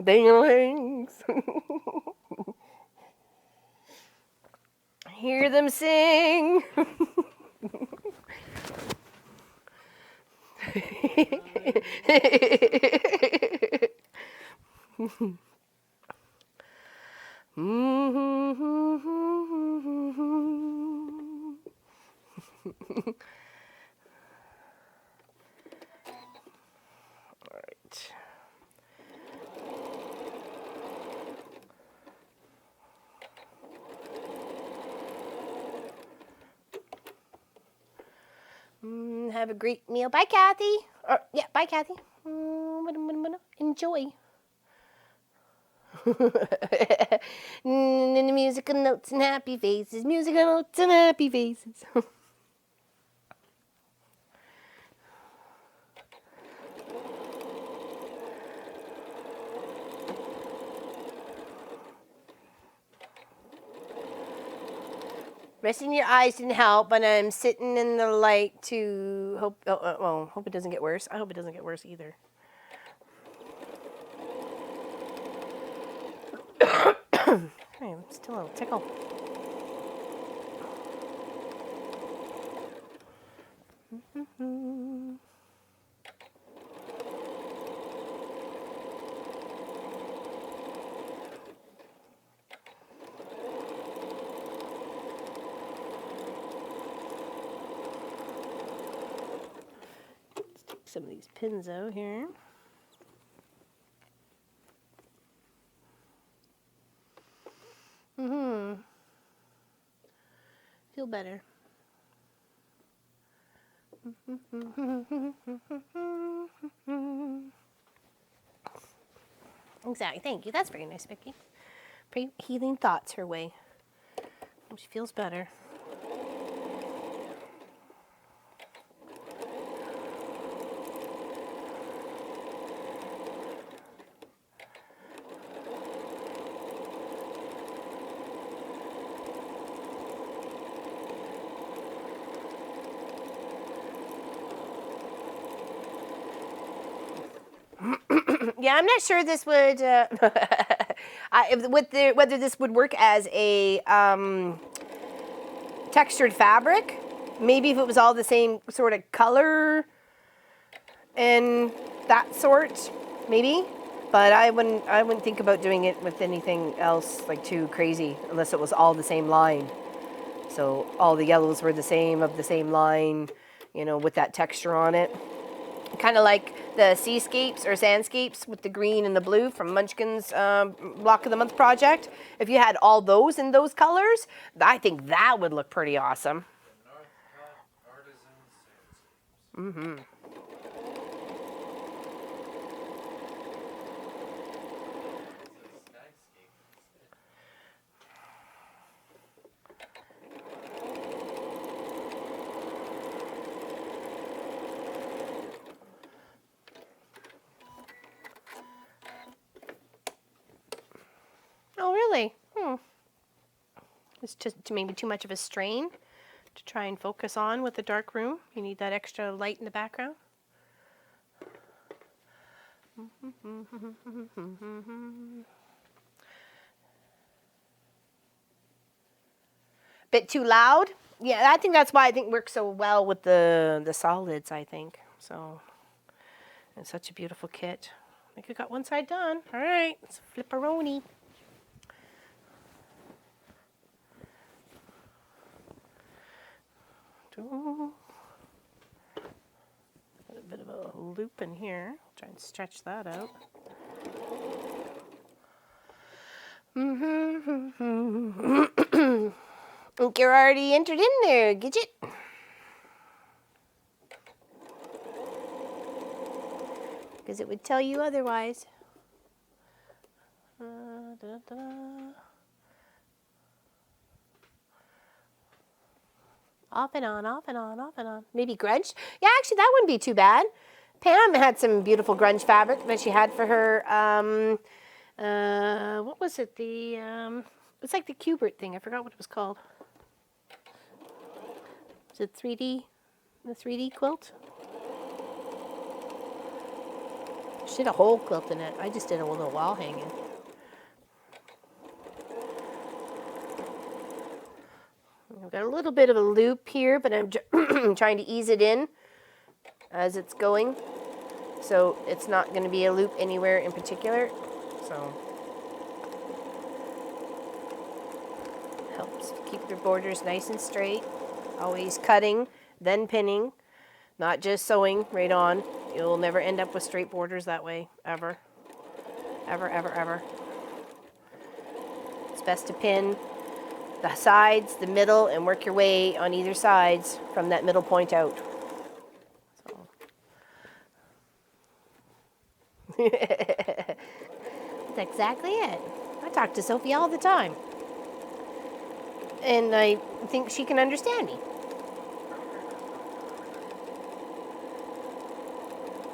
Ding-a-lings. Hear them sing. All right. Have a great meal. Bye, Kathy. Yeah, bye, Kathy. Enjoy. Musical notes and happy faces. Musical notes and happy faces. Resting your eyes didn't help, but I'm sitting in the light to hope. Hope it doesn't get worse. I hope it doesn't get worse either. I'm still a little tickle. Some of these pins out here. Feel better. Exactly. Thank you. That's very nice, Vicky. Pray healing thoughts her way. She feels better. Yeah, I'm not sure this would, whether this would work as a textured fabric. Maybe if it was all the same sort of color and that sort, maybe. But I wouldn't think about doing it with anything else like too crazy, unless it was all the same line. So all the yellows were the same, of the same line, with that texture on it. Kind of like the seascapes or sandscapes with the green and the blue from Munchkin's Block of the Month project. If you had all those in those colors, I think that would look pretty awesome. Mm-hmm. Oh, really? It's just maybe too much of a strain to try and focus on with the dark room. You need that extra light in the background. Bit too loud. Yeah, I think that's why I think it works so well with the solids, I think. So it's such a beautiful kit. I think I got one side done. All right, it's flipperoni. Got a bit of a loop in here. Try and stretch that out. Think you're already entered in there, Gidget. Because it would tell you otherwise. Off and on, off and on, off and on. Maybe grunge? Yeah, actually, that wouldn't be too bad. Pam had some beautiful grunge fabric that she had for her, what was it? It's like the Cubert thing. I forgot what it was called. Was it 3D? The 3D quilt? She did a whole quilt in it. I just did a little wall hanging. I've got a little bit of a loop here, but I'm trying to ease it in as it's going. So it's not going to be a loop anywhere in particular. So helps keep your borders nice and straight. Always cutting, then pinning, not just sewing right on. You'll never end up with straight borders that way, ever. Ever, ever, ever. It's best to pin the sides, the middle, and work your way on either sides from that middle point out. So. That's exactly it. I talk to Sophie all the time. And I think she can understand me.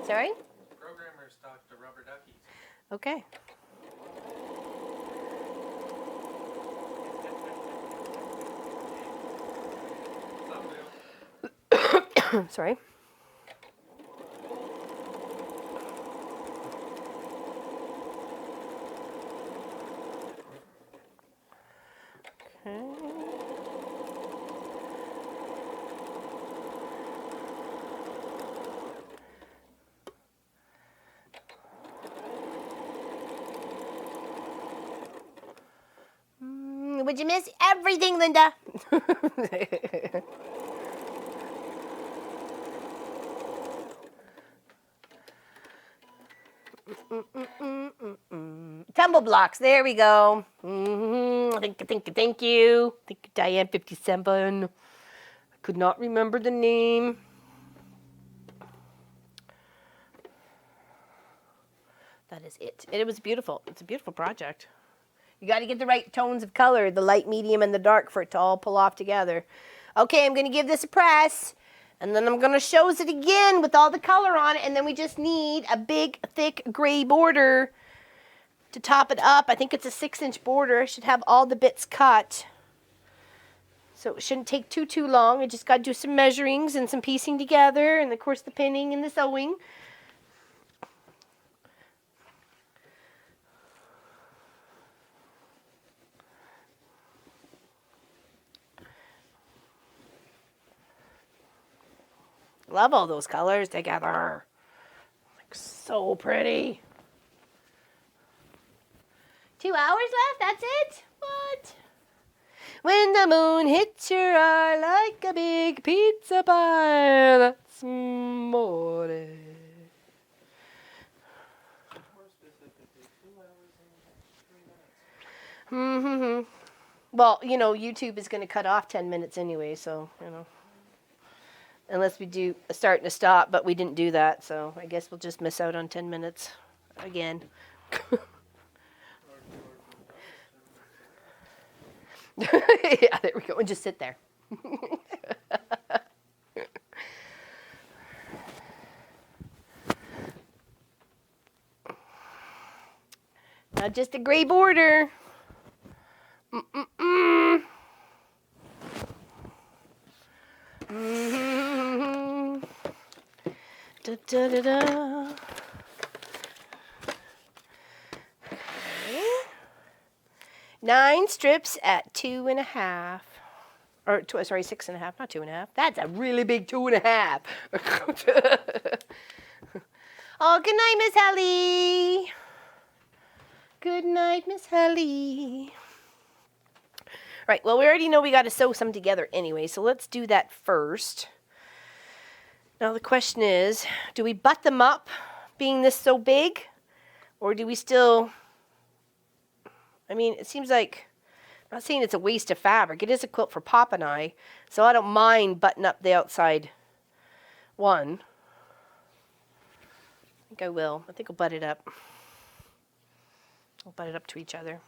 Sorry? Programmers talk to rubber duckies. Okay. Sorry. Okay. Would you miss everything, Linda? Tumble blocks. There we go. Thank you. Thank you, Diane 57. I could not remember the name. That is it. And it was beautiful. It's a beautiful project. You got to get the right tones of color, the light, medium, and the dark for it to all pull off together. Okay, I'm going to give this a press. And then I'm going to show it again with all the color on it. And then we just need a big, thick gray border to top it up. I think it's a 6-inch border. I should have all the bits cut. So it shouldn't take too long. I just got to do some measurings and some piecing together. And, of course, the pinning and the sewing. Love all those colors together. Like so pretty. 2 hours left? That's it? What? When the moon hits your eye like a big pizza pie, that's more. More specifically, 2 hours and 3 minutes. Well, you know, YouTube is going to cut off 10 minutes anyway, so, you know. Unless we do a start and a stop, but we didn't do that, so I guess we'll just miss out on 10 minutes again. Yeah, there we go. And just sit there. Now just a gray border. Da, da, da, da. Okay. 9 strips at 2.5. Or, sorry, 6.5, not 2.5. That's a really big 2.5. Oh, good night, Miss Helly. Good night, Miss Helly. Right, well, we already know we got to sew some together anyway, so let's do that first. Now the question is, do we butt them up, being this so big? Or do we still... I mean, it seems like... I'm not saying it's a waste of fabric. It is a quilt for Pop and I, so I don't mind butting up the outside one. I think I will. I think I'll butt it up. We'll butt it up to each other.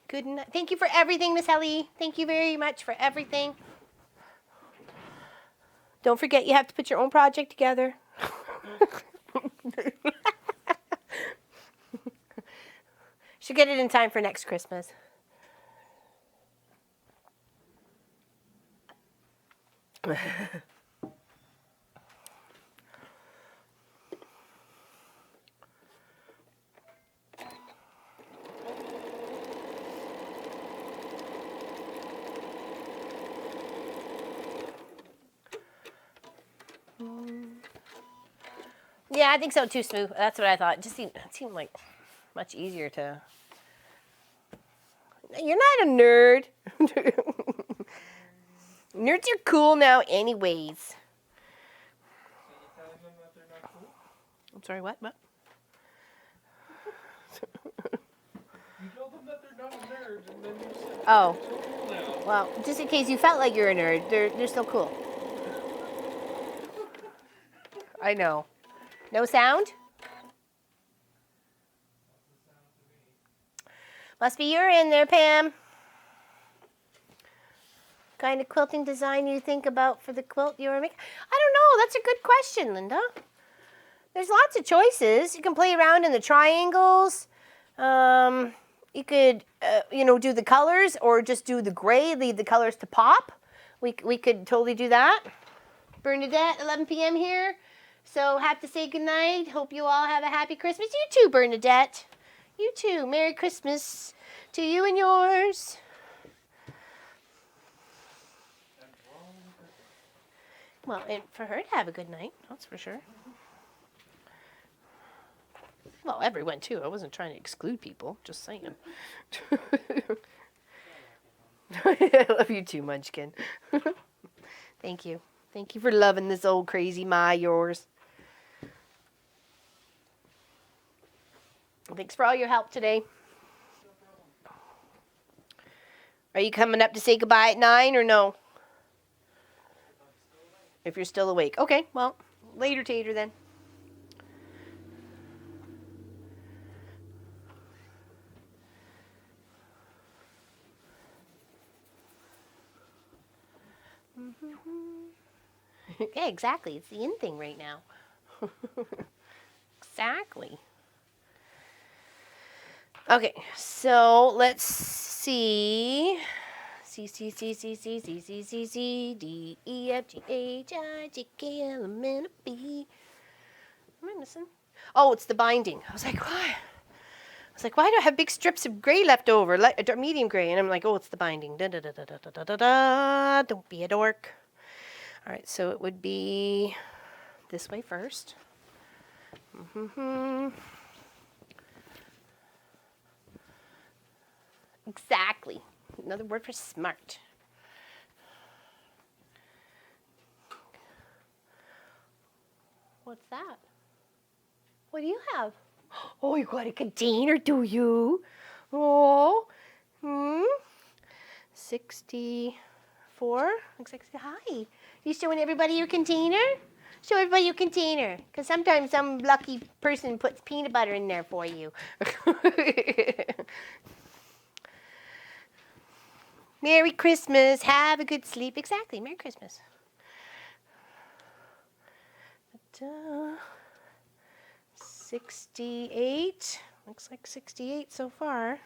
Good night. Thank you for everything, Miss Ellie. Thank you very much for everything. Don't forget you have to put your own project together. Should get it in time for next Christmas. Yeah, I think so too, Smooth. That's what I thought. It seemed like much easier to... You're not a nerd. Nerds are cool now anyways. I'm sorry, what? What? You told them that they're not nerds, and then you said Oh. they're cool now. Well, just in case you felt like you're a nerd, they're still cool. I know. No sound? Must be you're in there, Pam. Kind of quilting design you think about for the quilt you were making? I don't know. That's a good question, Linda. There's lots of choices. You can play around in the triangles. You could, do the colors or just do the gray, leave the colors to pop. We could totally do that. Bernadette, 11 p.m. here. So have to say goodnight. Hope you all have a happy Christmas. You too, Bernadette. You too. Merry Christmas to you and yours. Well, and for her to have a good night, that's for sure. Well, everyone too. I wasn't trying to exclude people. Just saying. I love you too, Munchkin. Thank you. Thank you for loving this old crazy Ma yours. Thanks for all your help today. Are you coming up to say goodbye at 9 or no? If you're still awake. Okay, well, later, Tater, then. Yeah, exactly. It's the in thing right now. Exactly. Okay, so let's see. C, C, C, C, C, C, C, C, C, D, E, F, G, H, I, J, K, L, M, N, P. What am I missing? Oh, it's the binding. I was like, why? Why do I have big strips of gray left over, medium gray? And I'm like, oh, it's the binding. Da, da, da, da, da, da, da, da. Don't be a dork. All right, so it would be this way first. Exactly. Another word for smart. What's that? What do you have? Oh, you got a container, do you? Oh, 64. Looks like, hi. You showing everybody your container? Show everybody your container. Because sometimes some lucky person puts peanut butter in there for you. Merry Christmas. Have a good sleep. Exactly. Merry Christmas. 68. Looks like 68 so far.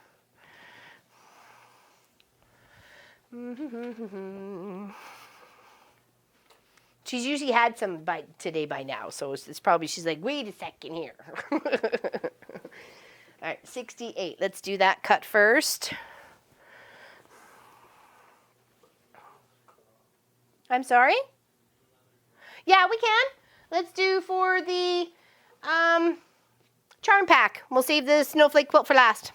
She's usually had some today by now, so it's probably, she's like, wait a second here. All right, 68. Let's do that cut first. I'm sorry? Yeah, we can. Let's do for the charm pack. We'll save the snowflake quilt for last.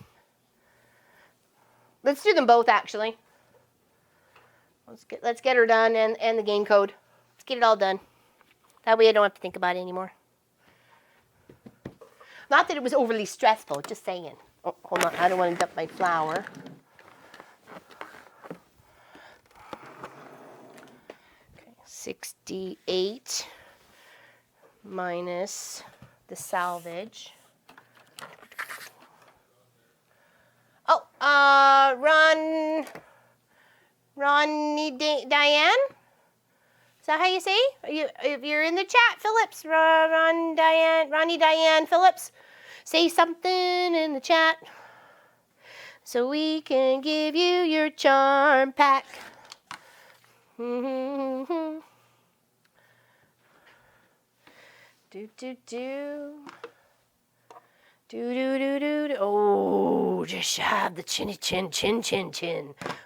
Let's do them both, actually. Let's get her done and the game code. Let's get it all done. That way I don't have to think about it anymore. Not that it was overly stressful, just saying. Oh, hold on, I don't want to dump my flour. Okay, 68 minus the salvage. Oh, Ronnie Diane? Is that how you say? If you're in the chat, Phillips, Ronnie Diane Phillips, say something in the chat so we can give you your charm pack. Do do do. Do. Oh, just shove the chinny chin.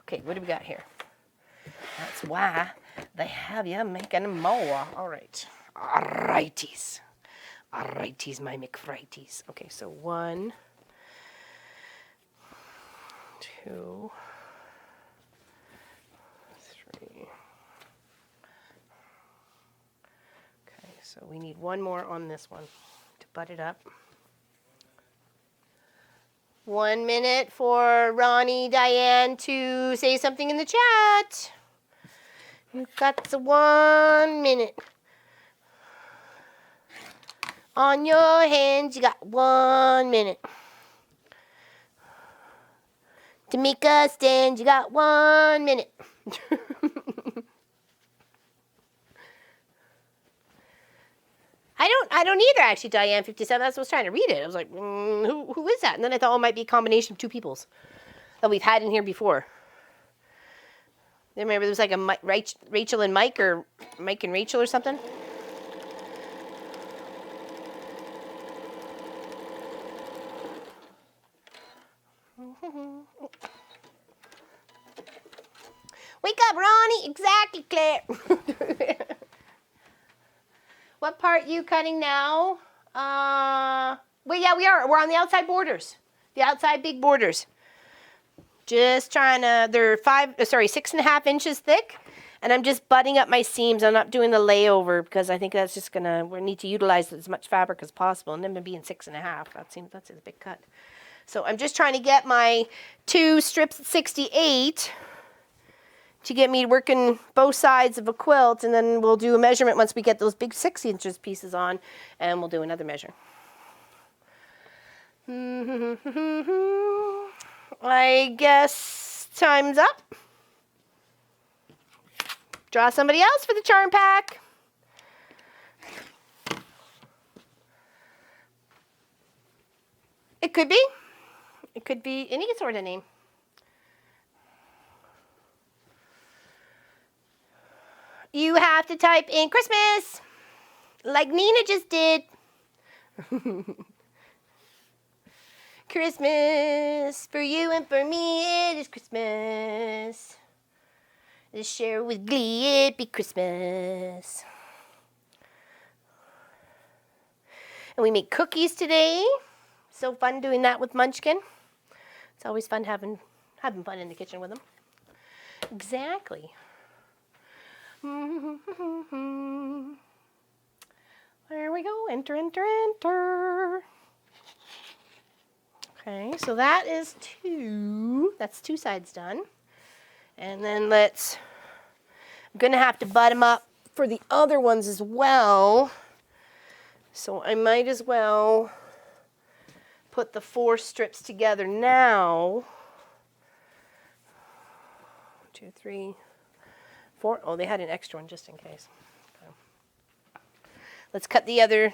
Okay, what do we got here? That's why they have you making more. All right. Alrighties, my McFrighties. Okay, so 1, 2, 3. Okay, so we need one more on this one to butt it up. 1 minute for Ronnie Diane to say something in the chat. You've got the 1 minute. On your hands, you got 1 minute. To make a stand, you got 1 minute. I don't either, actually, Diane 57. That's what I was trying to read it. I was like, who is that? And then I thought, oh, it might be a combination of two peoples that we've had in here before. Remember, there was like a Rachel and Mike, or Mike and Rachel or something. Wake up, Ronnie. Exactly, Claire. What part you cutting now? Well, yeah, we are. We're on the outside borders. The outside big borders. Just trying to, they're 6.5 inches thick. And I'm just butting up my seams. I'm not doing the layover because I think that's just we need to utilize as much fabric as possible. And then being 6.5, that's a big cut. So I'm just trying to get my 2 strips at 68 to get me working both sides of a quilt, and then we'll do a measurement once we get those big 6 inches pieces on, and we'll do another measure. I guess time's up. Draw somebody else for the charm pack. It could be. It could be any sort of name. You have to type in Christmas, like Nina just did. Christmas, for you and for me, it is Christmas. Let's share with glee, it be Christmas. And we make cookies today. So fun doing that with Munchkin. It's always fun having fun in the kitchen with them. Exactly. There we go. Enter, enter, enter. Okay, so that is 2. That's 2 sides done. And then I'm going to have to butt them up for the other ones as well. So I might as well put the 4 strips together now. 2, 3, 4. Oh, they had an extra one just in case. Okay. Let's put the other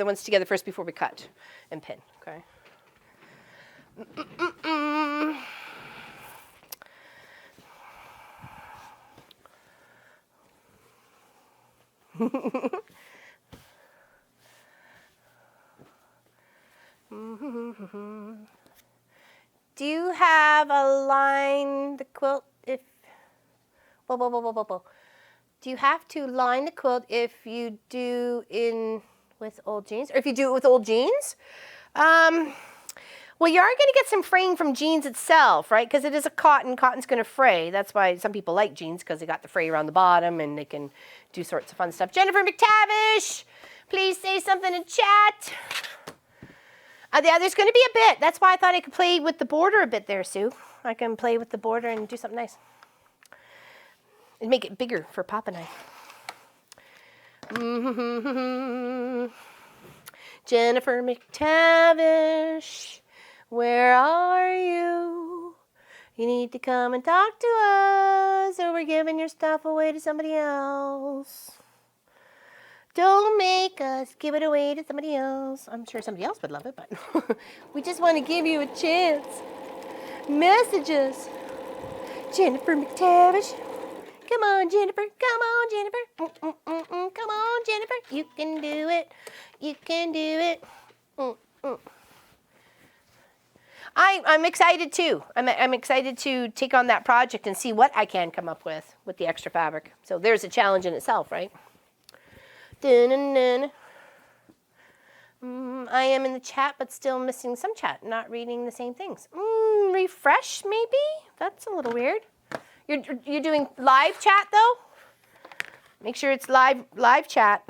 ones together first before we cut and pin. Okay. Do you have a line, the quilt, if... Whoa. Do you have to line the quilt if you do with old jeans? Or if you do it with old jeans? Well, you are going to get some fraying from jeans itself, right? Because it is a cotton. Cotton's going to fray. That's why some people like jeans, because they got the fray around the bottom and they can do sorts of fun stuff. Jennifer McTavish, please say something in chat. Yeah, there's going to be a bit. That's why I thought I could play with the border a bit there, Sue. I can play with the border and do something nice. And make it bigger for Papa and I. Jennifer McTavish, where are you? You need to come and talk to us, or we're giving your stuff away to somebody else. Don't make us give it away to somebody else. I'm sure somebody else would love it, but we just want to give you a chance. Messages. Jennifer McTavish. Come on, Jennifer. Come on, Jennifer. Come on, Jennifer. You can do it. You can do it. I'm excited too. I'm excited to take on that project and see what I can come up with the extra fabric. So there's a challenge in itself, right? I am in the chat, but still missing some chat. Not reading the same things. Refresh, maybe? That's a little weird. You're doing live chat though? Make sure it's live chat.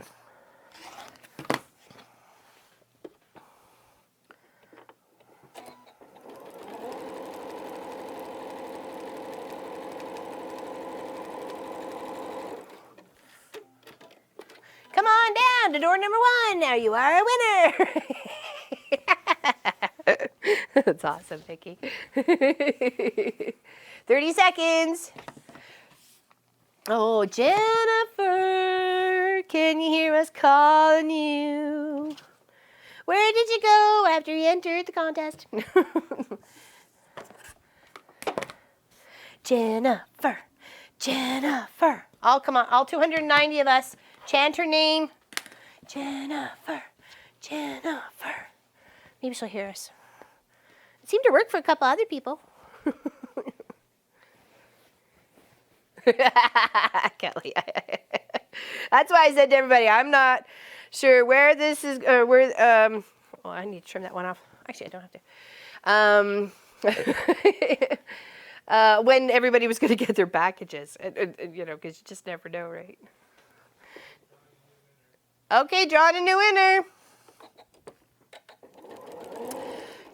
Come on down to door number 1. Now you are a winner. That's awesome, Vicky. 30 seconds. Oh, Jennifer, can you hear us calling you? Where did you go after you entered the contest? Jennifer, Jennifer. Oh, come on, all 290 of us. Chant her name. Jennifer, Jennifer. Maybe she'll hear us. It seemed to work for a couple other people. Kelly. That's why I said to everybody, I'm not sure where this is, where, oh, I need to trim that one off. Actually, I don't have to. When everybody was going to get their packages, you know, because you just never know, right? Okay, drawing a new winner.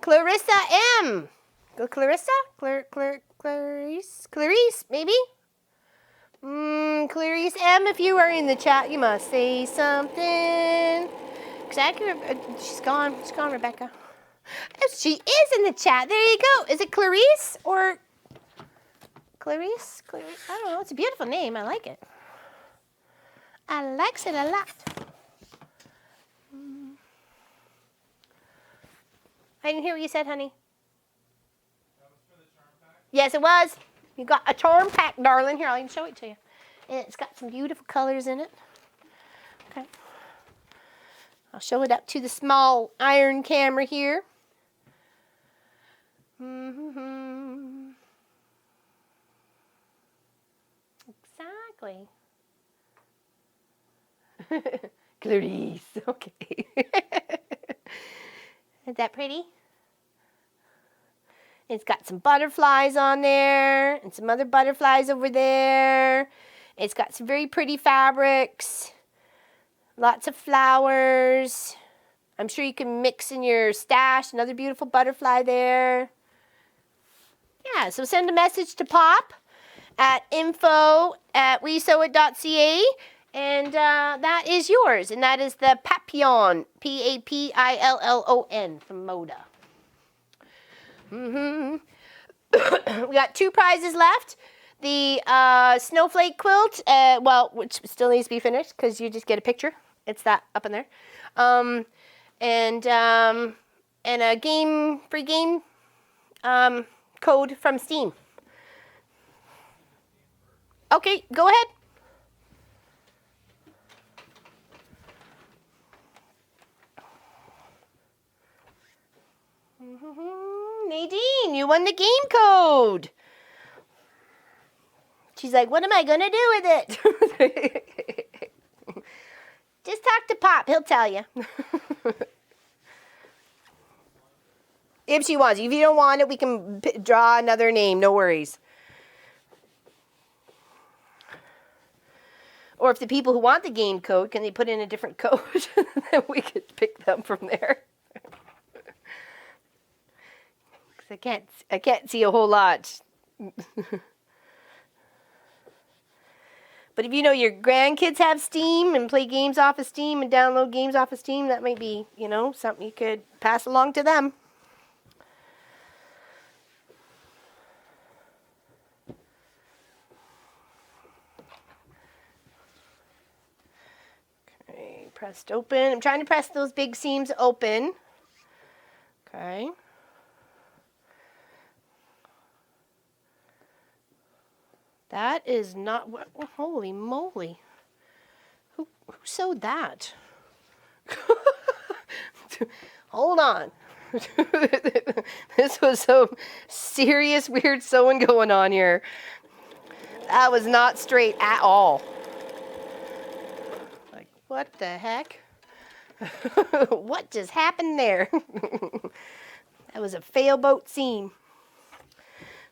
Clarissa M. Go Clarissa? Clarice, maybe? Clarice M, if you are in the chat, you must say something. Exactly. She's gone. She's gone, Rebecca. Oh, she is in the chat. There you go. Is it Clarice or Clarice? Clarice? I don't know. It's a beautiful name. I like it. I likes it a lot. I didn't hear what you said, honey. That was for the charm pack? Yes, it was. You got a charm pack, darling. Here, I'll even show it to you. And it's got some beautiful colors in it. Okay. I'll show it up to the small iron camera here. Exactly. Clarice. Okay. Isn't that pretty? It's got some butterflies on there and some other butterflies over there. It's got some very pretty fabrics. Lots of flowers. I'm sure you can mix in your stash. Another beautiful butterfly there. Yeah, so send a message to Pop at info@wesewit.ca. And that is yours. And that is the Papillon, P-A-P-I-L-L-O-N from Moda. We got 2 prizes left. The Snowflake quilt, well, which still needs to be finished because you just get a picture. It's that up in there. And a free game code from Steam. Okay, go ahead. Nadine, you won the game code. She's like, what am I going to do with it? Just talk to Pop. He'll tell you. If she wants. If you don't want it, we can draw another name. No worries. Or if the people who want the game code, can they put in a different code? Then we could pick them from there. 'Cause I can't see a whole lot. But if you know your grandkids have Steam and play games off of Steam and download games off of Steam, that might be, something you could pass along to them. Okay, pressed open. I'm trying to press those big seams open. Okay. That is not what. Holy moly! Who sewed that? Hold on. This was some serious weird sewing going on here. That was not straight at all. Like, what the heck? What just happened there? That was a failboat seam.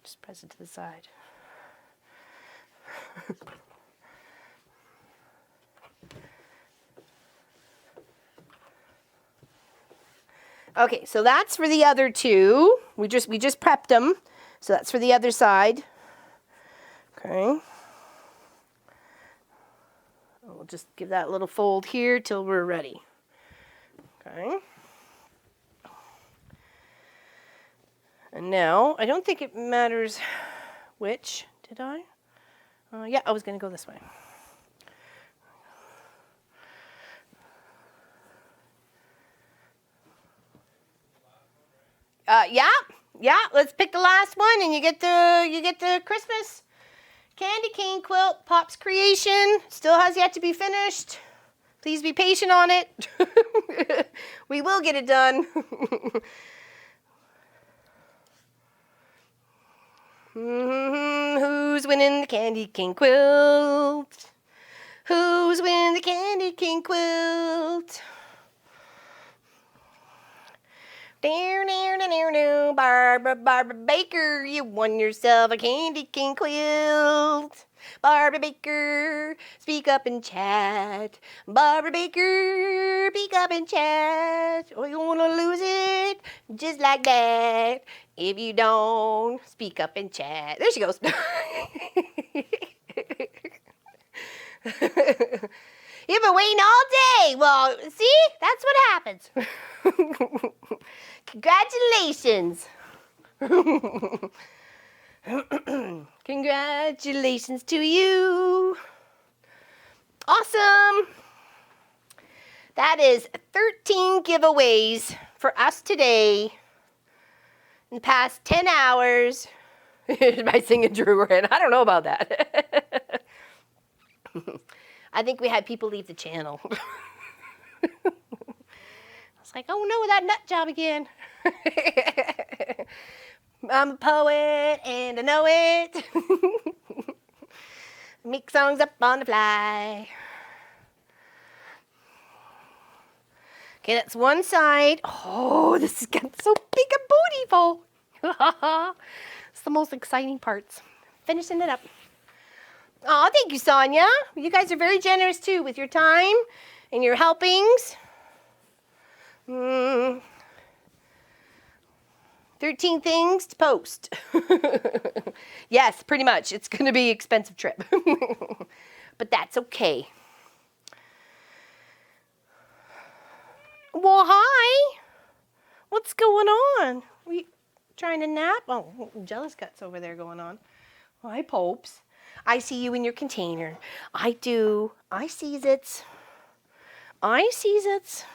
Just press it to the side. Okay, so that's for the other two. We just prepped them. So that's for the other side. Okay. We'll just give that little fold here till we're ready. Okay. And now, I don't think it matters which. Did I? Yeah, I was going to go this way. Yeah. Let's pick the last one, and you get the Christmas candy cane quilt. Pop's creation still has yet to be finished. Please be patient on it. We will get it done. Who's winning the candy cane quilt? Who's winning the candy cane quilt? Barbara Baker, you won yourself a candy cane quilt. Barbara Baker, speak up and chat. Barbara Baker, speak up and chat. Or you wanna lose it just like that. If you don't, speak up and chat. There she goes. You've been waiting all day. Well, see? That's what happens. Congratulations. Congratulations to you. Awesome. That is 13 giveaways for us today in the past 10 hours. By singing Drew in. I don't know about that. I think we had people leave the channel. I was like, oh no, that nut job again. I'm a poet and I know it. Make songs up on the fly. Okay, that's one side. Oh, this is getting so big and beautiful. It's the most exciting parts. Finishing it up. Oh, thank you, Sonia. You guys are very generous too with your time and your helpings. 13 things to post. Yes, pretty much. It's going to be an expensive trip. But that's okay. Well, hi. What's going on? We trying to nap? Oh, jealous guts over there going on. Hi, Popes. I see you in your container. I do. I sees it. I sees it.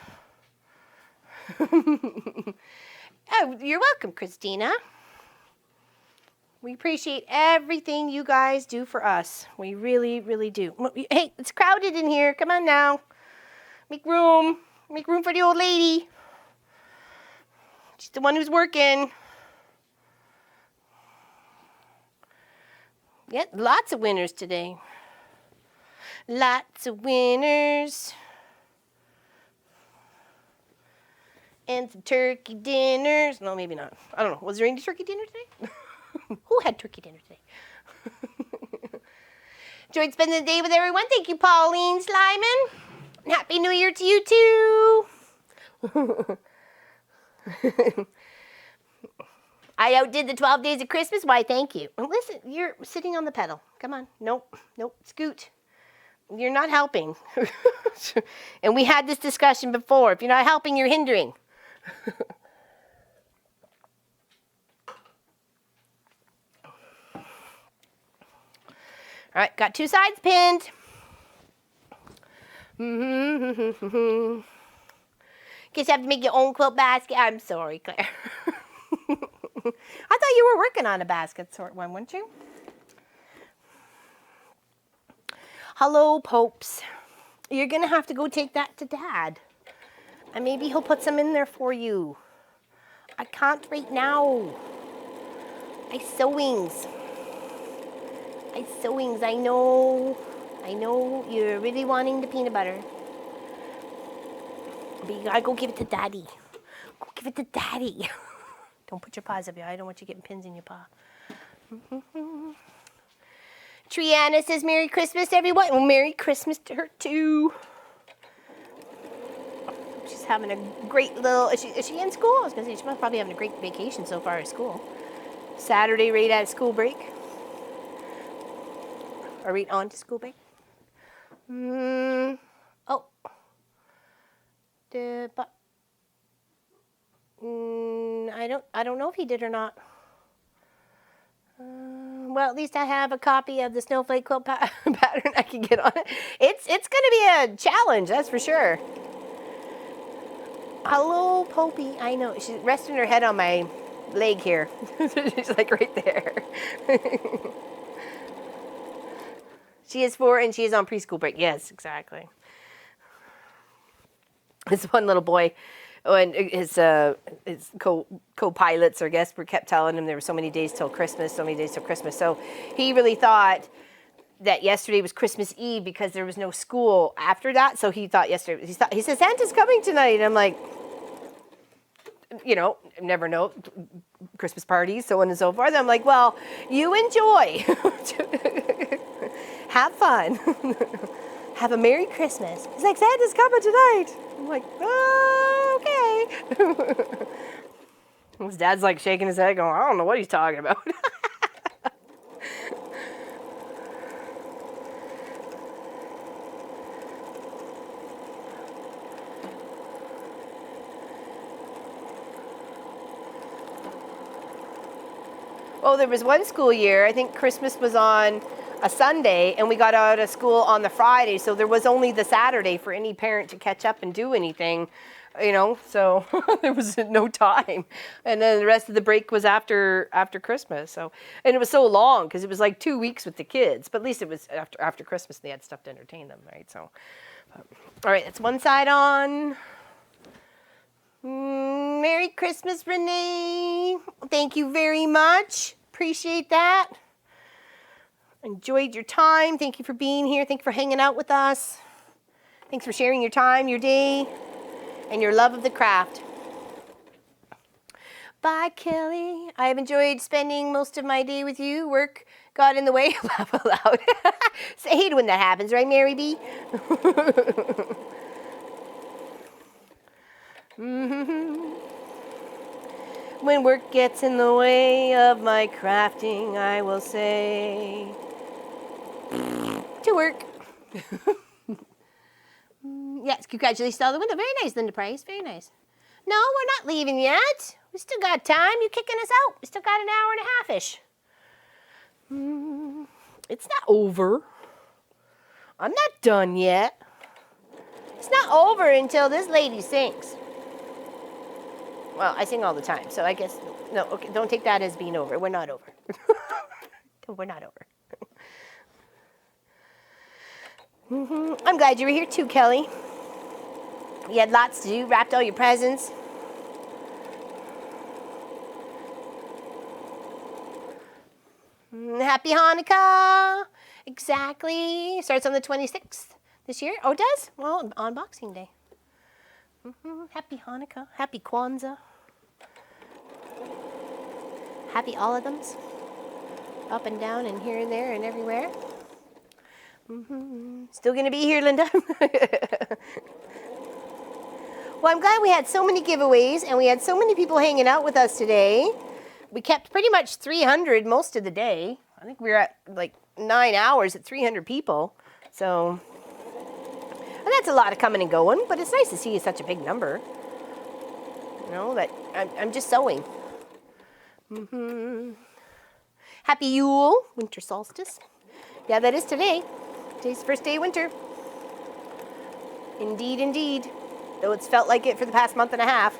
Oh, you're welcome, Christina. We appreciate everything you guys do for us. We really, really do. Hey, it's crowded in here. Come on now. Make room. Make room for the old lady. She's the one who's working. Yep, lots of winners today. Lots of winners. And some turkey dinners. No, maybe not. I don't know. Was there any turkey dinner today? Who had turkey dinner today? Enjoyed spending the day with everyone. Thank you, Pauline Slyman. Happy New Year to you, too. I outdid the 12 days of Christmas. Why, thank you. Listen, you're sitting on the pedal. Come on. Nope. Scoot. You're not helping. And we had this discussion before. If you're not helping, you're hindering. All right, got 2 sides pinned. Guess you have to make your own quilt basket. I'm sorry, Claire. I thought you were working on a basket sort one, weren't you? Hello, Popes. You're going to have to go take that to Dad. And maybe he'll put some in there for you. I can't right now. I sewings. I know. I know you're really wanting the peanut butter. But you gotta go give it to Daddy. Go give it to Daddy. Don't put your paws up here. I don't want you getting pins in your paw. Triana says Merry Christmas, everyone. Well, Merry Christmas to her, too. She's having a great little... Is she in school? I was going to say, she's probably having a great vacation so far at school. Saturday, right at school break. Or right on to school break. Oh. But... I don't know if he did or not. Well, at least I have a copy of the Snowflake quilt pattern I can get on it. It's going to be a challenge, that's for sure. Hello, Popey. I know. She's resting her head on my leg here. She's like right there. She is 4 and she is on preschool break. Yes, exactly. This one little boy, and his co-pilots, I guess, kept telling him there were so many days till Christmas, So he really thought that yesterday was Christmas Eve because there was no school after that. So he thought yesterday, he said, Santa's coming tonight. And I'm like, you know, never know, Christmas parties, so on and so forth. I'm like, well, you enjoy. Have fun. Have a Merry Christmas. He's like, Santa's coming tonight. I'm like, oh, okay. His dad's like shaking his head going, I don't know what he's talking about. Oh, there was one school year, I think Christmas was on a Sunday, and we got out of school on the Friday, so there was only the Saturday for any parent to catch up and do anything, you know, so there was no time. And then the rest of the break was after Christmas, so, and it was so long, because it was like 2 weeks with the kids, but at least it was after Christmas, they had stuff to entertain them, right, so. All right, that's one side on. Merry Christmas, Renee. Thank you very much. Appreciate that. Enjoyed your time. Thank you for being here. Thank you for hanging out with us. Thanks for sharing your time, your day, and your love of the craft. Bye, Kelly. I have enjoyed spending most of my day with you. Work got in the way. Laugh aloud. I hate when that happens, right, Mary B? When work gets in the way of my crafting, I will say, to work. Yes, congratulations out the window. Very nice, Linda Price. Very nice. No, we're not leaving yet. We still got time. You kicking us out? We still got an hour and a half-ish. It's not over. I'm not done yet. It's not over until this lady sings. Well, I sing all the time, so I guess, no, okay, don't take that as being over. We're not over. No, we're not over. I'm glad you were here too, Kelly. You had lots to do, wrapped all your presents. Happy Hanukkah. Exactly. Starts on the 26th this year. Oh, it does? Well, on Boxing Day. Happy Hanukkah. Happy Kwanzaa. Happy all of them. Up and down and here and there and everywhere. Still going to be here, Linda. Well, I'm glad we had so many giveaways and we had so many people hanging out with us today. We kept pretty much 300 most of the day. I think we were at like 9 hours at 300 people. So, and that's a lot of coming and going, but it's nice to see such a big number. You know, that I'm just sewing. Happy Yule, winter solstice. Yeah, that is today. Today's the first day of winter. Indeed, indeed. Though it's felt like it for the past month and a half.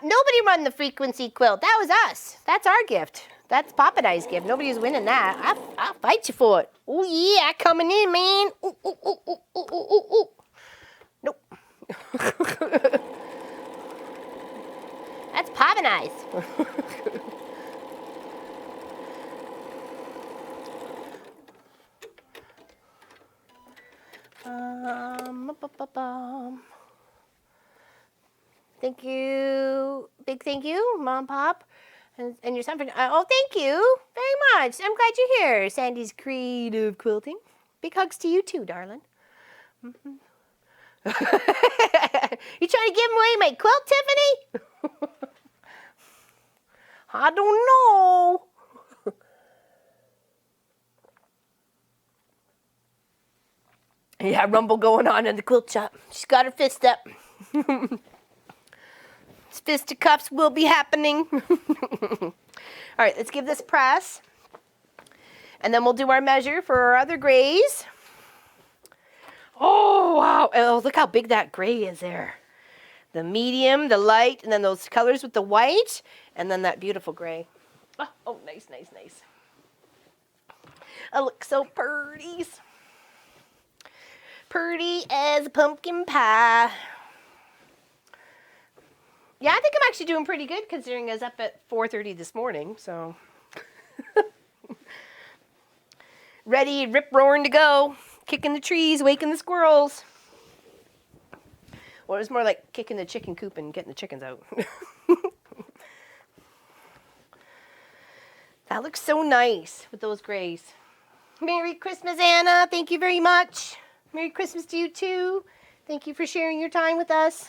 Nobody run the frequency quilt. That was us. That's our gift. That's Papa and I's gift. Nobody's winning that. I'll fight you for it. Oh yeah, coming in, man. Ooh, ooh, ooh, ooh, ooh, ooh, ooh. Nope. That's Papa and I's. Thank you. Big thank you, Mom, Pop, and your son for. Oh, thank you very much. I'm glad you're here. Sandy's Creative Quilting. Big hugs to you too, darling. You trying to give away my quilt, Tiffany? I don't know. Yeah, rumble going on in the quilt shop. She's got her fist up. Fisticuffs will be happening. All right, let's give this a press. And then we'll do our measure for our other grays. Oh, wow. Oh, look how big that gray is there. The medium, the light, and then those colors with the white, and then that beautiful gray. Oh, nice, nice, nice. I look so pretty. Pretty as a pumpkin pie. Yeah, I think I'm actually doing pretty good considering I was up at 4:30 this morning, so. Ready, rip-roaring to go. Kicking the trees, waking the squirrels. Well, it was more like kicking the chicken coop and getting the chickens out. That looks so nice with those grays. Merry Christmas, Anna. Thank you very much. Merry Christmas to you, too. Thank you for sharing your time with us.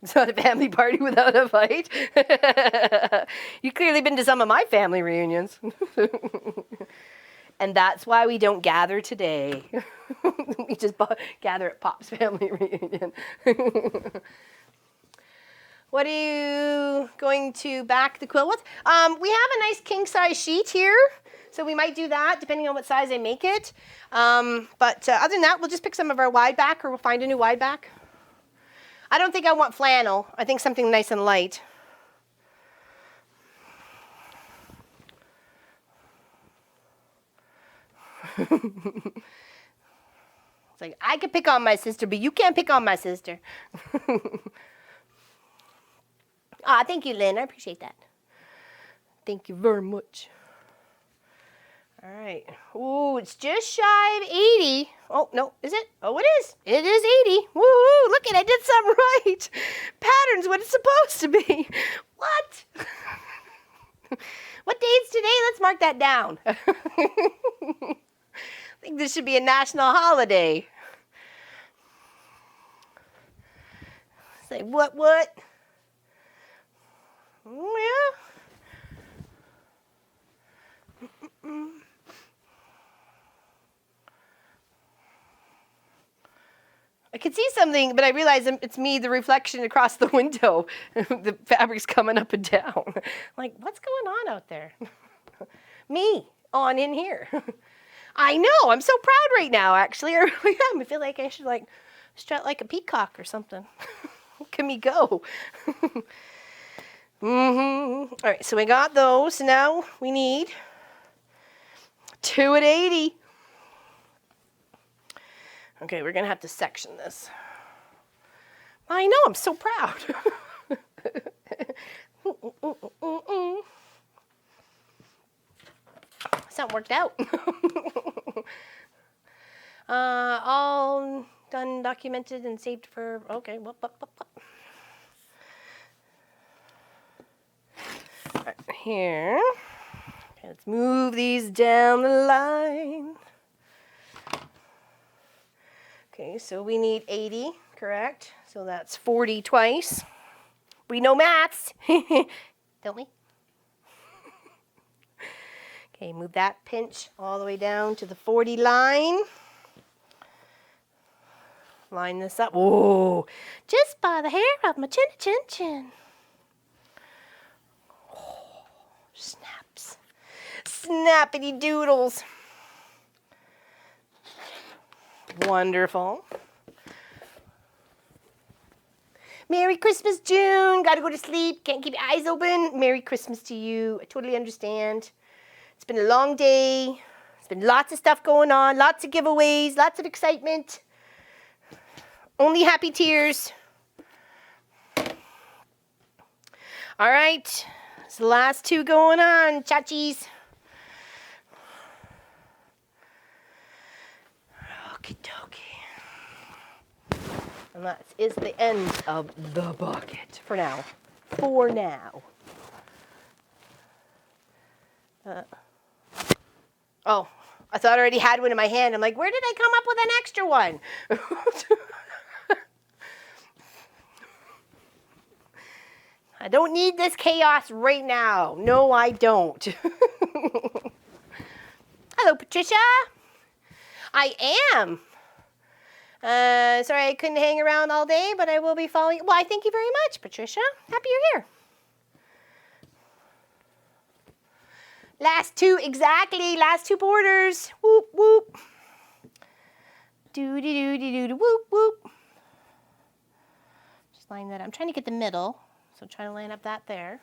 It's not a family party without a fight. You've clearly been to some of my family reunions. And that's why we don't gather today. We just gather at Pop's family reunion. What are you going to back the quilt with? We have a nice king size sheet here. So we might do that depending on what size I make it. But other than that, we'll just pick some of our wide back or we'll find a new wide back. I don't think I want flannel. I think something nice and light. It's like, I could pick on my sister, but you can't pick on my sister. Thank you, Lynn. I appreciate that. Thank you very much. All right. Ooh, it's just shy of 80. Oh, no, is it? Oh, it is. It is 80. Woo, look at it. I did something right. Pattern's what it's supposed to be. What? What day is today? Let's mark that down. I think this should be a national holiday. Say, what? Oh, yeah. I could see something, but I realize it's me, the reflection across the window. The fabric's coming up and down. Like, what's going on out there? Me on in here. I know. I'm so proud right now, actually. I really am. I feel like I should, strut like a peacock or something. Look at me go. All right, so we got those. So now we need 2 at 80. Okay, we're gonna have to section this. I know, I'm so proud. It's not worked out. All done, documented, and saved for, okay, whoop. All right, here. Okay, let's move these down the line. Okay, so we need 80, correct? So that's 40 twice. We know maths, don't we? Okay, move that pinch all the way down to the 40 line. Line this up. Whoa, just by the hair of my chin. Oh, snaps. Snappity doodles. Wonderful. Merry Christmas, June. Gotta go to sleep. Can't keep your eyes open. Merry Christmas to you. I totally understand. It's been a long day. There's been lots of stuff going on. Lots of giveaways. Lots of excitement. Only happy tears. All right. It's the last two going on, chachis. Okie dokie. And that is the end of the bucket for now. For now. Oh, I thought I already had one in my hand. I'm like, where did I come up with an extra one? I don't need this chaos right now. No, I don't. Hello, Patricia. I am. Sorry I couldn't hang around all day, but I will be following. Well, I thank you very much, Patricia. Happy you're here. Last two, exactly. Last two borders. Whoop, whoop. Do-de-do-de-do-de, whoop, whoop. Just line that up. I'm trying to get the middle, so I'm trying to line up that there.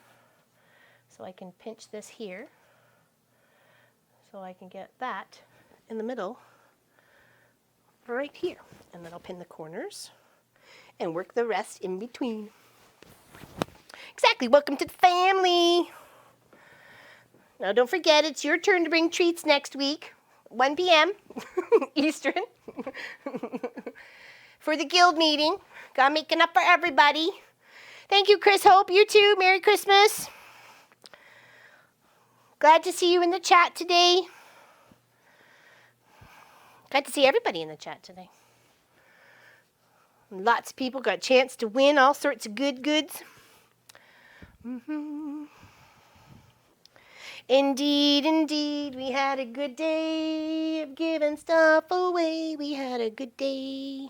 So I can pinch this here. So I can get that in the middle right here. And then I'll pin the corners and work the rest in between. Exactly. Welcome to the family. Now don't forget, it's your turn to bring treats next week, 1 p.m. Eastern, for the guild meeting. Got making up for everybody. Thank you, Chris Hope. You too. Merry Christmas. Glad to see you in the chat today. Glad to see everybody in the chat today. Lots of people got a chance to win all sorts of good goods. Indeed, indeed, we had a good day of giving stuff away. We had a good day.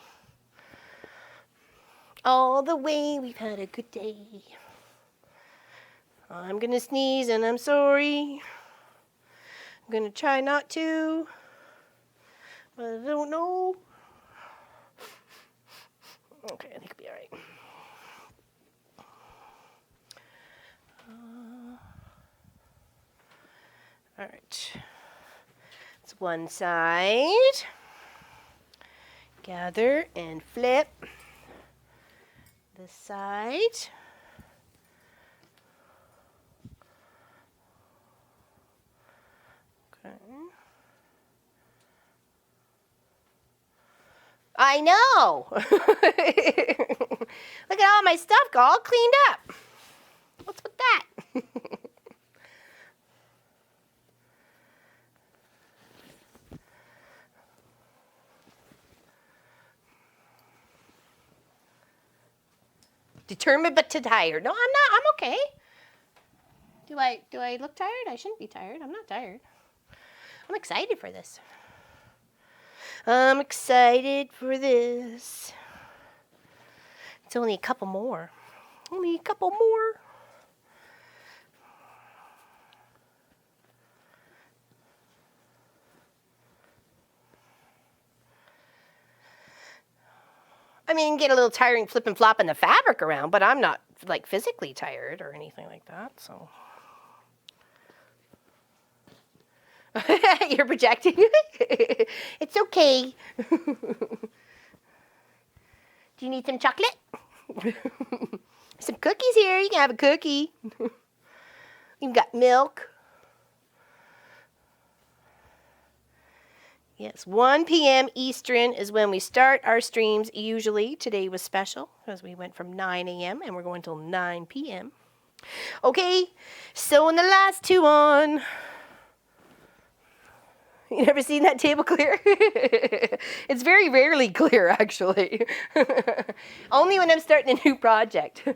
All the way, we've had a good day. I'm gonna sneeze and I'm sorry. I'm gonna try not to, but I don't know. Okay, I think it'll be all right. All right, it's one side. Gather and flip. This side. Okay. I know. Look at all my stuff all cleaned up. What's with that? Determined but tired. No, I'm not. I'm okay. Do I look tired? I shouldn't be tired. I'm not tired. I'm excited for this. I'm excited for this. It's only a couple more. Only a couple more. I mean, get a little tiring flipping flopping the fabric around, but I'm not like physically tired or anything like that, so. You're projecting. It's okay. Do you need some chocolate? Some cookies here. You can have a cookie. You've got milk. Yes, 1 p.m. Eastern is when we start our streams usually. Today was special because we went from 9 a.m. and we're going till 9 p.m. Okay, sewing the last two on. You never seen that table clear? It's very rarely clear, actually. Only when I'm starting a new project.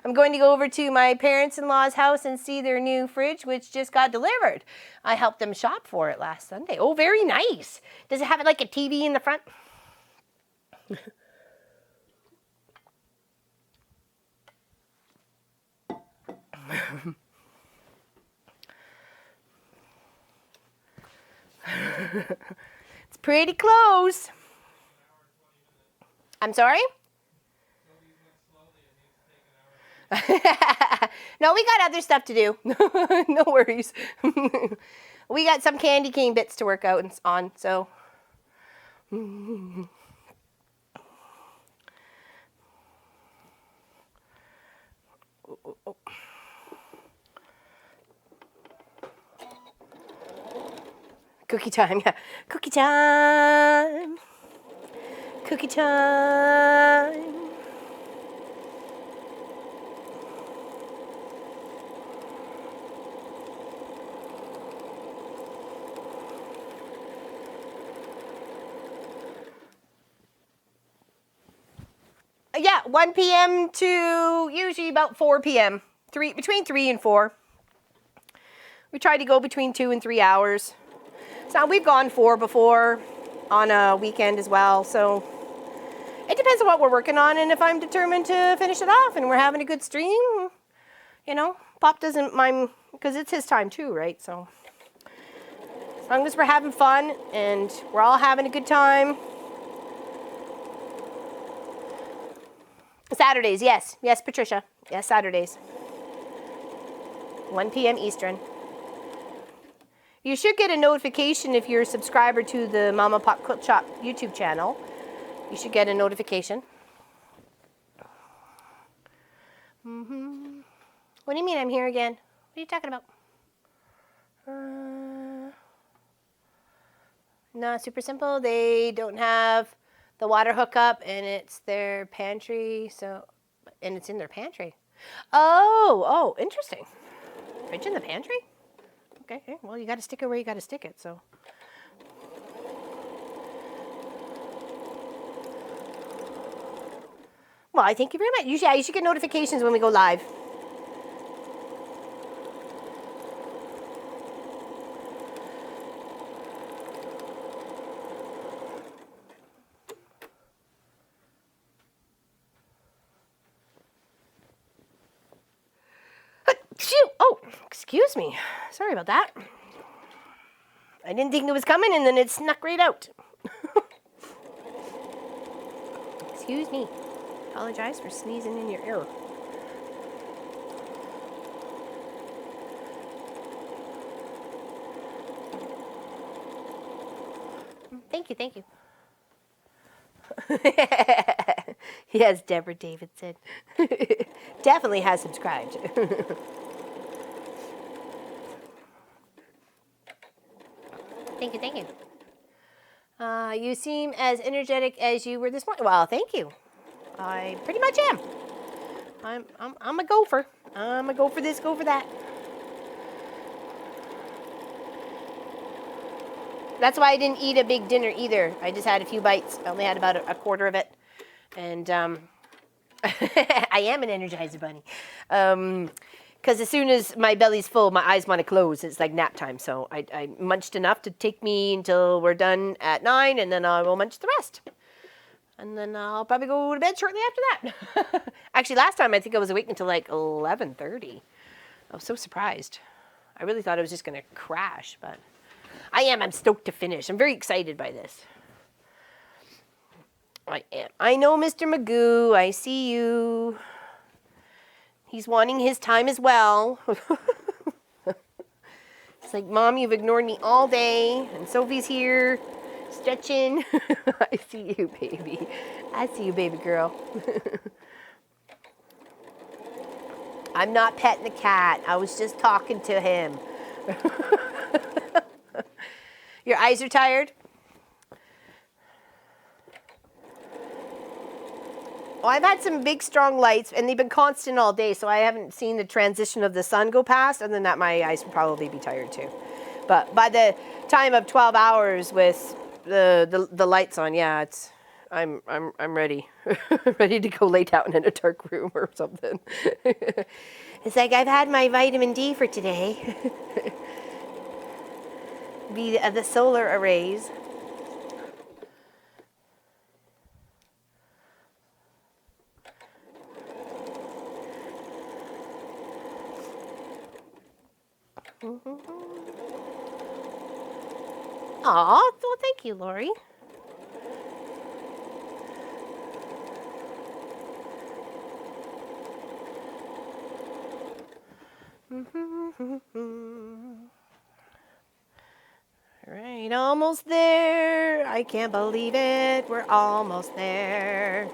I'm going to go over to my parents-in-law's house and see their new fridge, which just got delivered. I helped them shop for it last Sunday. Oh, very nice. Does it have like a TV in the front? It's pretty close. I'm sorry? No, we got other stuff to do. No worries. We got some candy cane bits to work out on, so. Cookie time, yeah. Cookie time. Cookie time. Yeah, 1 p.m. to usually about 4 p.m. Between 3 and 4. We try to go between 2 and 3 hours. So we've gone 4 before on a weekend as well. So it depends on what we're working on and if I'm determined to finish it off and we're having a good stream. You know, Pop doesn't mind because it's his time too, right? So as long as we're having fun and we're all having a good time. Saturdays, yes. Yes, Patricia. Yes, Saturdays. 1 p.m. Eastern. You should get a notification if you're a subscriber to the Mama Pop Quilt Shop YouTube channel. You should get a notification. What do you mean I'm here again? What are you talking about? No, super simple. They don't have the water hookup and it's their pantry, and it's in their pantry. Oh, interesting. Fridge in the pantry? Okay, well, you got to stick it where you got to stick it, so. Well, I thank you very much. You should get notifications when we go live. Oh, excuse me. Sorry about that. I didn't think it was coming and then it snuck right out. Excuse me. Apologize for sneezing in your ear. Thank you. Yes, Deborah Davidson. Definitely has subscribed. Thank you. You seem as energetic as you were this morning. Well, thank you. I pretty much am. I'm a gopher. I'm a go for this, go for that. That's why I didn't eat a big dinner either. I just had a few bites. I only had about a quarter of it. And I am an Energizer bunny. Because as soon as my belly's full, my eyes want to close. It's like nap time. So I munched enough to take me until we're done at 9, and then I will munch the rest. And then I'll probably go to bed shortly after that. Actually, last time I think I was awake until like 11:30. I was so surprised. I really thought I was just going to crash, but I am. I'm stoked to finish. I'm very excited by this. I am. I know, Mr. Magoo. I see you. He's wanting his time as well. It's like, Mom, you've ignored me all day, and Sophie's here, stretching. I see you, baby. I see you, baby girl. I'm not petting the cat. I was just talking to him. Your eyes are tired? Well, I've had some big, strong lights, and they've been constant all day, so I haven't seen the transition of the sun go past. Other than that, my eyes would probably be tired too. But by the time of 12 hours with the lights on, yeah, I'm ready, ready to go lay down in a dark room or something. It's like I've had my vitamin D for today. Be the solar arrays. Aw, well, thank you, Lori. All right, almost there. I can't believe it. We're almost there.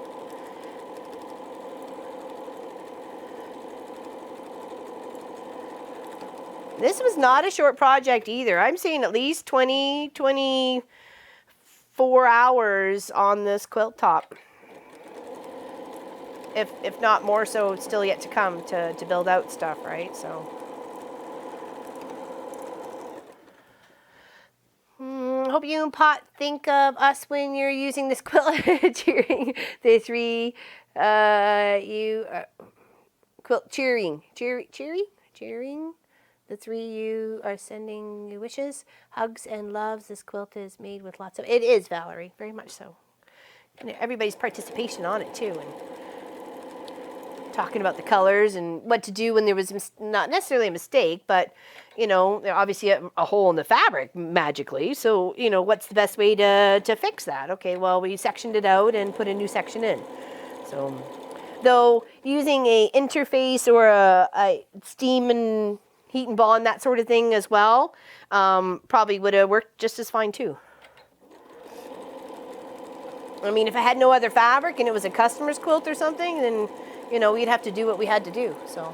This was not a short project either. I'm seeing at least 24 hours on this quilt top. If not more so, it's still yet to come to build out stuff, right? So. Hope you and Pot think of us when you're using this quilt during the three quilt cheering. The three you are sending you wishes, hugs, and loves. This quilt is made with lots of... It is, Valerie, very much so. And everybody's participation on it, too. And talking about the colors and what to do when there was not necessarily a mistake, but, you know, obviously a hole in the fabric magically. So, you know, what's the best way to fix that? Okay, well, we sectioned it out and put a new section in. So, though using a interface or a steam and heat and bond, that sort of thing as well, probably would have worked just as fine too. I mean, if I had no other fabric and it was a customer's quilt or something, then, you know, we'd have to do what we had to do. So,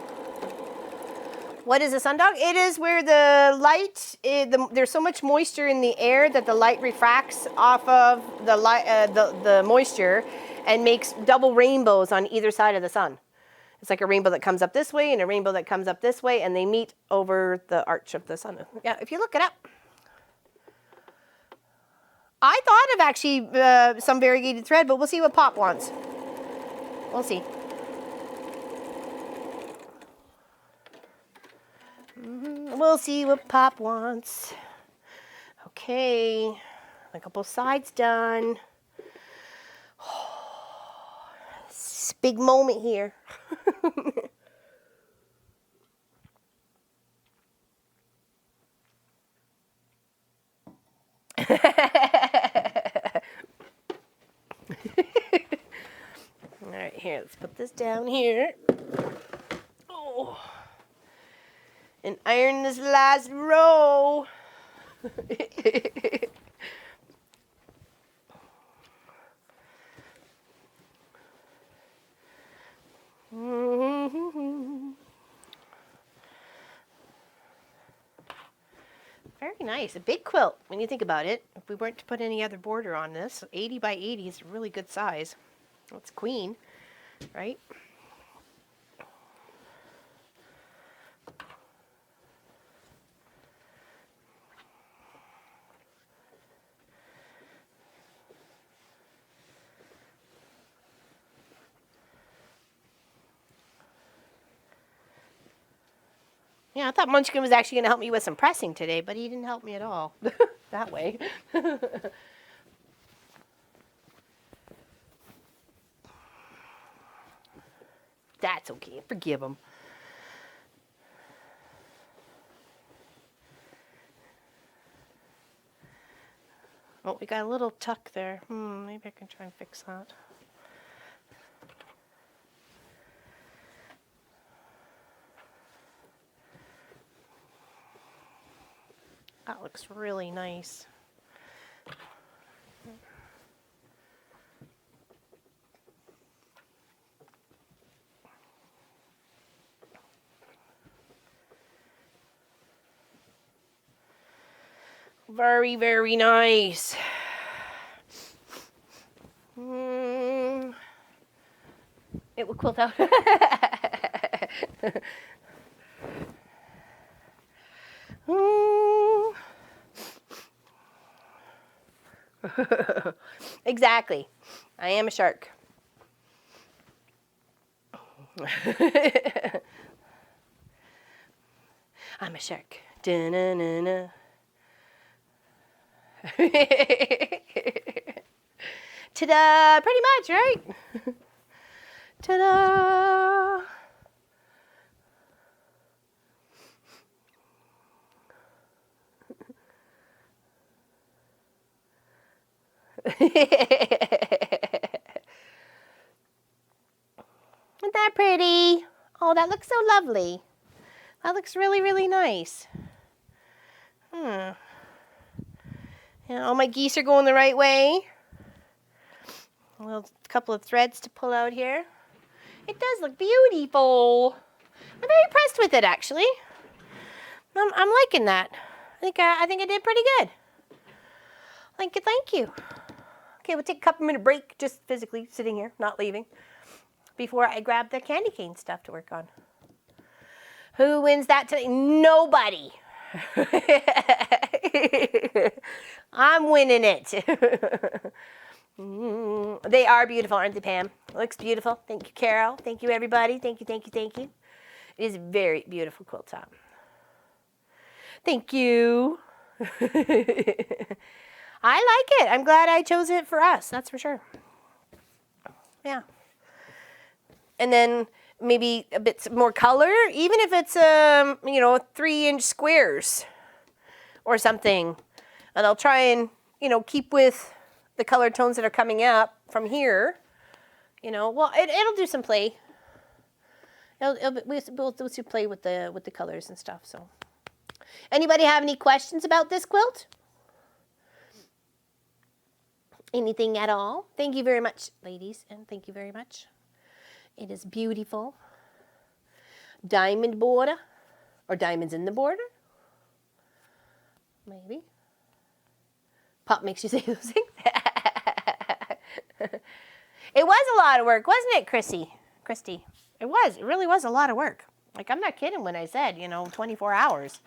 what is a sundog? It is where the light, there's so much moisture in the air that the light refracts off of the moisture and makes double rainbows on either side of the sun. It's like a rainbow that comes up this way and a rainbow that comes up this way, and they meet over the arch of the sun. Yeah, if you look it up. I thought of actually some variegated thread, but we'll see what Pop wants. We'll see. We'll see what Pop wants. Okay, a couple sides done. It's a big moment here. All right, here, let's put this down here. Oh, and iron this last row. Very nice. A big quilt when you think about it. If we weren't to put any other border on this, 80 by 80 is a really good size. It's queen, right? Yeah, I thought Munchkin was actually going to help me with some pressing today, but he didn't help me at all that way. That's okay. Forgive him. Oh, we got a little tuck there. Maybe I can try and fix that. That looks really nice. Very, very nice. It will quilt out. Exactly. I am a shark. I'm a shark. Da-na-na-na. Ta-da! Pretty much, right? Ta-da! Isn't that pretty? Oh, that looks so lovely. That looks really, really nice. Yeah, all my geese are going the right way. A little couple of threads to pull out here. It does look beautiful. I'm very impressed with it, actually. I'm liking that. I think I did pretty good. Thank you. Okay, we'll take a couple minute break, just physically sitting here, not leaving, before I grab the candy cane stuff to work on. Who wins that today? Nobody. I'm winning it. They are beautiful, aren't they, Pam? It looks beautiful. Thank you, Carol. Thank you, everybody. Thank you. It is a very beautiful quilt top. Thank you. I like it. I'm glad I chose it for us. That's for sure. Yeah. And then maybe a bit more color, even if it's 3-inch squares or something. And I'll try and keep with the color tones that are coming up from here. Well, it'll do some play. We'll do some play with the colors and stuff. So, anybody have any questions about this quilt? Anything at all? Thank you very much, ladies, and thank you very much. It is beautiful. Diamond border, or diamonds in the border. Maybe. Pop makes you say those things. It was a lot of work, wasn't it, Christy? It was. It really was a lot of work. Like, I'm not kidding when I said, 24 hours.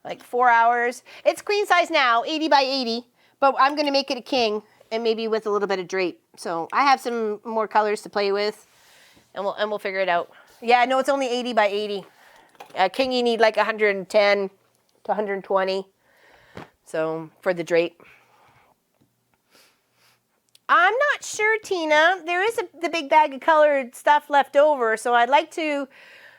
Like 4 hours. It's queen size now, 80 by 80, but I'm going to make it a king and maybe with a little bit of drape. So I have some more colors to play with, and we'll figure it out. Yeah, no, it's only 80 by 80. King, you need like 110 to 120. So for the drape. I'm not sure, Tina. There is the big bag of colored stuff left over, so I'd like to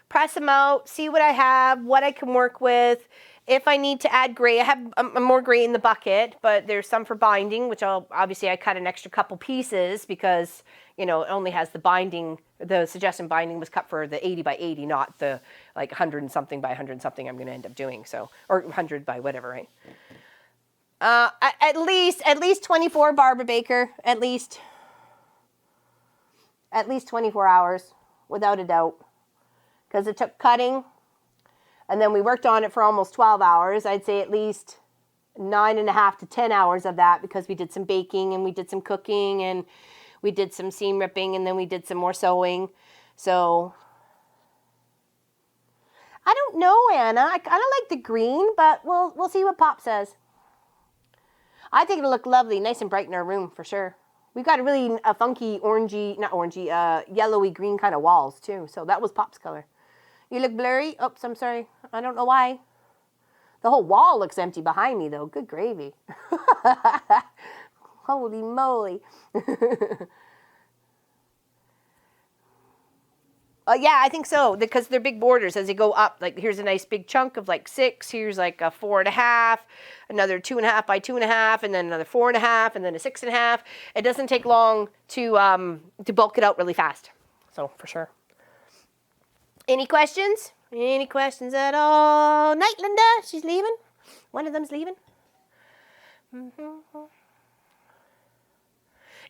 press them out, see what I have, what I can work with. If I need to add gray, I have more gray in the bucket, but there's some for binding, which I cut an extra couple pieces because, it only has the binding. The suggestion binding was cut for the 80 by 80, not the 100 and something by 100 and something I'm going to end up doing. So, or 100 by whatever, right? At least 24, Barbara Baker. At least 24 hours, without a doubt, because it took cutting. And then we worked on it for almost 12 hours. I'd say at least 9.5 to 10 hours of that because we did some baking and we did some cooking and we did some seam ripping and then we did some more sewing. So I don't know, Anna. I kind of like the green, but we'll see what Pop says. I think it'll look lovely, nice and bright in our room for sure. We've got a funky yellowy green kind of walls too. So that was Pop's color. You look blurry. Oops, I'm sorry. I don't know why. The whole wall looks empty behind me, though. Good gravy. Holy moly. Yeah, I think so, because they're big borders as they go up. Like, here's a nice big chunk of 6. Here's a 4.5, another 2.5 by 2.5, and then another 4.5, and then a 6.5. It doesn't take long to bulk it out really fast. So, for sure. Any questions? Any questions at all? Night, Linda. She's leaving. One of them's leaving.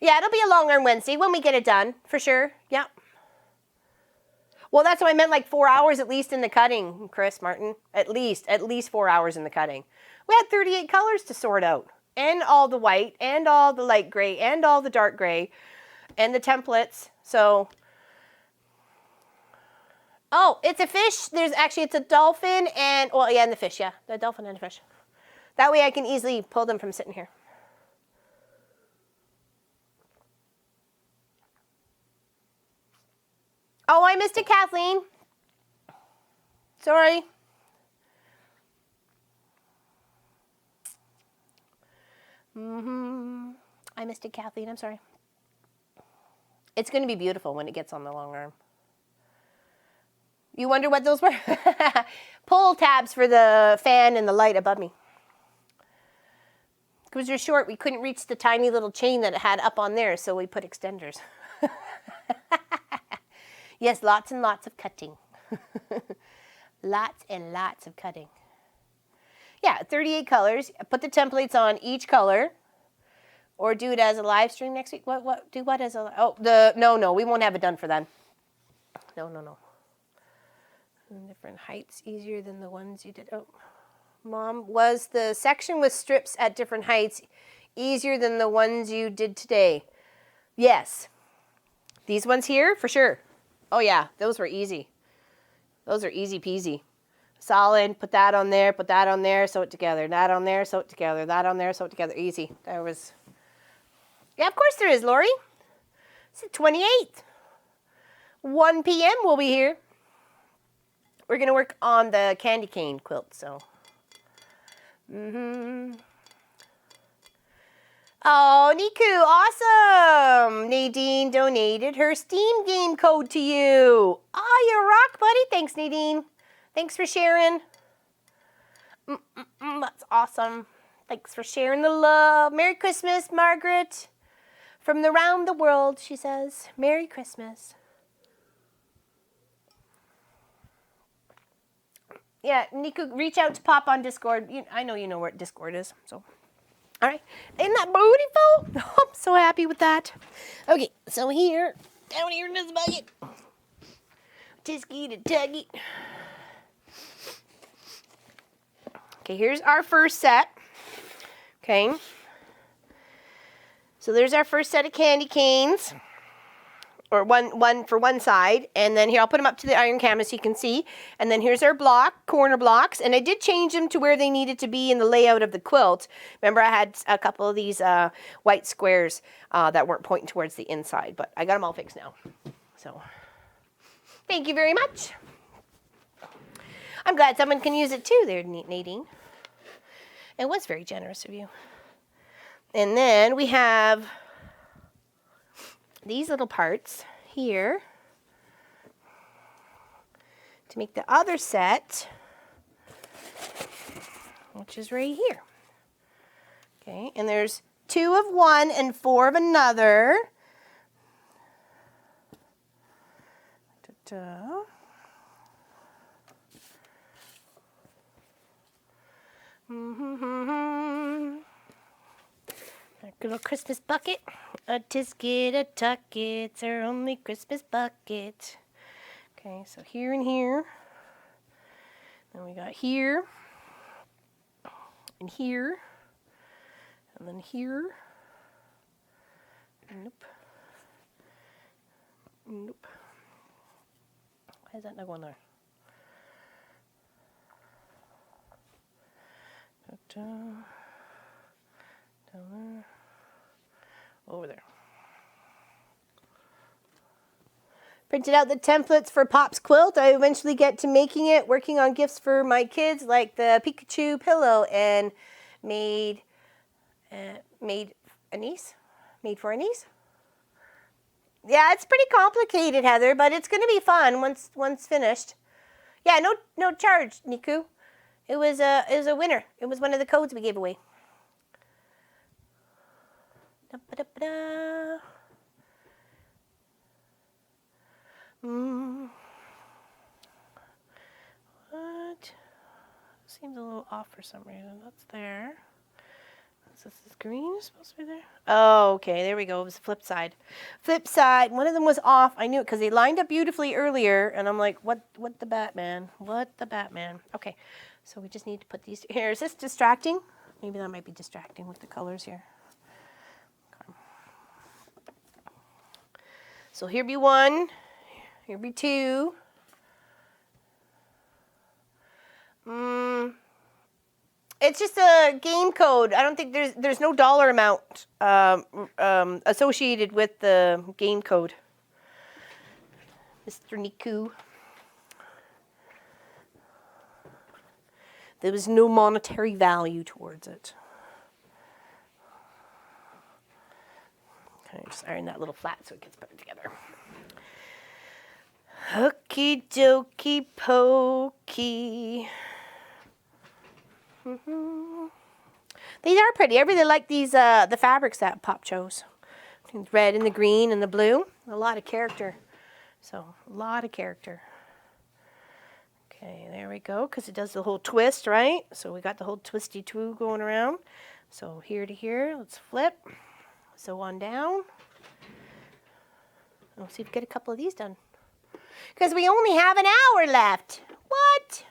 Yeah, it'll be a long arm Wednesday when we get it done, for sure. Yeah. Well, that's what I meant, like 4 hours at least in the cutting, Chris Martin. At least 4 hours in the cutting. We had 38 colors to sort out. And all the white, and all the light gray, and all the dark gray, and the templates. So, oh, it's a fish. It's a dolphin and, well, yeah, and the fish, yeah. The dolphin and the fish. That way I can easily pull them from sitting here. Oh, I missed it, Kathleen. Sorry. I missed it, Kathleen. I'm sorry. It's going to be beautiful when it gets on the long arm. You wonder what those were? Pull tabs for the fan and the light above me. Because they're short, we couldn't reach the tiny little chain that it had up on there, so we put extenders. Yes, lots and lots of cutting. Lots and lots of cutting. Yeah, 38 colors. Put the templates on each color. Or do it as a live stream next week. Do what as a, no, we won't have it done for then. No. Different heights easier than the ones you did. Oh, Mom, was the section with strips at different heights easier than the ones you did today? Yes. These ones here, for sure. Oh yeah, those were easy. Those are easy peasy. Solid, put that on there, sew it together. That on there, sew it together. That on there, sew it together. Easy. There was... Yeah, of course there is, Lori. It's the 28th. 1 p.m. we'll be here. We're going to work on the candy cane quilt, so... Oh, Niku, awesome! Nadine donated her Steam game code to you. Oh, you rock, buddy. Thanks, Nadine. Thanks for sharing. That's awesome. Thanks for sharing the love. Merry Christmas, Margaret. From around the world, she says. Merry Christmas. Yeah, Niku, reach out to Pop on Discord. I know you know where Discord is, so... All right, isn't that beautiful? Oh, I'm so happy with that. Okay, so here, down here in this bucket, Tisky to Tuggy. Okay, here's our first set. Okay, so there's our first set of candy canes, or one for one side, and then here I'll put them up to the iron canvas so you can see. And then here's our corner blocks, and I did change them to where they needed to be in the layout of the quilt. Remember, I had a couple of these white squares that weren't pointing towards the inside, but I got them all fixed now. So, thank you very much. I'm glad someone can use it too there, Nadine. It was very generous of you. And then we have these little parts here to make the other set, which is right here. Okay, and there's 2 of one and 4 of another. Ta-da. Our little Christmas bucket. A tisket, a tucket, it's our only Christmas bucket. Okay, so here and here. Then we got here. And here. And then here. Nope. Nope. Why is that not going there? Down there. Over there. Printed out the templates for Pop's quilt. I eventually get to making it, working on gifts for my kids, like the Pikachu pillow, and made a niece. Made for a niece. Yeah, it's pretty complicated, Heather, but it's going to be fun once finished. Yeah, no charge, Niku. It was a winner. It was one of the codes we gave away. Da-ba-da-ba-da. What? seems a little off for some reason. That's there. This is green supposed to be there. Oh, okay, there we go. It was the flip side. Flip side. One of them was off. I knew it because they lined up beautifully earlier, and I'm like, what the Batman? What the Batman? Okay, so we just need to put these here. Is this distracting? Maybe that might be distracting with the colors here. Okay. So here be one. Here be two. It's just a game code. I don't think there's no dollar amount associated with the game code. Mr. Niku. There was no monetary value towards it. Okay, just iron that little flat so it gets better together. Hooky dokey pokey. These are pretty. I really like these, the fabrics that Pop chose. The red and the green and the blue. A lot of character. So, a lot of character. Okay, there we go, because it does the whole twist, right? So we got the whole twisty two going around. So here to here, let's flip. So on down. Let's see if we get a couple of these done. Because we only have an hour left. What?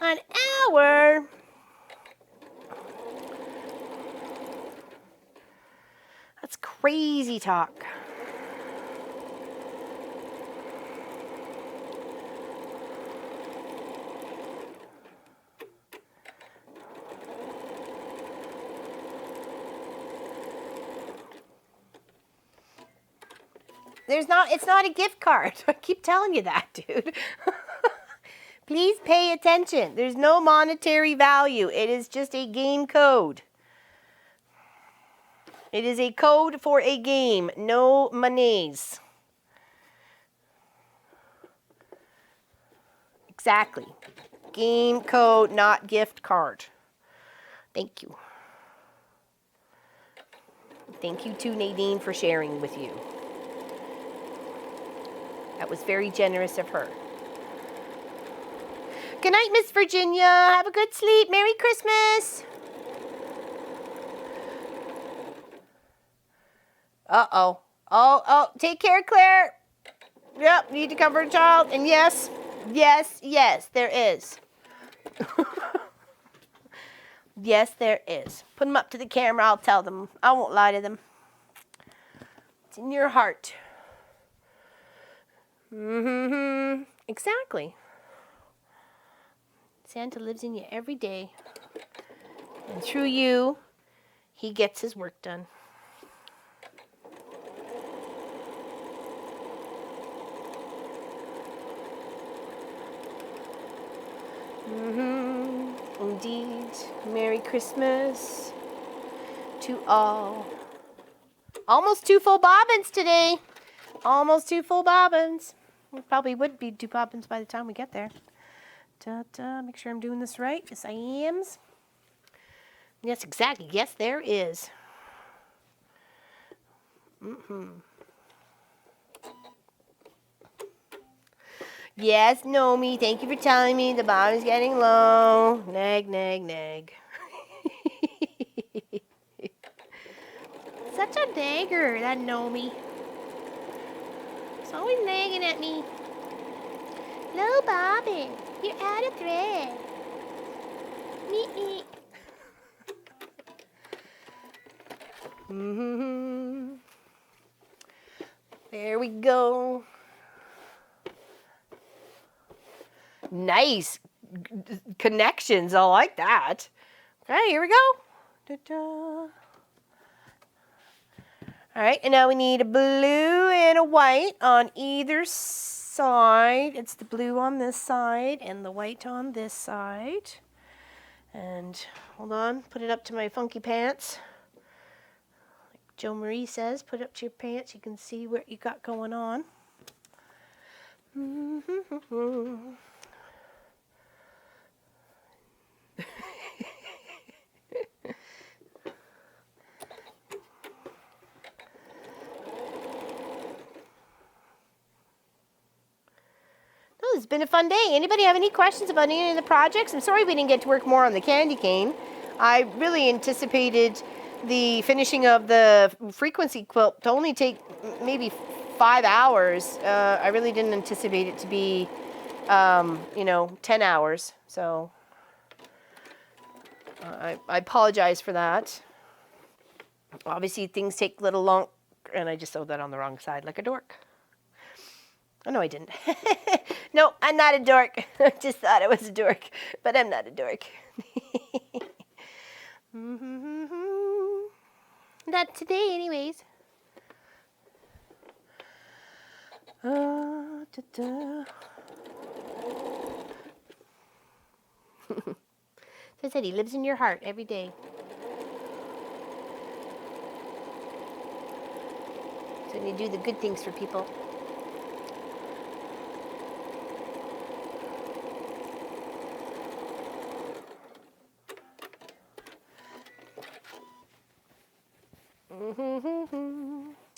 An hour? That's crazy talk. It's not a gift card. I keep telling you that, dude. Please pay attention. There's no monetary value. It is just a game code. It is a code for a game. No monies. Exactly. Game code, not gift card. Thank you. Thank you to Nadine for sharing with you. That was very generous of her. Good night, Miss Virginia. Have a good sleep. Merry Christmas. Uh-oh. Oh, take care, Claire. Yep, need to comfort a child. And yes, there is. Yes, there is. Put them up to the camera. I'll tell them. I won't lie to them. It's in your heart. Exactly. Santa lives in you every day. And through you, he gets his work done. Indeed. Merry Christmas to all. Almost 2 full bobbins today. Almost 2 full bobbins. We probably would be 2 bobbins by the time we get there. Make sure I'm doing this right. Yes, I am. Yes, exactly. Yes, there is. Yes, Nomi, thank you for telling me the bottom's getting low. Nag, nag, nag. Such a nagger, that Nomi. He's always nagging at me. Low bobbin, you're out of thread. Me. There we go. Nice connections. I like that. Okay, here we go. All right, and now we need a blue and a white on either side. It's the blue on this side and the white on this side. And hold on, put it up to my funky pants. Like Joe Marie says, put it up to your pants. You can see what you got going on. It's been a fun day. Anybody have any questions about any of the projects? I'm sorry we didn't get to work more on the candy cane. I really anticipated the finishing of the frequency quilt to only take maybe 5 hours. I really didn't anticipate it to be, 10 hours. So I apologize for that. Obviously, things take a little long, and I just sewed that on the wrong side like a dork. Oh, no, I didn't. No, I'm not a dork. I just thought I was a dork, but I'm not a dork. Not today, anyways. As I said, he lives in your heart every day. So when you do the good things for people.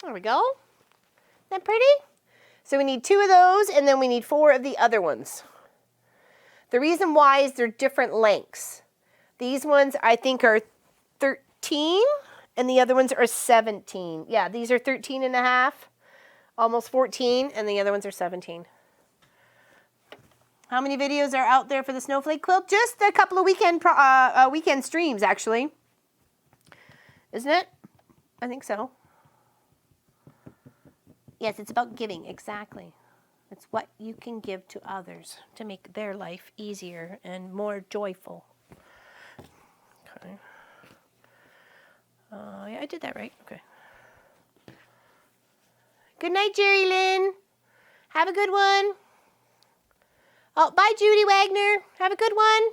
There we go. Isn't that pretty? So we need 2 of those, and then we need 4 of the other ones. The reason why is they're different lengths. These ones I think are 13, and the other ones are 17. Yeah, these are 13 and a half, almost 14, and the other ones are 17. How many videos are out there for the Snowflake quilt? Just a couple of weekend streams, actually. Isn't it? I think so. Yes, it's about giving, exactly. It's what you can give to others to make their life easier and more joyful. Okay. Yeah, I did that right. Okay. Good night, Jerry Lynn. Have a good one. Oh, bye, Judy Wagner. Have a good one.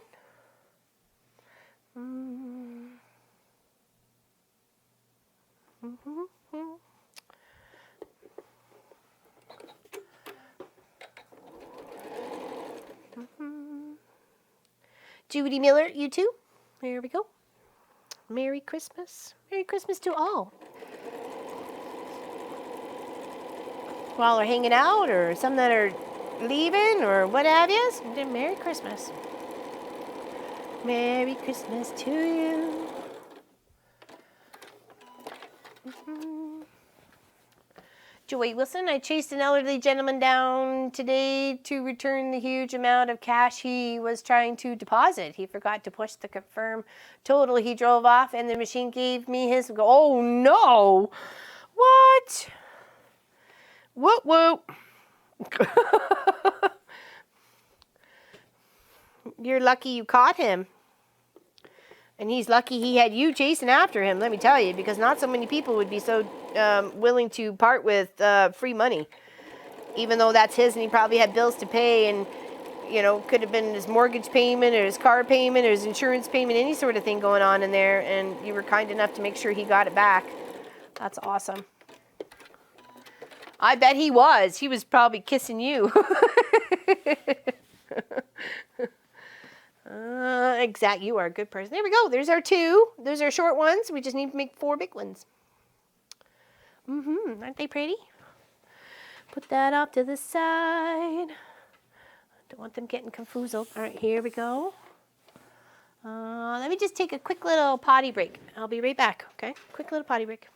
Judy Miller, you too. There we go. Merry Christmas. Merry Christmas to all. While we're hanging out, or some that are leaving, or what have you, Merry Christmas. Merry Christmas to you. Joey Wilson, I chased an elderly gentleman down today to return the huge amount of cash he was trying to deposit. He forgot to push the confirm total. He drove off and the machine gave me his... Oh, no! What? Whoop, whoop. You're lucky you caught him. And he's lucky he had you chasing after him, let me tell you, because not so many people would be so willing to part with free money. Even though that's his and he probably had bills to pay and, could have been his mortgage payment or his car payment or his insurance payment, any sort of thing going on in there, and you were kind enough to make sure he got it back. That's awesome. I bet he was. He was probably kissing you. Exact. You are a good person. There we go. There's our 2. Those are short ones. We just need to make 4 big ones. Aren't they pretty? Put that off to the side. Don't want them getting confused. All right, here we go. Let me just take a quick little potty break. I'll be right back, okay? Quick little potty break.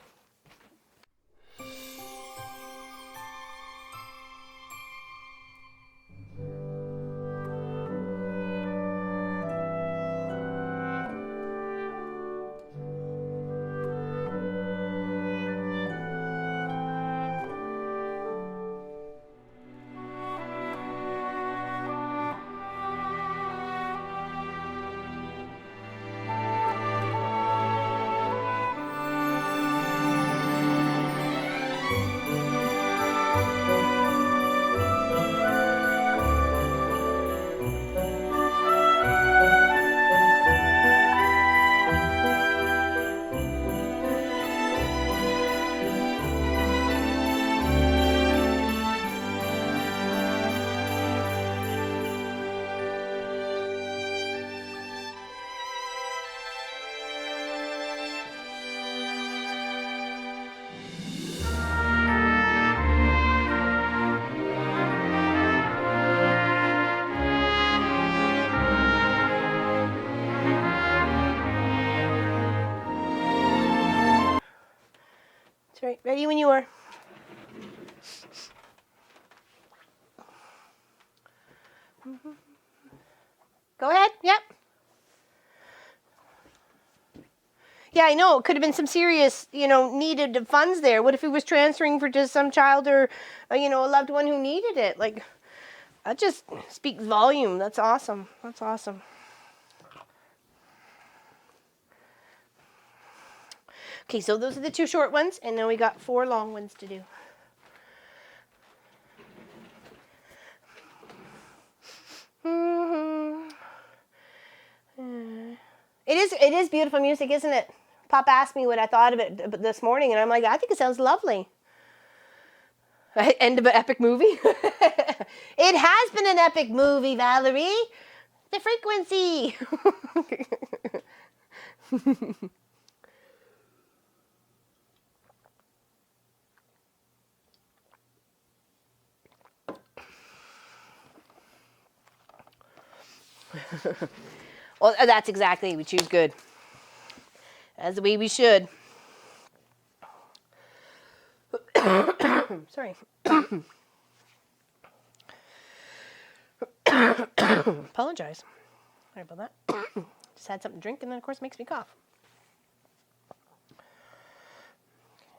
right, ready when you are. Go ahead. Yep. Yeah, I know. It could have been some serious, needed funds there. What if he was transferring for just some child or, a loved one who needed it? Like, that just speaks volume. That's awesome. That's awesome. Okay, so those are the 2 short ones, and now we got 4 long ones to do. It is beautiful music, isn't it? Pop asked me what I thought of it this morning, and I'm like, I think it sounds lovely. End of an epic movie? It has been an epic movie, Valerie. The frequency. Well, that's exactly, we choose good. That's the way we should. Sorry. Apologize. Sorry about that. Just had something to drink, and then, of course, it makes me cough.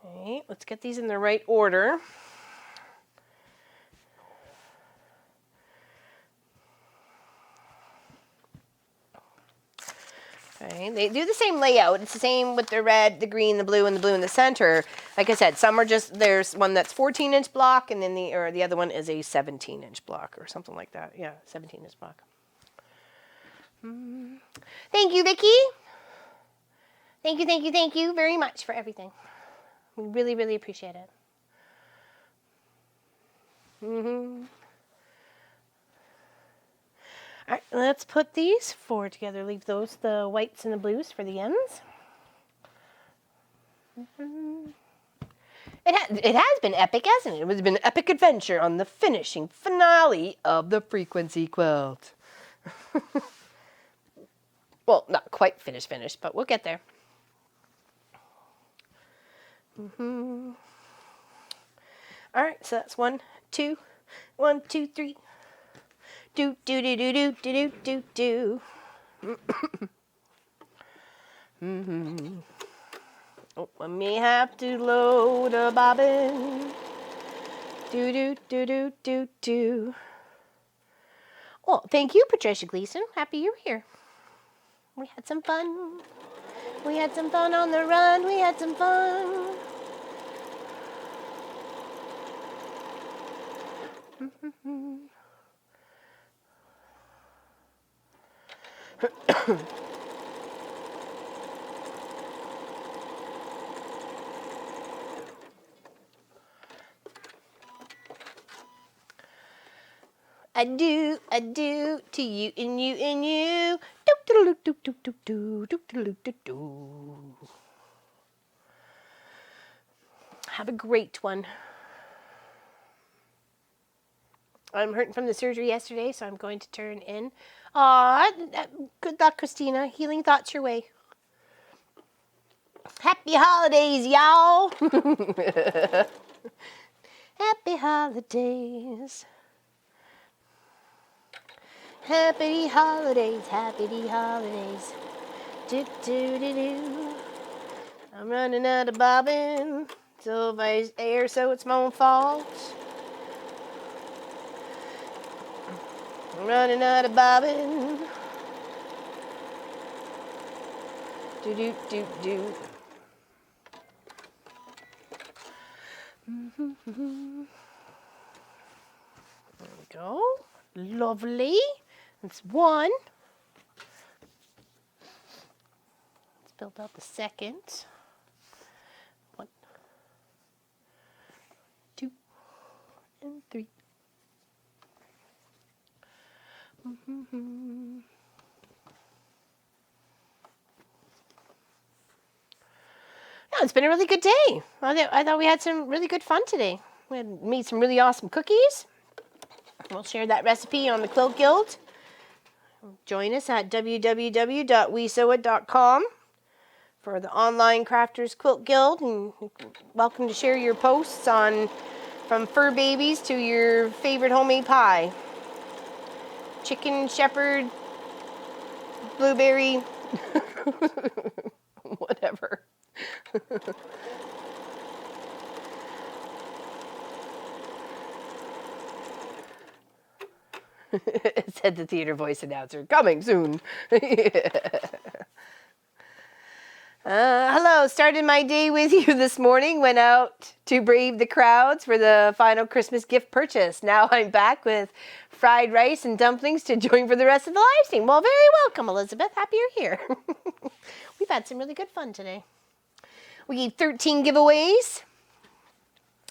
Okay, let's get these in the right order. Okay, they do the same layout. It's the same with the red, the green, the blue, and the blue in the center. Like I said, some are just, there's one that's 14-inch block, and then the other one is a 17-inch block or something like that. Yeah, 17-inch block. Thank you, Vicki. Thank you very much for everything. We really, really appreciate it. All right, let's put these 4 together. Leave those, the whites and the blues, for the ends. It has been epic, hasn't it? It has been an epic adventure on the finishing finale of the Frequency Quilt. Well, not quite finished, but we'll get there. All right, so that's 1, 2, 1, 2, 3. Do do do do do do do do do. Oh, I may have to load a bobbin. Do do do do do do. Oh, thank you, Patricia Gleason. Happy you're here. We had some fun. We had some fun on the run. We had some fun. I do to you and you and you. Do do do do do do do do do. Have a great one. I'm hurting from the surgery yesterday, so I'm going to turn in. Aw, good luck, Christina. Healing thoughts your way. Happy holidays, y'all. Happy holidays. Happy holidays, happy holidays. Do do do do. I'm running out of bobbin. So if I air, so it's my own fault. I'm running out of bobbin. Do do do do. There we go. Lovely. That's 1. Let's build out the second. 1, 2, and 3. Yeah, it's been a really good day. I thought we had some really good fun today. We had made some really awesome cookies. We'll share that recipe on the Quilt Guild. Join us at www.wesew.com for the Online Crafters Quilt Guild, and welcome to share your posts on from fur babies to your favorite homemade pie. Chicken, shepherd, blueberry, whatever. Said the theater voice announcer, coming soon. Hello, started my day with you this morning, went out to brave the crowds for the final Christmas gift purchase. Now I'm back with fried rice and dumplings to join for the rest of the live stream. Well, very welcome, Elizabeth. Happy you're here. We've had some really good fun today. We gave 13 giveaways.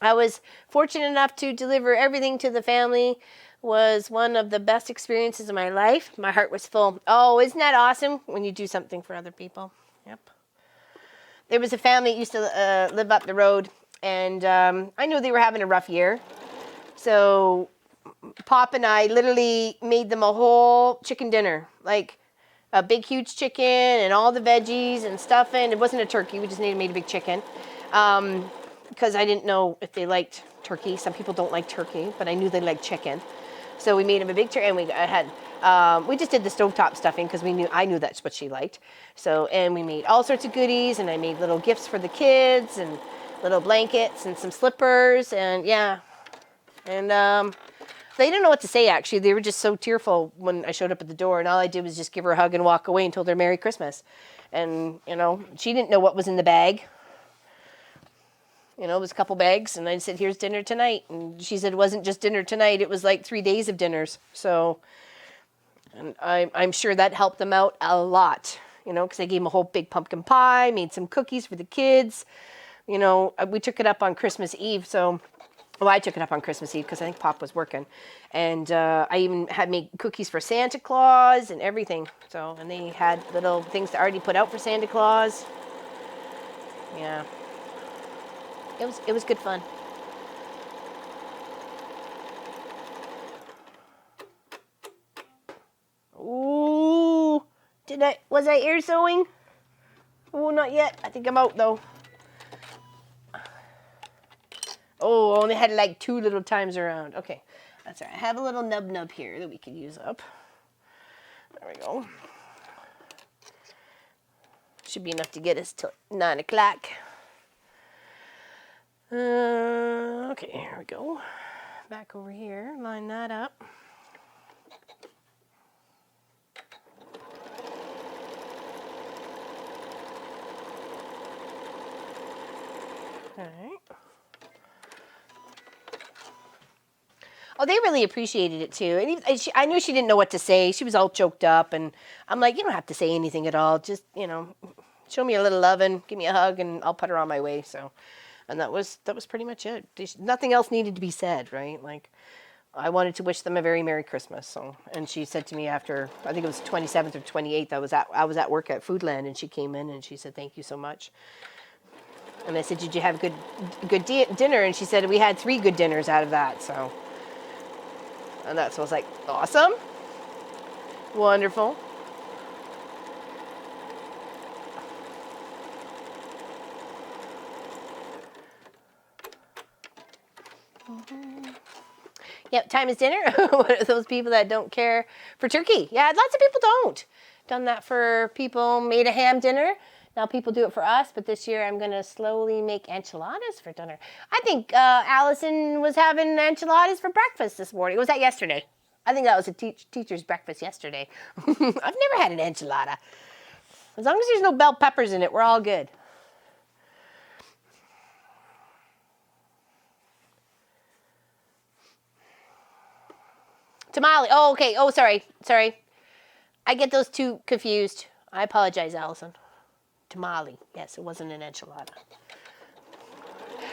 I was fortunate enough to deliver everything to the family. Was one of the best experiences of my life. My heart was full. Oh, isn't that awesome when you do something for other people? Yep. There was a family that used to live up the road, and I knew they were having a rough year. So Pop and I literally made them a whole chicken dinner, like a big, huge chicken and all the veggies and stuffing. It wasn't a turkey. We just made a big chicken because I didn't know if they liked turkey. Some people don't like turkey, but I knew they liked chicken. So we made him a big turkey, and we just did the stovetop stuffing because I knew that's what she liked. So, and we made all sorts of goodies, and I made little gifts for the kids and little blankets and some slippers, and yeah. And they didn't know what to say, actually. They were just so tearful when I showed up at the door, and all I did was just give her a hug and walk away and told her Merry Christmas. And, she didn't know what was in the bag. It was a couple bags, and I said, here's dinner tonight. And she said it wasn't just dinner tonight, it was like 3 days of dinners. So, and I'm sure that helped them out a lot, because I gave them a whole big pumpkin pie, made some cookies for the kids. We took it up on Christmas Eve, I took it up on Christmas Eve because I think Pop was working. And I even had made cookies for Santa Claus and everything. So, and they had little things to already put out for Santa Claus. Yeah. It was good fun. Ooh, was I air sewing? Oh, not yet. I think I'm out though. Oh, I only had like 2 little times around. Okay, that's all right. I have a little nub here that we could use up. There we go. Should be enough to get us till 9 o'clock. Okay, here we go. Back over here, line that up. All right. Oh, they really appreciated it too. And I knew she didn't know what to say. She was all choked up, and I'm like, you don't have to say anything at all. Just, show me a little loving, give me a hug, and I'll put her on my way. So, and that was pretty much it. Nothing else needed to be said, right? Like, I wanted to wish them a very Merry Christmas. So, and she said to me after, I think it was 27th or 28th, I was at work at Foodland, and she came in and she said, thank you so much. And I said, did you have a good dinner? And she said, we had 3 good dinners out of that. So, and that's what I was like, awesome, wonderful. Yep, time is dinner. What are those people that don't care for turkey? Yeah, lots of people don't. Done that for people, made a ham dinner. Now people do it for us, but this year I'm going to slowly make enchiladas for dinner. I think Allison was having enchiladas for breakfast this morning. Was that yesterday? I think that was a teacher's breakfast yesterday. I've never had an enchilada. As long as there's no bell peppers in it, we're all good. Tamale. Oh, okay. Oh, sorry. I get those 2 confused. I apologize, Allison. Tamale. Yes, it wasn't an enchilada.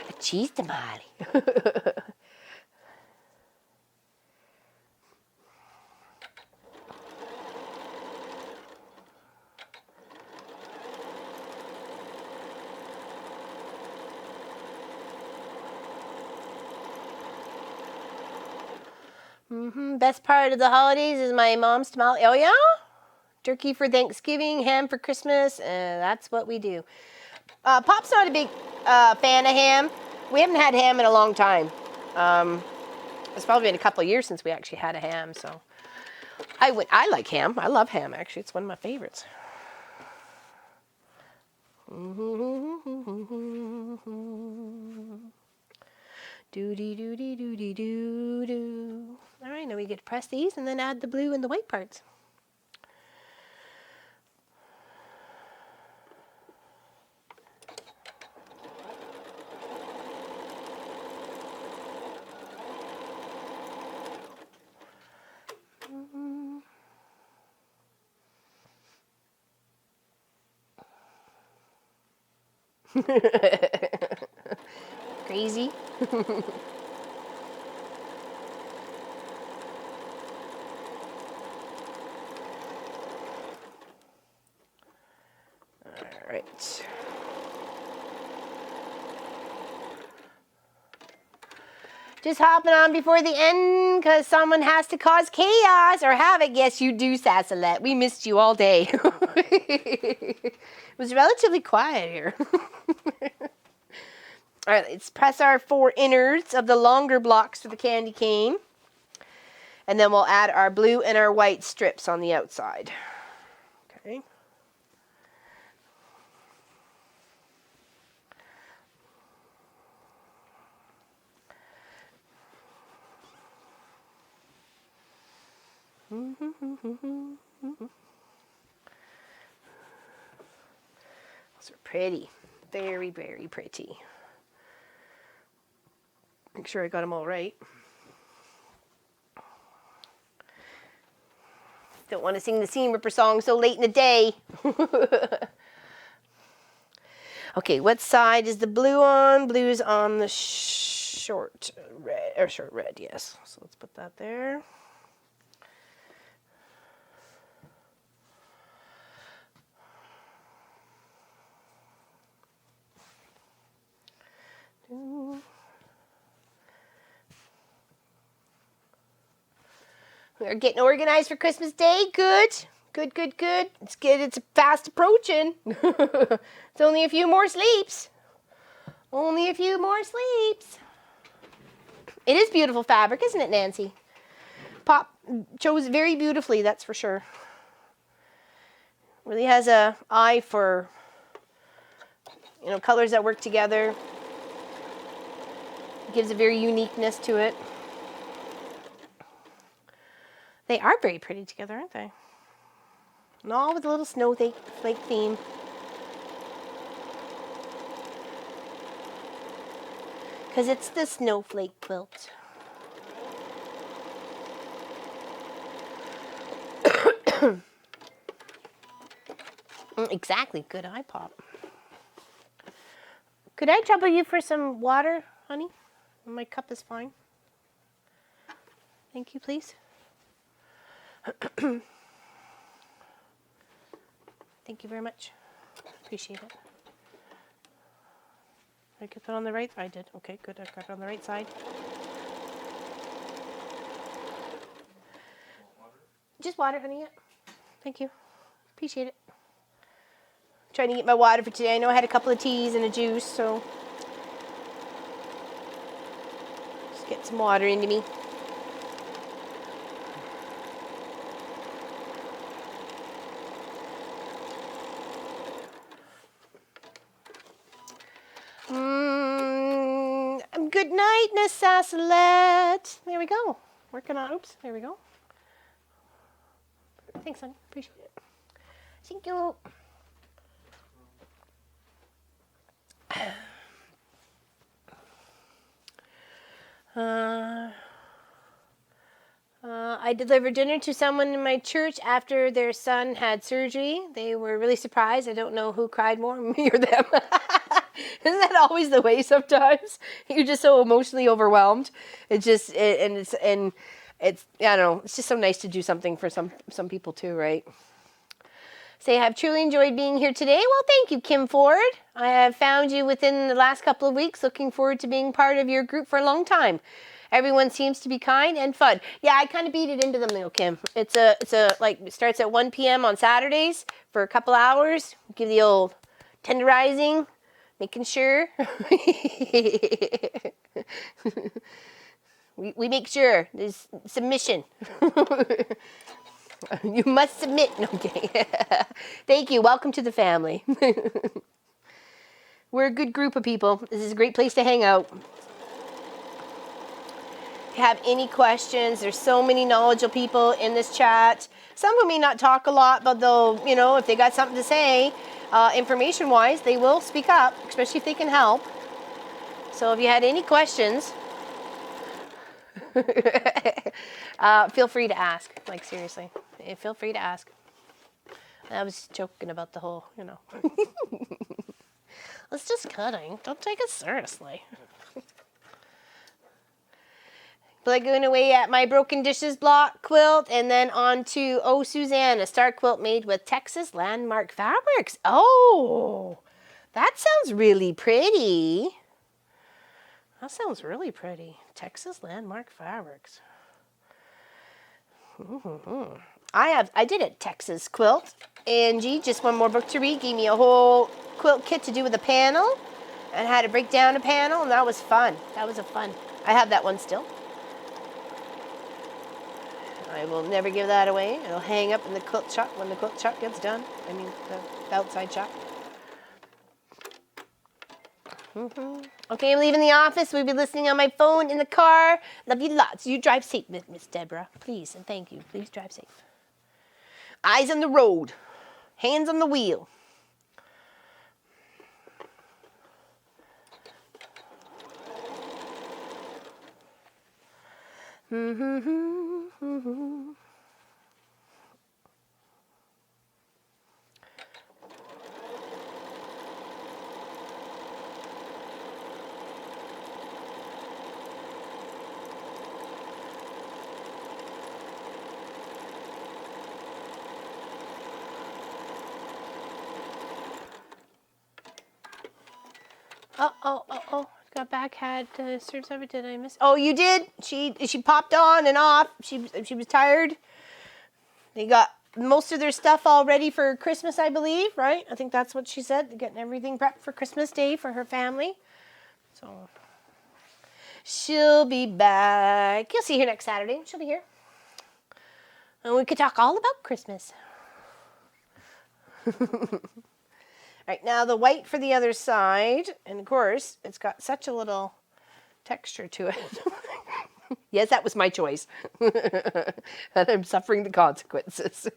A cheese tamale. Best part of the holidays is my mom's tamale. Oh, yeah? Turkey for Thanksgiving, ham for Christmas. That's what we do. Pop's not a big fan of ham. We haven't had ham in a long time. It's probably been a couple of years since we actually had a ham. So I like ham. I love ham, actually. It's one of my favorites. Doody doody doody doo doo. All right, now we get to press these and then add the blue and the white parts. Crazy. All right. Just hopping on before the end because someone has to cause chaos or havoc. Yes, you do, Sassalette. We missed you all day. It was relatively quiet here. All right, let's press our 4 innards of the longer blocks for the candy cane. And then we'll add our blue and our white strips on the outside. Okay. Those are pretty. Very, very pretty. Make sure I got them all right. Don't want to sing the Seam Ripper song so late in the day. Okay, what side is the blue on? Blue's on the short red, yes. So let's put that there. We're getting organized for Christmas Day. Good. Good, good, good. It's good. It's fast approaching. It's only a few more sleeps. Only a few more sleeps. It is beautiful fabric, isn't it, Nancy? Pop chose very beautifully, that's for sure. Really has a eye for, you know, colors that work together. It gives a very uniqueness to it. They are very pretty together, aren't they? And all with a little snowflake theme. Because it's the snowflake quilt. Exactly, good eye pop. Could I trouble you for some water, honey? My cup is fine. Thank you, please. Thank you very much. Appreciate it. Did I get that on the right? I did. Okay, good. I've got it on the right side. Just water, honey. Yeah. Thank you. Appreciate it. Trying to get my water for today. I know I had a couple of teas and a juice, so just get some water into me. Good night, Miss Sassalette. There we go. Working on, oops, there we go. Thanks, honey. Appreciate it. Thank you. I delivered dinner to someone in my church after their son had surgery. They were really surprised. I don't know who cried more, me or them. Isn't that always the way sometimes? You're just so emotionally overwhelmed. It's just, it's I don't know, it's just so nice to do something for some people too, right? Say, I have truly enjoyed being here today. Well, thank you, Kim Ford. I have found you within the last couple of weeks. Looking forward to being part of your group for a long time. Everyone seems to be kind and fun. Yeah, I kind of beat it into them though, Kim. It's a like it starts at 1 p.m. on Saturdays for a couple hours. Give the old tenderizing, making sure. we make sure there's submission. You must submit. Okay. Thank you. Welcome to the family. We're a good group of people. This is a great place to hang out. If you have any questions, there's so many knowledgeable people in this chat. Some who may not talk a lot, but they'll, you know, if they got something to say, information-wise, they will speak up, especially if they can help. So if you had any questions, feel free to ask. Like, seriously, feel free to ask. I was joking about the whole, you know. It's just kidding. Don't take it seriously. Plugging away at my broken dishes block quilt, and then on to Oh Suzanne, a star quilt made with Texas landmark fabrics. Oh, that sounds really pretty. That sounds really pretty. Texas landmark fabrics. I did a Texas quilt. Angie, just one more book to read, gave me a whole quilt kit to do with a panel, and had to break down a panel, and that was fun. That was a fun. I have that one still. I will never give that away. It'll hang up in the quilt shop when the quilt shop gets done. I mean, the outside shop. Okay, I'm leaving the office. We'll be listening on my phone in the car. Love you lots. You drive safe, Miss Deborah. Please, and thank you. Please drive safe. Eyes on the road. Hands on the wheel. Oh. Got back, had serves over. Did I miss? Oh, you did? She popped on and off. She was tired. They got most of their stuff all ready for Christmas, I believe, right? I think that's what she said. They're getting everything prepped for Christmas Day for her family. So she'll be back. You'll see her next Saturday. She'll be here. And we could talk all about Christmas. Right, now the white for the other side, and of course, it's got such a little texture to it. Yes, that was my choice. And I'm suffering the consequences.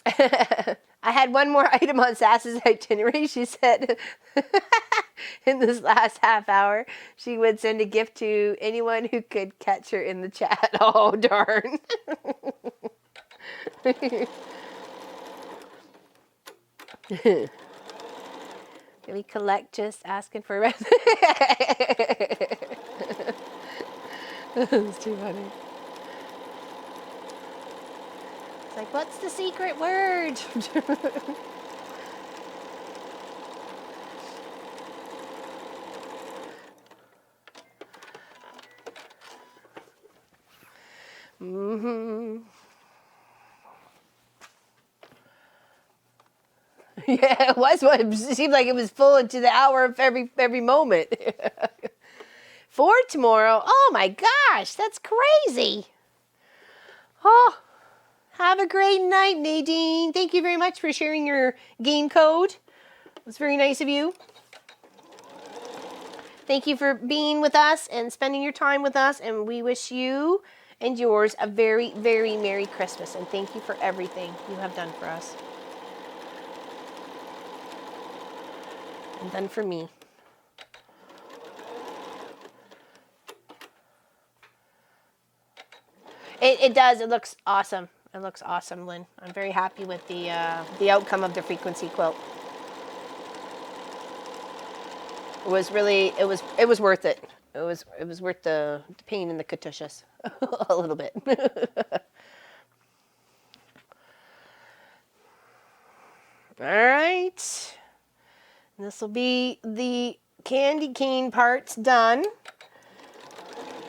I had one more item on Sass's itinerary. She said in this last half hour, she would send a gift to anyone who could catch her in the chat. Oh, darn. We collect just asking for a That's too funny. It's like, what's the secret word? Yeah, it was. It seemed like it was full into the hour of every moment. 4 tomorrow. Oh my gosh, that's crazy. Oh, have a great night, Nadine. Thank you very much for sharing your game code. It was very nice of you. Thank you for being with us and spending your time with us. And we wish you and yours a very, very Merry Christmas. And thank you for everything you have done for us. And done for me. It does. It looks awesome. It looks awesome, Lynn. I'm very happy with the outcome of the frequency quilt. It was really it was worth it. It was worth the pain in the catushes a little bit. All right. This will be the candy cane parts done.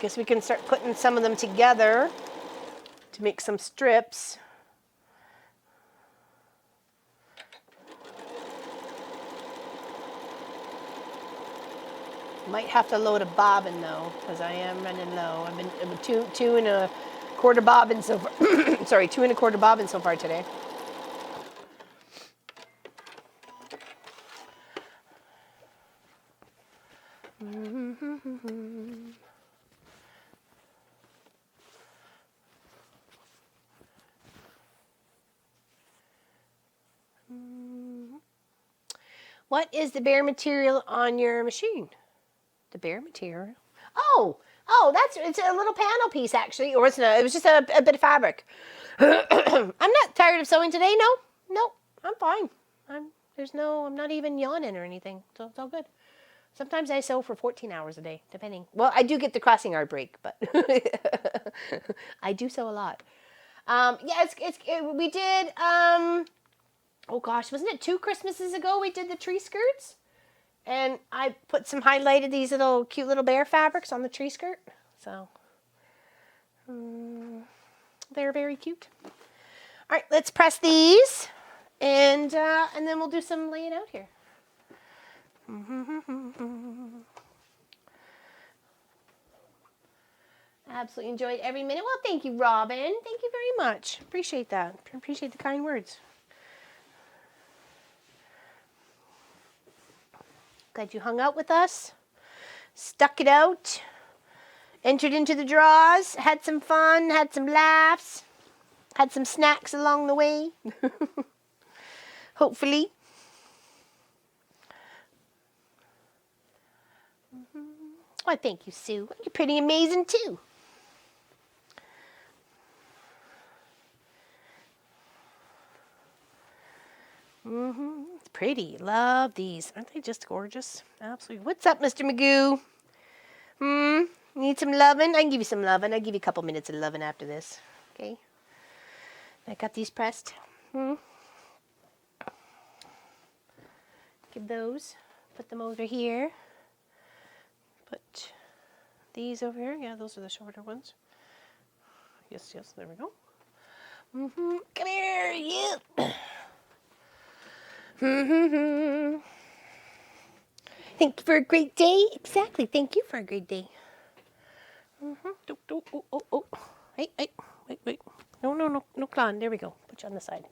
Guess we can start putting some of them together to make some strips. Might have to load a bobbin though, because I am running low. I've been two and a quarter bobbin so far. Sorry, 2 1/4 bobbin so far today. What is the bare material on your machine? The bare material? Oh, it's a little panel piece actually, or it's not. It was just a bit of fabric. I'm not tired of sewing today. No, I'm fine. I'm not even yawning or anything, so it's all good. Sometimes I sew for 14 hours a day, depending. Well, I do get the crossing guard break, but I do sew a lot. Yeah, we did. Oh gosh, wasn't it 2 Christmases ago we did the tree skirts? And I put some highlighted these little cute little bear fabrics on the tree skirt. So they're very cute. All right, let's press these, and then we'll do some laying out here. Absolutely enjoyed every minute. Well, thank you, Robin. Thank you very much. Appreciate that. Appreciate the kind words. Glad you hung out with us, stuck it out, entered into the draws, had some fun, had some laughs, had some snacks along the way. Hopefully. Oh, thank you, Sue. You're pretty amazing, too. It's pretty. Love these. Aren't they just gorgeous? Absolutely. What's up, Mr. Magoo? Need some lovin'? I can give you some lovin'. I'll give you a couple minutes of lovin' after this. Okay? I got these pressed. Give those. Put them over here. Put these over here. Yeah, those are the shorter ones. Yes, there we go. Come here, you. Thank you for a great day. Exactly. Thank you for a great day. Oh. Hey. Wait. No, clawing. There we go. Put you on the side.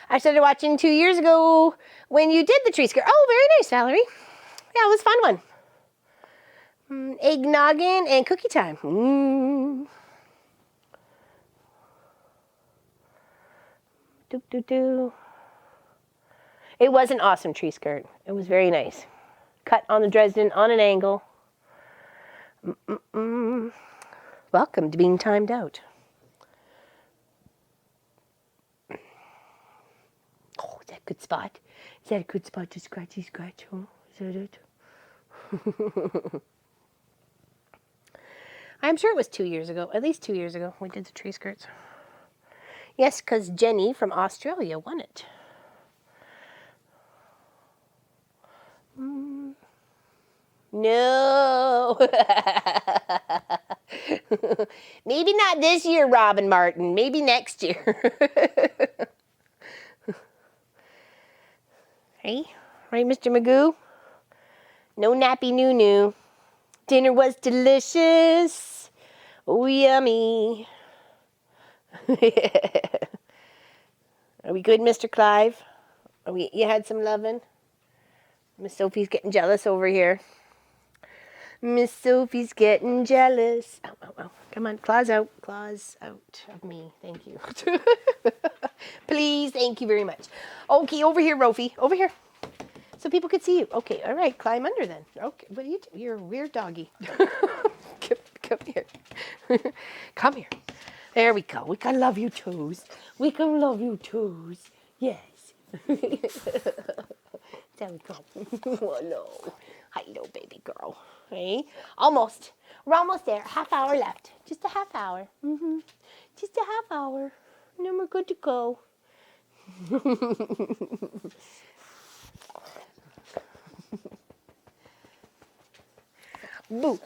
I started watching 2 years ago when you did the tree skirt. Oh, very nice, Valerie. Yeah, it was a fun one. Eggnoggin and cookie time. It was an awesome tree skirt. It was very nice. Cut on the Dresden on an angle. Welcome to being timed out. Oh, is that a good spot? Is that a good spot to scratchy scratch? Oh, is that it? I'm sure it was 2 years ago. At least 2 years ago we did the tree skirts. Yes, because Jenny from Australia won it. No. Maybe not this year, Robin Martin. Maybe next year. Hey, right, Mr. Magoo? No nappy noo. Dinner was delicious. Oh, yummy. Are we good, Mr. Clive? You had some lovin'? Miss Sophie's getting jealous over here. Miss Sophie's getting jealous. Ow. Come on, claws out of me. Thank you. Please, thank you very much. Okay, over here, Rofi. Over here. So people could see you. Okay, all right, climb under then. Okay, what are you doing? You're a weird doggy. Come here. Come here. There we go. We can love you toes. Yes. There we go. Hello, baby girl. Hey, almost. We're almost there. Half hour left. Just a half hour. Just a half hour. And then we're good to go. Boo.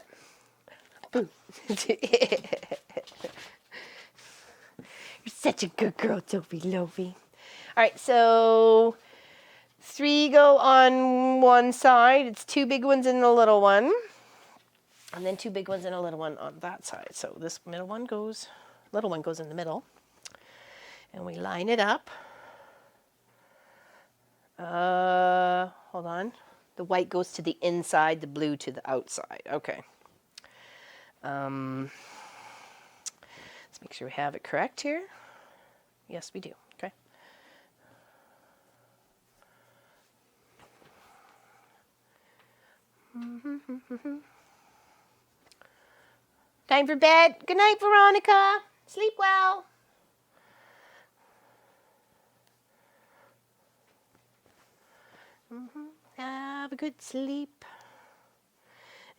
Boo. You're such a good girl, Sophie Lofi. All right, so 3 go on one side. It's 2 big ones and a little one. And then 2 big ones and a little one on that side. So this little one goes in the middle. And we line it up. Hold on. The white goes to the inside, the blue to the outside. Okay. Let's make sure we have it correct here. Yes, we do. Okay. Time for bed. Good night, Veronica. Sleep well. Have a good sleep.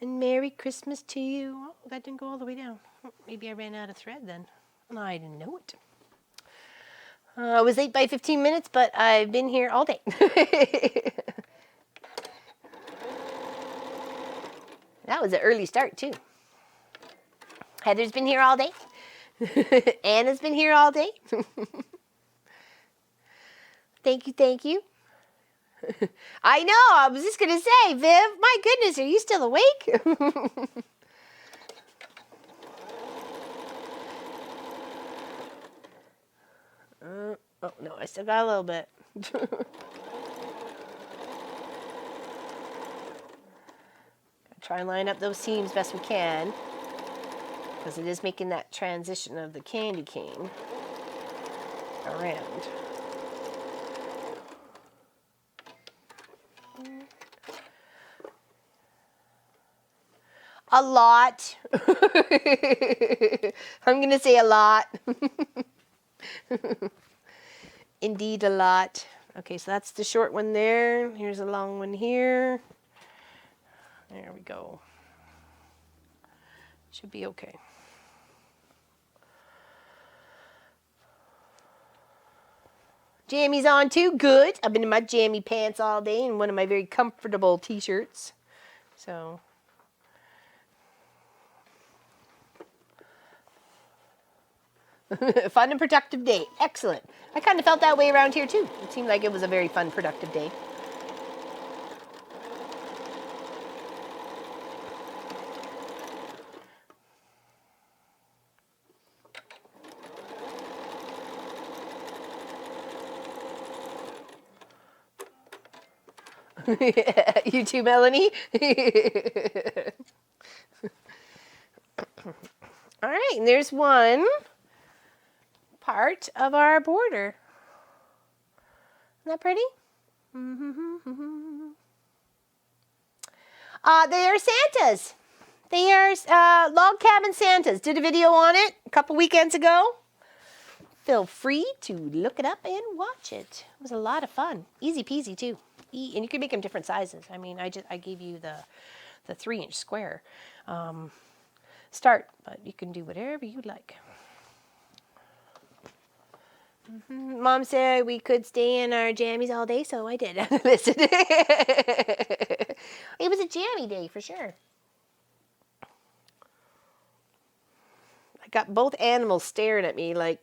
And Merry Christmas to you. Oh, that didn't go all the way down. Maybe I ran out of thread then. I didn't know it. I was late by 15 minutes, but I've been here all day. That was an early start, too. Heather's been here all day. Anna's been here all day. Thank you, thank you. I know, I was just going to say, Viv, my goodness, are you still awake? Oh, no, I still got a little bit. Try and line up those seams best we can, because it is making that transition of the candy cane around. A lot. I'm going to say a lot. Indeed, a lot. Okay, so that's the short one there. Here's a long one here. There we go. Should be okay. Jammies on too. Good. I've been in my jammy pants all day and one of my very comfortable t-shirts. So... fun and productive day. Excellent. I kind of felt that way around here too. It seemed like it was a very fun, productive day. You too, Melanie? All right, and there's one part of our border. Isn't that pretty? They are Santas. They are log cabin Santas. Did a video on it a couple weekends ago. Feel free to look it up and watch it. It was a lot of fun. Easy peasy too. And you can make them different sizes. I mean, I gave you the 3-inch square start, but you can do whatever you'd like. Mom said we could stay in our jammies all day, so I did. Listen, it was a jammy day for sure. I got both animals staring at me like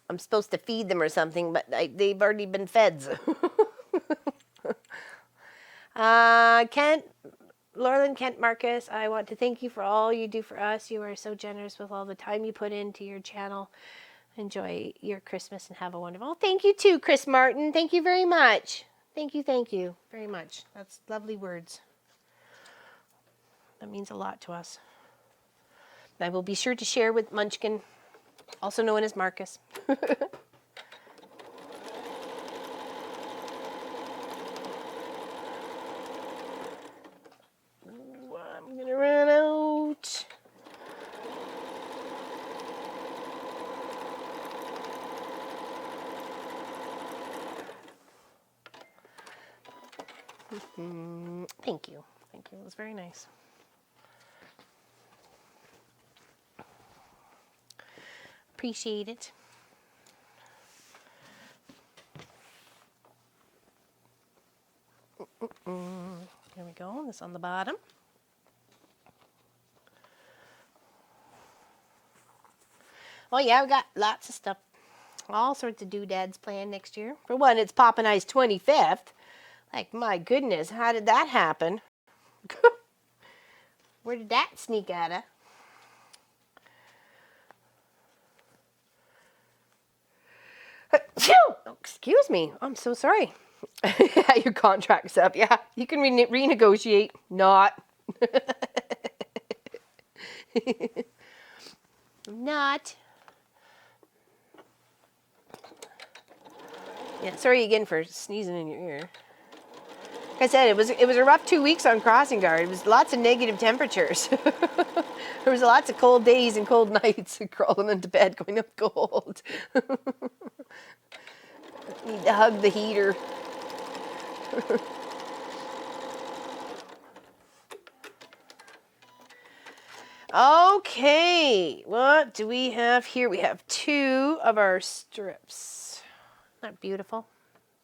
I'm supposed to feed them or something, but they've already been fed. Kent, Laurelyn Kent Marcus, I want to thank you for all you do for us. You are so generous with all the time you put into your channel. Enjoy your Christmas and have a wonderful... Oh, thank you too, Chris Martin. Thank you very much. Thank you very much. That's lovely words. That means a lot to us. I will be sure to share with Munchkin, also known as Marcus. Ooh, I'm gonna run out. Thank you. Thank you. It was very nice. Appreciate it. There we go. This on the bottom. Oh yeah, we got lots of stuff. All sorts of doodads planned next year. For one, it's Pop and I's 25th. Like, my goodness, how did that happen? Where did that sneak out of? Oh, excuse me. I'm so sorry. Your contract's up. Yeah, you can renegotiate. Not. Not. Yeah, sorry again for sneezing in your ear. Like I said, it was a rough 2 weeks on crossing guard. It was lots of negative temperatures. There was lots of cold days and cold nights, crawling into bed, going up cold. Need to hug the heater. Okay, what do we have here? We have 2 of our strips. Isn't that beautiful?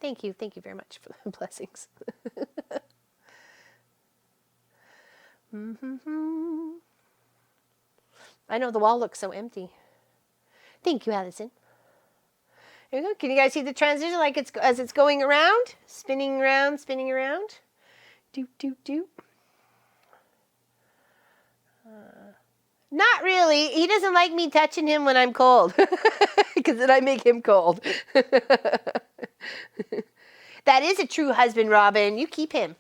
Thank you very much for the blessings. I know the wall looks so empty. Thank you, Allison. There you go. Can you guys see the transition like as it's going around? Spinning around, spinning around. Doop, doop, doop. Not really. He doesn't like me touching him when I'm cold. Because then I make him cold. That is a true husband, Robin. You keep him.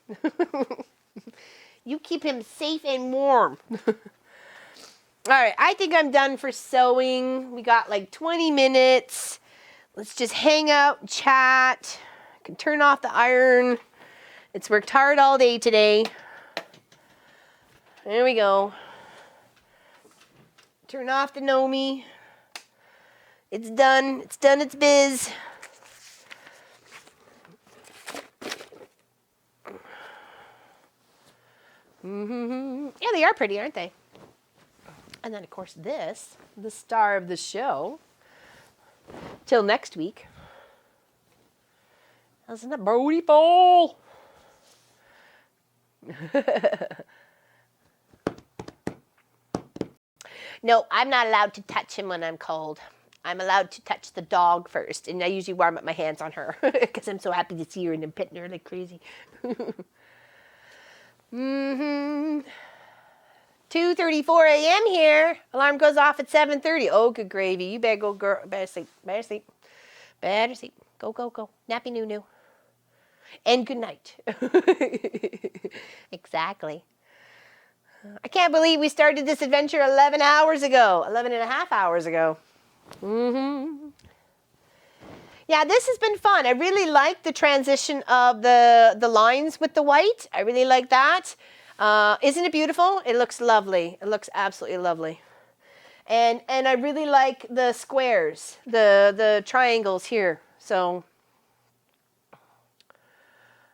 You keep him safe and warm. All right, I think I'm done for sewing. We got like 20 minutes. Let's just hang out and chat. I can turn off the iron. It's worked hard all day today. There we go. Turn off the Nomi. It's done. It's done its biz. Yeah, they are pretty, aren't they? And then, of course, this, the star of the show. Till next week. Isn't it beautiful? No, I'm not allowed to touch him when I'm cold. I'm allowed to touch the dog first, and I usually warm up my hands on her because I'm so happy to see her and I'm petting her like crazy. 2:34 a.m. here. Alarm goes off at 7:30. Oh, good gravy. You better go, girl. Better sleep. Better sleep. Better sleep. Go, go, go. Nappy noo-noo. And good night. Exactly. I can't believe we started this adventure 11 hours ago. 11 and a half hours ago. Yeah, this has been fun. I really like the transition of the lines with the white. I really like that. Isn't it beautiful? It looks lovely. It looks absolutely lovely. And I really like the squares, the triangles here. So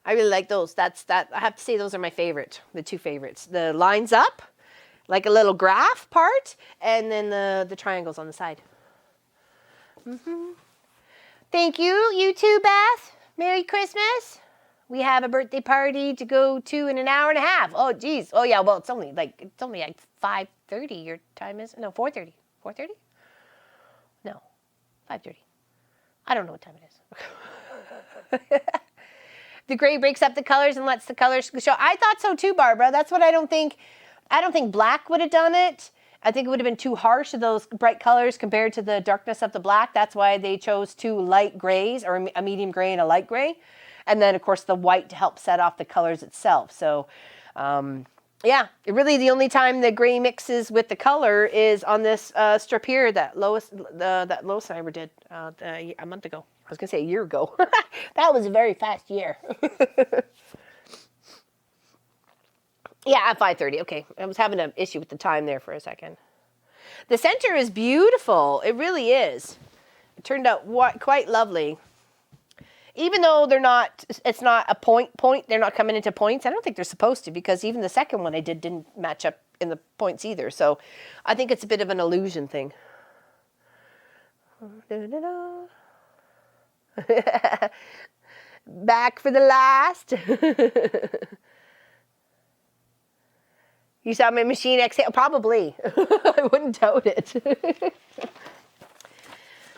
I really like those. I have to say those are my favorite, the 2 favorites. The lines up, like a little graph part, and then the triangles on the side. Thank you, you too, Beth. Merry Christmas. We have a birthday party to go to in an hour and a half. Oh, geez. Oh, yeah, well, it's only like 5:30 your time is. No, 4:30. 4:30? No, 5:30. I don't know what time it is. The gray breaks up the colors and lets the colors show. I thought so too, Barbara. That's what I don't think black would have done it. I think it would have been too harsh of those bright colors compared to the darkness of the black. That's why they chose 2 light grays, or a medium gray and a light gray. And then, of course, the white to help set off the colors itself. So, yeah, really the only time the gray mixes with the color is on this strip here that Lois and I ever did a month ago. I was going to say a year ago. That was a very fast year. Yeah, at 5:30. Okay, I was having an issue with the time there for a second. The center is beautiful. It really is. It turned out quite lovely. Even though it's not a point, they're not coming into points. I don't think they're supposed to, because even the second one I did didn't match up in the points either. So I think it's a bit of an illusion thing. Back for the last. You saw my machine exhale? Probably. I wouldn't doubt it.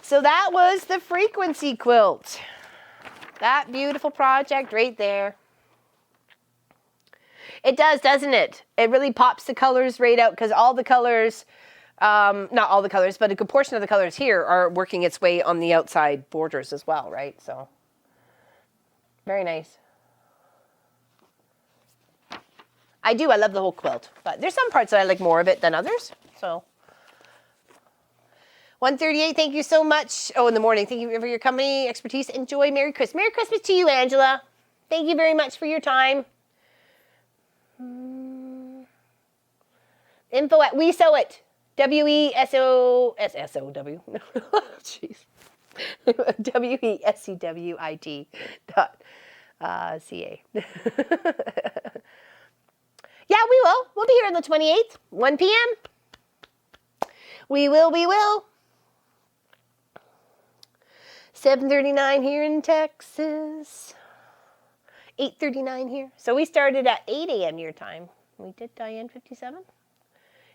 So that was the frequency quilt. That beautiful project right there. It does, doesn't it? It really pops the colors right out because all the colors, not all the colors, but a good portion of the colors here are working its way on the outside borders as well, right? So, very nice. I love the whole quilt, but there's some parts that I like more of it than others, so. 138, thank you so much. Oh, in the morning, thank you for your company, expertise. Enjoy. Merry Christmas. Merry Christmas to you, Angela. Thank you very much for your time. Info at We Sew It. WESOW. Jeez. WESCWIT.ca. Yeah, we will. We'll be here on the 28th, 1 p.m. We will. 7:39 here in Texas. 8:39 here. So we started at 8 a.m. your time. We did Diane 57.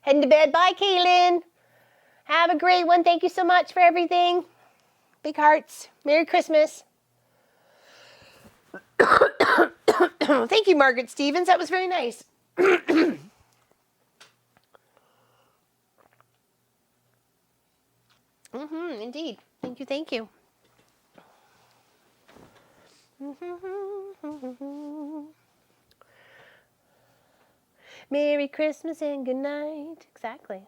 Heading to bed. Bye, Kaylin. Have a great one. Thank you so much for everything. Big hearts. Merry Christmas. Thank you, Margaret Stevens. That was very nice. Indeed. Thank you. Merry Christmas and good night. Exactly.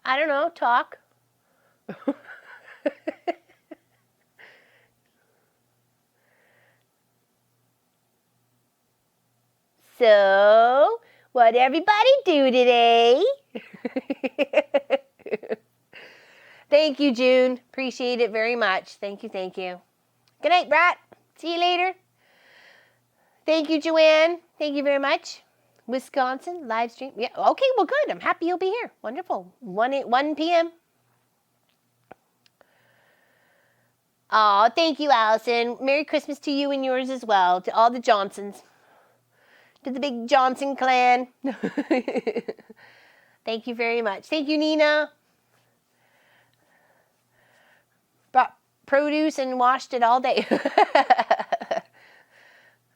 I don't know. Talk. So, what'd everybody do today? Thank you, June. Appreciate it very much. Thank you. Good night, Brat. See you later. Thank you, Joanne. Thank you very much. Wisconsin, live stream. Yeah, okay, well, good. I'm happy you'll be here. Wonderful. 1 p.m. Oh, thank you, Allison. Merry Christmas to you and yours as well, to all the Johnsons. To the big Johnson clan. Thank you very much. Thank you, Nina. Brought produce and washed it all day.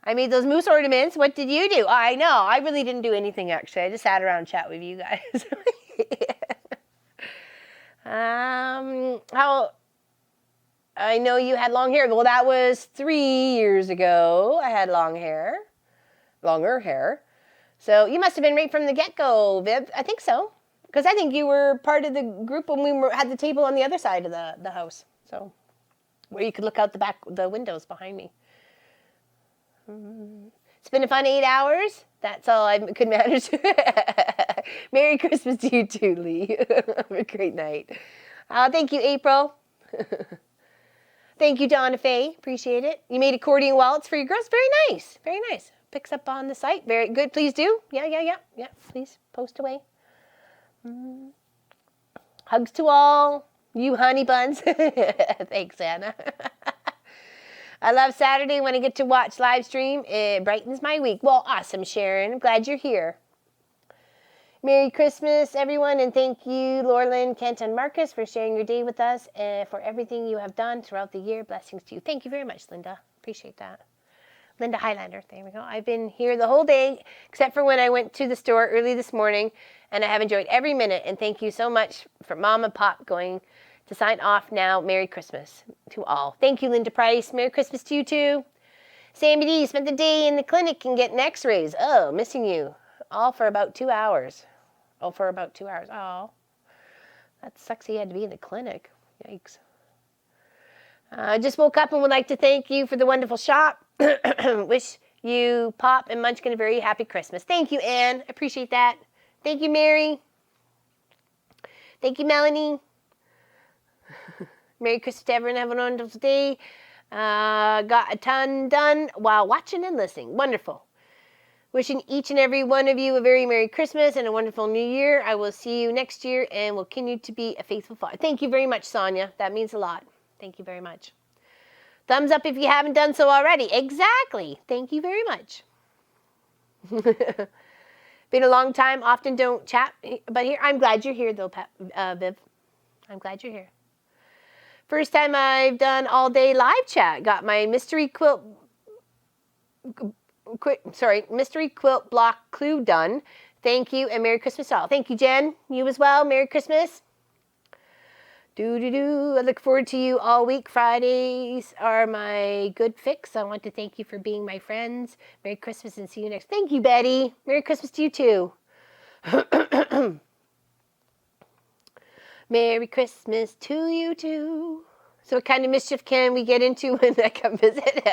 I made those moose ornaments. What did you do? I know. I really didn't do anything, actually. I just sat around and chat with you guys. How... I know you had long hair. Well, that was 3 years ago. I had longer hair. So you must have been right from the get-go, Viv. I think so. Because I think you were part of the group when we had the table on the other side of the house. So, where you could look out the windows behind me. It's been a fun 8 hours. That's all I could manage. Merry Christmas to you too, Lee. Have a great night. Thank you, April. Thank you, Donna Faye. Appreciate it. You made accordion wallets for your girls. Very nice. Very nice. Picks up on the site. Very good. Please do. Yeah. Please post away. Hugs to all. You honey buns. Thanks, Anna. I love Saturday when I get to watch live stream. It brightens my week. Well, awesome, Sharon. I'm glad you're here. Merry Christmas, everyone, and thank you, Laurelyn, Kent, and Marcus, for sharing your day with us and for everything you have done throughout the year. Blessings to you. Thank you very much, Linda. Appreciate that. Linda Highlander. There we go. I've been here the whole day, except for when I went to the store early this morning, and I have enjoyed every minute. And thank you so much for Mom and Pop going to sign off now. Merry Christmas to all. Thank you, Linda Price. Merry Christmas to you, too. Sammy D spent the day in the clinic and getting x-rays. Oh, missing you. All for about 2 hours. Oh, that sucks he had to be in the clinic. Yikes. I just woke up and would like to thank you for the wonderful shop. Wish you, Pop, and Munchkin a very happy Christmas. Thank you, Anne. I appreciate that. Thank you, Mary. Thank you, Melanie. Merry Christmas to everyone. Have a wonderful day. Got a ton done while watching and listening. Wonderful. Wishing each and every one of you a very Merry Christmas and a wonderful New Year. I will see you next year and will continue to be a faithful father. Thank you very much, Sonia. That means a lot. Thank you very much. Thumbs up if you haven't done so already. Exactly. Thank you very much. Been a long time. Often don't chat, but here I'm glad you're here though, Viv. I'm glad you're here. First time I've done all day live chat. Got my mystery quilt block clue done. Thank you and Merry Christmas all. Thank you, Jen. You as well. Merry Christmas. I look forward to you all week. Fridays are my good fix. I want to thank you for being my friends. Merry Christmas and see you next. Thank you, Betty. Merry Christmas to you too. Merry Christmas to you too. So what kind of mischief can we get into when I come visit?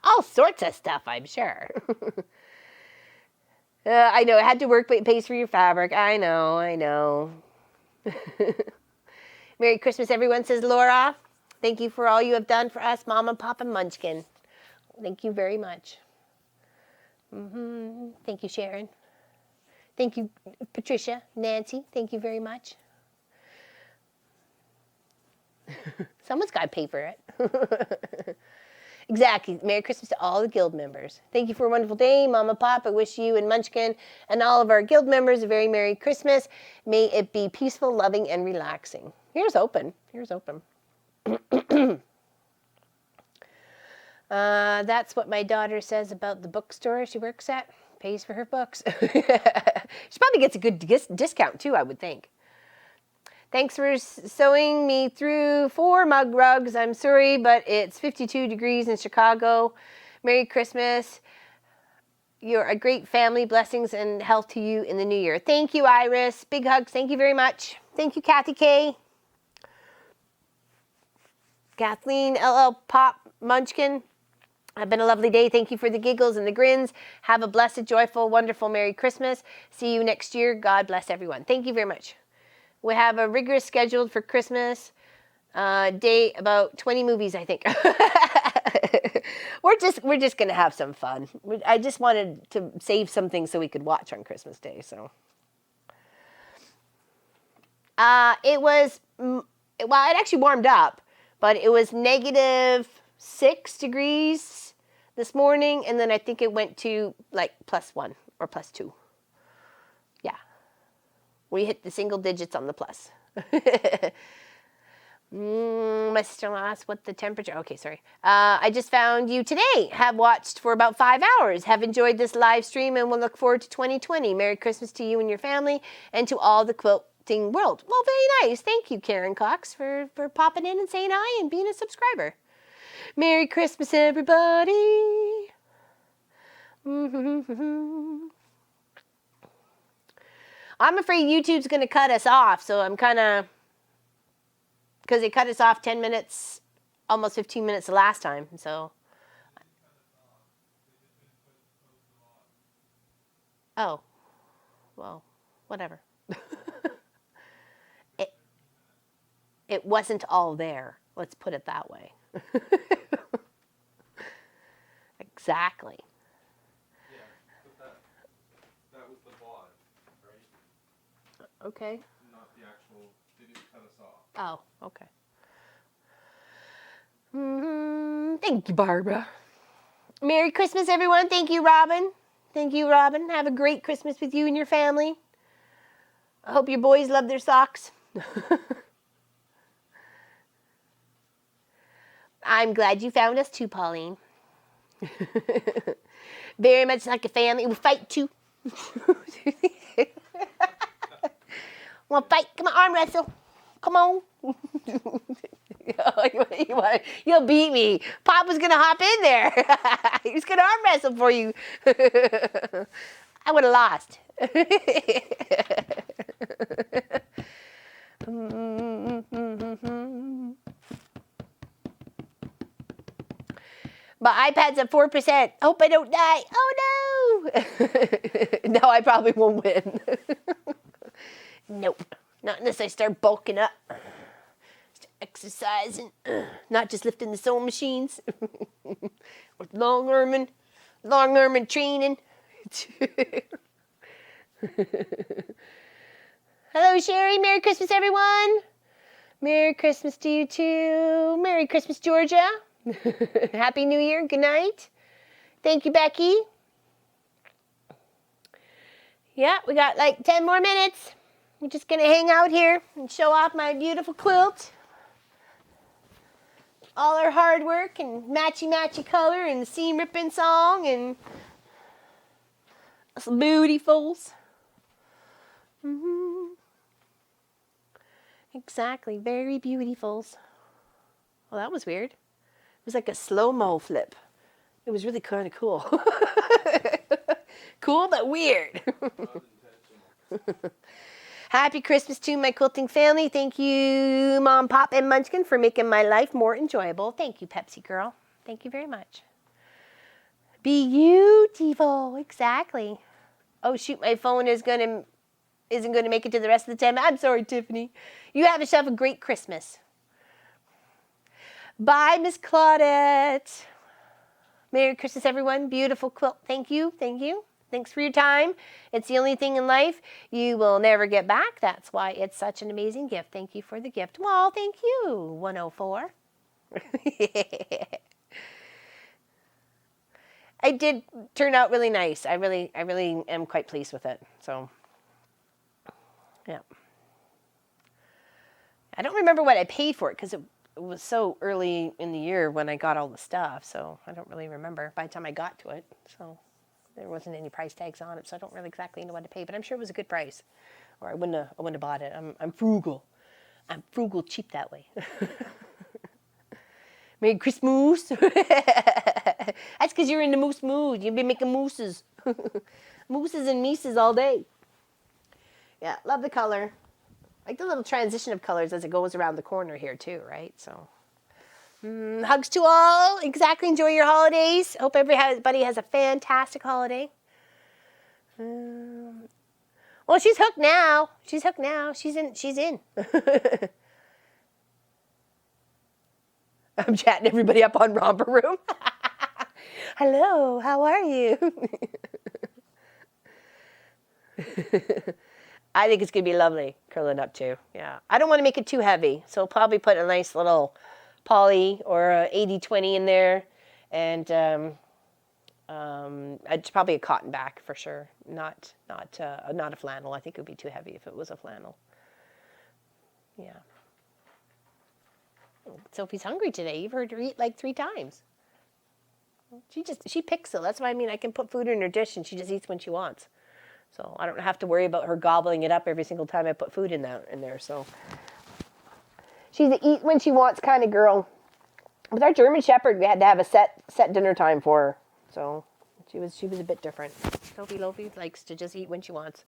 All sorts of stuff, I'm sure. I know, it had to work, but it pays for your fabric. I know. Merry Christmas, everyone, says Laura. Thank you for all you have done for us, Mama, Papa, Munchkin. Thank you very much. Thank you, Sharon. Thank you, Patricia, Nancy. Thank you very much. Someone's got to pay for it. Exactly. Merry Christmas to all the guild members. Thank you for a wonderful day, Mama, Pop. I wish you and Munchkin and all of our guild members a very Merry Christmas. May it be peaceful, loving, and relaxing. Here's open. That's what my daughter says about the bookstore she works at. Pays for her books. She probably gets a good discount too, I would think. Thanks for sewing me through 4 mug rugs. I'm sorry, but it's 52 degrees in Chicago. Merry Christmas. You're a great family. Blessings and health to you in the new year. Thank you, Iris. Big hugs. Thank you very much. Thank you, Kathy K. Kathleen, LL Pop, Munchkin. It's been a lovely day. Thank you for the giggles and the grins. Have a blessed, joyful, wonderful Merry Christmas. See you next year. God bless everyone. Thank you very much. We have a rigorous schedule for Christmas day, about 20 movies, I think. We're just gonna have some fun. I just wanted to save some things so we could watch on Christmas Day. So it was it actually warmed up, but it was -6 degrees this morning, and then I think it went to like +1 or +2. Yeah. We hit the single digits on the plus. My sister-in-law asked what the temperature. Okay, sorry. I just found you today. Have watched for about 5 hours. Have enjoyed this live stream and will look forward to 2020. Merry Christmas to you and your family and to all the quilting world. Well, very nice. Thank you, Karen Cox, for popping in and saying hi and being a subscriber. Merry Christmas, everybody. I'm afraid YouTube's going to cut us off, so I'm kind of, because they cut us off 10 minutes, almost 15 minutes the last time, so. Oh, well, whatever. It wasn't all there, let's put it that way. Exactly. Okay. Not the actual, they didn't cut us off. Oh, okay. Thank you, Barbara. Merry Christmas, everyone. Thank you, Robin. Thank you, Robin. Have a great Christmas with you and your family. I hope your boys love their socks. I'm glad you found us too, Pauline. Very much like a family. We fight too. Want to fight? Come on, arm wrestle. Come on. You'll beat me. Papa's going to hop in there. He's going to arm wrestle for you. I would have lost. My iPad's at 4%. Hope I don't die. Oh, no. No, I probably won't win. Nope. Not unless I start bulking up. Start exercising. Not just lifting the sewing machines. With long arming training. Hello, Sherry. Merry Christmas, everyone. Merry Christmas to you, too. Merry Christmas, Georgia. Happy New Year. Good night. Thank you, Becky. Yeah, we got like 10 more minutes. I'm just going to hang out here and show off my beautiful quilt. All our hard work and matchy-matchy color and seam ripping song and some beautifuls. Exactly, very beautifuls. Well, that was weird. It was like a slow-mo flip. It was really kind of cool. Cool, but weird. Happy Christmas to my quilting family. Thank you, Mom, Pop, and Munchkin, for making my life more enjoyable. Thank you, Pepsi Girl. Thank you very much. Beautiful. Exactly. Oh, shoot, my phone isn't going to make it to the rest of the time. I'm sorry, Tiffany. You have yourself a great Christmas. Bye, Miss Claudette. Merry Christmas, everyone. Beautiful quilt. Thank you. Thank you. Thanks for your time. It's the only thing in life you will never get back. That's why it's such an amazing gift. Thank you for the gift. Well, thank you, 104. It did turn out really nice. I really am quite pleased with it. So, yeah. I don't remember what I paid for it because it was so early in the year when I got all the stuff. So I don't really remember by the time I got to it. So there wasn't any price tags on it. So I don't really exactly know what to pay. But I'm sure it was a good price, or I wouldn't have bought it. I'm frugal. I'm frugal, cheap that way. Merry Christmas. That's because you're in the moose mood. You've been making mooses. Mooses and mises all day. Yeah, love the color. Like the little transition of colors as it goes around the corner here too, right? So, hugs to all. Exactly. Enjoy your holidays. Hope everybody has a fantastic holiday. Well, she's hooked now. She's hooked now. She's in. I'm chatting everybody up on Romper Room. Hello, how are you? I think it's going to be lovely curling up too. Yeah. I don't want to make it too heavy, so I'll probably put a nice little poly or a 80-20 in there. And it's probably a cotton back for sure. Not a flannel. I think it would be too heavy if it was a flannel. Yeah. Sophie's hungry today. You've heard her eat like 3 times. She picks it. That's what I mean. I can put food in her dish and she just eats when she wants. So I don't have to worry about her gobbling it up every single time I put food in there. So she's an eat when she wants kind of girl. With our German Shepherd, we had to have a set dinner time for her. So she was a bit different. Sophie Lofi likes to just eat when she wants.